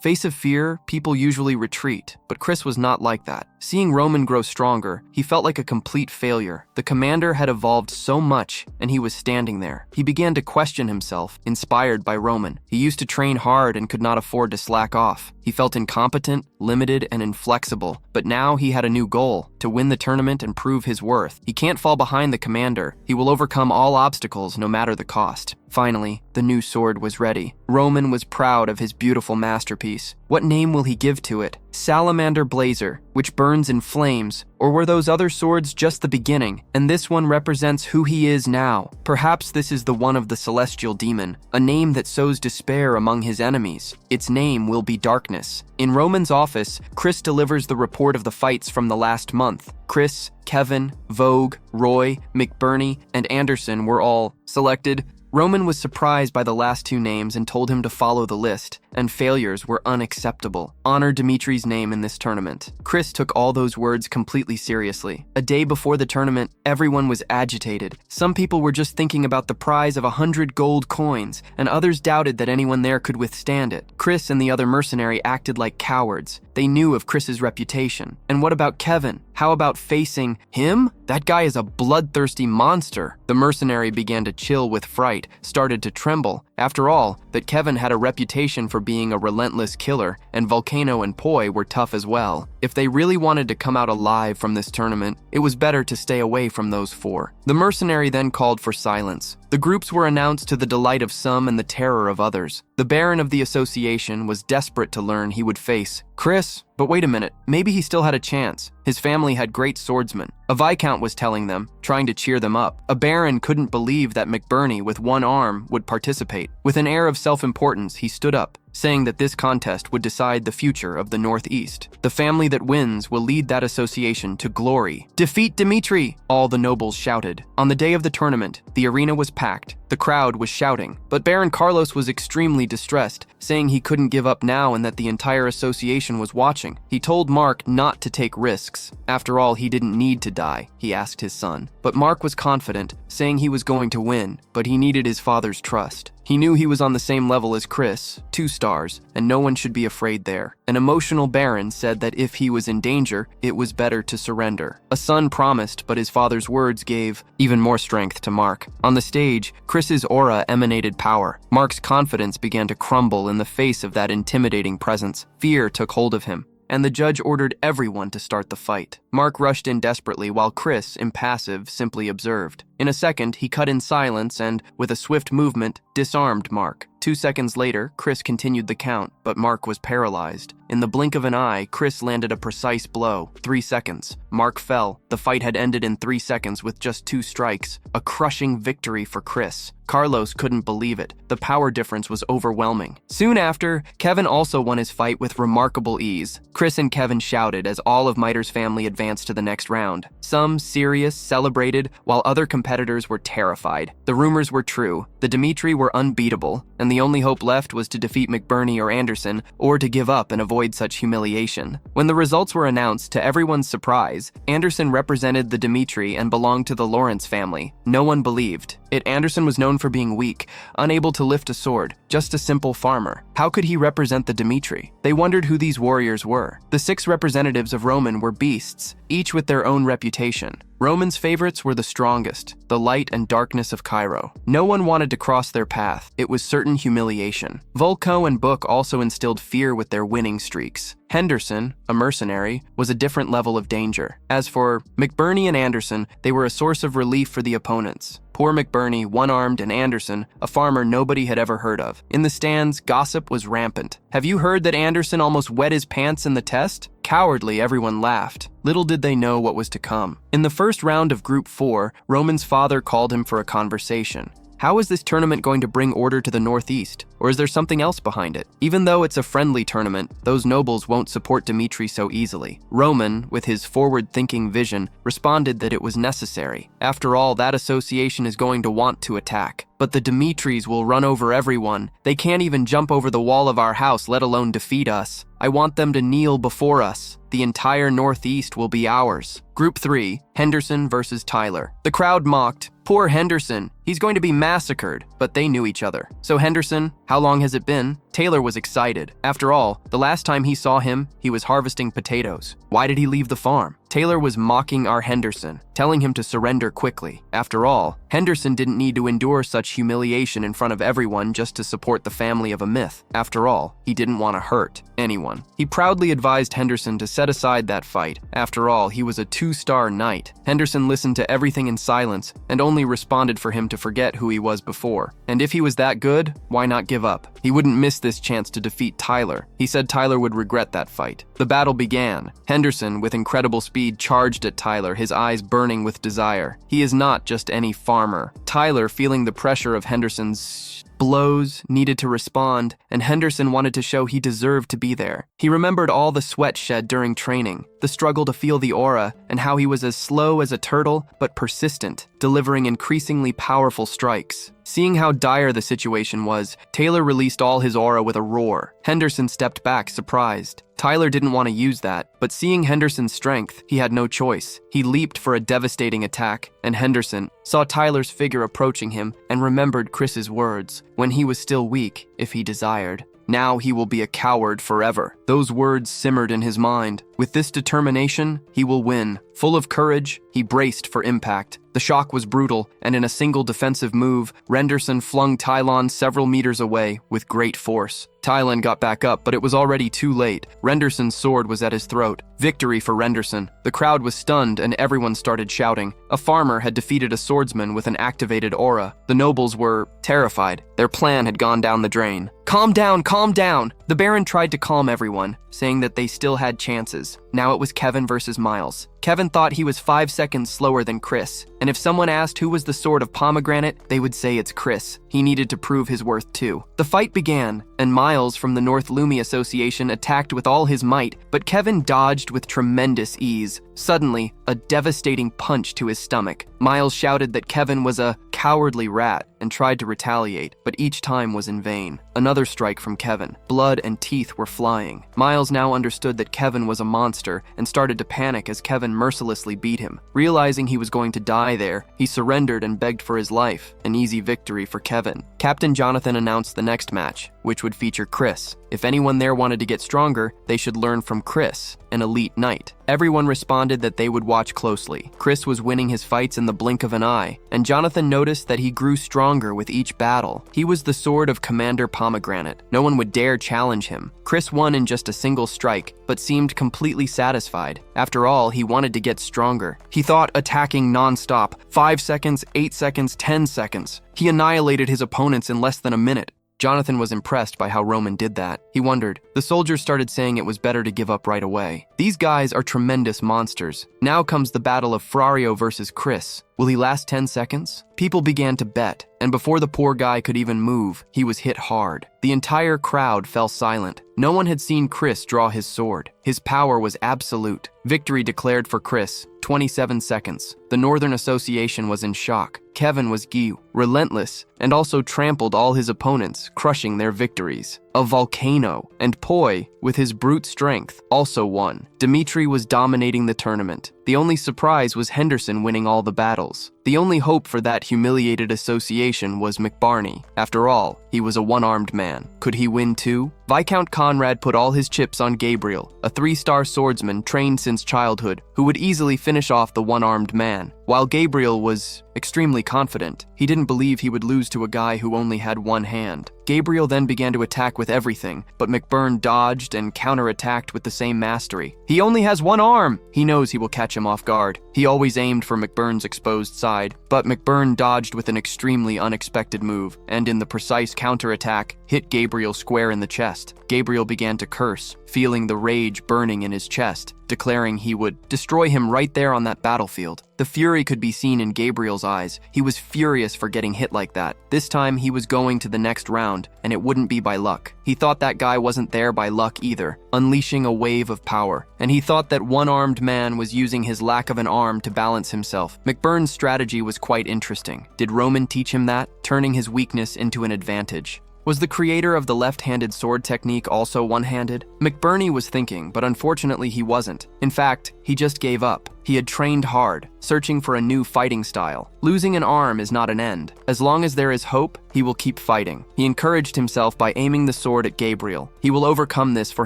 face of fear, people usually retreat, but Chris was not like that. Seeing Roman grow stronger, he felt like a complete failure. The commander had evolved so much, and he was standing there. He began to question himself, inspired by Roman. He used to train hard and could not afford to slack off. He felt incompetent, limited, and inflexible, but now he had a new goal, to win the tournament and prove his worth. He can't fall behind the commander. He will overcome all obstacles, no matter the cost. Finally, the new sword was ready. Roman was proud of his beautiful masterpiece. What name will he give to it? Salamander Blazer, which burns in flames, or were those other swords just the beginning, and this one represents who he is now? Perhaps this is the one of the celestial demon, a name that sows despair among his enemies. Its name will be Darkness. In Roman's office, Chris delivers the report of the fights from the last month. Chris, Kevin, Vogue, Roy, McBurney, and Anderson were all selected. Roman was surprised by the last two names and told him to follow the list, and failures were unacceptable. Honor Dimitri's name in this tournament. Chris took all those words completely seriously. A day before the tournament, everyone was agitated. Some people were just thinking about the prize of 100 gold coins, and others doubted that anyone there could withstand it. Chris and the other mercenary acted like cowards. They knew of Chris's reputation. And what about Kevin? How about facing him? That guy is a bloodthirsty monster. The mercenary began to chill with fright, started to tremble. After all, that Kevin had a reputation for being a relentless killer, and Volcano and Poi were tough as well. If they really wanted to come out alive from this tournament, it was better to stay away from those four. The mercenary then called for silence. The groups were announced to the delight of some and the terror of others. The Baron of the association was desperate to learn he would face Chris. But wait a minute, maybe he still had a chance. His family had great swordsmen. A Viscount was telling them, trying to cheer them up. A Baron couldn't believe that McBurney, with one arm, would participate. With an air of self-importance, he stood up, saying that this contest would decide the future of the Northeast. The family that wins will lead that association to glory. Defeat Dimitri! All the nobles shouted. On the day of the tournament, the arena was packed. The crowd was shouting, but Baron Carlos was extremely distressed, saying he couldn't give up now and that the entire association was watching. He told Mark not to take risks. After all, he didn't need to die, he asked his son. But Mark was confident, saying he was going to win, but he needed his father's trust. He knew he was on the same level as Chris, 2 stars, and no one should be afraid there. An emotional Baron said that if he was in danger, it was better to surrender. A son promised, but his father's words gave even more strength to Mark. On the stage, Chris's aura emanated power. Mark's confidence began to crumble in the face of that intimidating presence. Fear took hold of him, and the judge ordered everyone to start the fight. Mark rushed in desperately while Chris, impassive, simply observed. In a second, he cut in silence and, with a swift movement, disarmed Mark. 2 seconds later, Chris continued the count, but Mark was paralyzed. In the blink of an eye, Chris landed a precise blow. 3 seconds. Mark fell. The fight had ended in 3 seconds with just 2 strikes. A crushing victory for Chris. Carlos couldn't believe it. The power difference was overwhelming. Soon after, Kevin also won his fight with remarkable ease. Chris and Kevin shouted as all of Miter's family advanced to the next round. Some, serious, celebrated, while other competitors were terrified. The rumors were true. The Dimitri were unbeatable, and the only hope left was to defeat McBurney or Anderson, or to give up and avoid such humiliation. When the results were announced, to everyone's surprise, Anderson represented the Dimitri and belonged to the Lawrence family. No one believed it. Anderson was known for being weak, unable to lift a sword, just a simple farmer. How could he represent the Dimitri? They wondered who these warriors were. The 6 representatives of Roman were beasts. each with their own reputation. Roman's favorites were the strongest, the light and darkness of Cairo. No one wanted to cross their path. It was certain humiliation. Volko and Book also instilled fear with their winning streaks. Henderson, a mercenary, was a different level of danger. As for McBurney and Anderson, they were a source of relief for the opponents. Poor McBurney, one-armed, and Anderson, a farmer nobody had ever heard of. In the stands, gossip was rampant. Have you heard that Anderson almost wet his pants in the test? Cowardly, everyone laughed. Little did they know what was to come. In the first round of Group 4, Roman's father called him for a conversation. How is this tournament going to bring order to the Northeast? Or is there something else behind it? Even though it's a friendly tournament, those nobles won't support Dmitri so easily. Roman, with his forward-thinking vision, responded that it was necessary. After all, that association is going to want to attack. But the Dmitris will run over everyone. They can't even jump over the wall of our house, let alone defeat us. I want them to kneel before us. The entire Northeast will be ours. Group 3, Henderson versus Tyler. The crowd mocked. Poor Henderson. He's going to be massacred. But they knew each other. So Henderson, how long has it been? Taylor was excited. After all, the last time he saw him, he was harvesting potatoes. Why did he leave the farm? Taylor was mocking our Henderson, telling him to surrender quickly. After all, Henderson didn't need to endure such humiliation in front of everyone just to support the family of a myth. After all, he didn't want to hurt anyone. He proudly advised Henderson to set aside that fight. After all, he was a 2-star knight. Henderson listened to everything in silence and only responded for him to forget who he was before. And if he was that good, why not give up? He wouldn't miss this chance to defeat Tyler. He said Tyler would regret that fight. The battle began. Henderson, with incredible speed, charged at Tyler, his eyes burning with desire. He is not just any farmer. Tyler, feeling the pressure of Henderson's blows, needed to respond, and Henderson wanted to show he deserved to be there. He remembered all the sweat shed during training, the struggle to feel the aura, and how he was as slow as a turtle, but persistent, delivering increasingly powerful strikes. Seeing how dire the situation was, Taylor released all his aura with a roar. Henderson stepped back, surprised. Tyler didn't want to use that, but seeing Henderson's strength, he had no choice. He leaped for a devastating attack, and Henderson saw Tyler's figure approaching him and remembered Chris's words, when he was still weak, if he desired. Now he will be a coward forever. Those words simmered in his mind. With this determination, he will win. Full of courage, he braced for impact. The shock was brutal, and in a single defensive move, Henderson flung Tylon several meters away with great force. Tylon got back up, but it was already too late. Henderson's sword was at his throat. Victory for Henderson. The crowd was stunned, and everyone started shouting. A farmer had defeated a swordsman with an activated aura. The nobles were terrified. Their plan had gone down the drain. Calm down, calm down! The Baron tried to calm everyone, saying that they still had chances. Now it was Kevin versus Miles. Kevin thought he was 5 seconds slower than Chris, and if someone asked who was the sword of pomegranate, they would say it's Chris. He needed to prove his worth too. The fight began, and Miles from the North Lumi Association attacked with all his might, but Kevin dodged with tremendous ease. Suddenly, a devastating punch to his stomach. Miles shouted that Kevin was a cowardly rat and tried to retaliate, but each time was in vain. Another strike from Kevin. Blood and teeth were flying. Miles now understood that Kevin was a monster and started to panic as Kevin mercilessly beat him. Realizing he was going to die there, he surrendered and begged for his life. An easy victory for Kevin. Captain Jonathan announced the next match, which would feature Chris. If anyone there wanted to get stronger, they should learn from Chris, an elite knight. Everyone responded that they would watch closely. Chris was winning his fights in the blink of an eye, and Jonathan noticed that he grew stronger with each battle. He was the sword of Commander Pomegranate. No one would dare challenge him. Chris won in just a single strike, but seemed completely satisfied. After all, he wanted to get stronger. He thought attacking non-stop, 5 seconds, 8 seconds, 10 seconds. He annihilated his opponents in less than a minute. Jonathan was impressed by how Roman did that. He wondered. The soldiers started saying it was better to give up right away. These guys are tremendous monsters. Now comes the battle of Frario versus Chris. Will he last 10 seconds? People began to bet, and before the poor guy could even move, he was hit hard. The entire crowd fell silent. No one had seen Chris draw his sword. His power was absolute. Victory declared for Chris. 27 seconds. The Northern Association was in shock. Kevin was relentless, and also trampled all his opponents, crushing their victories. a volcano, and Poi, with his brute strength, also won. Dimitri was dominating the tournament. The only surprise was Henderson winning all the battles. The only hope for that humiliated association was McBarney. After all, he was a one-armed man. Could he win too? Viscount Conrad put all his chips on Gabriel, a 3-star swordsman trained since childhood, who would easily finish off the one-armed man. While Gabriel was extremely confident, he didn't believe he would lose to a guy who only had one hand. Gabriel then began to attack with everything, but McBurn dodged and counterattacked with the same mastery. He only has one arm! He knows he will catch him off guard. He always aimed for McBurn's exposed side, but McBurn dodged with an extremely unexpected move, and in the precise counterattack, hit Gabriel square in the chest. Gabriel began to curse, feeling the rage burning in his chest, declaring he would destroy him right there on that battlefield. The fury could be seen in Gabriel's eyes. He was furious for getting hit like that. This time he was going to the next round, and it wouldn't be by luck. He thought that guy wasn't there by luck either, unleashing a wave of power. And he thought that one-armed man was using his lack of an arm to balance himself. McBurn's strategy was quite interesting. Did Roman teach him that, turning his weakness into an advantage? Was the creator of the left-handed sword technique also one-handed? McBurney was thinking, but unfortunately he wasn't. In fact, he just gave up. He had trained hard, searching for a new fighting style. Losing an arm is not an end. As long as there is hope, he will keep fighting. He encouraged himself by aiming the sword at Gabriel. He will overcome this for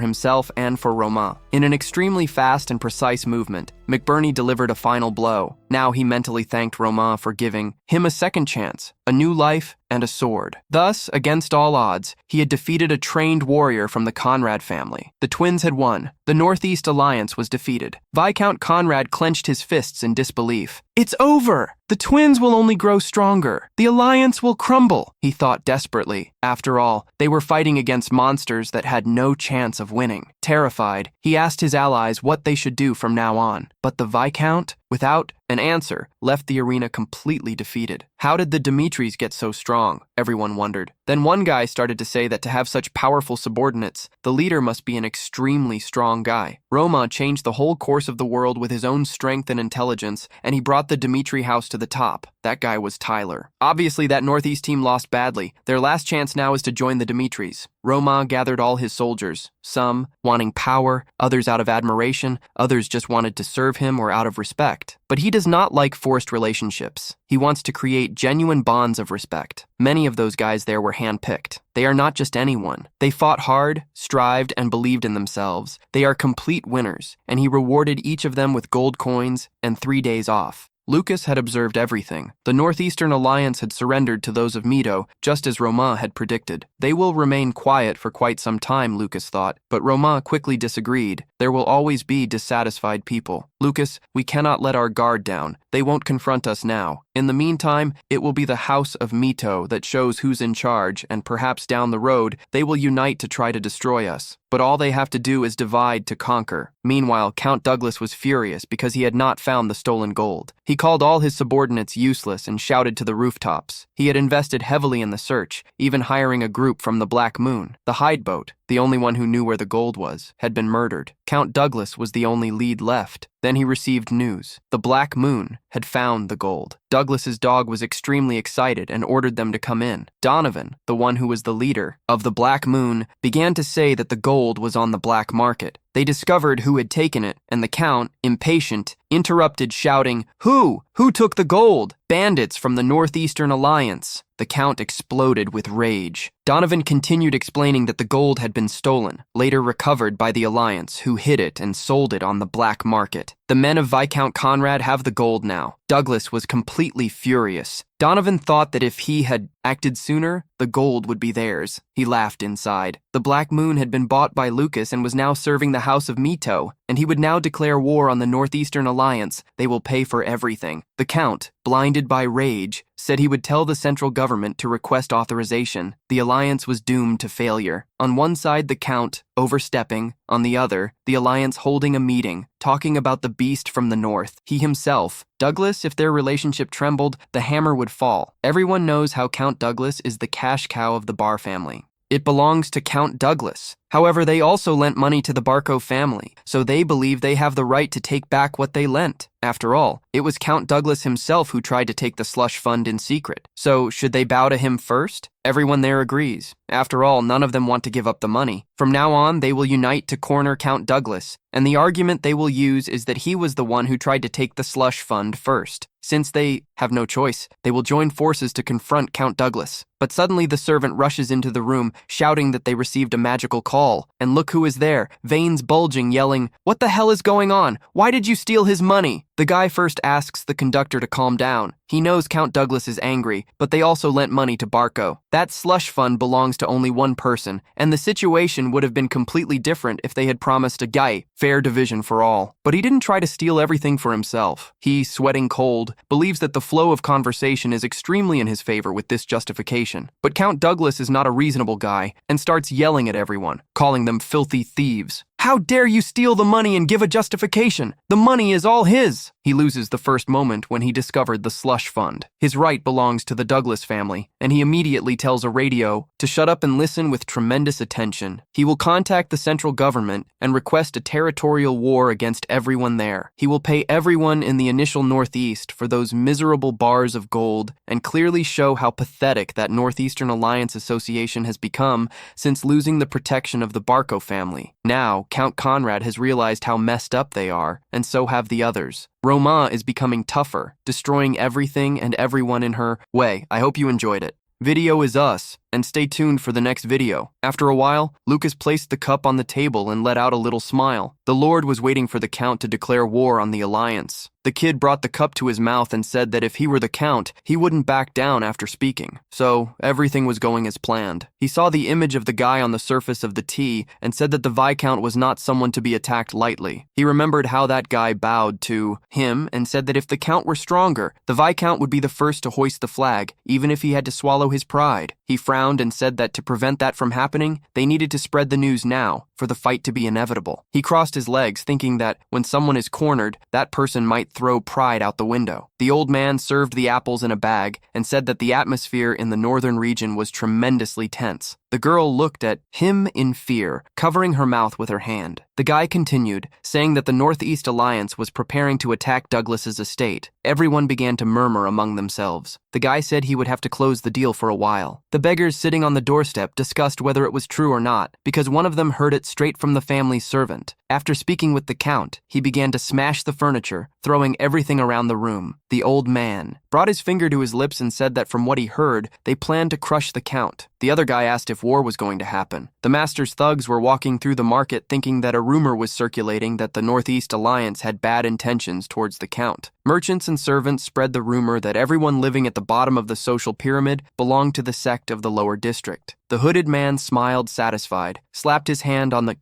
himself and for Romain. In an extremely fast and precise movement, McBurney delivered a final blow. Now he mentally thanked Romain for giving him a second chance, a new life, and a sword. Thus, against all odds, he had defeated a trained warrior from the Conrad family. The twins had won. The Northeast Alliance was defeated. Viscount Conrad clenched his fists in disbelief. It's over! The twins will only grow stronger. The alliance will crumble, he thought desperately. After all, they were fighting against monsters that had no chance of winning. Terrified, he asked his allies what they should do from now on. But the Viscount, without an answer, left the arena completely defeated. How did the Dimitris get so strong? Everyone wondered. Then one guy started to say that to have such powerful subordinates, the leader must be an extremely strong guy. Roma changed the whole course of the world with his own strength and intelligence, and he brought the Dimitri house to the top. That guy was Tyler. Obviously, that Northeast team lost badly. Their last chance now is to join the Dimitris. Roma gathered all his soldiers, some wanting power, others out of admiration, others just wanted to serve him or out of respect. But he does not like forced relationships. He wants to create genuine bonds of respect. Many of those guys there were handpicked. They are not just anyone. They fought hard, strived, and believed in themselves. They are complete winners, and he rewarded each of them with gold coins and 3 days off. Lucas had observed everything. The Northeastern Alliance had surrendered to those of Mito, just as Romain had predicted. They will remain quiet for quite some time, Lucas thought, but Romain quickly disagreed. There will always be dissatisfied people. Lucas, we cannot let our guard down. They won't confront us now. In the meantime, it will be the House of Mito that shows who's in charge, and perhaps down the road, they will unite to try to destroy us. But all they have to do is divide to conquer. Meanwhile, Count Douglas was furious because he had not found the stolen gold. He called all his subordinates useless and shouted to the rooftops. He had invested heavily in the search, even hiring a group from the Black Moon. The hide boat, the only one who knew where the gold was, had been murdered. Count Douglas was the only lead left. Then he received news. The Black Moon had found the gold. Douglas's dog was extremely excited and ordered them to come in. Donovan, the one who was the leader of the Black Moon, began to say that the gold was on the black market. They discovered who had taken it, and the Count, impatient, interrupted, shouting, Who? Who took the gold? Bandits from the Northeastern Alliance. The Count exploded with rage. Donovan continued explaining that the gold had been stolen, later recovered by the Alliance, who hid it and sold it on the black market. The men of Viscount Conrad have the gold now. Douglas was completely furious. Donovan thought that if he had acted sooner, the gold would be theirs. He laughed inside. The Black Moon had been bought by Lucas and was now serving the House of Mito, and he would now declare war on the Northeastern Alliance. They will pay for everything. The Count, blinded by rage, said he would tell the central government to request authorization. The alliance was doomed to failure. On one side, the Count, overstepping. On the other, the alliance holding a meeting, talking about the beast from the north. He himself, Douglas, if their relationship trembled, the hammer would fall. Everyone knows how Count Douglas is the cash cow of the Barr family. It belongs to Count Douglas. However, they also lent money to the Barco family, so they believe they have the right to take back what they lent. After all, it was Count Douglas himself who tried to take the slush fund in secret. So, should they bow to him first? Everyone there agrees. After all, none of them want to give up the money. From now on, they will unite to corner Count Douglas, and the argument they will use is that he was the one who tried to take the slush fund first. Since they have no choice, they will join forces to confront Count Douglas. But suddenly the servant rushes into the room, shouting that they received a magical call. And look who is there, veins bulging, yelling, "What the hell is going on? Why did you steal his money?" The guy first asks the conductor to calm down. He knows Count Douglas is angry, but they also lent money to Barco. That slush fund belongs to only one person, and the situation would have been completely different if they had promised a guy fair division for all. But he didn't try to steal everything for himself. He, sweating cold, believes that the flow of conversation is extremely in his favor with this justification. But Count Douglas is not a reasonable guy and starts yelling at everyone, calling them filthy thieves. "How dare you steal the money and give a justification? The money is all his!" He loses the first moment when he discovered the slush fund. His right belongs to the Douglas family, and he immediately tells a radio to shut up and listen with tremendous attention. He will contact the central government and request a territorial war against everyone there. He will pay everyone in the initial Northeast for those miserable bars of gold and clearly show how pathetic that Northeastern Alliance Association has become since losing the protection of the Barco family. Now, Count Conrad has realized how messed up they are, and so have the others. Roma is becoming tougher, destroying everything and everyone in her way. I hope you enjoyed it. Video is us, and stay tuned for the next video. After a while, Lucas placed the cup on the table and let out a little smile. The Lord was waiting for the Count to declare war on the Alliance. The kid brought the cup to his mouth and said that if he were the Count, he wouldn't back down after speaking. So, everything was going as planned. He saw the image of the guy on the surface of the tea and said that the Viscount was not someone to be attacked lightly. He remembered how that guy bowed to him and said that if the Count were stronger, the Viscount would be the first to hoist the flag, even if he had to swallow his pride. He frowned and said that to prevent that from happening, they needed to spread the news now, for the fight to be inevitable. He crossed his legs, thinking that when someone is cornered, that person might throw pride out the window. The old man served the apples in a bag and said that the atmosphere in the northern region was tremendously tense. The girl looked at him in fear, covering her mouth with her hand. The guy continued, saying that the Northeast Alliance was preparing to attack Douglas's estate. Everyone began to murmur among themselves. The guy said he would have to close the deal for a while. The beggars sitting on the doorstep discussed whether it was true or not, because one of them heard it straight from the family's servant. After speaking with the Count, he began to smash the furniture, throwing everything around the room. The old man brought his finger to his lips and said that from what he heard, they planned to crush the Count. The other guy asked if war was going to happen. The master's thugs were walking through the market thinking that a rumor was circulating that the Northeast Alliance had bad intentions towards the Count. Merchants and servants spread the rumor that everyone living at the bottom of the social pyramid belonged to the sect of the lower district. The hooded man smiled satisfied, slapped his hand on the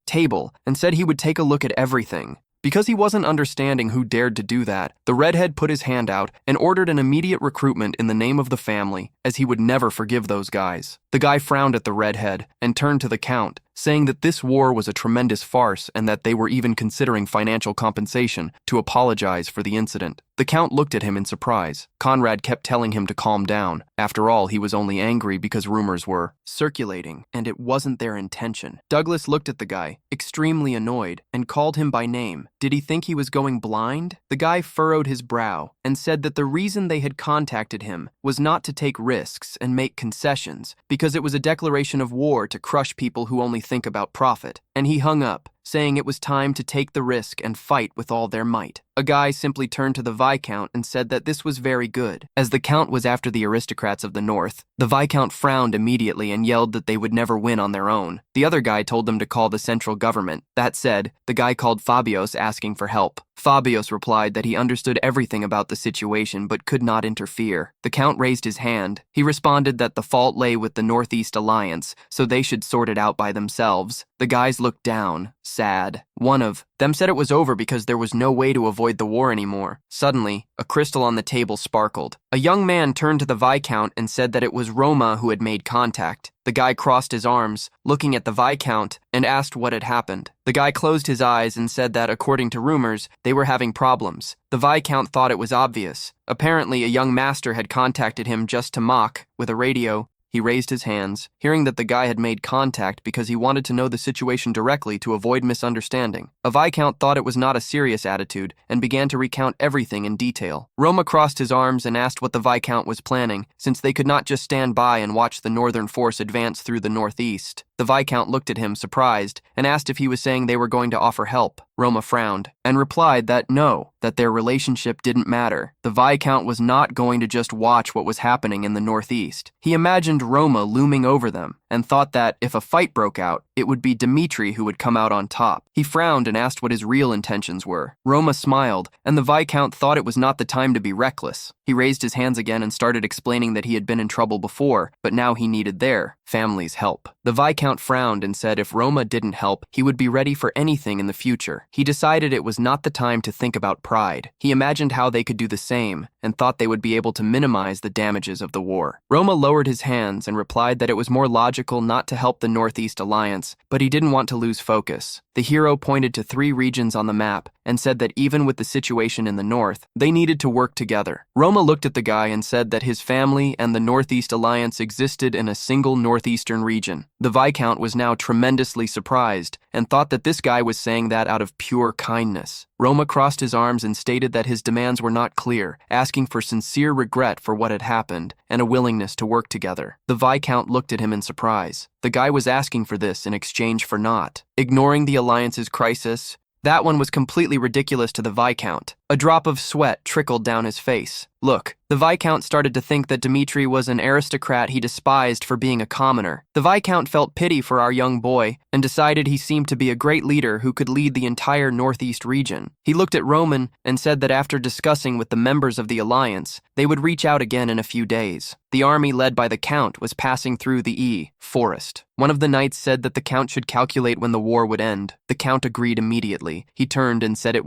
table, and said he would take a look at everything. Because he wasn't understanding who dared to do that, the redhead put his hand out and ordered an immediate recruitment in the name of the family, as he would never forgive those guys. The guy frowned at the redhead and turned to the Count, saying that this war was a tremendous farce and that they were even considering financial compensation to apologize for the incident. The Count looked at him in surprise. Conrad kept telling him to calm down. After all, he was only angry because rumors were circulating, and it wasn't their intention. Douglas looked at the guy, extremely annoyed, and called him by name. Did he think he was going blind? The guy furrowed his brow and said that the reason they had contacted him was not to take risks and make concessions, because it was a declaration of war to crush people who only think about profit. And he hung up, saying it was time to take the risk and fight with all their might. A guy simply turned to the Viscount and said that this was very good. As the Count was after the aristocrats of the north, the Viscount frowned immediately and yelled that they would never win on their own. The other guy told them to call the central government. That said, the guy called Fabios asking for help. Fabios replied that he understood everything about the situation but could not interfere. The Count raised his hand. He responded that the fault lay with the Northeast Alliance, so they should sort it out by themselves. The guys looked down, sad. One of them said it was over because there was no way to avoid the war anymore. Suddenly, a crystal on the table sparkled. A young man turned to the Viscount and said that it was Roma who had made contact. The guy crossed his arms, looking at the Viscount, and asked what had happened. The guy closed his eyes and said that, according to rumors, they were having problems. The Viscount thought it was obvious. Apparently, a young master had contacted him just to mock, with a radio, He raised his hands, hearing that the guy had made contact because he wanted to know the situation directly to avoid misunderstanding. A Viscount thought it was not a serious attitude and began to recount everything in detail. Roma crossed his arms and asked what the Viscount was planning, since they could not just stand by and watch the northern force advance through the northeast. The Viscount looked at him, surprised, and asked if he was saying they were going to offer help. Roma frowned, and replied that no, that their relationship didn't matter. The Viscount was not going to just watch what was happening in the northeast. He imagined Roma looming over them, and thought that, if a fight broke out, it would be Dmitri who would come out on top. He frowned and asked what his real intentions were. Roma smiled, and the Viscount thought it was not the time to be reckless. He raised his hands again and started explaining that he had been in trouble before, but now he needed their family's help. The Viscount frowned and said if Roma didn't help, he would be ready for anything in the future. He decided it was not the time to think about pride. He imagined how they could do the same, and thought they would be able to minimize the damages of the war. Roma lowered his hands and replied that it was more logical not to help the Northeast Alliance, but he didn't want to lose focus. The hero pointed to 3 regions on the map and said that even with the situation in the north, they needed to work together. Roma looked at the guy and said that his family and the Northeast Alliance existed in a single northeastern region. The Viscount was now tremendously surprised and thought that this guy was saying that out of pure kindness. Roma crossed his arms and stated that his demands were not clear, asking for sincere regret for what had happened and a willingness to work together. The Viscount looked at him in surprise. The guy was asking for this in exchange for not ignoring the Alliance's crisis. That one was completely ridiculous to the Viscount. A drop of sweat trickled down his face. Look, the Viscount started to think that Dmitri was an aristocrat he despised for being a commoner. The Viscount felt pity for our young boy and decided he seemed to be a great leader who could lead the entire northeast region. He looked at Roman and said that after discussing with the members of the Alliance, they would reach out again in a few days. The army led by the Count was passing through the forest. One of the knights said that the Count should calculate when the war would end. The Count agreed immediately. He turned and said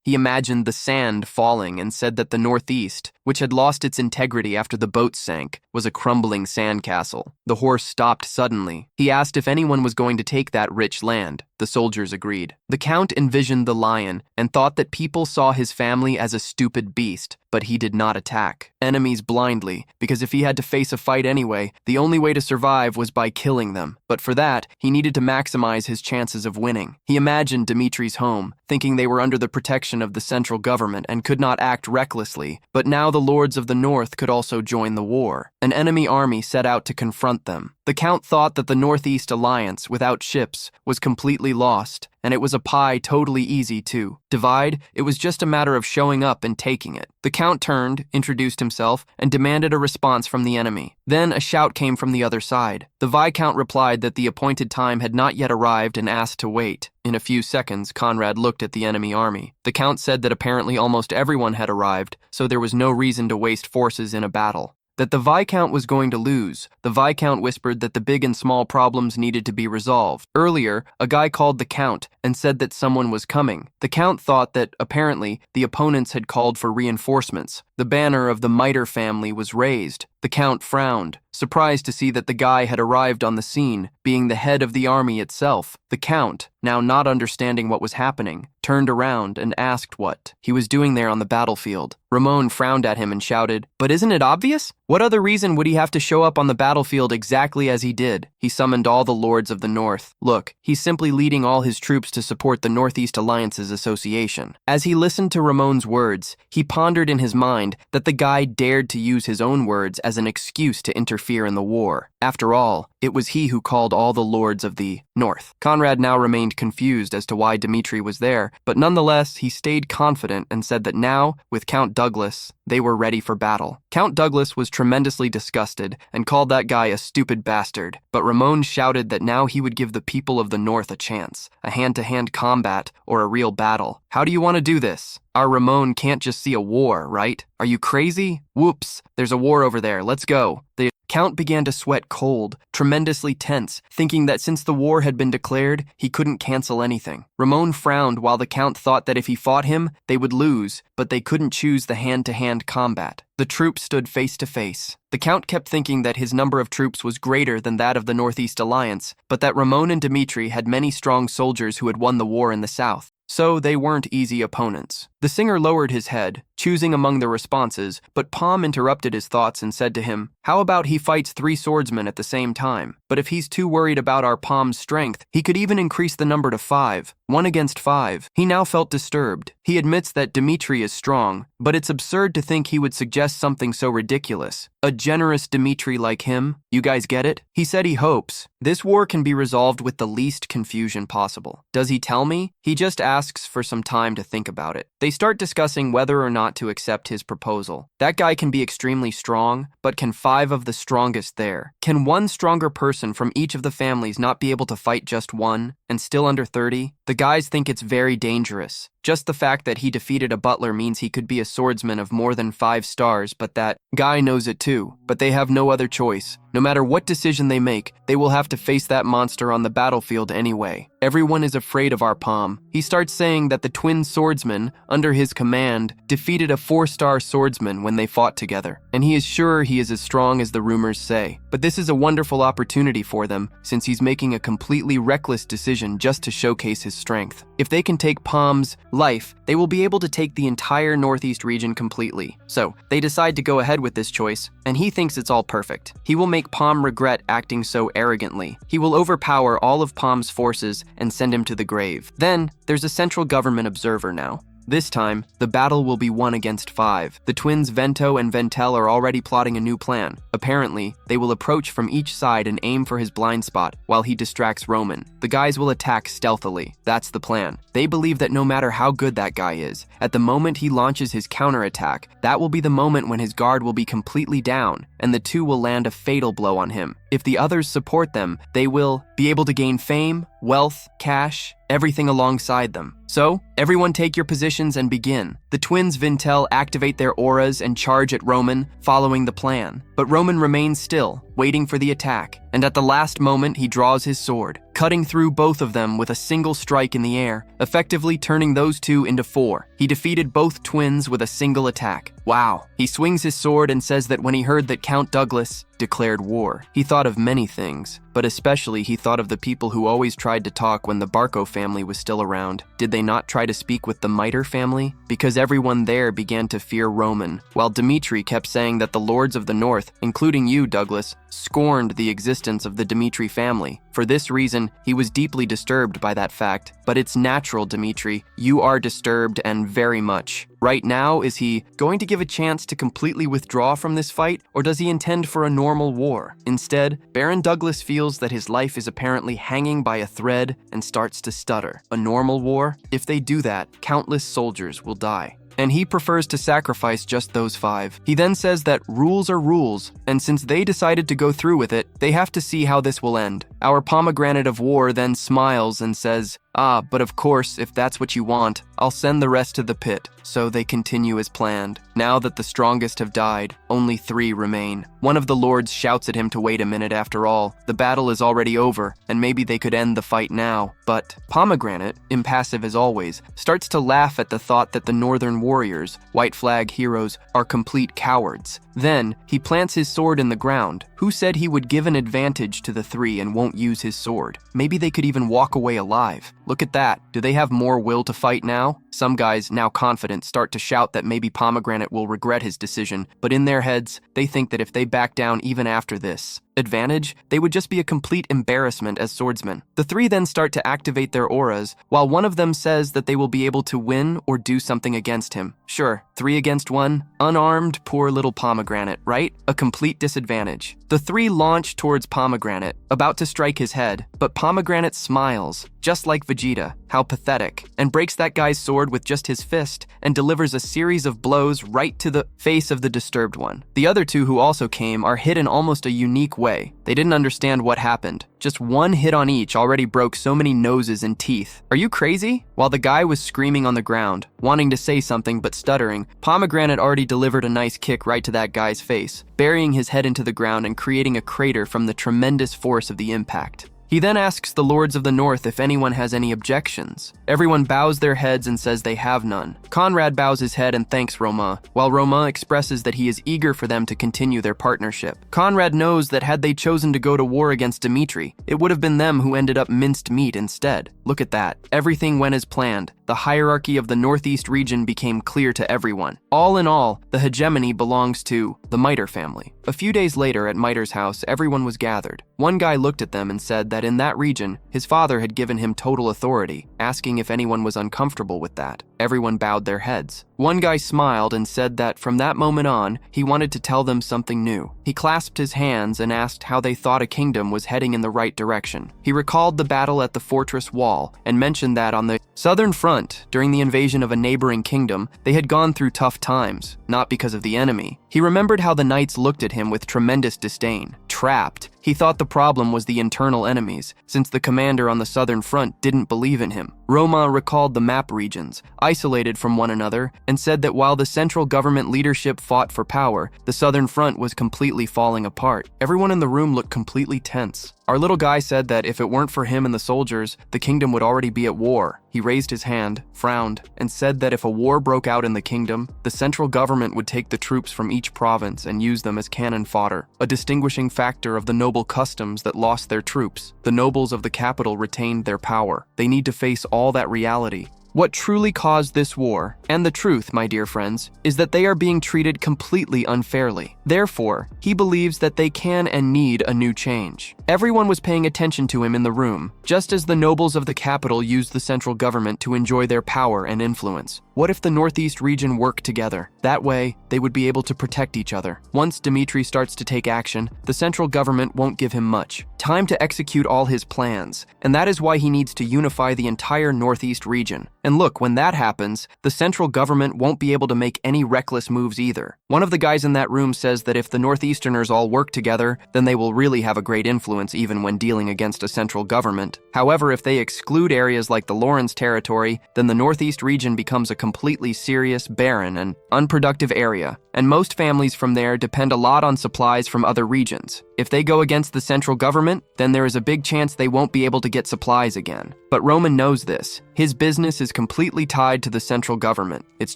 he imagined the sand falling and said that the northeast, which had lost its integrity after the boat sank, was a crumbling sandcastle. The horse stopped suddenly. He asked if anyone was going to take that rich land. The soldiers agreed. The Count envisioned the lion and thought that people saw his family as a stupid beast, but he did not attack enemies blindly, because if he had to face a fight anyway, the only way to survive was by killing them. But for that, he needed to maximize his chances of winning. He imagined Dmitri's home, thinking they were under the protection of the central government and could not act recklessly, but now the lords of the north could also join the war. An enemy army set out to confront them. The Count thought that the Northeast Alliance, without ships, was completely lost, and it was a pie totally easy to divide. It was just a matter of showing up and taking it. The Count turned, introduced himself, and demanded a response from the enemy. Then a shout came from the other side. The Viscount replied that the appointed time had not yet arrived and asked to wait. In a few seconds, Conrad looked at the enemy army. The Count said that apparently almost everyone had arrived, so there was no reason to waste forces in a battle. That the Viscount was going to lose. The Viscount whispered that the big and small problems needed to be resolved. Earlier, a guy called the Count and said that someone was coming. The Count thought that, apparently, the opponents had called for reinforcements. The banner of the Mitre family was raised. The Count frowned, surprised to see that the guy had arrived on the scene, being the head of the army itself. The Count, now not understanding what was happening, turned around and asked what he was doing there on the battlefield. Ramon frowned at him and shouted, "But isn't it obvious? What other reason would he have to show up on the battlefield exactly as he did?" He summoned all the lords of the north. Look, he's simply leading all his troops to support the Northeast Alliance's association. As he listened to Ramon's words, he pondered in his mind that the guy dared to use his own words as an excuse to interfere in the war. After all, it was he who called all the lords of the north. Conrad now remained confused as to why Dmitri was there, but nonetheless, he stayed confident and said that now, with Count Douglas, they were ready for battle. Count Douglas was tremendously disgusted and called that guy a stupid bastard, but Ramon shouted that now he would give the people of the north a chance, a hand-to-hand combat or a real battle. How do you want to do this? Our Ramon can't just see a war, right? Are you crazy? Whoops, there's a war over there, let's go. The Count began to sweat cold, tremendously tense, thinking that since the war had been declared, he couldn't cancel anything. Ramon frowned while the Count thought that if he fought him, they would lose, but they couldn't choose the hand-to-hand combat. The troops stood face to face. The Count kept thinking that his number of troops was greater than that of the Northeast Alliance, but that Ramon and Dmitri had many strong soldiers who had won the war in the south. So they weren't easy opponents. The singer lowered his head, choosing among the responses, but Palm interrupted his thoughts and said to him, "How about he fights 3 swordsmen at the same time? But if he's too worried about our Palm's strength, he could even increase the number to 5, 1 against 5. He now felt disturbed. He admits that Dmitri is strong, but it's absurd to think he would suggest something so ridiculous. A generous Dmitri like him, you guys get it? He said he hopes this war can be resolved with the least confusion possible. Does he tell me? He just asks for some time to think about it. They start discussing whether or not to accept his proposal. That guy can be extremely strong, but can 5 of the strongest there? Can one stronger person from each of the families not be able to fight just one, and still under 30? The guys think it's very dangerous. Just the fact that he defeated a butler means he could be a swordsman of more than 5 stars, but that guy knows it too. But they have no other choice. No matter what decision they make, they will have to face that monster on the battlefield anyway. Everyone is afraid of our Palm. He starts saying that the twin swordsmen, under his command, defeated a 4-star swordsman when they fought together, and he is sure he is as strong as the rumors say. But this is a wonderful opportunity for them, since he's making a completely reckless decision just to showcase his strength. If they can take Palm's life, they will be able to take the entire Northeast region completely. So, they decide to go ahead with this choice, and he thinks it's all perfect. He will make Palm regret acting so arrogantly. He will overpower all of Palm's forces and send him to the grave. Then, there's a central government observer now. This time, the battle will be 1 against 5. The twins Vento and Ventel are already plotting a new plan. Apparently, they will approach from each side and aim for his blind spot while he distracts Roman. The guys will attack stealthily. That's the plan. They believe that no matter how good that guy is, at the moment he launches his counterattack, that will be the moment when his guard will be completely down, and the two will land a fatal blow on him. If the others support them, they will be able to gain fame, wealth, cash, everything alongside them. So, everyone take your positions and begin. The twins Vintel activate their auras and charge at Roman, following the plan. But Roman remains still, waiting for the attack, and at the last moment he draws his sword, cutting through both of them with a single strike in the air, effectively turning those two into 4. He defeated both twins with a single attack. Wow. He swings his sword and says that when he heard that Count Douglas declared war, he thought of many things, but especially he thought of the people who always tried to talk when the Barco family was still around. Did they not try to speak with the Miter family? Because everyone there began to fear Roman, while Dmitri kept saying that the lords of the north, including you, Douglas, scorned the existence of the Dmitri family. For this reason, he was deeply disturbed by that fact. But it's natural, Dmitri. You are disturbed, and very much. Right now, is he going to give a chance to completely withdraw from this fight, or does he intend for a normal war? Instead, Baron Douglas feels that his life is apparently hanging by a thread and starts to stutter. A normal war? If they do that, countless soldiers will die. And he prefers to sacrifice just those 5. He then says that rules are rules, and since they decided to go through with it, they have to see how this will end. Our pomegranate of war then smiles and says, "Ah, but of course, if that's what you want, I'll send the rest to the pit." So they continue as planned. Now that the strongest have died, only 3 remain. One of the lords shouts at him to wait a minute. After all, the battle is already over, and maybe they could end the fight now. But Pomegranate, impassive as always, starts to laugh at the thought that the northern warriors, white flag heroes, are complete cowards. Then, he plants his sword in the ground. Who said he would give an advantage to the 3 and won't use his sword? Maybe they could even walk away alive. Look at that. Do they have more will to fight now? Some guys, now confident, start to shout that maybe Pomegranate will regret his decision, but in their heads, they think that if they back down even after this advantage, they would just be a complete embarrassment as swordsmen. The 3 then start to activate their auras, while one of them says that they will be able to win or do something against him. Sure, 3 against 1, unarmed, poor little Pomegranate, right? A complete disadvantage. The 3 launch towards Pomegranate, about to strike his head, but Pomegranate smiles, just like Vegeta. How pathetic, and breaks that guy's sword with just his fist, and delivers a series of blows right to the face of the disturbed one. The other 2 who also came are hit in almost a unique way. They didn't understand what happened. Just one hit on each already broke so many noses and teeth. Are you crazy? While the guy was screaming on the ground, wanting to say something but stuttering, Pomegranate already delivered a nice kick right to that guy's face, burying his head into the ground and creating a crater from the tremendous force of the impact. He then asks the Lords of the North if anyone has any objections. Everyone bows their heads and says they have none. Conrad bows his head and thanks Roma, while Roma expresses that he is eager for them to continue their partnership. Conrad knows that had they chosen to go to war against Dmitri, it would have been them who ended up minced meat instead. Look at that. Everything went as planned. the hierarchy of the Northeast region became clear to everyone. All in all, the hegemony belongs to the Miter family. A few days later at Miter's house, everyone was gathered. One guy looked at them and said that in that region, his father had given him total authority, asking if anyone was uncomfortable with that. Everyone bowed their heads. One guy smiled and said that from that moment on, he wanted to tell them something new. He clasped his hands and asked how they thought a kingdom was heading in the right direction. He recalled the battle at the fortress wall and mentioned that on the southern front, during the invasion of a neighboring kingdom, they had gone through tough times, not because of the enemy. He remembered how the knights looked at him with tremendous disdain. Trapped, he thought the problem was the internal enemies, since the commander on the southern front didn't believe in him. Roma recalled the map regions, isolated from one another, and said that while the central government leadership fought for power, the southern front was completely falling apart. Everyone in the room looked completely tense. Our little guy said that if it weren't for him and the soldiers, the kingdom would already be at war. He raised his hand, frowned, and said that if a war broke out in the kingdom, the central government would take the troops from each province and use them as cannon fodder, a distinguishing factor of the noble customs that lost their troops. The nobles of the capital retained their power. They need to face all that reality. What truly caused this war, and the truth, my dear friends, is that they are being treated completely unfairly. Therefore, he believes that they can and need a new change. Everyone was paying attention to him in the room, just as the nobles of the capital used the central government to enjoy their power and influence. What if the Northeast region worked together? That way, they would be able to protect each other. Once Dmitri starts to take action, the central government won't give him much time to execute all his plans, and that is why he needs to unify the entire Northeast region. And look, when that happens, the central government won't be able to make any reckless moves either. One of the guys in that room says that if the Northeasterners all work together, then they will really have a great influence even when dealing against a central government. However, if they exclude areas like the Lawrence territory, then the Northeast region becomes a completely serious, barren, and unproductive area, and most families from there depend a lot on supplies from other regions. If they go against the central government, then there is a big chance they won't be able to get supplies again. But Roman knows this. His business is completely tied to the central government. It's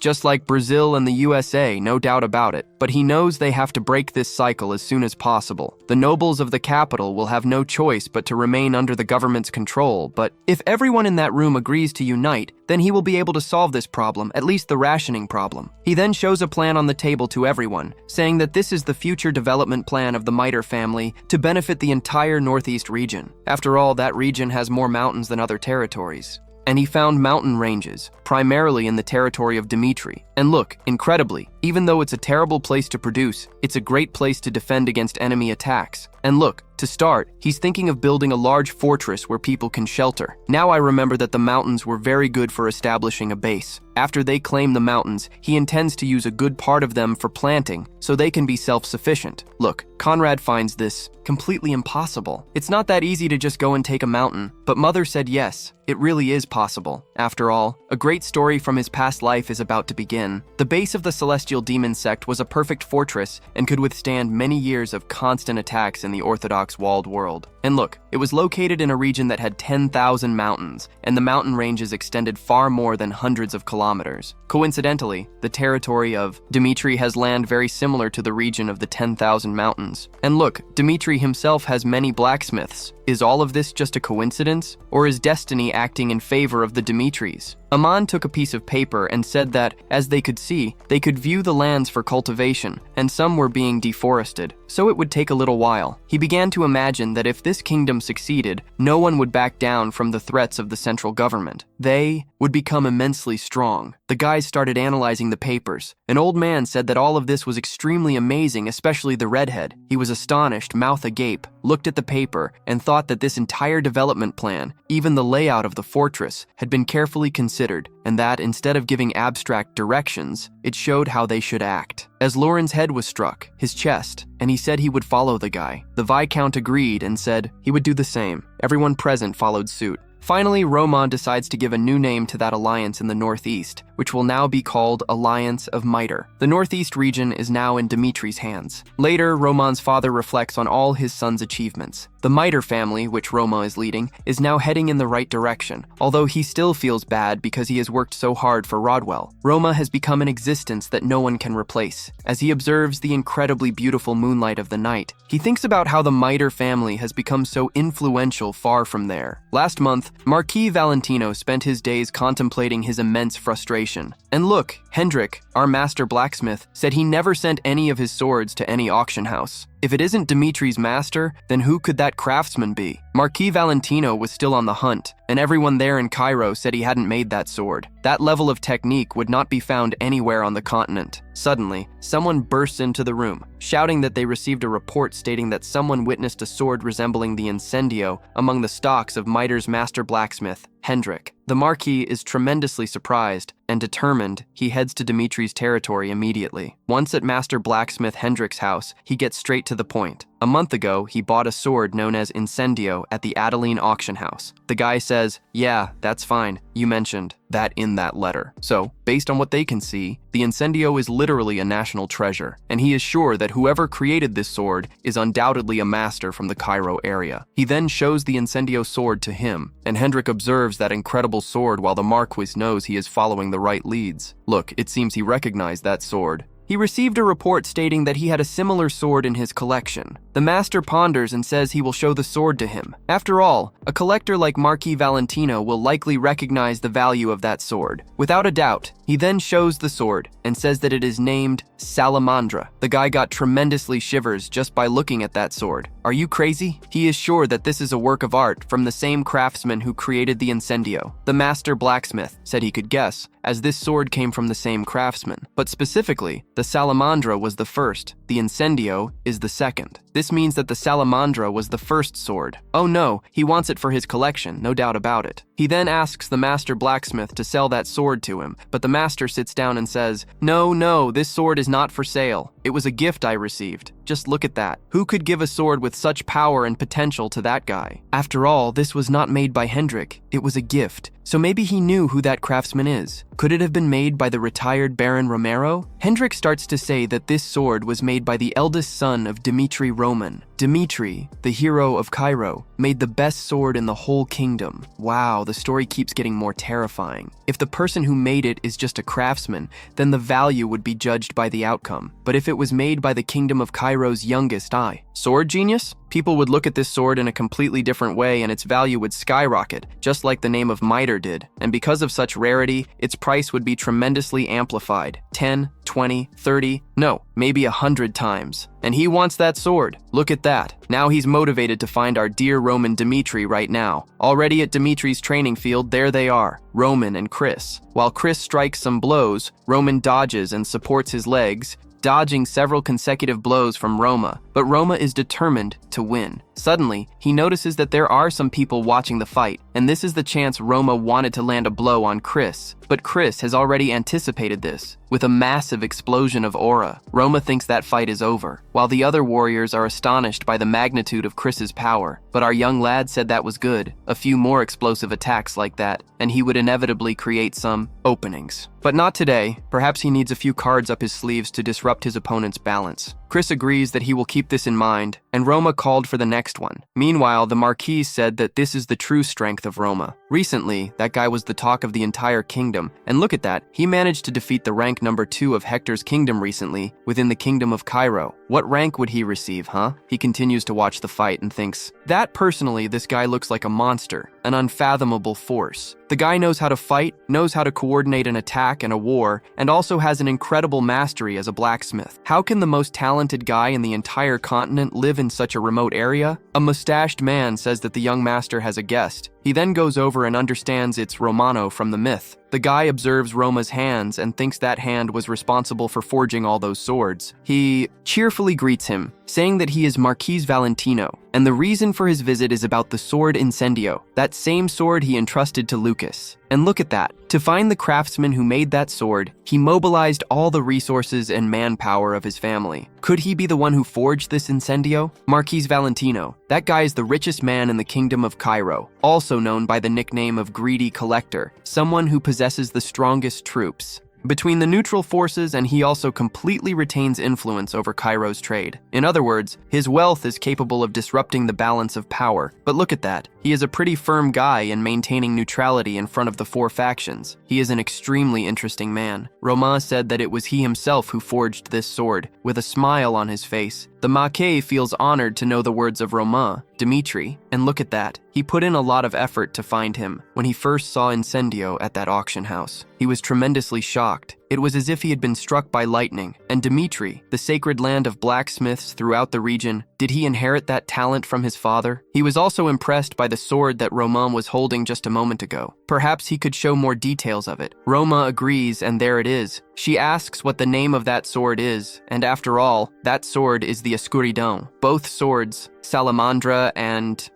just like Brazil and the USA, no doubt about it. But he knows they have to break this cycle as soon as possible. The nobles of the capital will have no choice but to remain under the government's control, but if everyone in that room agrees to unite, then he will be able to solve this problem, at least the rationing problem. He then shows a plan on the table to everyone, saying that this is the future development plan of the Miter family to benefit the entire Northeast region. After all, that region has more mountains than other territories. And he found mountain ranges, primarily in the territory of Dmitri. And look, incredibly, even though it's a terrible place to produce, it's a great place to defend against enemy attacks. And look, to start, he's thinking of building a large fortress where people can shelter. Now I remember that the mountains were very good for establishing a base. After they claim the mountains, he intends to use a good part of them for planting, so they can be self-sufficient. Look, Conrad finds this completely impossible. It's not that easy to just go and take a mountain, but Mother said yes, it really is possible. After all, a great story from his past life is about to begin. The base of the Celestial Demon sect was a perfect fortress and could withstand many years of constant attacks in the Orthodox walled world. And look, it was located in a region that had 10,000 mountains, and the mountain ranges extended far more than hundreds of kilometers. Coincidentally, the territory of Dmitri has land very similar to the region of the 10,000 mountains. And look, Dmitri himself has many blacksmiths. Is all of this just a coincidence, or is destiny acting in favor of the Dmitris? Aman took a piece of paper and said that, as they could see, they could view the lands for cultivation, and some were being deforested, so it would take a little while. He began to imagine that if this kingdom succeeded, no one would back down from the threats of the central government. They would become immensely strong. The guys started analyzing the papers. An old man said that all of this was extremely amazing, especially the redhead. He was astonished, mouth agape, looked at the paper, and thought that this entire development plan, even the layout of the fortress, had been carefully considered, and that instead of giving abstract directions, it showed how they should act. As Lauren's head was struck, his chest, and he said he would follow the guy. The Viscount agreed and said he would do the same. Everyone present followed suit. Finally, Roman decides to give a new name to that alliance in the Northeast, which will now be called Alliance of Mitre. The northeast region is now in Dimitri's hands. Later, Roman's father reflects on all his son's achievements. The Mitre family, which Roma is leading, is now heading in the right direction, although he still feels bad because he has worked so hard for Rodwell. Roma has become an existence that no one can replace. As he observes the incredibly beautiful moonlight of the night, he thinks about how the Mitre family has become so influential far from there. Last month, Marquis Valentino spent his days contemplating his immense frustration. And look, Hendrik, our master blacksmith, said he never sent any of his swords to any auction house. If it isn't Dimitri's master, then who could that craftsman be? Marquis Valentino was still on the hunt, and everyone there in Cairo said he hadn't made that sword. That level of technique would not be found anywhere on the continent. Suddenly, someone bursts into the room, shouting that they received a report stating that someone witnessed a sword resembling the incendio among the stocks of Mitre's master blacksmith, Hendrik. The Marquis is tremendously surprised, and determined, he heads to Dimitri's territory immediately. Once at master blacksmith Hendrik's house, he gets straight to the point. A month ago, he bought a sword known as Incendio at the Adeline auction house. The guy says, "Yeah, that's fine. You mentioned that in that letter." So, based on what they can see, the Incendio is literally a national treasure, and he is sure that whoever created this sword is undoubtedly a master from the Cairo area. He then shows the Incendio sword to him, and Hendrik observes that incredible sword while the Marquis knows he is following the right leads. Look, it seems he recognized that sword. He received a report stating that he had a similar sword in his collection. The master ponders and says he will show the sword to him. After all, a collector like Marquis Valentino will likely recognize the value of that sword. Without a doubt, he then shows the sword and says that it is named Salamandra. The guy got tremendously shivers just by looking at that sword. Are you crazy? He is sure that this is a work of art from the same craftsman who created the Incendio. The master blacksmith said he could guess, as this sword came from the same craftsman. But specifically, the Salamandra was the first, the Incendio is the second. This means that the Salamandra was the first sword. Oh no, he wants it for his collection, no doubt about it. He then asks the master blacksmith to sell that sword to him, but the master sits down and says, No, this sword is not for sale. It was a gift I received. Just look at that. Who could give a sword with such power and potential to that guy? After all, this was not made by Hendrik. It was a gift. So maybe he knew who that craftsman is. Could it have been made by the retired Baron Romero? Hendrik starts to say that this sword was made by the eldest son of Dimitri Roman. Dimitri, the hero of Cairo, made the best sword in the whole kingdom. Wow, the story keeps getting more terrifying. If the person who made it is just a craftsman, then the value would be judged by the outcome. But if it was made by the kingdom of Cairo's youngest sword genius? People would look at this sword in a completely different way and its value would skyrocket, just like the name of Mitre did. And because of such rarity, its price would be tremendously amplified. 10, 20, 30, no, maybe 100 times. And he wants that sword. Look at that. Now he's motivated to find our dear Roman Dimitri right now. Already at Dimitri's training field, there they are, Roman and Chris. While Chris strikes some blows, Roman dodges and supports his legs, dodging several consecutive blows from Roma, but Roma is determined to win. Suddenly, he notices that there are some people watching the fight, and this is the chance Roma wanted to land a blow on Chris. But Chris has already anticipated this. With a massive explosion of aura, Roma thinks that fight is over, while the other warriors are astonished by the magnitude of Chris's power. But our young lad said that was good. A few more explosive attacks like that, and he would inevitably create some openings. But not today. Perhaps he needs a few cards up his sleeves to disrupt his opponent's balance. Chris agrees that he will keep this in mind, and Roma called for the next one. Meanwhile, the Marquis said that this is the true strength of Roma. Recently, that guy was the talk of the entire kingdom, and look at that, he managed to defeat the rank number 2 of Hector's kingdom recently, within the kingdom of Cairo. What rank would he receive, huh? He continues to watch the fight and thinks, that personally, this guy looks like a monster, an unfathomable force. The guy knows how to fight, knows how to coordinate an attack and a war, and also has an incredible mastery as a blacksmith. How can the most talented guy in the entire continent live in such a remote area? A mustached man says that the young master has a guest. He then goes over and understands it's Romano from the myth. The guy observes Roma's hands and thinks that hand was responsible for forging all those swords. He cheerfully greets him, saying that he is Marquis Valentino, and the reason for his visit is about the sword Incendio, that same sword he entrusted to Lucas. And look at that. To find the craftsman who made that sword, he mobilized all the resources and manpower of his family. Could he be the one who forged this Incendio? Marquis Valentino. That guy is the richest man in the kingdom of Cairo, also known by the nickname of Greedy Collector, someone who possesses the strongest troops. Between the neutral forces, and he also completely retains influence over Cairo's trade. In other words, his wealth is capable of disrupting the balance of power. But look at that. He is a pretty firm guy in maintaining neutrality in front of the four factions. He is an extremely interesting man. Romain said that it was he himself who forged this sword, with a smile on his face. The Maquis feels honored to know the words of Romain, Dimitri, and look at that. He put in a lot of effort to find him. When he first saw Incendio at that auction house, he was tremendously shocked. It was as if he had been struck by lightning. And Dimitri, the sacred land of blacksmiths throughout the region, did he inherit that talent from his father? He was also impressed by the sword that Romain was holding just a moment ago. Perhaps he could show more details of it. Roma agrees, and there it is. She asks what the name of that sword is, and after all, that sword is the Escuridon. Both swords, Salamandra and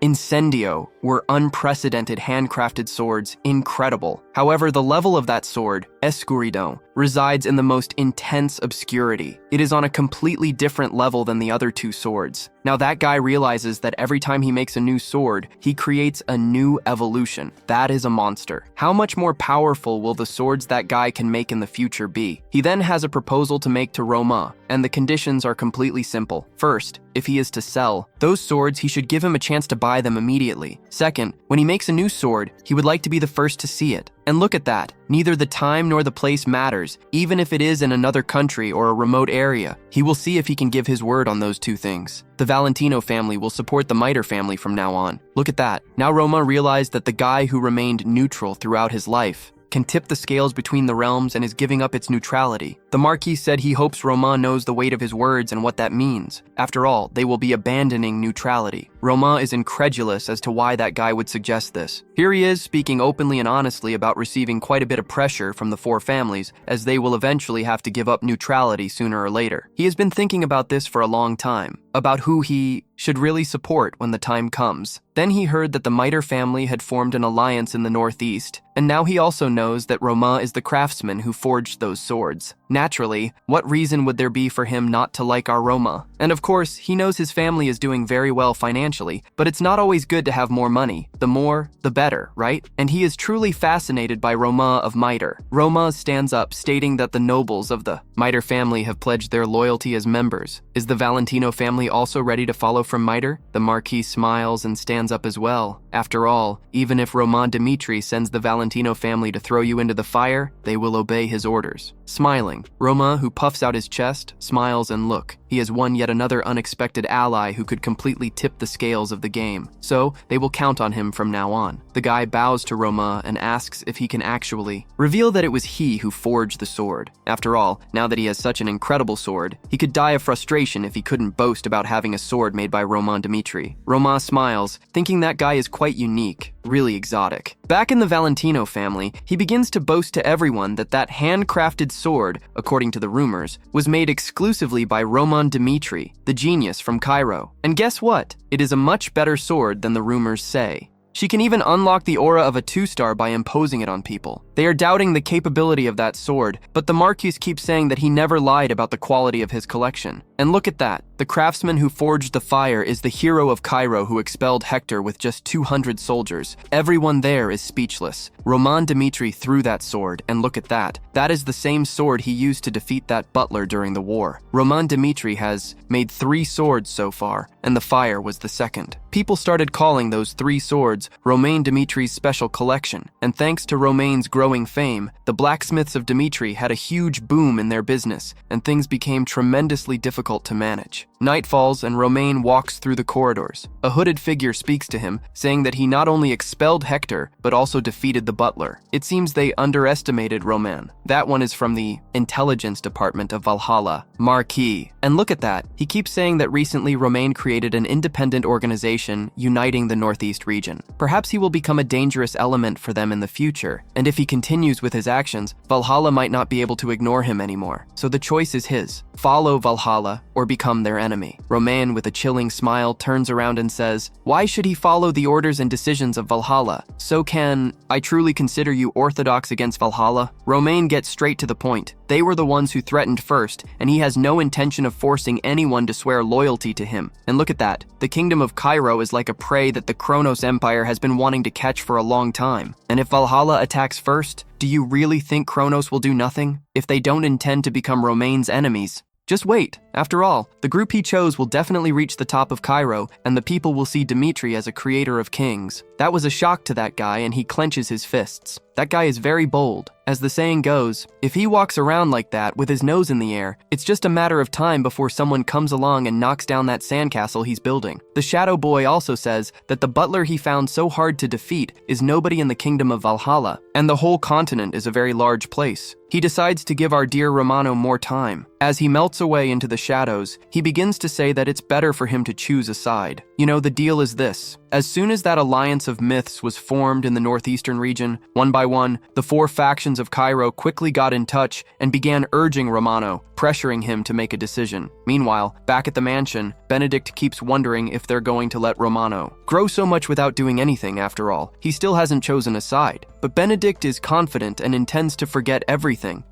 Incendio, were unprecedented handcrafted swords, incredible. However, the level of that sword, Escuridon, resides in the most intense obscurity. It is on a completely different level than the other two swords. Now that guy realizes that every time he makes a new sword, he creates a new evolution. That is a monster. How much more powerful will the swords that guy can make in the future be? He then has a proposal to make to Romain, and the conditions are completely simple. First, if he is to sell those swords, he should give him a chance to buy them immediately. Second, when he makes a new sword, he would like to be the first to see it. And look at that. Neither the time nor the place matters, even if it is in another country or a remote area. He will see if he can give his word on those two things. The Valentino family will support the Miter family from now on. Look at that. Now Roma realized that the guy who remained neutral throughout his life can tip the scales between the realms and is giving up its neutrality. The Marquis said he hopes Romain knows the weight of his words and what that means. After all, they will be abandoning neutrality. Romain is incredulous as to why that guy would suggest this. Here he is speaking openly and honestly about receiving quite a bit of pressure from the four families, as they will eventually have to give up neutrality sooner or later. He has been thinking about this for a long time, about who he should really support when the time comes. Then he heard that the Miter family had formed an alliance in the northeast, and now he also knows that Romain is the craftsman who forged those swords. Naturally, what reason would there be for him not to like our Roma? And of course, he knows his family is doing very well financially, but it's not always good to have more money. The more, the better, right? And he is truly fascinated by Romain of Miter. Roma stands up, stating that the nobles of the Miter family have pledged their loyalty as members. Is the Valentino family also ready to follow from Miter? The Marquis smiles and stands up as well. After all, even if Romain Dimitri sends the Valentino family to throw you into the fire, they will obey his orders. Smiling, Roma, who puffs out his chest, smiles and look. He has won yet another unexpected ally who could completely tip the scales of the game. So, they will count on him from now on. The guy bows to Roma and asks if he can actually reveal that it was he who forged the sword. After all, now that he has such an incredible sword, he could die of frustration if he couldn't boast about having a sword made by Romain Dimitri. Roma smiles, thinking that guy is quite unique, really exotic. Back in the Valentino family, he begins to boast to everyone that that handcrafted sword, according to the rumors, was made exclusively by Romain Dimitri, the genius from Cairo. And guess what? It is a much better sword than the rumors say. She can even unlock the aura of a 2-star by imposing it on people. They are doubting the capability of that sword, but the Marquis keeps saying that he never lied about the quality of his collection. And look at that. The craftsman who forged the fire is the hero of Cairo who expelled Hector with just 200 soldiers. Everyone there is speechless. Romain Dimitri threw that sword, and look at that. That is the same sword he used to defeat that butler during the war. Romain Dimitri has made 3 swords so far, and the fire was the second. People started calling those 3 swords Romain Dimitri's special collection, and thanks to Romain's growing fame, the blacksmiths of Dimitri had a huge boom in their business, and things became tremendously difficult to manage. Night falls and Romain walks through the corridors. A hooded figure speaks to him, saying that he not only expelled Hector, but also defeated the butler. It seems they underestimated Romain. That one is from the intelligence department of Valhalla, Marquis. And look at that. He keeps saying that recently Romain created an independent organization uniting the Northeast region. Perhaps he will become a dangerous element for them in the future, and if he continues with his actions, Valhalla might not be able to ignore him anymore. So the choice is his. Follow Valhalla or become their enemy. Romain, with a chilling smile, turns around and says, "Why should he follow the orders and decisions of Valhalla? So can I truly consider you orthodox against Valhalla?" Romain gets straight to the point. They were the ones who threatened first, and he has no intention of forcing anyone to swear loyalty to him. And look at that. The kingdom of Cairo is like a prey that the Kronos Empire has been wanting to catch for a long time. And if Valhalla attacks first, do you really think Kronos will do nothing? If they don't intend to become Romain's enemies, just wait. After all, the group he chose will definitely reach the top of Cairo, and the people will see Dimitri as a creator of kings. That was a shock to that guy, and he clenches his fists. That guy is very bold. As the saying goes, if he walks around like that with his nose in the air, it's just a matter of time before someone comes along and knocks down that sandcastle he's building. The Shadow Boy also says that the butler he found so hard to defeat is nobody in the kingdom of Valhalla, and the whole continent is a very large place. He decides to give our dear Romano more time. As he melts away into the shadows, he begins to say that it's better for him to choose a side. You know, the deal is this. As soon as that alliance of myths was formed in the northeastern region, one by one, the four factions of Cairo quickly got in touch and began urging Romano, pressuring him to make a decision. Meanwhile, back at the mansion, Benedict keeps wondering if they're going to let Romano grow so much without doing anything. After all, he still hasn't chosen a side. But Benedict is confident and intends to forget everything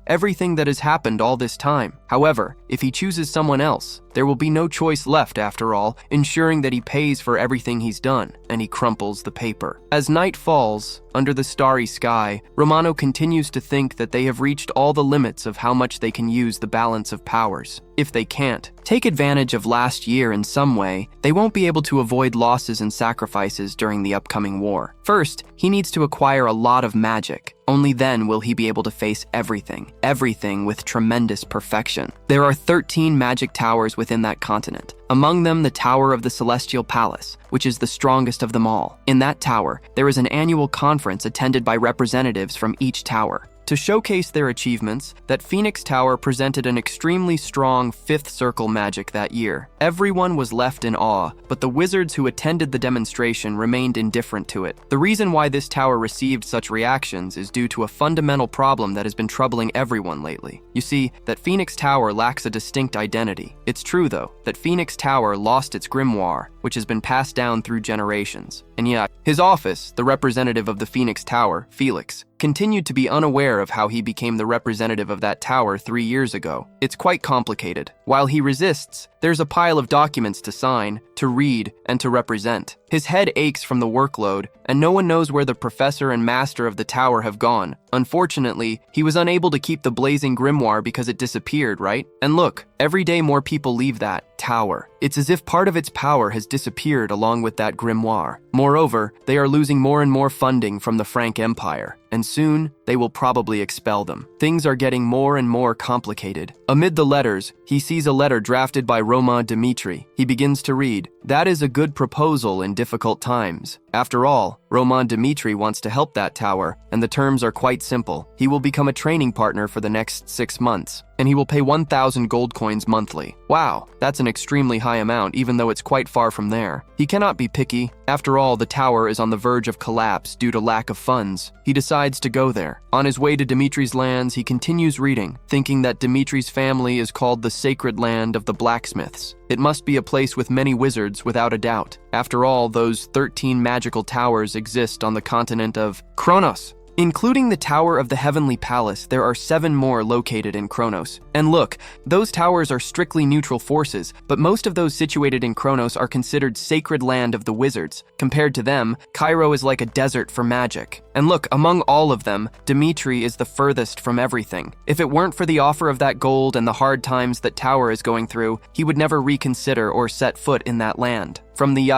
that has happened all this time. However, if he chooses someone else, there will be no choice left after all, ensuring that he pays for everything he's done, and he crumples the paper. As night falls, under the starry sky, Romano continues to think that they have reached all the limits of how much they can use the balance of powers. If they can't take advantage of last year in some way, they won't be able to avoid losses and sacrifices during the upcoming war. First, he needs to acquire a lot of magic. Only then will he be able to face everything with tremendous perfection. There are 13 magic towers within that continent. Among them, the Tower of the Celestial Palace, which is the strongest of them all. In that tower, there is an annual conference attended by representatives from each tower. To showcase their achievements, that Phoenix Tower presented an extremely strong fifth circle magic that year. Everyone was left in awe, but the wizards who attended the demonstration remained indifferent to it. The reason why this tower received such reactions is due to a fundamental problem that has been troubling everyone lately. You see, that Phoenix Tower lacks a distinct identity. It's true, though, that Phoenix Tower lost its grimoire, which has been passed down through generations. And yet, his office, the representative of the Phoenix Tower, Felix, continued to be unaware of how he became the representative of that tower 3 years ago. It's quite complicated. While he resists, there's a pile of documents to sign, to read, and to represent. His head aches from the workload, and no one knows where the professor and master of the tower have gone. Unfortunately, he was unable to keep the blazing grimoire because it disappeared, right? And look, every day more people leave that tower. It's as if part of its power has disappeared along with that grimoire. Moreover, they are losing more and more funding from the Frank Empire, and soon they will probably expel them. Things are getting more and more complicated. Amid the letters, he sees a letter drafted by Romain Dimitri. He begins to read, "That is a good proposal in difficult times." After all, Romain Dimitri wants to help that tower, and the terms are quite simple. He will become a training partner for the next 6 months, and he will pay 1,000 gold coins monthly. Wow, that's an extremely high amount, even though it's quite far from there. He cannot be picky. After all, the tower is on the verge of collapse due to lack of funds. He decides to go there. On his way to Dimitri's lands, he continues reading, thinking that Dimitri's family is called the Sacred Land of the Blacksmiths. It must be a place with many wizards, without a doubt. After all, those 13 magical towers exist on the continent of Kronos. Including the Tower of the Heavenly Palace, there are 7 more located in Kronos. And look, those towers are strictly neutral forces, but most of those situated in Kronos are considered sacred land of the wizards. Compared to them, Cairo is like a desert for magic. And look, among all of them, Dimitri is the furthest from everything. If it weren't for the offer of that gold and the hard times that Tower is going through, he would never reconsider or set foot in that land. From the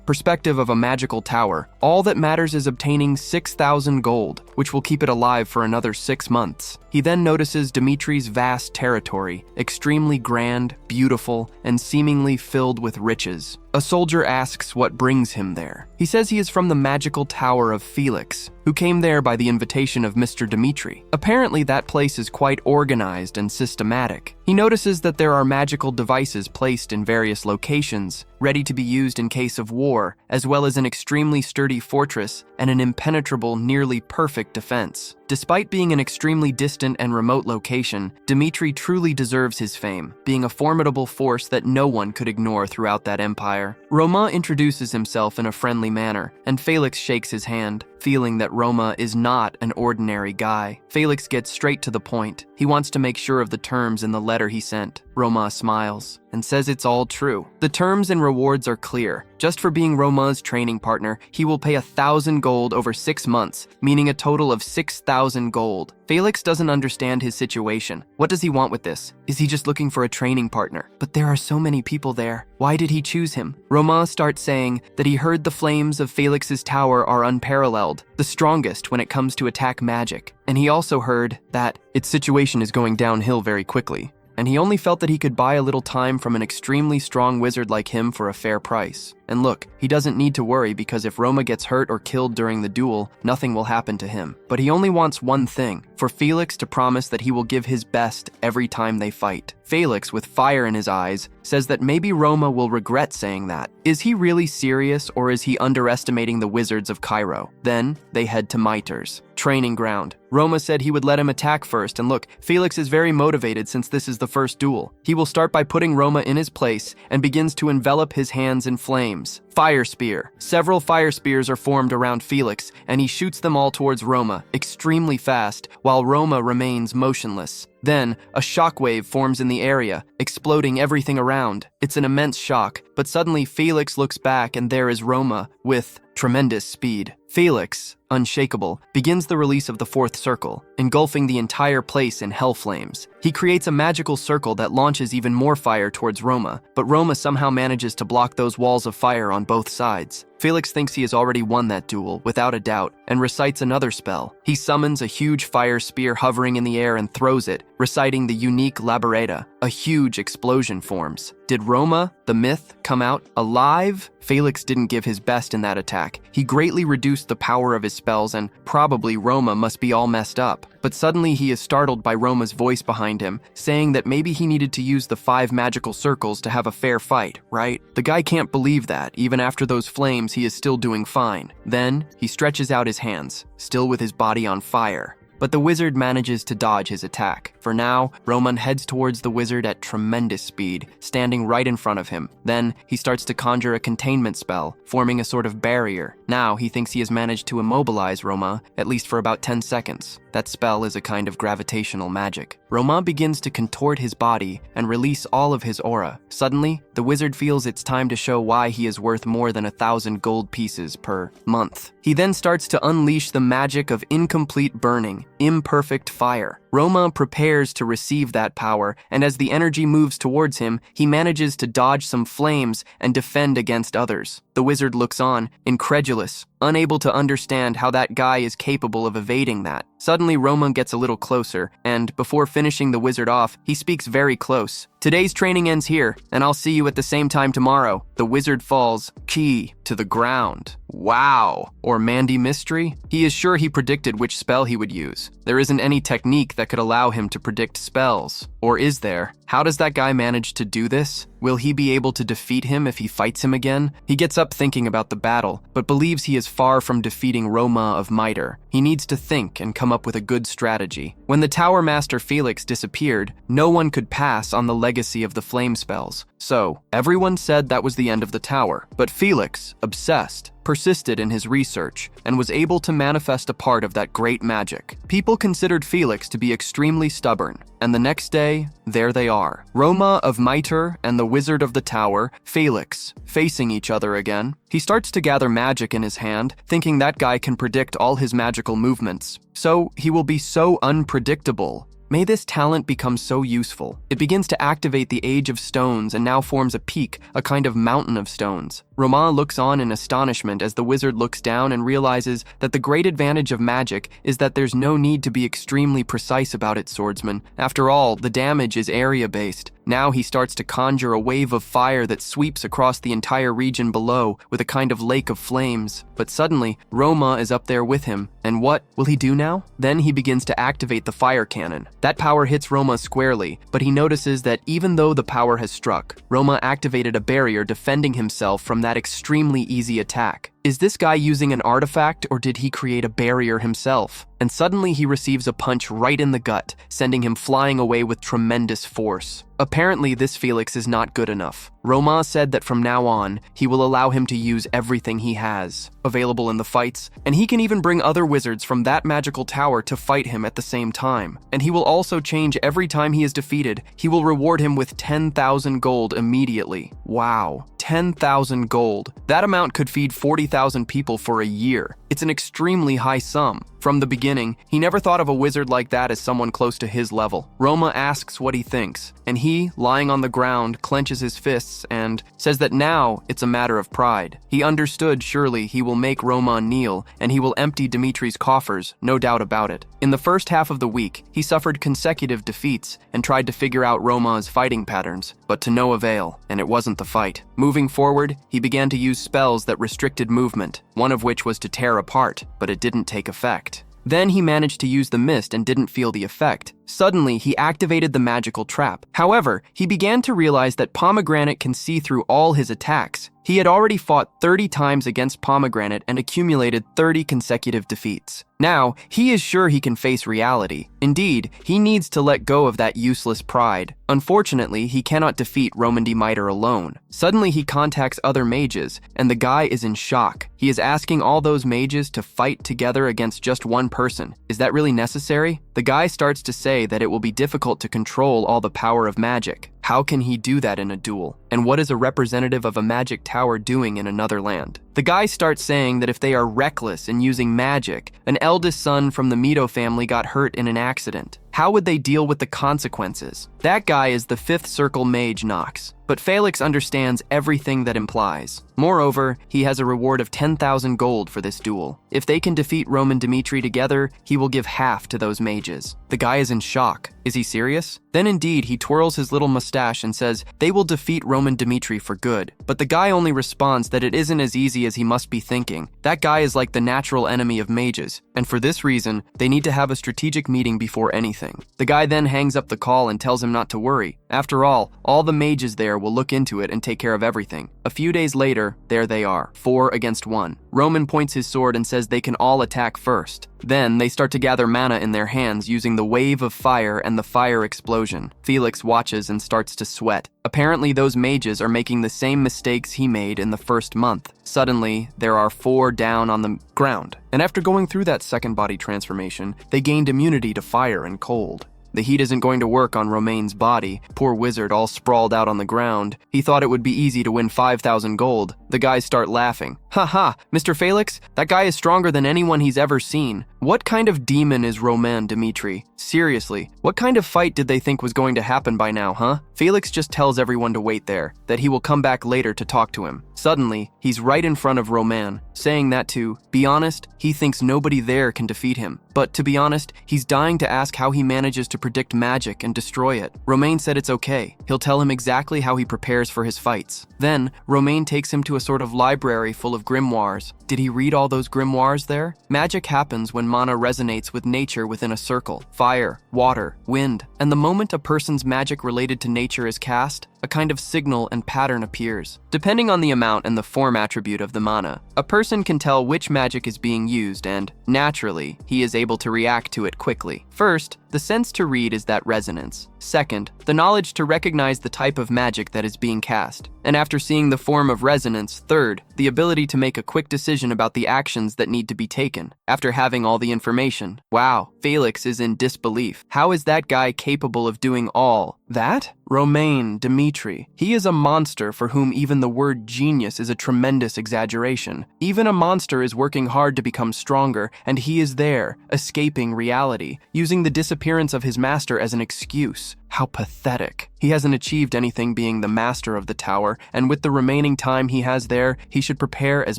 perspective of a magical tower, all that matters is obtaining 6,000 gold, which will keep it alive for another 6 months. He then notices Dimitri's vast territory, extremely grand, beautiful, and seemingly filled with riches. A soldier asks what brings him there. He says he is from the magical tower of Felix, who came there by the invitation of Mr. Dimitri. Apparently that place is quite organized and systematic. He notices that there are magical devices placed in various locations, ready to be used in case of war, as well as an extremely sturdy fortress and an impenetrable, nearly perfect defense. Despite being an extremely distant and remote location, Dmitri truly deserves his fame, being a formidable force that no one could ignore throughout that empire. Roma introduces himself in a friendly manner, and Felix shakes his hand, feeling that Roma is not an ordinary guy. Felix gets straight to the point. He wants to make sure of the terms in the letter he sent. Roma smiles and says it's all true. The terms and rewards are clear. Just for being Roma's training partner, he will pay 1,000 gold over 6 months, meaning a total of 6,000 gold. Felix doesn't understand his situation. What does he want with this? Is he just looking for a training partner? But there are so many people there. Why did he choose him? Roma starts saying that he heard the flames of Felix's tower are unparalleled, the strongest when it comes to attack magic. And he also heard that its situation is going downhill very quickly. And he only felt that he could buy a little time from an extremely strong wizard like him for a fair price. And look, he doesn't need to worry because if Roma gets hurt or killed during the duel, nothing will happen to him. But he only wants one thing, for Felix to promise that he will give his best every time they fight. Felix, with fire in his eyes, says that maybe Roma will regret saying that. Is he really serious, or is he underestimating the wizards of Cairo? Then they head to Mitres training ground. Roma said he would let him attack first, and look, Felix is very motivated since this is the first duel. He will start by putting Roma in his place and begins to envelop his hands in flames. Fire spear. Several fire spears are formed around Felix, and he shoots them all towards Roma, extremely fast, while Roma remains motionless. Then, a shockwave forms in the area, exploding everything around. It's an immense shock, but suddenly Felix looks back and there is Roma, with tremendous speed. Felix, unshakable, begins the release of the fourth circle, engulfing the entire place in hell flames. He creates a magical circle that launches even more fire towards Roma, but Roma somehow manages to block those walls of fire on both sides. Felix thinks he has already won that duel, without a doubt, and recites another spell. He summons a huge fire spear hovering in the air and throws it, reciting the unique labareda. A huge explosion forms. Did Roma, the myth, come out alive? Felix didn't give his best in that attack. He greatly reduced the power of his spells, and probably Roma must be all messed up. But suddenly he is startled by Roma's voice behind him, saying that maybe he needed to use the 5 magical circles to have a fair fight, right? The guy can't believe that. Even after those flames, he is still doing fine. Then, he stretches out his hands, still with his body on fire. But the wizard manages to dodge his attack. For now, Roman heads towards the wizard at tremendous speed, standing right in front of him. Then, he starts to conjure a containment spell, forming a sort of barrier. Now, he thinks he has managed to immobilize Roma, at least for about 10 seconds. That spell is a kind of gravitational magic. Roma begins to contort his body and release all of his aura. Suddenly, the wizard feels it's time to show why he is worth more than 1,000 gold pieces per month. He then starts to unleash the magic of incomplete burning, imperfect fire. Roma prepares to receive that power, and as the energy moves towards him, he manages to dodge some flames and defend against others. The wizard looks on, incredulous, unable to understand how that guy is capable of evading that. Suddenly, Roma gets a little closer, and before finishing the wizard off, he speaks very close. Today's training ends here, and I'll see you at the same time tomorrow. The wizard falls, key, to the ground. Wow. Or Mandy Mystery? He is sure he predicted which spell he would use. There isn't any technique that could allow him to predict spells. Or is there? How does that guy manage to do this? Will he be able to defeat him if he fights him again? He gets up thinking about the battle, but believes he is far from defeating Roma of Mitre. He needs to think and come up with a good strategy. When the Tower Master Felix disappeared, no one could pass on the legacy of the flame spells. So, everyone said that was the end of the tower. But Felix, obsessed, persisted in his research and was able to manifest a part of that great magic. People considered Felix to be extremely stubborn, and the next day, there they are. Roma of Mitre and the Wizard of the Tower, Felix, facing each other again. He starts to gather magic in his hand, thinking that guy can predict all his magical movements. So he will be so unpredictable. May this talent become so useful. It begins to activate the Age of Stones and now forms a peak, a kind of mountain of stones. Roma looks on in astonishment as the wizard looks down and realizes that the great advantage of magic is that there's no need to be extremely precise about it, swordsman. After all, the damage is area-based. Now he starts to conjure a wave of fire that sweeps across the entire region below with a kind of lake of flames. But suddenly, Roma is up there with him. And what will he do now? Then he begins to activate the fire cannon. That power hits Roma squarely, but he notices that even though the power has struck, Roma activated a barrier defending himself from that extremely easy attack. Is this guy using an artifact or did he create a barrier himself? And suddenly he receives a punch right in the gut, sending him flying away with tremendous force. Apparently, this Felix is not good enough. Roma said that from now on, he will allow him to use everything he has available in the fights, and he can even bring other wizards from that magical tower to fight him at the same time. And he will also change every time he is defeated. He will reward him with 10,000 gold immediately. Wow, 10,000 gold. That amount could feed 40,000 people for a year. It's an extremely high sum. From the beginning, he never thought of a wizard like that as someone close to his level. Roma asks what he thinks, and he, lying on the ground, clenches his fists and says that now it's a matter of pride. He understood surely he will make Roma kneel, and he will empty Dimitri's coffers, no doubt about it. In the first half of the week, he suffered consecutive defeats and tried to figure out Roma's fighting patterns, but to no avail, and it wasn't the fight. Moving forward, he began to use spells that restricted movement, one of which was to tear apart, but it didn't take effect. Then he managed to use the mist and didn't feel the effect. Suddenly, he activated the magical trap. However, he began to realize that Pomegranate can see through all his attacks. He had already fought 30 times against Pomegranate and accumulated 30 consecutive defeats. Now, he is sure he can face reality. Indeed, he needs to let go of that useless pride. Unfortunately, he cannot defeat Roman Demeter alone. Suddenly, he contacts other mages, and the guy is in shock. He is asking all those mages to fight together against just one person. Is that really necessary? The guy starts to say that it will be difficult to control all the power of magic. How can he do that in a duel? And what is a representative of a magic tower doing in another land? The guy starts saying that if they are reckless in using magic, an eldest son from the Mito family got hurt in an accident. How would they deal with the consequences? That guy is the 5th circle mage Nox, but Felix understands everything that implies. Moreover, he has a reward of 10,000 gold for this duel. If they can defeat Roman Demetri together, he will give half to those mages. The guy is in shock. Is he serious? Then indeed, he twirls his little mustache and says they will defeat Roman Demetri for good. But the guy only responds that it isn't as easy as he must be thinking. That guy is like the natural enemy of mages, and for this reason, they need to have a strategic meeting before anything. The guy then hangs up the call and tells him not to worry. After all the mages there will look into it and take care of everything. A few days later, there they are, 4 against 1. Roman points his sword and says they can all attack first. Then they start to gather mana in their hands using the wave of fire and the fire explosion. Felix watches and starts to sweat. Apparently those mages are making the same mistakes he made in the first month. Suddenly, there are 4 down on the ground. And after going through that second body transformation, they gained immunity to fire and cold. The heat isn't going to work on Romaine's body. Poor wizard all sprawled out on the ground. He thought it would be easy to win 5,000 gold. The guys start laughing. Ha, Mr. Felix, that guy is stronger than anyone he's ever seen. What kind of demon is Roman Demetri? Seriously, what kind of fight did they think was going to happen by now, huh? Felix just tells everyone to wait there, that he will come back later to talk to him. Suddenly, he's right in front of Roman, saying that to be honest, he thinks nobody there can defeat him. But to be honest, he's dying to ask how he manages to predict magic and destroy it. Romain said it's okay. He'll tell him exactly how he prepares for his fights. Then, Romain takes him to a sort of library full of grimoires. Did he read all those grimoires there? Magic happens when mana resonates with nature within a circle. Fire, water, wind. And the moment a person's magic related to nature is cast, a kind of signal and pattern appears. Depending on the amount and the form attribute of the mana, a person can tell which magic is being used and, naturally, he is able to react to it quickly. First, the sense to read is that resonance. Second, the knowledge to recognize the type of magic that is being cast. And after seeing the form of resonance, third, the ability to make a quick decision about the actions that need to be taken. After having all the information. Wow, Felix is in disbelief. How is that guy capable of doing all that? Romain Demetri. He is a monster for whom even the word genius is a tremendous exaggeration. Even a monster is working hard to become stronger, and he is there, escaping reality, using the disappearance of his master as an excuse. How pathetic. He hasn't achieved anything being the master of the tower, and with the remaining time he has there, he should prepare as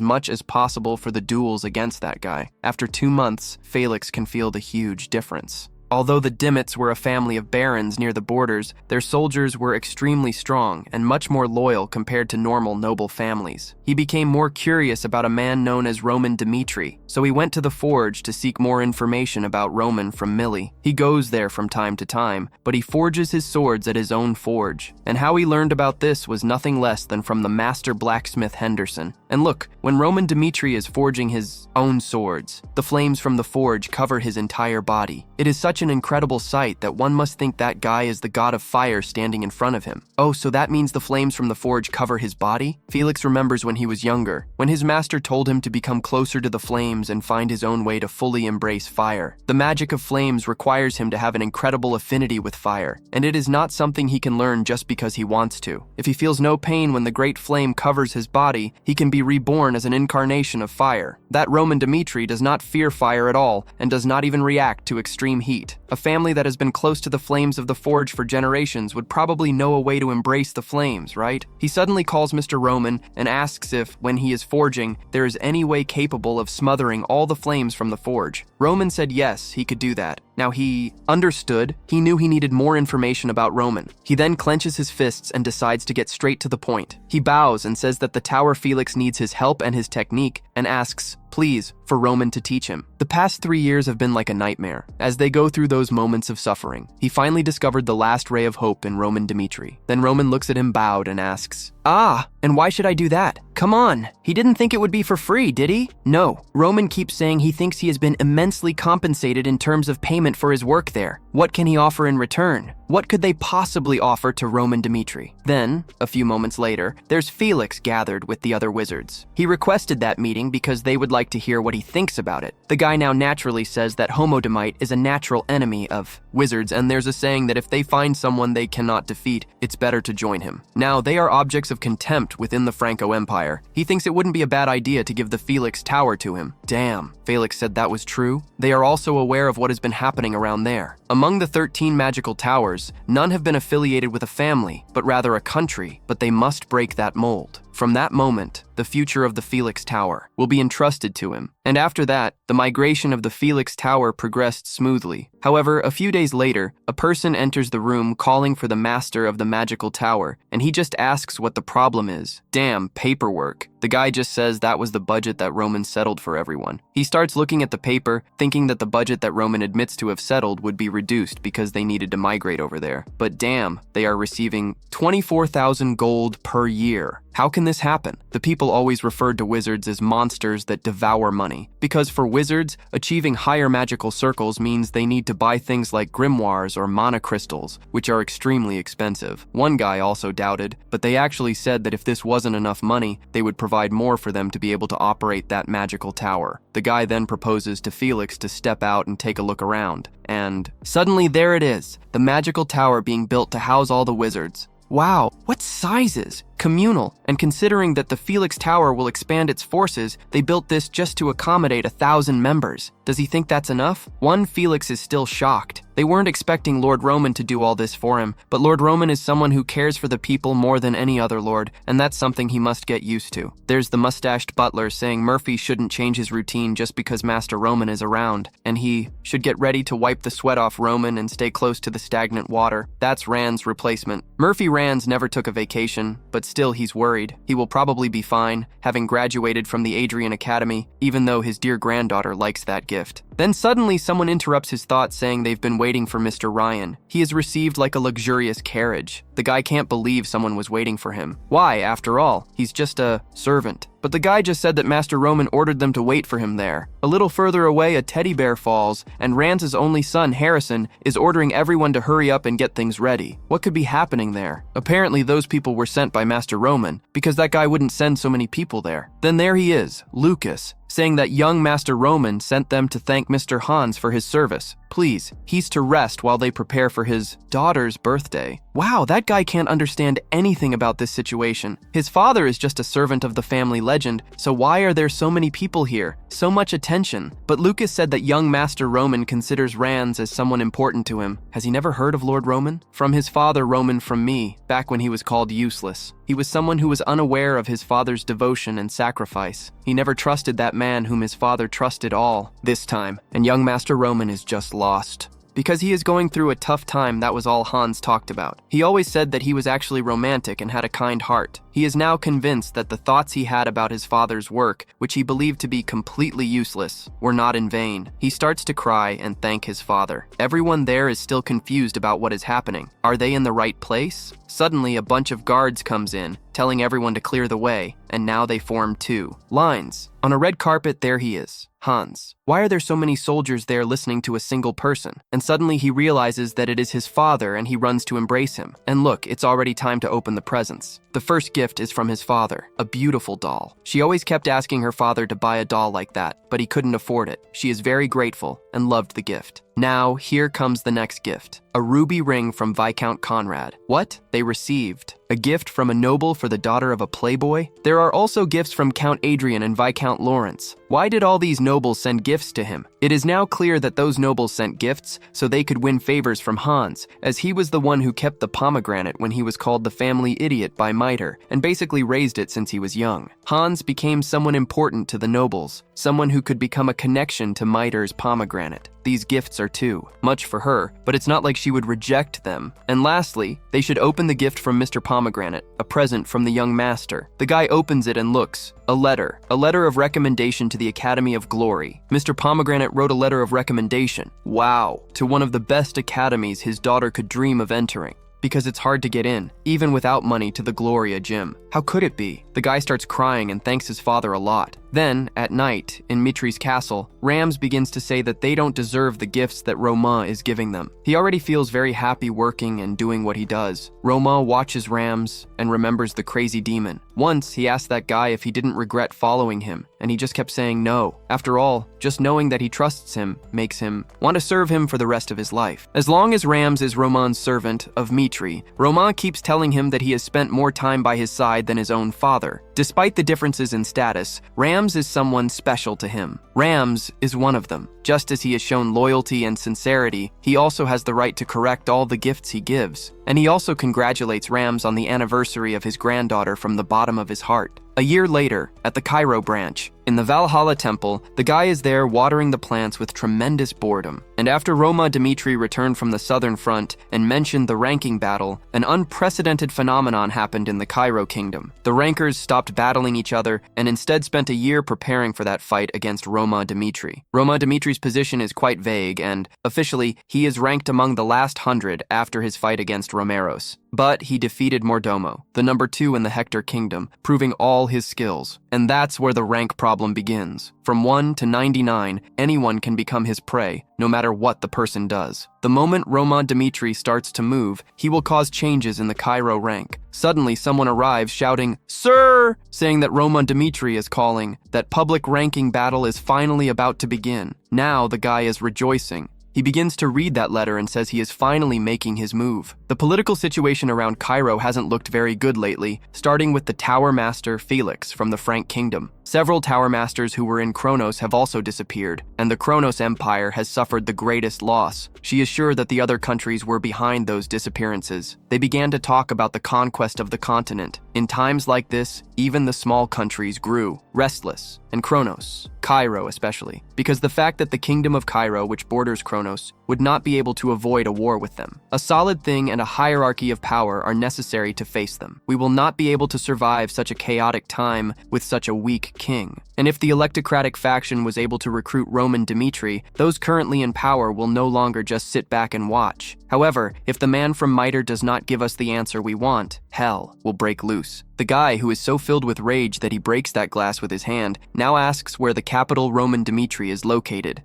much as possible for the duels against that guy. After 2 months, Felix can feel the huge difference. Although the Dimmits were a family of barons near the borders, their soldiers were extremely strong and much more loyal compared to normal noble families. He became more curious about a man known as Roman Dmitri, so he went to the forge to seek more information about Roman from Millie. He goes there from time to time, but he forges his swords at his own forge. And how he learned about this was nothing less than from the master blacksmith Henderson. And look, when Roman Dmitri is forging his own swords, the flames from the forge cover his entire body. It is such an incredible sight that one must think that guy is the god of fire standing in front of him. Oh, so that means the flames from the forge cover his body? Felix remembers when he was younger, when his master told him to become closer to the flames and find his own way to fully embrace fire. The magic of flames requires him to have an incredible affinity with fire, and it is not something he can learn just because he wants to. If he feels no pain when the great flame covers his body, he can be reborn as an incarnation of fire. That Roman Dmitri does not fear fire at all and does not even react to extreme heat. A family that has been close to the flames of the forge for generations would probably know a way to embrace the flames, right? He suddenly calls Mr. Roman and asks if, when he is forging, there is any way capable of smothering all the flames from the forge. Roman said yes, he could do that. Now he understood. He knew he needed more information about Roman. He then clenches his fists and decides to get straight to the point. He bows and says that the Tower Felix needs his help and his technique, and asks, please, for Roman to teach him. The past 3 years have been like a nightmare, as they go through those moments of suffering. He finally discovered the last ray of hope in Roman Dmitri. Then Roman looks at him bowed and asks, "Ah, and why should I do that? Come on, he didn't think it would be for free, did he?" No, Roman keeps saying he thinks he has been immensely compensated in terms of payment for his work there. What can he offer in return? What could they possibly offer to Roman Dmitri? Then, a few moments later, there's Felix gathered with the other wizards. He requested that meeting because they would like to hear what he thinks about it. The guy now naturally says that Homodamite is a natural enemy of wizards, and there's a saying that if they find someone they cannot defeat, it's better to join him. Now, they are objects of contempt within the Franco Empire. He thinks it wouldn't be a bad idea to give the Felix Tower to him. Damn, Felix said that was true. They are also aware of what has been happening around there. Among the 13 magical towers, none have been affiliated with a family, but rather a country, but they must break that mold. From that moment, the future of the Felix Tower will be entrusted to him. And after that, the migration of the Felix Tower progressed smoothly. However, a few days later, a person enters the room calling for the master of the magical tower, and he just asks what the problem is. Damn, paperwork. The guy just says that was the budget that Roman settled for everyone. He starts looking at the paper, thinking that the budget that Roman admits to have settled would be reduced because they needed to migrate over there. But damn, they are receiving 24,000 gold per year. How can this happen? The people always referred to wizards as monsters that devour money, because for wizards, achieving higher magical circles means they need to buy things like grimoires or mana crystals, which are extremely expensive. One guy also doubted, but they actually said that if this wasn't enough money, they would provide more for them to be able to operate that magical tower. The guy then proposes to Felix to step out and take a look around, and suddenly there it is, the magical tower being built to house all the wizards. Wow, what sizes? Communal, and considering that the Felix Tower will expand its forces, they built this just to accommodate 1,000 members. Does he think that's enough? One, Felix is still shocked. They weren't expecting Lord Roman to do all this for him, but Lord Roman is someone who cares for the people more than any other lord, and that's something he must get used to. There's the mustached butler saying Murphy shouldn't change his routine just because Master Roman is around, and he should get ready to wipe the sweat off Roman and stay close to the stagnant water. That's Rand's replacement. Murphy Rands never took a vacation, but still he's worried. He will probably be fine, having graduated from the Adrian Academy, even though his dear granddaughter likes that gift. Then suddenly someone interrupts his thoughts saying they've been waiting for Mr. Ryan. He is received like a luxurious carriage. The guy can't believe someone was waiting for him. Why, after all? He's just a servant. But the guy just said that Master Roman ordered them to wait for him there. A little further away, a teddy bear falls, and Rand's only son, Harrison, is ordering everyone to hurry up and get things ready. What could be happening there? Apparently those people were sent by Master Roman, because that guy wouldn't send so many people there. Then there he is, Lucas, saying that young Master Roman sent them to thank Mr. Hans for his service. Please, he's to rest while they prepare for his daughter's birthday. Wow, that guy can't understand anything about this situation. His father is just a servant of the family legend, so why are there so many people here? So much attention. But Lucas said that young Master Roman considers Rands as someone important to him. Has he never heard of Lord Roman? From his father Roman from me, back when he was called Useless. He was someone who was unaware of his father's devotion and sacrifice. He never trusted that man whom his father trusted all this time, and young Master Roman is just lost. Because he is going through a tough time, that was all Hans talked about. He always said that he was actually romantic and had a kind heart. He is now convinced that the thoughts he had about his father's work, which he believed to be completely useless, were not in vain. He starts to cry and thank his father. Everyone there is still confused about what is happening. Are they in the right place? Suddenly, a bunch of guards comes in, telling everyone to clear the way, and now they form two lines. On a red carpet, there he is, Hans. Why are there so many soldiers there listening to a single person? And suddenly he realizes that it is his father and he runs to embrace him. And look, it's already time to open the presents. The first gift is from his father, a beautiful doll. She always kept asking her father to buy a doll like that, but he couldn't afford it. She is very grateful and loved the gift. Now, here comes the next gift. A ruby ring from Viscount Conrad. What? They received a gift from a noble for the daughter of a playboy? There are also gifts from Count Adrian and Viscount Lawrence. Why did all these nobles send gifts to him? It is now clear that those nobles sent gifts so they could win favors from Hans, as he was the one who kept the pomegranate when he was called the family idiot by Mitre, and basically raised it since he was young. Hans became someone important to the nobles, someone who could become a connection to Mitre's pomegranate. These gifts are too much for her, but it's not like she would reject them. And lastly, they should open the gift from Mr. Pomegranate, a present from the young master. The guy opens it and looks. A letter of recommendation to the Academy of Glory. Mr. Pomegranate wrote a letter of recommendation. Wow, to one of the best academies his daughter could dream of entering. Because it's hard to get in, even without money, to the Gloria gym. How could it be? The guy starts crying and thanks his father a lot. Then, at night, in Mitri's castle, Rams begins to say that they don't deserve the gifts that Romain is giving them. He already feels very happy working and doing what he does. Romain watches Rams and remembers the crazy demon. Once, he asked that guy if he didn't regret following him, and he just kept saying no. After all, just knowing that he trusts him makes him want to serve him for the rest of his life. As long as Rams is Romain's servant of Mitri, Romain keeps telling him that he has spent more time by his side than his own father. Despite the differences in status, Rams is someone special to him. Rams is one of them. Just as he has shown loyalty and sincerity, he also has the right to correct all the gifts he gives. And he also congratulates Rams on the anniversary of his granddaughter from the bottom of his heart. A year later, at the Cairo branch, in the Valhalla temple, the guy is there watering the plants with tremendous boredom. And after Roma Dimitri returned from the southern front and mentioned the ranking battle, an unprecedented phenomenon happened in the Cairo kingdom. The rankers stopped battling each other and instead spent a year preparing for that fight against Roma Dimitri. Roma Dimitri's position is quite vague, and officially, he is ranked among the last 100 after his fight against Romeros. But he defeated Mordomo, the number 2 in the Hector kingdom, proving all his skills. And that's where the rank problem begins. From 1 to 99, anyone can become his prey, no matter what the person does. The moment Roma Dimitri starts to move, he will cause changes in the Cairo rank. Suddenly, someone arrives shouting, "Sir!" saying that Roma Dimitri is calling, that public ranking battle is finally about to begin. Now the guy is rejoicing. He begins to read that letter and says he is finally making his move. The political situation around Cairo hasn't looked very good lately, starting with the Tower Master Felix from the Frank Kingdom. Several Tower Masters who were in Kronos have also disappeared, and the Kronos Empire has suffered the greatest loss. She is sure that the other countries were behind those disappearances. They began to talk about the conquest of the continent. In times like this, even the small countries grew, restless, and Kronos, Cairo especially, because the fact that the Kingdom of Cairo, which borders Kronos, would not be able to avoid a war with them. A solid thing and a hierarchy of power are necessary to face them. We will not be able to survive such a chaotic time with such a weak king. And if the electocratic faction was able to recruit Roman Dimitri, those currently in power will no longer just sit back and watch. However, if the man from Mitre does not give us the answer we want, hell will break loose. The guy, who is so filled with rage that he breaks that glass with his hand, now asks where the capital Roman Dimitri is located.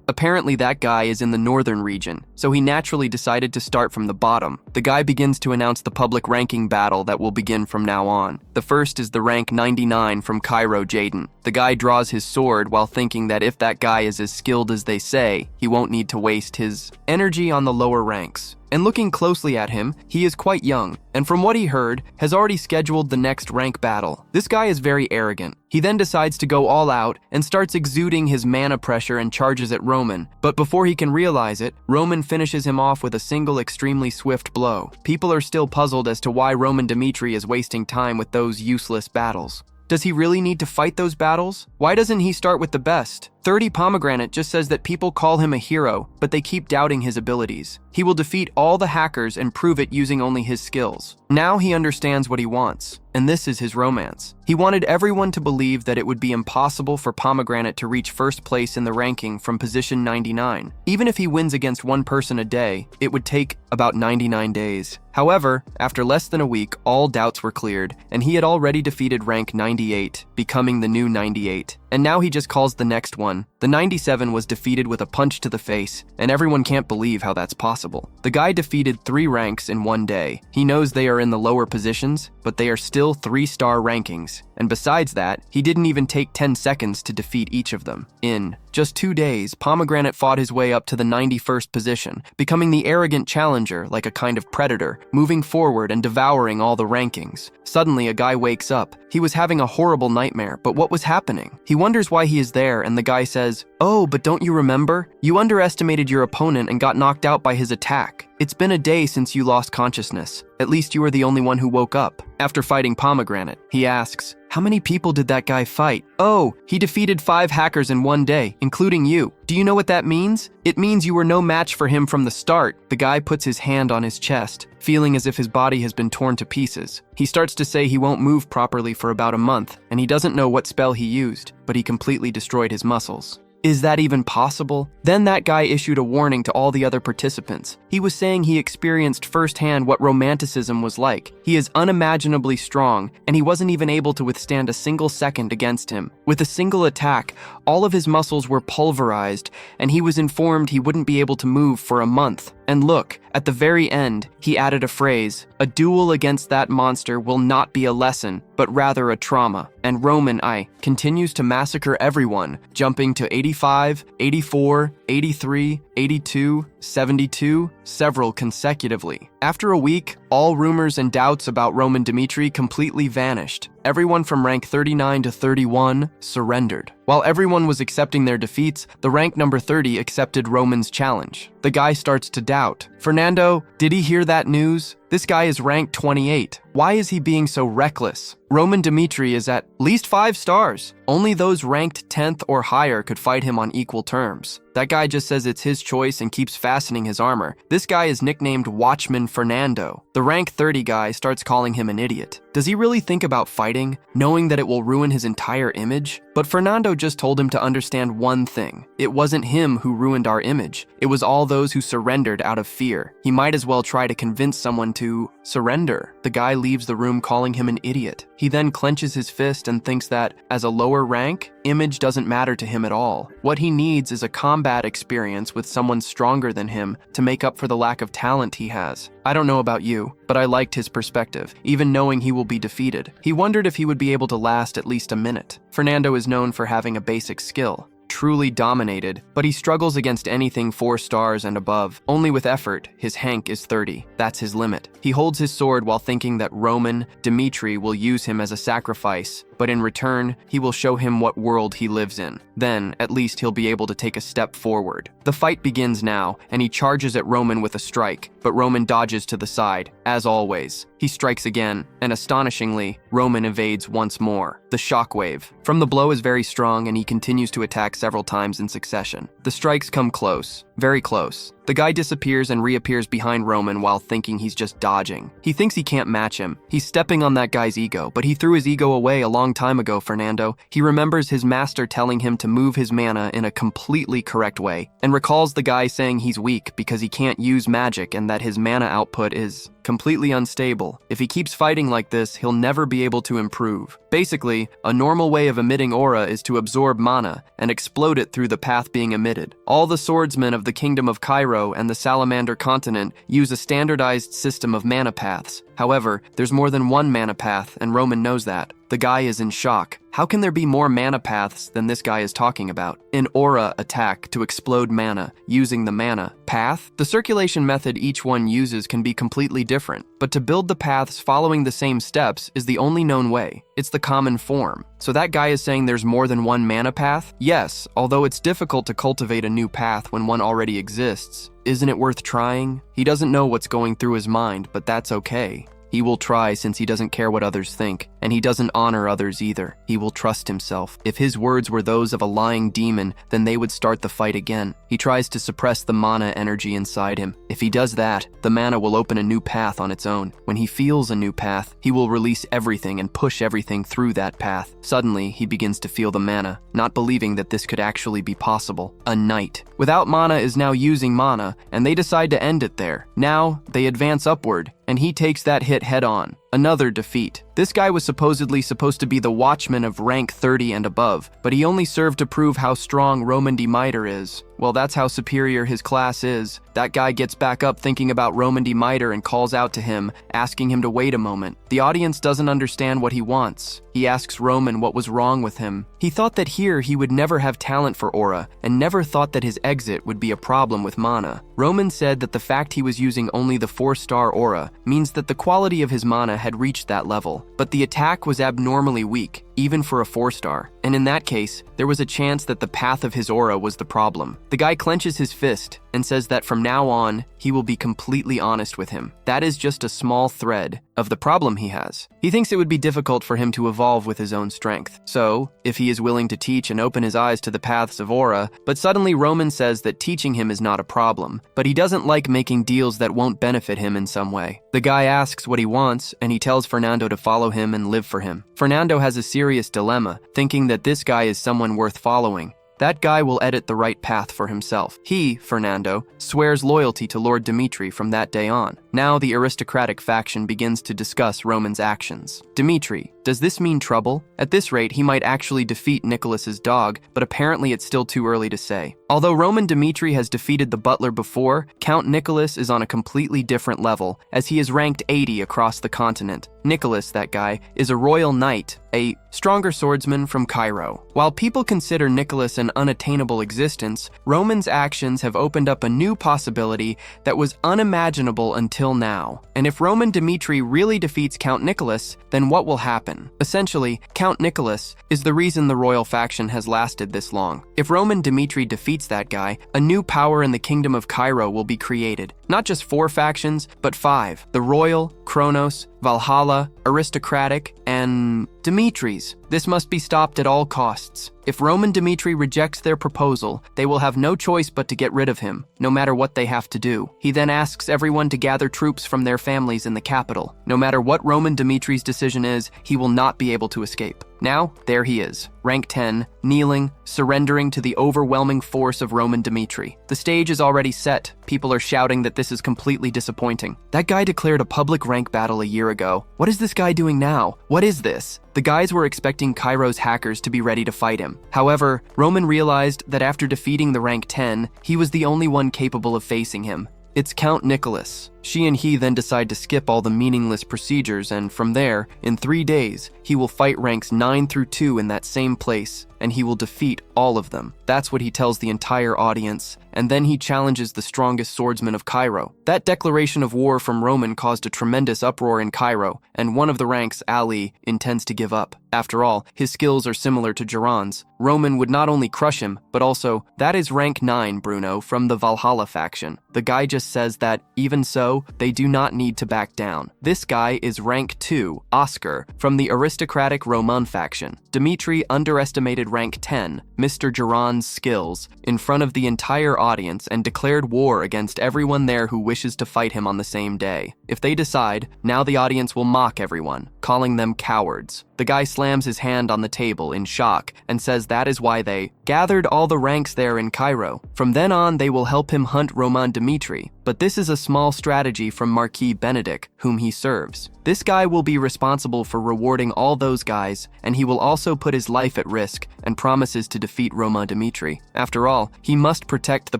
Apparently that guy is in the northern region, so he naturally decided to start from the bottom. The guy begins to announce the public ranking battle that will begin from now on. The first is the rank 99 from Cairo Jaden. The guy draws his sword while thinking that if that guy is as skilled as they say, he won't need to waste his energy on the lower ranks. And looking closely at him, he is quite young, and from what he heard, has already scheduled the next rank battle. This guy is very arrogant. He then decides to go all out and starts exuding his mana pressure and charges at Roman. But before he can realize it, Roman finishes him off with a single extremely swift blow. People are still puzzled as to why Roman Dimitri is wasting time with those useless battles. Does he really need to fight those battles? Why doesn't he start with the best? 30 Pomegranate just says that people call him a hero, but they keep doubting his abilities. He will defeat all the hackers and prove it using only his skills. Now he understands what he wants, and this is his romance. He wanted everyone to believe that it would be impossible for Pomegranate to reach first place in the ranking from position 99. Even if he wins against one person a day, it would take about 99 days. However, after less than a week, all doubts were cleared, and he had already defeated rank 98, becoming the new 98. And now he just calls the next one. The 97 was defeated with a punch to the face, and everyone can't believe how that's possible. The guy defeated 3 ranks in one day. He knows they are in the lower positions, but they are still 3-star rankings. And besides that, he didn't even take 10 seconds to defeat each of them. In just 2 days, Pomegranate fought his way up to the 91st position, becoming the arrogant challenger like a kind of predator, moving forward and devouring all the rankings. Suddenly, a guy wakes up. He was having a horrible nightmare, but what was happening? He wonders why he is there, and the guy says, "Oh, but don't you remember? You underestimated your opponent and got knocked out by his attack. It's been a day since you lost consciousness. At least you were the only one who woke up." After fighting Pomegranate, he asks, "How many people did that guy fight?" "Oh, he defeated 5 hackers in one day, including you. Do you know what that means? It means you were no match for him from the start." The guy puts his hand on his chest, feeling as if his body has been torn to pieces. He starts to say he won't move properly for about a month, and he doesn't know what spell he used, but he completely destroyed his muscles. Is that even possible? Then that guy issued a warning to all the other participants. He was saying he experienced firsthand what romanticism was like. He is unimaginably strong, and he wasn't even able to withstand a single second against him. With a single attack, all of his muscles were pulverized, and he was informed he wouldn't be able to move for a month. And look, at the very end, he added a phrase, "A duel against that monster will not be a lesson, but rather a trauma." And Roman I continues to massacre everyone, jumping to 85, 84, 83, 82, 72, several consecutively. After a week, all rumors and doubts about Roman Dmitri completely vanished. Everyone from rank 39 to 31 surrendered. While everyone was accepting their defeats, the rank number 30 accepted Roman's challenge. The guy starts to doubt. "Fernando, did he hear that news? This guy is ranked 28. Why is he being so reckless? Roman Dmitri is at least 5 stars. Only those ranked 10th or higher could fight him on equal terms." That guy just says it's his choice and keeps fastening his armor. This guy is nicknamed Watchman Fernando. The rank 30 guy starts calling him an idiot. Does he really think about fighting, knowing that it will ruin his entire image? But Fernando just told him to understand one thing. It wasn't him who ruined our image. It was all those who surrendered out of fear. He might as well try to convince someone to surrender. The guy leaves the room calling him an idiot. He then clenches his fist and thinks that, as a lower rank, image doesn't matter to him at all. What he needs is a combat experience with someone stronger than him to make up for the lack of talent he has. I don't know about you, but I liked his perspective, even knowing he will be defeated. He wondered if he would be able to last at least a minute. Fernando is known for having a basic skill, truly dominated, but he struggles against anything 4 stars and above. Only with effort, his Hank is 30. That's his limit. He holds his sword while thinking that Roman Dmitri will use him as a sacrifice, but in return, he will show him what world he lives in. Then, at least he'll be able to take a step forward. The fight begins now, and he charges at Roman with a strike, but Roman dodges to the side, as always. He strikes again, and astonishingly, Roman evades once more. The shockwave from the blow is very strong, and he continues to attack several times in succession. The strikes come close, very close. The guy disappears and reappears behind Roman while thinking he's just dodging. He thinks he can't match him. He's stepping on that guy's ego, but he threw his ego away a long time ago, Fernando. He remembers his master telling him to move his mana in a completely correct way, and recalls the guy saying he's weak because he can't use magic and that his mana output is completely unstable. If he keeps fighting like this, he'll never be able to improve. Basically, a normal way of emitting aura is to absorb mana and explode it through the path being emitted. All the swordsmen of the Kingdom of Cairo and the Salamander continent use a standardized system of mana paths. However, there's more than one mana path, and Roman knows that. The guy is in shock. How can there be more mana paths than this guy is talking about? An aura attack to explode mana, using the mana path? The circulation method each one uses can be completely different, but to build the paths following the same steps is the only known way. It's the common form. So that guy is saying there's more than one mana path? Yes, although it's difficult to cultivate a new path when one already exists. Isn't it worth trying? He doesn't know what's going through his mind, but that's okay. He will try since he doesn't care what others think, and he doesn't honor others either. He will trust himself. If his words were those of a lying demon, then they would start the fight again. He tries to suppress the mana energy inside him. If he does that, the mana will open a new path on its own. When he feels a new path, he will release everything and push everything through that path. Suddenly, he begins to feel the mana, not believing that this could actually be possible. A knight without mana is now using mana, and they decide to end it there. Now, they advance upward, and he takes that hit head on. Another defeat. This guy was supposedly supposed to be the watchman of rank 30 and above, but he only served to prove how strong Roman Demeter is. Well, that's how superior his class is. That guy gets back up thinking about Roman Demeter and calls out to him, asking him to wait a moment. The audience doesn't understand what he wants. He asks Roman what was wrong with him. He thought that here he would never have talent for aura, and never thought that his exit would be a problem with mana. Roman said that the fact he was using only the 4-star aura means that the quality of his mana had reached that level, but the attack was abnormally weak, even for a 4-star, and in that case, there was a chance that the path of his aura was the problem. The guy clenches his fist and says that from now on, he will be completely honest with him. That is just a small thread of the problem he has. He thinks it would be difficult for him to evolve with his own strength. So, if he is willing to teach and open his eyes to the paths of aura, but suddenly Roman says that teaching him is not a problem, but he doesn't like making deals that won't benefit him in some way. The guy asks what he wants, and he tells Fernando to follow him and live for him. Fernando has a serious dilemma, thinking that this guy is someone worth following. That guy will edit the right path for himself. He, Fernando, swears loyalty to Lord Dimitri from that day on. Now the aristocratic faction begins to discuss Roman's actions. Dimitri, does this mean trouble? At this rate, he might actually defeat Nicholas's dog, but apparently it's still too early to say. Although Roman Dimitri has defeated the butler before, Count Nicholas is on a completely different level, as he is ranked 80 across the continent. Nicholas, that guy, is a royal knight, a stronger swordsman from Cairo. While people consider Nicholas an unattainable existence, Roman's actions have opened up a new possibility that was unimaginable until now. And if Roman Dimitri really defeats Count Nicholas, then what will happen? Essentially, Count Nicholas is the reason the royal faction has lasted this long. If Roman Dimitri defeats that guy, a new power in the kingdom of Cairo will be created. Not just 4 factions, but 5. The Royal, Kronos, Valhalla, Aristocratic, and Dimitri's. This must be stopped at all costs. If Roman Dimitri rejects their proposal, they will have no choice but to get rid of him, no matter what they have to do. He then asks everyone to gather troops from their families in the capital. No matter what Roman Dimitri's decision is, he will not be able to escape. Now, there he is, rank 10, kneeling, surrendering to the overwhelming force of Roman Dimitri. The stage is already set. People are shouting that this is completely disappointing. That guy declared a public rank battle a year ago. What is this guy doing now? What is this? The guys were expecting Cairo's hackers to be ready to fight him. However, Roman realized that after defeating the rank 10, he was the only one capable of facing him. It's Count Nicholas. She and he then decide to skip all the meaningless procedures, and from there, in 3 days, he will fight ranks 9 through 2 in that same place, and he will defeat all of them. That's what he tells the entire audience, and then he challenges the strongest swordsman of Cairo. That declaration of war from Roman caused a tremendous uproar in Cairo, and one of the ranks, Ali, intends to give up. After all, his skills are similar to Geron's. Roman would not only crush him, but also, that is rank 9, Bruno, from the Valhalla faction. The guy just says that, even so, they do not need to back down. This guy is rank 2, Oscar, from the aristocratic Roman faction. Dimitri underestimated rank 10, Mr. Geron's skills, in front of the entire audience and declared war against everyone there who wishes to fight him on the same day. If they decide, now the audience will mock everyone, calling them cowards. The guy slams his hand on the table in shock and says that is why they gathered all the ranks there in Cairo. From then on, they will help him hunt Roman Dimitri. But this is a small strategy from Marquis Benedict, whom he serves. This guy will be responsible for rewarding all those guys, and he will also put his life at risk and promises to defeat Roman Dimitri. After all, he must protect the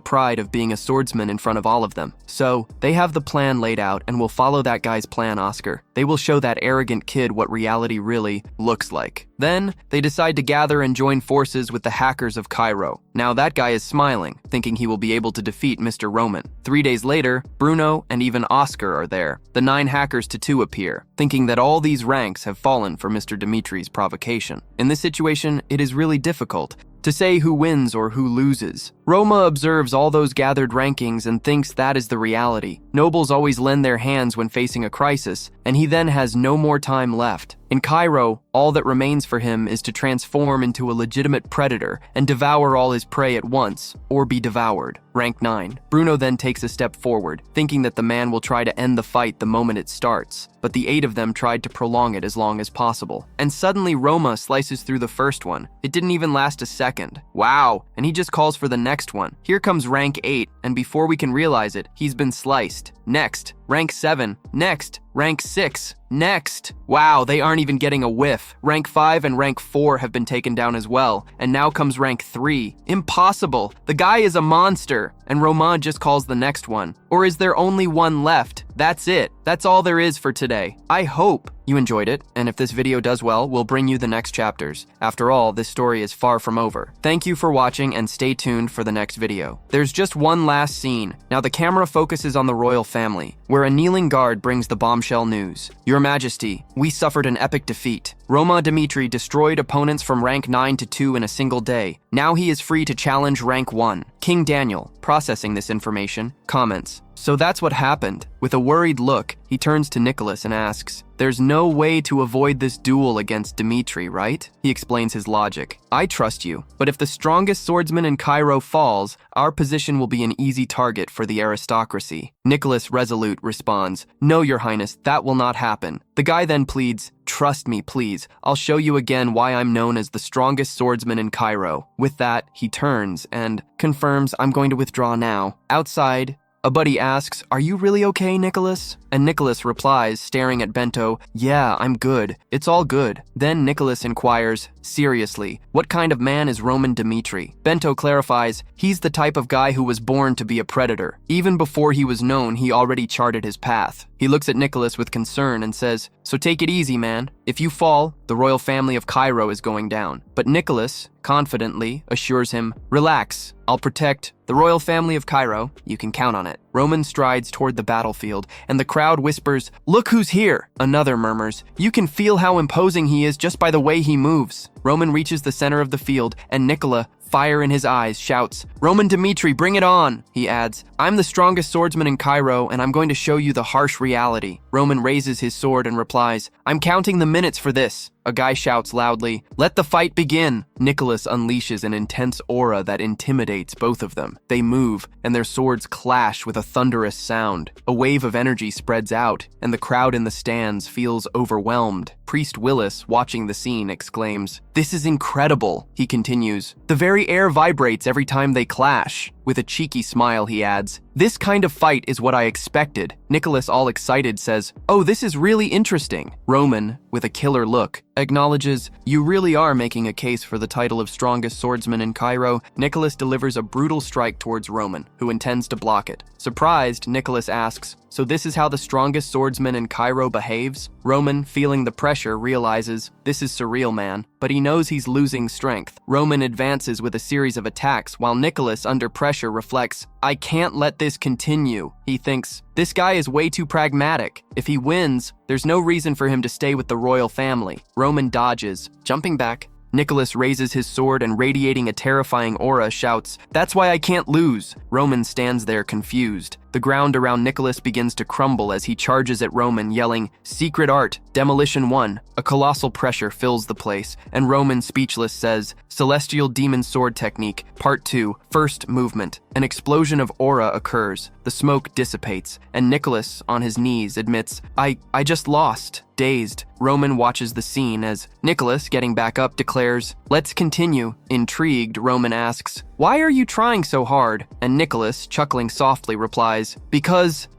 pride of being a swordsman in front of all of them. So, they have the plan laid out and will follow that guy's plan, Oscar. They will show that arrogant kid what reality really looks like. Then, they decide to gather and join forces with the hackers of Cairo. Now that guy is smiling, thinking he will be able to defeat Mr. Roman. 3 days later, Bruno and even Oscar are there. The 9 hackers to 2 appear, thinking that all these ranks have fallen for Mr. Dimitri's provocation. In this situation, it is really difficult to say who wins or who loses. Roma observes all those gathered rankings and thinks that is the reality. Nobles always lend their hands when facing a crisis, and he then has no more time left. In Cairo, all that remains for him is to transform into a legitimate predator and devour all his prey at once, or be devoured. Rank 9. Bruno then takes a step forward, thinking that the man will try to end the fight the moment it starts, but the 8 of them tried to prolong it as long as possible. And suddenly Roma slices through the first one. It didn't even last a second. Wow, and he just calls for the next one. Here comes rank 8, and before we can realize it, he's been sliced. Next, rank 7. Next, rank 6. Next. Wow, they aren't even getting a whiff. Rank 5 and rank 4 have been taken down as well, and now comes rank 3. Impossible. The guy is a monster, and Roman just calls the next one. Or is there only one left? That's it. That's all there is for today. I hope you enjoyed it, and if this video does well, we'll bring you the next chapters. After all, this story is far from over. Thank you for watching, and stay tuned for the next video. There's just one last scene. Now the camera focuses on the royal family, where a kneeling guard brings the bombshell news. Your Majesty, we suffered an epic defeat. Roma Dmitri destroyed opponents from rank 9 to 2 in a single day. Now he is free to challenge rank 1. King Daniel, processing this information, comments, "So that's what happened." With a worried look, he turns to Nicholas and asks, "There's no way to avoid this duel against Dmitri, right?" He explains his logic. "I trust you, but if the strongest swordsman in Cairo falls, our position will be an easy target for the aristocracy." Nicholas, resolute, responds, "No, Your Highness, that will not happen." The guy then pleads, "Trust me, please. I'll show you again why I'm known as the strongest swordsman in Cairo." With that, he turns and confirms, "I'm going to withdraw now." Outside, a buddy asks, "Are you really okay, Nicholas?" And Nicholas replies, staring at Bento, "Yeah, I'm good. It's all good." Then Nicholas inquires, "Seriously, what kind of man is Roman Dmitri?" Bento clarifies, "He's the type of guy who was born to be a predator. Even before he was known, he already charted his path." He looks at Nicholas with concern and says, "So take it easy, man. If you fall, the royal family of Cairo is going down." But Nicholas, confidently, assures him, "Relax, I'll protect the royal family of Cairo. You can count on it." Roman strides toward the battlefield, and the crowd whispers, "Look who's here!" Another murmurs, "You can feel how imposing he is just by the way he moves." Roman reaches the center of the field, and Nicola, fire in his eyes, shouts, "Roman Dmitri, bring it on!" He adds, "I'm the strongest swordsman in Cairo, and I'm going to show you the harsh reality." Roman raises his sword and replies, "I'm counting the minutes for this." A guy shouts loudly, "Let the fight begin!" Nicholas unleashes an intense aura that intimidates both of them. They move, and their swords clash with a thunderous sound. A wave of energy spreads out, and the crowd in the stands feels overwhelmed. Priest Willis, watching the scene, exclaims, "This is incredible." He continues, "The very air vibrates every time they clash." With a cheeky smile, he adds, "This kind of fight is what I expected." Nicholas, all excited, says, "Oh, this is really interesting." Roman, with a killer look, acknowledges, "You really are making a case for the title of strongest swordsman in Cairo." Nicholas delivers a brutal strike towards Roman, who intends to block it. Surprised, Nicholas asks, "So this is how the strongest swordsman in Cairo behaves?" Roman, feeling the pressure, realizes, this is surreal, man, but he knows he's losing strength. Roman advances with a series of attacks, while Nicholas, under pressure, reflects, "I can't let this continue." He thinks, this guy is way too pragmatic. If he wins, there's no reason for him to stay with the royal family. Roman dodges, jumping back. Nicholas raises his sword and, radiating a terrifying aura, shouts, "That's why I can't lose." Roman stands there confused. The ground around Nicholas begins to crumble as he charges at Roman, yelling, "Secret art, demolition 1. A colossal pressure fills the place, and Roman, speechless, says, "Celestial demon sword technique, part 2, first movement." An explosion of aura occurs. The smoke dissipates, and Nicholas, on his knees, admits, I just lost." Dazed, Roman watches the scene as Nicholas, getting back up, declares, "Let's continue." Intrigued, Roman asks, "Why are you trying so hard?" And Nicholas, chuckling softly, replies,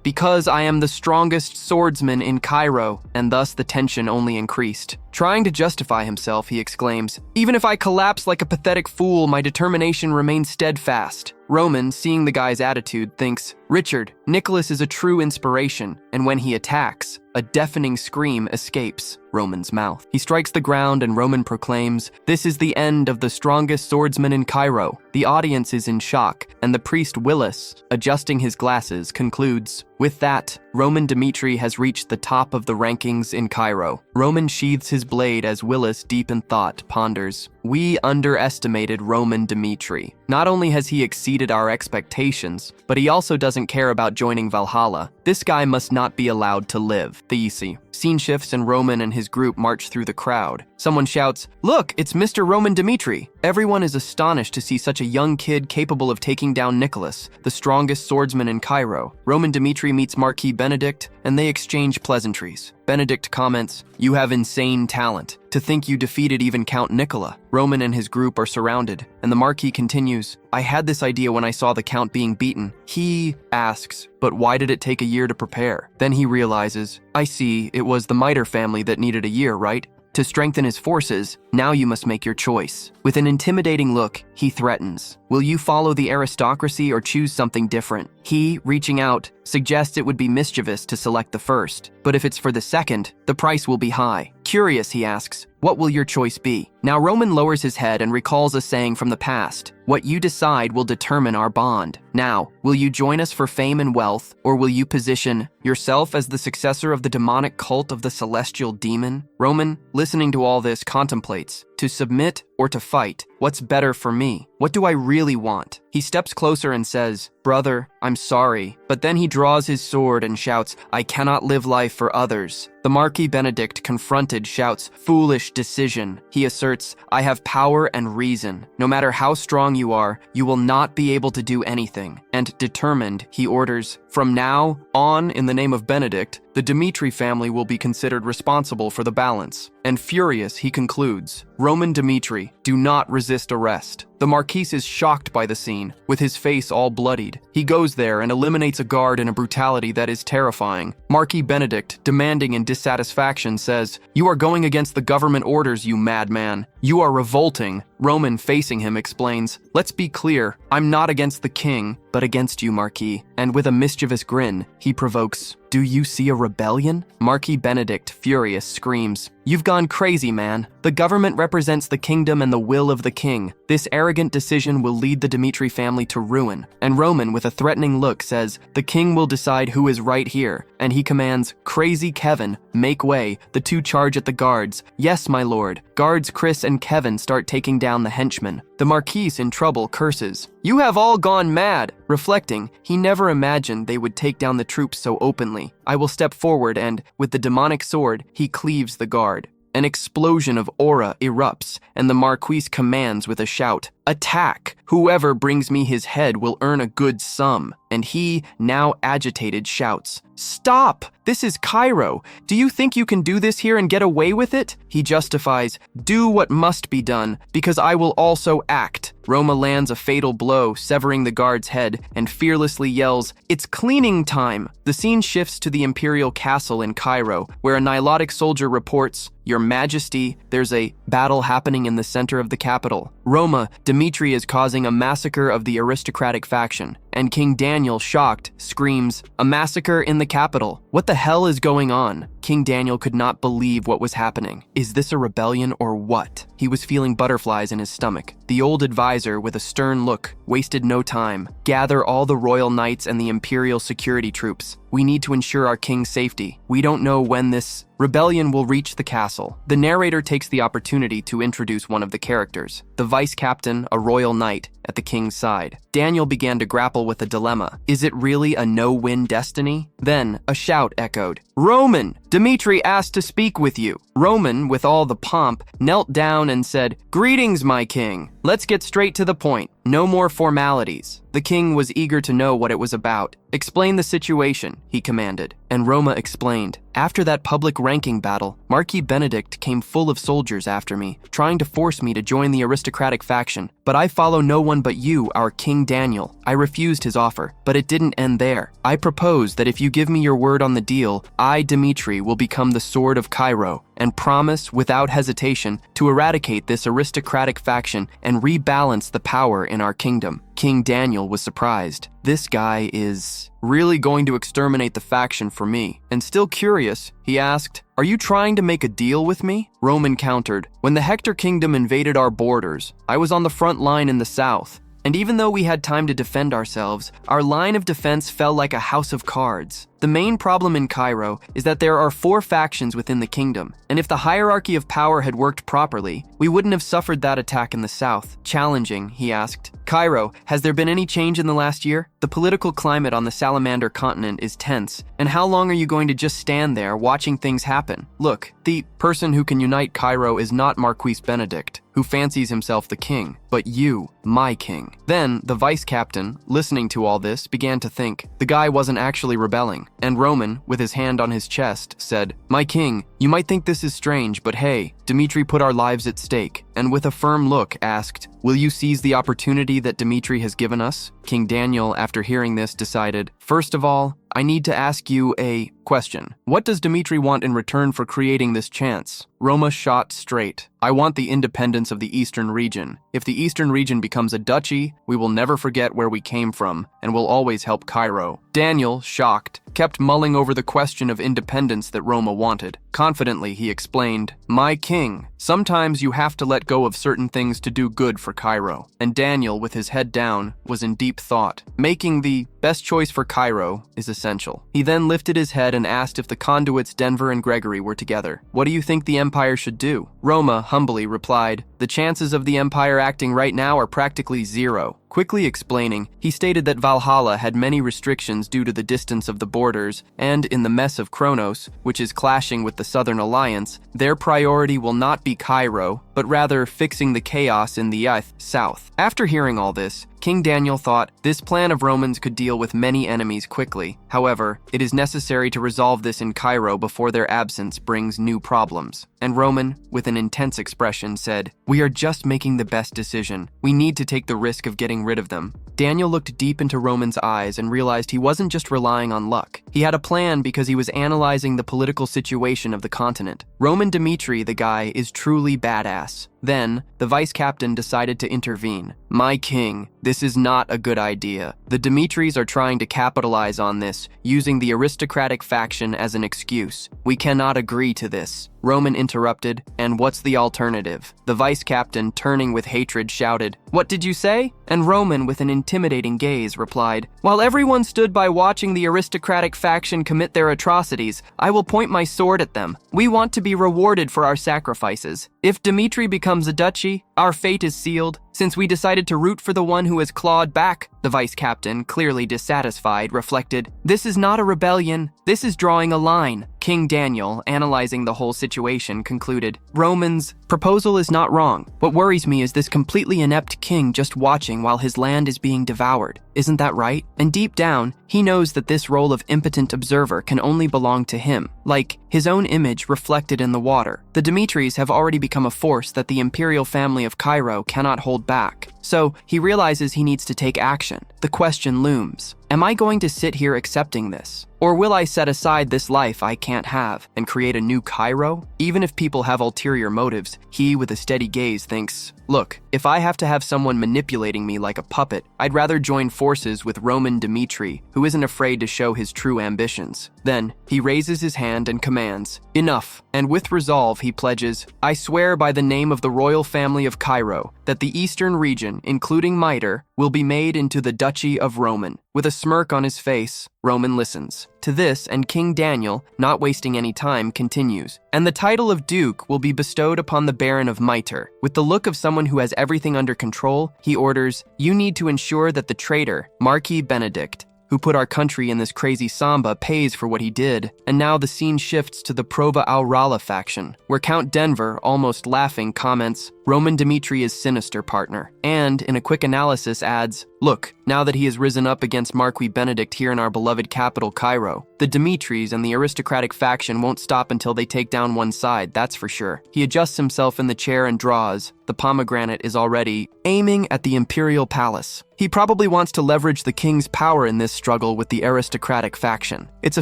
Because I am the strongest swordsman in Cairo." And thus the tension only increased. Trying to justify himself, he exclaims, "Even if I collapse like a pathetic fool, my determination remains steadfast." Roman, seeing the guy's attitude, thinks, "Richard, Nicholas is a true inspiration," and when he attacks, a deafening scream escapes Roman's mouth. He strikes the ground, and Roman proclaims, "This is the end of the strongest swordsman in Cairo." The audience is in shock, and the priest Willis, adjusting his glasses, concludes, "With that, Roman Dmitri has reached the top of the rankings in Cairo. Roman sheathes his blade as Willis, deep in thought, ponders. We underestimated Roman Dmitri. Not only has he exceeded our expectations, but he also doesn't care about joining Valhalla. This guy must not be allowed to live. The EC. Scene shifts and Roman and his group march through the crowd. Someone shouts, "Look, it's Mr. Roman Dmitri." Everyone is astonished to see such a young kid capable of taking down Nicholas, the strongest swordsman in Cairo. Roman Dmitri meets Marquis Benedict, and they exchange pleasantries. Benedict comments, "You have insane talent. To think you defeated even Count Nicola." Roman and his group are surrounded, and the Marquis continues, "I had this idea when I saw the Count being beaten." He asks, "But why did it take a year to prepare?" Then he realizes, "I see, it was the Mitre family that needed a year, right? To strengthen his forces, now you must make your choice." With an intimidating look, he threatens, "Will you follow the aristocracy or choose something different?" He, reaching out, suggests it would be mischievous to select the first, but if it's for the second, the price will be high. Curious, he asks, "What will your choice be?" Now Roman lowers his head and recalls a saying from the past, "What you decide will determine our bond." Now, will you join us for fame and wealth, or will you position yourself as the successor of the demonic cult of the celestial demon? Roman, listening to all this, contemplates, to submit or to fight. What's better for me? What do I really want? He steps closer and says, "Brother, I'm sorry." But then he draws his sword and shouts, "I cannot live life for others." The Marquis Benedict, confronted, shouts, "Foolish decision." He asserts, "I have power and reason. No matter how strong you are, you will not be able to do anything." And determined, he orders, "From now on, in the name of Benedict, the Dmitri family will be considered responsible for the balance." And furious, he concludes, "Roman Dmitri, do not resist arrest." The Marquis is shocked by the scene, with his face all bloodied. He goes there and eliminates a guard in a brutality that is terrifying. Marquis Benedict, demanding in dissatisfaction, says, "You are going against the government orders, you madman. You are revolting." Roman, facing him, explains, "Let's be clear, I'm not against the king, but against you, Marquis." And with a mischievous grin, he provokes, "Do you see a rebellion?" Marquis Benedict, furious, screams, "You've gone crazy, man. The government represents the kingdom and the will of the king. This arrogant decision will lead the Dmitri family to ruin." And Roman, with a threatening look, says, "The king will decide who is right here." And he commands, "Crazy Kevin, make way." The two charge at the guards. "Yes, my lord." Guards Chris and Kevin start taking down the henchmen. The Marquis, in trouble, curses, "You have all gone mad." Reflecting, he never imagined they would take down the troops so openly. "I will step forward," and, with the demonic sword, he cleaves the guard. An explosion of aura erupts, and the Marquis commands with a shout, "Attack! Whoever brings me his head will earn a good sum." And he, now agitated, shouts, "Stop! This is Cairo. Do you think you can do this here and get away with it?" He justifies, "Do what must be done, because I will also act." Roma lands a fatal blow, severing the guard's head, and fearlessly yells, "It's cleaning time!" The scene shifts to the imperial castle in Cairo, where a Nilotic soldier reports, "Your Majesty, there's a battle happening in the center of the capital. Roma, Dmitri is causing a massacre of the aristocratic faction." And King Daniel, shocked, screams, "A massacre in the capital. What the hell is going on?" King Daniel could not believe what was happening. Is this a rebellion or what? He was feeling butterflies in his stomach. The old advisor, with a stern look, wasted no time. "Gather all the royal knights and the imperial security troops. We need to ensure our king's safety. We don't know when this rebellion will reach the castle." The narrator takes the opportunity to introduce one of the characters, the vice captain, a royal knight, at the king's side. Daniel began to grapple with a dilemma. Is it really a no-win destiny? Then a shout echoed, "Roman, Dmitri asked to speak with you." Roman, with all the pomp, knelt down and said, "Greetings, my king. Let's get straight to the point. No more formalities." The king was eager to know what it was about. "Explain the situation," he commanded. And Roma explained, "After that public ranking battle, Marquis Benedict came full of soldiers after me, trying to force me to join the aristocratic faction. But I follow no one but you, our King Daniel. I refused his offer, but it didn't end there. I propose that if you give me your word on the deal, I, Dmitri, will become the sword of Cairo, and promise, without hesitation, to eradicate this aristocratic faction and rebalance the power in our kingdom." King Daniel was surprised. This guy is really going to exterminate the faction for me. And still curious, he asked, "Are you trying to make a deal with me?" Roman countered, "When the Hector kingdom invaded our borders, I was on the front line in the south. And even though we had time to defend ourselves, our line of defense fell like a house of cards. The The main problem in Cairo is that there are 4 factions within the kingdom, and if the hierarchy of power had worked properly, we wouldn't have suffered that attack in the south. Challenging, he asked. Cairo, has there been any change in the last year? The political climate on the Salamander continent is tense, and how long are you going to just stand there watching things happen? Look, the person who can unite Cairo is not Marquis Benedict, who fancies himself the king, but you, my king. Then, the vice captain, listening to all this, began to think. The guy wasn't actually rebelling, and Roman, with his hand on his chest, said, "My king, you might think this is strange, but hey, Dmitri put our lives at stake," and with a firm look asked, "Will you seize the opportunity that Dmitri has given us?" King Daniel, after hearing this, decided, "First of all, I need to ask you a question. What does Dmitri want in return for creating this chance?" Roma shot straight. "I want the independence of the eastern region. If the eastern region becomes a duchy, we will never forget where we came from and will always help Cairo." Daniel, shocked, kept mulling over the question of independence that Roma wanted. Confidently, he explained, "My king, sometimes you have to let go of certain things to do good for Cairo." And Daniel, with his head down, was in deep thought. Making the best choice for Cairo is essential. He then lifted his head and asked if the conduits Denver and Gregory were together. "What do you think the empire should do?" Roma humbly replied, "The chances of the empire acting right now are practically zero." Quickly explaining, he stated that Valhalla had many restrictions due to the distance of the borders, and in the mess of Kronos, which is clashing with the Southern Alliance, their priority will not be Cairo, but rather fixing the chaos in the south. After hearing all this, King Daniel thought this plan of Romans could deal with many enemies quickly. However, it is necessary to resolve this in Cairo before their absence brings new problems. And Roman, with an intense expression, said, "We are just making the best decision. We need to take the risk of getting rid of them." Daniel looked deep into Roman's eyes and realized he wasn't just relying on luck. He had a plan because he was analyzing the political situation of the continent. Roman Dmitri, the guy, is truly badass. Then, the vice captain decided to intervene. "My king, this is not a good idea. The Dmitris are trying to capitalize on this, using the aristocratic faction as an excuse. We cannot agree to this." Roman interrupted, "And what's the alternative?" The vice captain, turning with hatred, shouted, "What did you say?" And Roman, with an intimidating gaze, replied, "While everyone stood by watching the aristocratic faction commit their atrocities, I will point my sword at them. We want to be rewarded for our sacrifices. If Dmitri becomes a duchy, our fate is sealed. Since we decided to root for the one who has clawed back," the vice captain, clearly dissatisfied, reflected, "This is not a rebellion. This is drawing a line." King Daniel, analyzing the whole situation, concluded, "Roman's proposal is not wrong. What worries me is this completely inept king just watching while his land is being devoured. Isn't that right?" And deep down, he knows that this role of impotent observer can only belong to him, like his own image reflected in the water. The Dmitris have already become a force that the imperial family of Cairo cannot hold back. So he realizes he needs to take action. The question looms, am I going to sit here accepting this? Or will I set aside this life I can't have and create a new Cairo? Even if people have ulterior motives, he, with a steady gaze, thinks, look, if I have to have someone manipulating me like a puppet, I'd rather join forces with Roman Dmitri, who isn't afraid to show his true ambitions. Then, he raises his hand and commands, enough, and with resolve he pledges, I swear by the name of the royal family of Cairo, that the eastern region, including Mitre, will be made into the Duchy of Roman. With a smirk on his face, Roman listens. To this, and King Daniel, not wasting any time, continues. And the title of Duke will be bestowed upon the Baron of Mitre. With the look of someone who has everything under control, he orders, you need to ensure that the traitor, Marquis Benedict, who put our country in this crazy samba, pays for what he did. And now the scene shifts to the Prova Aurala faction, where Count Denver, almost laughing, comments, Roman Dmitri is sinister, partner. And, in a quick analysis, adds, look, now that he has risen up against Marquis Benedict here in our beloved capital, Cairo, the Dmitris and the aristocratic faction won't stop until they take down one side, that's for sure. He adjusts himself in the chair and draws. The pomegranate is already aiming at the imperial palace. He probably wants to leverage the king's power in this struggle with the aristocratic faction. It's a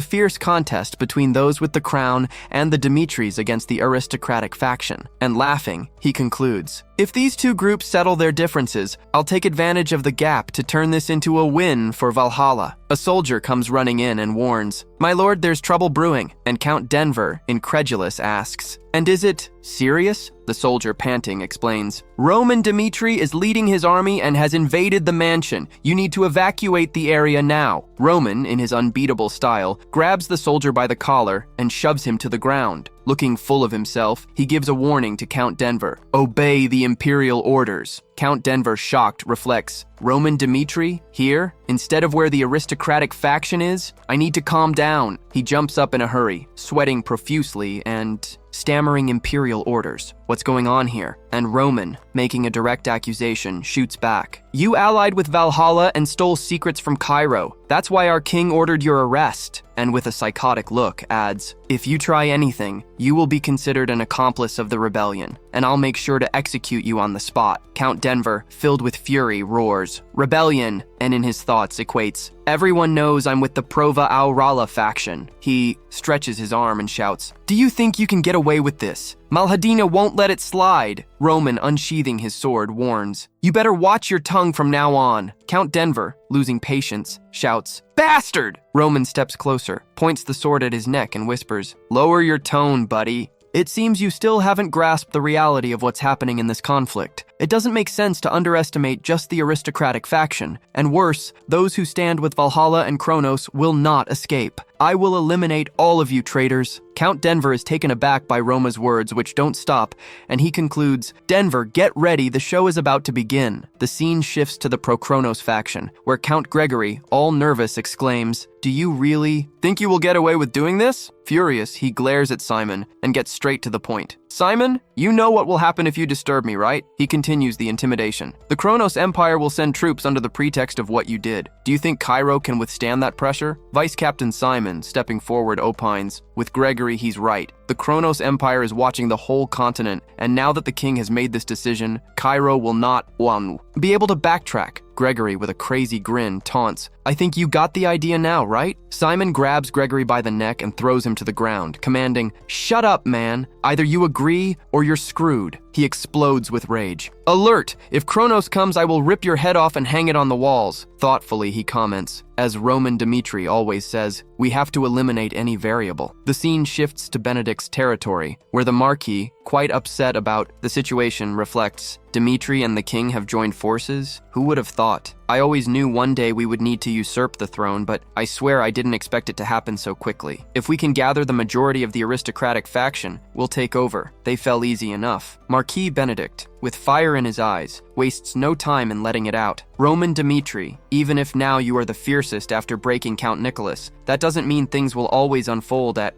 fierce contest between those with the crown and the Dmitris against the aristocratic faction. And laughing, he concludes, if these two groups settle their differences, I'll take advantage of the gap to turn this into a win for Valhalla. A soldier comes running in and warns, My lord, there's trouble brewing, and Count Denver, incredulous, asks, "And is it serious?" The soldier, panting, explains, "Roman Dmitri is leading his army and has invaded the mansion. You need to evacuate the area now." Roman, in his unbeatable style, grabs the soldier by the collar and shoves him to the ground. Looking full of himself, he gives a warning to Count Denver. "Obey the imperial orders." Count Denver, shocked, reflects, "Roman Dmitri? Here? Instead of where the aristocratic faction is? I need to calm down." He jumps up in a hurry, sweating profusely and stammering imperial orders. "What's going on here?" And Roman, making a direct accusation, shoots back. "You allied with Valhalla and stole secrets from Cairo. That's why our king ordered your arrest." And with a psychotic look, adds, "If you try anything, you will be considered an accomplice of the rebellion, and I'll make sure to execute you on the spot." Count Denver, filled with fury, roars, "Rebellion," and in his thoughts equates, "Everyone knows I'm with the Prova Aurala faction." He stretches his arm and shouts, "Do you think you can get away with this? Malhadina won't let it slide." Roman, unsheathing his sword, warns, "You better watch your tongue from now on." Count Denver, losing patience, shouts, "Bastard!" Roman steps closer, points the sword at his neck and whispers, "Lower your tone, buddy. It seems you still haven't grasped the reality of what's happening in this conflict. It doesn't make sense to underestimate just the aristocratic faction, and worse, those who stand with Valhalla and Kronos will not escape. I will eliminate all of you traitors." Count Denver is taken aback by Roma's words, which don't stop, and he concludes, "Denver, get ready, the show is about to begin." The scene shifts to the pro-Kronos faction, where Count Gregory, all nervous, exclaims, "Do you really think you will get away with doing this?" Furious, he glares at Simon and gets straight to the point. "Simon, you know what will happen if you disturb me, right?" He continues the intimidation. "The Kronos Empire will send troops under the pretext of what you did. Do you think Cairo can withstand that pressure?" Vice Captain Simon, stepping forward, opines, "With Gregory, he's right. The Kronos Empire is watching the whole continent, and now that the king has made this decision, Cairo will not, be able to backtrack." Gregory, with a crazy grin, taunts, "I think you got the idea now, right?" Simon grabs Gregory by the neck and throws him to the ground, commanding, "Shut up, man. Either you agree or you're screwed." He explodes with rage. "Alert! If Kronos comes, I will rip your head off and hang it on the walls." Thoughtfully, he comments, as Roman Dmitri always says, "We have to eliminate any variable." The scene shifts to Benedict's territory, where the Marquis, quite upset about the situation, reflects, "Dmitri and the king have joined forces? Who would have thought? I always knew one day we would need to usurp the throne, but I swear I didn't expect it to happen so quickly. If we can gather the majority of the aristocratic faction, we'll take over. They fell easy enough." Marquis Benedict, with fire in his eyes, wastes no time in letting it out. "Roman Dmitri, even if now you are the fiercest after breaking Count Nicholas, that doesn't mean things will always unfold at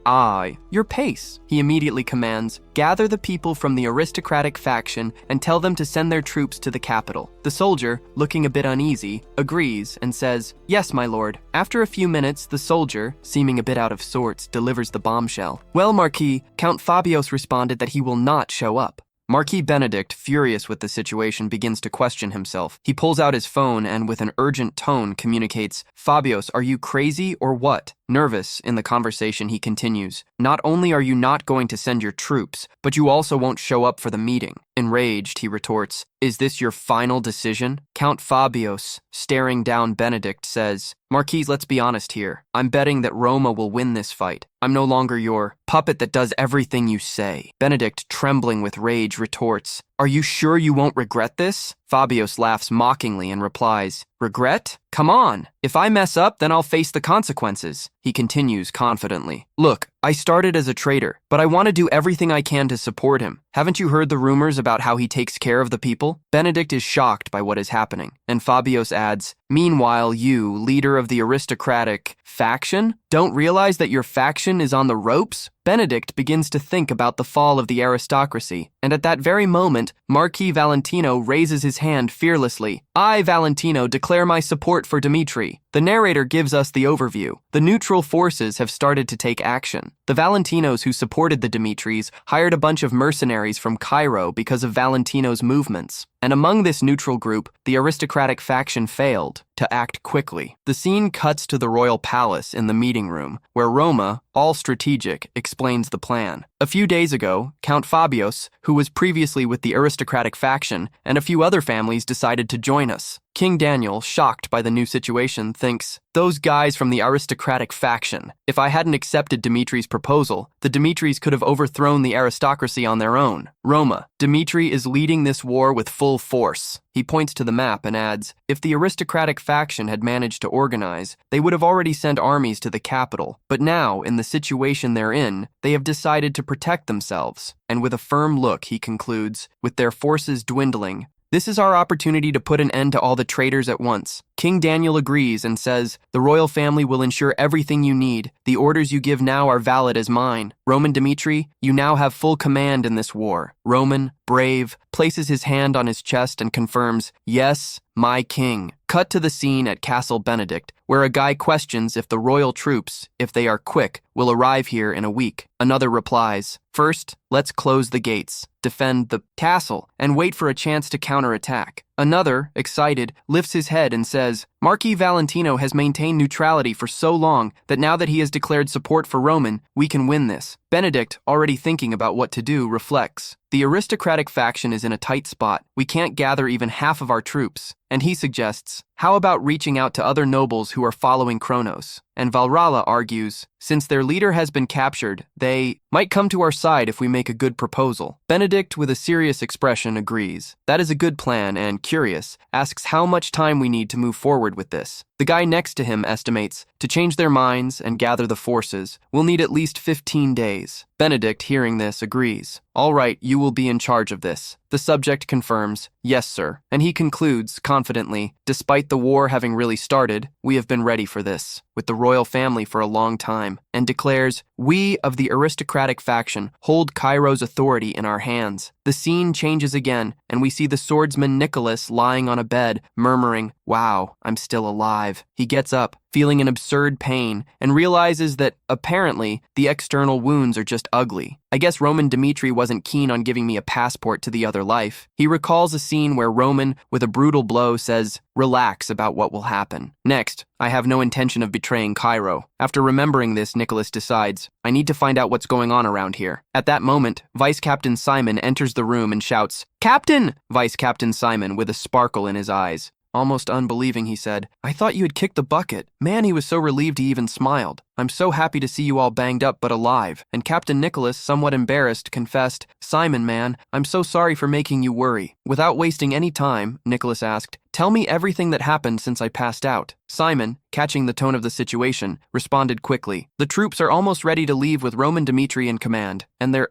your pace." He immediately commands, "Gather the people from the aristocratic faction and tell them to send their troops to the capital." The soldier, looking a bit uneasy, agrees and says, "Yes, my lord." After a few minutes, the soldier, seeming a bit out of sorts, delivers the bombshell. "Well, Marquis, Count Fabios responded that he will not show up." Marquis Benedict, furious with the situation, begins to question himself. He pulls out his phone and, with an urgent tone, communicates, "Fabios, are you crazy or what?" Nervous in the conversation, he continues, "Not only are you not going to send your troops, but you also won't show up for the meeting." Enraged, he retorts, "Is this your final decision?" Count Fabios, staring down Benedict, says, "Marquis, let's be honest here. I'm betting that Roma will win this fight. I'm no longer your puppet that does everything you say." Benedict, trembling with rage, retorts, "Are you sure you won't regret this?" Fabios laughs mockingly and replies, "Regret? Come on. If I mess up, then I'll face the consequences." He continues confidently, "Look, I started as a traitor, but I want to do everything I can to support him. Haven't you heard the rumors about how he takes care of the people?" Benedict is shocked by what is happening, and Fabios adds, "Meanwhile, you, leader of the aristocratic faction, don't realize that your faction is on the ropes?" Benedict begins to think about the fall of the aristocracy, and at that very moment, Marquis Valentino raises his hand fearlessly. "I, Valentino, declare my support for Dmitri." The narrator gives us the overview. The neutral forces have started to take action. The Valentinos who supported the Dmitris hired a bunch of mercenaries from Cairo because of Valentino's movements. And among this neutral group, the aristocratic faction failed to act quickly. The scene cuts to the royal palace in the meeting room, where Roma, all strategic, explains the plan. A few days ago, Count Fabios, who was previously with the aristocratic faction, and a few other families decided to join us. King Daniel, shocked by the new situation, thinks, Those guys from the aristocratic faction. If I hadn't accepted Dimitri's proposal, the Dimitris could have overthrown the aristocracy on their own. Roma, Dimitri is leading this war with full force. He points to the map and adds, if the aristocratic faction had managed to organize, they would have already sent armies to the capital. But now, in the situation they're in, they have decided to protect themselves. And with a firm look, he concludes, with their forces dwindling, this is our opportunity to put an end to all the traitors at once. King Daniel agrees and says, the royal family will ensure everything you need. The orders you give now are valid as mine. Roman Dimitri, you now have full command in this war. Roman, brave, places his hand on his chest and confirms, yes, my king. Cut to the scene at Castle Benedict, where a guy questions if the royal troops, if they are quick, will arrive here in a week. Another replies, first, let's close the gates, defend the castle, and wait for a chance to counterattack. Another, excited, lifts his head and says, Marquis Valentino has maintained neutrality for so long that now that he has declared support for Roman, we can win this. Benedict, already thinking about what to do, reflects. The aristocratic faction is in a tight spot. We can't gather even half of our troops. And he suggests, how about reaching out to other nobles who are following Kronos? And Valrala argues, since their leader has been captured, they might come to our side if we make a good proposal. Benedict, with a serious expression, agrees. That is a good plan and, curious, asks how much time we need to move forward with this. The guy next to him estimates, to change their minds and gather the forces, we'll need at least 15 days. Benedict, hearing this, agrees. All right, you will be in charge of this. The subject confirms, yes, sir. And he concludes, confidently, despite the war having really started, we have been ready for this, with the royal family for a long time, and declares, we of the aristocratic faction hold Cairo's authority in our hands. The scene changes again, and we see the swordsman Nicholas lying on a bed, murmuring, wow, I'm still alive. He gets up, feeling an absurd pain, and realizes that, apparently, the external wounds are just ugly. I guess Roman Dimitri wasn't keen on giving me a passport to the other life. He recalls a scene where Roman, with a brutal blow, says, relax about what will happen. Next, I have no intention of betraying Cairo. After remembering this, Nicholas decides, I need to find out what's going on around here. At that moment, Vice Captain Simon enters the room and shouts, Captain! Vice Captain Simon, with a sparkle in his eyes. Almost unbelieving, he said, I thought you had kicked the bucket. Man, he was so relieved he even smiled. I'm so happy to see you all banged up but alive. And Captain Nicholas, somewhat embarrassed, confessed, Simon, man, I'm so sorry for making you worry. Without wasting any time, Nicholas asked, tell me everything that happened since I passed out. Simon, catching the tone of the situation, responded quickly. The troops are almost ready to leave with Roman Dimitri in command, and they're,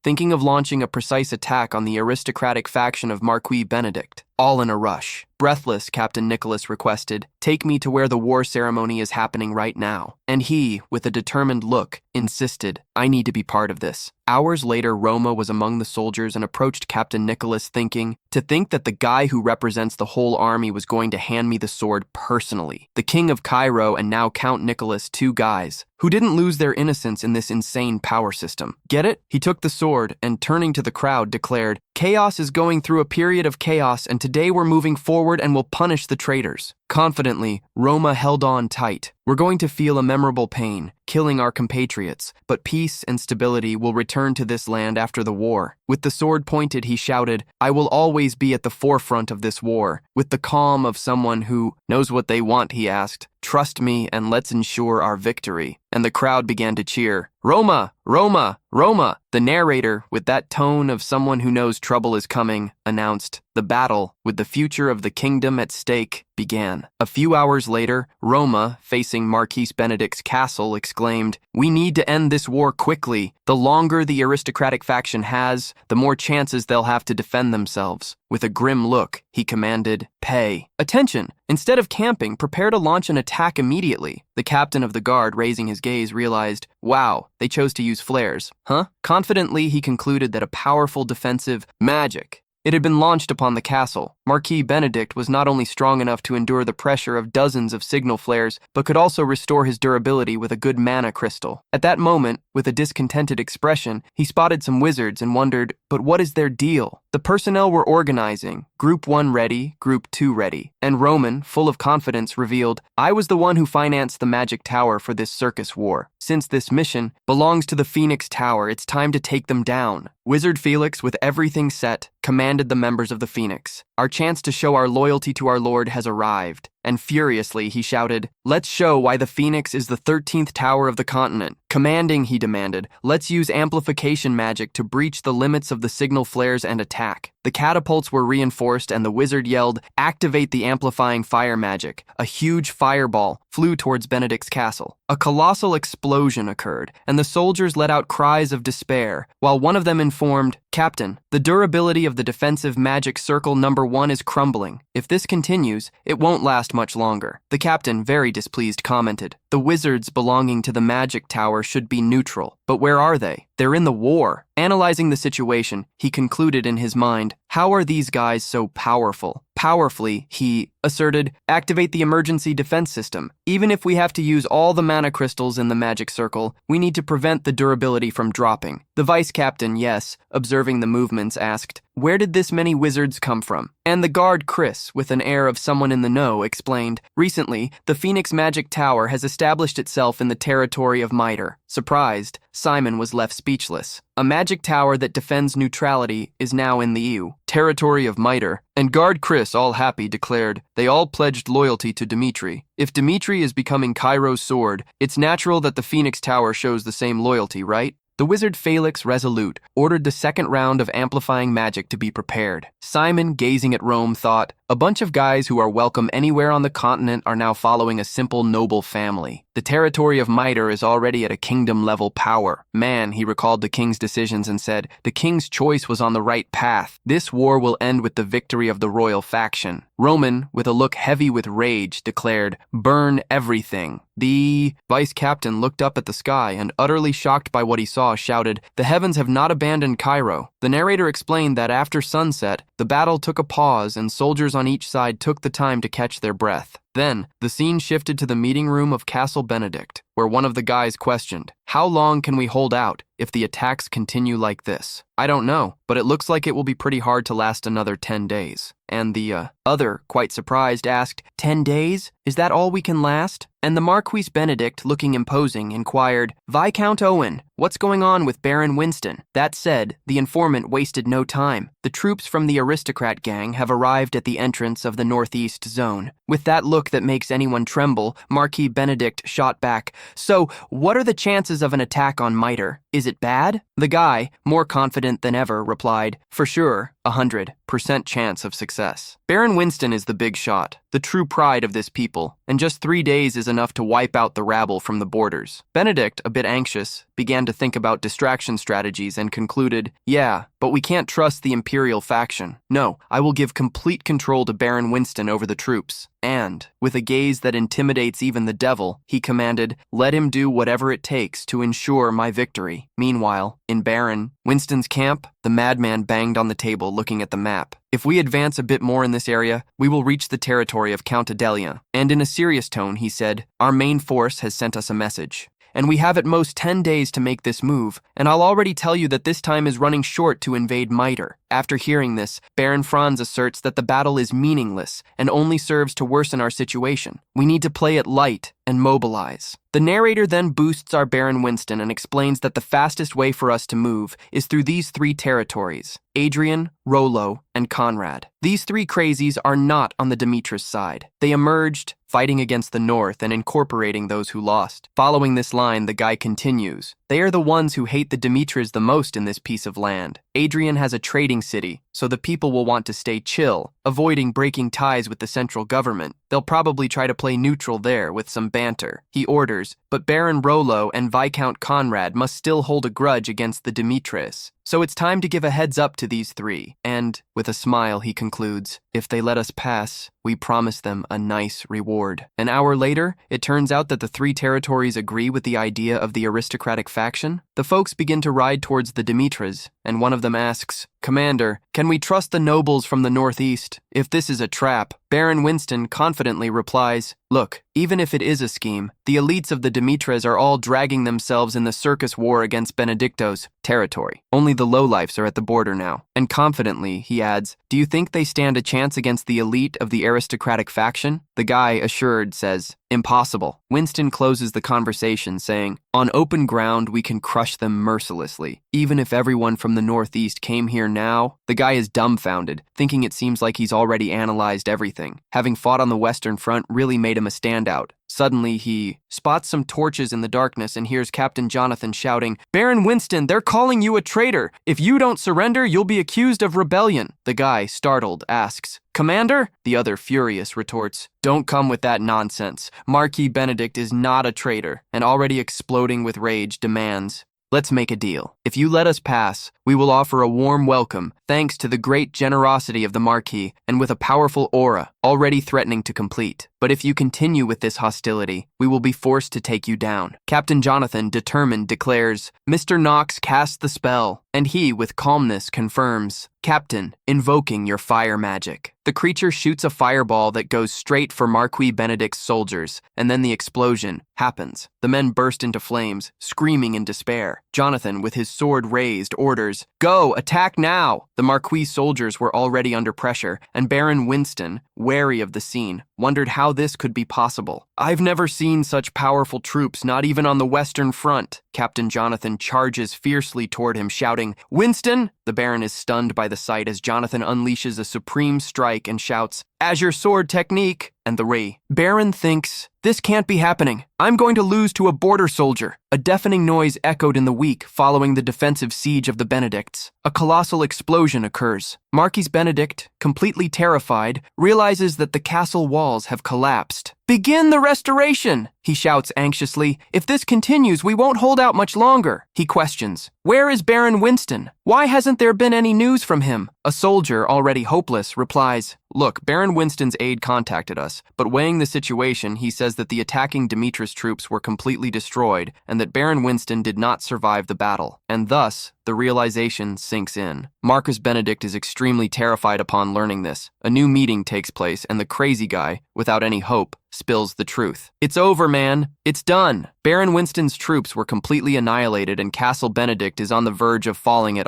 thinking of launching a precise attack on the aristocratic faction of Marquis Benedict. All in a rush. Breathless, Captain Nicholas requested, take me to where the war ceremony is happening right now. And he, with a determined look, insisted, I need to be part of this. Hours later, Roma was among the soldiers and approached Captain Nicholas thinking, to think that the guy who represents the whole army was going to hand me the sword personally. The King of Cairo and now Count Nicholas, two guys, who didn't lose their innocence in this insane power system. Get it? He took the sword and, turning to the crowd, declared, chaos is going through a period of chaos and today we're moving forward and will punish the traitors. Confidently, Roma held on tight. We're going to feel a memorable pain, killing our compatriots, but peace and stability will return to this land after the war. With the sword pointed, he shouted, I will always be at the forefront of this war. With the calm of someone who knows what they want, he asked, trust me and let's ensure our victory. And the crowd began to cheer, Roma, Roma, Roma. The narrator, with that tone of someone who knows trouble is coming, announced, the battle, with the future of the kingdom at stake, began. A few hours later, Roma, facing Marquis Benedict's castle, exclaimed, we need to end this war quickly. The longer the aristocratic faction has, the more chances they'll have to defend themselves. With a grim look, he commanded, pay attention. Instead of camping, prepare to launch an attack immediately. The captain of the guard, raising his gaze, realized, wow, they chose to use flares. Huh? Confidently, he concluded that a powerful defensive magic. It had been launched upon the castle. Marquis Benedict was not only strong enough to endure the pressure of dozens of signal flares, but could also restore his durability with a good mana crystal. At that moment, with a discontented expression, he spotted some wizards and wondered, but what is their deal? The personnel were organizing, Group 1 ready, Group 2 ready, and Roman, full of confidence, revealed, I was the one who financed the magic tower for this circus war. Since this mission belongs to the Phoenix Tower, it's time to take them down. Wizard Felix, with everything set, commanded the members of the Phoenix. Our chance to show our loyalty to our Lord has arrived. and furiously he shouted, "Let's show why the Phoenix is the 13th tower of the continent." Commanding, he demanded, "Let's use amplification magic to breach the limits of the signal flares and attack." The catapults were reinforced and the wizard yelled, "Activate the amplifying fire magic." A huge fireball flew towards Benedict's castle. A colossal explosion occurred, and the soldiers let out cries of despair, while one of them informed, "Captain, the durability of the defensive magic circle number 1 is crumbling. If this continues, it won't last much longer." The captain, very displeased, commented, "The wizards belonging to the magic tower should be neutral, but where are they? They're in the war." Analyzing the situation, he concluded in his mind, "How are these guys so powerful?" Powerfully, he asserted, "Activate the emergency defense system. Even if we have to use all the mana crystals in the magic circle, we need to prevent the durability from dropping." The vice captain, yes, observing the movements, asked, "Where did this many wizards come from?" And the guard Chris, with an air of someone in the know, explained, "Recently, the Phoenix Magic Tower has established itself in the territory of Mitre." Surprised, Simon was left speechless. A magic tower that defends neutrality is now in the territory of Mitre, and guard Chris, all happy, declared, "They all pledged loyalty to Dimitri. If Dimitri is becoming Cairo's sword, it's natural that the Phoenix Tower shows the same loyalty, right?" The wizard Felix Resolute ordered the second round of amplifying magic to be prepared. Simon, gazing at Rome, thought, "A bunch of guys who are welcome anywhere on the continent are now following a simple noble family. The territory of Mitre is already at a kingdom-level power. Man," he recalled the king's decisions and said, "the king's choice was on the right path. This war will end with the victory of the royal faction." Roman, with a look heavy with rage, declared, "Burn everything." The vice captain looked up at the sky and, utterly shocked by what he saw, shouted, "The heavens have not abandoned Cairo." The narrator explained that after sunset, the battle took a pause and soldiers on each side took the time to catch their breath. Then, the scene shifted to the meeting room of Castle Benedict, where one of the guys questioned, "How long can we hold out if the attacks continue like this?" "I don't know, but it looks like it will be pretty hard to last another 10 days. And the other, quite surprised, asked, "10 days? Is that all we can last?" And the Marquis Benedict, looking imposing, inquired, "Viscount Owen, what's going on with Baron Winston?" That said, the informant wasted no time. The troops from the aristocrat gang have arrived at the entrance of the northeast zone. With that look that makes anyone tremble, Marquis Benedict shot back, "So, what are the chances of an attack on Mitre? Is it bad?" The guy, more confident than ever, replied, "For sure, 100% chance of success. Baron Winston is the big shot, the true pride of this people, and just 3 days is enough to wipe out the rabble from the borders." Benedict, a bit anxious, began to think about distraction strategies and concluded, "Yeah, but we can't trust the Imperial faction. No, I will give complete control to Baron Winston over the troops." And, with a gaze that intimidates even the devil, he commanded, "Let him do whatever it takes to ensure my victory." Meanwhile, in Baron Winston's camp, the madman banged on the table looking at the map. "If we advance a bit more in this area, we will reach the territory of Count Adelia." And in a serious tone, he said, "Our main force has sent us a message, and we have at most 10 days to make this move, and I'll already tell you that this time is running short to invade Mitre." After hearing this, Baron Franz asserts that the battle is meaningless and only serves to worsen our situation. We need to play it light and mobilize. The narrator then boosts our Baron Winston and explains that the fastest way for us to move is through these 3 territories: Adrian, Rollo, and Conrad. These 3 crazies are not on the Demetrius side. They emerged, fighting against the north and incorporating those who lost. Following this line, the guy continues, "They are the ones who hate the Demetrius the most in this piece of land. Adrian has a trading city, so the people will want to stay chill, avoiding breaking ties with the central government. They'll probably try to play neutral there with some banter." He orders, but Baron Rollo and Viscount Conrad must still hold a grudge against the Demetrius. So it's time to give a heads up to these 3. And, with a smile, he concludes, "If they let us pass, we promise them a nice reward." An hour later, it turns out that the 3 territories agree with the idea of the aristocratic faction. The folks begin to ride towards the Demetrius, and one of them asks, "Commander, can we trust the nobles from the northeast? If this is a trap," Baron Winston confidently replies, "Look, even if it is a scheme, the elites of the Demetrius are all dragging themselves in the circus war against Benedicto's territory. Only the lowlifes are at the border now." And confidently, he adds, "Do you think they stand a chance against the elite of the aristocratic faction?" The guy, assured, says, "Impossible." Winston closes the conversation saying, "On open ground, we can crush them mercilessly. Even if everyone from the the Northeast came here now? The guy is dumbfounded, thinking it seems like he's already analyzed everything. Having fought on the Western Front really made him a standout. Suddenly, he spots some torches in the darkness and hears Captain Jonathan shouting, "Baron Winston, they're calling you a traitor. If you don't surrender, you'll be accused of rebellion." The guy, startled, asks, "Commander?" The other, furious, retorts, "Don't come with that nonsense. Marquis Benedict is not a traitor," and already exploding with rage, demands, "Let's make a deal. If you let us pass, we will offer a warm welcome, thanks to the great generosity of the Marquis, and with a powerful aura, already threatening to complete. But if you continue with this hostility, we will be forced to take you down." Captain Jonathan, determined, declares, "Mr. Knox cast the spell," and he, with calmness, confirms, "Captain, invoking your fire magic." The creature shoots a fireball that goes straight for Marquis Benedict's soldiers, and then the explosion happens. The men burst into flames, screaming in despair. Jonathan, with his sword raised, orders, "Go, attack now!" The Marquis soldiers were already under pressure, and Baron Winston, wary of the scene, wondered how this could be possible. "I've never seen such powerful troops, not even on the Western Front." Captain Jonathan charges fiercely toward him, shouting, "Winston!" The Baron is stunned by the sight as Jonathan unleashes a supreme strike and shouts, "Azure sword technique!" And the Baron thinks, "This can't be happening. I'm going to lose to a border soldier." A deafening noise echoed in the week following the defensive siege of the Benedicts. A colossal explosion occurs. Marquis Benedict, completely terrified, realizes that the castle walls have collapsed. "Begin the restoration!" he shouts anxiously. "If this continues, we won't hold out much longer." He questions, "Where is Baron Winston? Why hasn't there been any news from him?" A soldier, already hopeless, replies, "Look, Baron Winston's aide contacted us, but weighing the situation, he says that the attacking Demetrius troops were completely destroyed and that Baron Winston did not survive the battle, and thus the realization sinks in." Marquis Benedict is extremely terrified upon learning this. A new meeting takes place, and the crazy guy, without any hope, spills the truth. "It's over, man. It's done. Baron Winston's troops were completely annihilated and Castle Benedict is on the verge of falling at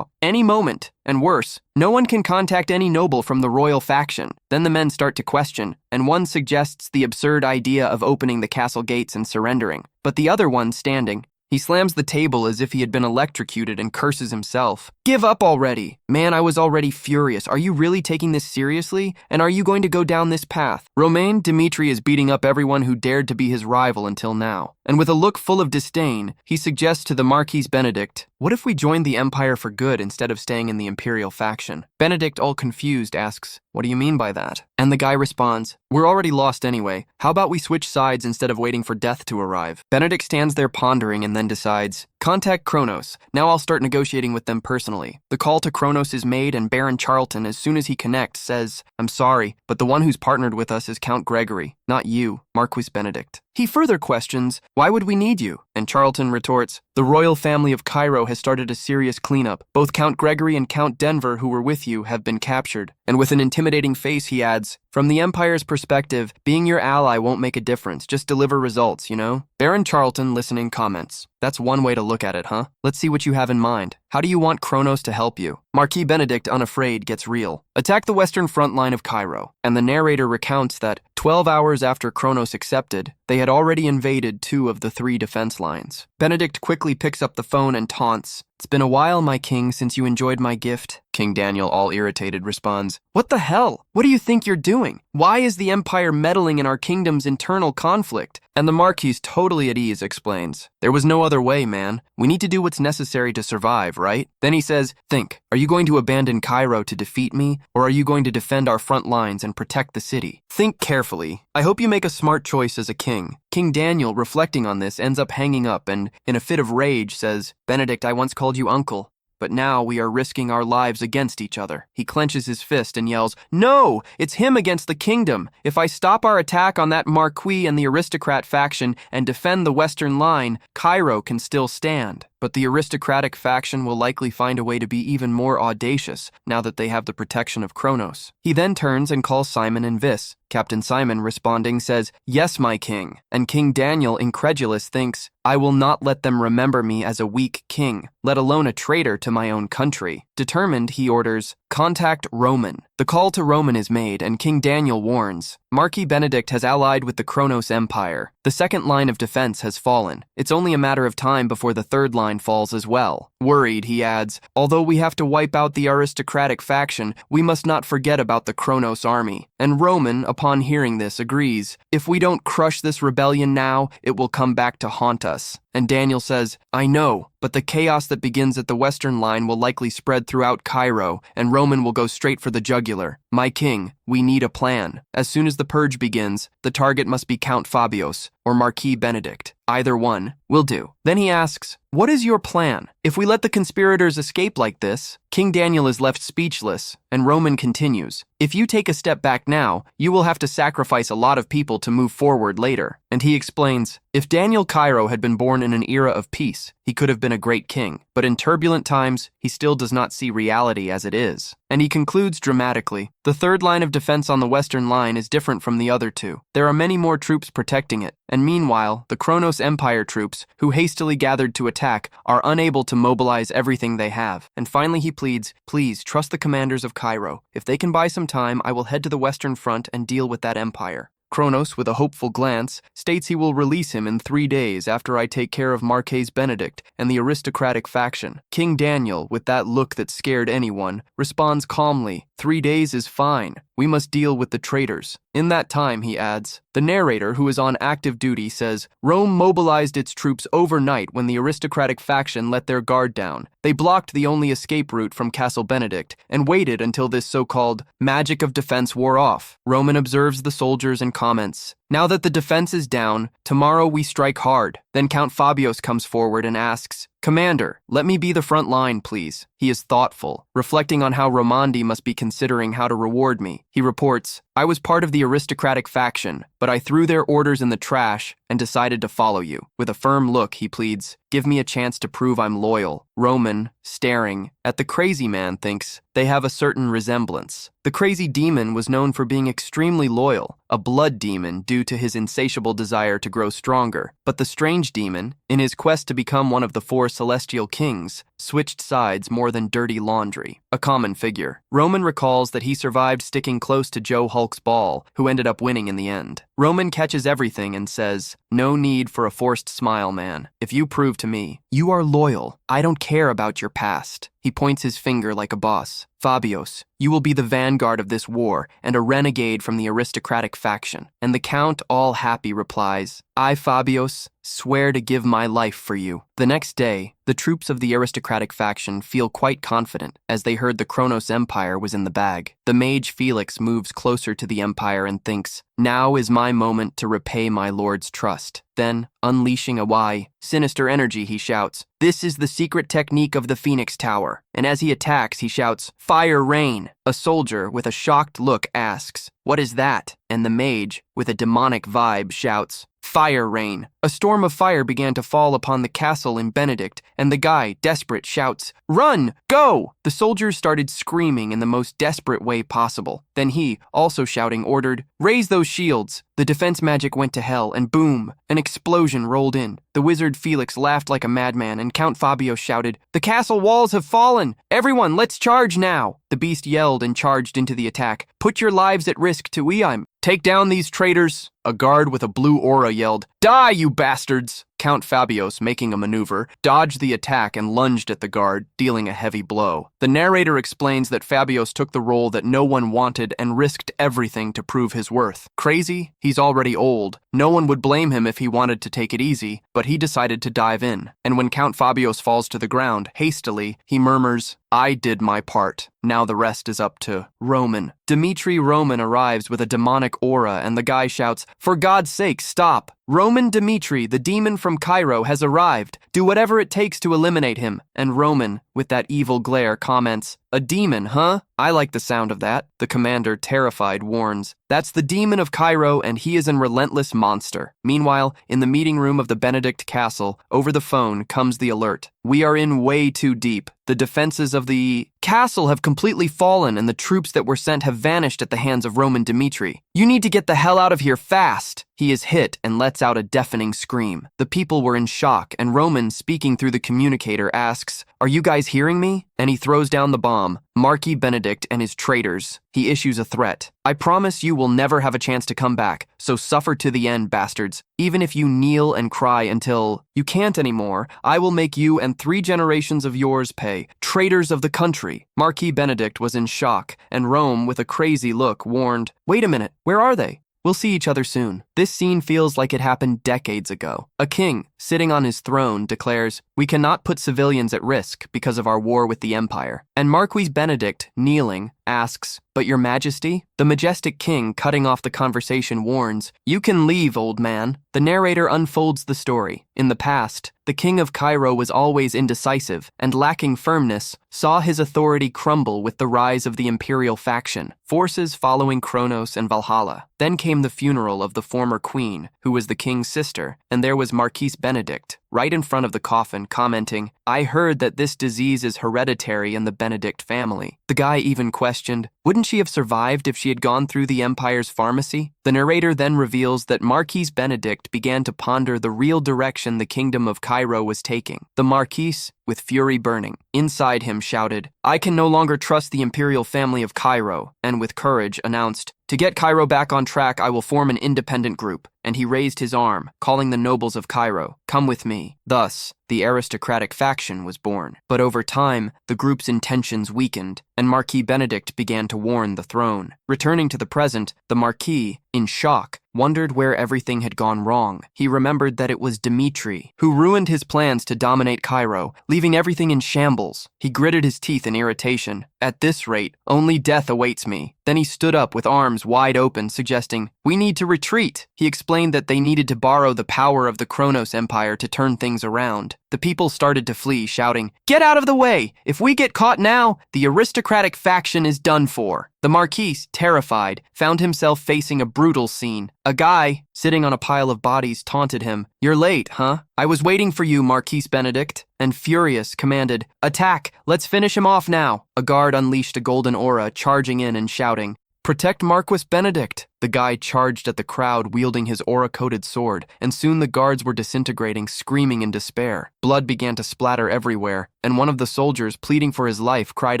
any moment. And worse, no one can contact any noble from the royal faction." Then the men start to question, and one suggests the absurd idea of opening the castle gates and surrendering. But the other one, standing, he slams the table as if he had been electrocuted and curses himself. "Give up already! Man, I was already furious. Are you really taking this seriously? And are you going to go down this path?" Romain Dimitri is beating up everyone who dared to be his rival until now. And with a look full of disdain, he suggests to the Marquis Benedict, "What if we joined the Empire for good instead of staying in the Imperial faction?" Benedict, all confused, asks, "What do you mean by that?" And the guy responds, "We're already lost anyway. How about we switch sides instead of waiting for death to arrive?" Benedict stands there pondering and then decides, "Contact Kronos. Now I'll start negotiating with them personally." The call to Kronos is made, and Baron Charlton, as soon as he connects, says, "I'm sorry, but the one who's partnered with us is Count Gregory, not you, Marquis Benedict." He further questions, "Why would we need you?" And Charlton retorts, "The royal family of Cairo has started a serious cleanup. Both Count Gregory and Count Denver, who were with you, have been captured." And with an intimidating face, he adds, "From the Empire's perspective, being your ally won't make a difference. Just deliver results, you know?" Baron Charlton, listening, comments, "That's one way to look at it, huh? Let's see what you have in mind. How do you want Kronos to help you?" Marquis Benedict, unafraid, gets real. "Attack the western front line of Cairo." And the narrator recounts that 12 hours after Kronos accepted, they had already invaded 2 of the 3 defense lines. Benedict quickly picks up the phone and taunts, "It's been a while, my king, since you enjoyed my gift." King Daniel, all irritated, responds, "What the hell? What do you think you're doing? Why is the Empire meddling in our kingdom's internal conflict?" And the Marquis, totally at ease, explains, "There was no other way, man. We need to do what's necessary to survive, right?" Then he says, "Think, are you going to abandon Cairo to defeat me, or are you going to defend our front lines and protect the city? Think carefully. I hope you make a smart choice as a king." King Daniel, reflecting on this, ends up hanging up and, in a fit of rage, says, "Benedict, I once called you uncle, but now we are risking our lives against each other." He clenches his fist and yells, "No! It's him against the kingdom! If I stop our attack on that Marquis and the aristocrat faction and defend the western line, Cairo can still stand. But the aristocratic faction will likely find a way to be even more audacious now that they have the protection of Kronos." He then turns and calls Simon and Vis. Captain Simon, responding, says, "Yes, my king." And King Daniel, incredulous, thinks, "I will not let them remember me as a weak king, let alone a traitor to my own country." Determined, he orders, "Contact Roman." The call to Roman is made, and King Daniel warns, Marquis Benedict has allied with the Kronos Empire. The second line of defense has fallen. It's only a matter of time before the third line falls as well. Worried, he adds, although we have to wipe out the aristocratic faction, we must not forget about the Kronos army. And Roman, upon hearing this, agrees, if we don't crush this rebellion now, it will come back to haunt us. And Daniel says, I know, but the chaos that begins at the western line will likely spread throughout Cairo, and Roman will go straight for the jugular. My king, we need a plan. As soon as the purge begins, the target must be Count Fabios or Marquis Benedict. Either one will do. Then he asks, what is your plan? If we let the conspirators escape like this, King Daniel is left speechless, and Roman continues, if you take a step back now, you will have to sacrifice a lot of people to move forward later. And he explains, if Daniel Cairo had been born in an era of peace, he could have been a great king, but in turbulent times, he still does not see reality as it is. And he concludes dramatically, the third line of defense on the western line is different from the other two. There are many more troops protecting it, and meanwhile, the Kronos Empire troops, who hastily gathered to attack, are unable to mobilize everything they have. And finally he pleads, please trust the commanders of Cairo. If they can buy some time, I will head to the western front and deal with that empire. Kronos, with a hopeful glance, states he will release him in 3 days after I take care of Marquis Benedict and the aristocratic faction. King Daniel, with that look that scared anyone, responds calmly, 3 days is fine. We must deal with the traitors. In that time, he adds, the narrator, who is on active duty, says, Rome mobilized its troops overnight when the aristocratic faction let their guard down. They blocked the only escape route from Castle Benedict and waited until this so-called magic of defense wore off. Roman observes the soldiers and comments, now that the defense is down, tomorrow we strike hard. Then Count Fabios comes forward and asks, Commander, let me be the front line, please. He is thoughtful, reflecting on how Romandi must be considering how to reward me. He reports, I was part of the aristocratic faction, but I threw their orders in the trash and decided to follow you. With a firm look, he pleads, give me a chance to prove I'm loyal. Roman, staring at the crazy man, thinks they have a certain resemblance. The crazy demon was known for being extremely loyal, a blood demon due to his insatiable desire to grow stronger. But the strange demon, in his quest to become one of the 4 celestial kings, switched sides more than dirty laundry. A common figure. Roman recalls that he survived sticking close to Joe Hulk's ball, who ended up winning in the end. Roman catches everything and says, no need for a forced smile, man. If you prove to me, you are loyal, I don't care about your past. He points his finger like a boss. Fabios, you will be the vanguard of this war and a renegade from the aristocratic faction. And the Count, all happy, replies, I, Fabios, swear to give my life for you. The next day, the troops of the aristocratic faction feel quite confident as they heard the Kronos Empire was in the bag. The mage Felix moves closer to the empire and thinks, now is my moment to repay my lord's trust. Then, unleashing a sinister energy, he shouts, this is the secret technique of the Phoenix Tower. And as he attacks, he shouts, fire rain. A soldier with a shocked look asks, what is that? And the mage, with a demonic vibe, shouts, fire rain. A storm of fire began to fall upon the castle in Benedict, and the guy, desperate, shouts, run, go! The soldiers started screaming in the most desperate way possible. Then he, also shouting, ordered, raise those shields. The defense magic went to hell, and boom, an explosion rolled in. The wizard Felix laughed like a madman, and Count Fabio shouted, the castle walls have fallen! Everyone, let's charge now! The beast yelled and charged into the attack. Put your lives at risk to Eim. Take down these traitors! A guard with a blue aura yelled, die, you bastards! Count Fabios, making a maneuver, dodged the attack and lunged at the guard, dealing a heavy blow. The narrator explains that Fabios took the role that no one wanted and risked everything to prove his worth. Crazy? He's already old. No one would blame him if he wanted to take it easy, but he decided to dive in. And when Count Fabios falls to the ground, hastily, he murmurs, I did my part. Now the rest is up to Roman. Dmitri Roman arrives with a demonic aura, and the guy shouts, for God's sake, stop! Roman Dmitri, the demon from Cairo, has arrived. Do whatever it takes to eliminate him. And Roman, with that evil glare, comments, a demon, huh? I like the sound of that. The commander, terrified, warns, that's the demon of Cairo, and he is a relentless monster. Meanwhile, in the meeting room of the Benedict Castle, over the phone comes the alert. We are in way too deep. The defenses of the castle have completely fallen, and the troops that were sent have vanished at the hands of Roman Dmitri. You need to get the hell out of here fast. He is hit and lets out a deafening scream. The people were in shock, and Roman, speaking through the communicator, asks, are you guys guys hearing me?" And he throws down the bomb. Marquis Benedict and his traitors. He issues a threat. "I promise you will never have a chance to come back, so suffer to the end, bastards. Even if you kneel and cry until you can't anymore, I will make you and 3 generations of yours pay. Traitors of the country." Marquis Benedict was in shock, and Rome, with a crazy look, warned, "Wait a minute, where are they? We'll see each other soon." This scene feels like it happened decades ago. A king, sitting on his throne, declares, "We cannot put civilians at risk because of our war with the empire." And Marquis Benedict, kneeling, asks, "But your majesty?" The majestic king, cutting off the conversation, warns, "You can leave, old man." The narrator unfolds the story. In the past, the king of Cairo was always indecisive and lacking firmness, saw his authority crumble with the rise of the imperial faction, forces following Kronos and Valhalla. Then came the funeral of the former queen, who was the king's sister, and there was Marquis Benedict, right in front of the coffin, commenting, "I heard that this disease is hereditary in the Benedict family." The guy even questioned, wouldn't she have survived if she had gone through the empire's pharmacy? The narrator then reveals that Marquis Benedict began to ponder the real direction the kingdom of Cairo was taking. The Marquis, with fury burning, inside him shouted, "I can no longer trust the imperial family of Cairo," and with courage announced, "To get Cairo back on track, I will form an independent group." And he raised his arm, calling the nobles of Cairo, "Come with me." Thus, the aristocratic faction was born. But over time, the group's intentions weakened, and Marquis Benedict began to warn the throne. Returning to the present, the Marquis, in shock, wondered where everything had gone wrong. He remembered that it was Dimitri who ruined his plans to dominate Cairo, leaving everything in shambles. He gritted his teeth in irritation. "At this rate, only death awaits me." Then he stood up with arms wide open, suggesting, "We need to retreat." He explained that they needed to borrow the power of the Kronos Empire to turn things around. The people started to flee, shouting, "Get out of the way! If we get caught now, the aristocratic faction is done for." The Marquis, terrified, found himself facing a brutal scene. A guy, sitting on a pile of bodies, taunted him. "You're late, huh? I was waiting for you, Marquis Benedict." And furious, commanded, "Attack! Let's finish him off now." A guard unleashed a golden aura, charging in and shouting, "Protect Marquis Benedict." The guy charged at the crowd, wielding his aura-coated sword, and soon the guards were disintegrating, screaming in despair. Blood began to splatter everywhere, and one of the soldiers, pleading for his life, cried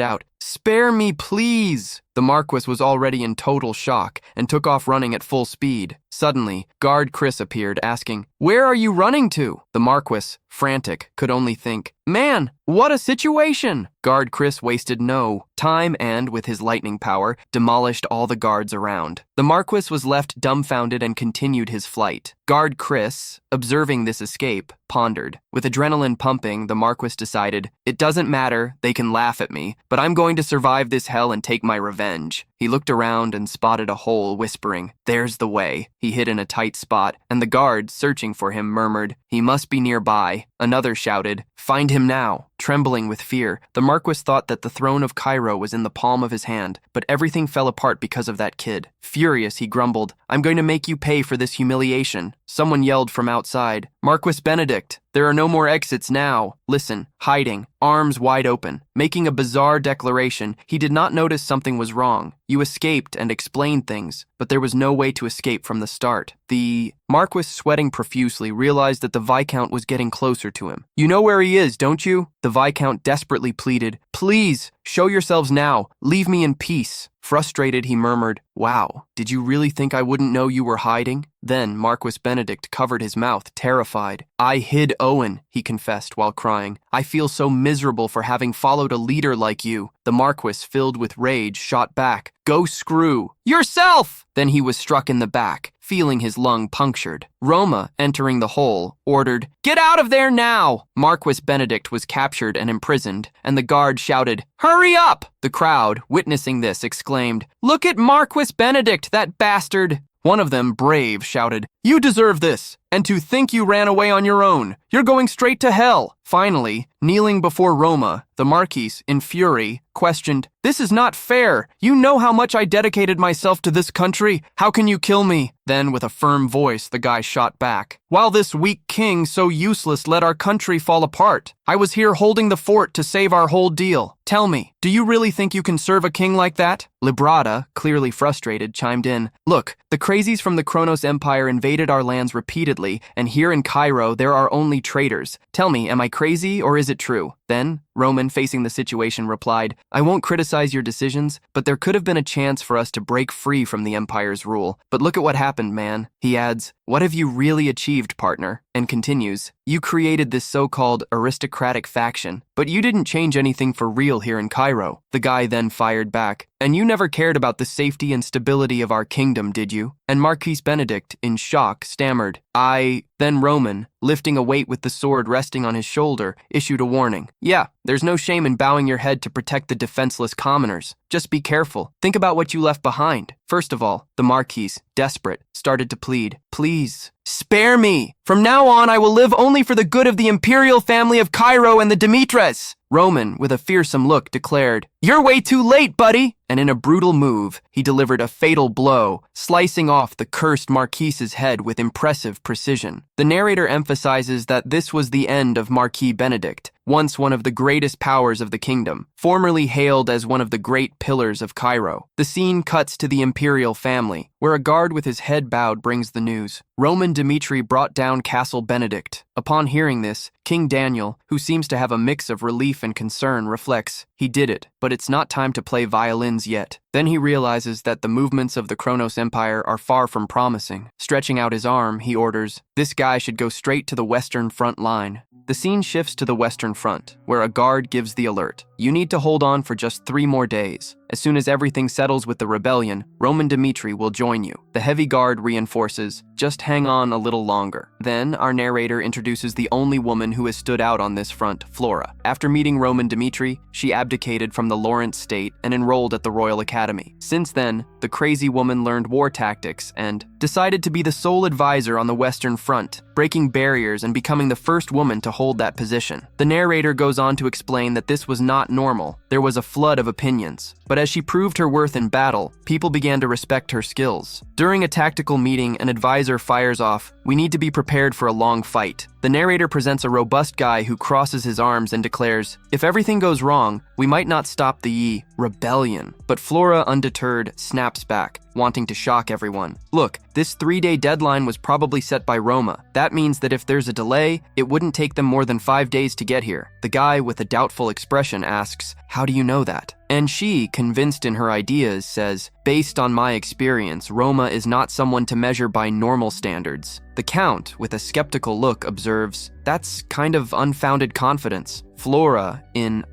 out, "Spare me, please!" The Marquis was already in total shock and took off running at full speed. Suddenly, Guard Chris appeared, asking, "Where are you running to?" The Marquis, frantic, could only think, "Man, what a situation!" Guard Chris wasted no time and, with his lightning power, demolished all the guards around. The Marquis was left dumbfounded and continued his flight. Guard Chris, observing this escape, pondered. With adrenaline pumping, the Marquis decided, "It doesn't matter, they can laugh at me, but I'm going to survive this hell and take my revenge." He looked around and spotted a hole, whispering, "There's the way." He hid in a tight spot, and the guards, searching for him, murmured, "He must be nearby." Another shouted, "Find him now." Trembling with fear, the Marquis thought that the throne of Cairo was in the palm of his hand, but everything fell apart because of that kid. Furious, he grumbled, "I'm going to make you pay for this humiliation." Someone yelled from outside, "Marquis Benedict, there are no more exits now." Listen, hiding, arms wide open, making a bizarre declaration, he did not notice something was wrong. You escaped and explained things, but there was no way to escape from the start. The Marquis, sweating profusely, realized that the Viscount was getting closer to him. "You know where he is, don't you?" The Viscount desperately pleaded, "Please, show yourselves now. Leave me in peace." Frustrated, he murmured, "Wow, did you really think I wouldn't know you were hiding?" Then Marquis Benedict covered his mouth, terrified. "I hid Owen," he confessed while crying. "I feel so miserable for having followed a leader like you." The Marquis, filled with rage, shot back, "Go screw yourself!" Then he was struck in the back, feeling his lung punctured. Roma, entering the hole, ordered, "Get out of there now!" Marquis Benedict was captured and imprisoned, and the guard shouted, "Hurry up!" The crowd, witnessing this, exclaimed, "Look at Marquis Benedict, that bastard!" One of them, brave, shouted, "You deserve this, and to think you ran away on your own. You're going straight to hell." Finally, kneeling before Roma, the Marquis, in fury, questioned, "This is not fair. You know how much I dedicated myself to this country. How can you kill me?" Then, with a firm voice, the guy shot back, "While this weak king, so useless, let our country fall apart. I was here holding the fort to save our whole deal. Tell me, do you really think you can serve a king like that?" Librata, clearly frustrated, chimed in, "Look, the crazies from the Kronos Empire invaded our lands repeatedly, and here in Cairo there are only traitors. Tell me, am I crazy or is it true?" Then, Roman, facing the situation, replied, I won't criticize your decisions, but there could have been a chance for us to break free from the Empire's rule. But look at what happened, man. He adds, what have you really achieved, partner? And continues, you created this so-called aristocratic faction, but you didn't change anything for real here in Cairo. The guy then fired back, and you never cared about the safety and stability of our kingdom, did you? And Marquis Benedict, in shock, stammered, Then Roman, lifting a weight with the sword resting on his shoulder, issued a warning. Yeah, there's no shame in bowing your head to protect the defenseless commoners. Just be careful. Think about what you left behind. First of all, the Marquis, desperate, started to plead, please, spare me! From now on, I will live only for the good of the imperial family of Cairo and the Demetres! Roman, with a fearsome look, declared, You're way too late, buddy! And in a brutal move, he delivered a fatal blow, slicing off the cursed Marquis's head with impressive precision. The narrator emphasizes that this was the end of Marquis Benedict, once one of the greatest powers of the kingdom, formerly hailed as one of the great pillars of Cairo. The scene cuts to the imperial family, where a guard with his head bowed brings the news. Roman Dmitri brought down Castle Benedict. Upon hearing this, King Daniel, who seems to have a mix of relief and concern, reflects, he did it, but it's not time to play violins yet. Then he realizes that the movements of the Kronos Empire are far from promising. Stretching out his arm, he orders, this guy should go straight to the western front line. The scene shifts to the western front, where a guard gives the alert. You need to hold on for just 3 more days. As soon as everything settles with the rebellion, Roman Dmitri will join you. The heavy guard reinforces, just hang on a little longer. Then, our narrator introduces the only woman who has stood out on this front, Flora. After meeting Roman Dmitri, she abdicated from the Lawrence state and enrolled at the Royal Academy. Since then, the crazy woman learned war tactics and decided to be the sole advisor on the Western Front, breaking barriers and becoming the first woman to hold that position. The narrator goes on to explain that this was not normal. There was a flood of opinions. But as she proved her worth in battle, people began to respect her skills. During a tactical meeting, an advisor fires off, we need to be prepared for a long fight. The narrator presents a robust guy who crosses his arms and declares, if everything goes wrong, we might not stop the rebellion. But Flora, undeterred, snaps back, wanting to shock everyone. Look, this 3-day deadline was probably set by Roma. That means that if there's a delay, it wouldn't take them more than 5 days to get here. The guy with a doubtful expression asks, how do you know that? And she, convinced in her ideas, says, based on my experience, Roma is not someone to measure by normal standards. The Count, with a skeptical look, observes, that's kind of unfounded confidence. Flora, in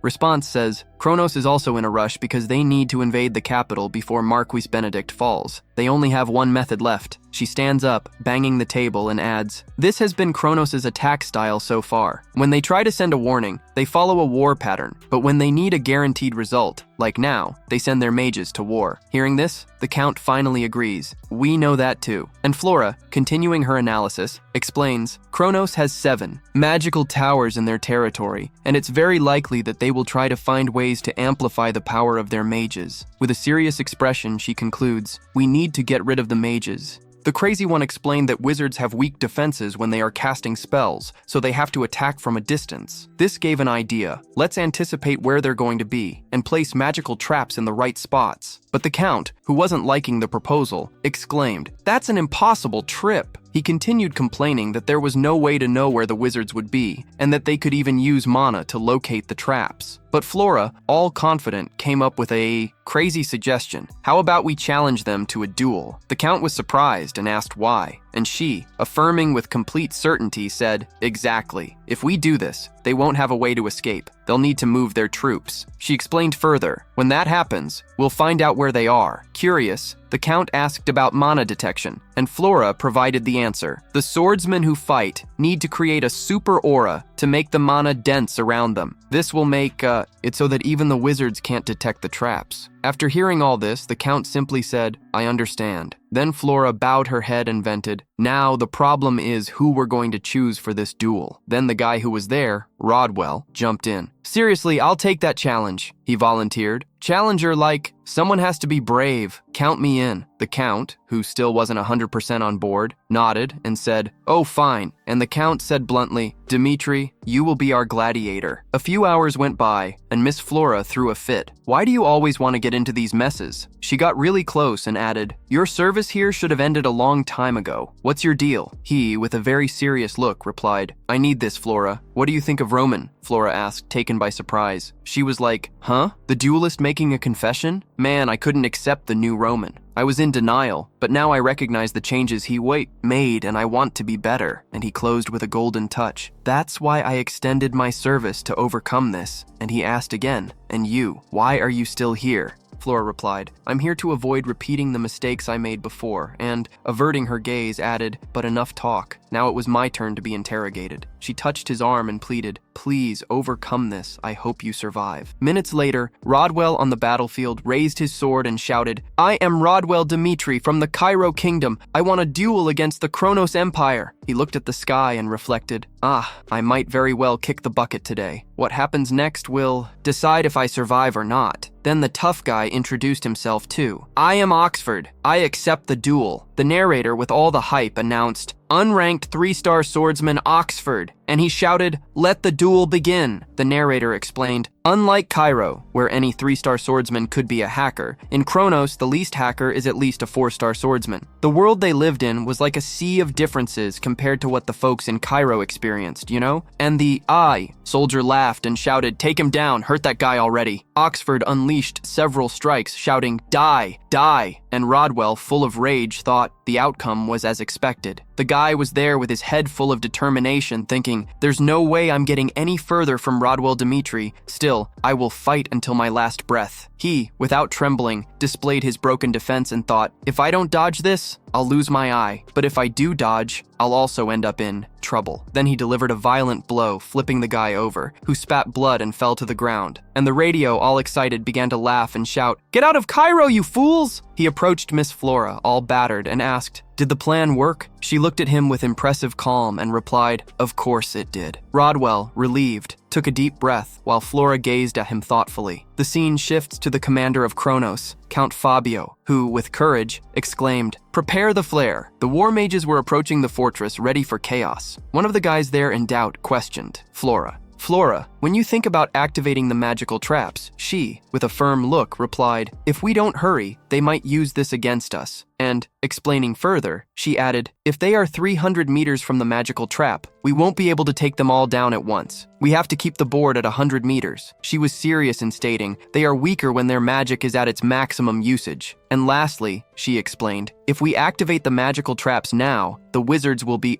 response says, Kronos is also in a rush because they need to invade the capital before Marquis Benedict falls. They only have one method left. She stands up, banging the table, and adds, this has been Kronos' attack style so far. When they try to send a warning, they follow a war pattern, but when they need a guaranteed result, like now, they send their mages to war. Hearing this, the Count finally agrees. We know that too. And Flora, continuing her analysis, explains, Kronos has 7 magical towers in their territory, and it's very likely that they will try to find ways to amplify the power of their mages. With a serious expression, she concludes, we need to get rid of the mages. The crazy one explained that wizards have weak defenses when they are casting spells, so they have to attack from a distance. This gave an idea. Let's anticipate where they're going to be, and place magical traps in the right spots. But the Count, who wasn't liking the proposal, exclaimed, that's an impossible trip. He continued complaining that there was no way to know where the wizards would be, and that they could even use mana to locate the traps. But Flora, all confident, came up with a crazy suggestion. How about we challenge them to a duel? The Count was surprised and asked why, and she, affirming with complete certainty, said, exactly. If we do this, they won't have a way to escape. They'll need to move their troops. She explained further, when that happens, we'll find out where they are. Curious, the Count asked about mana detection, and Flora provided the answer. The swordsmen who fight need to create a super aura to make the mana dense around them. This will make it so that even the wizards can't detect the traps. After hearing all this, the Count simply said, I understand. Then Flora bowed her head and vented, now the problem is who we're going to choose for this duel. Then the guy who was there, Rodwell, jumped in. Seriously, I'll take that challenge, he volunteered. Challenger like, someone has to be brave. Count me in. The Count, who still wasn't 100% on board, nodded and said, oh, fine. And the Count said bluntly, Dmitri, you will be our gladiator. A few hours went by, and Miss Flora threw a fit. Why do you always want to get into these messes? She got really close and added, your service here should have ended a long time ago. "What's your deal?" He, with a very serious look, replied, "I need this, Flora. What do you think of Roman?" Flora asked, taken by surprise. She was like, "Huh? The duelist making a confession? Man, I couldn't accept the new Roman. I was in denial, but now I recognize the changes he made, and I want to be better." And he closed with a golden touch. "That's why I extended my service to overcome this." And he asked again, "And you, why are you still here?" Flora replied, "I'm here to avoid repeating the mistakes I made before," and, averting her gaze, added, "But enough talk. Now it was my turn to be interrogated." She touched his arm and pleaded, "Please overcome this. I hope you survive." Minutes later, Rodwell on the battlefield raised his sword and shouted, "I am Rodwell Dimitri from the Cairo Kingdom. I want a duel against the Kronos Empire." He looked at the sky and reflected, I might very well kick the bucket today. What happens next will decide if I survive or not." Then the tough guy introduced himself too. "I am Oxford. I accept the duel." The narrator, with all the hype, announced, "Unranked 3-star swordsman Oxford," and he shouted, "Let the duel begin." The narrator explained, "Unlike Cairo, where any 3-star swordsman could be a hacker, in Kronos, the least hacker is at least a 4-star swordsman. The world they lived in was like a sea of differences compared to what the folks in Cairo experienced, you know? And the soldier laughed and shouted, "Take him down, hurt that guy already." Oxford unleashed several strikes, shouting, "Die, die," and Rodwell, full of rage, thought the outcome was as expected. The guy was there with his head full of determination, thinking, "There's no way I'm getting any further from Rodwell Dimitri. Still, I will fight until my last breath." He, without trembling, displayed his broken defense and thought, "If I don't dodge this, I'll lose my eye. But if I do dodge, I'll also end up in trouble." Then he delivered a violent blow, flipping the guy over, who spat blood and fell to the ground. And the radio, all excited, began to laugh and shout, "Get out of Cairo, you fools!" He approached Miss Flora, all battered, and asked, "Did the plan work?" She looked at him with impressive calm and replied, "Of course it did." Rodwell, relieved, took a deep breath while Flora gazed at him thoughtfully. The scene shifts to the commander of Kronos, Count Fabio, who, with courage, exclaimed, "Prepare the flare." The war mages were approaching the fortress, ready for chaos. One of the guys there in doubt questioned Flora. "Flora, when you think about activating the magical traps," she, with a firm look, replied, "If we don't hurry, they might use this against us." And, explaining further, she added, "If they are 300 meters from the magical trap, we won't be able to take them all down at once. We have to keep the board at 100 meters. She was serious in stating, "They are weaker when their magic is at its maximum usage." And lastly, she explained, "If we activate the magical traps now, the wizards will be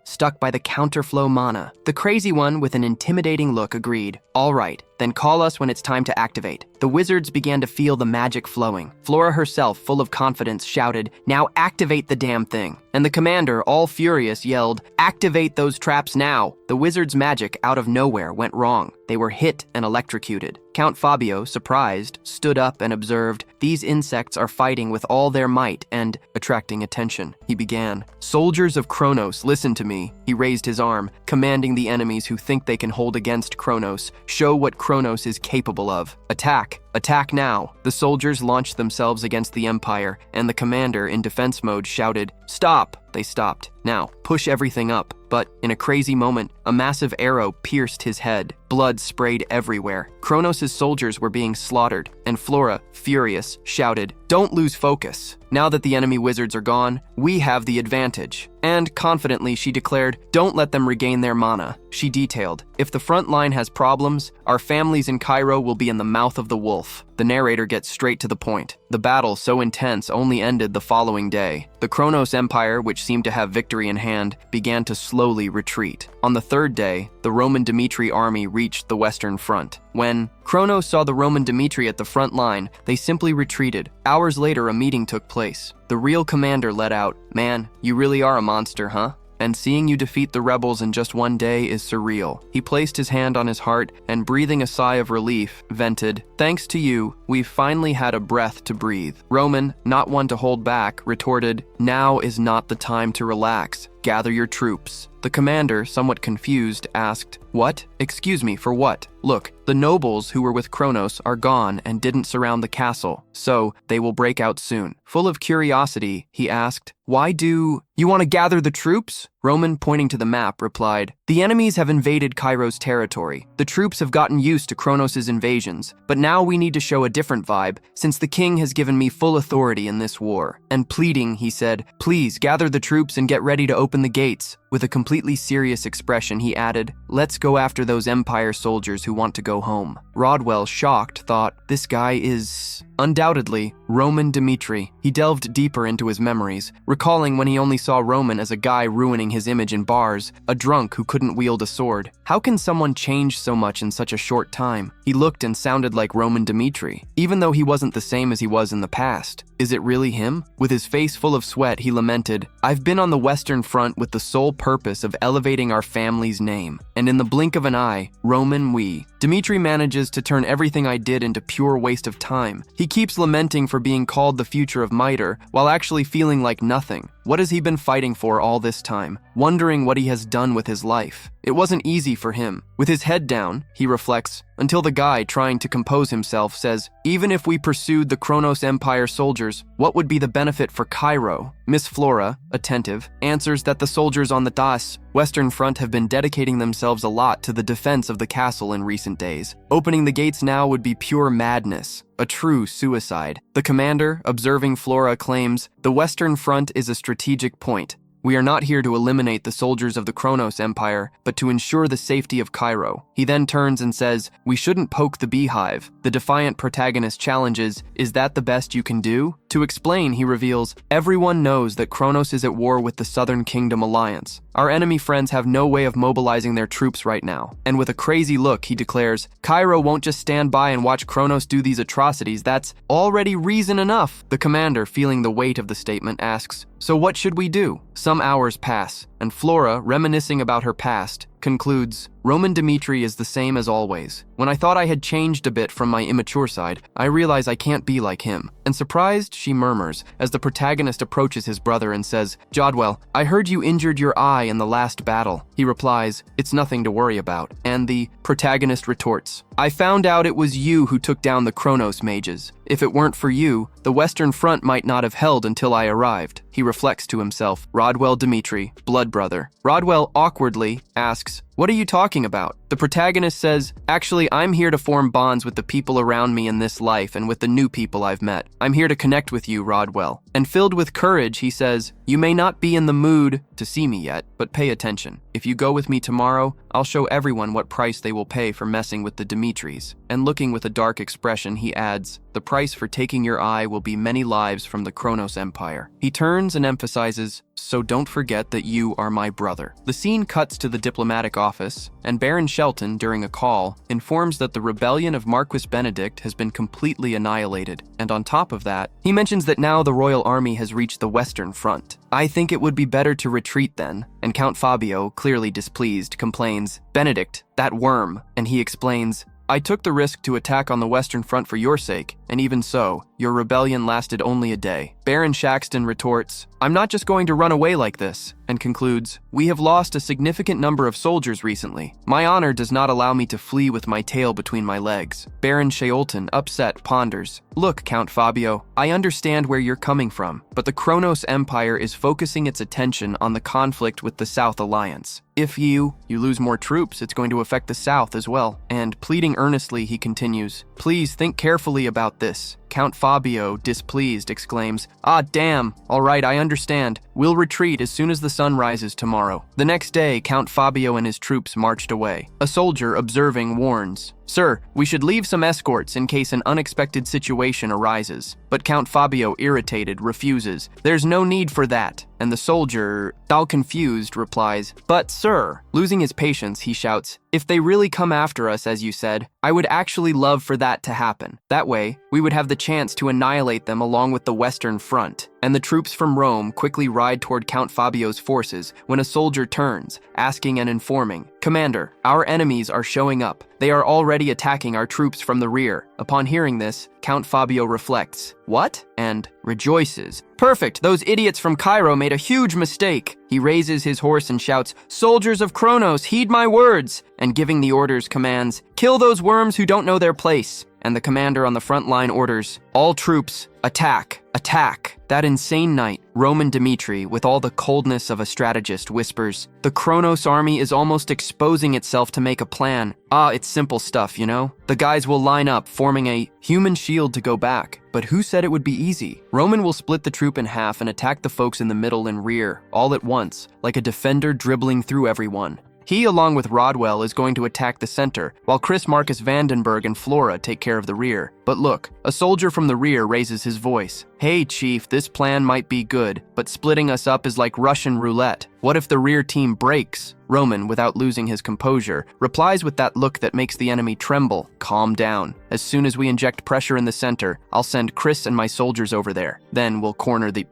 stuck by the counterflow mana." The crazy one, with an intimidating look, agreed, "All right, then call us when it's time to activate." The wizards began to feel the magic flowing. Flora herself, full of confidence, shouted, "Now activate the damn thing." And the commander, all furious, yelled, "Activate those traps now." The wizards' magic, out of nowhere, went wrong. They were hit and electrocuted. Count Fabio, surprised, stood up and observed, "These insects are fighting with all their might," and, attracting attention, he began, "Soldiers of Kronos, listen to me." He raised his arm, commanding the enemies who think they can hold against Kronos, "Show what Kronos is capable of. Attack! Attack now!" The soldiers launched themselves against the Empire, and the commander, in defense mode, shouted, "Stop!" They stopped. "Now, push everything up." But, in a crazy moment, a massive arrow pierced his head. Blood sprayed everywhere. Kronos' soldiers were being slaughtered, and Flora, furious, shouted, "Don't lose focus. Now that the enemy wizards are gone, we have the advantage." And, confidently, she declared, "Don't let them regain their mana." She detailed, "If the front line has problems, our families in Cairo will be in the mouth of the wolf." The narrator gets straight to the point. The battle, so intense, only ended the following day. The Kronos Empire, which seemed to have victory in hand, began to slowly retreat. On the third day, the Roman Dimitri army reached the Western Front. When Kronos saw the Roman Dimitri at the front line, they simply retreated. Hours later, a meeting took place. The real commander let out, "Man, you really are a monster, huh? And seeing you defeat the rebels in just one day is surreal." He placed his hand on his heart and, breathing a sigh of relief, vented, "Thanks to you, we've finally had a breath to breathe." Roman, not one to hold back, retorted, "Now is not the time to relax. gather your troops. The commander, somewhat confused, asked, "What? Excuse me, for what? Look, the nobles who were with Kronos are gone and didn't surround the castle, so they will break out soon." Full of curiosity, he asked, "Why do you want to gather the troops?" Roman, pointing to the map, replied, "The enemies have invaded Cairo's territory. The troops have gotten used to Kronos' invasions, but now we need to show a different vibe, since the king has given me full authority in this war." And pleading, he said, "Please gather the troops and get ready to open the gates." With a completely serious expression, he added, "Let's go after those Empire soldiers who want to go home." Rodwell, shocked, thought, "This guy is undoubtedly Roman Dmitri." He delved deeper into his memories, recalling when he only saw Roman as a guy ruining his image in bars, a drunk who couldn't wield a sword. How can someone change so much in such a short time? He looked and sounded like Roman Dmitri, even though he wasn't the same as he was in the past. Is it really him? With his face full of sweat, he lamented, "I've been on the Western Front with the sole purpose of elevating our family's name, and in the blink of an eye, Roman Dmitri manages to turn everything I did into pure waste of time. He keeps lamenting for being called the future of Mitre, while actually feeling like nothing. What has he been fighting for all this time? Wondering what he has done with his life. It wasn't easy for him. With his head down, he reflects, until the guy, trying to compose himself, says, "Even if we pursued the Kronos Empire soldiers, what would be the benefit for Cairo?" Miss Flora, attentive, answers that the soldiers on the Das Western Front have been dedicating themselves a lot to the defense of the castle in recent days. Opening the gates now would be pure madness, a true suicide. The commander, observing Flora, claims, "The Western Front is a strategic point. We are not here to eliminate the soldiers of the Kronos Empire, but to ensure the safety of Cairo." He then turns and says, "We shouldn't poke the beehive." The defiant protagonist challenges, "Is that the best you can do?" To explain, he reveals, "Everyone knows that Kronos is at war with the Southern Kingdom Alliance. Our enemy friends have no way of mobilizing their troops right now." And with a crazy look, he declares, "Cairo won't just stand by and watch Kronos do these atrocities. That's already reason enough." The commander, feeling the weight of the statement, asks, "So what should we do?" Some hours pass, and Flora, reminiscing about her past, concludes, "Roman Dmitri is the same as always. When I thought I had changed a bit from my immature side, I realize I can't be like him." And surprised, she murmurs, as the protagonist approaches his brother and says, "Jodwell, I heard you injured your eye in the last battle." He replies, "It's nothing to worry about." And the protagonist retorts, "I found out it was you who took down the Kronos mages. If it weren't for you, the Western Front might not have held until I arrived." He reflects to himself, Rodwell Dmitri, blood brother. Rodwell awkwardly asks, "What are you talking about?" The protagonist says, "Actually, I'm here to form bonds with the people around me in this life and with the new people I've met. I'm here to connect with you, Rodwell." And filled with courage, he says, "You may not be in the mood to see me yet, but pay attention. If you go with me tomorrow, I'll show everyone what price they will pay for messing with the Dmitris." And looking with a dark expression, he adds, "The price for taking your eye will be many lives from the Kronos Empire." He turns and emphasizes, "So don't forget that you are my brother." The scene cuts to the diplomatic office, and Baron Shelton, during a call, informs that the rebellion of Marquis Benedict has been completely annihilated. And on top of that, he mentions that now the royal army has reached the Western Front. "I think it would be better to retreat then." And Count Fabio, clearly displeased, complains, "Benedict, that worm." And he explains, "I took the risk to attack on the Western Front for your sake, and even so, your rebellion lasted only a day." Baron Shaxton retorts, "I'm not just going to run away like this," and concludes, "We have lost a significant number of soldiers recently. My honor does not allow me to flee with my tail between my legs." Baron Sheolton, upset, ponders, "Look, Count Fabio, I understand where you're coming from, but the Kronos Empire is focusing its attention on the conflict with the South Alliance. If you lose more troops, it's going to affect the South as well." And pleading earnestly, he continues, "Please think carefully about this." Count Fabio, displeased, exclaims, "Ah, damn. All right, I understand. We'll retreat as soon as the sun rises tomorrow." The next day, Count Fabio and his troops marched away. A soldier, observing, warns, "Sir, we should leave some escorts in case an unexpected situation arises." But Count Fabio, irritated, refuses. "There's no need for that." And the soldier, all confused, replies, "But, sir," losing his patience, he shouts, "If they really come after us, as you said, I would actually love for that to happen. That way, we would have the chance to annihilate them along with the Western Front." And the troops from Rome quickly ride toward Count Fabio's forces when a soldier turns, asking and informing, "Commander, our enemies are showing up. They are already attacking our troops from the rear." Upon hearing this, Count Fabio reflects, "What?" and rejoices. "Perfect! Those idiots from Cairo made a huge mistake." He raises his horse and shouts, "Soldiers of Kronos, heed my words!" And giving the orders, commands, "Kill those worms who don't know their place." And the commander on the front line orders, "All troops, attack, attack." That insane night, Roman Dmitri, with all the coldness of a strategist, whispers, "The Kronos army is almost exposing itself to make a plan. It's simple stuff, you know? The guys will line up, forming a human shield to go back. But who said it would be easy? Roman will split the troop in half and attack the folks in the middle and rear, all at once, like a defender dribbling through everyone. He, along with Rodwell, is going to attack the center, while Chris Marcus Vandenberg and Flora take care of the rear. But look, a soldier from the rear raises his voice. "Hey, Chief, this plan might be good, but splitting us up is like Russian roulette. What if the rear team breaks?" Roman, without losing his composure, replies with that look that makes the enemy tremble. "Calm down. As soon as we inject pressure in the center, I'll send Chris and my soldiers over there. Then we'll corner the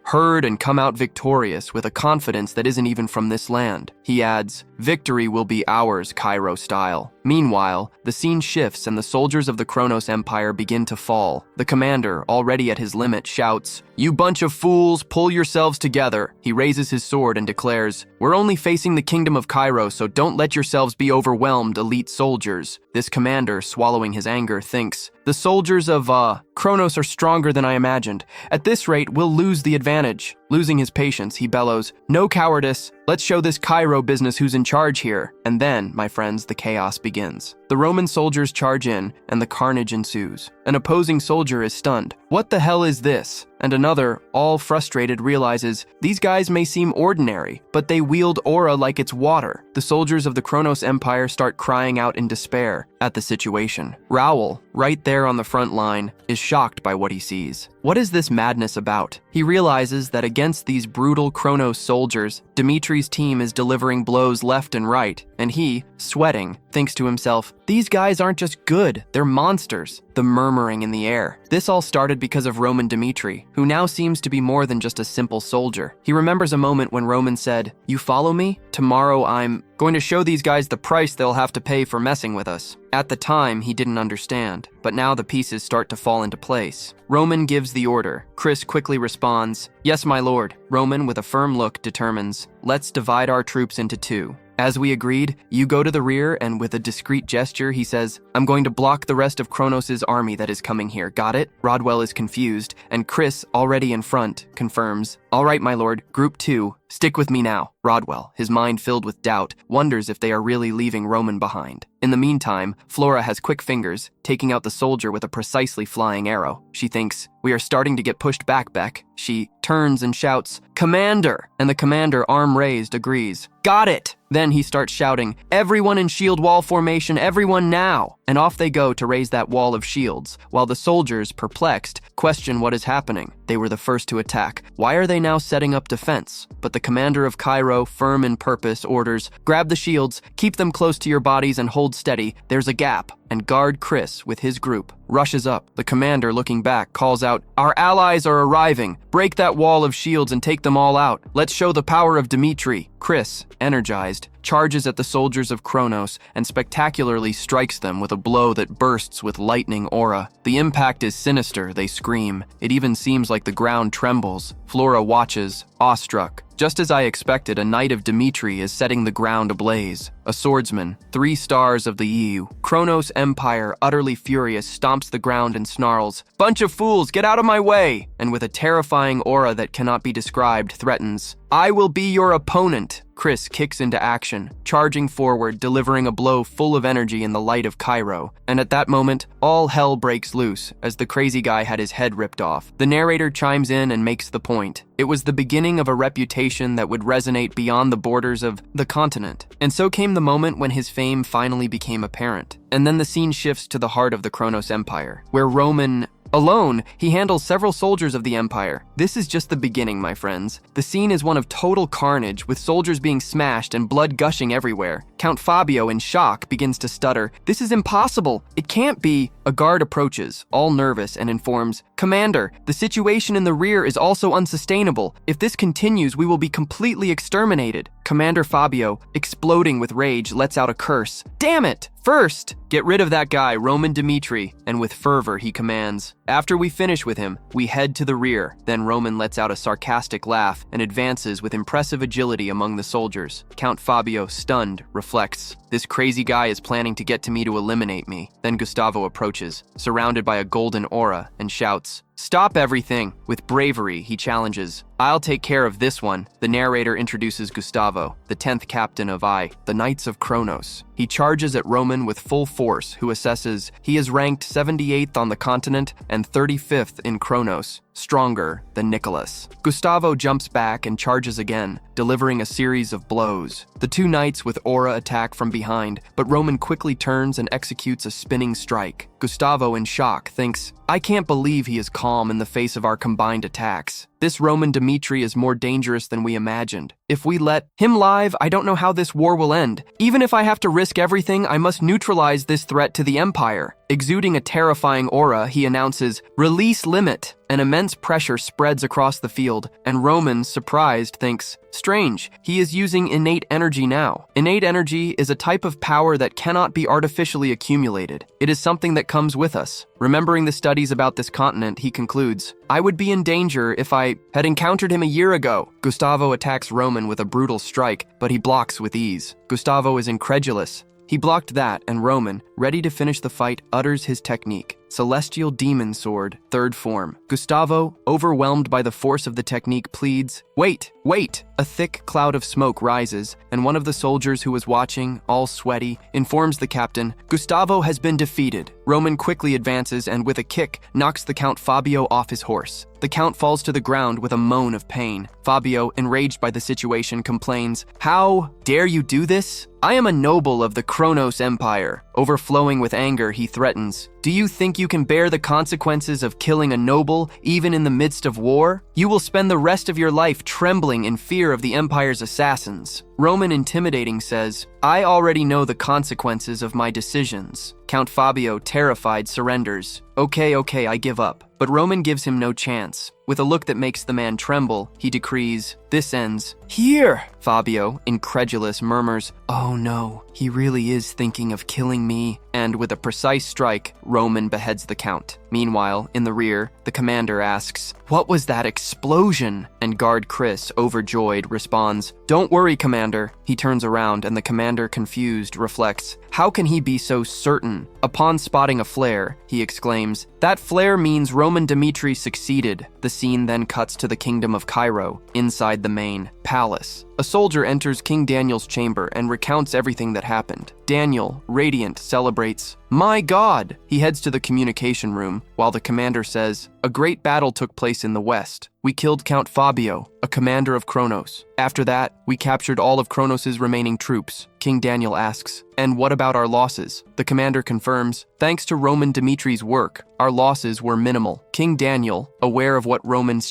herd and come out victorious with a confidence that isn't even from this land." He adds, "Victory will be ours, Cairo style." Meanwhile, the scene shifts and the soldiers of the Kronos Empire begin to fall. The commander, already at his limit, shouts, "You bunch of fools, pull yourselves together." He raises his sword and declares, "We're only facing the kingdom of Cairo, so don't let yourselves be overwhelmed, elite soldiers." This commander, swallowing his anger, thinks, "The soldiers of, Kronos are stronger than I imagined. At this rate, we'll lose the advantage." Losing his patience, he bellows, "No cowardice. Let's show this Cairo business who's in charge here." And then, my friends, the chaos begins. The Roman soldiers charge in, and the carnage ensues. An opposing soldier is stunned. "What the hell is this?" And another, all frustrated, realizes, "These guys may seem ordinary, but they wield aura like it's water." The soldiers of the Kronos Empire start crying out in despair at the situation. Raoul, right there on the front line, is shocked by what he sees. What is this madness about? He realizes that against these brutal Kronos soldiers, Dimitri's team is delivering blows left and right, and he, sweating, thinks to himself, "These guys aren't just good, they're monsters." The murmuring in the air. This all started because of Roman Dmitri, who now seems to be more than just a simple soldier. He remembers a moment when Roman said, "You follow me? Tomorrow I'm going to show these guys the price they'll have to pay for messing with us." At the time, he didn't understand, but now the pieces start to fall into place. Roman gives the order. Chris quickly responds, "Yes, my lord." Roman, with a firm look, determines, "Let's divide our troops into two. As we agreed, you go to the rear," and with a discreet gesture, he says, "I'm going to block the rest of Kronos' army that is coming here. Got it?" Rodwell is confused, and Chris, already in front, confirms, "All right, my lord, Group 2, stick with me now." Rodwell, his mind filled with doubt, wonders if they are really leaving Roman behind. In the meantime, Flora has quick fingers, taking out the soldier with a precisely flying arrow. She thinks, "We are starting to get pushed back, Beck." She turns and shouts, "Commander!" And the commander, arm raised, agrees. "Got it!" Then he starts shouting, "Everyone in shield wall formation, everyone now!" And off they go to raise that wall of shields, while the soldiers, perplexed, question what is happening. They were the first to attack. Why are they now setting up defense? But the commander of Cairo, firm in purpose, orders, "Grab the shields, keep them close to your bodies and hold steady. There's a gap." And guard Chris, with his group, rushes up. The commander, looking back, calls out, "Our allies are arriving. Break that wall of shields and take them all out. Let's show the power of Dmitri." Chris, energized, charges at the soldiers of Kronos and spectacularly strikes them with a blow that bursts with lightning aura. The impact is sinister, they scream. It even seems like the ground trembles. Flora watches, awestruck. Just as I expected, a knight of Dmitri is setting the ground ablaze. A swordsman, 3 stars of the EU. Kronos Empire, utterly furious, stomps the ground and snarls, "Bunch of fools, get out of my way!" And with a terrifying aura that cannot be described, threatens, "I will be your opponent." Chris kicks into action, charging forward, delivering a blow full of energy in the light of Cairo. And at that moment, all hell breaks loose as the crazy guy had his head ripped off. The narrator chimes in and makes the point. It was the beginning of a reputation that would resonate beyond the borders of the continent. And so came the moment when his fame finally became apparent. And then the scene shifts to the heart of the Kronos Empire, where Roman Alone, he handles several soldiers of the Empire. This is just the beginning, my friends. The scene is one of total carnage, with soldiers being smashed and blood gushing everywhere. Count Fabio, in shock, begins to stutter, "This is impossible! It can't be!" A guard approaches, all nervous, and informs, Commander, the situation in the rear is also unsustainable. If this continues, we will be completely exterminated. Commander Fabio, exploding with rage, lets out a curse. Damn it! First, get rid of that guy, Roman Dmitri, and with fervor he commands. After we finish with him, we head to the rear. Then Roman lets out a sarcastic laugh and advances with impressive agility among the soldiers. Count Fabio, stunned, reflects. This crazy guy is planning to get to me to eliminate me. Then Gustavo approaches, surrounded by a golden aura, and shouts, "Stop everything!" With bravery, he challenges, "I'll take care of this one." The narrator introduces Gustavo, the 10th captain of the Knights of Kronos. He charges at Roman with full force, who assesses he is ranked 78th on the continent and 35th in Kronos, stronger than Nicholas. Gustavo jumps back and charges again, delivering a series of blows. The two knights with aura attack from behind, but Roman quickly turns and executes a spinning strike. Gustavo, in shock, thinks, "I can't believe he is calm in the face of our combined attacks. This Roman Dmitri is more dangerous than we imagined. If we let him live, I don't know how this war will end. Even if I have to risk everything, I must neutralize this threat to the Empire." Exuding a terrifying aura, he announces, "Release limit." An immense pressure spreads across the field, and Roman, surprised, thinks, "Strange, he is using innate energy now." Innate energy is a type of power that cannot be artificially accumulated. It is something that comes with us. Remembering the studies about this continent, he concludes, "I would be in danger if I had encountered him a year ago." Gustavo attacks Roman with a brutal strike, but he blocks with ease. Gustavo is incredulous. He blocked that, and Roman, ready to finish the fight, utters his technique. Celestial Demon Sword, 3rd form. Gustavo, overwhelmed by the force of the technique, pleads, "Wait, wait!" A thick cloud of smoke rises, and one of the soldiers who was watching, all sweaty, informs the captain, "Gustavo has been defeated." Roman quickly advances and, with a kick, knocks the Count Fabio off his horse. The Count falls to the ground with a moan of pain. Fabio, enraged by the situation, complains, "How dare you do this? I am a noble of the Kronos Empire." Overflowing with anger, he threatens, "Do you think you can bear the consequences of killing a noble, even in the midst of war? You will spend the rest of your life trembling in fear of the Empire's assassins." Roman, intimidating, says, "I already know the consequences of my decisions." Count Fabio, terrified, surrenders. Okay, I give up." But Roman gives him no chance. With a look that makes the man tremble, he decrees, "This ends here." Fabio, incredulous, murmurs, "Oh no, he really is thinking of killing me." And with a precise strike, Roman beheads the Count. Meanwhile, in the rear, the commander asks, "What was that explosion?" And guard Chris, overjoyed, responds, "Don't worry, Commander." He turns around and the commander, confused, reflects, how can he be so certain? Upon spotting a flare, he exclaims, "That flare means Roman Dmitri succeeded." The scene then cuts to the kingdom of Cairo, inside the main palace. A soldier enters King Daniel's chamber and recounts everything that happened. Daniel, radiant, celebrates, "My God!" He heads to the communication room, while the commander says, "A great battle took place in the west. We killed Count Fabio, a commander of Kronos. After that, we captured all of Kronos' remaining troops." King Daniel asks, "And what about our losses?" The commander confirms, "Thanks to Roman Dmitri's work, our losses were minimal." King Daniel, aware of what Roman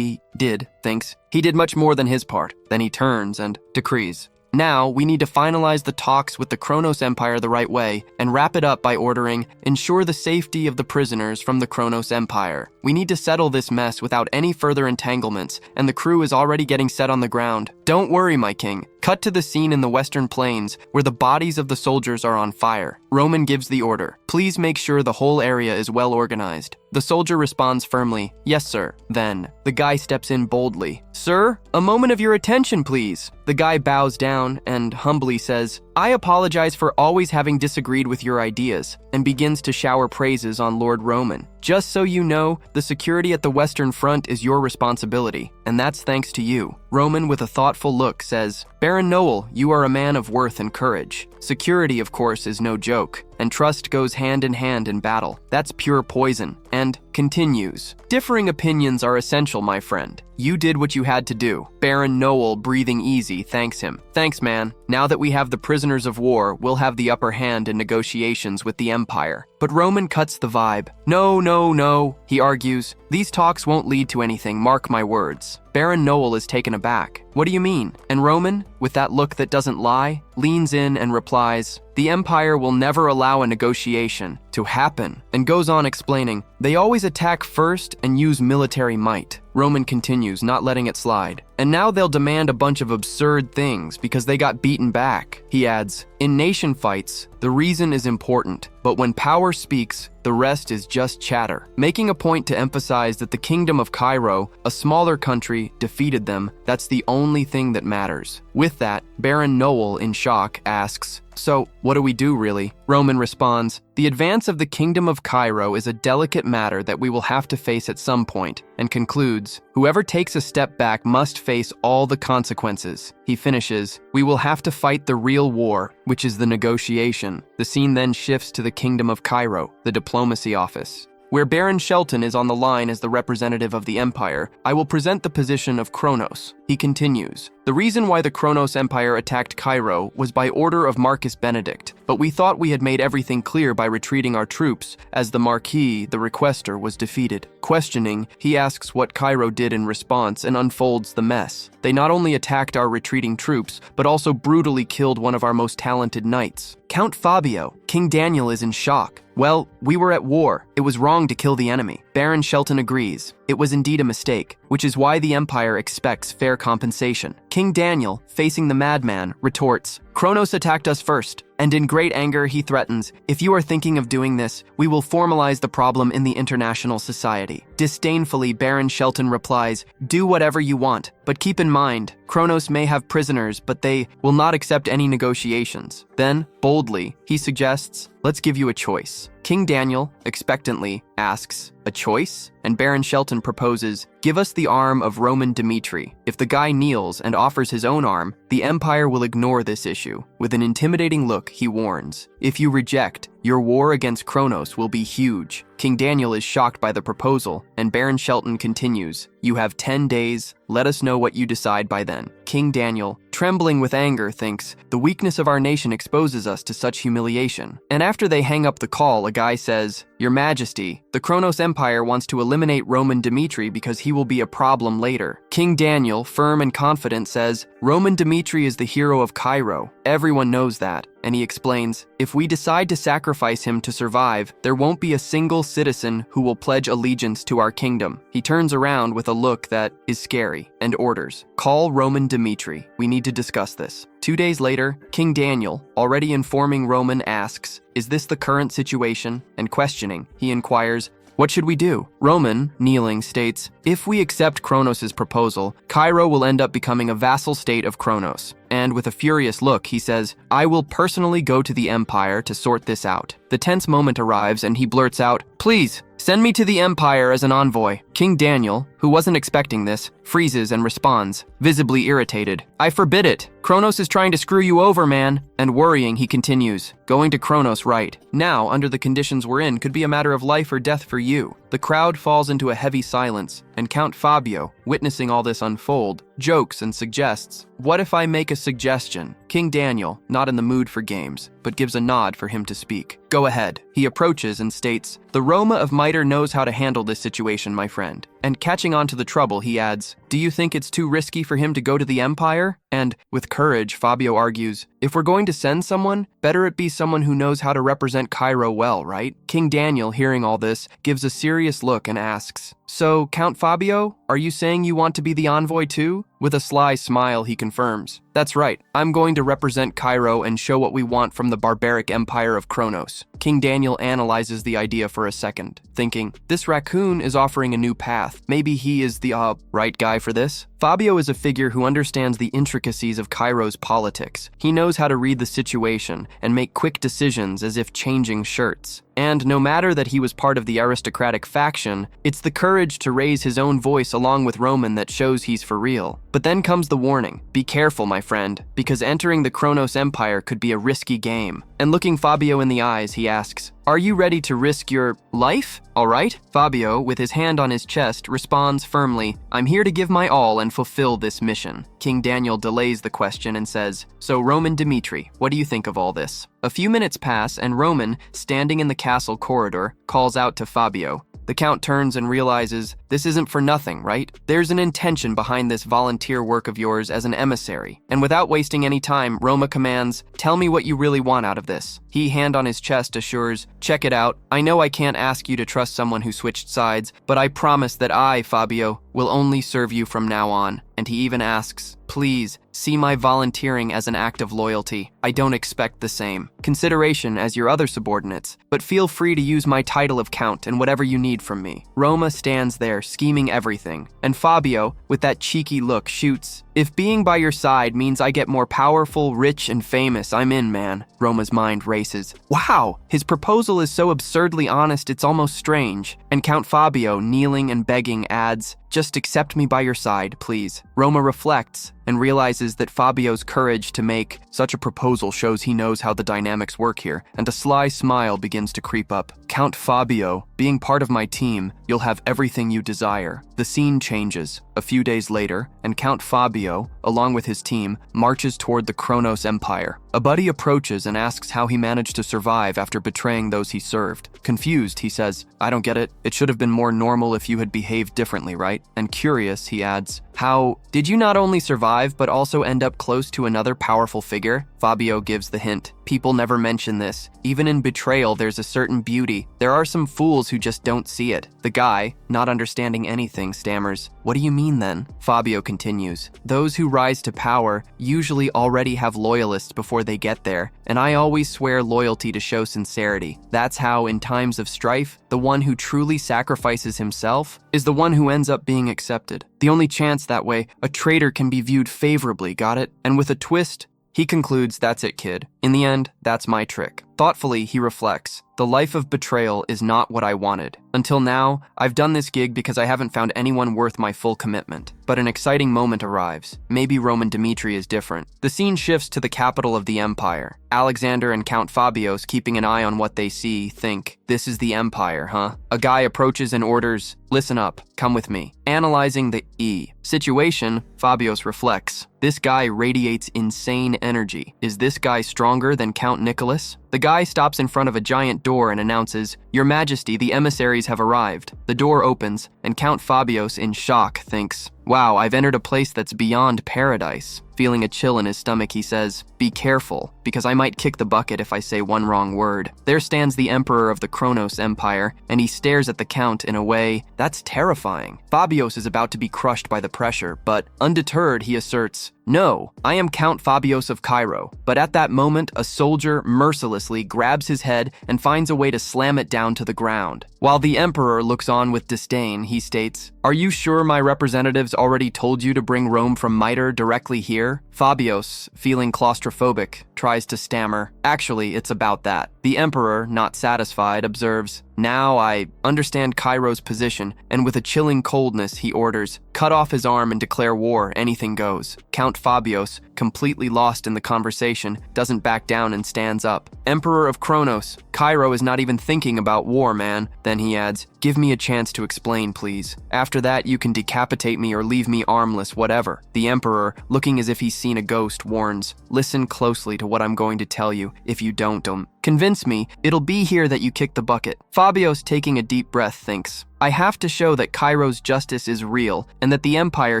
did, thinks he did much more than his part. Then he turns and decrees, "Now, we need to finalize the talks with the Kronos Empire the right way and wrap it up by ordering, ensure the safety of the prisoners from the Kronos Empire. We need to settle this mess without any further entanglements, and the crew is already getting set on the ground. Don't worry, my king." Cut to the scene in the Western Plains, where the bodies of the soldiers are on fire. Roman gives the order, "Please make sure the whole area is well organized." The soldier responds firmly, "Yes, sir." Then, the guy steps in boldly, "Sir, a moment of your attention, please." The guy bows down and humbly says, "I apologize for always having disagreed with your ideas," and begins to shower praises on Lord Roman. "Just so you know, the security at the Western Front is your responsibility, and that's thanks to you." Roman, with a thoughtful look, says, "Baron Noel, you are a man of worth and courage. Security, of course, is no joke, and trust goes hand in hand in battle. That's pure poison." And continues, "Differing opinions are essential, my friend. You did what you had to do." Baron Noel, breathing easy, thanks him. "Thanks, man. Now that we have the prisoners of war, we'll have the upper hand in negotiations with the Empire." But Roman cuts the vibe. No, he argues. "These talks won't lead to anything, mark my words." Baron Noel is taken aback. "What do you mean?" And Roman, with that look that doesn't lie, leans in and replies, "The Empire will never allow a negotiation to happen," and goes on explaining, They always attack first and use military might. Roman continues, not letting it slide. And now they'll demand a bunch of absurd things because they got beaten back. He adds, in nation fights, the reason is important, but when power speaks, the rest is just chatter. Making a point to emphasize that the Kingdom of Cairo, a smaller country, defeated them, that's the only thing that matters. With that, Baron Noel, in shock, asks, so, what do we do, really? Roman responds, the advance of the Kingdom of Cairo is a delicate matter that we will have to face at some point, and concludes, whoever takes a step back must face all the consequences. He finishes, we will have to fight the real war, which is the negotiation. The scene then shifts to the Kingdom of Cairo, the diplomacy office. Where Baron Shelton is on the line as the representative of the Empire, I will present the position of Kronos. He continues, the reason why the Kronos Empire attacked Cairo was by order of Marcus Benedict, but we thought we had made everything clear by retreating our troops, as the Marquis, the requester, was defeated. Questioning, he asks what Cairo did in response and unfolds the mess. They not only attacked our retreating troops, but also brutally killed one of our most talented knights. Count Fabio, King Daniel is in shock. Well, we were at war. It was wrong to kill the enemy. Baron Shelton agrees. It was indeed a mistake, which is why the Empire expects fair compensation. King Daniel, facing the madman, retorts, Kronos attacked us first, and in great anger he threatens, if you are thinking of doing this, we will formalize the problem in the international society. Disdainfully, Baron Shelton replies, do whatever you want, but keep in mind, Kronos may have prisoners, but they will not accept any negotiations. Then, boldly, he suggests, let's give you a choice. King Daniel, expectantly, asks, a choice? And Baron Shelton proposes, give us the arm of Roman Dmitri. If the guy kneels and offers his own arm, the Empire will ignore this issue. With an intimidating look, he warns, if you reject, your war against Kronos will be huge. King Daniel is shocked by the proposal, and Baron Shelton continues, you have 10 days, let us know what you decide by then. King Daniel, trembling with anger, thinks, the weakness of our nation exposes us to such humiliation. And after they hang up the call, a guy says, Your Majesty, the Kronos Empire wants to eliminate Roman Dmitri because he will be a problem later. King Daniel, firm and confident, says, Roman Dmitri is the hero of Cairo. Everyone knows that. And he explains, if we decide to sacrifice him to survive, there won't be a single citizen who will pledge allegiance to our kingdom. He turns around with a look that is scary and orders, call Roman Dmitri. We need to discuss this. 2 days later, King Daniel, already informing Roman, asks, is this the current situation? And questioning, he inquires, what should we do? Roman, kneeling, states, if we accept Kronos' proposal, Cairo will end up becoming a vassal state of Kronos. And with a furious look, he says, I will personally go to the Empire to sort this out. The tense moment arrives and he blurts out, please, send me to the Empire as an envoy. King Daniel, who wasn't expecting this, freezes and responds, visibly irritated, I forbid it. Kronos is trying to screw you over, man. And worrying, he continues, going to Kronos right now, under the conditions we're in, could be a matter of life or death for you. The crowd falls into a heavy silence, and Count Fabio, witnessing all this unfold, jokes and suggests, what if I make a suggestion? King Daniel, not in the mood for games, but gives a nod for him to speak. Go ahead. He approaches and states, the Roma of Mitre knows how to handle this situation, my friend. And catching on to the trouble, he adds, do you think it's too risky for him to go to the Empire? And, with courage, Fabio argues, if we're going to send someone, better it be someone who knows how to represent Cairo well, right? King Daniel, hearing all this, gives a serious look and asks, so, Count Fabio, are you saying you want to be the envoy too? With a sly smile, he confirms, that's right, I'm going to represent Cairo and show what we want from the barbaric empire of Kronos. King Daniel analyzes the idea for a second, thinking, this raccoon is offering a new path. Maybe he is the, right guy for this? Fabio is a figure who understands the intricacies of Cairo's politics. He knows how to read the situation and make quick decisions as if changing shirts. And no matter that he was part of the aristocratic faction, it's the courage to raise his own voice along with Roman that shows he's for real. But then comes the warning, be careful, my friend, because entering the Kronos Empire could be a risky game. And looking Fabio in the eyes, he asks, are you ready to risk your life? All right? Fabio, with his hand on his chest, responds firmly, I'm here to give my all and fulfill this mission. King Daniel delays the question and says, so Roman Dmitri, what do you think of all this? A few minutes pass and Roman, standing in the castle corridor, calls out to Fabio. The Count turns and realizes this isn't for nothing, right? There's an intention behind this volunteer work of yours as an emissary. And without wasting any time, Roma commands, tell me what you really want out of this. He, hand on his chest, assures, check it out. I know I can't ask you to trust someone who switched sides, but I promise that I, Fabio, will only serve you from now on. And he even asks, please, see my volunteering as an act of loyalty. I don't expect the same consideration as your other subordinates, but feel free to use my title of Count and whatever you need from me. Roma stands there, scheming everything, and Fabio, with that cheeky look, shoots, if being by your side means I get more powerful, rich, and famous, I'm in, man. Roma's mind races. Wow, his proposal is so absurdly honest it's almost strange. And Count Fabio, kneeling and begging, adds, just accept me by your side, please. Roma reflects and realizes that Fabio's courage to make such a proposal shows he knows how the dynamics work here, and a sly smile begins to creep up. Count Fabio, being part of my team, you'll have everything you desire. The scene changes. A few days later, and Count Fabio, along with his team, marches toward the Kronos Empire. A buddy approaches and asks how he managed to survive after betraying those he served. Confused, he says, I don't get it. It should have been more normal if you had behaved differently, right? And curious, he adds, how did you not only survive but also end up close to another powerful figure? Fabio gives the hint. People never mention this. Even in betrayal, there's a certain beauty. There are some fools who just don't see it. The guy, not understanding anything, stammers, what do you mean then? Fabio continues, those who rise to power usually already have loyalists before they get there, and I always swear loyalty to show sincerity. That's how, in times of strife, the one who truly sacrifices himself is the one who ends up being accepted. The only chance that way, a traitor can be viewed favorably, got it? And with a twist, he concludes, that's it, kid. In the end, that's my trick. Thoughtfully, he reflects, the life of betrayal is not what I wanted. Until now, I've done this gig because I haven't found anyone worth my full commitment. But an exciting moment arrives. Maybe Roman Dmitri is different. The scene shifts to the capital of the empire. Alexander and Count Fabios, keeping an eye on what they see, think, this is the empire, huh? A guy approaches and orders, listen up, come with me. Analyzing the situation, Fabios reflects, this guy radiates insane energy. Is this guy stronger than Count Nicholas? The guy stops in front of a giant door and announces, Your Majesty, the emissaries have arrived. The door opens, and Count Fabios, in shock, thinks, wow, I've entered a place that's beyond paradise. Feeling a chill in his stomach, he says, be careful, because I might kick the bucket if I say one wrong word. There stands the Emperor of the Kronos Empire, and he stares at the Count in a way that's terrifying. Fabios is about to be crushed by the pressure, but undeterred, he asserts, no, I am Count Fabios of Cairo. But at that moment, a soldier mercilessly grabs his head and finds a way to slam it down to the ground. While the Emperor looks on with disdain, he states, are you sure my representatives already told you to bring Rome from Mitre directly here? Fabios, feeling claustrophobic, tries to stammer, actually, it's about that. The Emperor, not satisfied, observes, now I understand Cairo's position, and with a chilling coldness, he orders, cut off his arm and declare war, anything goes. Count Fabios, completely lost in the conversation, doesn't back down and stands up. Emperor of Kronos, Cairo is not even thinking about war, man. Then he adds, give me a chance to explain, please. After that, you can decapitate me or leave me armless, whatever. The Emperor, looking as if he's seen a ghost, warns, listen closely to what I'm going to tell you. If you don't, convince me, it'll be here that you kick the bucket. Fabios, taking a deep breath, thinks, I have to show that Cairo's justice is real and that the Empire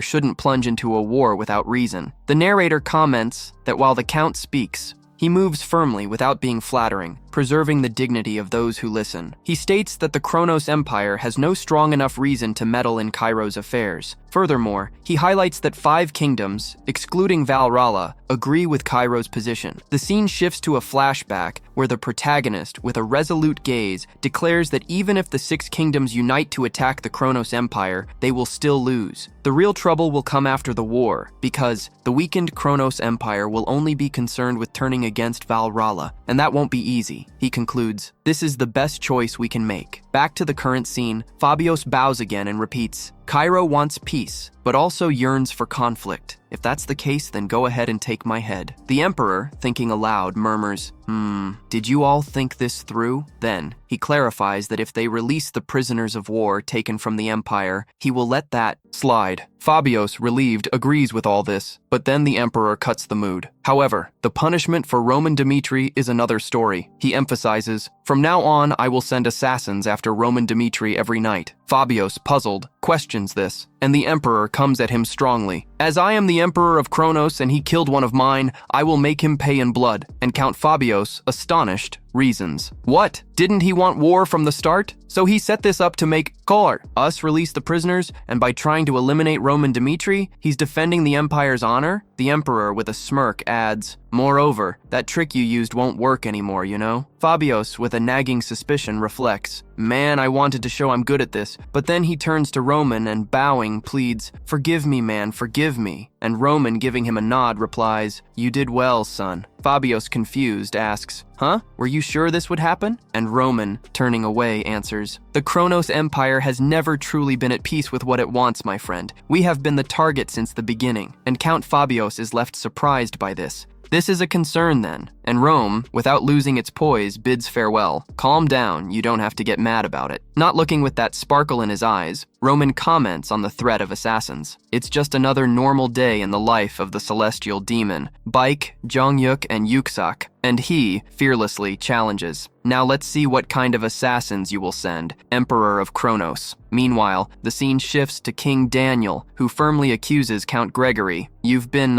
shouldn't plunge into a war without reason. The narrator comments that while the Count speaks, he moves firmly without being flattering, preserving the dignity of those who listen. He states that the Kronos Empire has no strong enough reason to meddle in Cairo's affairs. Furthermore, he highlights that 5 kingdoms, excluding Valralla, agree with Cairo's position. The scene shifts to a flashback where the protagonist, with a resolute gaze, declares that even if the 6 kingdoms unite to attack the Kronos Empire, they will still lose. The real trouble will come after the war, because the weakened Kronos Empire will only be concerned with turning against Valralla, and that won't be easy. He concludes, this is the best choice we can make. Back to the current scene, Fabios bows again and repeats, Cairo wants peace, but also yearns for conflict. If that's the case, then go ahead and take my head. The Emperor, thinking aloud, murmurs, did you all think this through? Then, he clarifies that if they release the prisoners of war taken from the Empire, he will let that slide. Fabios, relieved, agrees with all this, but then the Emperor cuts the mood. However, the punishment for Roman Dmitri is another story. He emphasizes, from now on, I will send assassins after Roman Dmitri every night. Fabios, puzzled, questions this, and the emperor comes at him strongly. As I am the emperor of Kronos and he killed one of mine, I will make him pay in blood. And Count Fabios, astonished, reasons. What? Didn't he want war from the start? So he set this up to make us release the prisoners, and by trying to eliminate Roman Dmitri, he's defending the empire's honor? The emperor, with a smirk, adds, moreover, that trick you used won't work anymore, you know? Fabios, with a nagging suspicion, reflects, man, I wanted to show I'm good at this, but then he turns to Roman and, bowing, pleads, forgive me, man, forgive me. And Roman, giving him a nod, replies, you did well, son. Fabios, confused, asks, huh? Were you sure this would happen? And Roman, turning away, answers, the Kronos Empire has never truly been at peace with what it wants, my friend. We have been the target since the beginning. And Count Fabios is left surprised by this. This is a concern then, and Rome, without losing its poise, bids farewell. Calm down, you don't have to get mad about it. Not looking with that sparkle in his eyes, Roman comments on the threat of assassins. It's just another normal day in the life of the celestial demon, Baek, Jongyuk, and Yuksak, and he fearlessly challenges. Now let's see what kind of assassins you will send, Emperor of Kronos. Meanwhile, the scene shifts to King Daniel, who firmly accuses Count Gregory. You've been,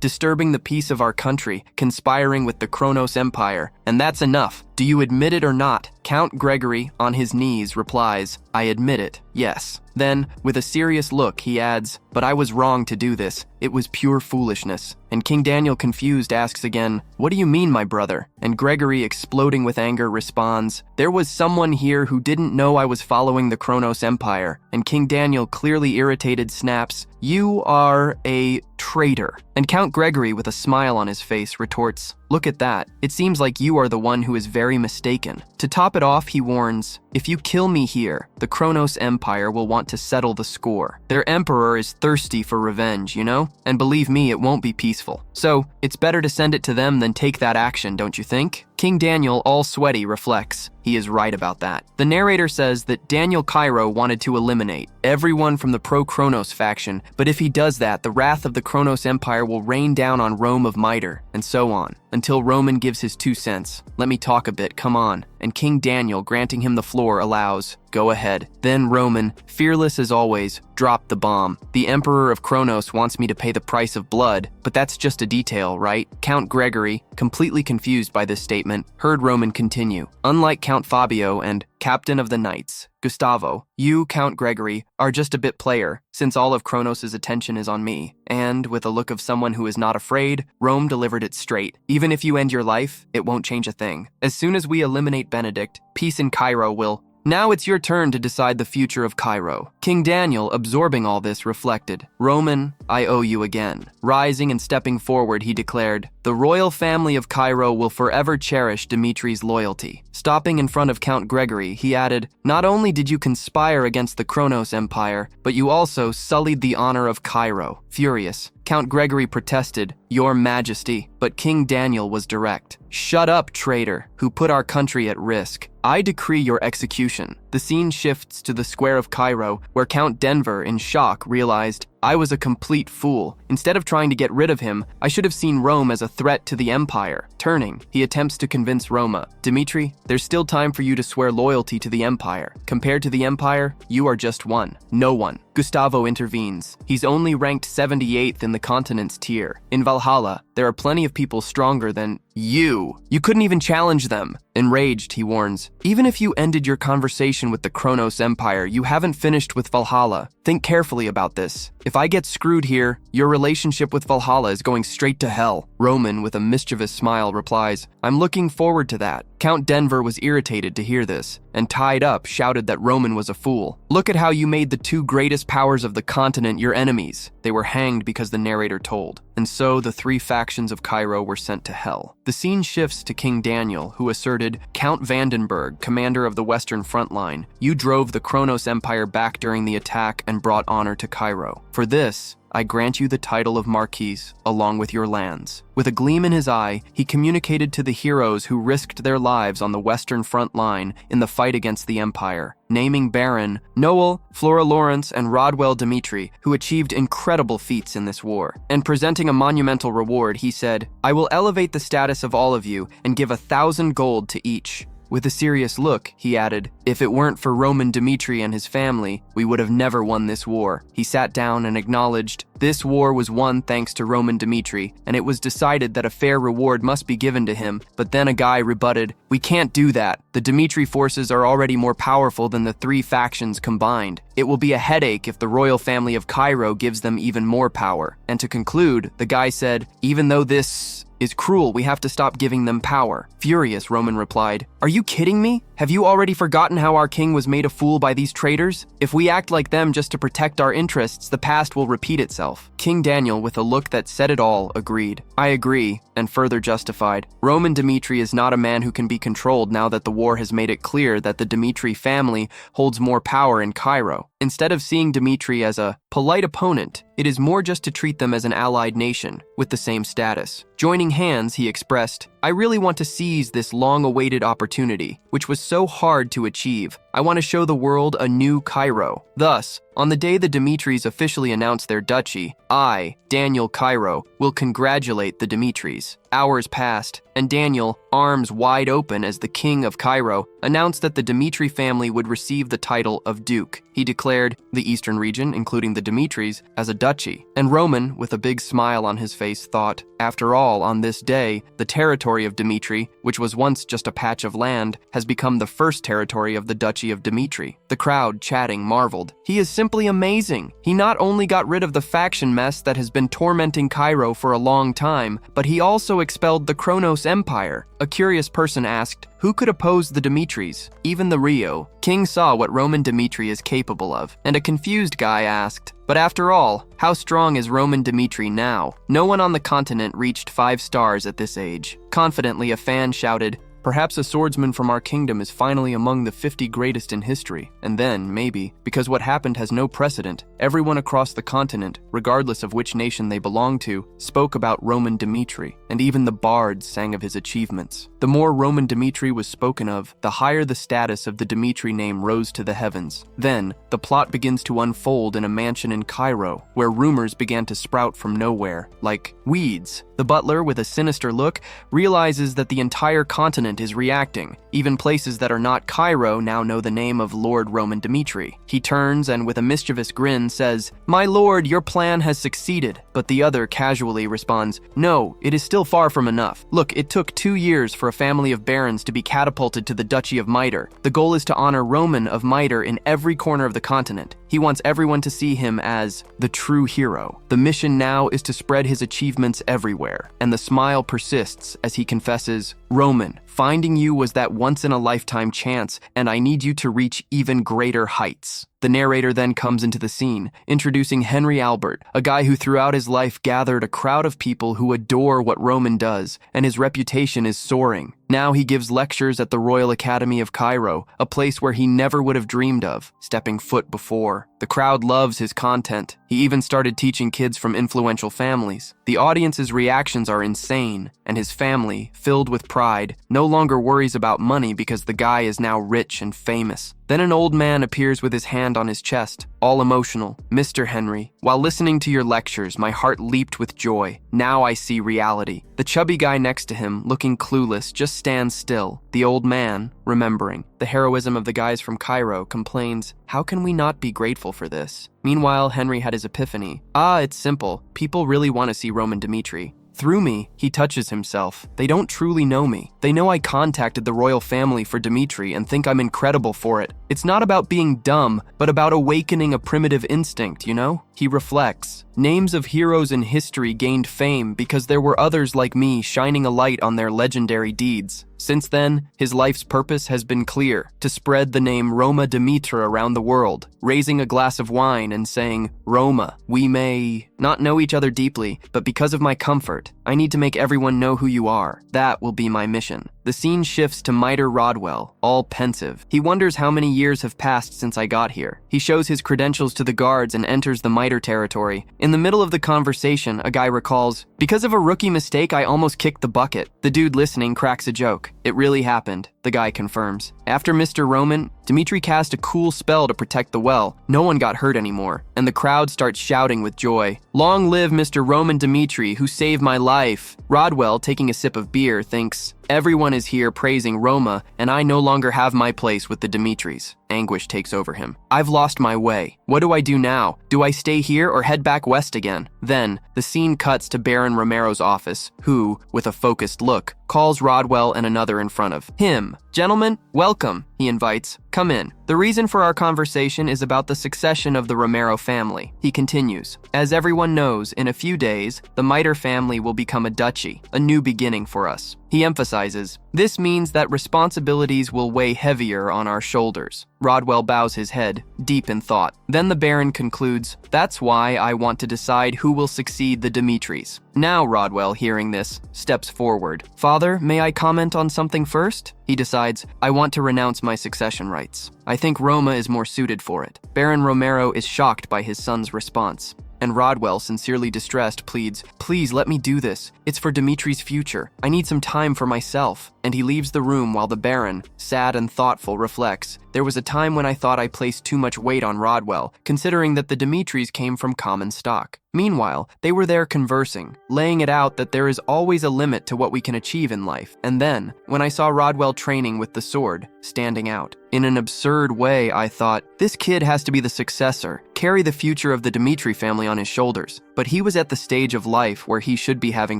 disturbing the peace of our country, conspiring with the Kronos Empire, and that's enough. Do you admit it or not? Count Gregory, on his knees, replies, I admit it, yes. Then, with a serious look, he adds, but I was wrong to do this. It was pure foolishness. And King Daniel, confused, asks again, what do you mean, my brother? And Gregory, exploding with anger, responds, there was someone here who didn't know I was following the Kronos Empire. And King Daniel, clearly irritated, snaps, you are a traitor. And Count Gregory, with a smile on his face, retorts, look at that. It seems like you are the one who is very mistaken. To top it off, he warns, if you kill me here, the Kronos Empire will want to settle the score. Their emperor is thirsty for revenge, you know? And believe me, it won't be peaceful. So, it's better to send it to them than take that action, don't you think? King Daniel, all sweaty, reflects. He is right about that. The narrator says that Daniel Cairo wanted to eliminate everyone from the pro-Kronos faction, but if he does that, the wrath of the Kronos Empire will rain down on Rome of Mitre, and so on, until Roman gives his 2 cents. Let me talk a bit, come on. And King Daniel, granting him the floor, allows, go ahead. Then Roman, fearless as always, dropped the bomb. The Emperor of Kronos wants me to pay the price of blood, but that's just a detail, right? Count Gregory, completely confused by this statement, heard Roman continue. Unlike Count Fabio and Captain of the Knights, Gustavo, you, Count Gregory, are just a bit player, since all of Kronos' attention is on me. And, with a look of someone who is not afraid, Rome delivered it straight. Even if you end your life, it won't change a thing. As soon as we eliminate Benedict, peace in Cairo will... Now it's your turn to decide the future of Cairo. King Daniel, absorbing all this, reflected, Roman, I owe you again. Rising and stepping forward, he declared, the royal family of Cairo will forever cherish Dimitri's loyalty. Stopping in front of Count Gregory, he added, not only did you conspire against the Kronos Empire, but you also sullied the honor of Cairo. Furious, Count Gregory protested, Your Majesty, but King Daniel was direct. Shut up, traitor, who put our country at risk. I decree your execution. The scene shifts to the square of Cairo, where Count Denver, in shock, realized, I was a complete fool. Instead of trying to get rid of him, I should have seen Rome as a threat to the empire. Turning, he attempts to convince Roma, Dimitri, there's still time for you to swear loyalty to the empire. Compared to the empire, you are just one. No one. Gustavo intervenes. He's only ranked 78th in the continent's tier. In Valhalla, there are plenty of people stronger than you. You couldn't even challenge them. Enraged, he warns, even if you ended your conversation with the Kronos Empire, you haven't finished with Valhalla. Think carefully about this. If I get screwed here, your relationship with Valhalla is going straight to hell. Roman, with a mischievous smile, replies, I'm looking forward to that. Count Denver was irritated to hear this, and tied up, shouted that Roman was a fool. Look at how you made the 2 greatest powers of the continent your enemies. They were hanged because the narrator told. And so the 3 factions of Cairo were sent to hell. The scene shifts to King Daniel, who asserted, Count Vandenberg, commander of the Western Front Line, you drove the Kronos Empire back during the attack and brought honor to Cairo. For this, I grant you the title of Marquis, along with your lands. With a gleam in his eye, he communicated to the heroes who risked their lives on the Western Front Line in the fight against the Empire, naming Baron Noel, Flora Lawrence, and Rodwell Dimitri, who achieved incredible feats in this war. And presenting a monumental reward, he said, I will elevate the status of all of you and give 1,000 gold to each. With a serious look, he added, If it weren't for Roman Dmitri and his family, we would have never won this war. He sat down and acknowledged, this war was won thanks to Roman Dmitri, and it was decided that a fair reward must be given to him. But then a guy rebutted, we can't do that. The Dmitri forces are already more powerful than the 3 factions combined. It will be a headache if the royal family of Cairo gives them even more power. And to conclude, the guy said, even though this is cruel, we have to stop giving them power. Furious, Roman replied, are you kidding me? Have you already forgotten how our king was made a fool by these traitors? If we act like them just to protect our interests, the past will repeat itself. King Daniel, with a look that said it all, agreed. I agree, and further justified. Roman Dmitri is not a man who can be controlled now that the war has made it clear that the Dmitri family holds more power in Cairo. Instead of seeing Dmitri as a polite opponent, it is more just to treat them as an allied nation with the same status. Joining hands, he expressed, I really want to seize this long-awaited opportunity, which was so hard to achieve. I want to show the world a new Cairo. Thus, on the day the Dmitris officially announced their duchy, I, Daniel Cairo, will congratulate the Dmitris. Hours passed, and Daniel, arms wide open as the king of Cairo, announced that the Dmitri family would receive the title of Duke. He declared the eastern region, including the Dmitris, as a duchy. And Roman, with a big smile on his face, thought, after all, on this day, the territory of Dmitri, which was once just a patch of land, has become the first territory of the Duchy of Dmitri. The crowd, chatting, marveled. He is simply amazing. He not only got rid of the faction mess that has been tormenting Cairo for a long time, but he also expelled the Kronos Empire. A curious person asked, who could oppose the Dmitris? Even the Rio. King saw what Roman Dmitri is capable of, and a confused guy asked, but after all, how strong is Roman Dmitri now? No one on the continent reached 5 stars at this age. Confidently, a fan shouted, perhaps a swordsman from our kingdom is finally among the 50 greatest in history. And then, maybe, because what happened has no precedent, everyone across the continent, regardless of which nation they belonged to, spoke about Roman Dmitri, and even the bards sang of his achievements. The more Roman Dmitri was spoken of, the higher the status of the Dmitri name rose to the heavens. Then, the plot begins to unfold in a mansion in Cairo, where rumors began to sprout from nowhere, like weeds. The butler, with a sinister look, realizes that the entire continent is reacting. Even places that are not Cairo now know the name of Lord Roman Dmitri. He turns and, with a mischievous grin, says, my lord, your plan has succeeded. But the other casually responds, no, it is still far from enough. Look, it took 2 years for a family of barons to be catapulted to the Duchy of Mitre. The goal is to honor Roman of Mitre in every corner of the continent. He wants everyone to see him as the true hero. The mission now is to spread his achievements everywhere, and the smile persists as he confesses, Roman, finding you was that once-in-a-lifetime chance, and I need you to reach even greater heights. The narrator then comes into the scene, introducing Henry Albert, a guy who throughout his life gathered a crowd of people who adore what Roman does, and his reputation is soaring. Now he gives lectures at the Royal Academy of Cairo, a place where he never would have dreamed of stepping foot before. The crowd loves his content. He even started teaching kids from influential families. The audience's reactions are insane, and his family, filled with pride, no longer worries about money because the guy is now rich and famous. Then an old man appears with his hand on his chest, all emotional. Mr. Henry, while listening to your lectures, my heart leaped with joy. Now I see reality. The chubby guy next to him, looking clueless, just stands still. The old man, remembering the heroism of the guys from Cairo, complains, how can we not be grateful for this? Meanwhile, Henry had his epiphany. It's simple. People really want to see Roman Dmitri. Through me, he touches himself. They don't truly know me. They know I contacted the royal family for Dmitri and think I'm incredible for it. It's not about being dumb, but about awakening a primitive instinct, you know? He reflects. Names of heroes in history gained fame because there were others like me shining a light on their legendary deeds. Since then, his life's purpose has been clear, to spread the name Roma Dimitra around the world, raising a glass of wine and saying, Roma, we may not know each other deeply, but because of my comfort, I need to make everyone know who you are. That will be my mission. The scene shifts to Mitre Rodwell, all pensive. He wonders how many years have passed since I got here. He shows his credentials to the guards and enters the Mitre territory. In the middle of the conversation, a guy recalls, because of a rookie mistake, I almost kicked the bucket. The dude listening cracks a joke. It really happened, the guy confirms. After Mr. Roman, Dmitri cast a cool spell to protect the well. No one got hurt anymore, and the crowd starts shouting with joy. Long live Mr. Roman Dmitri, who saved my life. Rodwell, taking a sip of beer, thinks, Everyone is here praising Roma, and I no longer have my place with the Dimitris. Anguish takes over him. I've lost my way. What do I do now? Do I stay here or head back west again? Then, the scene cuts to Baron Romero's office, who, with a focused look, calls Rodwell and another in front of him. Gentlemen, welcome, he invites. Come in. The reason for our conversation is about the succession of the Romero family. He continues. As everyone knows, in a few days, the Mitre family will become a duchy, a new beginning for us. He emphasizes, this means that responsibilities will weigh heavier on our shoulders. Rodwell bows his head, deep in thought. Then the Baron concludes, that's why I want to decide who will succeed the Dimitris. Now Rodwell, hearing this, steps forward. Father, may I comment on something first? He decides, I want to renounce my succession rights. I think Roma is more suited for it. Baron Romero is shocked by his son's response. And Rodwell, sincerely distressed, pleads, please let me do this. It's for Dimitri's future. I need some time for myself. And he leaves the room while the Baron, sad and thoughtful, reflects, there was a time when I thought I placed too much weight on Rodwell, considering that the Dimitris came from common stock. Meanwhile, they were there conversing, laying it out that there is always a limit to what we can achieve in life. And then, when I saw Rodwell training with the sword, standing out, in an absurd way, I thought, this kid has to be the successor, carry the future of the Dimitri family on his shoulders. But he was at the stage of life where he should be having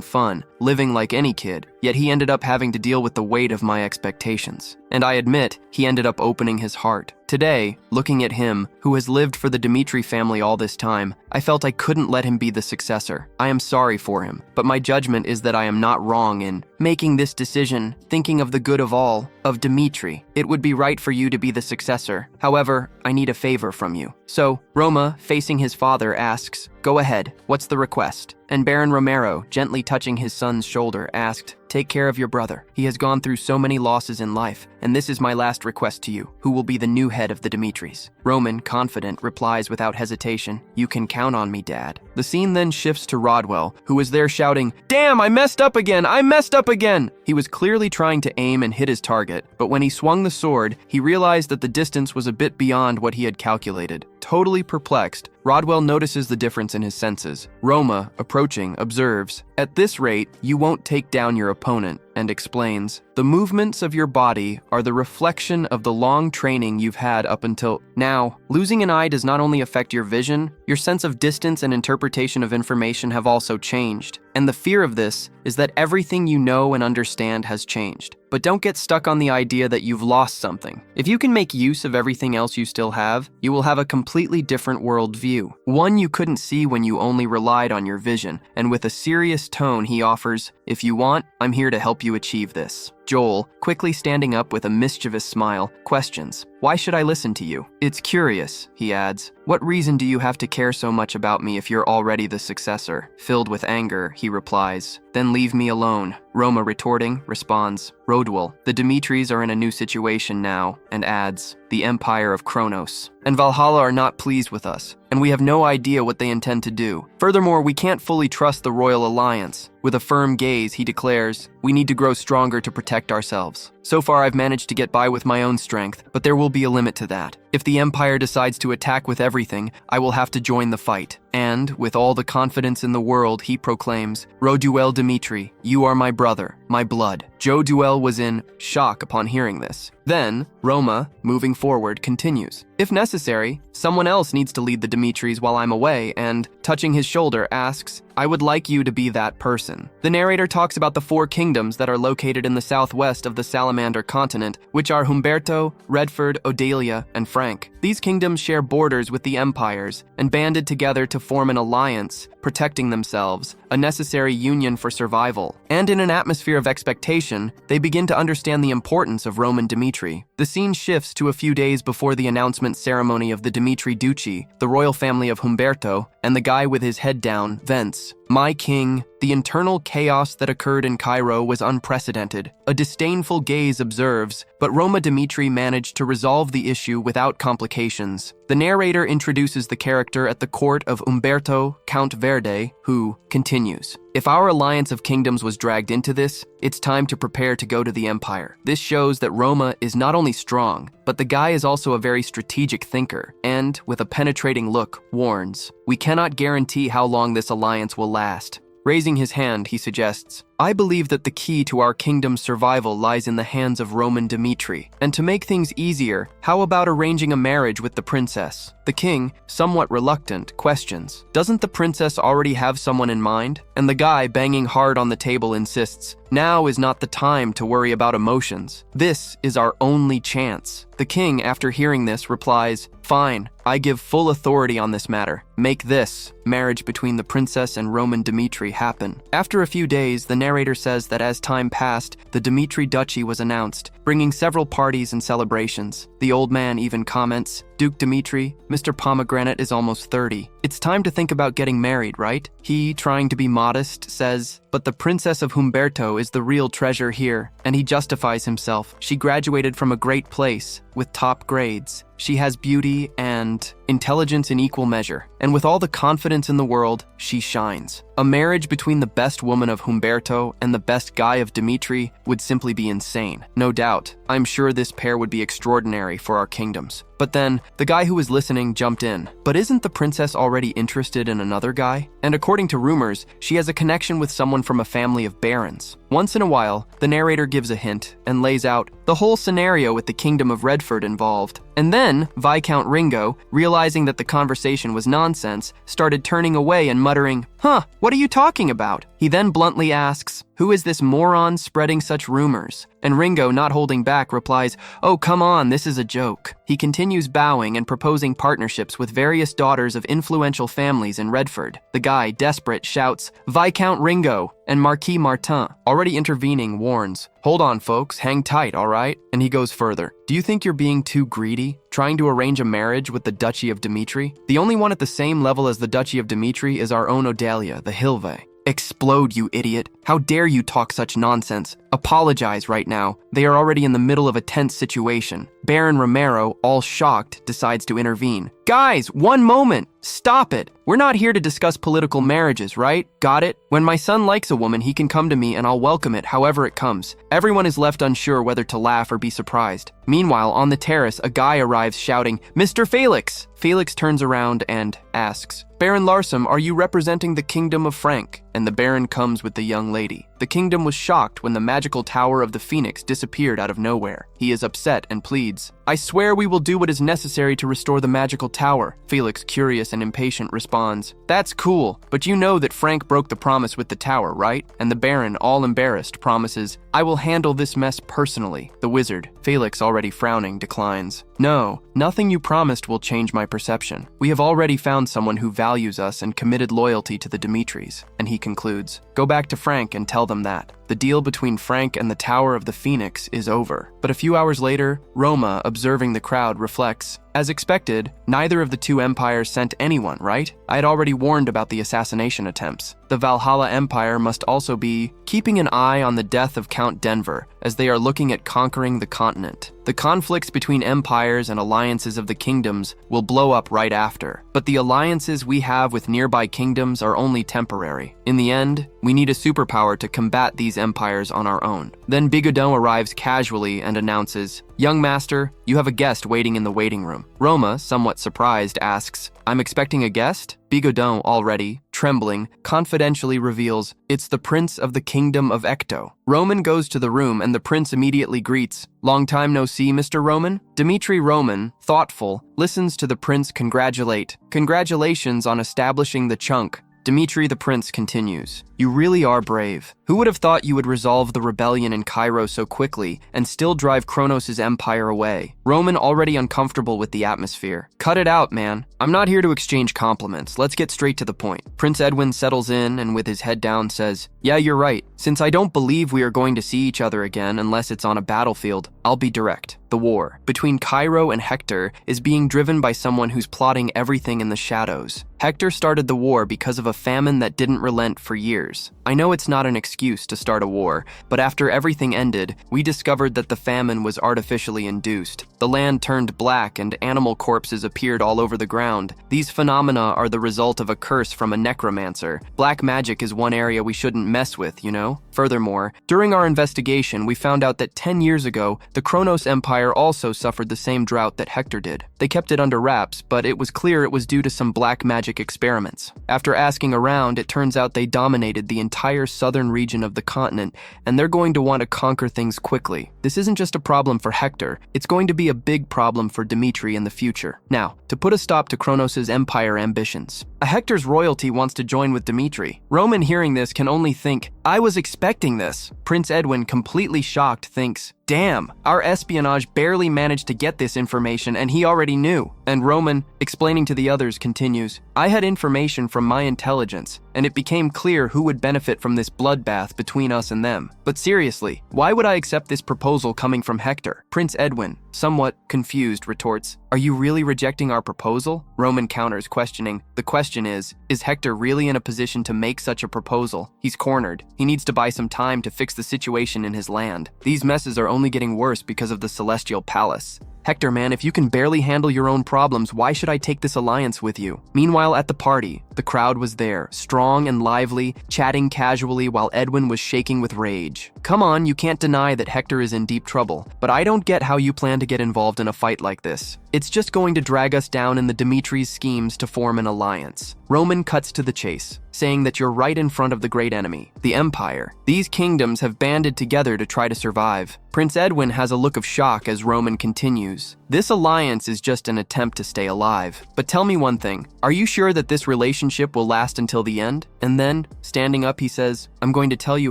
fun, living like any kid, yet he ended up having to deal with the weight of my expectations. And I admit, he ended up opening his heart. Today, looking at him, who has lived for the Dimitri family all this time, I felt I couldn't let him be the successor. I am sorry for him, but my judgment is that I am not wrong in making this decision, thinking of the good of all, of Dimitri. It would be right for you to be the successor. However, I need a favor from you. So, Roma, facing his father, asks, go ahead, what's the request? And Baron Romero, gently touching his son's shoulder, asked, take care of your brother. He has gone through so many losses in life, and this is my last request to you, who will be the new head of the Dimitris. Roman, confident, replies without hesitation, you can count on me, Dad. The scene then shifts to Rodwell, who is there shouting, damn, I messed up again! I messed up again! He was clearly trying to aim and hit his target, but when he swung the sword, he realized that the distance was a bit beyond what he had calculated. Totally perplexed, Rodwell notices the difference in his senses. Roma, approaching, observes, at this rate, you won't take down your opponent, and explains, the movements of your body are the reflection of the long training you've had up until now. Losing an eye does not only affect your vision, your sense of distance and interpretation of information have also changed. And the fear of this is that everything you know and understand has changed. But don't get stuck on the idea that you've lost something. If you can make use of everything else you still have, you will have a completely different worldview. One you couldn't see when you only relied on your vision. And with a serious tone, he offers, if you want, I'm here to help you achieve this. Joel, quickly standing up with a mischievous smile, questions, why should I listen to you? It's curious, he adds. What reason do you have to care so much about me if you're already the successor? Filled with anger, he replies, then leave me alone. Roma, retorting, responds, Rodwell, the Dimitris are in a new situation now, and adds, the Empire of Kronos and Valhalla are not pleased with us, and we have no idea what they intend to do. Furthermore, we can't fully trust the Royal Alliance. With a firm gaze, he declares, we need to grow stronger to protect ourselves. So far, I've managed to get by with my own strength, but there will be a limit to that. If the Empire decides to attack with everything, I will have to join the fight. And, with all the confidence in the world, he proclaims, Roduel Dimitri, you are my brother, my blood. Joe Duell was in shock upon hearing this. Then, Roma, moving forward, continues, if necessary, someone else needs to lead the Dimitris while I'm away, and, touching his shoulder, asks, I would like you to be that person. The narrator talks about the 4 kingdoms that are located in the southwest of the Salamander continent, which are Humberto, Redford, Odalia, and Frank. These kingdoms share borders with the empires and banded together to form an alliance, protecting themselves, a necessary union for survival. And in an atmosphere of expectation, they begin to understand the importance of Roman Dimitri. The scene shifts to a few days before the announcement ceremony of the Dimitri Duchy, the royal family of Humberto, and the guy with his head down, vents, my king, the internal chaos that occurred in Cairo was unprecedented. A disdainful gaze observes, but Roma Dimitri managed to resolve the issue without complications. The narrator introduces the character at the court of Umberto, Count Verde, who continues, if our alliance of kingdoms was dragged into this, it's time to prepare to go to the empire. This shows that Roma is not only strong, but the guy is also a very strategic thinker, and, with a penetrating look, warns, we cannot guarantee how long this alliance will last. Raising his hand, he suggests, I believe that the key to our kingdom's survival lies in the hands of Roman Dmitri. And to make things easier, how about arranging a marriage with the princess? The king, somewhat reluctant, questions, doesn't the princess already have someone in mind? And the guy, banging hard on the table, insists, now is not the time to worry about emotions. This is our only chance. The king, after hearing this, replies, fine, I give full authority on this matter. Make this marriage between the princess and Roman Dmitri happen. After a few days, the narrator says that as time passed, the Dmitri Duchy was announced, bringing several parties and celebrations. The old man even comments, Duke Dmitri, Mr. Pomegranate is almost 30. It's time to think about getting married, right? He, trying to be modest, says, but the Princess of Humberto is the real treasure here, and he justifies himself. She graduated from a great place, with top grades. She has beauty and intelligence in equal measure, and with all the confidence in the world, she shines. A marriage between the best woman of Humberto and the best guy of Dmitri would simply be insane. No doubt, I'm sure this pair would be extraordinary for our kingdoms. But then, the guy who was listening jumped in. But isn't the princess already interested in another guy? And according to rumors, she has a connection with someone from a family of barons. Once in a while, the narrator gives a hint and lays out the whole scenario with the kingdom of Redford involved. And then, Viscount Ringo, realizing that the conversation was nonsense, started turning away and muttering, what are you talking about? He then bluntly asks, who is this moron spreading such rumors? And Ringo, not holding back, replies, oh, come on, this is a joke. He continues bowing and proposing partnerships with various daughters of influential families in Redford. The guy, desperate, shouts, Viscount Ringo, and Marquis Martin, already intervening, warns, hold on, folks, hang tight, all right? And he goes further. Do you think you're being too greedy, trying to arrange a marriage with the Duchy of Dmitri? The only one at the same level as the Duchy of Dmitri is our own Odalia, the Hilve. Explode, you idiot. How dare you talk such nonsense? Apologize right now. They are already in the middle of a tense situation. Baron Romero, all shocked, decides to intervene. Guys, one moment. Stop it. We're not here to discuss political marriages, right? Got it? When my son likes a woman, he can come to me and I'll welcome it however it comes. Everyone is left unsure whether to laugh or be surprised. Meanwhile, on the terrace, a guy arrives shouting, Mr. Felix! Felix turns around and asks, Baron Larsam, are you representing the kingdom of Frank? And the Baron comes with the young lady. The kingdom was shocked when the magical tower of the Phoenix disappeared out of nowhere. He is upset and pleads, I swear we will do what is necessary to restore the magical tower. Felix, curious and impatient, responds, that's cool, but you know that Frank broke the promise with the tower, right? And the Baron, all embarrassed, promises, I will handle this mess personally. The wizard, Felix already frowning, declines, no, nothing you promised will change my perception. We have already found someone who values us and committed loyalty to the Dmitris. And he concludes, go back to Frank and tell them that. The deal between Frank and the Tower of the Phoenix is over. But a few hours later, Roma, observing the crowd, reflects, as expected, neither of the two empires sent anyone, right? I had already warned about the assassination attempts. The Valhalla Empire must also be keeping an eye on the death of Count Denver, as they are looking at conquering the continent. The conflicts between empires and alliances of the kingdoms will blow up right after, but the alliances we have with nearby kingdoms are only temporary. In the end, we need a superpower to combat these empires on our own. Then Bigodon arrives casually and announces, young master, you have a guest waiting in the waiting room. Roma, somewhat surprised, asks, I'm expecting a guest? Bigodon, already trembling, confidentially reveals, it's the prince of the kingdom of Ecto. Roman goes to the room and the prince immediately greets, long time no see, Mr. Roman? Dmitri Roman, thoughtful, listens to the prince congratulate. Congratulations on establishing the chunk. Dmitri the prince continues, you really are brave. Who would have thought you would resolve the rebellion in Cairo so quickly and still drive Kronos' empire away? Roman, already uncomfortable with the atmosphere. Cut it out, man. I'm not here to exchange compliments. Let's get straight to the point. Prince Edwin settles in and with his head down says, yeah, you're right. Since I don't believe we are going to see each other again unless it's on a battlefield, I'll be direct. The war between Cairo and Hector is being driven by someone who's plotting everything in the shadows. Hector started the war because of a famine that didn't relent for years. I know it's not an excuse to start a war, but after everything ended, we discovered that the famine was artificially induced. The land turned black and animal corpses appeared all over the ground. These phenomena are the result of a curse from a necromancer. Black magic is one area we shouldn't mess with, you know? know? Furthermore, during our investigation, we found out that 10 years ago, the Kronos Empire also suffered the same drought that Hector did. They kept it under wraps, but it was clear it was due to some black magic experiments. After asking around, it turns out they dominated the entire southern region of the continent, and they're going to want to conquer things quickly. This isn't just a problem for Hector, it's going to be a big problem for Dmitri in the future. Now, to put a stop to Kronos' empire ambitions, Hector's royalty wants to join with Dmitri. Roman, hearing this, can only think, I was expecting this. Prince Edwin, completely shocked, thinks, damn, our espionage barely managed to get this information and he already knew. And Roman, explaining to the others, continues, I had information from my intelligence, and it became clear who would benefit from this bloodbath between us and them. But seriously, why would I accept this proposal coming from Hector? Prince Edwin, somewhat confused, retorts, are you really rejecting our proposal? Roman counters, questioning, the question is Hector really in a position to make such a proposal? He's cornered. He needs to buy some time to fix the situation in his land. These messes are only getting worse because of the Celestial Palace. Hector, man, if you can barely handle your own problems, why should I take this alliance with you? Meanwhile, at the party, the crowd was there, strong and lively, chatting casually while Edwin was shaking with rage. Come on, you can't deny that Hector is in deep trouble, but I don't get how you plan to get involved in a fight like this. It's just going to drag us down in the Dimitri's schemes to form an alliance. Roman cuts to the chase, saying that you're right in front of the great enemy, the Empire. These kingdoms have banded together to try to survive. Prince Edwin has a look of shock as Roman continues. This alliance is just an attempt to stay alive. But tell me one thing, are you sure that this relationship will last until the end? And then, standing up, he says, I'm going to tell you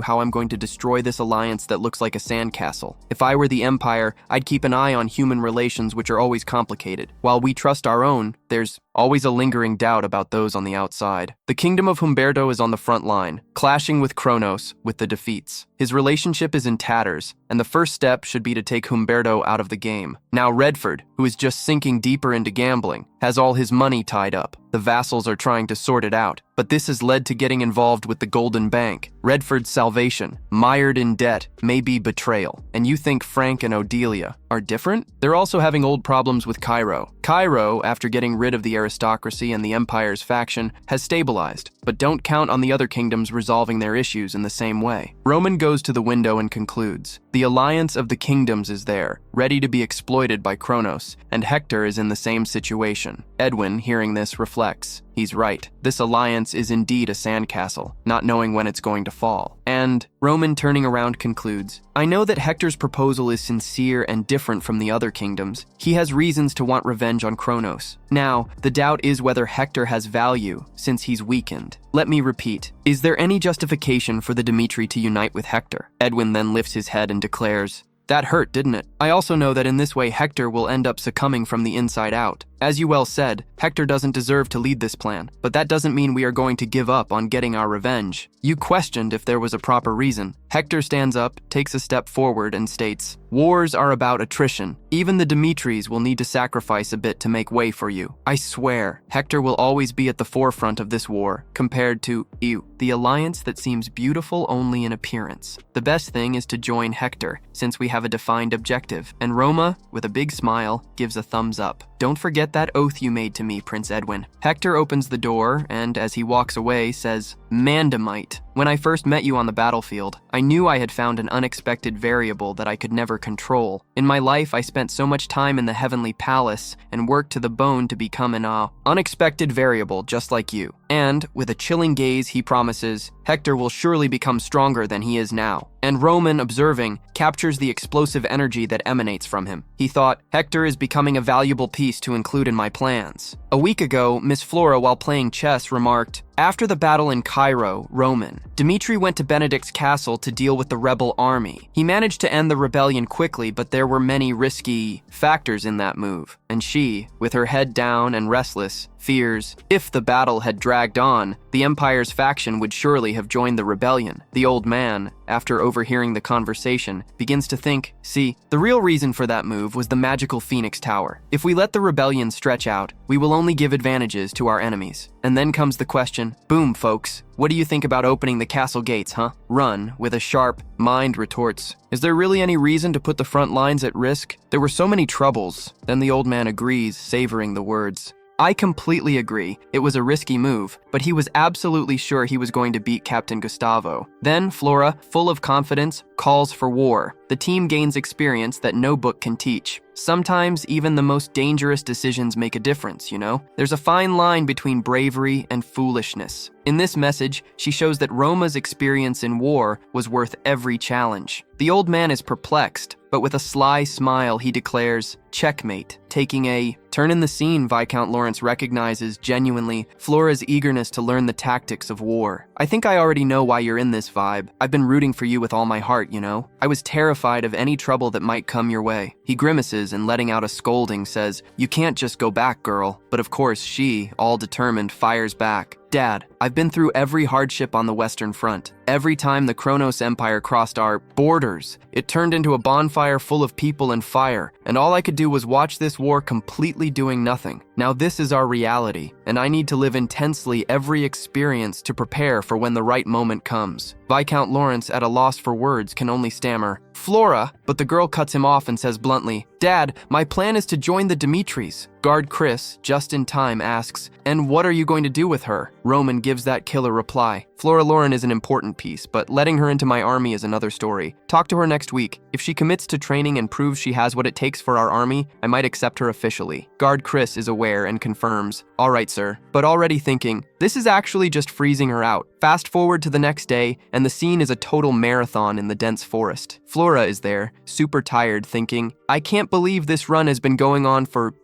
how I'm going to destroy this alliance that looks like a sandcastle. If I were the Empire, I'd keep an eye on human relations, which are always complicated. While we trust our own, there's always a lingering doubt about those on the outside. The kingdom of Humberto is on the front line, clashing with Kronos with the defeats. His relationship is in tatters, and the first step should be to take Humberto out of the game. Now Redford, who is just sinking deeper into gambling, has all his money tied up. The vassals are trying to sort it out, but this has led to getting involved with the Golden Bank. Redford's salvation, mired in debt, may be betrayal. And you think Frank and Odelia are different? They're also having old problems with Cairo. Cairo, after getting rid of the aristocracy and the Empire's faction, has stabilized, but don't count on the other kingdoms resolving their issues in the same way. Roman goes to the window and concludes, the alliance of the kingdoms is there, ready to be exploited by Kronos, and Hector is in the same situation. Edwin, hearing this, reflects. He's right. This alliance is indeed a sandcastle, not knowing when it's going to fall. And Roman, turning around, concludes, I know that Hector's proposal is sincere and different from the other kingdoms. He has reasons to want revenge on Kronos. Now, the doubt is whether Hector has value, since he's weakened. Let me repeat, is there any justification for the Dmitri to unite with Hector? Edwin then lifts his head and declares, that hurt, didn't it? I also know that in this way Hector will end up succumbing from the inside out. As you well said, Hector doesn't deserve to lead this plan, but that doesn't mean we are going to give up on getting our revenge. You questioned if there was a proper reason. Hector stands up, takes a step forward, and states, wars are about attrition. Even the Dimitris will need to sacrifice a bit to make way for you. I swear, Hector will always be at the forefront of this war, compared to you, the alliance that seems beautiful only in appearance. The best thing is to join Hector, since we have a defined objective. And Roma, with a big smile, gives a thumbs up. Don't forget that oath you made to me, Prince Edwin. Hector opens the door and, as he walks away, says, Mandamite. When I first met you on the battlefield, I knew I had found an unexpected variable that I could never control. In my life, I spent so much time in the heavenly palace and worked to the bone to become an unexpected variable just like you. And, with a chilling gaze, he promises, Hector will surely become stronger than he is now. And Roman, observing, captures the explosive energy that emanates from him. He thought, Hector is becoming a valuable piece to include in my plans. A week ago, Miss Flora, while playing chess, remarked, after the battle in Cairo, Roman, Dmitri went to Benedict's castle to deal with the rebel army. He managed to end the rebellion quickly, but there were many risky factors in that move. And she, with her head down and restless, fears, if the battle had dragged on, the Empire's faction would surely have joined the rebellion. The old man, after overhearing the conversation, begins to think, see, the real reason for that move was the magical Phoenix Tower. If we let the rebellion stretch out, we will only give advantages to our enemies. And then comes the question, boom, folks, what do you think about opening the castle gates, huh? Run, with a sharp mind, retorts, is there really any reason to put the front lines at risk? There were so many troubles. Then the old man agrees, savoring the words. I completely agree. It was a risky move, but he was absolutely sure he was going to beat Captain Gustavo. Then Flora, full of confidence, calls for war. The team gains experience that no book can teach. Sometimes even the most dangerous decisions make a difference, you know? There's a fine line between bravery and foolishness. In this message, she shows that Roma's experience in war was worth every challenge. The old man is perplexed, but with a sly smile he declares, "Checkmate," taking a turn in the scene. Viscount Lawrence recognizes genuinely Flora's eagerness to learn the tactics of war. "I think I already know why you're in this vibe. I've been rooting for you with all my heart, you know? I was terrified of any trouble that might come your way." He grimaces and, letting out a scolding, says, "You can't just go back, girl." But of course she, all determined, fires back. "Dad, I've been through every hardship on the Western Front. Every time the Kronos Empire crossed our borders, it turned into a bonfire full of people and fire, and all I could do was watch this war completely doing nothing. Now this is our reality, and I need to live intensely every experience to prepare for when the right moment comes." Viscount Lawrence, at a loss for words, can only stammer, "Flora," but the girl cuts him off and says bluntly, "Dad, my plan is to join the Dimitris." Guard Chris, just in time, asks, "And what are you going to do with her?" Roman gives that killer reply, "Flora Lauren is an important piece, but letting her into my army is another story. Talk to her next week. If she commits to training and proves she has what it takes for our army, I might accept her officially." Guard Chris is aware and confirms, "All right, sir," but already thinking, this is actually just freezing her out. Fast forward to the next day, and the scene is a total marathon in the dense forest. Flora is there, super tired, thinking, "I can't believe this run has been going on for,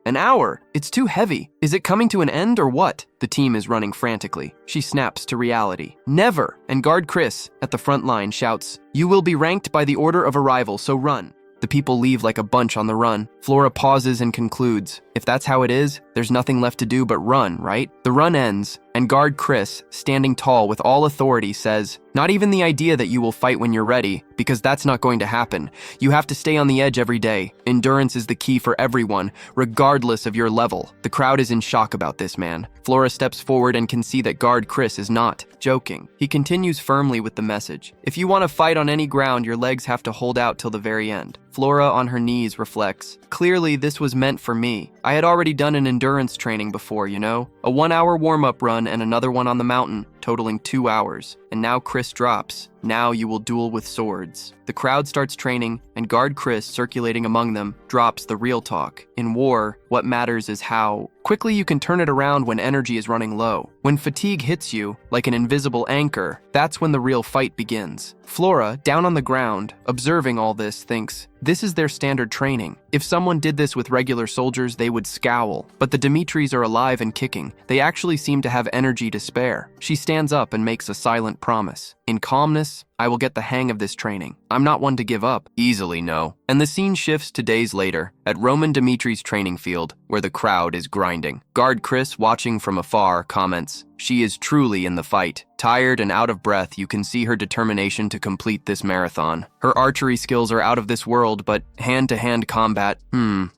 an hour. It's too heavy. Is it coming to an end or what?" The team is running frantically. She snaps to reality. "Never!" And Guard Chris, at the front line, shouts, "You will be ranked by the order of arrival, so run." The people leave like a bunch on the run. Flora pauses and concludes, if that's how it is, there's nothing left to do but run, right? The run ends, and Guard Chris, standing tall with all authority, says, "Not even the idea that you will fight when you're ready, because that's not going to happen. You have to stay on the edge every day. Endurance is the key for everyone, regardless of your level." The crowd is in shock about this man. Flora steps forward and can see that Guard Chris is not joking. He continues firmly with the message, "If you want to fight on any ground, your legs have to hold out till the very end." Flora, on her knees, reflects, "Clearly this was meant for me. I had already done an endurance training before, you know? A 1-hour warm-up run and another one on the mountain, totaling 2 hours. And now Chris drops. Now you will duel with swords." The crowd starts training, and Guard Chris, circulating among them, drops the real talk. In war, what matters is how quickly you can turn it around when energy is running low. When fatigue hits you, like an invisible anchor, that's when the real fight begins. Flora, down on the ground, observing all this, thinks, this is their standard training. If someone did this with regular soldiers, they would scowl. But the Dimitris are alive and kicking. They actually seem to have energy to spare. She stands up and makes a silent promise. "In calmness, I will get the hang of this training. I'm not one to give up. Easily, no." And the scene shifts to days later, at Roman Dimitri's training field, where the crowd is grinding. Guard Chris, watching from afar, comments, "She is truly in the fight. Tired and out of breath, you can see her determination to complete this marathon. Her archery skills are out of this world, but hand-to-hand combat,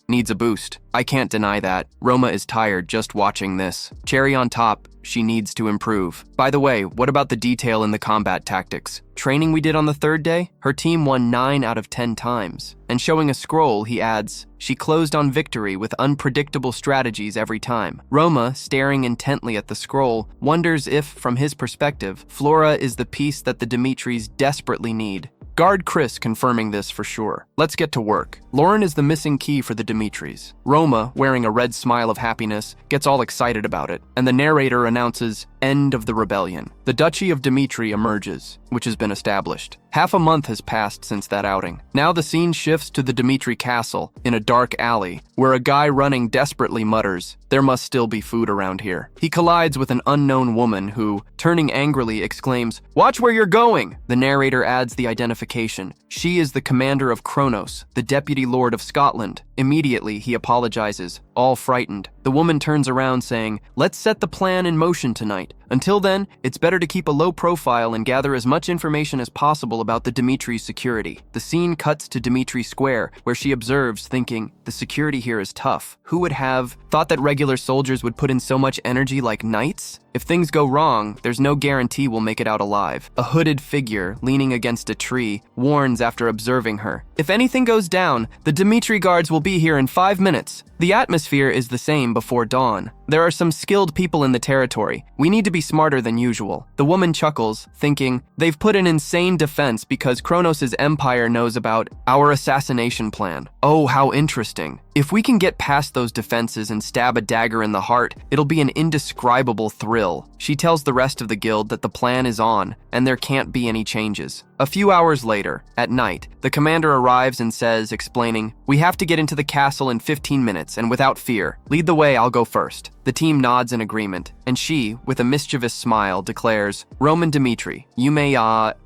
needs a boost. I can't deny that. Roma is tired just watching this. Cherry on top, she needs to improve. By the way, what about the detail in the combat tactics? Training we did on the 3rd day? Her team won 9 out of 10 times." And showing a scroll, he adds, "She closed on victory with unpredictable strategies every time." Roma, staring intently at the scroll, wonders if, from his perspective, Flora is the piece that the Dimitris desperately need. Guard Chris confirming this for sure. Let's get to work. Lauren is the missing key for the Dimitris. Roma, wearing a red smile of happiness, gets all excited about it, and the narrator announces, "End of the rebellion." The Duchy of Dimitri emerges, which has been established. Half a month has passed since that outing. Now the scene shifts to the Dimitri castle, in a dark alley, where a guy running desperately mutters, "There must still be food around here." He collides with an unknown woman who, turning angrily, exclaims, "Watch where you're going!" The narrator adds the identification. She is the commander of Kronos, the deputy lord of Scotland. Immediately, he apologizes, all frightened. The woman turns around saying, "Let's set the plan in motion tonight. Until then, it's better to keep a low profile and gather as much information as possible about the Dimitri's security. The scene cuts to Dimitri Square, where she observes, thinking, the security here is tough. Who would have thought that regular soldiers would put in so much energy like knights? If things go wrong, there's no guarantee we'll make it out alive. A hooded figure, leaning against a tree, warns after observing her. If anything goes down, the Dimitri guards will be here in 5 minutes. The atmosphere is the same before dawn. There are some skilled people in the territory. We need to be smarter than usual. The woman chuckles, thinking, they've put an insane defense because Kronos' empire knows about our assassination plan. Oh, how interesting. If we can get past those defenses and stab a dagger in the heart, it'll be an indescribable thrill. She tells the rest of the guild that the plan is on, and there can't be any changes. A few hours later, at night, the commander arrives and says, explaining, we have to get into the castle in 15 minutes, and without fear. Lead the way, I'll go first. The team nods in agreement, and she, with a mischievous smile, declares, Roman Dimitri, you may,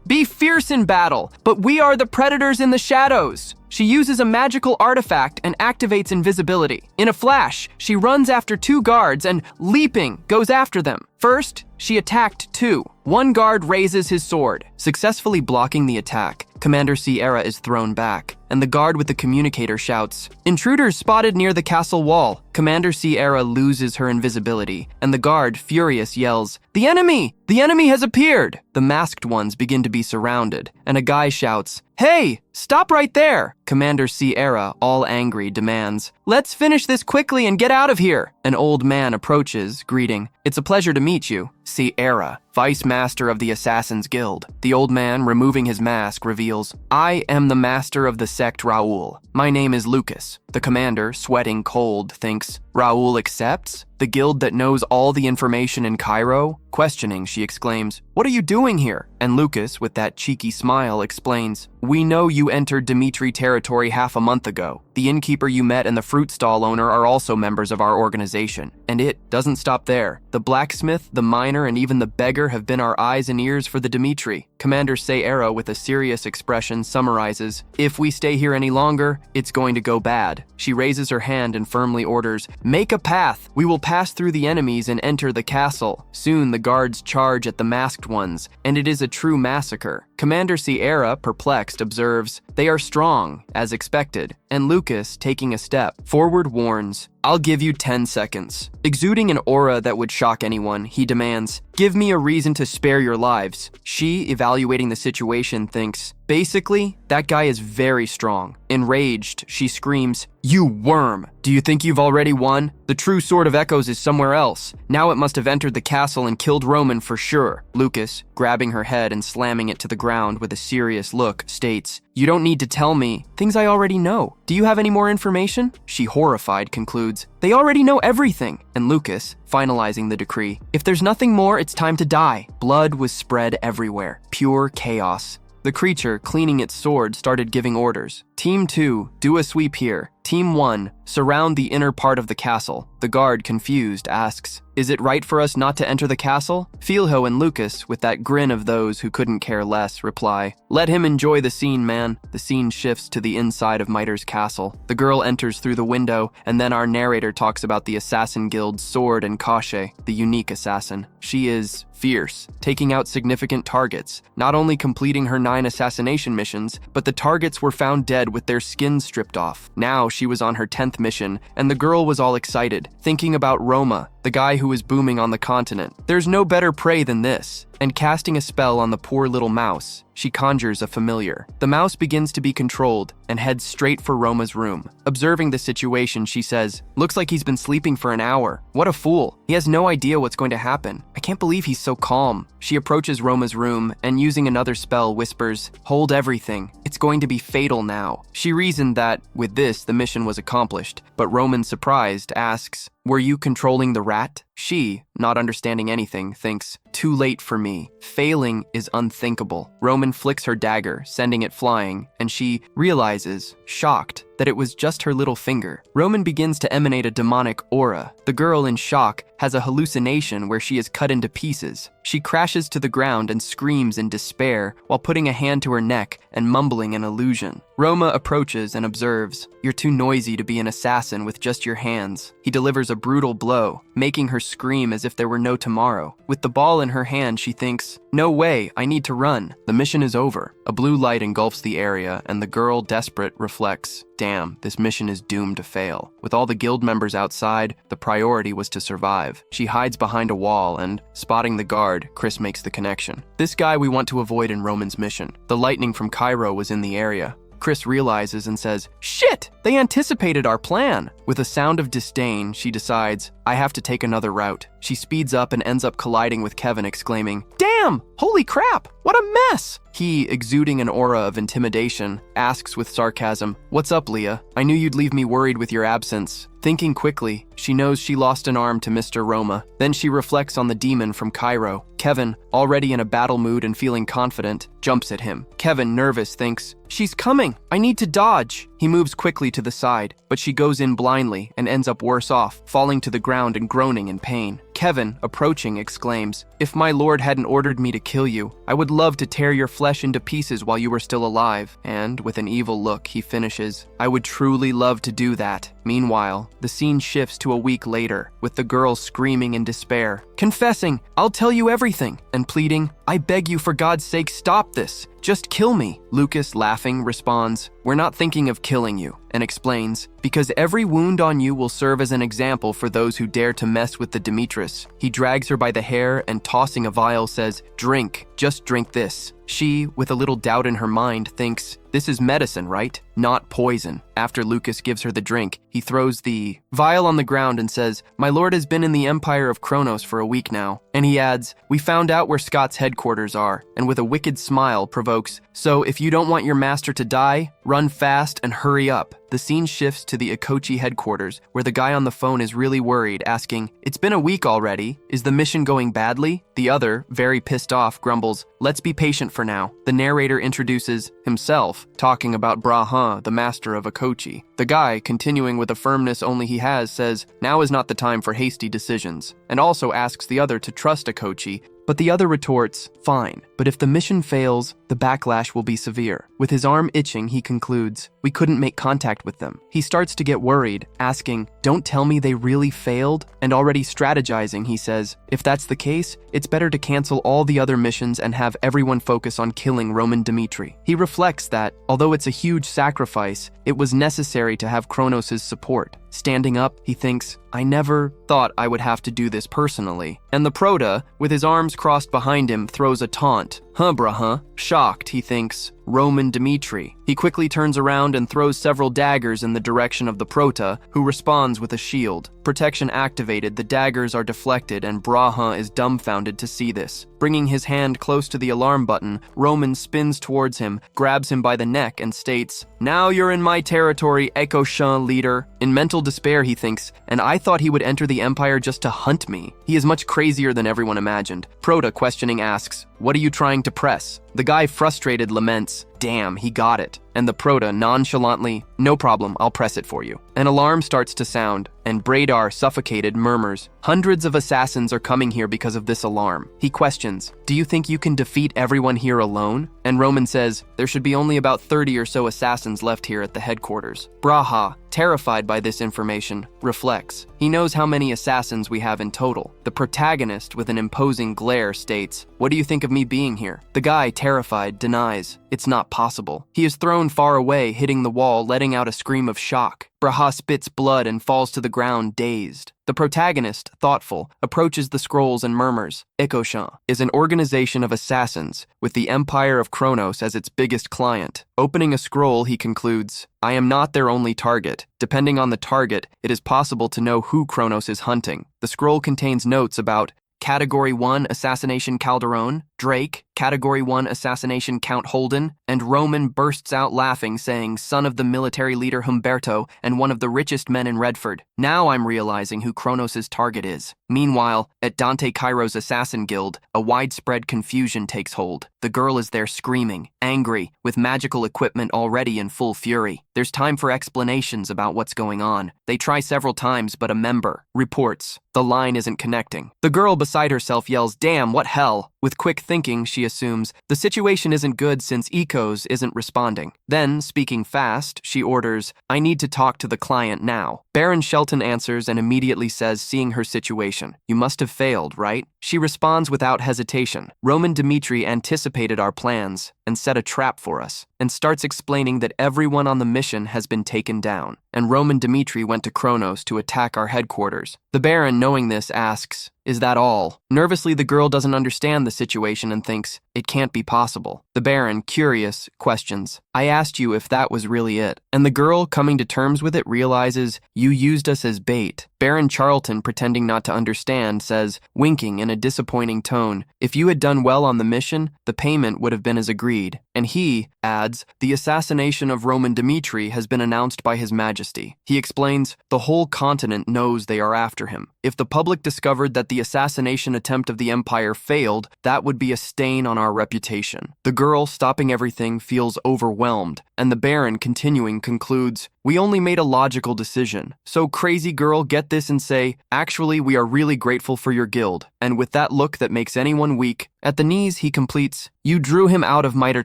be fierce in battle, but we are the predators in the shadows. She uses a magical artifact and activates invisibility. In a flash, she runs after 2 guards and, leaping, goes after them. First, she attacked 2. One guard raises his sword, successfully blocking the attack. Commander Sierra is thrown back, and the guard with the communicator shouts, intruders spotted near the castle wall. Commander Sierra loses her invisibility, and the guard, furious, yells, the enemy! The enemy has appeared! The masked ones begin to be surrounded, and a guy shouts, hey, stop right there! Commander Sierra, all angry, demands, let's finish this quickly and get out of here! An old man approaches, greeting, it's a pleasure to meet you. Sierra, Vice Master of the Assassin's Guild. The old man, removing his mask, reveals, I am the master of the sect Raoul. My name is Lucas. The commander, sweating cold, thinks, Raoul accepts? The guild that knows all the information in Cairo? Questioning, she exclaims, what are you doing here? And Lucas, with that cheeky smile, explains, we know you entered Dimitri territory half a month ago. The innkeeper you met and the fruit stall owner are also members of our organization. And it doesn't stop there. The blacksmith, the miner, and even the beggar have been our eyes and ears for the Dimitri. Commander Sierra, with a serious expression, summarizes, if we stay here any longer, it's going to go bad. She raises her hand and firmly orders, make a path. We will pass through the enemies and enter the castle. Soon the guards charge at the masked ones, and it is a true massacre. Commander Sierra, perplexed, observes, they are strong, as expected, and Lucas, taking a step forward, warns, I'll give you 10 seconds. Exuding an aura that would shock anyone, he demands, give me a reason to spare your lives. She, evaluating the situation, thinks, basically, that guy is very strong. Enraged, she screams, you worm! Do you think you've already won? The true Sword of Echoes is somewhere else. Now it must have entered the castle and killed Roman for sure. Lucas, grabbing her head and slamming it to the ground with a serious look, states, you don't need to tell me things I already know. Do you have any more information? She, horrified, concludes, they already know everything. And Lucas, finalizing the decree, if there's nothing more, it's time to die. Blood was spread everywhere. Pure chaos. The creature, cleaning its sword, started giving orders. Team 2, do a sweep here. Team 1, surround the inner part of the castle. The guard, confused, asks, is it right for us not to enter the castle? Filho and Lucas, with that grin of those who couldn't care less, reply, let him enjoy the scene, man. The scene shifts to the inside of Mitre castle. The girl enters through the window, and then our narrator talks about the Assassin Guild's sword and Kashe, the unique assassin. She is fierce, taking out significant targets, not only completing her 9 assassination missions, but the targets were found dead with their skins stripped off. Now she was on her 10th mission, and the girl was all excited, thinking about Roma, the guy who was booming on the continent. There's no better prey than this. And casting a spell on the poor little mouse, she conjures a familiar. The mouse begins to be controlled and heads straight for Roma's room. Observing the situation, she says, looks like he's been sleeping for an hour. What a fool. He has no idea what's going to happen. I can't believe he's so calm. She approaches Roma's room and, using another spell, whispers, hold everything. It's going to be fatal now. She reasoned that, with this, the mission was accomplished. But Roman, surprised, asks, were you controlling the rat? She, not understanding anything, thinks, too late for me. Failing is unthinkable. Roman flicks her dagger, sending it flying, and she realizes, shocked, that it was just her little finger. Roman begins to emanate a demonic aura. The girl, in shock, has a hallucination where she is cut into pieces. She crashes to the ground and screams in despair while putting a hand to her neck and mumbling an illusion. Roma approaches and observes, you're too noisy to be an assassin with just your hands. He delivers a brutal blow, making her scream as if there were no tomorrow. With the ball in her hand, she thinks, "No way, I need to run." The mission is over. A blue light engulfs the area, and the girl, desperate, reflects, "Damn, this mission is doomed to fail." With all the guild members outside, the priority was to survive. She hides behind a wall and, spotting the guard, Chris makes the connection. This guy we want to avoid in Roman's mission. The lightning from Cairo was in the area. Chris realizes and says, "Shit! They anticipated our plan." With a sound of disdain, she decides, "I have to take another route." She speeds up and ends up colliding with Kevin, exclaiming, "Damn! Holy crap! What a mess!" He, exuding an aura of intimidation, asks with sarcasm, "What's up, Leah? I knew you'd leave me worried with your absence." Thinking quickly, she knows she lost an arm to Mr. Roma. Then she reflects on the demon from Cairo. Kevin, already in a battle mood and feeling confident, jumps at him. Kevin, nervous, thinks, "She's coming! I need to dodge!" He moves quickly to the side, but she goes in blindly and ends up worse off, falling to the ground and groaning in pain. Kevin, approaching, exclaims, "If my lord hadn't ordered me to kill you, I would love to tear your flesh into pieces while you were still alive." And, with an evil look, he finishes, "I would truly love to do that." Meanwhile, the scene shifts to a week later, with the girl screaming in despair, confessing, "I'll tell you everything," and pleading, "I beg you for God's sake, stop this. Just kill me." Lucas, laughing, responds, "We're not thinking of killing you," and explains, "Because every wound on you will serve as an example for those who dare to mess with the Demetrius." He drags her by the hair and, tossing a vial, says, "Drink, just drink this." She, with a little doubt in her mind, thinks, "This is medicine, right? Not poison." After Lucas gives her the drink, he throws the vial on the ground and says, "My lord has been in the Empire of Kronos for a week now." And he adds, "We found out where Scott's headquarters are," and with a wicked smile provokes, "So if you don't want your master to die, run fast and hurry up." The scene shifts to the Ikochi headquarters, where the guy on the phone is really worried, asking, "It's been a week already. Is the mission going badly?" The other, very pissed off, grumbles, "Let's be patient for now." The narrator introduces himself, talking about Brahan, the master of Ikochi. The guy, continuing with a firmness only he has, says, "Now is not the time for hasty decisions," and also asks the other to trust Ikochi. But the other retorts, "Fine, but if the mission fails, the backlash will be severe." With his arm itching, he concludes, "We couldn't make contact with them." He starts to get worried, asking, "Don't tell me they really failed?" And already strategizing, he says, "If that's the case, it's better to cancel all the other missions and have everyone focus on killing Roman Dmitri." He reflects that, although it's a huge sacrifice, it was necessary to have Kronos' support. Standing up, he thinks, "I never thought I would have to do this personally." And the Prota, with his arms crossed behind him, throws a taunt. Bruh. Shocked, he thinks, "Roman Dmitri." He quickly turns around and throws several daggers in the direction of the Prota, who responds with a shield. Protection activated, the daggers are deflected, and Brahan is dumbfounded to see this. Bringing his hand close to the alarm button, Roman spins towards him, grabs him by the neck, and states, "Now you're in my territory, Ekoshan leader." In mental despair, he thinks, "And I thought he would enter the Empire just to hunt me." He is much crazier than everyone imagined. Prota, questioning, asks, "What are you trying to press?" The guy, frustrated, laments, "Damn, he got it." And the Prota, nonchalantly, "No problem, I'll press it for you." An alarm starts to sound, and Bradar, suffocated, murmurs, "Hundreds of assassins are coming here because of this alarm." He questions, "Do you think you can defeat everyone here alone?" And Roman says, "There should be only about 30 or so assassins left here at the headquarters." Braha, terrified by this information, reflects. He knows how many assassins we have in total. The protagonist, with an imposing glare, states, "What do you think of me being here?" The guy, terrified, denies. It's not possible. He is thrown far away, hitting the wall, letting out a scream of shock. Braha spits blood and falls to the ground, dazed. The protagonist, thoughtful, approaches the scrolls and murmurs, "Ekoshan is an organization of assassins, with the Empire of Kronos as its biggest client." Opening a scroll, he concludes, "I am not their only target. Depending on the target, it is possible to know who Kronos is hunting." The scroll contains notes about Category 1 Assassination Calderon, Drake, Category 1 Assassination Count Holden, and Roman bursts out laughing, saying, "Son of the military leader Humberto and one of the richest men in Redford. Now I'm realizing who Kronos' target is." Meanwhile, at Dante Cairo's Assassin Guild, a widespread confusion takes hold. The girl is there screaming, angry, with magical equipment already in full fury. There's time for explanations about what's going on. They try several times, but a member reports the line isn't connecting. The girl beside herself yells, "Damn, what hell?" With quick thinking, she assumes, the situation isn't good since Ecos isn't responding. Then, speaking fast, she orders, I need to talk to the client now. Baron Shelton answers and immediately says, seeing her situation, you must have failed, right? She responds without hesitation. Roman Dmitri anticipated our plans and set a trap for us, and starts explaining that everyone on the mission has been taken down, and Roman Dmitri went to Kronos to attack our headquarters. The Baron, knowing this, asks, is that all? Nervously, the girl doesn't understand the situation and thinks, it can't be possible. The Baron, curious, questions, I asked you if that was really it. And the girl, coming to terms with it, realizes, you used us as bait. Baron Charlton, pretending not to understand, says, winking in a disappointing tone, if you had done well on the mission, the payment would have been as agreed. And he adds, the assassination of Roman Dmitri has been announced by His Majesty. He explains, the whole continent knows they are after him. If the public discovered that the assassination attempt of the Empire failed, that would be a stain on our reputation. The girl, stopping everything, feels overwhelmed, and the Baron, continuing, concludes, we only made a logical decision. So crazy girl, get this and say, actually, we are really grateful for your guild. And with that look that makes anyone weak, at the knees he completes, you drew him out of Mitre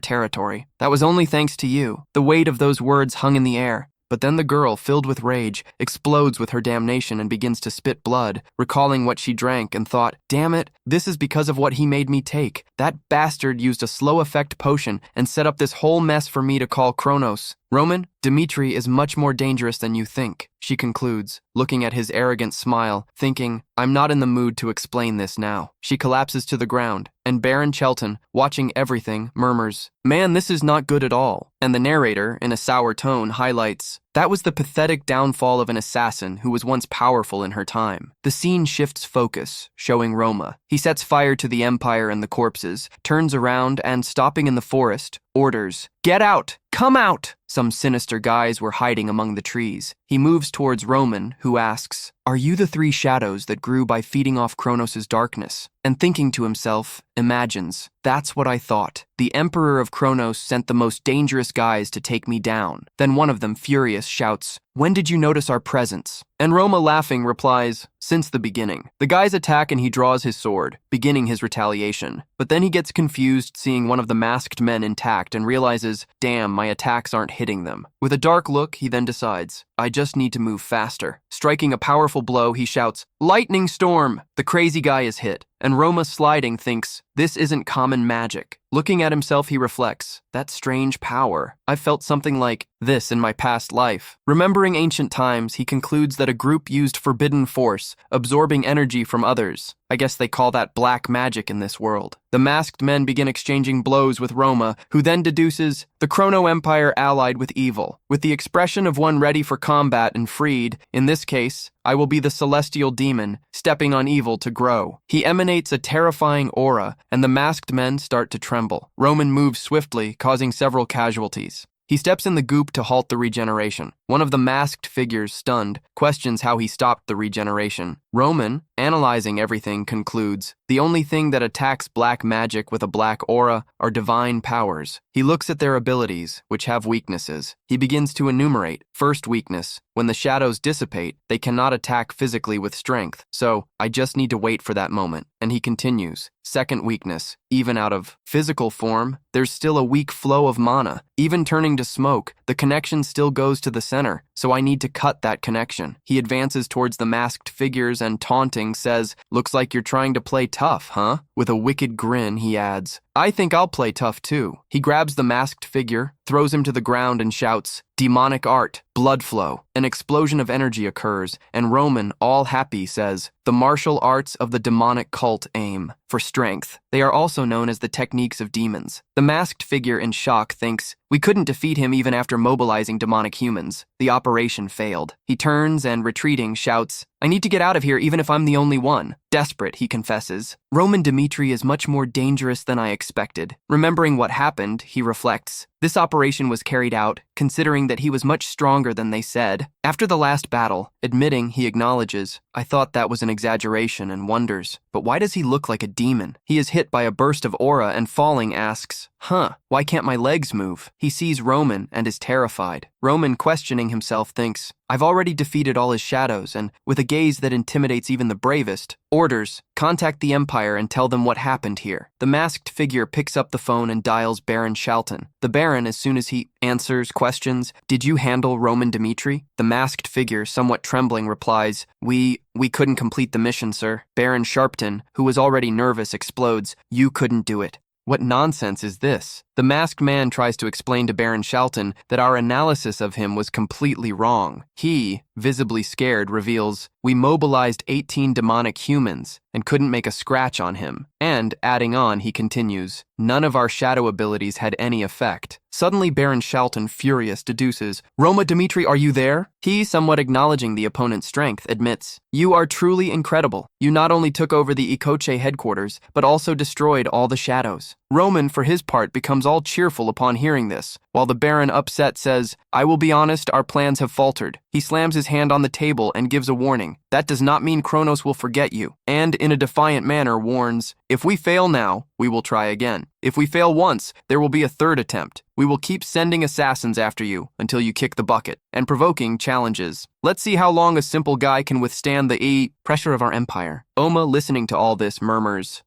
territory. That was only thanks to you. The weight of those words hung in the air. But then the girl, filled with rage, explodes with her damnation and begins to spit blood, recalling what she drank and thought, damn it, this is because of what he made me take. That bastard used a slow effect potion and set up this whole mess for me to call Kronos. Roman, Dmitri is much more dangerous than you think, she concludes, looking at his arrogant smile, thinking, I'm not in the mood to explain this now. She collapses to the ground, and Baron Shelton, watching everything, murmurs, man, this is not good at all. And the narrator, in a sour tone, highlights, that was the pathetic downfall of an assassin who was once powerful in her time. The scene shifts focus, showing Roma. He sets fire to the Empire and the corpses, turns around and, stopping in the forest, orders, get out! Come out! Some sinister guys were hiding among the trees. He moves towards Roman, who asks, are you the three shadows that grew by feeding off Kronos' darkness? And thinking to himself, imagines, that's what I thought. The Emperor of Kronos sent the most dangerous guys to take me down. Then one of them, furious, shouts, when did you notice our presence? And Roma, laughing, replies, since the beginning. The guys attack and he draws his sword, beginning his retaliation. But then he gets confused seeing one of the masked men intact and realizes, damn, my attacks aren't hitting them. With a dark look, he then decides, I just need to move faster. Striking a powerful blow, he shouts, lightning storm! The crazy guy is hit, and Roma, sliding, thinks, this isn't common magic. Looking at himself, he reflects, that strange power. I've felt something like this in my past life. Remembering ancient times, he concludes that a group used forbidden force, absorbing energy from others. I guess they call that black magic in this world. The masked men begin exchanging blows with Roma, who then deduces the Chrono Empire allied with evil. With the expression of one ready for combat and freed, in this case, I will be the celestial demon, stepping on evil to grow. He emanates a terrifying aura, and the masked men start to tremble. Roman moves swiftly, causing several casualties. He steps in the goop to halt the regeneration. One of the masked figures, stunned, questions how he stopped the regeneration. Roman, analyzing everything, concludes, the only thing that attacks black magic with a black aura are divine powers. He looks at their abilities, which have weaknesses. He begins to enumerate. First weakness, when the shadows dissipate, they cannot attack physically with strength, so I just need to wait for that moment. And he continues. Second weakness, even out of physical form, there's still a weak flow of mana. Even turning to smoke, the connection still goes to the center, so I need to cut that connection. He advances towards the masked figures and, taunting, says, looks like you're trying to play tough, huh? With a wicked grin, he adds, I think I'll play tough too. He grabs the masked figure, throws him to the ground and shouts, demonic art, blood flow. An explosion of energy occurs, and Roman, all happy, says, the martial arts of the demonic cult aim for strength. They are also known as the techniques of demons. The masked figure, in shock, thinks, we couldn't defeat him even after mobilizing demonic humans. The operation failed. He turns and, retreating, shouts, I need to get out of here even if I'm the only one. Desperate, he confesses. Roman Dmitri is much more dangerous than I expected. Remembering what happened, he reflects, this operation was carried out, considering that he was much stronger than they said. After the last battle, admitting, he acknowledges, I thought that was an exaggeration, and wonders, but why does he look like a demon? He is hit by a burst of aura and, falling, asks, why can't my legs move? He sees Roman and is terrified. Roman, questioning himself, thinks, I've already defeated all his shadows, and with a gaze that intimidates even the bravest, orders, contact the Empire and tell them what happened here. The masked figure picks up the phone and dials Baron Shalton. The Baron, as soon as he answers questions, "Did you handle Roman Dmitri?" The masked figure, somewhat trembling, replies, We couldn't complete the mission, sir." Baron Sharpton, who was already nervous, explodes, "You couldn't do it." What nonsense is this? The masked man tries to explain to Baron Shalton that our analysis of him was completely wrong. He, visibly scared, reveals, "We mobilized 18 demonic humans and couldn't make a scratch on him." And, adding on, he continues, "None of our shadow abilities had any effect." Suddenly, Baron Shalton, furious, deduces, "Roma Dmitri, are you there?" He, somewhat acknowledging the opponent's strength, admits, "You are truly incredible. You not only took over the Ikoche headquarters, but also destroyed all the shadows." Roman, for his part, becomes all cheerful upon hearing this, while the Baron, upset, says, "I will be honest, our plans have faltered." He slams his hand on the table and gives a warning. That does not mean Kronos will forget you, and in a defiant manner warns, "If we fail now, we will try again. If we fail once, there will be a third attempt. We will keep sending assassins after you until you kick the bucket," and provoking challenges. Let's see how long a simple guy can withstand the pressure of our empire. Oma, listening to all this, murmurs,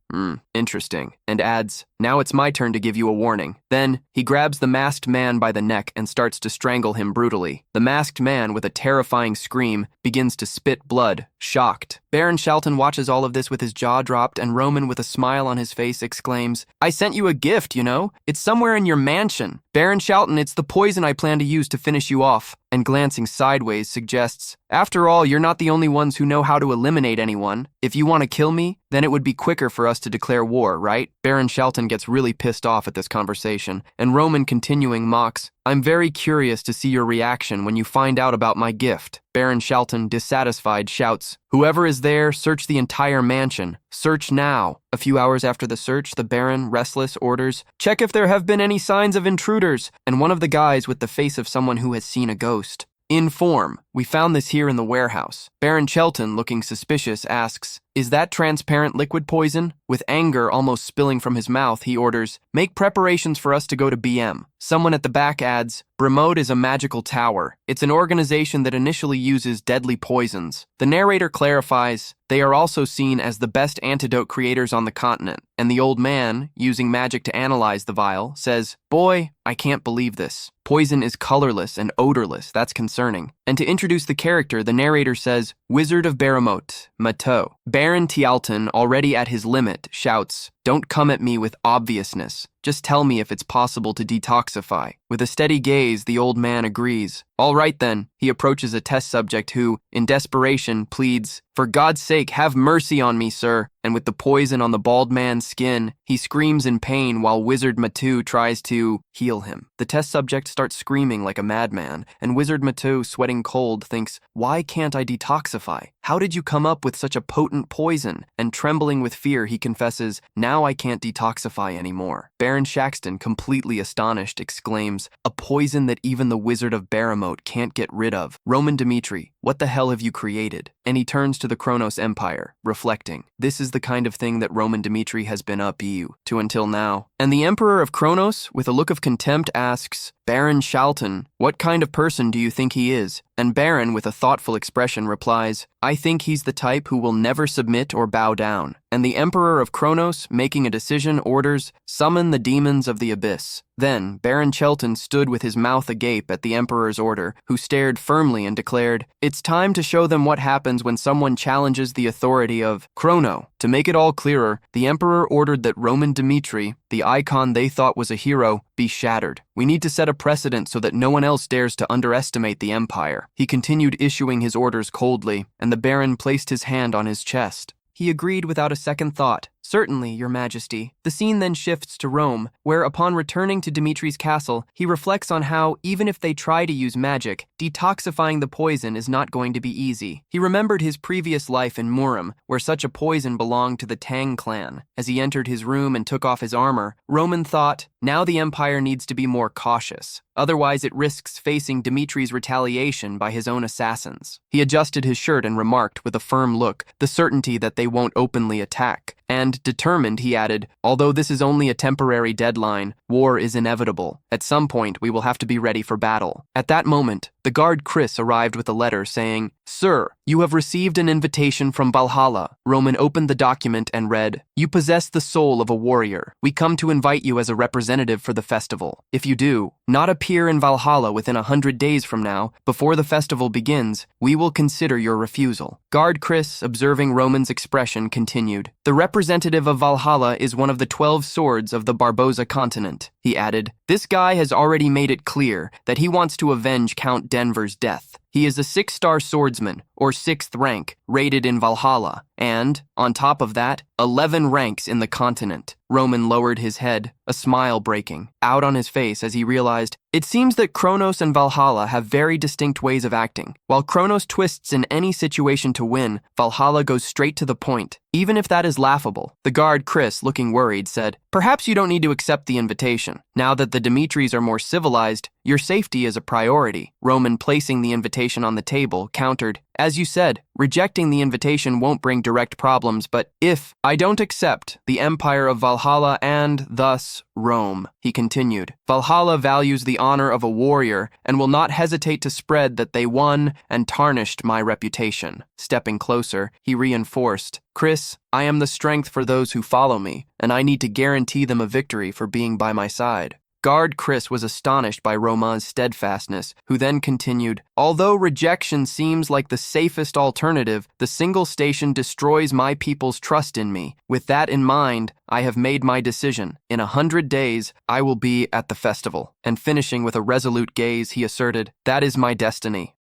interesting, and adds, "Now it's my turn to give you a warning." Then, he grabs the masked man by the neck and starts to strangle him brutally. The masked man, with a terrifying scream, begins to spit blood, shocked. Baron Shalton watches all of this with his jaw dropped, and Roman, with a smile on his face, exclaims, "I sent you a gift, you know? It's somewhere in your mansion. Baron Shalton, it's the poison I plan to use to finish you off." And glancing sideways, suggests, "After all, you're not the only ones who know how to eliminate anyone. If you want to kill me, then it would be quicker for us to declare war, right?" Baron Shalton gets really pissed off at this conversation, and Roman, continuing, mocks, "I'm very curious to see your reaction when you find out about my gift." Baron Shalton, dissatisfied, shouts, "Whoever is there, search the entire mansion. Search now." A few hours after the search, the Baron, restless, orders, "Check if there have been any signs of intruders," and one of the guys with the face of someone who has seen a ghost. "Inform, we found this here in the warehouse." Baron Shelton, looking suspicious, asks, "Is that transparent liquid poison?" With anger almost spilling from his mouth, he orders, "Make preparations for us to go to BM." Someone at the back adds, "Bremode is a magical tower. It's an organization that initially uses deadly poisons." The narrator clarifies, "They are also seen as the best antidote creators on the continent." And the old man, using magic to analyze the vial, says, "Boy, I can't believe this. Poison is colorless and odorless. That's concerning." And to introduce the character, the narrator says, "Wizard of Baramot, Mateau." Baron Tialton, already at his limit, shouts, "Don't come at me with obviousness. Just tell me if it's possible to detoxify." With a steady gaze, the old man agrees. "All right then." He approaches a test subject who, in desperation, pleads, "For God's sake, have mercy on me, sir." And with the poison on the bald man's skin, he screams in pain while Wizard Mateu tries to heal him. The test subject starts screaming like a madman, and Wizard Mateu, sweating cold, thinks, "Why can't I detoxify? How did you come up with such a potent poison?" And trembling with fear, he confesses, "Now I can't detoxify anymore." Baron Shaxton, completely astonished, exclaims, "A poison that even the Wizard of Baramote can't get rid of. Roman Dmitri, what the hell have you created?" And he turns to the Kronos Empire, reflecting, "This is the kind of thing that Roman Dmitri has been up to until now." And the Emperor of Kronos, with a look of contempt, asks, "Baron Shalton, what kind of person do you think he is?" And Baron, with a thoughtful expression, replies, "I think he's the type who will never submit or bow down." And the Emperor of Kronos, making a decision, orders, "Summon the demons of the abyss." Then Baron Shelton stood with his mouth agape at the Emperor's order, who stared firmly and declared, "It's time to show them what happens when someone challenges the authority of Chrono." To make it all clearer, the Emperor ordered that Roman Dmitri, the icon they thought was a hero, be shattered. "We need to set a precedent so that no one else dares to underestimate the Empire." He continued issuing his orders coldly, and the Baron placed his hand on his chest. He agreed without a second thought. "Certainly, Your Majesty." The scene then shifts to Rome, where upon returning to Dimitri's castle, he reflects on how, even if they try to use magic, detoxifying the poison is not going to be easy. He remembered his previous life in Murim, where such a poison belonged to the Tang clan. As he entered his room and took off his armor, Roman thought, now the Empire needs to be more cautious. Otherwise, it risks facing Dimitri's retaliation by his own assassins. He adjusted his shirt and remarked, with a firm look, the certainty that they won't openly attack. And, determined, he added, "Although this is only a temporary deadline, war is inevitable. At some point, we will have to be ready for battle." At that moment, The guard Chris arrived with a letter saying, "Sir, you have received an invitation from Valhalla." Roman opened the document and read, "You possess the soul of a warrior. We come to invite you as a representative for the festival. If you do not appear in Valhalla within 100 days from now, before the festival begins, we will consider your refusal." Guard Chris, observing Roman's expression, continued, "The representative of Valhalla is one of the 12 swords of the Barboza continent." He added, "This guy has already made it clear that he wants to avenge Count Denver's death. He is a 6-star swordsman, or 6th rank, rated in Valhalla, and, on top of that, 11 ranks in the continent." Roman lowered his head, a smile breaking out on his face as he realized, it seems that Kronos and Valhalla have very distinct ways of acting. While Kronos twists in any situation to win, Valhalla goes straight to the point, even if that is laughable. The guard, Chris, looking worried, said, "Perhaps you don't need to accept the invitation. Now that the Dimitris are more civilized, your safety is a priority." Roman, placing the invitation on the table, countered, "As you said, rejecting the invitation won't bring direct problems, but if I don't accept the empire of Valhalla and, thus, Rome," he continued, "Valhalla values the honor of a warrior and will not hesitate to spread that they won and tarnished my reputation." Stepping closer, he reinforced, "Chris, I am the strength for those who follow me, and I need to guarantee them a victory for being by my side." Guard Chris was astonished by Roman's steadfastness, who then continued, "Although rejection seems like the safest alternative, the single station destroys my people's trust in me. With that in mind, I have made my decision. In 100 days, I will be at the festival." And finishing with a resolute gaze, he asserted, "That is my destiny.